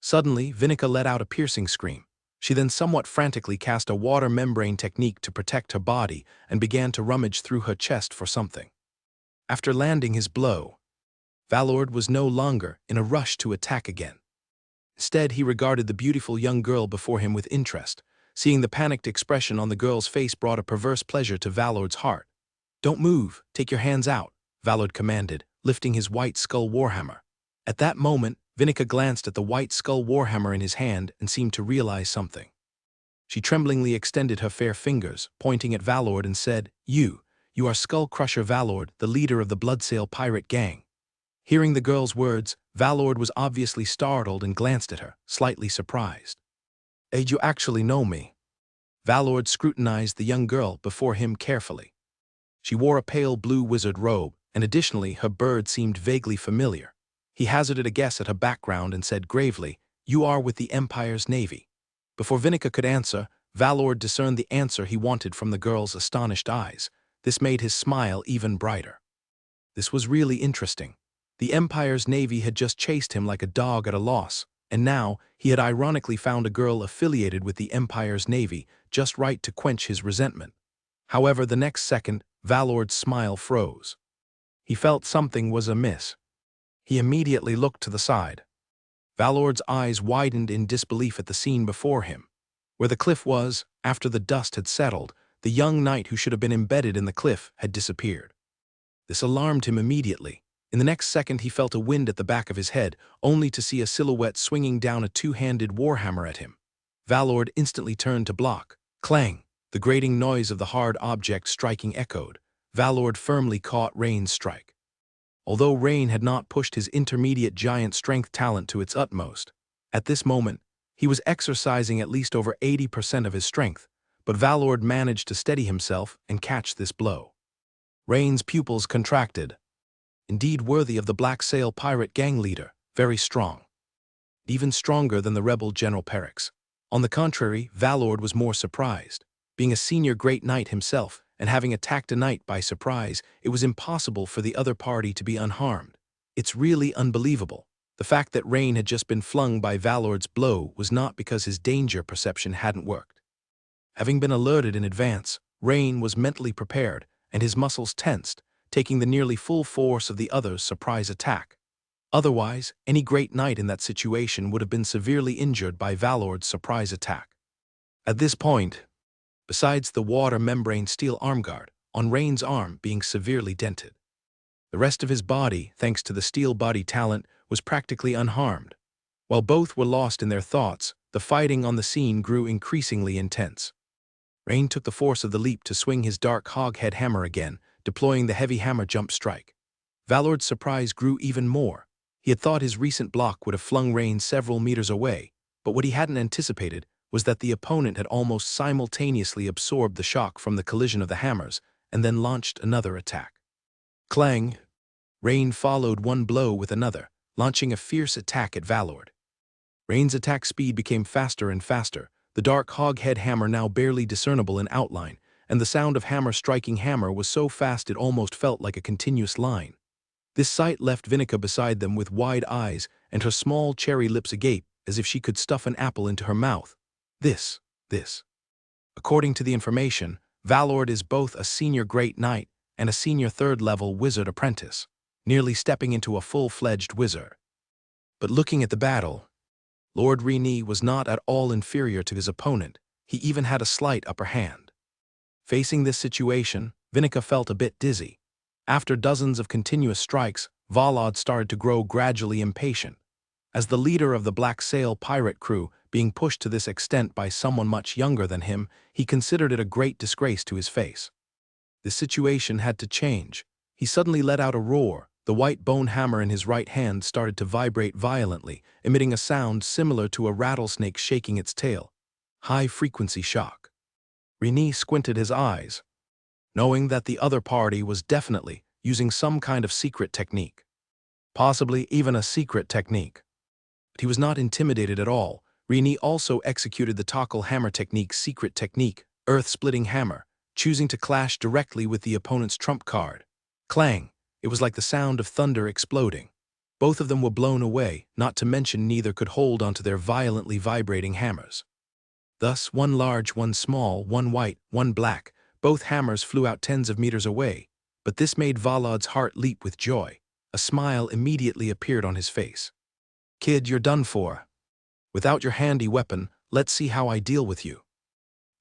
Suddenly, Vinica let out a piercing scream. She then somewhat frantically cast a water membrane technique to protect her body and began to rummage through her chest for something. After landing his blow, Valord was no longer in a rush to attack again. Instead, he regarded the beautiful young girl before him with interest. Seeing the panicked expression on the girl's face brought a perverse pleasure to Valord's heart. "Don't move, take your hands out," Valord commanded, lifting his white skull warhammer. At that moment, Vinica glanced at the white skull warhammer in his hand and seemed to realize something. She tremblingly extended her fair fingers, pointing at Valord, and said, You are Skull Crusher Valord, the leader of the Bloodsail pirate gang." Hearing the girl's words, Valord was obviously startled and glanced at her, slightly surprised. You actually know me?" Valord scrutinized the young girl before him carefully. She wore a pale blue wizard robe, and additionally her bird seemed vaguely familiar. He hazarded a guess at her background and said gravely, "You are with the Empire's Navy." Before Vinica could answer, Valord discerned the answer he wanted from the girl's astonished eyes. This made his smile even brighter. This was really interesting. The Empire's Navy had just chased him like a dog at a loss, and now he had ironically found a girl affiliated with the Empire's Navy just right to quench his resentment. However, the next second, Valord's smile froze. He felt something was amiss. He immediately looked to the side. Valord's eyes widened in disbelief at the scene before him. Where the cliff was, after the dust had settled, the young knight who should have been embedded in the cliff had disappeared. This alarmed him immediately. In the next second he felt a wind at the back of his head, only to see a silhouette swinging down a two-handed warhammer at him. Valord instantly turned to block. Clang! The grating noise of the hard object striking echoed. Valord firmly caught Rain's strike. Although Rain had not pushed his intermediate giant strength talent to its utmost, at this moment, he was exercising at least over 80% of his strength, but Valord managed to steady himself and catch this blow. Rain's pupils contracted. Indeed worthy of the Black Sail pirate gang leader, very strong. Even stronger than the rebel General Perix. On the contrary, Valord was more surprised. Being a senior great knight himself, and having attacked a knight by surprise, it was impossible for the other party to be unharmed. It's really unbelievable. The fact that Rain had just been flung by Valord's blow was not because his danger perception hadn't worked. Having been alerted in advance, Rain was mentally prepared, and his muscles tensed, taking the nearly full force of the other's surprise attack. Otherwise, any great knight in that situation would have been severely injured by Valord's surprise attack. At this point, besides the water membrane steel armguard on Rain's arm being severely dented, the rest of his body, thanks to the steel body talent, was practically unharmed. While both were lost in their thoughts, the fighting on the scene grew increasingly intense. Rain took the force of the leap to swing his dark hoghead hammer again, deploying the heavy hammer jump strike. Valord's surprise grew even more. He had thought his recent block would have flung Rain several meters away, but what he hadn't anticipated was that the opponent had almost simultaneously absorbed the shock from the collision of the hammers and then launched another attack. Clang! Rain followed one blow with another, launching a fierce attack at Valord. Rain's attack speed became faster and faster, the dark hog-head hammer now barely discernible in outline, and the sound of hammer striking hammer was so fast it almost felt like a continuous line. This sight left Vinica beside them with wide eyes and her small cherry lips agape, as if she could stuff an apple into her mouth. This. According to the information, Valord is both a senior Great Knight and a senior third-level wizard apprentice, nearly stepping into a full-fledged wizard. But looking at the battle, Lord Rini was not at all inferior to his opponent. He even had a slight upper hand. Facing this situation, Vinica felt a bit dizzy. After dozens of continuous strikes, Valod started to grow gradually impatient. As the leader of the Black Sail pirate crew, being pushed to this extent by someone much younger than him, he considered it a great disgrace to his face. The situation had to change. He suddenly let out a roar. The white bone hammer in his right hand started to vibrate violently, emitting a sound similar to a rattlesnake shaking its tail. High-frequency shock. Rini squinted his eyes, knowing that the other party was definitely using some kind of secret technique. Possibly even a secret technique. But he was not intimidated at all. Rini also executed the Tockle Hammer technique's secret technique, Earth-Splitting Hammer, choosing to clash directly with the opponent's trump card. Clang! It was like the sound of thunder exploding. Both of them were blown away, not to mention neither could hold onto their violently vibrating hammers. Thus, one large, one small, one white, one black, both hammers flew out tens of meters away, but this made Valod's heart leap with joy. A smile immediately appeared on his face. "Kid, you're done for. Without your handy weapon, let's see how I deal with you."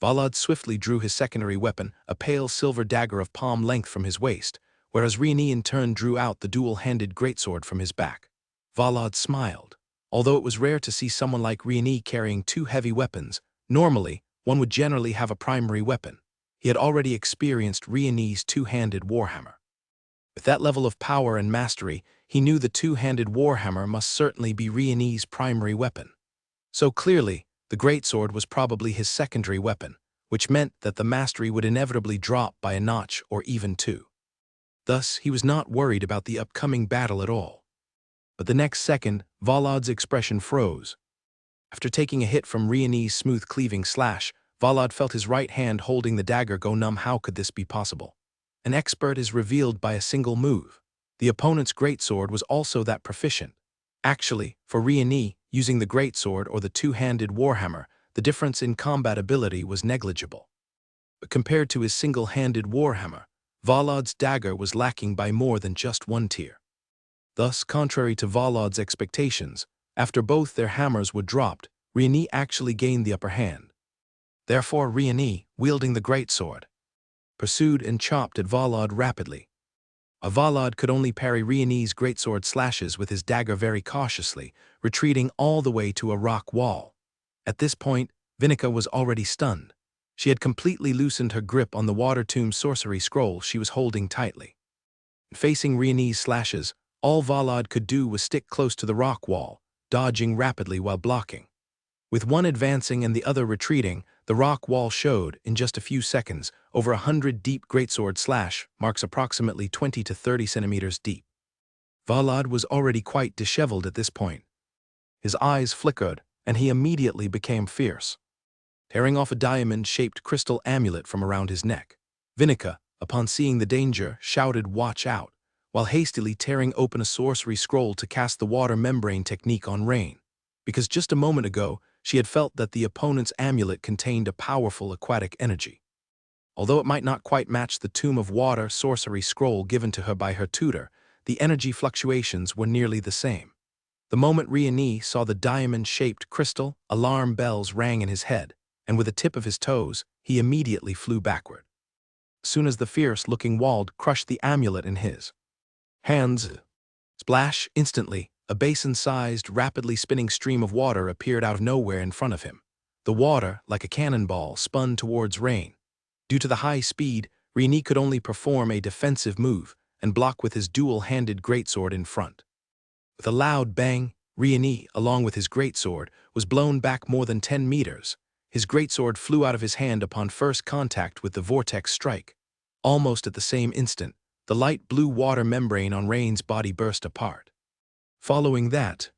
Valod swiftly drew his secondary weapon, a pale silver dagger of palm length from his waist, whereas Rini in turn drew out the dual-handed greatsword from his back. Valod smiled. Although it was rare to see someone like Rini carrying two heavy weapons, normally, one would generally have a primary weapon. He had already experienced Rini's two-handed warhammer. With that level of power and mastery, he knew the two-handed warhammer must certainly be Rini's primary weapon. So clearly, the greatsword was probably his secondary weapon, which meant that the mastery would inevitably drop by a notch or even two. Thus, he was not worried about the upcoming battle at all. But the next second, Valod's expression froze. After taking a hit from Rini's smooth cleaving slash, Valod felt his right hand holding the dagger go numb. How could this be possible? An expert is revealed by a single move. The opponent's greatsword was also that proficient. Actually, for Rini, using the greatsword or the two-handed warhammer, the difference in combat ability was negligible. But compared to his single-handed warhammer, Valod's dagger was lacking by more than just one tier. Thus, contrary to Valod's expectations, after both their hammers were dropped, Rini actually gained the upper hand. Therefore, Rini, wielding the greatsword, pursued and chopped at Valod rapidly. Valod could only parry Rini's greatsword slashes with his dagger very cautiously, retreating all the way to a rock wall. At this point, Vinica was already stunned. She had completely loosened her grip on the Water Tomb sorcery scroll she was holding tightly. Facing Rini's slashes, all Valod could do was stick close to the rock wall, dodging rapidly while blocking. With one advancing and the other retreating, the rock wall showed, in just a few seconds, over 100 deep greatsword slash marks approximately 20 to 30 centimeters deep. Valod was already quite disheveled at this point. His eyes flickered, and he immediately became fierce, tearing off a diamond-shaped crystal amulet from around his neck. Vinica, upon seeing the danger, shouted "Watch out," while hastily tearing open a sorcery scroll to cast the water membrane technique on Rain, because just a moment ago, she had felt that the opponent's amulet contained a powerful aquatic energy. Although it might not quite match the Tomb of Water sorcery scroll given to her by her tutor, the energy fluctuations were nearly the same. The moment Rini saw the diamond-shaped crystal, alarm bells rang in his head, and with the tip of his toes, he immediately flew backward. As soon as the fierce-looking Wald crushed the amulet in his hands, splash, instantly, a basin-sized, rapidly spinning stream of water appeared out of nowhere in front of him. The water, like a cannonball, spun towards Rain. Due to the high speed, Rini could only perform a defensive move and block with his dual-handed greatsword in front. With a loud bang, Rini, along with his greatsword, was blown back more than 10 meters. His greatsword flew out of his hand upon first contact with the vortex strike. Almost at the same instant, the light blue water membrane on Rain's body burst apart. Following that,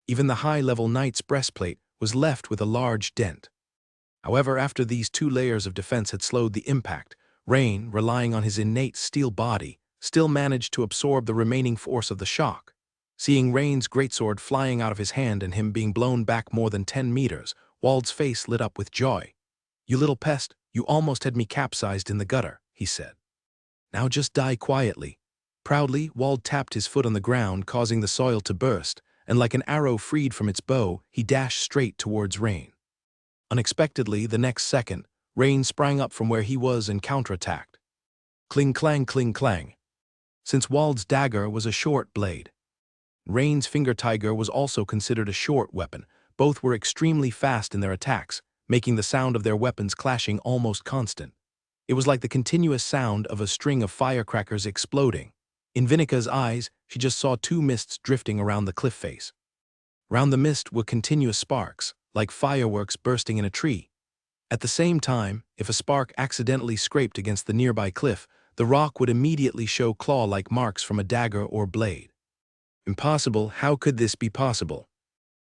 even the high-level knight's breastplate was left with a large dent. However, after these two layers of defense had slowed the impact, Rain, relying on his innate steel body, still managed to absorb the remaining force of the shock. Seeing Rain's greatsword flying out of his hand and him being blown back more than 10 meters, Wald's face lit up with joy. "You little pest, you almost had me capsized in the gutter," he said. "Now just die quietly." Proudly, Wald tapped his foot on the ground, causing the soil to burst, and like an arrow freed from its bow, he dashed straight towards Rain. Unexpectedly, the next second, Rain sprang up from where he was and counterattacked. Cling-clang, cling-clang. Since Wald's dagger was a short blade, Rain's finger tiger was also considered a short weapon. Both were extremely fast in their attacks, making the sound of their weapons clashing almost constant. It was like the continuous sound of a string of firecrackers exploding. In Vinika's eyes, she just saw two mists drifting around the cliff face. Round the mist were continuous sparks, like fireworks bursting in a tree. At the same time, if a spark accidentally scraped against the nearby cliff, the rock would immediately show claw-like marks from a dagger or blade. Impossible. How could this be possible?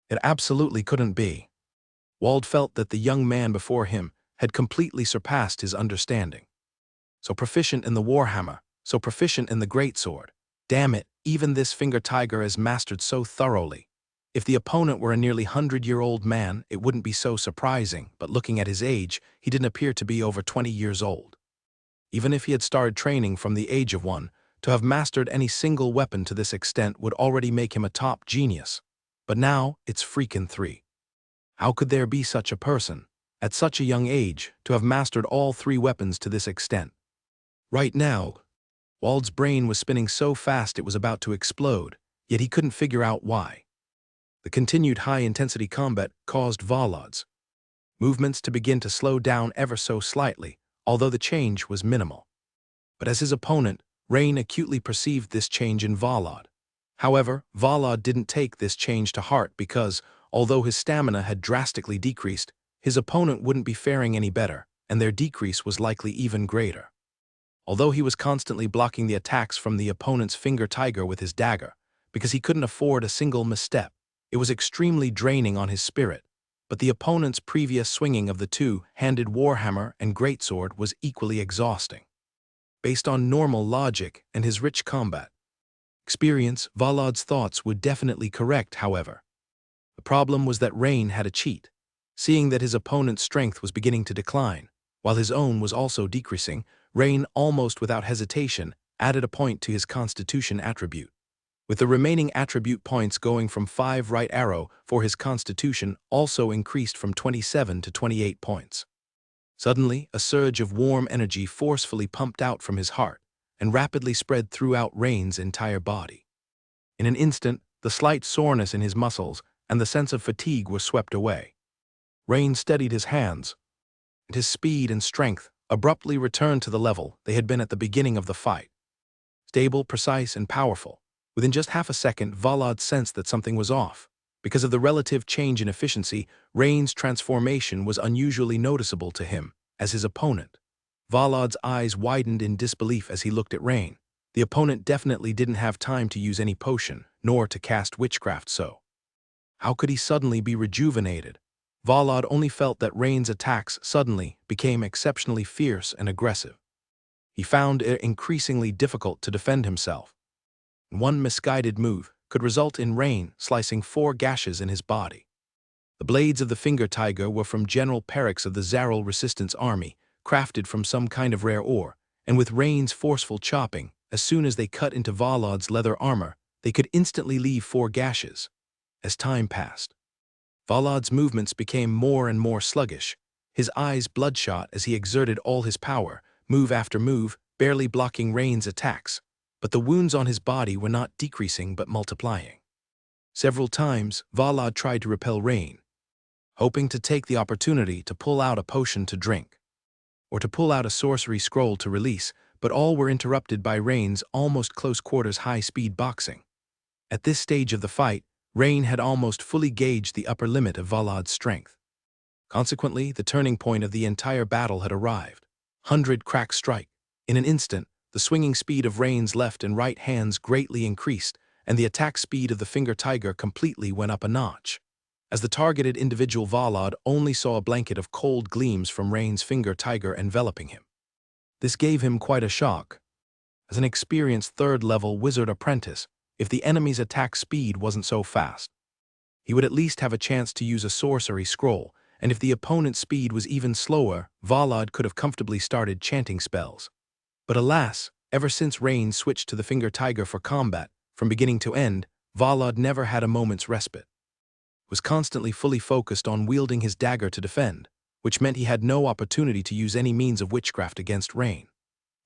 It absolutely couldn't be. Wald felt that the young man before him had completely surpassed his understanding. So proficient in the warhammer, so proficient in the greatsword. Damn it, even this finger tiger is mastered so thoroughly. If the opponent were a nearly 100-year-old man, it wouldn't be so surprising, but looking at his age, he didn't appear to be over 20 years old. Even if he had started training from the age of 1, to have mastered any single weapon to this extent would already make him a top genius. But now, it's freaking 3. How could there be such a person, at such a young age, to have mastered all 3 weapons to this extent? Right now, Wald's brain was spinning so fast it was about to explode, yet he couldn't figure out why. The continued high-intensity combat caused Volad's movements to begin to slow down ever so slightly, although the change was minimal. But as his opponent, Rain acutely perceived this change in Volod. However, Volod didn't take this change to heart because, although his stamina had drastically decreased, his opponent wouldn't be faring any better, and their decrease was likely even greater. Although he was constantly blocking the attacks from the opponent's finger tiger with his dagger, because he couldn't afford a single misstep, it was extremely draining on his spirit. But the opponent's previous swinging of the two-handed warhammer and greatsword was equally exhausting. Based on normal logic and his rich combat experience, Volod's thoughts would definitely correct, however. The problem was that Rain had a cheat. Seeing that his opponent's strength was beginning to decline, while his own was also decreasing, Rain, almost without hesitation, added a point to his Constitution attribute. With the remaining attribute points going from 5 right arrow for his Constitution also increased from 27 to 28 points. Suddenly, a surge of warm energy forcefully pumped out from his heart and rapidly spread throughout Rain's entire body. In an instant, the slight soreness in his muscles and the sense of fatigue were swept away. Rain steadied his hands, and his speed and strength abruptly returned to the level they had been at the beginning of the fight. Stable, precise, and powerful. Within just half a second, Volod sensed that something was off. Because of the relative change in efficiency, Rain's transformation was unusually noticeable to him, as his opponent. Volod's eyes widened in disbelief as he looked at Rain. The opponent definitely didn't have time to use any potion, nor to cast witchcraft so. How could he suddenly be rejuvenated? Volod only felt that Rain's attacks suddenly became exceptionally fierce and aggressive. He found it increasingly difficult to defend himself. One misguided move could result in Rain slicing 4 gashes in his body. The blades of the finger tiger were from General Perix of the Zaral Resistance Army, crafted from some kind of rare ore, and with Rain's forceful chopping, as soon as they cut into Volod's leather armor, they could instantly leave 4 gashes. As time passed, Volod's movements became more and more sluggish, his eyes bloodshot as he exerted all his power, move after move, barely blocking Rain's attacks. But the wounds on his body were not decreasing but multiplying. Several times, Volod tried to repel Rain, hoping to take the opportunity to pull out a potion to drink, or to pull out a sorcery scroll to release, but all were interrupted by Rain's almost close-quarters high-speed boxing. At this stage of the fight, Rain had almost fully gauged the upper limit of Volod's strength. Consequently, the turning point of the entire battle had arrived. 100 crack strike. In an instant, the swinging speed of Rain's left and right hands greatly increased, and the attack speed of the Finger Tiger completely went up a notch. As the targeted individual Valad only saw a blanket of cold gleams from Rain's Finger Tiger enveloping him. This gave him quite a shock. As an experienced third-level wizard apprentice, if the enemy's attack speed wasn't so fast, he would at least have a chance to use a sorcery scroll, and if the opponent's speed was even slower, Valad could have comfortably started chanting spells. But alas, ever since Rain switched to the Finger Tiger for combat, from beginning to end, Valad never had a moment's respite. He was constantly fully focused on wielding his dagger to defend, which meant he had no opportunity to use any means of witchcraft against Rain.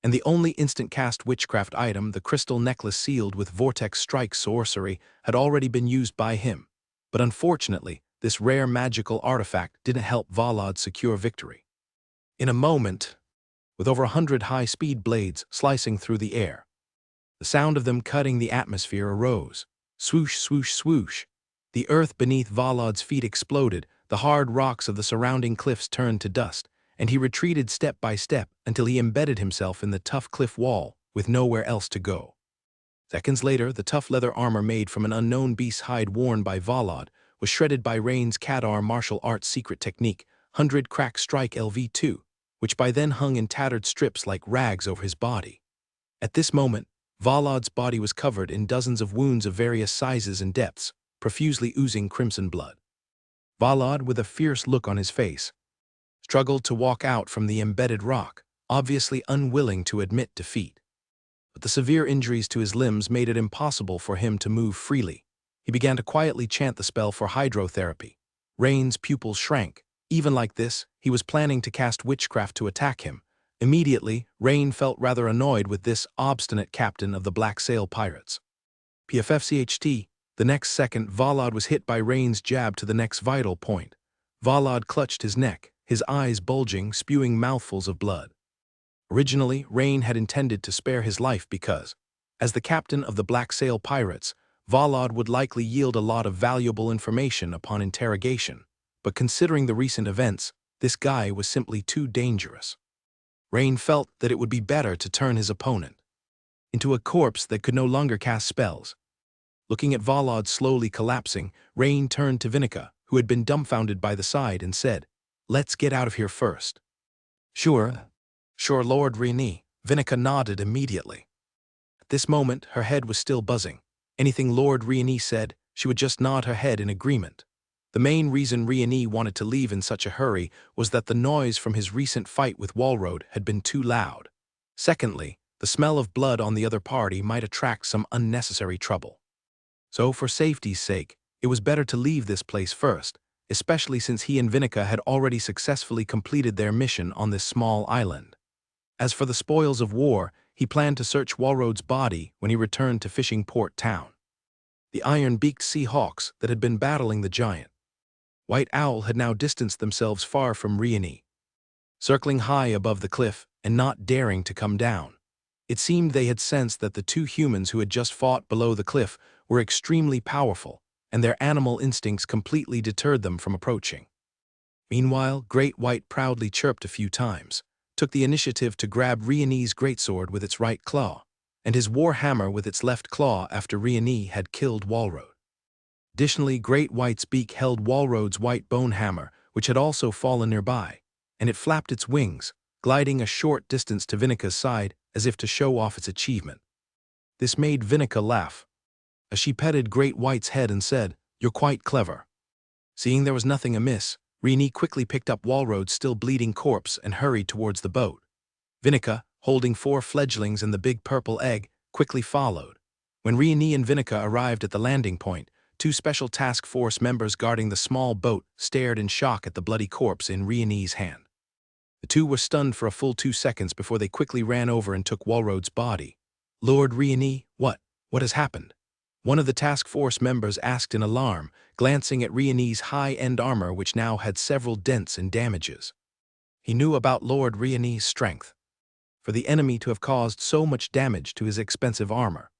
And the only instant-cast witchcraft item, the crystal necklace sealed with Vortex Strike sorcery, had already been used by him. But unfortunately, this rare magical artifact didn't help Valad secure victory. In a moment, with over 100 high-speed blades slicing through the air, the sound of them cutting the atmosphere arose. Swoosh, swoosh, swoosh. The earth beneath Valad's feet exploded, the hard rocks of the surrounding cliffs turned to dust, and he retreated step by step until he embedded himself in the tough cliff wall with nowhere else to go. Seconds later, the tough leather armor made from an unknown beast's hide worn by Valad was shredded by Rain's Kadar martial arts secret technique, 100 Crack Strike LV2, which by then hung in tattered strips like rags over his body. At this moment, Valad's body was covered in dozens of wounds of various sizes and depths, profusely oozing crimson blood. Valad, with a fierce look on his face, struggled to walk out from the embedded rock, obviously unwilling to admit defeat. But the severe injuries to his limbs made it impossible for him to move freely. He began to quietly chant the spell for hydrotherapy. Rain's pupils shrank. Even like this, he was planning to cast witchcraft to attack him. Immediately, Rain felt rather annoyed with this obstinate captain of the Black Sail Pirates. PFFCHT, the next second, Valad was hit by Rain's jab to the next vital point. Valad clutched his neck, his eyes bulging, spewing mouthfuls of blood. Originally, Rain had intended to spare his life because, as the captain of the Black Sail Pirates, Valad would likely yield a lot of valuable information upon interrogation, but considering the recent events, this guy was simply too dangerous. Rain felt that it would be better to turn his opponent into a corpse that could no longer cast spells. Looking at Valad slowly collapsing, Rain turned to Vinica, who had been dumbfounded by the sight, and said, "Let's get out of here first." Sure, Lord Rini," Vinica nodded immediately. At this moment, her head was still buzzing. Anything Lord Rini said, she would just nod her head in agreement. The main reason Rini wanted to leave in such a hurry was that the noise from his recent fight with Walroad had been too loud. Secondly, the smell of blood on the other party might attract some unnecessary trouble. So, for safety's sake, it was better to leave this place first, especially since he and Vinica had already successfully completed their mission on this small island. As for the spoils of war, he planned to search Walroad's body when he returned to Fishing Port Town. The iron-beaked sea hawks that had been battling the giant White Owl had now distanced themselves far from Rioni, circling high above the cliff and not daring to come down. It seemed they had sensed that the two humans who had just fought below the cliff were extremely powerful, and their animal instincts completely deterred them from approaching. Meanwhile, Great White proudly chirped a few times, took the initiative to grab Rioni's greatsword with its right claw, and his war hammer with its left claw after Rioni had killed Walroad. Additionally, Great White's beak held Walroad's white bone hammer, which had also fallen nearby, and it flapped its wings, gliding a short distance to Vinica's side as if to show off its achievement. This made Vinica laugh, as she petted Great White's head and said, "You're quite clever." Seeing there was nothing amiss, Rini quickly picked up Walroad's still bleeding corpse and hurried towards the boat. Vinica, holding 4 fledglings and the big purple egg, quickly followed. When Rini and Vinica arrived at the landing point, 2 special task force members guarding the small boat stared in shock at the bloody corpse in Rioni's hand. The 2 were stunned for a full 2 seconds before they quickly ran over and took Walroad's body. "Lord Rioni, what has happened?" One of the task force members asked in alarm, glancing at Rioni's high-end armor which now had several dents and damages. He knew about Lord Rioni's strength. For the enemy to have caused so much damage to his expensive armor,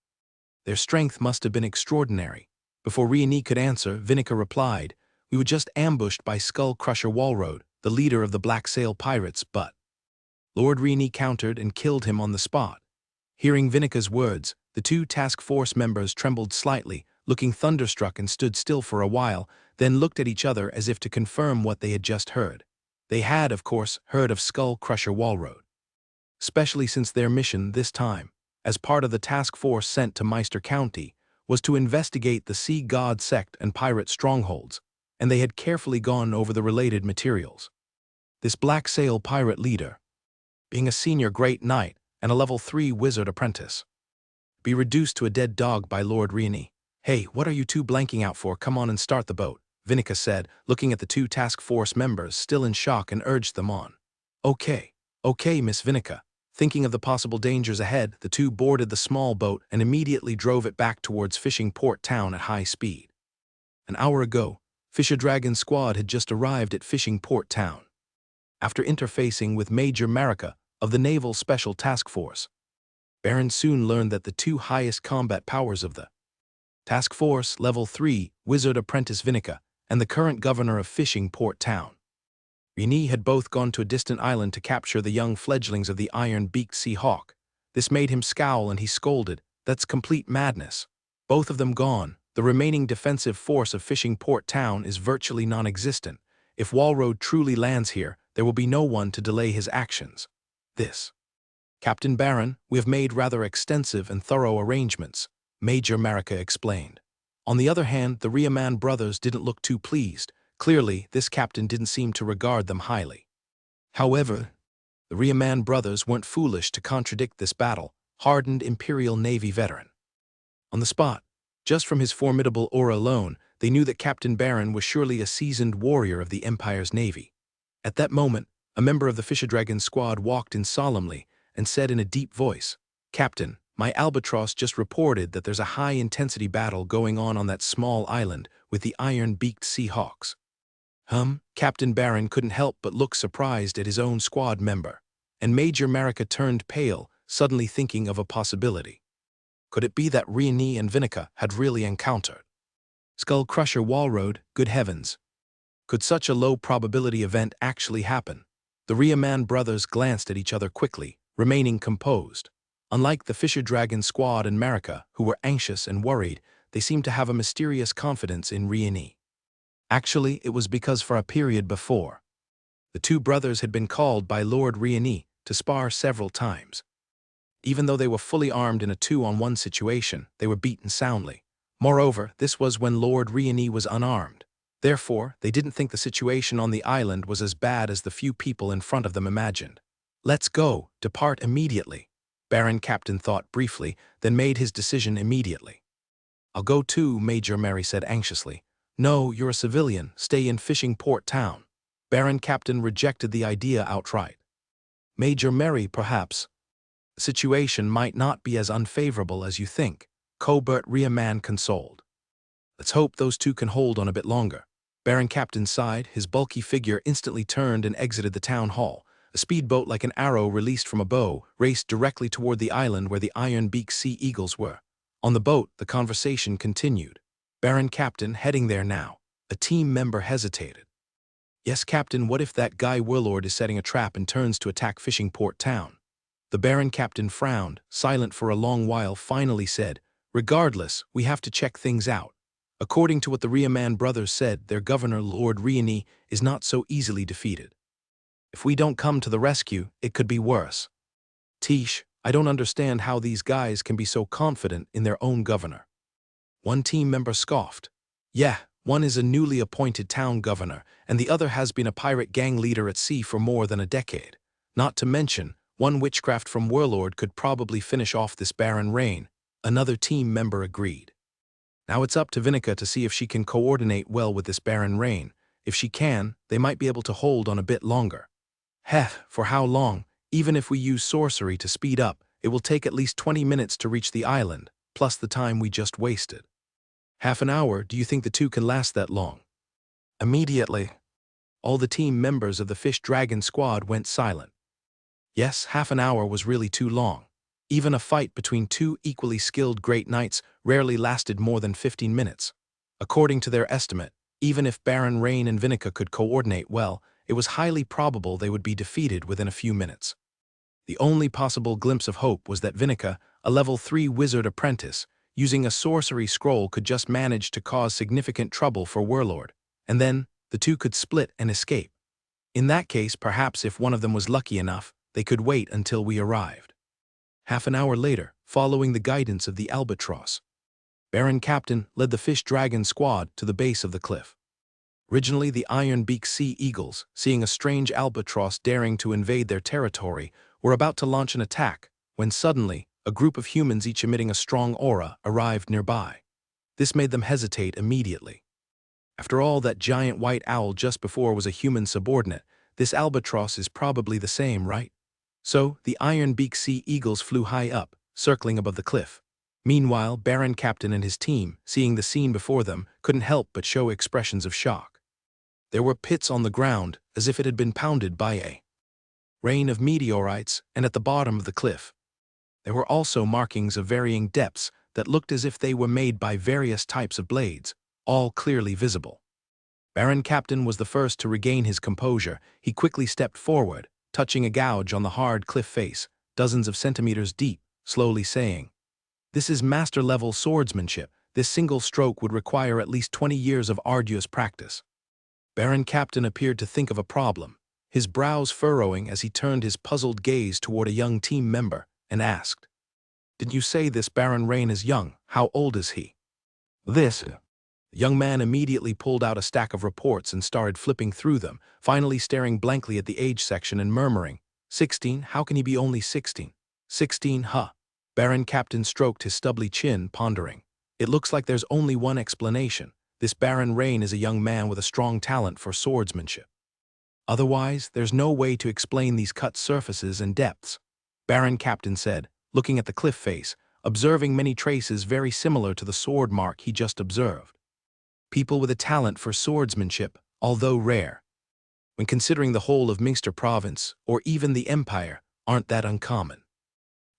their strength must have been extraordinary. Before Rioni could answer, Vinica replied, "We were just ambushed by Skull Crusher Walroad, the leader of the Black Sail Pirates, but..." Lord Rini countered and killed him on the spot. Hearing Vinika's words, the two task force members trembled slightly, looking thunderstruck, and stood still for a while, then looked at each other as if to confirm what they had just heard. They had, of course, heard of Skull Crusher Walroad. Especially since their mission this time, as part of the task force sent to Meister County, was to investigate the Sea God sect and pirate strongholds, and they had carefully gone over the related materials. This Black Sail pirate leader, being a senior Great Knight and a level 3 wizard apprentice, be reduced to a dead dog by Lord Rini. "Hey, what are you two blanking out for? Come on and start the boat," Vinika said, looking at the two task force members still in shock, and urged them on. Okay, Miss Vinika." Thinking of the possible dangers ahead, the two boarded the small boat and immediately drove it back towards Fishing Port Town at high speed. An hour ago, Fisher Dragon's squad had just arrived at Fishing Port Town. After interfacing with Major Marika of the Naval Special Task Force, Baron soon learned that the two highest combat powers of the Task Force, Level 3, Wizard Apprentice Vinika, and the current governor of Fishing Port Town, Rini, had both gone to a distant island to capture the young fledglings of the iron-beaked Sea Hawk. This made him scowl, and he scolded, "That's complete madness. Both of them gone. The remaining defensive force of Fishing Port Town is virtually non-existent. If Walroad truly lands here, there will be no one to delay his actions. This, Captain Baron, we have made rather extensive and thorough arrangements," Major Marika explained. On the other hand, the Riemann brothers didn't look too pleased. Clearly, this captain didn't seem to regard them highly. However, the Riemann brothers weren't foolish to contradict this battle-hardened Imperial Navy veteran. On the spot, just from his formidable aura alone, they knew that Captain Baron was surely a seasoned warrior of the Empire's navy. At that moment, a member of the Fisher Dragon squad walked in solemnly and said in a deep voice, "Captain, my Albatross just reported that there's a high-intensity battle going on that small island with the iron-beaked Sea Hawks." Captain Baron couldn't help but look surprised at his own squad member, and Major Marika turned pale, suddenly thinking of a possibility. Could it be that Rini and Vinika had really encountered Skull Crusher Walroad? Good heavens! Could such a low-probability event actually happen? The Riemann brothers glanced at each other quickly, remaining composed. Unlike the Fisher Dragon squad and Marika, who were anxious and worried, they seemed to have a mysterious confidence in Rini. Actually, it was because for a period before, the two brothers had been called by Lord Rini to spar several times. Even though they were fully armed in a 2-on-1 situation, they were beaten soundly. Moreover, this was when Lord Rini was unarmed. Therefore, they didn't think the situation on the island was as bad as the few people in front of them imagined. "Let's go, depart immediately," Baron Captain thought briefly, then made his decision immediately. "I'll go too," Major Mary said anxiously. "No, you're a civilian. Stay in Fishing Port Town." Baron Captain rejected the idea outright. "Major Mary, perhaps the situation might not be as unfavorable as you think," Cobert Riemann consoled. "Let's hope those two can hold on a bit longer." Baron Captain sighed. His bulky figure instantly turned and exited the town hall. A speedboat, like an arrow released from a bow, raced directly toward the island where the iron-beaked sea eagles were. On the boat, the conversation continued. Baron Captain heading there now. A team member hesitated. "Yes, Captain, what if that guy Warlord is setting a trap and turns to attack Fishing Port Town?" The Baron Captain frowned, silent for a long while, finally said, "Regardless, we have to check things out. According to what the Riemann brothers said, their governor, Lord Rini, is not so easily defeated. If we don't come to the rescue, it could be worse. Tish, I don't understand how these guys can be so confident in their own governor." One team member scoffed. "Yeah, one is a newly appointed town governor, and the other has been a pirate gang leader at sea for more than a decade. Not to mention, one witchcraft from Warlord could probably finish off this barren reign," another team member agreed. "Now it's up to Vinika to see if she can coordinate well with this barren reign. If she can, they might be able to hold on a bit longer." For how long? Even if we use sorcery to speed up, it will take at least 20 minutes to reach the island, plus the time we just wasted." "Half an hour? Do you think the two can last that long?" Immediately, all the team members of the Fish Dragon squad went silent. Yes, half an hour was really too long. Even a fight between two equally skilled Great Knights rarely lasted more than 15 minutes. According to their estimate, even if Baron Rain and Vinika could coordinate well, it was highly probable they would be defeated within a few minutes. The only possible glimpse of hope was that Vinica, a level 3 wizard apprentice, using a sorcery scroll could just manage to cause significant trouble for Warlord, and then the two could split and escape. In that case, perhaps if one of them was lucky enough, they could wait until we arrived. Half an hour later, following the guidance of the Albatross, Baron Captain led the Fish Dragon squad to the base of the cliff. Originally, the Iron-Beak Sea Eagles, seeing a strange albatross daring to invade their territory, were about to launch an attack, when suddenly, a group of humans each emitting a strong aura arrived nearby. This made them hesitate immediately. After all, that giant white owl just before was a human subordinate. This albatross is probably the same, right? So, the Iron-Beak Sea Eagles flew high up, circling above the cliff. Meanwhile, Baron Captain and his team, seeing the scene before them, couldn't help but show expressions of shock. There were pits on the ground, as if it had been pounded by a rain of meteorites, and at the bottom of the cliff, there were also markings of varying depths that looked as if they were made by various types of blades, all clearly visible. Baron Captain was the first to regain his composure. He quickly stepped forward, touching a gouge on the hard cliff face, dozens of centimeters deep, slowly saying, "This is master-level swordsmanship. This single stroke would require at least 20 years of arduous practice." Baron Captain appeared to think of a problem, his brows furrowing as he turned his puzzled gaze toward a young team member and asked, "Didn't you say this Baron Rain is young? How old is he?" "This." The young man immediately pulled out a stack of reports and started flipping through them, finally staring blankly at the age section and murmuring, 16? How can he be only 16? 16, huh? Baron Captain stroked his stubbly chin, pondering. It looks like there's only one explanation. This Baron Rain is a young man with a strong talent for swordsmanship. Otherwise, there's no way to explain these cut surfaces and depths, Baron Captain said, looking at the cliff face, observing many traces very similar to the sword mark he just observed. People with a talent for swordsmanship, although rare, when considering the whole of Minster Province, or even the Empire, aren't that uncommon.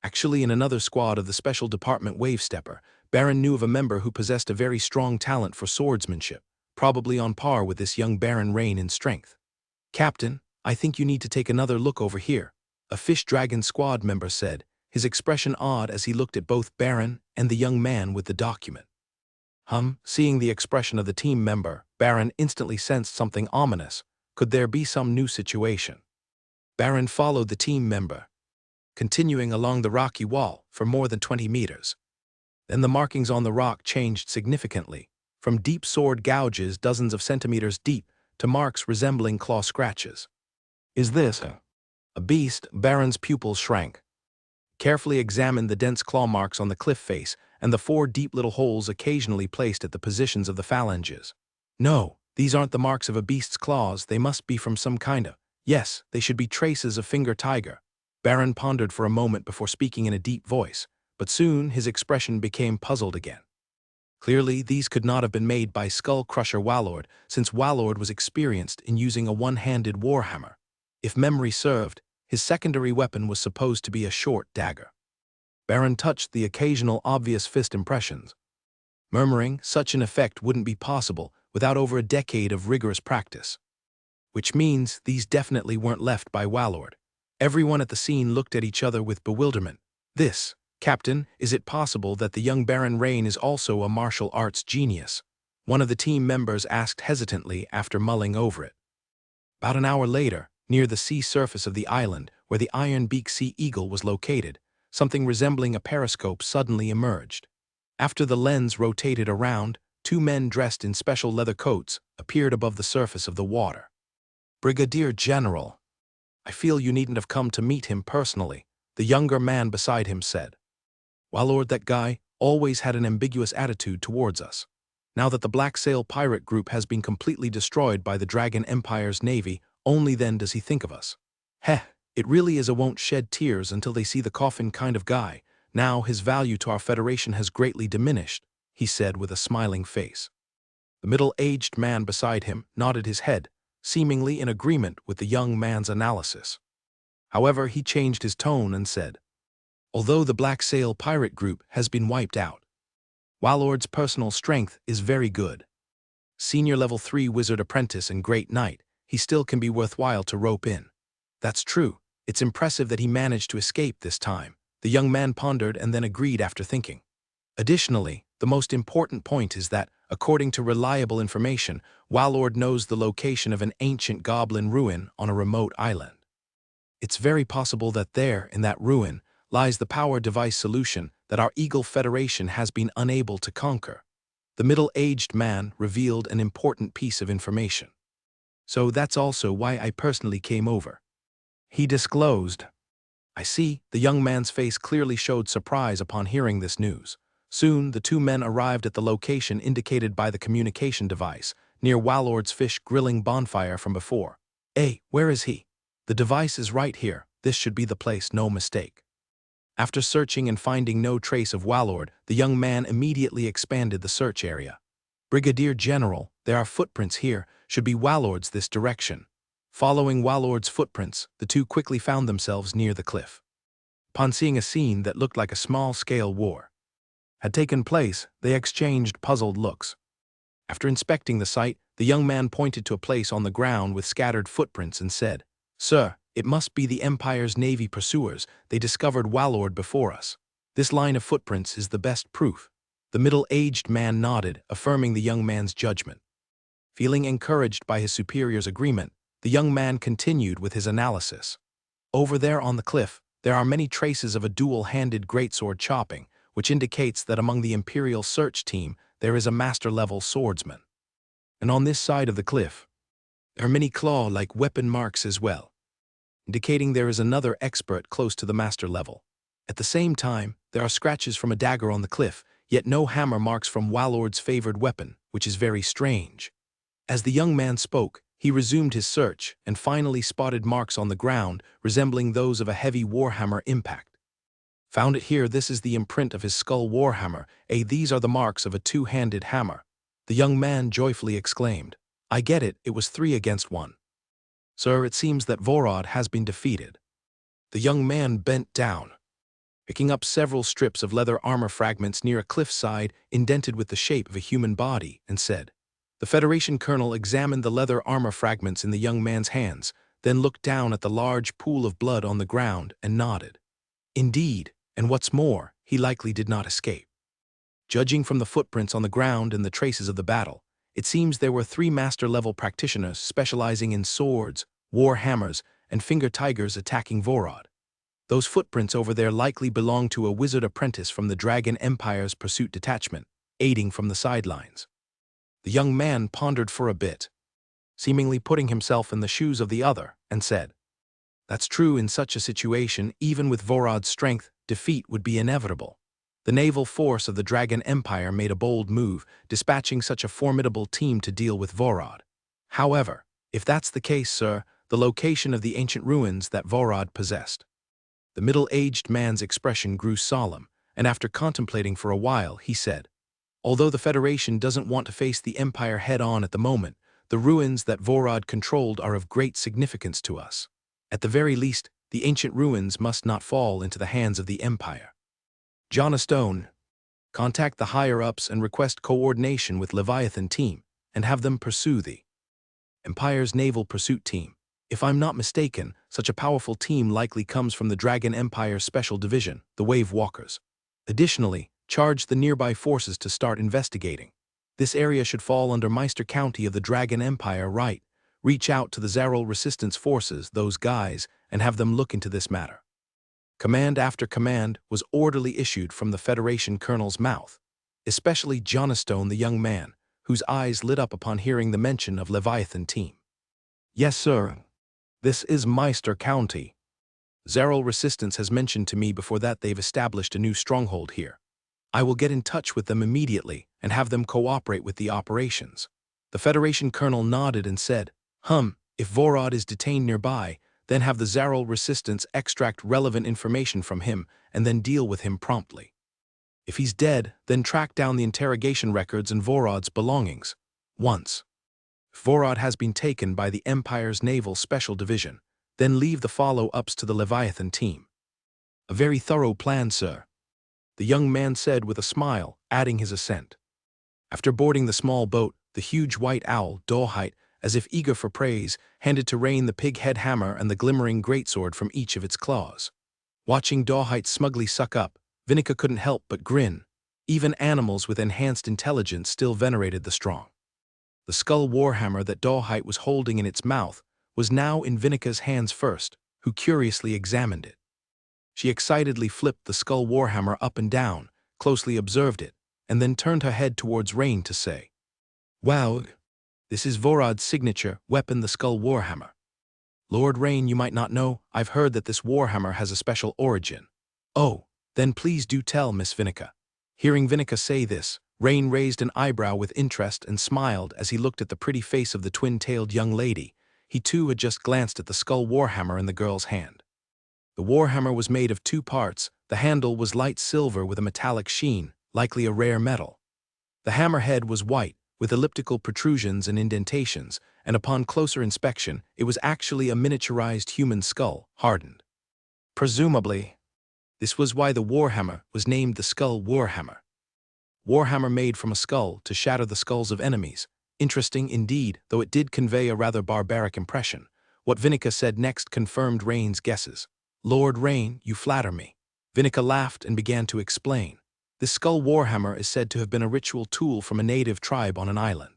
Actually, in another squad of the Special Department Wavestepper, Baron knew of a member who possessed a very strong talent for swordsmanship, probably on par with this young Baron Rain in strength. "Captain, I think you need to take another look over here," a Fish Dragon squad member said, his expression odd as he looked at both Baron and the young man with the document. Seeing the expression of the team member, Baron instantly sensed something ominous. Could there be some new situation? Baron followed the team member, continuing along the rocky wall for more than 20 meters. Then the markings on the rock changed significantly, from deep sword gouges dozens of centimeters deep to marks resembling claw scratches. "Is this a beast?" Baron's pupils shrank. Carefully examined the dense claw marks on the cliff face and the 4 deep little holes occasionally placed at the positions of the phalanges. "No, these aren't the marks of a beast's claws. They must be from some kind of... Yes, they should be traces of finger tiger." Baron pondered for a moment before speaking in a deep voice, but soon his expression became puzzled again. Clearly, these could not have been made by Skull Crusher Warlord, since Warlord was experienced in using a one-handed warhammer. If memory served, his secondary weapon was supposed to be a short dagger. Baron touched the occasional obvious fist impressions, murmuring such an effect wouldn't be possible without over a decade of rigorous practice. Which means these definitely weren't left by Warlord. Everyone at the scene looked at each other with bewilderment. "This, Captain, is it possible that the young Baron Rain is also a martial arts genius?" one of the team members asked hesitantly after mulling over it. About an hour later, near the sea surface of the island where the Iron-Beak Sea Eagle was located, something resembling a periscope suddenly emerged. After the lens rotated around, 2 men dressed in special leather coats appeared above the surface of the water. "Brigadier General, I feel you needn't have come to meet him personally," the younger man beside him said. "Warlord, that guy, always had an ambiguous attitude towards us. Now that the Black Sail pirate group has been completely destroyed by the Dragon Empire's navy, only then does he think of us. It really is a won't shed tears until they see the coffin kind of guy. Now his value to our Federation has greatly diminished," he said with a smiling face. The middle-aged man beside him nodded his head, seemingly in agreement with the young man's analysis. However, he changed his tone and said, "Although the Black Sail pirate group has been wiped out, Warlord's personal strength is very good. Senior level 3 wizard apprentice and great knight, he still can be worthwhile to rope in." "That's true. It's impressive that he managed to escape this time. The young man pondered and then agreed after thinking. Additionally, the most important point is that, according to reliable information, Wallord knows the location of an ancient goblin ruin on a remote island. It's very possible that there, in that ruin, lies the power device solution that our Eagle Federation has been unable to conquer. The middle-aged man revealed an important piece of information. So that's also why I personally came over. He disclosed. I see. The young man's face clearly showed surprise upon hearing this news. Soon, the two men arrived at the location indicated by the communication device, near Wallord's fish grilling bonfire from before. Hey, where is he? The device is right here. This should be the place, no mistake. After searching and finding no trace of Wallord, the young man immediately expanded the search area. Brigadier General, there are footprints here. Should be Wallord's this direction. Following Wallord's footprints, the two quickly found themselves near the cliff. Upon seeing a scene that looked like a small-scale war had taken place, they exchanged puzzled looks. After inspecting the site, the young man pointed to a place on the ground with scattered footprints and said, "Sir, it must be the Empire's Navy pursuers. They discovered Wallord before us. This line of footprints is the best proof." The middle-aged man nodded, affirming the young man's judgment. Feeling encouraged by his superior's agreement, the young man continued with his analysis. Over there on the cliff, there are many traces of a dual-handed greatsword chopping, which indicates that among the Imperial search team there is a master-level swordsman. And on this side of the cliff, there are many claw-like weapon marks as well, indicating there is another expert close to the master level. At the same time, there are scratches from a dagger on the cliff, yet no hammer marks from Wallord's favored weapon, which is very strange. As the young man spoke, he resumed his search and finally spotted marks on the ground resembling those of a heavy warhammer impact. Found it here. This is the imprint of his skull warhammer. These are the marks of a two-handed hammer. The young man joyfully exclaimed. I get it, it was 3 against 1. Sir, it seems that Vorod has been defeated. The young man bent down, picking up several strips of leather armor fragments near a cliffside indented with the shape of a human body, and said. The Federation colonel examined the leather armor fragments in the young man's hands, then looked down at the large pool of blood on the ground and nodded. Indeed, and what's more, he likely did not escape. Judging from the footprints on the ground and the traces of the battle, it seems there were 3 master-level practitioners specializing in swords, war hammers, and finger tigers attacking Vorod. Those footprints over there likely belong to a wizard apprentice from the Dragon Empire's pursuit detachment, aiding from the sidelines. The young man pondered for a bit, seemingly putting himself in the shoes of the other, and said, That's true. In such a situation, even with Vorod's strength, defeat would be inevitable. The naval force of the Dragon Empire made a bold move, dispatching such a formidable team to deal with Vorod. However, if that's the case, sir, the location of the ancient ruins that Vorod possessed. The middle-aged man's expression grew solemn, and after contemplating for a while, he said, Although the Federation doesn't want to face the Empire head-on at the moment, the ruins that Vorod controlled are of great significance to us. At the very least, the ancient ruins must not fall into the hands of the Empire. John Stone, contact the higher-ups and request coordination with Leviathan team, and have them pursue the Empire's naval pursuit team. If I'm not mistaken, such a powerful team likely comes from the Dragon Empire Special Division, the Wave Walkers. Additionally, charge the nearby forces to start investigating. This area should fall under Meister County of the Dragon Empire, right? Reach out to the Zarol Resistance forces, those guys, and have them look into this matter. Command after command was orderly issued from the Federation colonel's mouth, especially Jonastone, the young man, whose eyes lit up upon hearing the mention of Leviathan team. Yes, sir. This is Meister County. Zarol Resistance has mentioned to me before that they've established a new stronghold here. I will get in touch with them immediately and have them cooperate with the operations. The Federation colonel nodded and said, If Vorod is detained nearby, then have the Zarol Resistance extract relevant information from him and then deal with him promptly. If he's dead, then track down the interrogation records and Vorod's belongings. Once Vorod has been taken by the Empire's Naval Special Division, then leave the follow-ups to the Leviathan team. A very thorough plan, sir, the young man said with a smile, adding his assent. After boarding the small boat, the huge white owl, Dohite, as if eager for praise, handed to Rain the pig-head hammer and the glimmering greatsword from each of its claws. Watching Dawhite smugly suck up, Vinica couldn't help but grin. Even animals with enhanced intelligence still venerated the strong. The skull warhammer that Dawhite was holding in its mouth was now in Vinica's hands first, who curiously examined it. She excitedly flipped the skull warhammer up and down, closely observed it, and then turned her head towards Rain to say, "Wow, this is Vorod's signature weapon, the skull warhammer. Lord Rain, you might not know, I've heard that this warhammer has a special origin." "Oh, then please do tell, Miss Vinica." Hearing Vinica say this, Rain raised an eyebrow with interest and smiled as he looked at the pretty face of the twin-tailed young lady. He too had just glanced at the skull warhammer in the girl's hand. The warhammer was made of two parts. The handle was light silver with a metallic sheen, likely a rare metal. The hammerhead was white, with elliptical protrusions and indentations, and upon closer inspection, it was actually a miniaturized human skull, hardened. Presumably, this was why the warhammer was named the skull warhammer. Warhammer made from a skull to shatter the skulls of enemies. Interesting indeed, though it did convey a rather barbaric impression. What Vinica said next confirmed Rain's guesses. "Lord Rain, you flatter me." Vinica laughed and began to explain. This skull warhammer is said to have been a ritual tool from a native tribe on an island.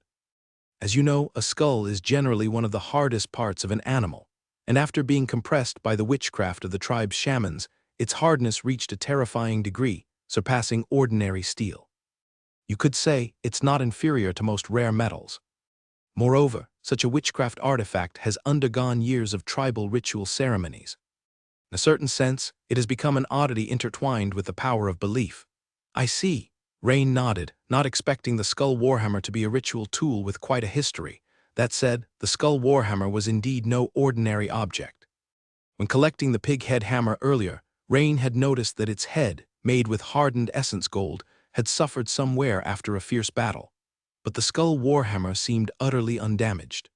As you know, a skull is generally one of the hardest parts of an animal, and after being compressed by the witchcraft of the tribe's shamans, its hardness reached a terrifying degree, surpassing ordinary steel. You could say it's not inferior to most rare metals. Moreover, such a witchcraft artifact has undergone years of tribal ritual ceremonies. In a certain sense, it has become an oddity intertwined with the power of belief. "I see." Rain nodded, not expecting the skull warhammer to be a ritual tool with quite a history. That said, the skull warhammer was indeed no ordinary object. When collecting the pig-head hammer earlier, Rain had noticed that its head, made with hardened essence gold, had suffered some wear after a fierce battle. But the skull warhammer seemed utterly undamaged.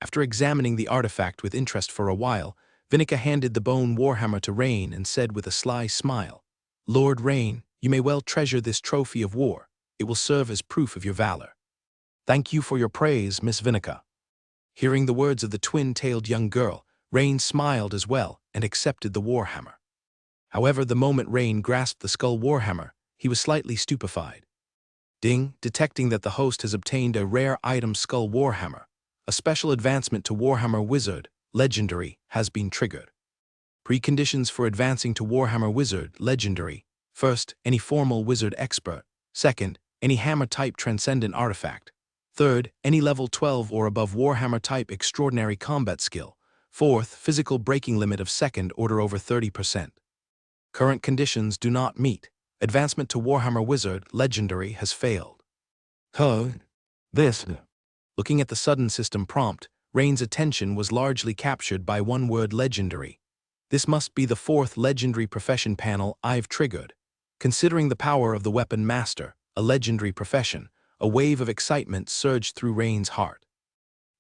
After examining the artifact with interest for a while, Vinica handed the bone warhammer to Rain and said with a sly smile, "Lord Rain, you may well treasure this trophy of war. It will serve as proof of your valor." "Thank you for your praise, Miss Vinica." Hearing the words of the twin-tailed young girl, Rain smiled as well and accepted the warhammer. However, the moment Rain grasped the skull warhammer, he was slightly stupefied. Ding, detecting that the host has obtained a rare item skull warhammer. A special advancement to Warhammer Wizard, Legendary, has been triggered. Preconditions for advancing to Warhammer Wizard, Legendary: first, any formal wizard expert; second, any hammer-type transcendent artifact; third, any level 12 or above Warhammer-type extraordinary combat skill; fourth, physical breaking limit of second order over 30%. Current conditions do not meet. Advancement to Warhammer Wizard, Legendary has failed. This. Looking at the sudden system prompt, Rain's attention was largely captured by one word: legendary. This must be the fourth legendary profession panel I've triggered. Considering the power of the weapon master, a legendary profession, a wave of excitement surged through Rain's heart.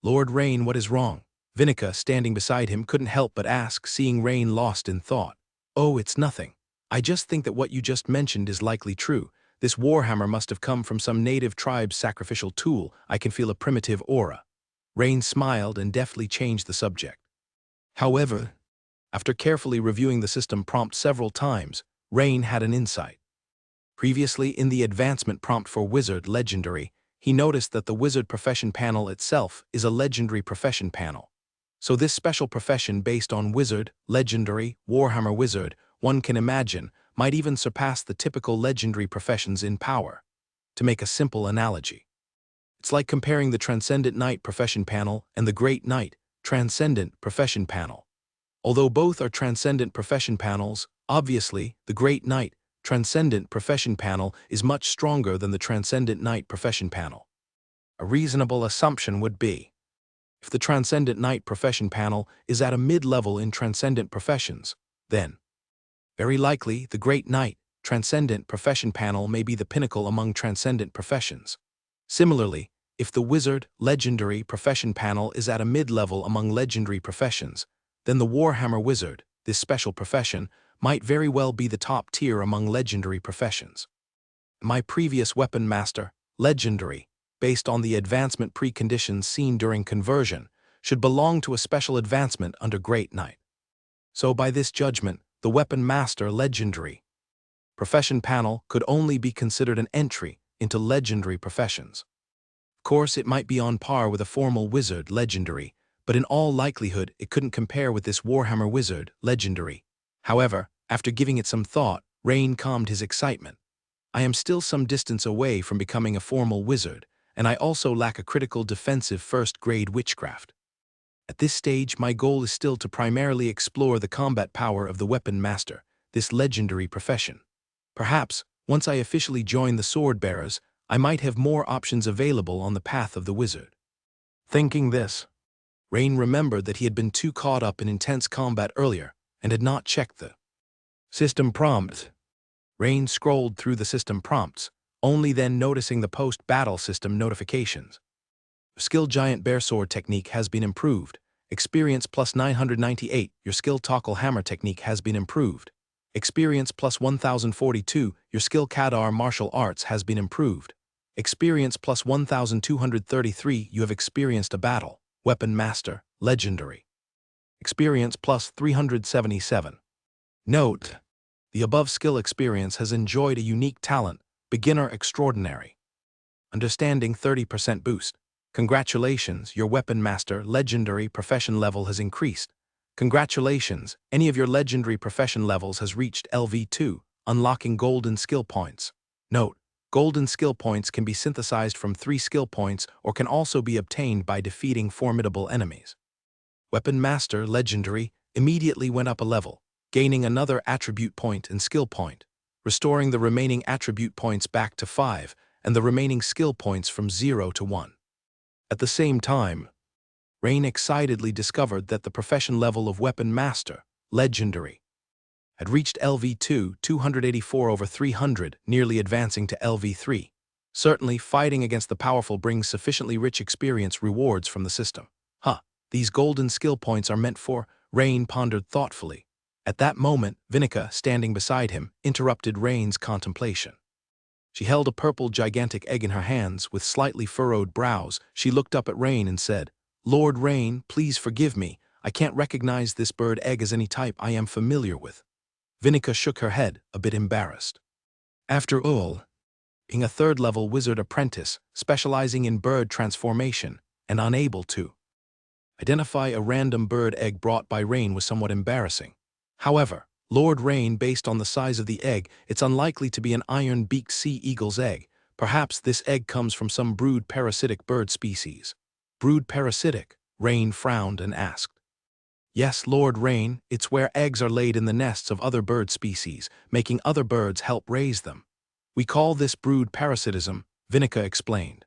"Lord Rain, what is wrong?" Vinica, standing beside him, couldn't help but ask, seeing Rain lost in thought. "Oh, it's nothing. I just think that what you just mentioned is likely true. This warhammer must have come from some native tribe's sacrificial tool. I can feel a primitive aura." Rain smiled and deftly changed the subject. However, after carefully reviewing the system prompt several times, Rain had an insight. Previously, in the advancement prompt for Wizard Legendary, he noticed that the Wizard profession panel itself is a legendary profession panel. So this special profession based on Wizard, Legendary, Warhammer Wizard, one can imagine, might even surpass the typical legendary professions in power. To make a simple analogy, it's like comparing the Transcendent Knight profession panel and the Great Knight Transcendent profession panel. Although both are Transcendent profession panels, obviously, the Great Knight Transcendent profession panel is much stronger than the Transcendent Knight profession panel. A reasonable assumption would be, if the Transcendent Knight profession panel is at a mid-level in Transcendent professions, then very likely the Great Knight Transcendent profession panel may be the pinnacle among Transcendent professions. Similarly, if the Wizard Legendary profession panel is at a mid-level among legendary professions, then the Warhammer Wizard, this special profession, might very well be the top tier among legendary professions. My previous weapon master, Legendary, based on the advancement preconditions seen during conversion, should belong to a special advancement under Great Knight. So by this judgment, the Weapon Master Legendary Profession panel could only be considered an entry into legendary professions. Of course, it might be on par with a formal wizard legendary, but in all likelihood it couldn't compare with this Warhammer Wizard legendary. However, after giving it some thought, Rain calmed his excitement. I am still some distance away from becoming a formal wizard, and I also lack a critical defensive first-grade witchcraft. At this stage, my goal is still to primarily explore the combat power of the Weapon Master, this legendary profession. Perhaps, once I officially join the Sword Bearers, I might have more options available on the path of the wizard. Thinking this, Rain remembered that he had been too caught up in intense combat earlier and had not checked the system prompts. Rain scrolled through the system prompts, only then noticing the post-battle system notifications. Skill Giant Bear Sword technique has been improved. Experience plus 998. Your skill Toggle Hammer technique has been improved. Experience plus 1042. Your skill Kadar Martial Arts has been improved. Experience plus 1233. You have experienced a battle. Weapon Master, Legendary. Experience plus 377. Note: the above skill experience has enjoyed a unique talent, Beginner Extraordinary. Understanding 30% boost. Congratulations, your Weapon Master Legendary profession level has increased. Congratulations, any of your legendary profession levels has reached LV2, unlocking golden skill points. Note: golden skill points can be synthesized from 3 skill points or can also be obtained by defeating formidable enemies. Weapon Master Legendary immediately went up a level, gaining another attribute point and skill point, restoring the remaining attribute points back to 5 and the remaining skill points from 0 to 1. At the same time, Rain excitedly discovered that the profession level of Weapon Master, Legendary, had reached LV2, 284 over 300, nearly advancing to LV3. Certainly, fighting against the powerful brings sufficiently rich experience rewards from the system. These golden skill points are meant for, Rain pondered thoughtfully. At that moment, Vinica, standing beside him, interrupted Rain's contemplation. She held a purple gigantic egg in her hands. With slightly furrowed brows, she looked up at Rain and said, "Lord Rain, please forgive me. I can't recognize this bird egg as any type I am familiar with." Vinica shook her head, a bit embarrassed. After all, being a third-level wizard apprentice, specializing in bird transformation, and unable to identify a random bird egg brought by Rain was somewhat embarrassing. However, Lord Rain, based on the size of the egg, it's unlikely to be an iron-beaked sea eagle's egg. Perhaps this egg comes from some brood parasitic bird species. Brood parasitic? Rain frowned and asked. Yes, Lord Rain, it's where eggs are laid in the nests of other bird species, making other birds help raise them. We call this brood parasitism, Vinica explained.